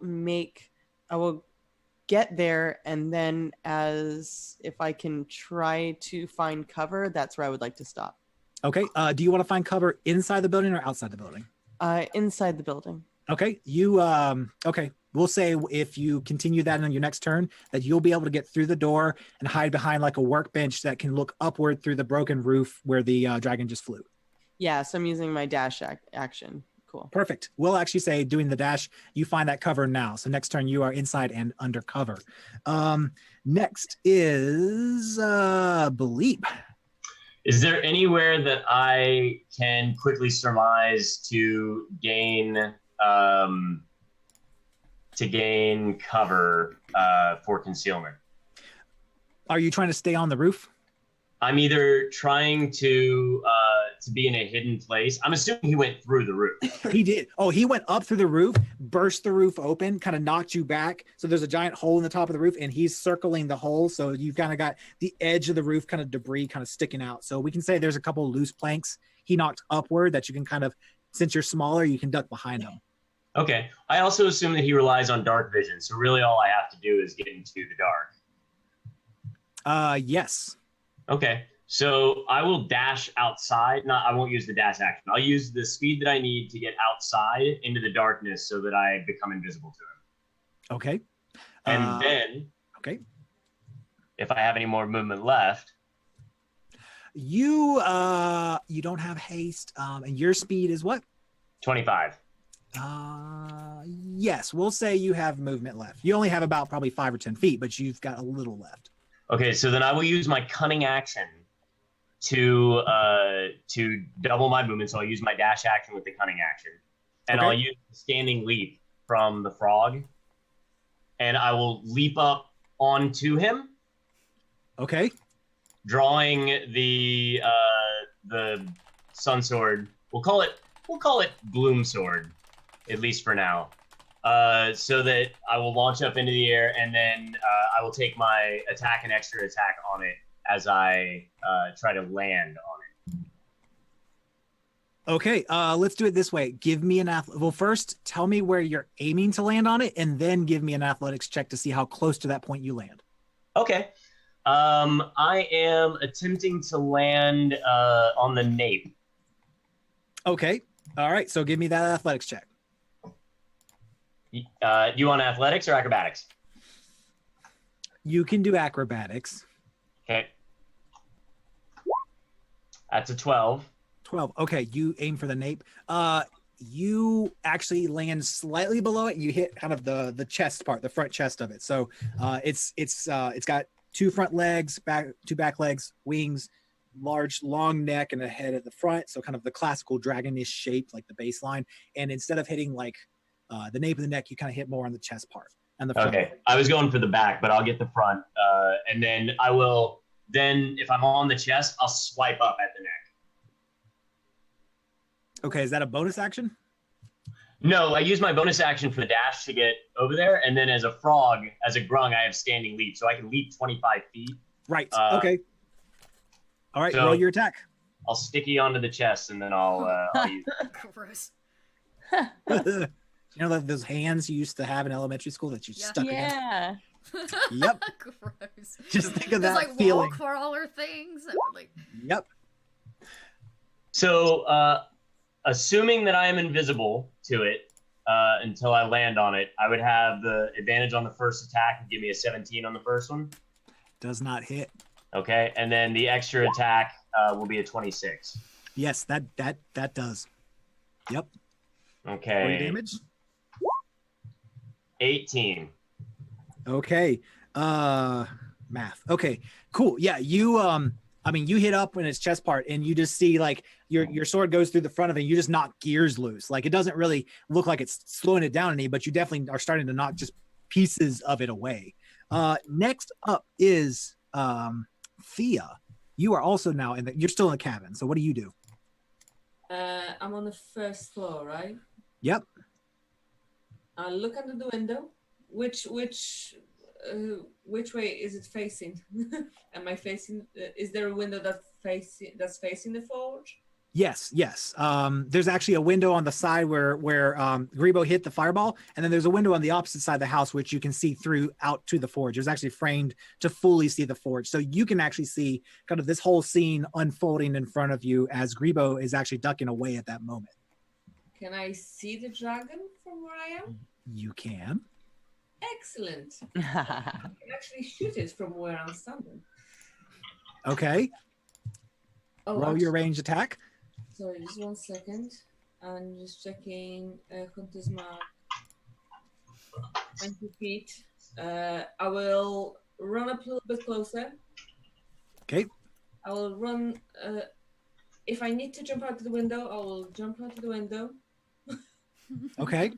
get there, and then if I can try to find cover, that's where I would like to stop. Okay. Do you want to find cover inside the building or outside the building? Inside the building. Okay. You okay. We'll say if you continue that on your next turn, that you'll be able to get through the door and hide behind like a workbench that can look upward through the broken roof where the dragon just flew. Yeah, so I'm using my dash action. Cool. Perfect. We'll actually say doing the dash, you find that cover now. So next turn you are inside and under cover. Next is Bleep. Is there anywhere that I can quickly surmise to gain cover for concealment? Are you trying to stay on the roof? I'm either trying to be in a hidden place. I'm assuming he went through the roof. He did. Oh, he went up through the roof, burst the roof open, kind of knocked you back. So there's a giant hole in the top of the roof, and he's circling the hole. So you've kind of got the edge of the roof, kind of debris kind of sticking out. So we can say there's a couple loose planks he knocked upward that you can kind of, since you're smaller, you can duck behind them. Okay. I also assume that he relies on dark vision. So really all I have to do is get into the dark. Yes. Okay. So I will dash outside. I won't use the dash action. I'll use the speed that I need to get outside into the darkness so that I become invisible to him. Okay. And then, okay, if I have any more movement left, you don't have haste, and your speed is what? 25. Yes, we'll say you have movement left. You only have about probably 5 or 10 feet, but you've got a little left. Okay, so then I will use my cunning action to double my movement. So I'll use my dash action with the cunning action, and Okay. I'll use the standing leap from the frog, and I will leap up onto him. Okay. Drawing the sun sword. We'll call it Bloom sword, at least for now. So that I will launch up into the air, and then I will take my attack and extra attack on it as I try to land on it. Okay, let's do it this way. Give me an well, first tell me where you're aiming to land on it, and then give me an athletics check to see how close to that point you land. Okay. I am attempting to land on the nape. Okay. All right. So give me that athletics check. You want athletics or acrobatics? You can do acrobatics. Okay. That's a 12. 12. Okay. You aim for the nape. You actually land slightly below it. You hit kind of the chest part, the front chest of it. So it's got 2 front legs, 2 back legs, wings, large long neck, and a head at the front. So kind of the classical dragonish shape, like the baseline. And instead of hitting like the nape of the neck, you kind of hit more on the chest part and the front. Okay, I was going for the back, but I'll get the front, and then I will. Then, if I'm on the chest, I'll swipe up at the neck. Okay, is that a bonus action? No, I use my bonus action for the dash to get over there, and then as a frog, as a grung, I have standing leap, so I can leap 25 feet. Right. Okay. All right. so Roll your attack. I'll sticky onto the chest, and then I'll use it. Gross. You know, like those hands you used to have in elementary school that you stuck against? Yeah. Yep. Gross. Just think of Those, that like feeling. wall crawler things. That were, like, Yep. So, assuming that I am invisible to it until I land on it, I would have the advantage on the first attack and give me a 17 on the first one. Does not hit. Okay, and then the extra attack will be a 26. Yes, that does. Yep. Okay. Roll your damage. 18. Okay. Math. Okay. Cool. Yeah. You I mean, you hit up in its chest part, and you just see like your sword goes through the front of it. And you just knock gears loose. Like it doesn't really look like it's slowing it down any, but you definitely are starting to knock just pieces of it away. Next up is Thea. You are also now you're still in the cabin. So what do you do? I'm on the first floor, right? Yep. I look under the window. Which way is it facing? Am I facing? Is there a window that's facing the forge? Yes, yes. There's actually a window on the side where Grebo hit the fireball, and then there's a window on the opposite side of the house which you can see through out to the forge. It's actually framed to fully see the forge, so you can actually see kind of this whole scene unfolding in front of you as Grebo is actually ducking away at that moment. Can I see the dragon from where I am? You can. Excellent. I can actually shoot it from where I'm standing. Okay. Oh, Roll your range attack. Sorry, just 1 second. I'm just checking Hunter's Mark. 20 feet. I will run up a little bit closer. Okay. I will run. If I need to jump out the window, I will jump out the window. Okay.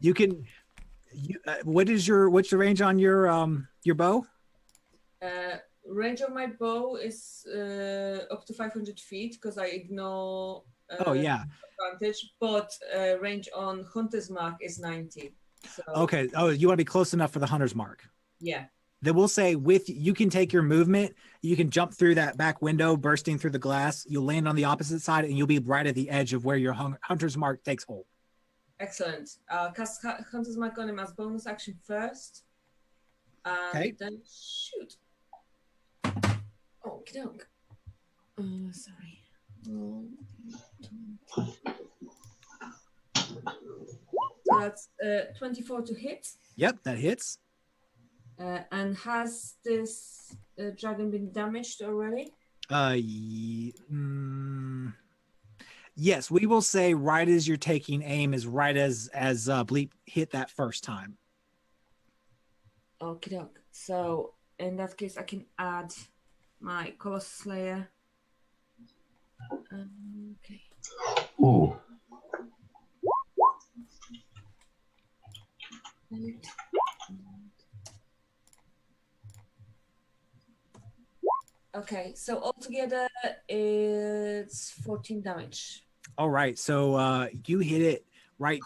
You can. What's the range on your bow? Range of my bow is up to 500 feet because I ignore Oh yeah. advantage, but range on Hunter's Mark is 90. So, Okay. Oh, you want to be close enough for the hunter's mark. yeah. Then we'll say you can take your movement, you can jump through that back window, bursting through the glass. You'll land on the opposite side, and you'll be right at the edge of where your hunter's mark takes hold. Excellent. Cast Hunter's Mark on him as bonus action first. And Okay. then shoot. Oh, doke. Sorry. So that's 24 to hit. Yep, that hits. And has this dragon been damaged already? Yes, we will say right as you're taking aim is right as Bleep hit that first time. Okay, doke. So in that case, I can add my Colossus Slayer. Okay. Ooh. Okay, so altogether it's 14 damage. All right, so you hit it right,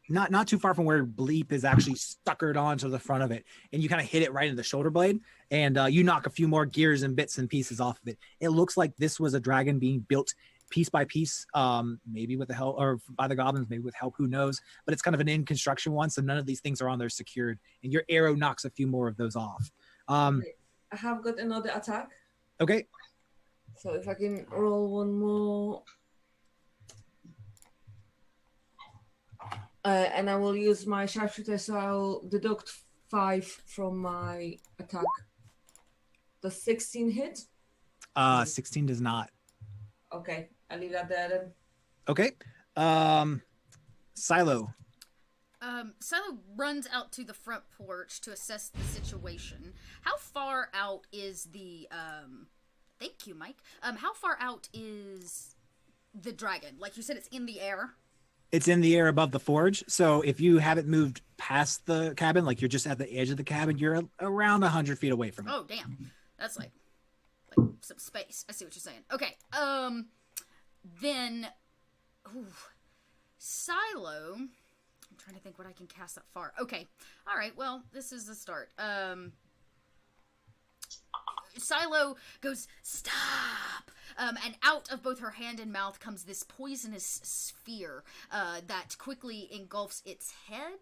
not too far from where Bleep is actually stuckered onto the front of it, and you kind of hit it right in the shoulder blade, and you knock a few more gears and bits and pieces off of it. It looks like this was a dragon being built piece by piece, maybe with the help or by the goblins, maybe with help, who knows? But it's kind of an in construction one, so none of these things are on there secured, and your arrow knocks a few more of those off. I have got another attack. Okay. So if I can roll one more. And I will use my sharpshooter, so I'll deduct 5 from my attack. Does 16 hit? 16 does not. Okay, I'll leave that there then. Okay. Silo. Silo runs out to the front porch to assess the situation. How far out is the thank you, Mike. How far out is the dragon? Like you said, it's in the air. It's in the air above the forge. So if you haven't moved past the cabin, like you're just at the edge of the cabin, you're around 100 feet away from it. Oh, damn. That's like some space. I see what you're saying. Okay. Then Silo. I'm trying to think what I can cast that far. Okay. All right. Well, this is the start. Silo goes, stop! And out of both her hand and mouth comes this poisonous sphere that quickly engulfs its head.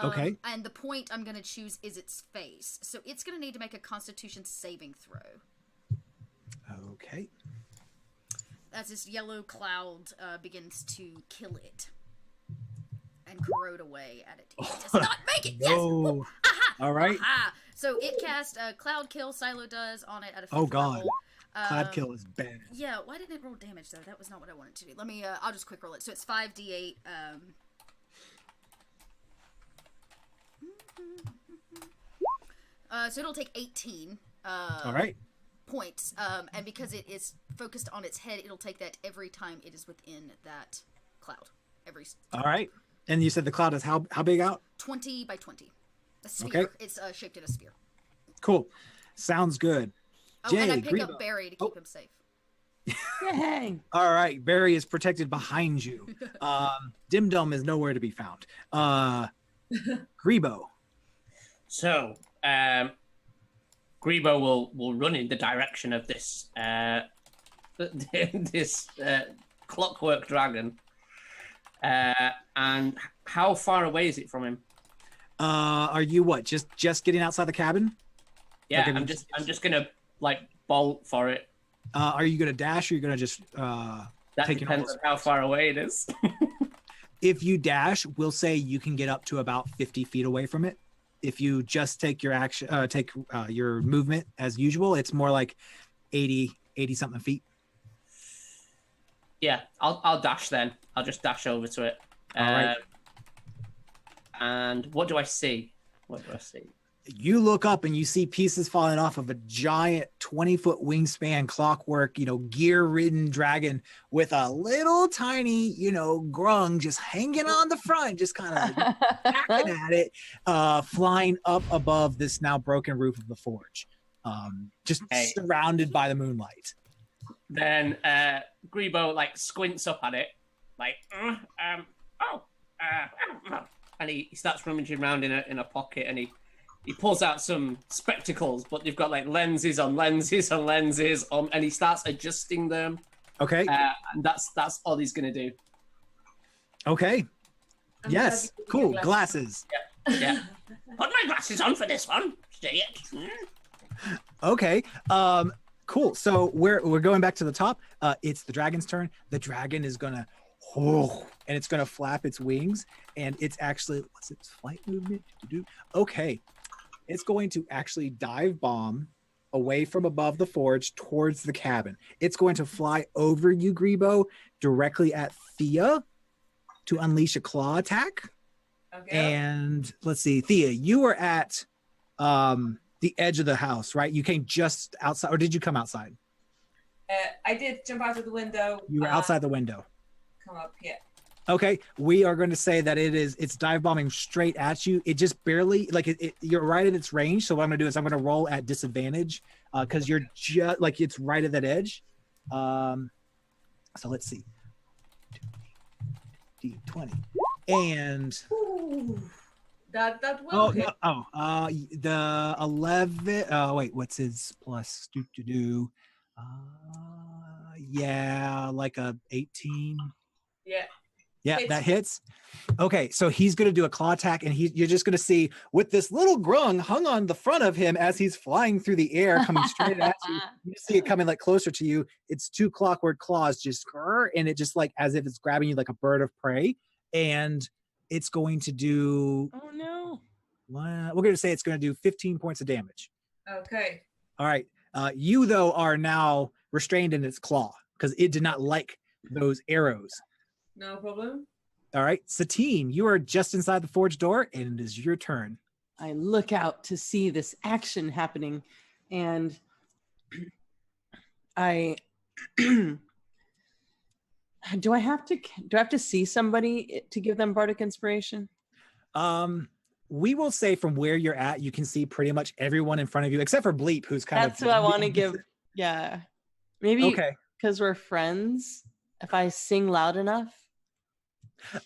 Okay. And the point I'm going to choose is its face. So it's going to need to make a Constitution saving throw. Okay. As this yellow cloud begins to kill it and corrode away at it. It does not make it! No. Yes! Aha! All right. Aha! So it cast Cloud Kill, Silo does, on it at a 5th Oh, God. level. Cloud kill is bad. Yeah, why didn't it roll damage, though? That was not what I wanted to do. Let me, I'll just quick roll it. So it's 5d8. So it'll take 18. All right. Points. And because it is focused on its head, it'll take that every time it is within that cloud. All right. And you said the cloud is how big out? 20 by 20. A sphere. Okay. It's shaped in a sphere. Cool. Sounds good. Oh, Jay, and I pick Grebo. up Barry to keep him safe. Dang. All right. Barry is protected behind you. Dim Dum is nowhere to be found. Grebo. So, Grebo will run in the direction of this this clockwork dragon. And how far away is it from him? Are you what? Just getting outside the cabin? Yeah, Like, I'm just gonna like bolt for it. Are you gonna dash or are you gonna just That take depends on how far away it is. If you dash, we'll say you can get up to about 50 feet away from it. If you just take your action, your movement as usual, it's more like 80 something feet. Yeah, I'll dash then. I'll just dash over to it. All right. And what do I see? What do I see? You look up and you see pieces falling off of a giant 20-foot wingspan clockwork, gear-ridden dragon with a little tiny, grung just hanging on the front, just kind of backing at it, flying up above this now broken roof of the forge, just surrounded by the moonlight. Then Grebo like squints up at it, like, and he starts rummaging around in a pocket, and he pulls out some spectacles, but they've got like lenses on lenses on lenses on, and he starts adjusting them. Okay. And that's all he's gonna do. Okay. Yes. Cool. Glasses. Yeah. Put my glasses on for this one. See it. Okay. Cool. So we're going back to the top. It's the dragon's turn. The dragon is gonna, and it's gonna flap its wings, and it's actually, what's its flight movement? Okay. It's going to actually dive bomb away from above the forge towards the cabin. It's going to fly over you, Grebo, directly at Thea to unleash a claw attack. Okay. And let's see, Thea, you were at the edge of the house, right? You came just outside, or did you come outside? I did jump out of the window. You were outside the window. Come up, yeah. Okay, we are going to say that it's dive bombing straight at you. It just barely, you're right at its range. So what I'm going to do is I'm going to roll at disadvantage because you're just it's right at that edge. So let's see. D20. And ooh, that will hit. The 11. Wait, what's his plus? Yeah, like a 18. Yeah. Yeah, that hits. Okay, so he's going to do a claw attack, and you're just going to see with this little grung hung on the front of him as he's flying through the air, coming straight at you. You see it coming closer to you. It's two clockwork claws just, and it just as if it's grabbing you like a bird of prey, and it's going to do. Oh no! We're going to say it's going to do 15 points of damage. Okay. All right. You though are now restrained in its claw because it did not like those arrows. No problem. All right, Satine, you are just inside the forge door, and it is your turn. I look out to see this action happening, and I do I have to see somebody to give them bardic inspiration? We will say from where you're at, you can see pretty much everyone in front of you, except for Bleep, who's kind of. That's what I want to give. Yeah, maybe because we're friends. If I sing loud enough.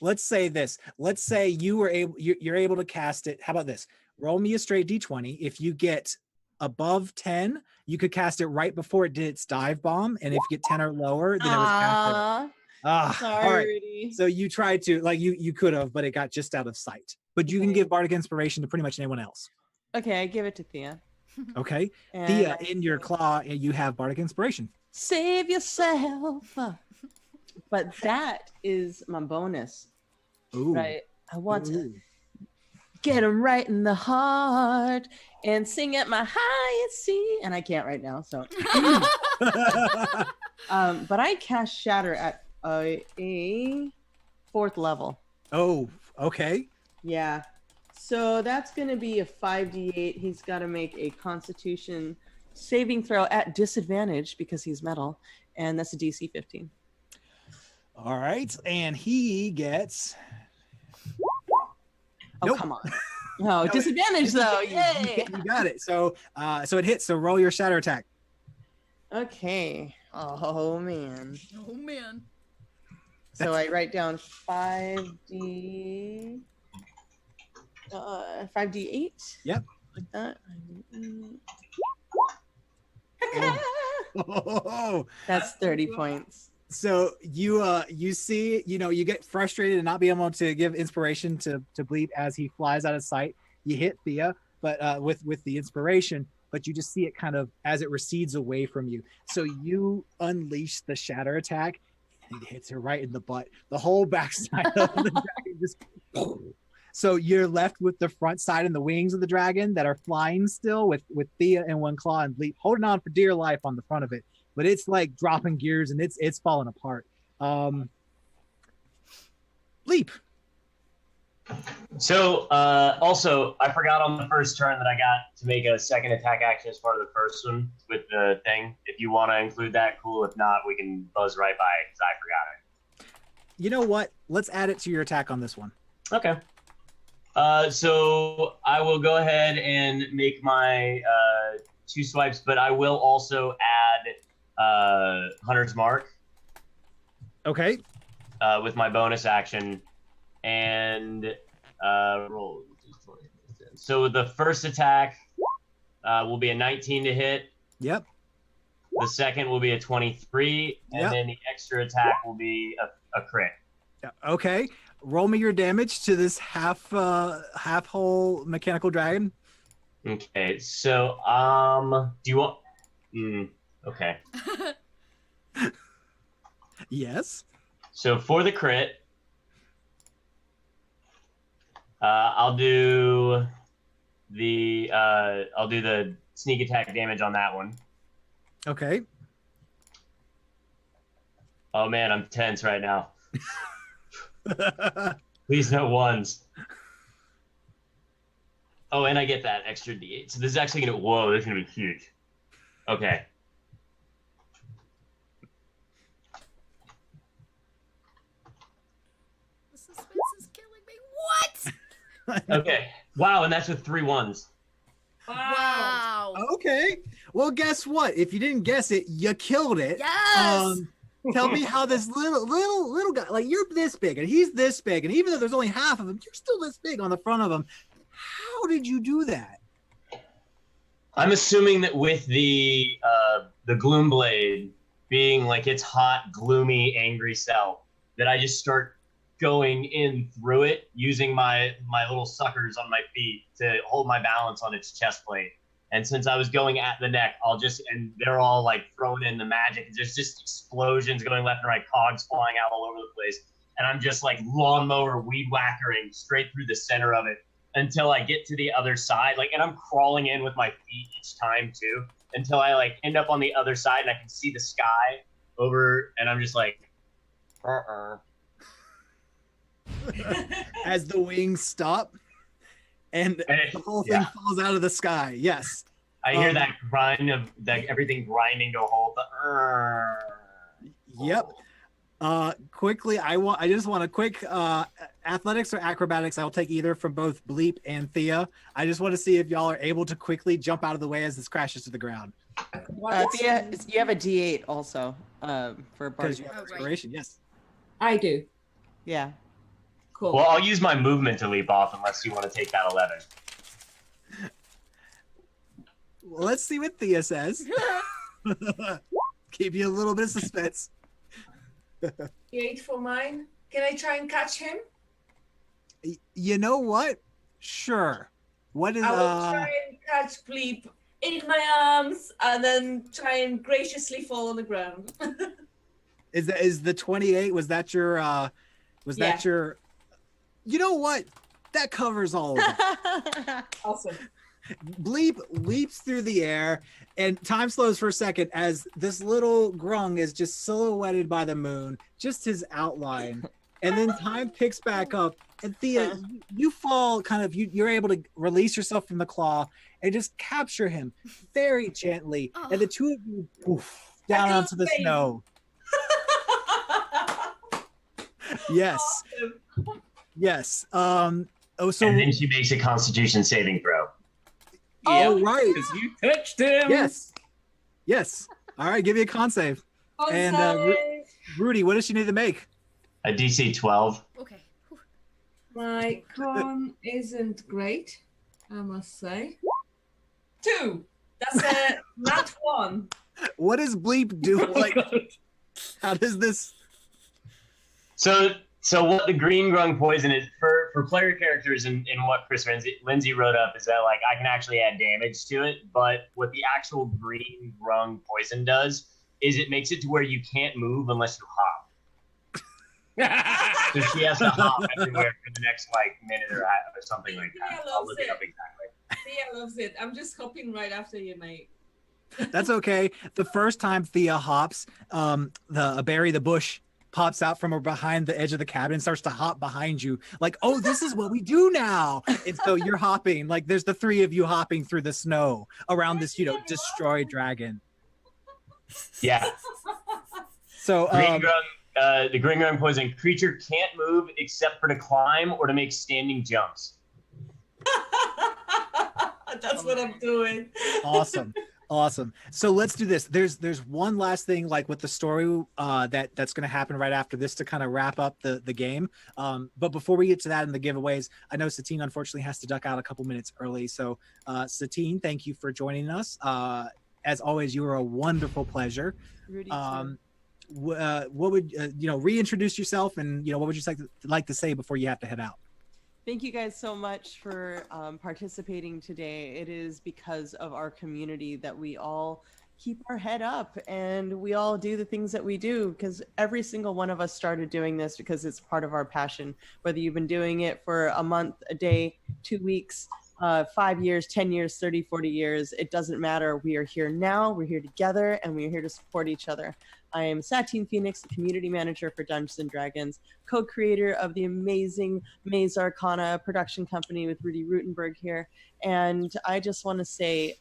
Let's say this. Let's say you're able to cast it. How about this? Roll me a straight D20. If you get above 10, you could cast it right before it did its dive bomb. And if you get 10 or lower, then it was after. Sorry, all right. Rudy. So you tried to, you could have, but it got just out of sight. But you can give bardic inspiration to pretty much anyone else. Okay, I give it to Thea. Okay. Thea, in your claw, you have bardic inspiration. Save yourself. But that is my bonus. Ooh. Right? I want to get him right in the heart and sing at my highest C. And I can't right now, so. But I cast Shatter at a 4th level. Oh, okay. Yeah. So that's going to be a 5d8. He's got to make a Constitution saving throw at disadvantage because he's metal. And that's a DC 15. All right, and he gets. Oh, come on! No, disadvantage though. Yay! You got it. So it hits. So roll your shatter attack. Okay. Oh man. Oh man. So I write down 5d. 5d8. Yep. Like that. Oh, That's 30 points. so you see, you get frustrated and not be able to give inspiration to Bleep as he flies out of sight. You hit Thea, but with the inspiration, but you just see it kind of as it recedes away from you. So you unleash the shatter attack, and it hits her right in the butt. The whole backside of the dragon just. So you're left with the front side and the wings of the dragon that are flying still, with Thea in one claw and Bleep holding on for dear life on the front of it. But it's like dropping gears and it's falling apart. Bleep. So, also, I forgot on the first turn that I got to make a second attack action as part of the first one with the thing. If you want to include that, cool. If not, we can buzz right by it because I forgot it. You know what? Let's add it to your attack on this one. Okay. So I will go ahead and make my 2 swipes, but I will also add Hunter's Mark. Okay. With my bonus action. And roll. So the first attack will be a 19 to hit. Yep. The second will be a 23, and then the extra attack will be a crit. Okay. Roll me your damage to this half whole mechanical dragon. Okay. So do you want? Okay. Yes. So for the crit, I'll do the sneak attack damage on that one. Okay. Oh man, I'm tense right now. Please no ones. Oh, and I get that extra D8. So this is actually gonna. Whoa, this is gonna be huge. Okay. The suspense is killing me. What? Okay. Wow, and that's with 3 ones. Wow. Okay. Well, guess what? If you didn't guess it, you killed it. Yes. Tell me how this little guy, like you're this big and he's this big, and even though there's only half of him, you're still this big on the front of him. How did you do that? I'm assuming that with the Gloomblade being like its hot, gloomy, angry self, that I just start going in through it using my little suckers on my feet to hold my balance on its chest plate. And since I was going at the neck, and they're all like throwing in the magic. There's just explosions going left and right, cogs flying out all over the place. And I'm just like lawnmower weed whackering straight through the center of it until I get to the other side. And I'm crawling in with my feet each time too, until I end up on the other side and I can see the sky over, and I'm just like, As the wings stop and the whole thing falls out of the sky. Yes. I hear that grind of everything grinding to a halt. Yep. Quickly, I just want a quick athletics or acrobatics. I'll take either from both Bleep and Thea. I just want to see if y'all are able to quickly jump out of the way as this crashes to the ground. Thea, you have a D8 also for Because you have inspiration. Yes. I do. Yeah. Cool. Well, I'll use my movement to leap off unless you want to take that 11. Well, let's see what Thea says. Give you a little bit of suspense. D8 for mine. Can I try and catch him? You know what? Sure. What is I will try and catch Bleep in my arms and then try and graciously fall on the ground. is the 28? Was that your that your? You know what? That covers all of it. Awesome. Bleep leaps through the air, and time slows for a second as this little grung is just silhouetted by the moon, just his outline. And then time picks back up, and Thea, you fall you're able to release yourself from the claw and just capture him very gently. And the two of you poof, down onto the snow. Yes. Awesome. Yes. And then she makes a Constitution saving throw. Oh, right. Because you touched him. Yes. Yes. All right, give you a con save. And Rudy, what does she need to make? A DC 12. Okay. My con isn't great, I must say. 2. That's a nat 1. What does bleep do? Like, how does this? So what the green grung poison is for player characters in what Chris Lindsay wrote up is that like I can actually add damage to it, but what the actual green grung poison does is it makes it to where you can't move unless you hop. So she has to hop everywhere for the next like minute or something like that. I'll look it up exactly. Thea loves it. I'm just hopping right after you, mate. That's okay. The first time Thea hops, the Barry the Bush pops out from behind the edge of the cabin and starts to hop behind you. Like, oh, this is what we do now. And so you're hopping. Like, there's the three of you hopping through the snow around this, destroyed dragon. Yeah. So the green grung poison creature can't move except for to climb or to make standing jumps. That's what I'm doing. Awesome. So let's do this. There's one last thing, like with the story that's going to happen right after this to kind of wrap up the game. But before we get to that and the giveaways, I know Satine unfortunately has to duck out a couple minutes early. So Satine, thank you for joining us. As always, you were a wonderful pleasure. Rudy, what would reintroduce yourself, and what would you like to say before you have to head out? Thank you guys so much for participating today. It is because of our community that we all keep our head up and we all do the things that we do, because every single one of us started doing this because it's part of our passion. Whether you've been doing it for a month, a day, 2 weeks, 5 years, 10 years, 30, 40 years, it doesn't matter. We are here now, we're here together, and we're here to support each other. I am Satine Phoenix, the community manager for Dungeons & Dragons, co-creator of the amazing Maze Arcana production company with Rudy Rutenberg here. And I just want to say,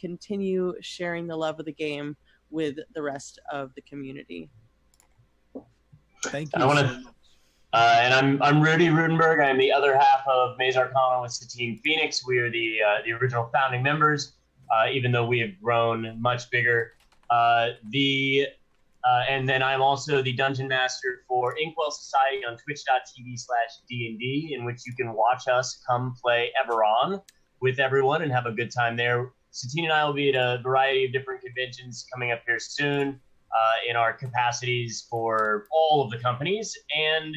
continue sharing the love of the game with the rest of the community. Thank you. I want to, and I'm Rudy Rutenberg. I'm the other half of Maze Arcana with Satine Phoenix. We are the original founding members, even though we have grown much bigger. And then I'm also the Dungeon Master for Inkwell Society on twitch.tv/D&D, in which you can watch us come play Eberron with everyone and have a good time there. Satine and I will be at a variety of different conventions coming up here soon in our capacities for all of the companies. And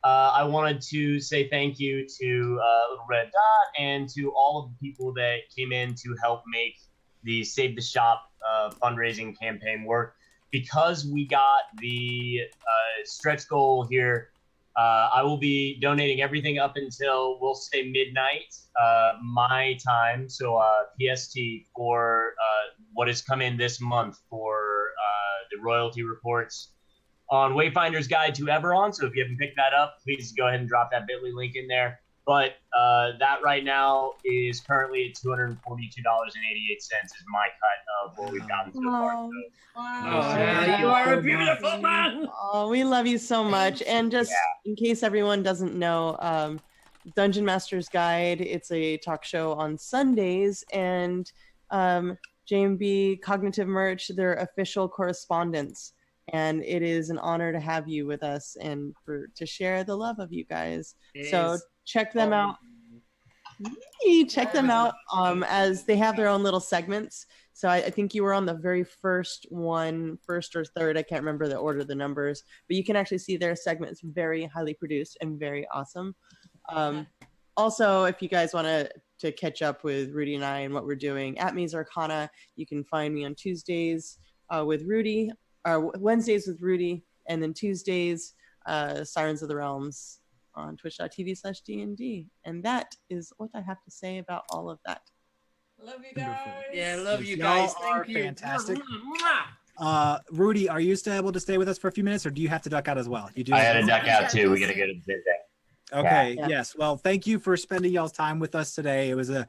I wanted to say thank you to Little Red Dot and to all of the people that came in to help make the Save the Shop fundraising campaign work. Because we got the stretch goal here, I will be donating everything up until, we'll say, midnight my time, so PST, for what has come in this month for the royalty reports on Wayfinder's Guide to Eberron. So if you haven't picked that up, please go ahead and drop that bit.ly link in there. But that right now is currently at $242.88 is my cut of what we've gotten so far. So, you are a beautiful man. Oh, we love you so much. And just in case everyone doesn't know, Dungeon Master's Guide, it's a talk show on Sundays, and JMB Cognitive Merch, their official correspondents. And it is an honor to have you with us and to share the love of you guys. So check them out. Check them out as they have their own little segments. So I think you were on the very first one, first or third. I can't remember the order of the numbers, but you can actually see their segments, very highly produced and very awesome. Also, if you guys want to catch up with Rudy and I and what we're doing at Maze Arcana, you can find me on Tuesdays with Rudy, or Wednesdays with Rudy, and then Tuesdays, Sirens of the Realms on twitch.tv/D&D. And that is what I have to say about all of that. Love you guys. Yeah, love you Y'all guys. are Thank you. fantastic. Rudy, are you still able to stay with us for a few minutes, or do you have to duck out as well? You do. I had to duck out too. We got to go to the bid day. Okay. Yeah. Yes. Well, thank you for spending y'all's time with us today. It was an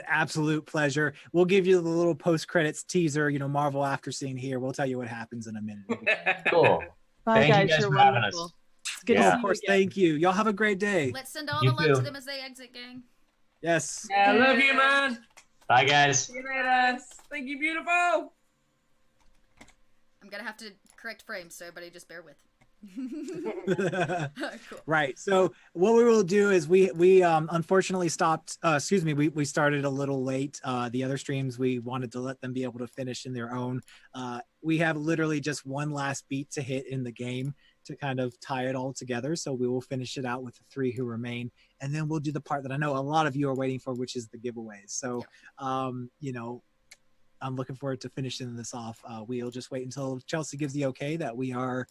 absolute pleasure. We'll give you the little post-credits teaser, Marvel after scene here. We'll tell you what happens in a minute. Cool. Bye, Thank guys. you guys You're for having wonderful. us. It's good to see Of you course. again. Thank you. Y'all have a great day. Let's send all You the love too. to them as they exit, gang. Yes. Yeah, love you, man. Bye, guys. See you later. Thank you, beautiful. I'm gonna have to correct frames, so everybody just bear with. Right. So what we will do is we unfortunately stopped. Excuse me. We started a little late. The other streams we wanted to let them be able to finish in their own. We have literally just one last beat to hit in the game to kind of tie it all together. So we will finish it out with the 3 who remain, and then we'll do the part that I know a lot of you are waiting for, which is the giveaways. So, you know, I'm looking forward to finishing this off. We'll just wait until Chelsea gives the okay that we are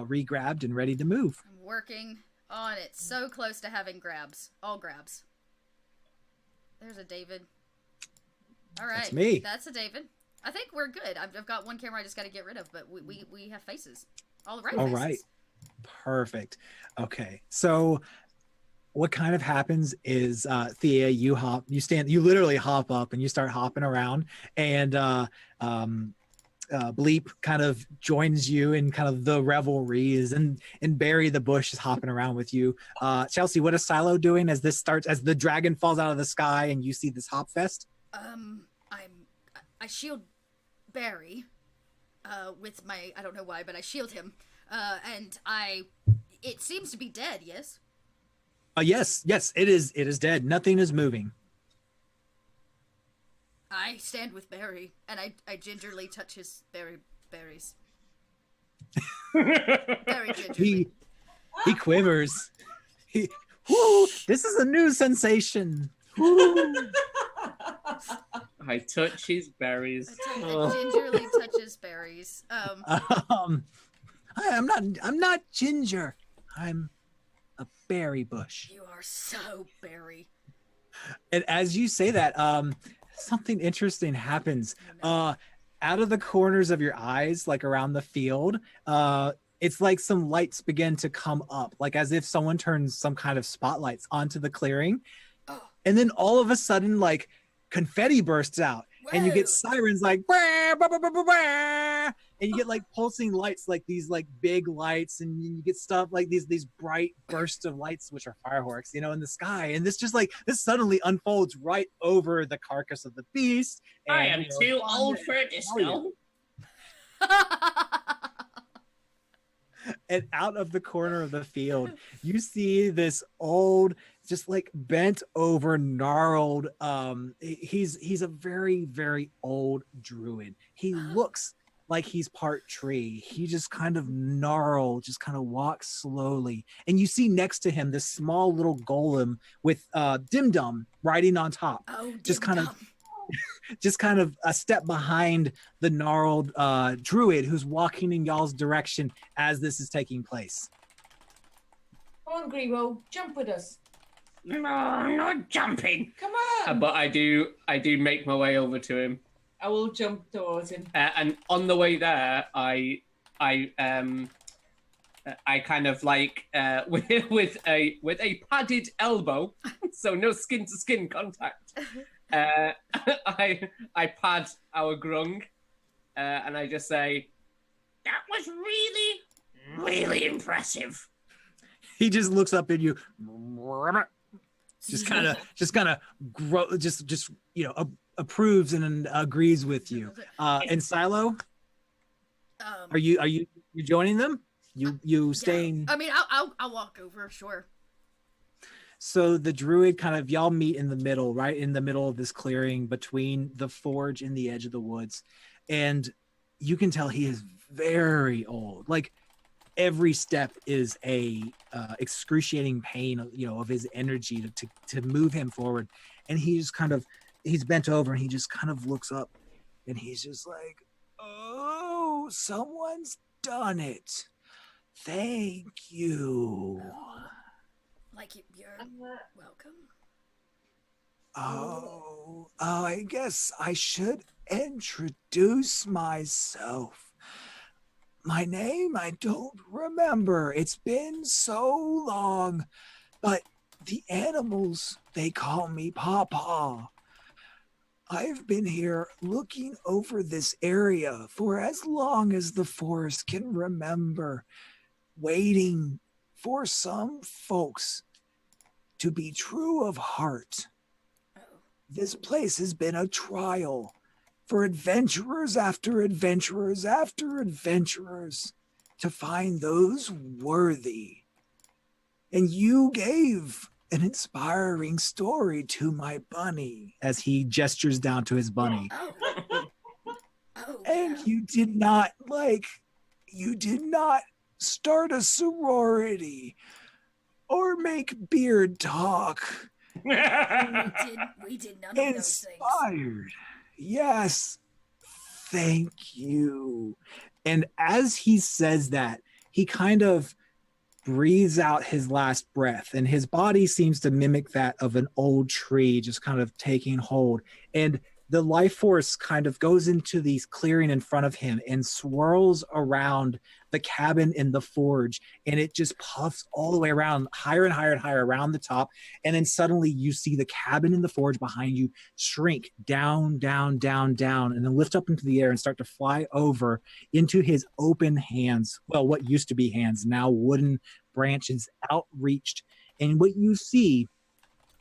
re-grabbed and ready to move. I'm working on it. So close to having grabs. All grabs. There's a David. All right. That's me. That's a David. I think we're good. I've got one camera I just got to get rid of, but we have faces. All the right All faces. right. Perfect. Okay. So what kind of happens is Thea, you literally hop up and you start hopping around, and Bleep kind of joins you in kind of the revelries, and Barry the Bush is hopping around with you. Chelsea, what is Silo doing as this starts, as the dragon falls out of the sky and you see this hop fest? I shield Barry with my, I don't know why, but I shield him, and it seems to be dead. Yes. Yes, it is dead. Nothing is moving. I stand with Barry, and I gingerly touch his berries. Very gingerly. He quivers. Whoo, this is a new sensation. Whoo. I touch his berries. I gingerly touch his berries. I'm not Ginger. I'm a berry bush. You are so berry. And as you say that, something interesting happens. Out of the corners of your eyes, like around the field, it's like some lights begin to come up, like as if someone turns some kind of spotlights onto the clearing. And then all of a sudden, like confetti bursts out. Whoa. And you get sirens like, bah, bah, bah, bah, bah, bah. And you get like pulsing lights, like these like big lights, and you get stuff like these bright bursts of lights, which are fireworks, you know, in the sky. And this just like, this suddenly unfolds right over the carcass of the beast. And, I am too old for a disco. And out of the corner of the field, you see this old, just like bent over, gnarled, he's a very, very old druid. He looks like he's part tree. He just kind of gnarled, just kind of walks slowly. And you see next to him this small little golem with Dim Dum riding on top. Oh, just kind of a step behind the gnarled druid who's walking in y'all's direction as this is taking place. Come on, Grebo, jump with us. No, I'm not jumping. Come on. But I do make my way over to him. I will jump towards him. And on the way there, I kind of like with a padded elbow, so no skin to skin contact. I pad our grung, and I just say, "That was really, really impressive." He just looks up at you, just kind of grow, just you know, approves and agrees with you. And Silo, are you joining them? You staying? Yeah. I mean, I'll walk over, sure. So the druid kind of, y'all meet in the middle, right in the middle of this clearing between the forge and the edge of the woods, and you can tell he is very old. Like every step is a excruciating pain, you know, of his energy to move him forward, and he's bent over and he just kind of looks up, and he's just like, "Oh, someone's done it. Thank you." Like you're welcome. Oh, I guess I should introduce myself. My name, I don't remember. It's been so long. But the animals, they call me Pawpaw. I've been here looking over this area for as long as the forest can remember, waiting for some folks to be true of heart. This place has been a trial for adventurers after adventurers after adventurers to find those worthy. And you gave an inspiring story to my bunny, as he gestures down to his bunny. And you did not start a sorority or make beard talk. We did none of those things. Inspired. Yes. Thank you. And as he says that, he kind of breathes out his last breath, and his body seems to mimic that of an old tree, just kind of taking hold. And the life force kind of goes into these clearing in front of him and swirls around the cabin in the forge, and it just puffs all the way around, higher and higher and higher around the top. And then suddenly you see the cabin in the forge behind you shrink down, down, down, down, and then lift up into the air and start to fly over into his open hands. Well, what used to be hands, now wooden branches outreached. And what you see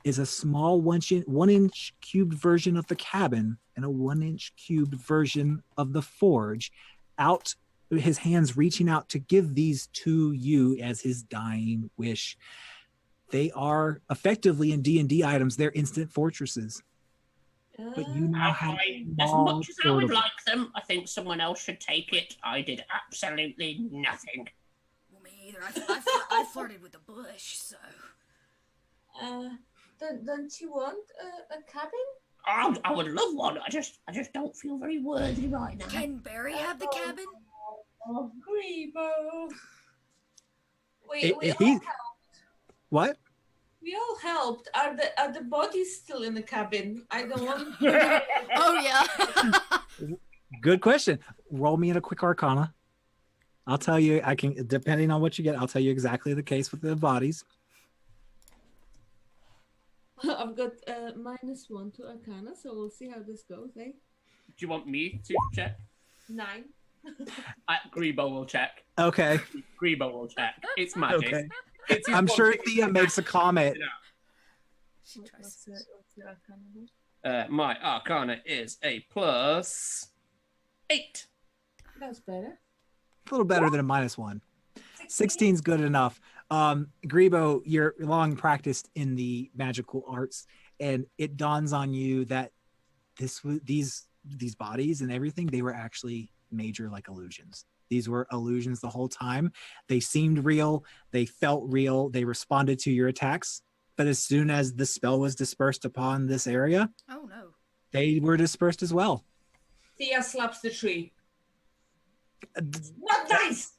is a small 1 inch cubed version of the cabin and a 1 inch cubed version of the forge, out his hands reaching out to give these to you as his dying wish. They are effectively, in D&D items, they're instant fortresses. But you now have As much as I would like them, I think someone else should take it. I did absolutely nothing. Well, me either. I flirted with the bush, so. Don't you want a cabin? I would love one. I just don't feel very worthy right now. Can Barry have the cabin? Oh, Grebo. We all What? We all helped. Are the bodies still in the cabin? I don't want. Oh yeah. Good question. Roll me in a quick arcana. I'll tell you, I can, depending on what you get, I'll tell you exactly the case with the bodies. I've got -1 to Arcana, so we'll see how this goes, eh? Do you want me to check? 9. Grebo will check. Okay. Grebo will check. It's magic. Okay. It's his I'm one sure check. Thea makes a comment. What's the Arcana? My Arcana is a +8. That's better. A little better than a -1. 16's good enough. Grebo, you're long practiced in the magical arts, and it dawns on you that these bodies and everything, they were actually major like illusions. These were illusions the whole time. They seemed real, they felt real, they responded to your attacks, but as soon as the spell was dispersed upon this area, oh no, they were dispersed as well. Thea slaps the tree. Not nice.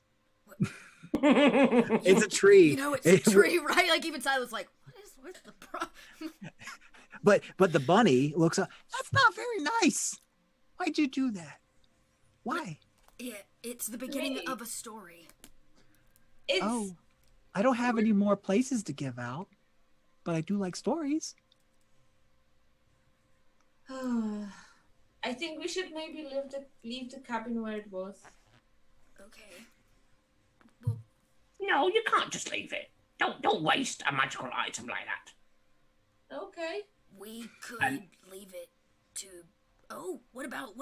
It's a tree. You know, it's a tree, right? Like even Silas, like, what's the problem? But the bunny looks up. That's not very nice. Why'd you do that? Why? It's the beginning of a story. Oh, I don't have any more places to give out, but I do like stories. I think we should maybe leave the cabin where it was. Okay. No, you can't just leave it. Don't waste a magical item like that. Okay. We could leave it to. Oh, what about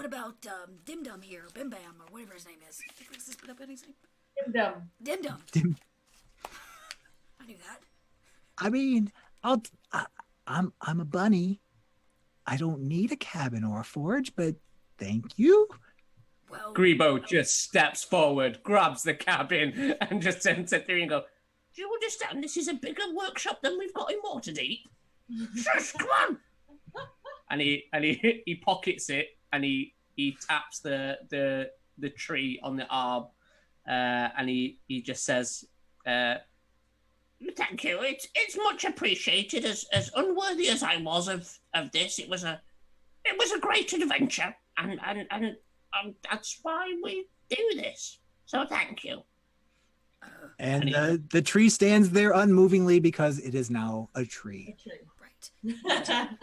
Dim Dum here, Bim Bam, or whatever his name is. What's his name? Dim Dum. Dim Dum. I knew that. I mean, I'm a bunny. I don't need a cabin or a forge, but thank you. Well, Grebo just steps forward, grabs the cabin, and just sends it through and go, Do you understand this is a bigger workshop than we've got in Waterdeep? Shush, come on! and he pockets it, and he taps the tree on the arm, and he just says, Thank you. It's much appreciated. As unworthy as I was of this, it was a great adventure, and that's why we do this. So thank you. And the tree stands there unmovingly because it is now a tree. Right.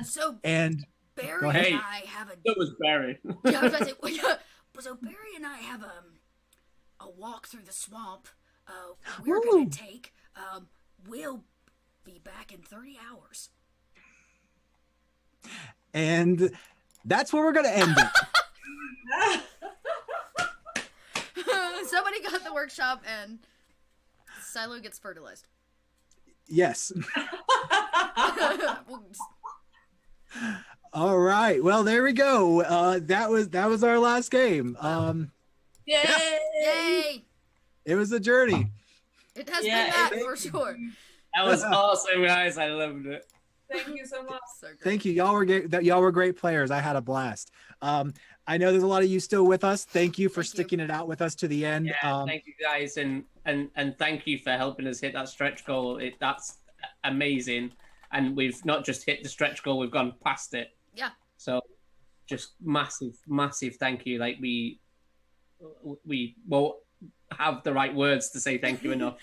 So and Barry and I have a. It was Barry. Yeah, I was about to say, so Barry and I have a walk through the swamp. We're gonna take. We'll be back in 30 hours. And that's where we're gonna end it. Somebody got the workshop, and Silo gets fertilized. Yes. All right. Well, there we go. That was our last game. Yay! Yay! It was a journey. It has been that for sure. That was awesome, guys. I loved it. Thank you so much. Thank you. Y'all were great players. I had a blast. I know there's a lot of you still with us. Thank you for sticking it out with us to the end. Yeah, thank you guys, and thank you for helping us hit that stretch goal. That's amazing, and we've not just hit the stretch goal; we've gone past it. Yeah. So, just massive thank you. Like we won't have the right words to say thank you enough.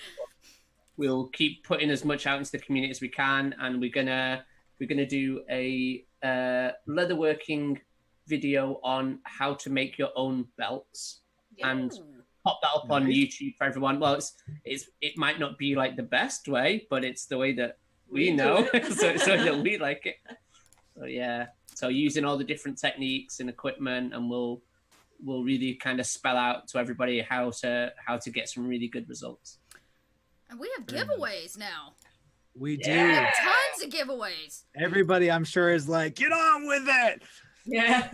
We'll keep putting as much out into the community as we can, and we're gonna do a leatherworking video on how to make your own belts and pop that up on YouTube for everyone. Well, it might not be like the best way, but it's the way that we know, so that we like it. So yeah, so using all the different techniques and equipment, and we'll really kind of spell out to everybody how to get some really good results. And we have giveaways now. We do. We have tons of giveaways. Everybody, I'm sure, is like, get on with it. Yeah.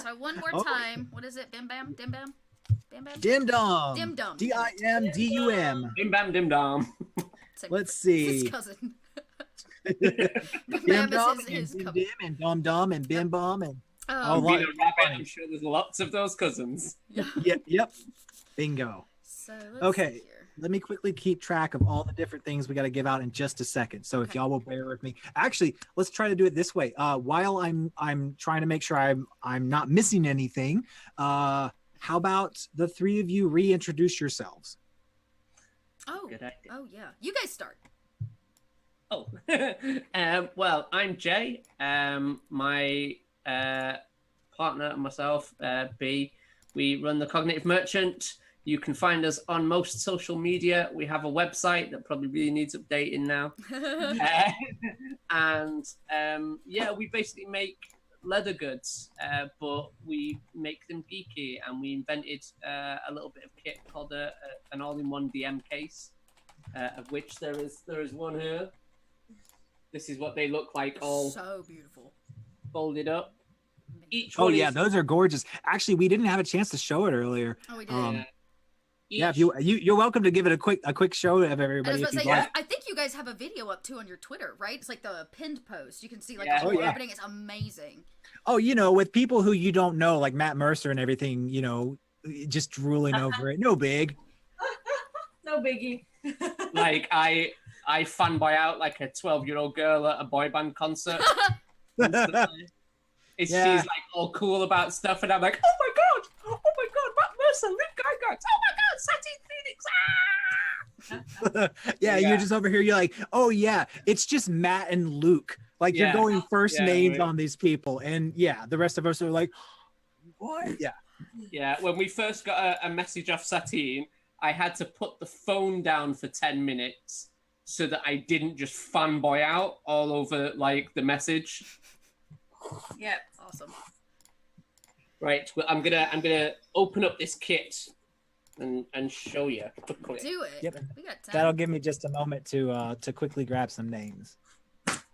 So one more time. What is it? Bim Bam? Dim Bam? Bam Bam? Dim Dom. Dim Dum. DIMDUM. Dim Bam Dim Dom. Let's see. His cousin. Dim Dom and Dim Dim and Dom Dom and Bim Bom and Being a rabbit, I'm sure there's lots of those cousins. Yep. Bingo. So Okay. Let me quickly keep track of all the different things we got to give out in just a second. So if y'all will bear with me, actually, let's try to do it this way. While I'm trying to make sure I'm not missing anything. How about the three of you reintroduce yourselves? Oh. Good idea. Oh yeah. You guys start. Oh. Well, I'm Jay. My partner and myself, B, we run the Cognitive Merchant. You can find us on most social media. We have a website that probably really needs updating now. We basically make leather goods, but we make them geeky, and we invented a little bit of kit called an all-in-one DM case, of which there is one here. This is what they look like, all so beautiful, folded up. Each Oh one yeah, is- those are gorgeous. Actually, we didn't have a chance to show it earlier. Oh, we did. Yeah, if you're welcome to give it a quick show of I was everybody about if to you'd say, like. I think you guys have a video up too on your Twitter, right? It's like the pinned post. You can see like Yeah. the whole Oh, yeah. opening. It's amazing. Oh, with people who you don't know, like Matt Mercer and everything, just drooling over it. No big. No biggie. Like I fanboy out like a 12-year-old girl at a boy band concert. She's like all cool about stuff, and I'm like, oh my god, Matt Mercer, Luke Gygax, oh my god, Satine Phoenix. Yeah, you're just over here. You're like, oh yeah, it's just Matt and Luke. Like Yeah. you're going first Yeah, names right. on these people, and yeah, the rest of us are like, what? Yeah. Yeah, when we first got a message off Satine, I had to put the phone down for 10 minutes so that I didn't just fanboy out all over like the message. Yeah, awesome. Right, well, I'm gonna open up this kit and show you quickly. Do it. Yep. We got time. That'll give me just a moment to quickly grab some names.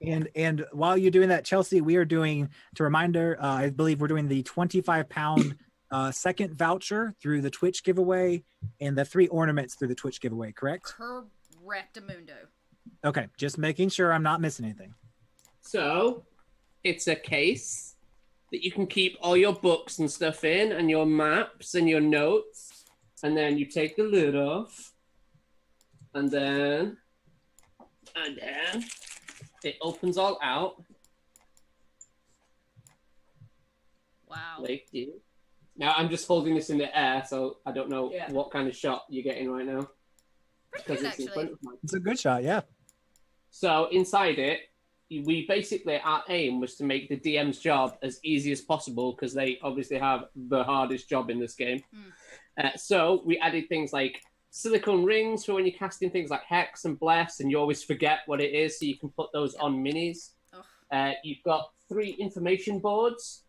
And while you're doing that, Chelsea, we are doing, to reminder, I believe we're doing the 25-pound second voucher through the Twitch giveaway and the 3 ornaments through the Twitch giveaway, correct? Correctamundo. Okay, just making sure I'm not missing anything. So, it's a case that you can keep all your books and stuff in, and your maps and your notes, and then you take the lid off, and then it opens all out. Wow. Like this. Now I'm just holding this in the air, so I don't know Yeah. what kind of shot you're getting right now. Because good, it's in front of my. It's a good shot, yeah. So inside it, we basically, our aim was to make the DM's job as easy as possible because they obviously have the hardest job in this game. So we added things like silicone rings for when you're casting things like Hex and Bless, and you always forget what it is, so you can put those on minis. You've got 3 information boards.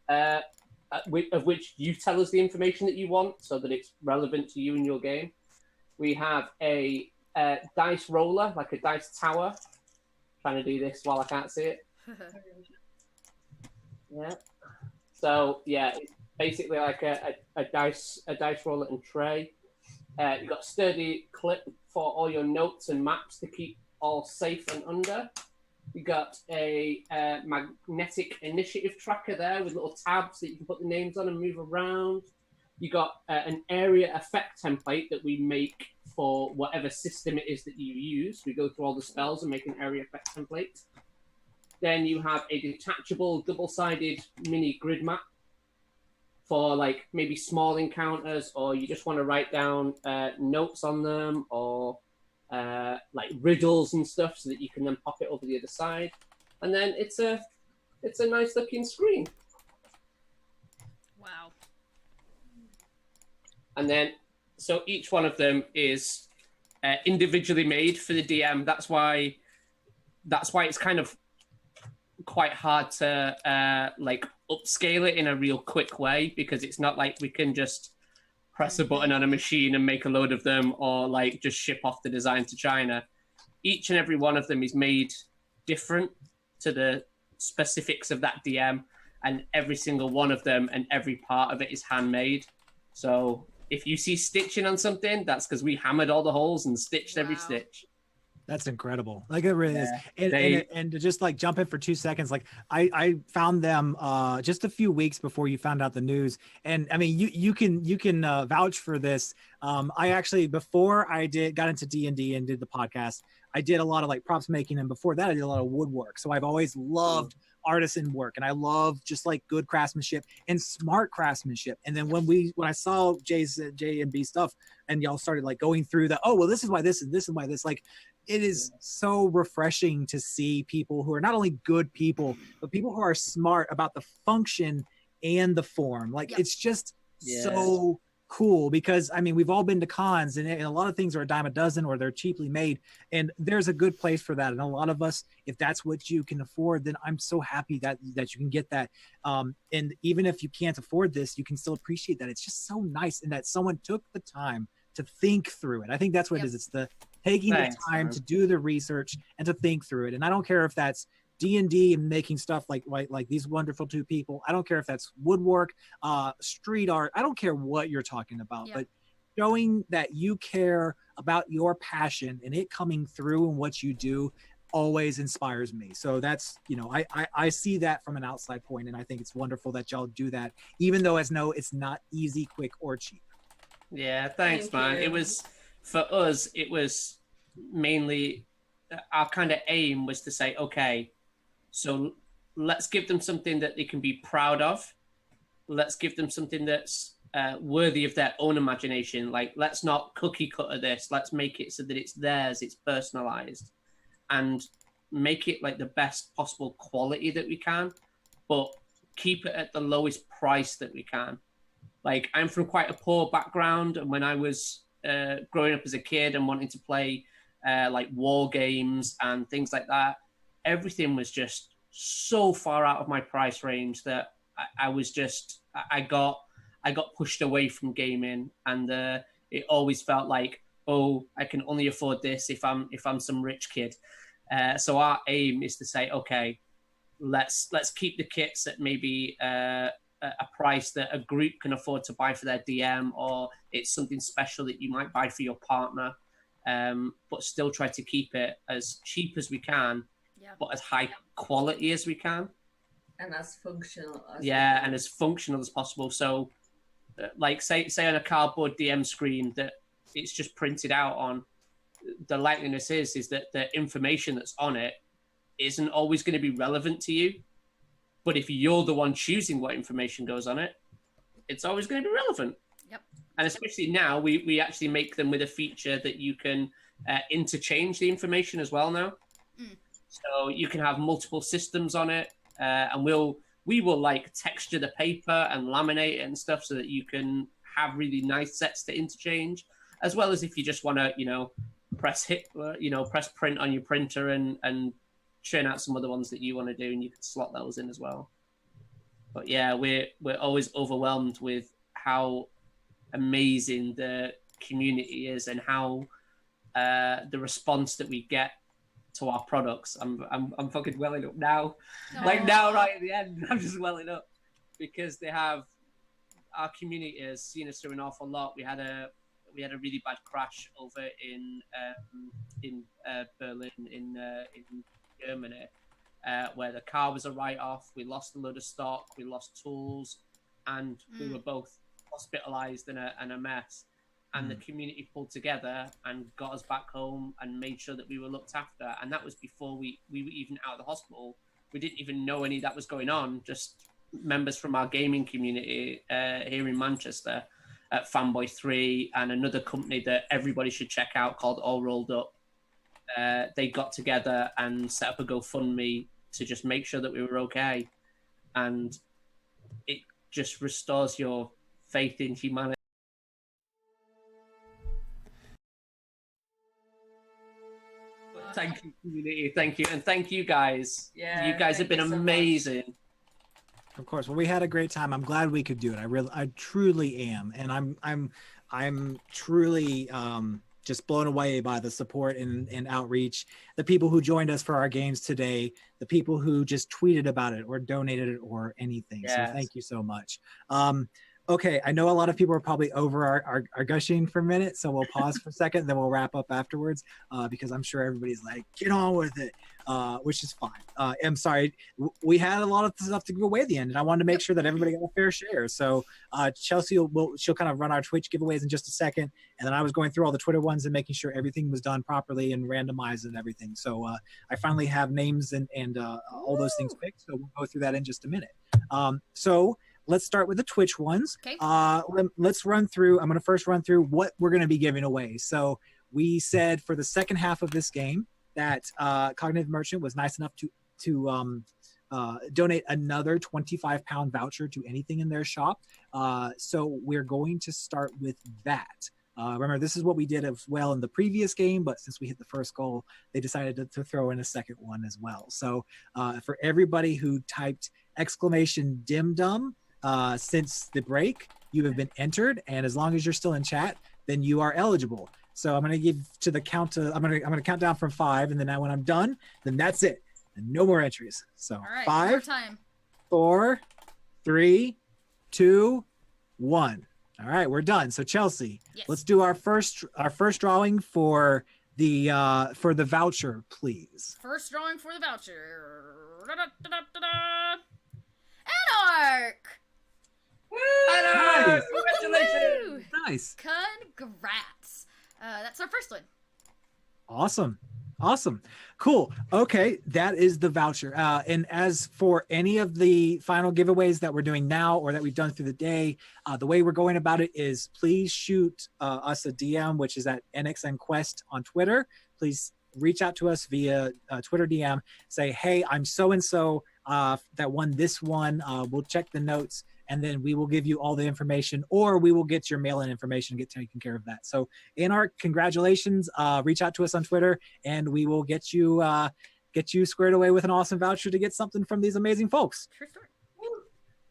of which you tell us the information that you want so that it's relevant to you and your game. We have a dice roller, like a dice tower. Trying to do this while I can't see it. Yeah. So yeah, it's basically like a dice roller and tray. You've got a sturdy clip for all your notes and maps to keep all safe and under. You got a magnetic initiative tracker there with little tabs that you can put the names on and move around. You got an area effect template that we make for whatever system it is that you use. We go through all the spells and make an area effect template. Then you have a detachable double-sided mini grid map for like maybe small encounters, or you just want to write down notes on them, or like riddles and stuff, so that you can then pop it over the other side. And then it's a nice looking screen. Wow. And then so each one of them is individually made for the DM. That's why it's kind of quite hard to like upscale it in a real quick way, because it's not like we can just press a button on a machine and make a load of them, or like just ship off the design to China. Each and every one of them is made different to the specifics of that DM, and every single one of them and every part of it is handmade. So if you see stitching on something, that's because we hammered all the holes and stitched every stitch. That's incredible. Like it really is. And, They- and to just like jump in for 2 seconds, like I found them just a few weeks before you found out the news. And I mean, you can vouch for this. I actually, before I got into D&D and did the podcast, I did a lot of like props making. And before that, I did a lot of woodwork. So I've always loved artisan work, and I love just like good craftsmanship and smart craftsmanship. And then when I saw J&B stuff, and y'all started like going through the, oh, well, this is why this, and this is why this, like, it is so refreshing to see people who are not only good people, but people who are smart about the function and the form. Like, it's just so cool, because I mean, we've all been to cons, and a lot of things are a dime a dozen, or they're cheaply made, and there's a good place for that. And a lot of us, if that's what you can afford, then I'm so happy that you can get that. And even if you can't afford this, you can still appreciate that. It's just so nice, and that someone took the time to think through it. I think that's what it is. It's the taking Thanks, the time man. to do the research and to think through it. And I don't care if that's D&D and making stuff like these wonderful two people. I don't care if that's woodwork, street art. I don't care what you're talking about, but showing that you care about your passion and it coming through in what you do always inspires me. So that's, I see that from an outside point, and I think it's wonderful that y'all do that, even though it's not easy, quick, or cheap. Yeah, thanks, Thank man. you. It was, for us, it was mainly, our kind of aim was to say, okay, so let's give them something that they can be proud of. Let's give them something that's worthy of their own imagination. Like, let's not cookie cutter this. Let's make it so that it's theirs, it's personalized, and make it like the best possible quality that we can, but keep it at the lowest price that we can. Like, I'm from quite a poor background, and when I was growing up as a kid and wanting to play like war games and things like that, everything was just so far out of my price range that I got pushed away from gaming, and it always felt like, oh, I can only afford this if I'm some rich kid. So our aim is to say, okay, let's keep the kits at maybe a price that a group can afford to buy for their DM, or it's something special that you might buy for your partner, but still try to keep it as cheap as we can, but as high quality as we can. And as functional as And as functional as possible. So, like, say on a cardboard DM screen that it's just printed out on, the likeliness is that the information that's on it isn't always going to be relevant to you. But if you're the one choosing what information goes on it, it's always going to be relevant. Yep. And especially now, we actually make them with a feature that you can interchange the information as well now. So you can have multiple systems on it, and we will like texture the paper and laminate it and stuff so that you can have really nice sets to interchange, as well as if you just want to, press print on your printer and churn out some other ones that you want to do, and you can slot those in as well. But yeah, we're always overwhelmed with how amazing the community is and how the response that we get to our products. I'm fucking welling up now. Like now, right at the end, I'm just welling up because our community has seen us through an awful lot. We had a really bad crash over in Berlin in Germany, where the car was a write-off. We lost a load of stock, we lost tools, and we were both hospitalized and a mess. And the community pulled together and got us back home and made sure that we were looked after. And that was before we were even out of the hospital. We didn't even know any of that was going on. Just members from our gaming community here in Manchester at Fanboy 3 and another company that everybody should check out called All Rolled Up. They got together and set up a GoFundMe to just make sure that we were okay. And it just restores your faith in humanity. Thank you, community. Thank you. And thank you guys. Yeah, you guys have been amazing. Of course. Well, we had a great time. I'm glad we could do it. I truly am. And I'm truly just blown away by the support and outreach, the people who joined us for our games today, the people who just tweeted about it or donated it or anything. Yes. So thank you so much. Okay, I know a lot of people are probably over our gushing for a minute, so we'll pause for a second, then we'll wrap up afterwards because I'm sure everybody's like, get on with it, which is fine. I'm sorry, we had a lot of stuff to give away at the end, and I wanted to make sure that everybody got a fair share. So Chelsea, she'll kind of run our Twitch giveaways in just a second, and then I was going through all the Twitter ones and making sure everything was done properly and randomized and everything. So I finally have names and all those things picked, so we'll go through that in just a minute. So let's start with the Twitch ones. Okay. Let's run through. I'm going to first run through what we're going to be giving away. So we said for the second half of this game that Cognitive Merchant was nice enough to donate another 25-pound voucher to anything in their shop. So we're going to start with that. Remember, this is what we did as well in the previous game, but since we hit the first goal, they decided to throw in a second one as well. So for everybody who typed exclamation Dim Dum, since the break, you have been entered, and as long as you're still in chat, then you are eligible. So I'm going to give to the count to, I'm going to count down from 5, and then when I'm done, then that's it, and no more entries. So all right, 5, time. 4, 3, 2, 1. All right, we're done. So Chelsea, let's do our first drawing for the voucher, please. First drawing for the voucher. Anarch! Nice. Congratulations! Nice. Congrats. That's our first one. Awesome. Cool. Okay, that is the voucher. And as for any of the final giveaways that we're doing now or that we've done through the day, the way we're going about it is please shoot us a DM, which is at NXN Quest on Twitter. Please reach out to us via Twitter DM. Say, hey, I'm so-and-so that won this one. We'll check the notes, and then we will give you all the information, or we will get your mail-in information and get taken care of that. So Anarch, congratulations. Reach out to us on Twitter, and we will get you squared away with an awesome voucher to get something from these amazing folks.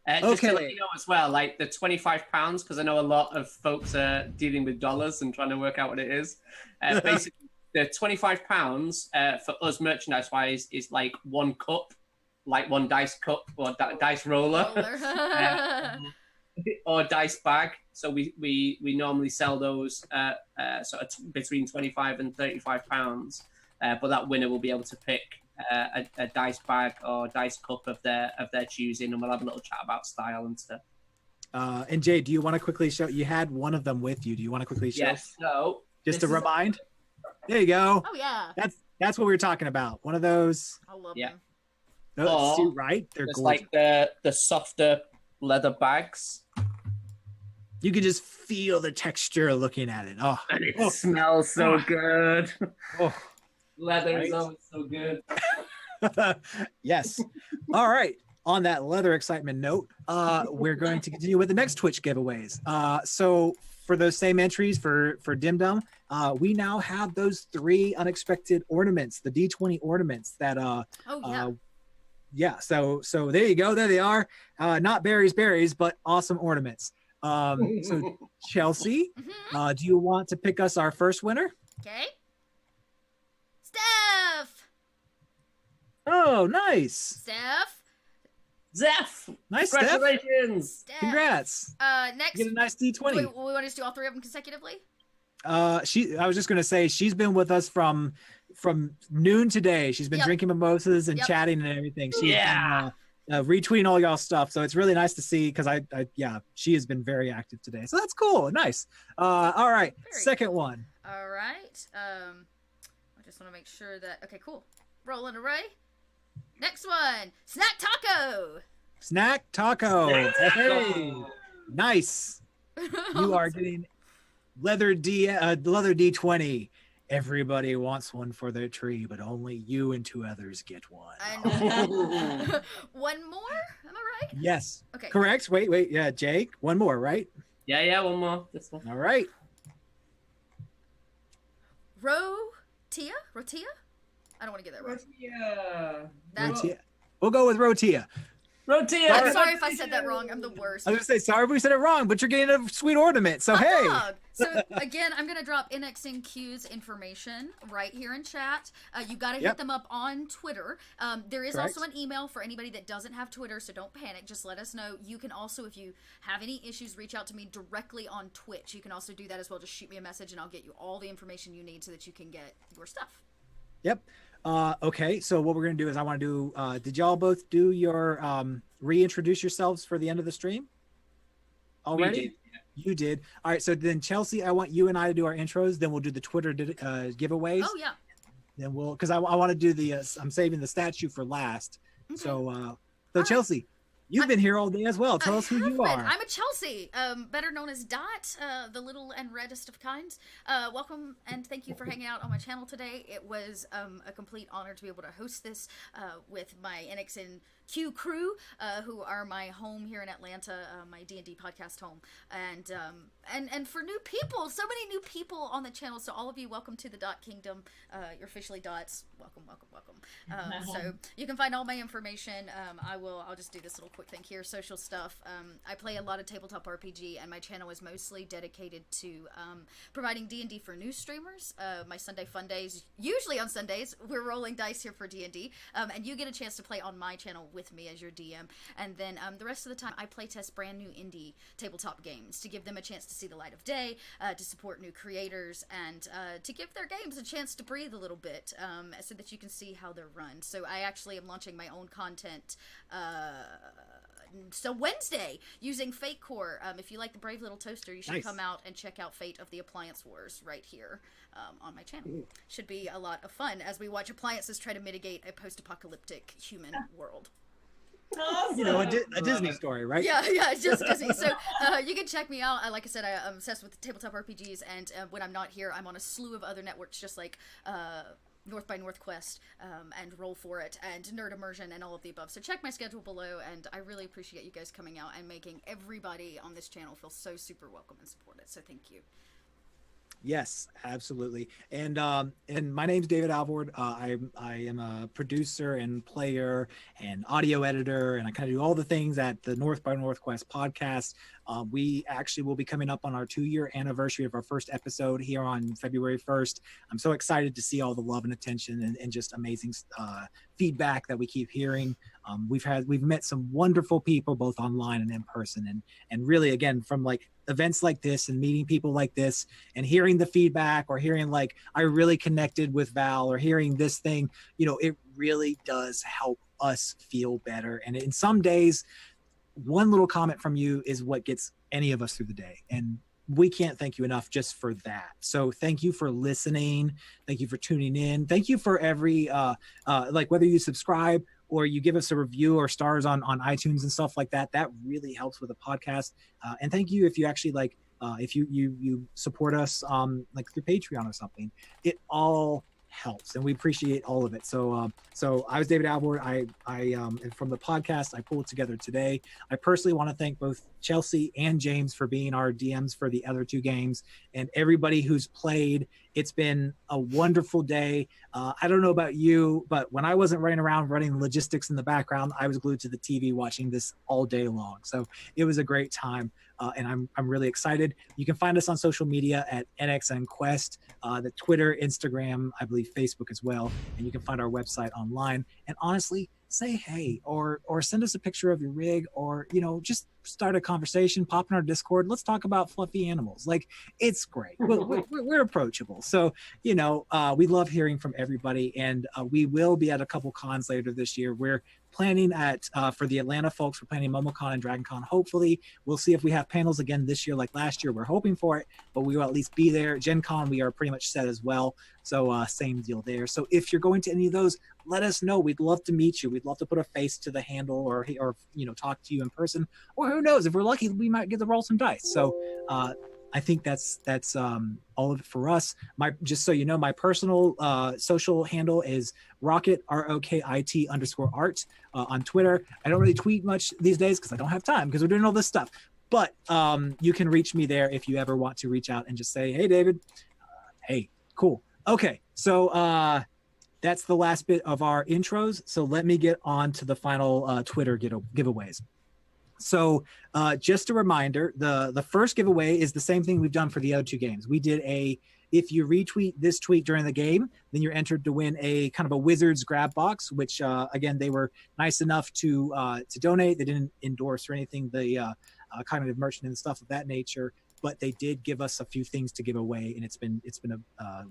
Just to let you know as well, like the £25, because I know a lot of folks are dealing with dollars and trying to work out what it is. Basically, the £25 for us merchandise-wise is like one cup, like one dice cup or dice roller, or dice bag. So we normally sell those sort of between 25 and 35 pounds. But that winner will be able to pick a dice bag or dice cup of their choosing, and we'll have a little chat about style and stuff. And Jay, do you want to quickly show? You had one of them with you. Do you want to quickly show? Yes. So just to remind. There you go. Oh yeah. That's what we were talking about. One of those. I love them. Those, right? They're it's gorgeous. like the softer leather bags. You can just feel the texture looking at it. Oh, and it smells so good. Oh, leather is always so good. Yes. All right. On that leather excitement note, we're going to continue with the next Twitch giveaways. So for those same entries for Dim Dum, we now have those 3 unexpected ornaments, the D20 ornaments that yeah, so there you go. There they are. Not berries, but awesome ornaments. So Chelsea, do you want to pick us our first winner? Okay. Steph. Oh, nice. Steph. Zeph. Nice, Steph. Congratulations. Congrats. Next. You get a nice D20. We want to just do all 3 of them consecutively? I was just gonna say she's been with us from noon today. She's been drinking mimosas and chatting and everything. She's been, retweeting all y'all stuff. So it's really nice to see because she has been very active today. So that's cool. Nice. All right. Second one. All right. I just want to make sure that okay, cool. Rolling array. Next one. Snack Taco. Snack Taco. Hey. Nice. You are getting leather D20. Everybody wants one for their tree, but only you and 2 others get one. One more? Am I right? Yes. Okay. Correct. Wait. Yeah, Jake. One more, right? Yeah, one more. This one. All right. Rotia? I don't want to get that right. Rotia. We'll go with Rotia. Rotia. I'm sorry if I said that wrong. I'm the worst. I was gonna say sorry if we said it wrong, but you're getting a sweet ornament. So hey. So again, I'm gonna drop NXNQ's information right here in chat. You gotta hit them up on Twitter. There is also an email for anybody that doesn't have Twitter, so don't panic. Just let us know. You can also, if you have any issues, reach out to me directly on Twitch. You can also do that as well. Just shoot me a message, and I'll get you all the information you need so that you can get your stuff. Yep. Okay, so what we're gonna do is I want to do. Did y'all both do your reintroduce yourselves for the end of the stream already? We did, yeah. You did. All right. So then, Chelsea, I want you and I to do our intros. Then we'll do the Twitter giveaways. Oh yeah. Then we'll because I want to do the. I'm saving the statue for last. Okay. So Chelsea, you've been here all day as well. Tell us who you are. I'm a Chelsea, better known as Dot, the little and reddest of kinds. Welcome and thank you for hanging out on my channel today. It was a complete honor to be able to host this with my NXNQ crew, who are my home here in Atlanta, my D&D podcast home, and for new people, so many new people on the channel. So all of you, welcome to the Dot Kingdom. You're officially Dots. Welcome. So you can find all my information. I'll just do this little quick thing here. Social stuff. I play a lot of tabletop RPG, and my channel is mostly dedicated to providing D&D for new streamers. My Sunday Fun Days, usually on Sundays, we're rolling dice here for D&D, and you get a chance to play on my channel with me as your DM. And then the rest of the time, I play test brand new indie tabletop games to give them a chance to see the light of day, to support new creators, and to give their games a chance to breathe a little bit, so that you can see how they're run. So I actually am launching my own content so Wednesday using Fate Core. If you like the Brave Little Toaster, you should come out and check out Fate of the Appliance Wars right here on my channel. Ooh. Should be a lot of fun as we watch appliances try to mitigate a post-apocalyptic human world. Awesome. You know, a Disney story, right? Yeah, it's just Disney. So you can check me out. Like I said, I'm obsessed with tabletop RPGs, and when I'm not here, I'm on a slew of other networks, just like North by Northquest, and Roll For It, and Nerd Immersion, and all of the above. So check my schedule below, and I really appreciate you guys coming out and making everybody on this channel feel so super welcome and supported. So thank you. Yes, absolutely. And my name's David Alvord. I am a producer and player and audio editor, and I kind of do all the things at the North by Northquest podcast. We actually will be coming up on our 2-year anniversary of our first episode here on February 1st. I'm so excited to see all the love and attention and just amazing feedback that we keep hearing. We've met some wonderful people both online and in person, and really, again, from like events like this and meeting people like this and hearing the feedback, or hearing like I really connected with Val, or hearing this thing, you know, it really does help us feel better. And in some days, one little comment from you is what gets any of us through the day, and we can't thank you enough just for that. So thank you for listening. Thank you for tuning in. Thank you for every like whether you subscribe or you give us a review or stars on iTunes and stuff like that. That really helps with the podcast. And thank you if you actually like if you support us like through Patreon or something. It all helps, and we appreciate all of it. So I was David Alvord. I am from the podcast. I pulled it together today. I personally want to thank both Chelsea and James for being our DMs for the other 2 games, and everybody who's played It's been a wonderful day. I don't know about you, but when I wasn't running around running logistics in the background, I was glued to the TV watching this all day long. So it was a great time, and I'm really excited. You can find us on social media at NXN Quest, the Twitter, Instagram, I believe Facebook as well, and you can find our website online. And honestly, say hey, or send us a picture of your rig, or just start a conversation, pop in our Discord. Let's talk about fluffy animals. Like, it's great. We're approachable. So we love hearing from everybody, and we will be at a couple cons later this year. We're planning at for the Atlanta folks, we're planning MomoCon and DragonCon. Hopefully we'll see if we have panels again this year like last year. We're hoping for it, but we will at least be there. Gen Con, we are pretty much set as well, so same deal there. So if you're going to any of those, let us know. We'd love to meet you. We'd love to put a face to the handle, or talk to you in person, or who knows, if we're lucky, we might get to roll some dice. So I think that's all of it for us. Just so you know, my personal social handle is Rockit, ROKIT_art on Twitter. I don't really tweet much these days because I don't have time, because we're doing all this stuff. But you can reach me there if you ever want to reach out and just say, hey, David. Hey, cool. Okay, so that's the last bit of our intros. So let me get on to the final Twitter giveaways. So just a reminder, the first giveaway is the same thing we've done for the other two games. We did if you retweet this tweet during the game, then you're entered to win a kind of a Wizards grab box, which again, they were nice enough to donate. They didn't endorse or anything, the cognitive merchant and stuff of that nature, but they did give us a few things to give away, and it's been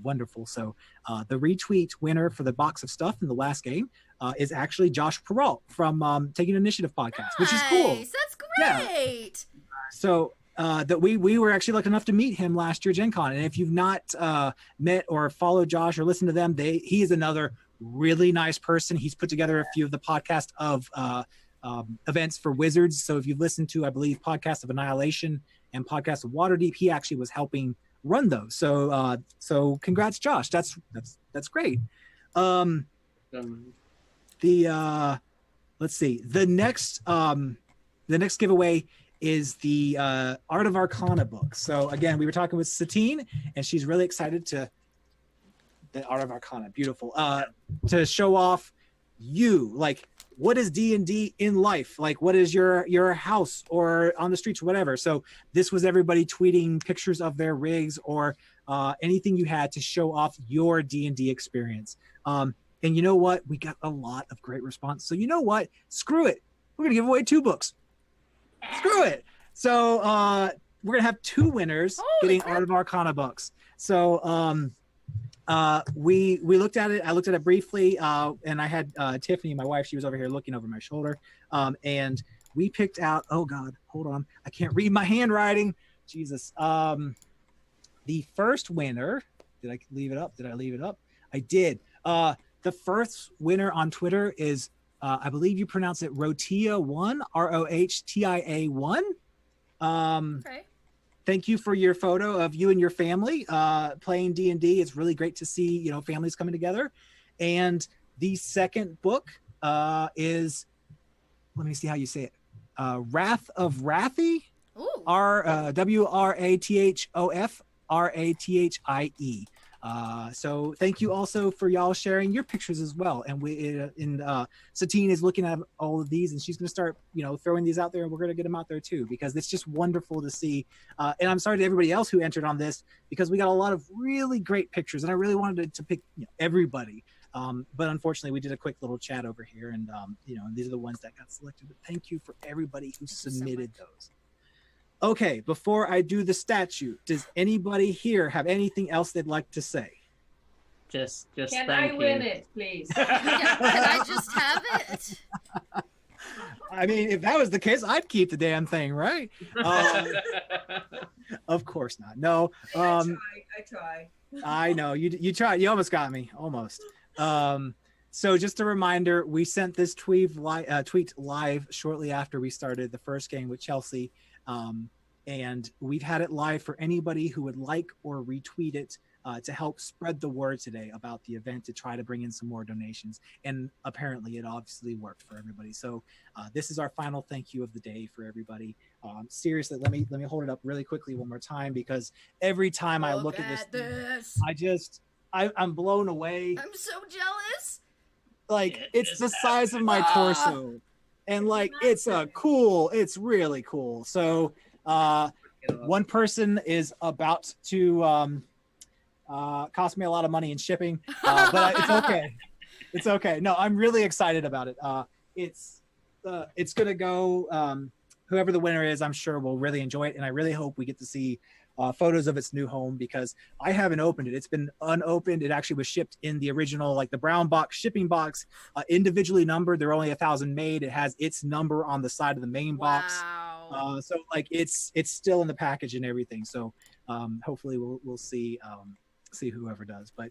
wonderful. So the retweet winner for the box of stuff in the last game is actually Josh Peralt from Taking Initiative podcast, which is cool. That's great. Yeah. So that we were actually lucky enough to meet him last year at Gen Con, and if you've not met or followed Josh or listened to them, he is another really nice person. He's put together a few of the podcast of events for Wizards. So if you've listened to, I believe, Podcast of Annihilation and Podcast of Waterdeep, he actually was helping run those. So so congrats, Josh. That's great. Let's see. The next giveaway is the Art of Arcana book. So again, we were talking with Satine, and she's really excited to the Art of Arcana, beautiful, to show off like what is D&D in life, like what is your house or on the streets or whatever. So this was everybody tweeting pictures of their rigs or anything you had to show off your D&D experience. And you know what, we got a lot of great response. So you know what, screw it, we're gonna give away 2 books. Screw it. So we're gonna have 2 winners getting Art of Arcana books. So we looked at it. I looked at it briefly, and I had Tiffany, my wife, she was over here looking over my shoulder, and we picked out, oh God, hold on, I can't read my handwriting, Jesus. The first winner, did I leave it up? I did. The first winner on Twitter is I believe you pronounce it Rohtia1, ROHTIA1. Okay. Thank you for your photo of you and your family playing D&D. It's really great to see, families coming together. And the second book is, let me see how you say it, Wrath of Rathie, WRATHOF RATHIE. So thank you also for y'all sharing your pictures as well. And Satine is looking at all of these, and she's going to start, throwing these out there, and we're going to get them out there too, because it's just wonderful to see. And I'm sorry to everybody else who entered on this, because we got a lot of really great pictures, and I really wanted to pick everybody. But unfortunately, we did a quick little chat over here, and these are the ones that got selected. But thank you for everybody who submitted those. Okay, before I do the statue, does anybody here have anything else they'd like to say? Just Can thank I you. win it, please? Can I just have it? I mean, if that was the case, I'd keep the damn thing, right? Of course not. No. I try. I know you tried. You almost got me. Almost. So just a reminder, we sent this tweet live shortly after we started the first game with Chelsea. And we've had it live for anybody who would like or retweet it to help spread the word today about the event, to try to bring in some more donations. And apparently it obviously worked for everybody. So this is our final thank you of the day for everybody. Seriously, let me hold it up really quickly one more time, because every time I look at this, I'm blown away. I'm so jealous. Like, it's the size of my torso. And like, it's really cool. So one person is about to cost me a lot of money in shipping, but it's okay. It's okay. No, I'm really excited about it. It's gonna go, whoever the winner is, I'm sure will really enjoy it. And I really hope we get to see photos of its new home, because I haven't opened it. It's been unopened. It actually was shipped in the original, like the brown box shipping box, individually numbered. There are only 1,000 made. It has its number on the side of the main box. So like it's still in the package and everything. So hopefully we'll see whoever does. But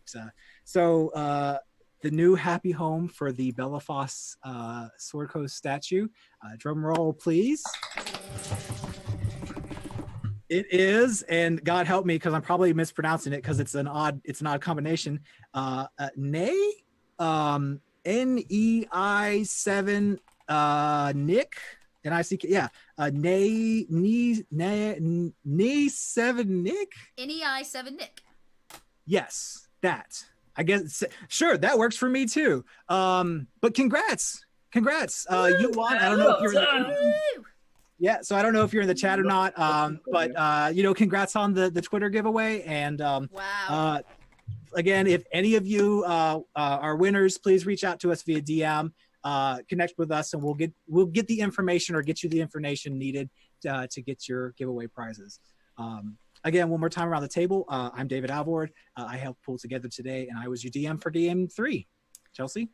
the new happy home for the Bellafoss Sword Coast statue. Drum roll, please. It is, and God help me because I'm probably mispronouncing it because it's an odd combination. Nei, NEI7 Nick, N-I-C-K, yeah. NEI7 Nick. NEI7 Nick. Yes, that. I guess sure that works for me too. But congrats. You won. I don't know if you're yeah, so I don't know if you're in the chat or not, but congrats on the Twitter giveaway. And wow. Again, if any of you are winners, please reach out to us via DM, connect with us, and we'll get the information or get you the information needed to get your giveaway prizes. Again, one more time around the table, I'm David Alvord. I helped pull together today, and I was your DM for Game 3. Chelsea?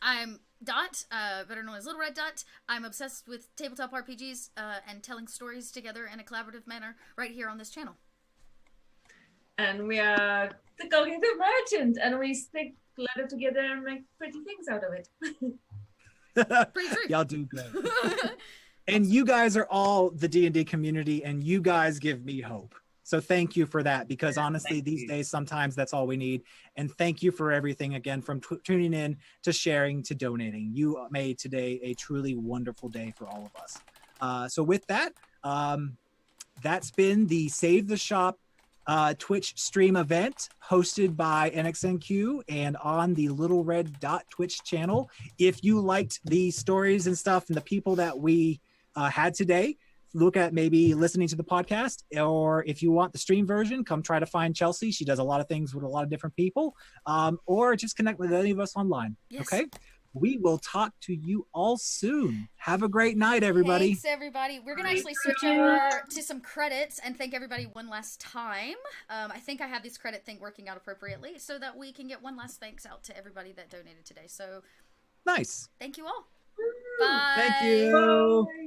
I'm Dot, better known as Little Red Dot. I'm obsessed with tabletop RPGs and telling stories together in a collaborative manner right here on this channel. And we are the Cognitive Merchant, and we stick leather together and make pretty things out of it. Pretty true. Y'all do good. And you guys are all the D&D community, and you guys give me hope. So thank you for that, because honestly, these days, sometimes that's all we need. And thank you for everything, again, from tuning in to sharing to donating. You made today a truly wonderful day for all of us. So with that, that's been the Save the Shop Twitch stream event hosted by NXNQ and on the Little Red Dot Twitch channel. If you liked the stories and stuff and the people that we had today, look at maybe listening to the podcast, or if you want the stream version, come try to find Chelsea. She does a lot of things with a lot of different people, or just connect with any of us online. Yes. Okay. We will talk to you all soon. Have a great night, everybody. Thanks, everybody. We're going to actually switch over to some credits and thank everybody one last time. I think I have this credit thing working out appropriately so that we can get one last thanks out to everybody that donated today. So nice. Thank you all. Bye. Thank you. Bye.